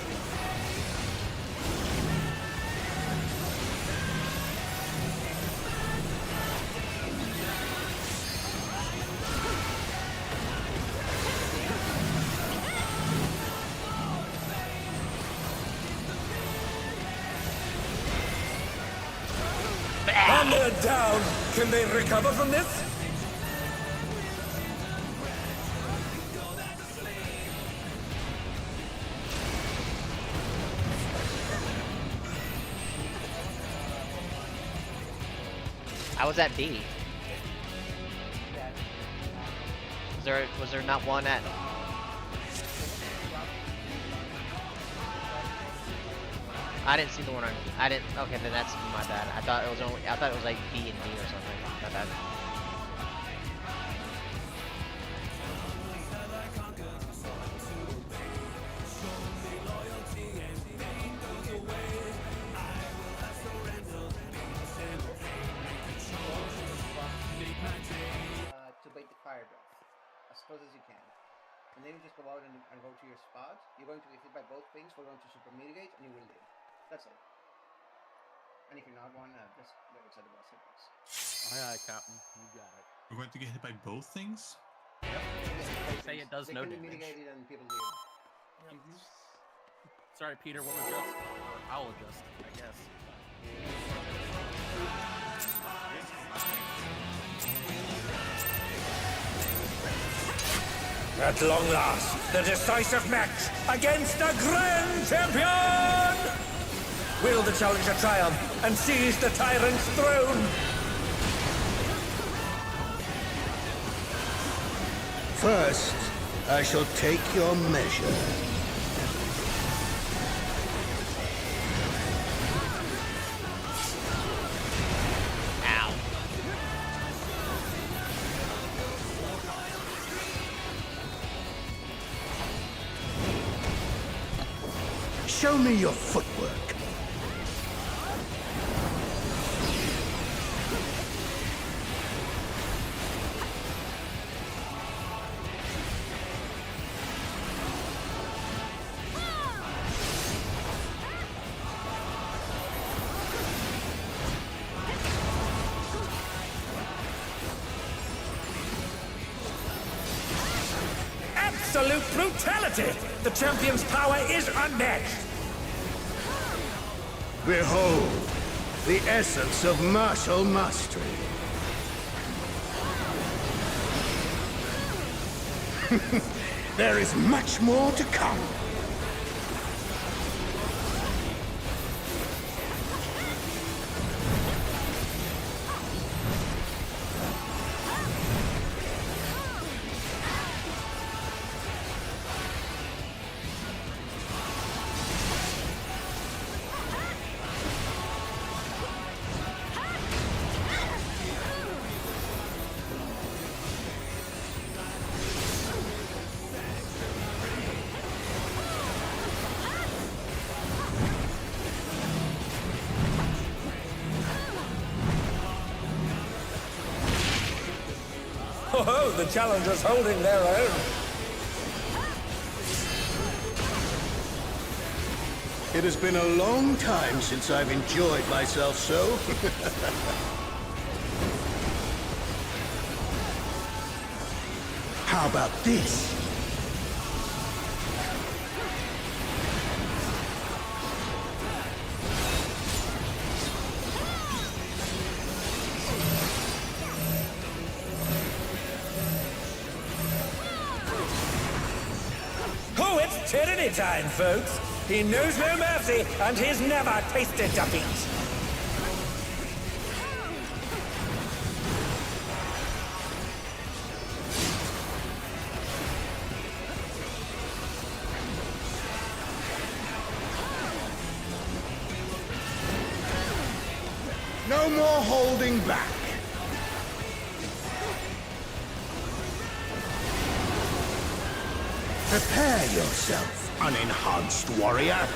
Hammered down! Can they recover from this? I was at B. Was there not one at? I didn't see the one on. I didn't. Okay, then that's my bad. I thought it was only. I thought it was like B and D or something. My bad. To bait the fire breath as close as you can. And then you just go out and go to your spot. You're going to get hit by both things. We're going to super mitigate and you will live. That's it. And if you're not one, just let it set the boss hitbox. Aye, aye, Captain. You got it. We're going to get hit by both things? They say it does they no can be damage. mitigated and people live. Sorry, Peter, we'll adjust. Or I'll adjust, I guess. At long last, the decisive match against the Grand Champion! Will the challenger triumph and seize the tyrant's throne? First, I shall take your measure. Ow. Show me your footwork. Absolute brutality! The champion's power is unmatched! Behold, the essence of martial mastery. There is much more to come. Oh, the challengers holding their own. It has been a long time since I've enjoyed myself so. How about this? Oh, it's tyranny time, folks. He knows no mercy, and he's never tasted defeat. No more holding back. Prepare yourself, unenhanced warrior.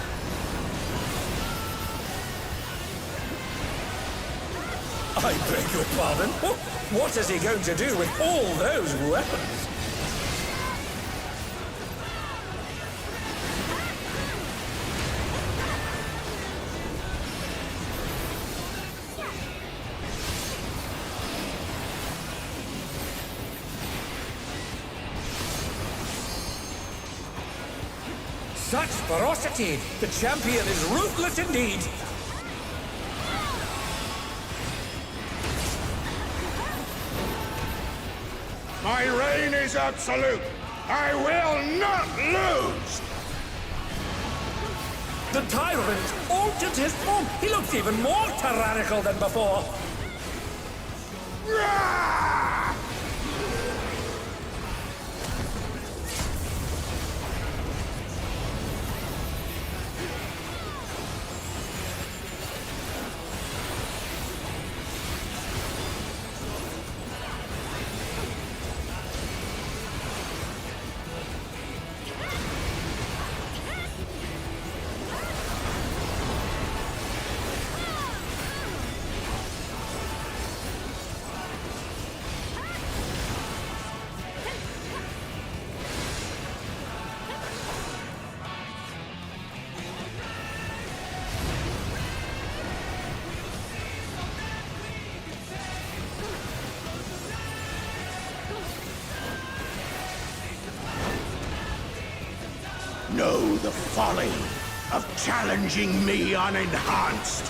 I beg your pardon? What is he going to do with all those weapons? Such ferocity! The champion is ruthless indeed! My reign is absolute. I will not lose. The tyrant altered his form. He looks even more tyrannical than before. Know the folly of challenging me unenhanced.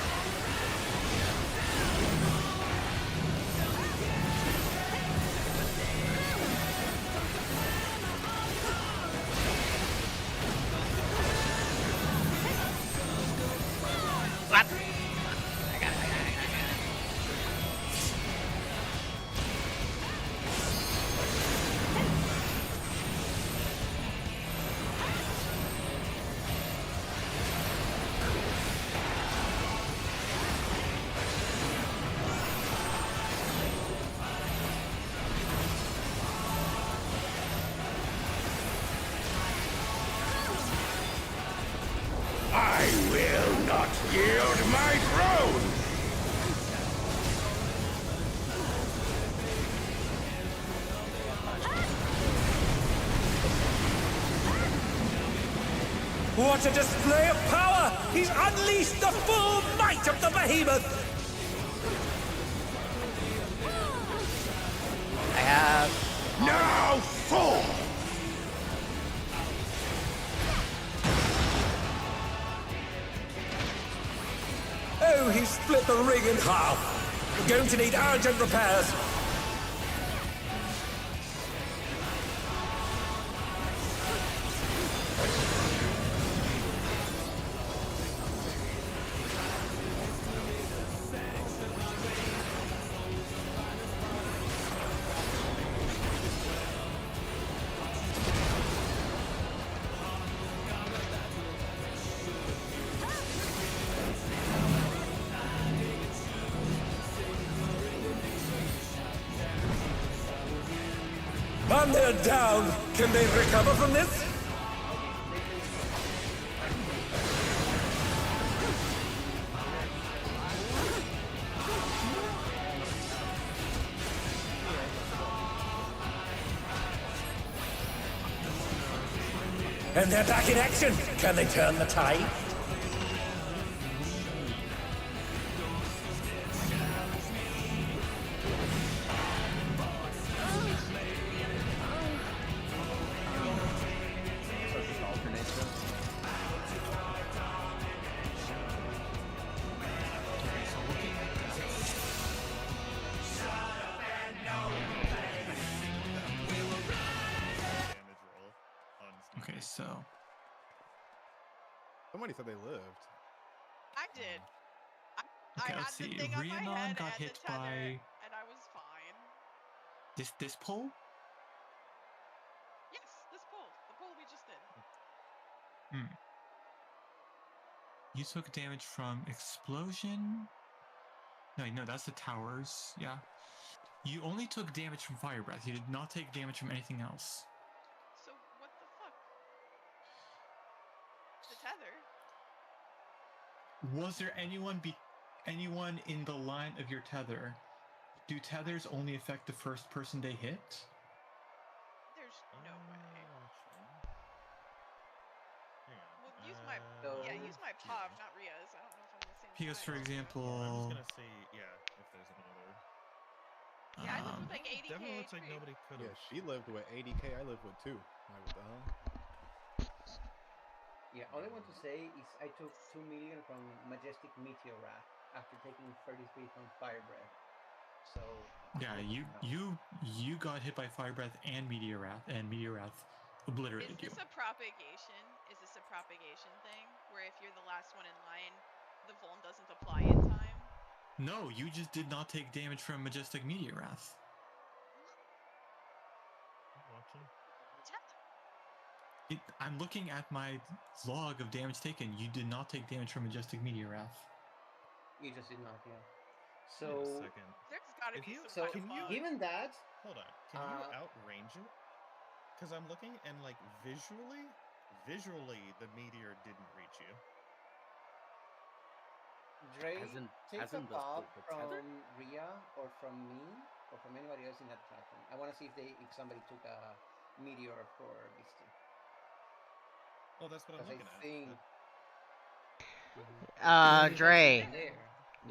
I will not yield my throne! What a display of power! He's unleashed the full might of the behemoth! I have... Now fall! Oh, he split the ring in half. We're going to need urgent repairs. And they're down. Can they recover from this? And they're back in action. Can they turn the tide? Okay, so somebody said they lived. I did. okay, I let's had see. the thing on my Rhiannon head got and hit the tether, by and I was fine. this pole. Yes, this pole. The pole we just did. Hmm. You took damage from explosion. No, that's the towers. Yeah. You only took damage from fire breath. You did not take damage from anything else. So what the fuck? The tether. Was there anyone in the line of your tether? Do tethers only affect the first person they hit? There's no way. Well, use my use my PoV, not Ria's. I don't know if I'm the same. Because, for example, I'm just gonna see, yeah, if there's another. Yeah, I lived with like 80k Definitely looks like HP. nobody could have. Yeah, she lived with 80k. I lived with 2. Like, what the hell? Yeah, all I want to say is I took 2 million from Majestic Meteor Wrath after taking 33 from Fire Breath. So yeah, you got hit by fire breath and meteor wrath obliterated you. Is this a propagation? Is this a propagation thing where if you're the last one in line, the vuln doesn't apply in time? No, you just did not take damage from Majestic Meteor Wrath. I'm looking at my log of damage taken. You did not take damage from Majestic Meteor Wrath. You just did not, yeah. Wait a So second. There's gotta If be you- some so kind of bug. given that, Hold on. Can you outrange it? Because I'm looking and like visually, the meteor didn't reach you. Dre, As in- take as a in the pop tether? from Ria or from me or from anybody else in that platform. I want to see if somebody took a meteor for Misty. Well, that's what I'm Because looking I at. think Dre. there's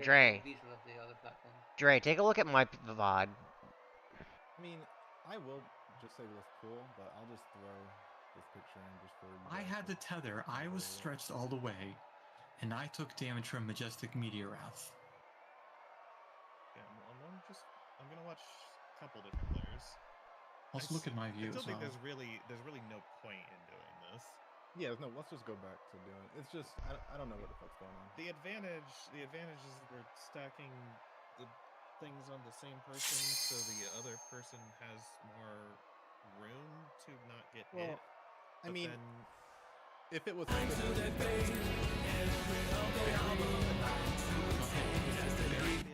Dre. a visual of the other platform. Dre, take a look at my VOD. I mean, I will just say let's pull, but I'll just throw this picture in just for you. I had the tether. I was stretched all the way, and I took damage from Majestic Meteor Wrath. Yeah, I'm gonna watch a couple different players. Let's look at my view I still as think well. there's really no point in doing this. Yeah, no, let's just go back to doing it. It's just, I don't know what the fuck's going on. The advantage is we're stacking the things on the same person, so the other person has more room to not get hit. I mean, then, if it was the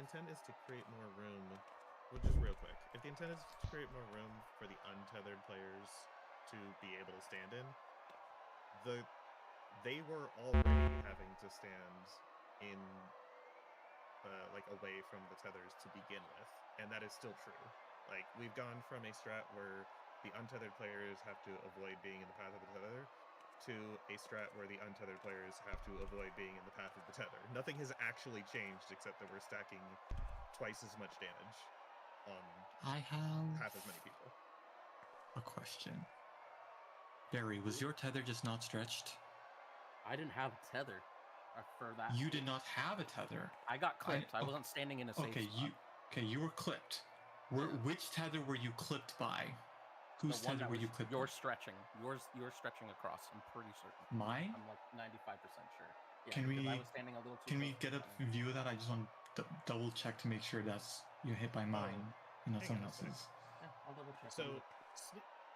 intent is to create more room, well, just real quick, if the intent is to create more room for the untethered players to be able to stand in, they were already having to stand in like away from the tethers to begin with, and that is still true. Like, we've gone from a strat where the untethered players have to avoid being in the path of the tether to a strat where the untethered players have to avoid being in the path of the tether. Nothing has actually changed except that we're stacking twice as much damage on half as many people. A question. Barry, was your tether just not stretched? I didn't have a tether for that. You did not have a tether. I got clipped. I wasn't standing in a safe spot. You were clipped. Which tether were you clipped by? Whose tether were you clipped? You're stretching. You're stretching across. I'm pretty certain. Mine? I'm like 95% sure. Yeah, Can we? I was standing a little too Can we close get a view of that? I just want to double check to make sure that's you're hit by mine and not someone else's. Yeah, I'll double check. So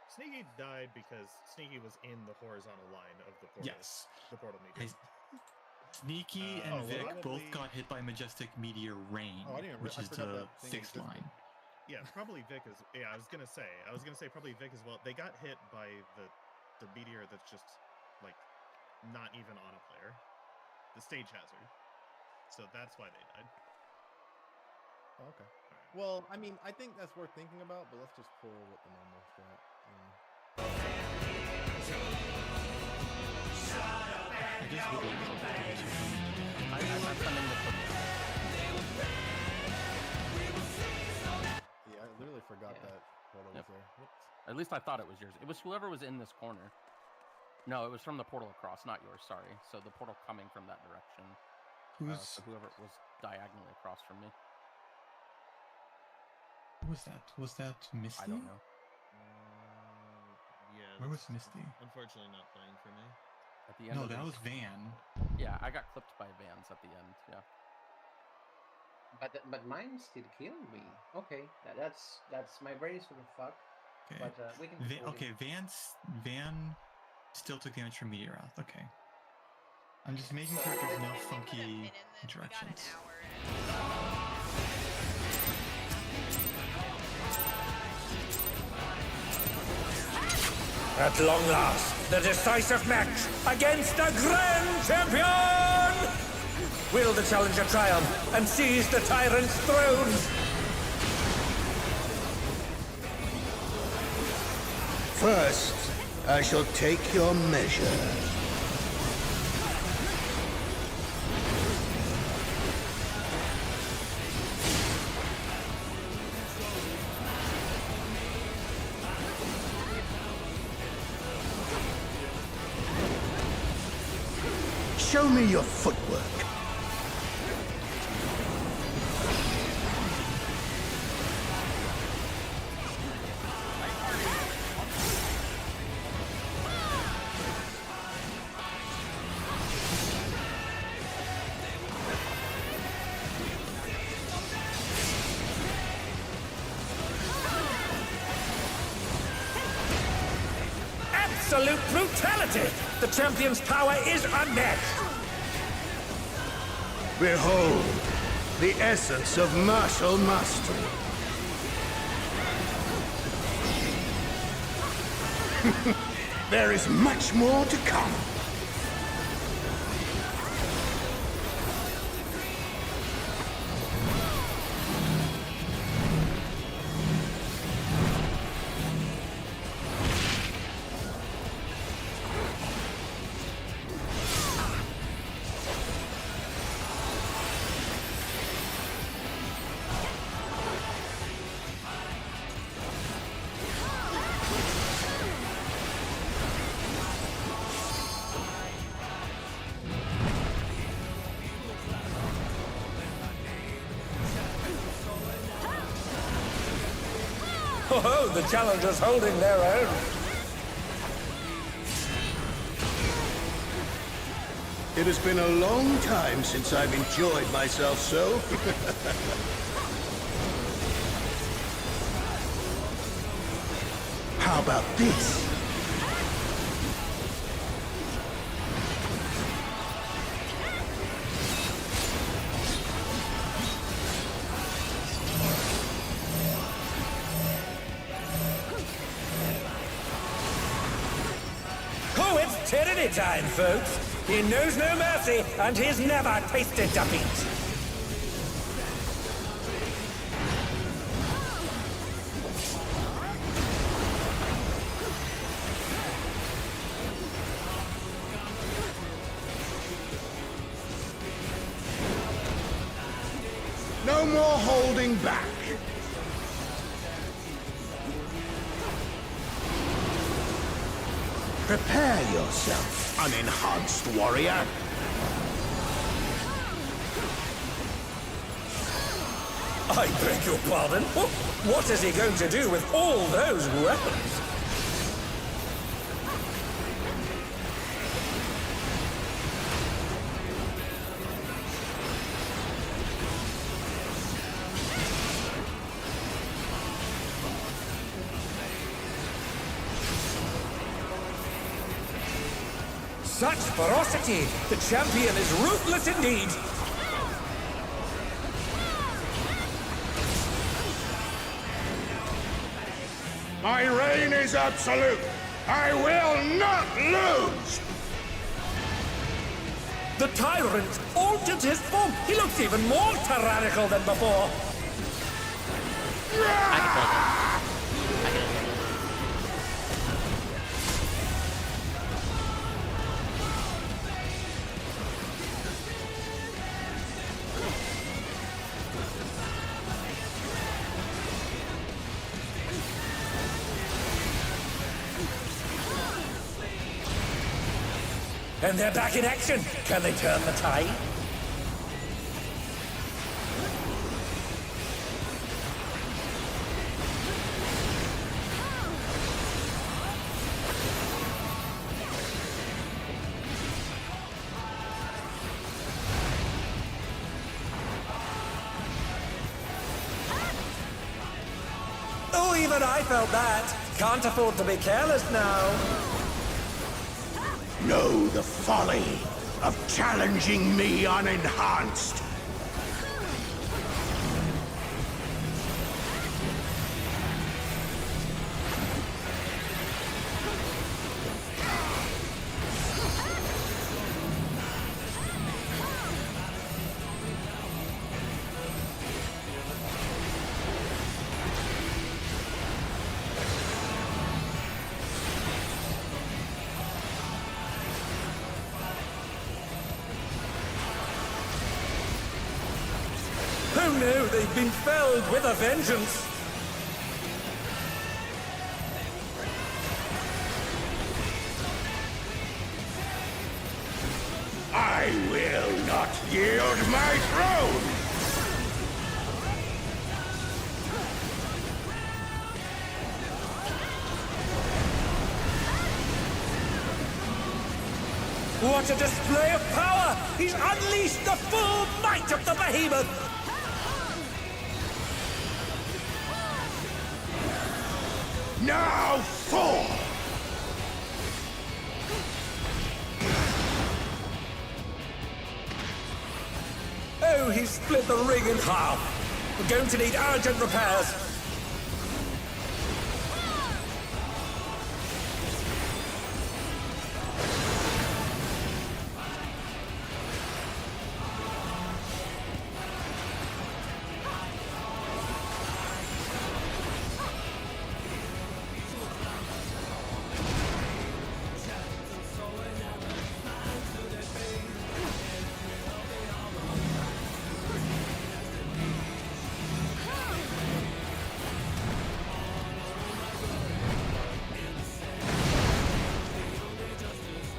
Sneaky died because Sneaky was in the horizontal line of the portal. Yes. The portal meteor. Sneaky and Vic both got hit by Majestic Meteor Rain, which is the fixed line. Yeah, probably Vic as yeah. I was gonna say probably Vic as well. They got hit by the meteor that's just like not even on a player, the stage hazard. So that's why they died. Oh, okay. All right. Well, I mean, I think that's worth thinking about, but let's just pull with the normal strat. Yeah, I literally forgot that portal was there. Whoops. At least I thought it was yours. It was whoever was in this corner. No, it was from the portal across, not yours. Sorry. So the portal coming from that direction. So whoever was diagonally across from me. Who was that? Was that Misty? I don't know. Yeah. Where was Misty? Unfortunately, not playing for me. At the end. No, that was Van. Yeah, I got clipped by Vans at the end. Yeah. But mine still killed me. Okay, that's my brain is sort of fucked. Okay. But we can. Van still took damage from Meteor Wrath. Okay. I'm just making sure there's no funky interactions. At long last, the decisive match against the Grand Champion! Will the challenger triumph and seize the tyrant's throne? First, I shall take your measure. Show me your footwork. absolute brutality. The champion's power is unmatched. Behold, the essence of martial mastery. There is much more to come. Oh, the challengers holding their own. It has been a long time since I've enjoyed myself so. How about this? Oh, it's tyranny time, folks. He knows no mercy, and he's never tasted defeat. No more holding back. Prepare yourself, unenhanced warrior. I beg your pardon? What is he going to do with all those weapons? Such ferocity! The champion is ruthless indeed! My reign is absolute. I will not lose! The tyrant altered his form. He looks even more tyrannical than before. And they're back in action. Can they turn the tide? Oh, even I felt that. Can't afford to be careless now. Know the folly of challenging me unenhanced. Oh no, they've been felled with a vengeance! I will not yield my throne! What a display of power! He's unleashed the full might of the behemoth! Now fall! no, he's split the ring in half. We're going to need urgent repairs.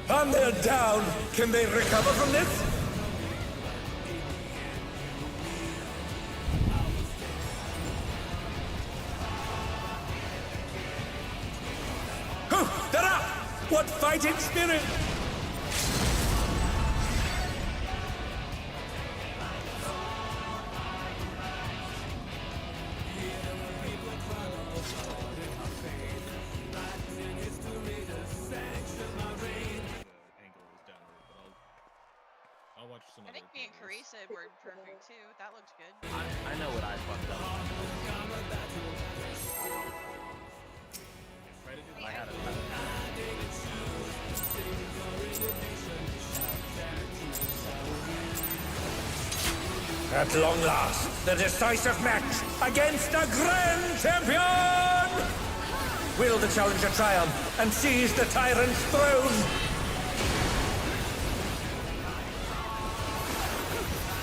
And they're down. Can they recover from this? Oh, they're up! What fighting spirit! I'll watch some I think me and Carissa were perfect too. That looked good. I know what I fucked up. I had it. At long last, the decisive match against the Grand Champion! Will the challenger triumph and seize the tyrant's throne?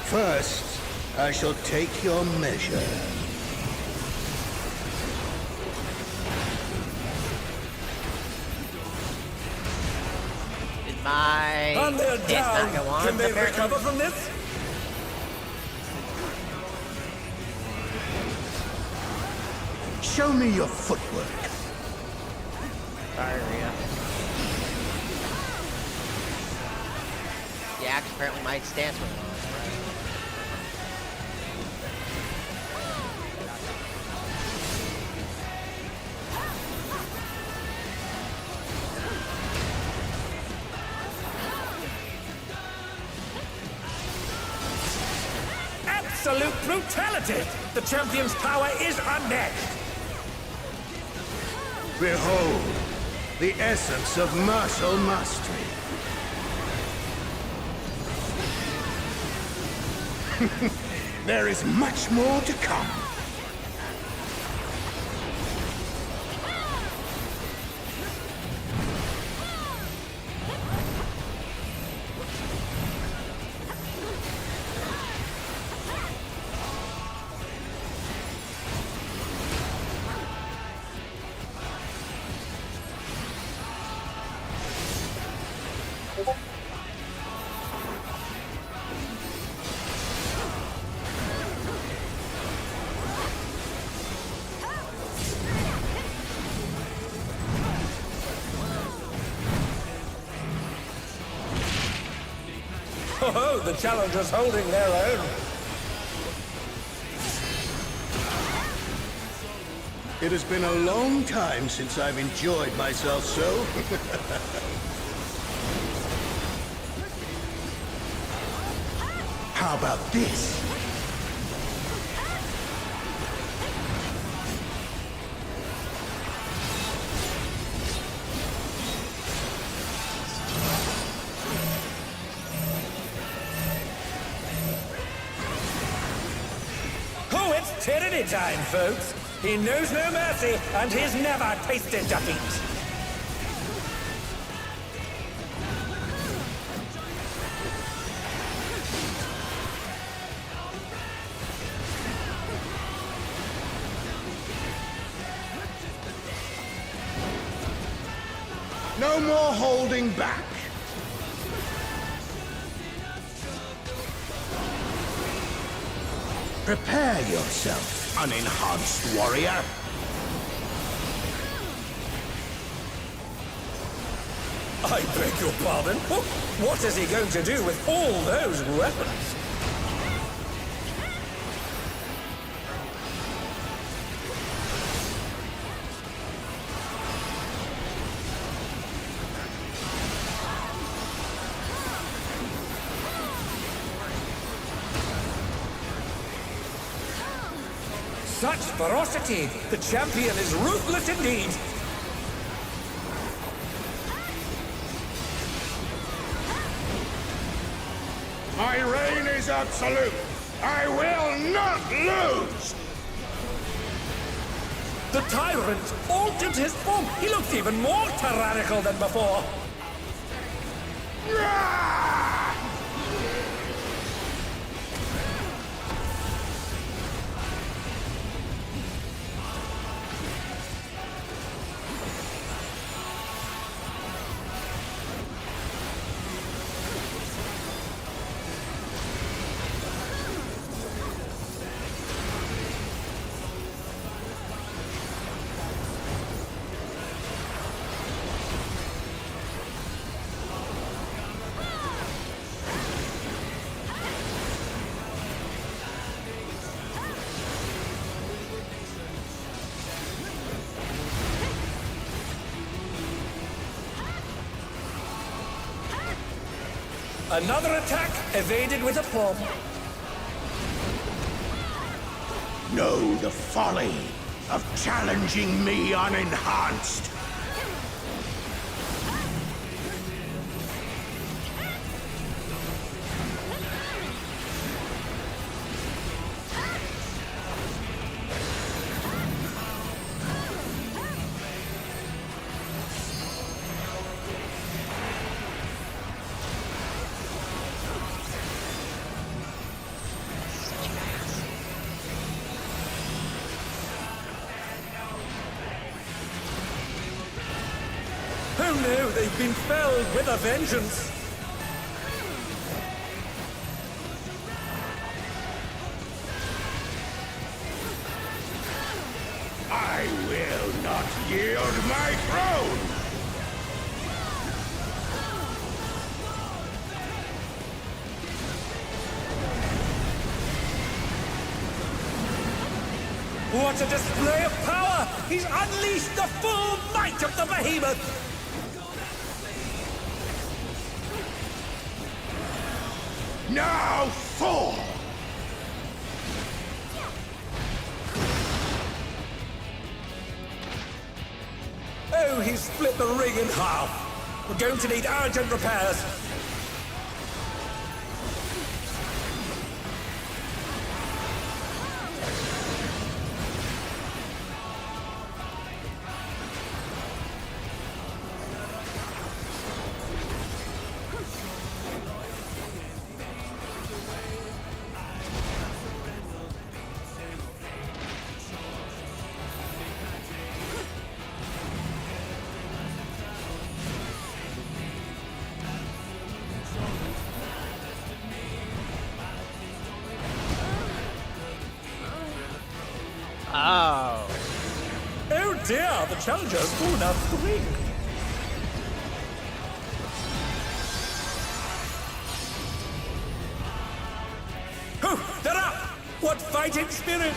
First, I shall take your measure. Did my And they're hit down. not go on? Can they apparently? recover from this? Show me your footwork. Sorry, Rhea. The axe apparently my stance was on. Absolute brutality! The champion's power is unmatched! Behold, the essence of martial mastery. There is much more to come. Oh, the challengers holding their own. It has been a long time since I've enjoyed myself so. How about this? Oh, it's tyranny time, folks. He knows no mercy, and he's never tasted defeat. No more holding back. Prepare yourself, unenhanced warrior. I beg your pardon? What is he going to do with all those weapons? such ferocity. The champion is ruthless indeed. My reign is absolute. I will not lose! The tyrant altered his form. He looks even more tyrannical than before. Another attack evaded with aplomb. Know the folly of challenging me unenhanced. Oh no, they've been felled with a vengeance. I will not yield my throne! What a display of power! He's unleashed the full might of the behemoth! Now fall! Oh, he's split the ring in half. We're going to need urgent repairs. Oh. Oh dear, the challenger's fallen out of the ring. Oh, they're up! What fighting spirit!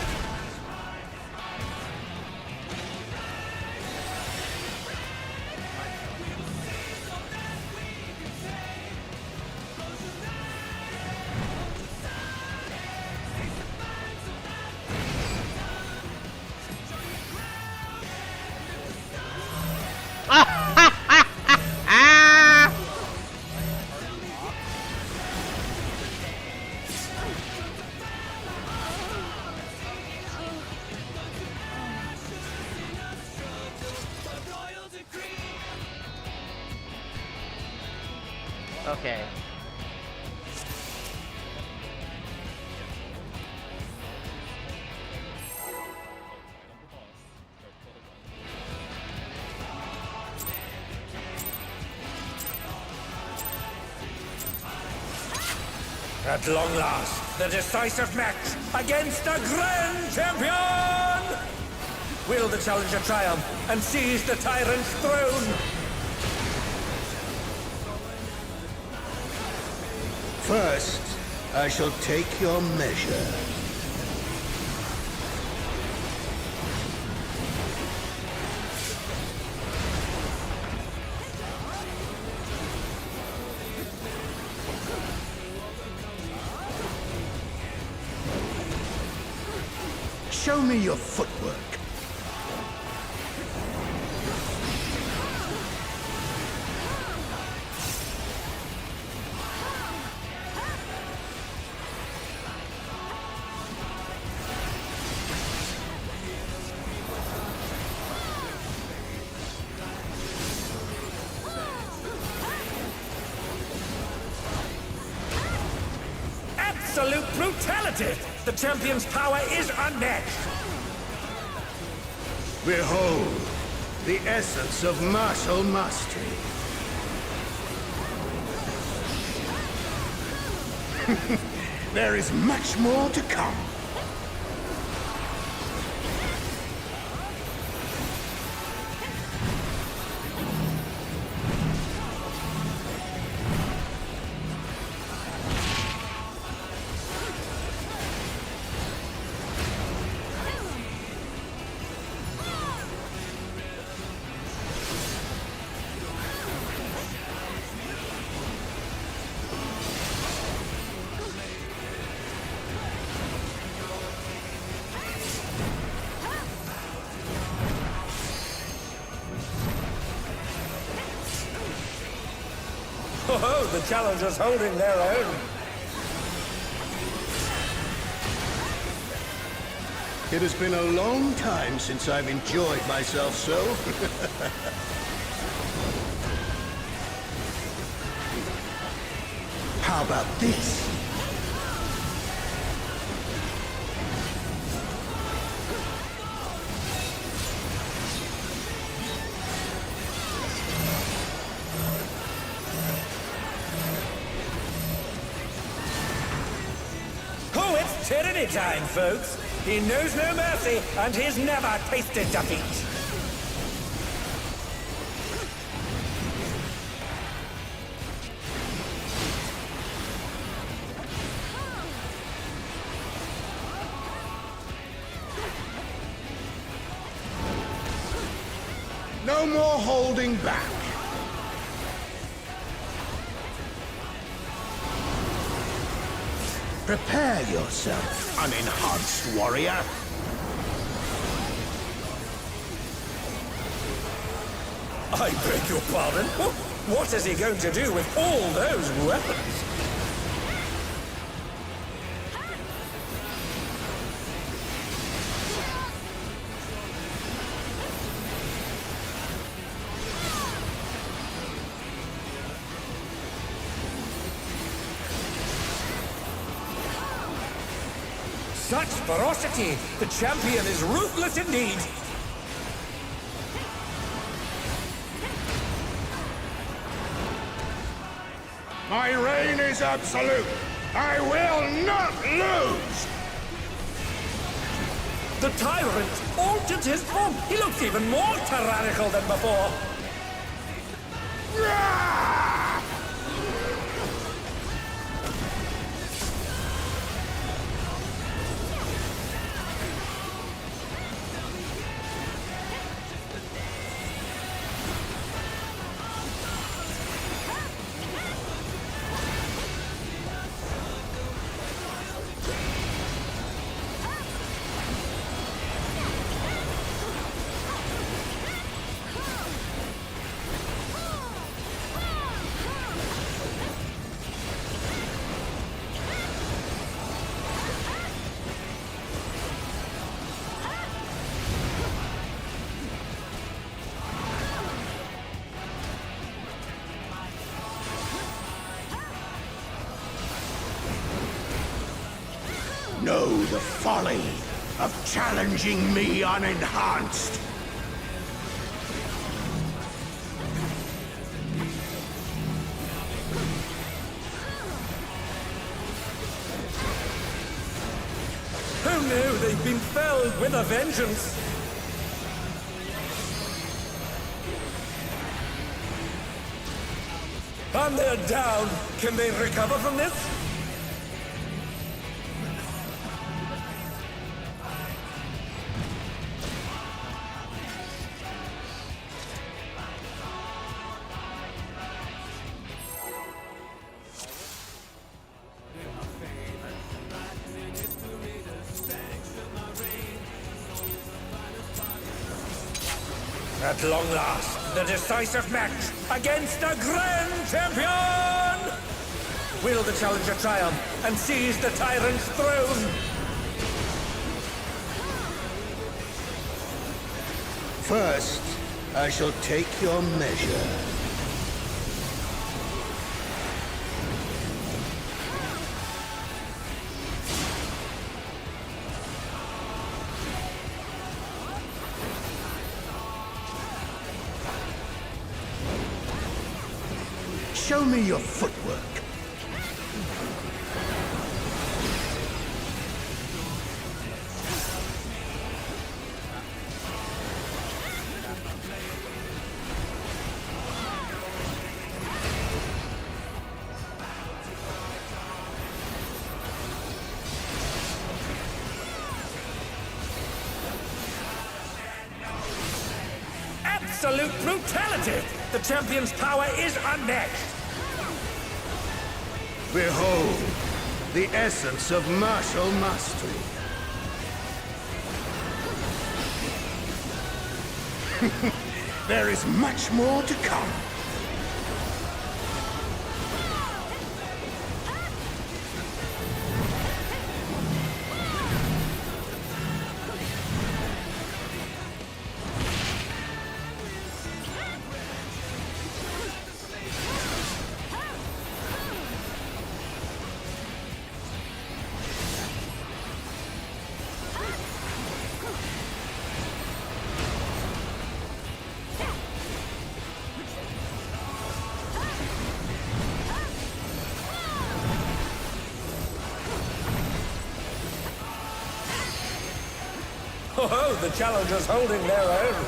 Okay. At long last, the decisive match against the Grand Champion! Will the challenger triumph and seize the tyrant's throne? First, I shall take your measure. Show me your footwork. Absolute brutality! The champion's power is unmatched! Behold, the essence of martial mastery. There is much more to come. Oh, the challengers holding their own. It has been a long time since I've enjoyed myself so. How about this? Oh, it's tyranny time, folks. He knows no mercy, and he's never tasted defeat. No more holding back. Prepare yourself, unenhanced warrior. I beg your pardon? What is he going to do with all those weapons? Such ferocity! The champion is ruthless indeed! My reign is absolute. I will not lose! The tyrant altered his form. He looks even more tyrannical than before. Know the folly of challenging me unenhanced. Oh no, they've been felled with a vengeance. And they're down. Can they recover from this? At long last, the decisive match against the Grand Champion! Will the challenger triumph and seize the tyrant's throne? First, I shall take your measure. Show me your footwork. Absolute brutality! The champion's power is unmatched! Behold, the essence of martial mastery. There is much more to come. Oh, the challengers holding their own.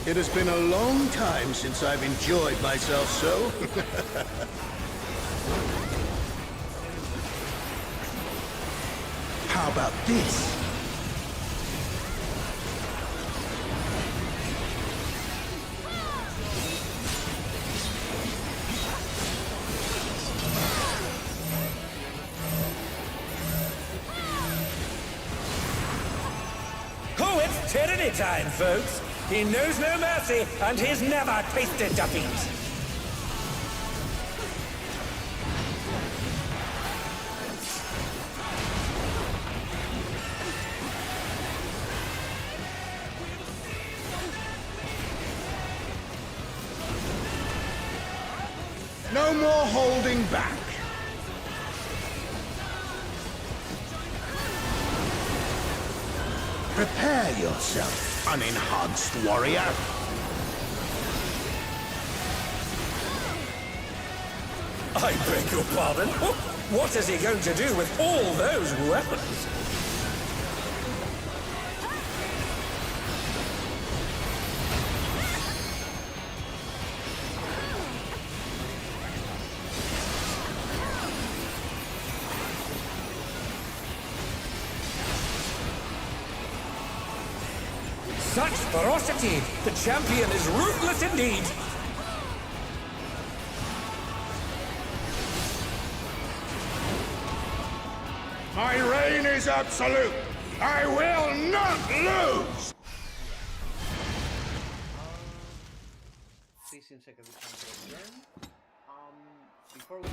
It has been a long time since I've enjoyed myself so. How about this? Oh, it's tyranny time, folks. He knows no mercy, and he's never tasted defeat. No more holding back. Prepare yourself, unenhanced warrior. I beg your pardon? What is he going to do with all those weapons? Such ferocity! The champion is ruthless indeed! My reign is absolute. I will not lose. Please, in second, we can go again. Before we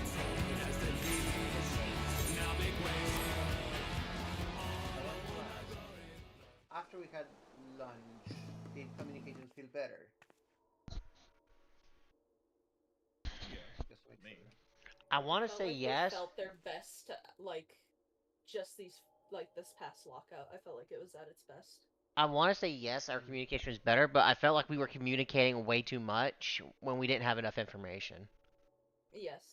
after we had lunch, did communications feel better? Just wait me. I want to say like yes. They felt their best, like just this past lockout. I felt like it was at its best. I want to say yes, our communication was better, but I felt like we were communicating way too much when we didn't have enough information. Yes.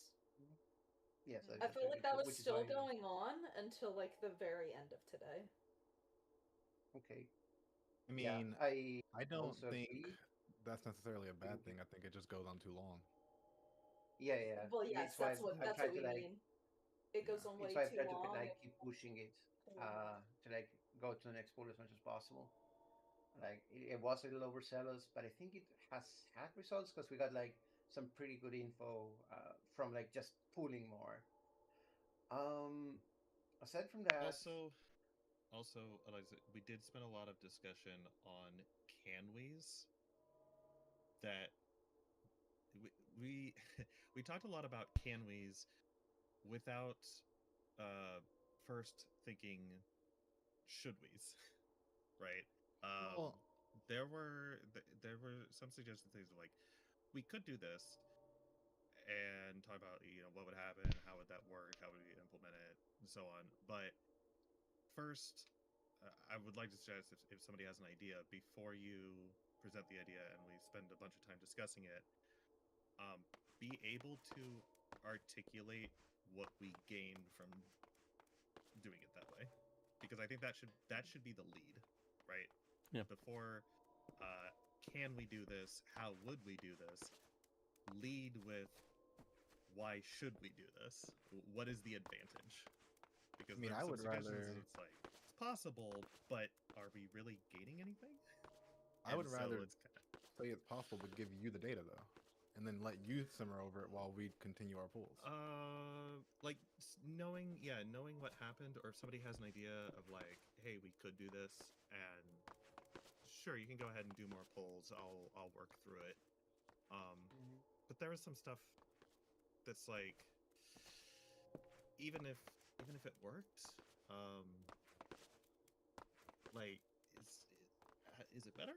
Yes, I felt like that was still going on until like the very end of today. Okay. I mean, yeah, I don't think agree. that's necessarily a bad thing. I think it just goes on too long. Yeah, yeah. Well, yes, that's what we mean. It goes on way it's why I too try to long. keep pushing it to go to the next pool as much as possible. Like it was a little overzealous, but I think it has had results because we got like some pretty good info from like just pooling more. Aside from that, Also, Also, Eliza, we did spend a lot of discussion on can we's that we we talked a lot about can we's without first thinking should we's, right? Well, there were some suggested things like we could do this and talk about what would happen, how would that work, how would we implement it, and so on. But first, I would like to suggest if somebody has an idea before you present the idea and we spend a bunch of time discussing it, be able to articulate what we gain from doing it that way, because I think that should be the lead, right? Yeah. Before, can we do this? How would we do this? Lead with why should we do this? What is the advantage? Because I would rather. It's like it's possible, but are we really gaining anything? I would rather say it's possible, but give you the data though, and then let you simmer over it while we continue our pools. Like knowing what happened, or if somebody has an idea of like, hey, we could do this, and sure, you can go ahead and do more polls. I'll work through it. But there was some stuff that's like, even if it worked, like is it better?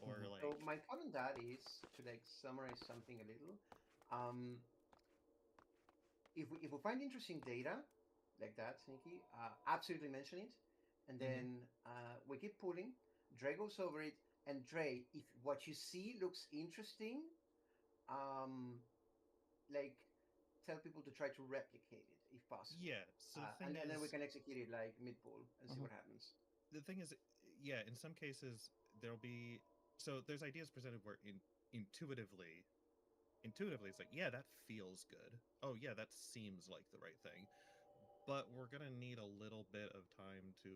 Or like. So my thought on that is to like summarize something a little. If we find interesting data like that, Sneaky, absolutely mention it, and then we keep pulling. Dre goes over it, and Dre, if what you see looks interesting, like tell people to try to replicate it if possible. Yeah. So the thing and then we can execute it like mid pool and see what happens. The thing is, yeah, in some cases there'll be there's ideas presented where intuitively it's like, yeah, that feels good. Oh yeah, that seems like the right thing. But we're gonna need a little bit of time to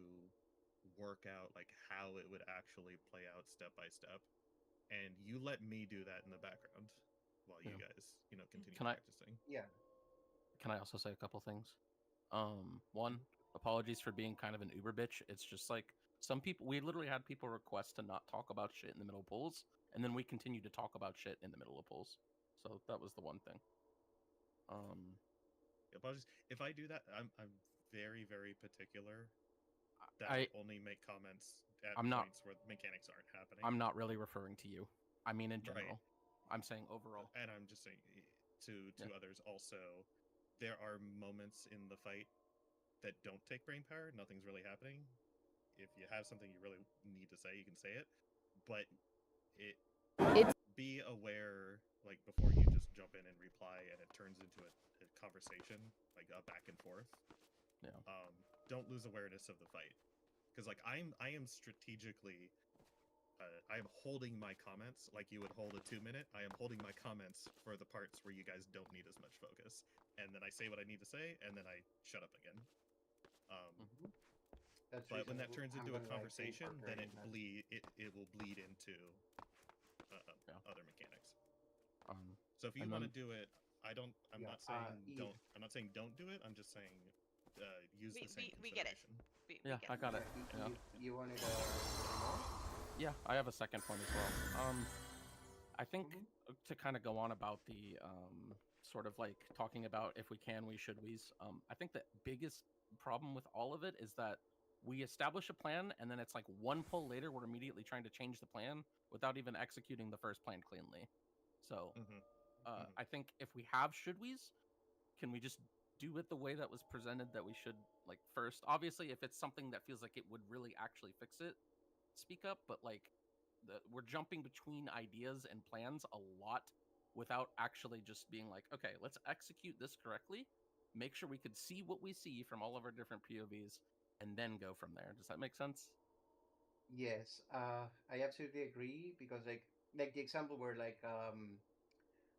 work out like how it would actually play out step by step. And you let me do that in the background while you guys, continue practicing. Yeah. Can I also say a couple things? One, apologies for being kind of an uber bitch. It's just like some people, we literally had people request to not talk about shit in the middle of polls, and then we continue to talk about shit in the middle of polls. So that was the one thing. Apologies. If I do that, I'm very, very particular that I only make comments at points where mechanics aren't happening. I'm not really referring to you. I mean in general. Right. I'm saying overall. And I'm just saying to others also, there are moments in the fight that don't take brain power. Nothing's really happening. If you have something you really need to say, you can say it. But be aware, like, before you just jump in and reply and it turns into a conversation, like a back and forth. Yeah. Don't lose awareness of the fight. Because, like, I am strategically... I am holding my comments like you would hold a 2-minute. I am holding my comments for the parts where you guys don't need as much focus. And then I say what I need to say, and then I shut up again. But when that turns into a conversation, then it will bleed into other mechanics. So if you want to do it, I'm not saying don't do it. I'm just saying use the same we get it. Yeah, I got it. You wanted to... Yeah, I have a second point as well. I think to kind of go on about the sort of like talking about if we can, we should, we's. I think the biggest problem with all of it is that we establish a plan and then it's like one pull later we're immediately trying to change the plan without even executing the first plan cleanly. So I think if we have should we's, can we just do it the way that was presented that we should, like, first? Obviously, if it's something that feels like it would really actually fix it, speak up, but like we're jumping between ideas and plans a lot without actually just being like, okay, let's execute this correctly, make sure we could see what we see from all of our different POVs, and then go from there. Does that make sense? Yes, I absolutely agree, because like the example where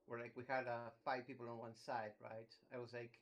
we had 5 people on one side, right? I was like,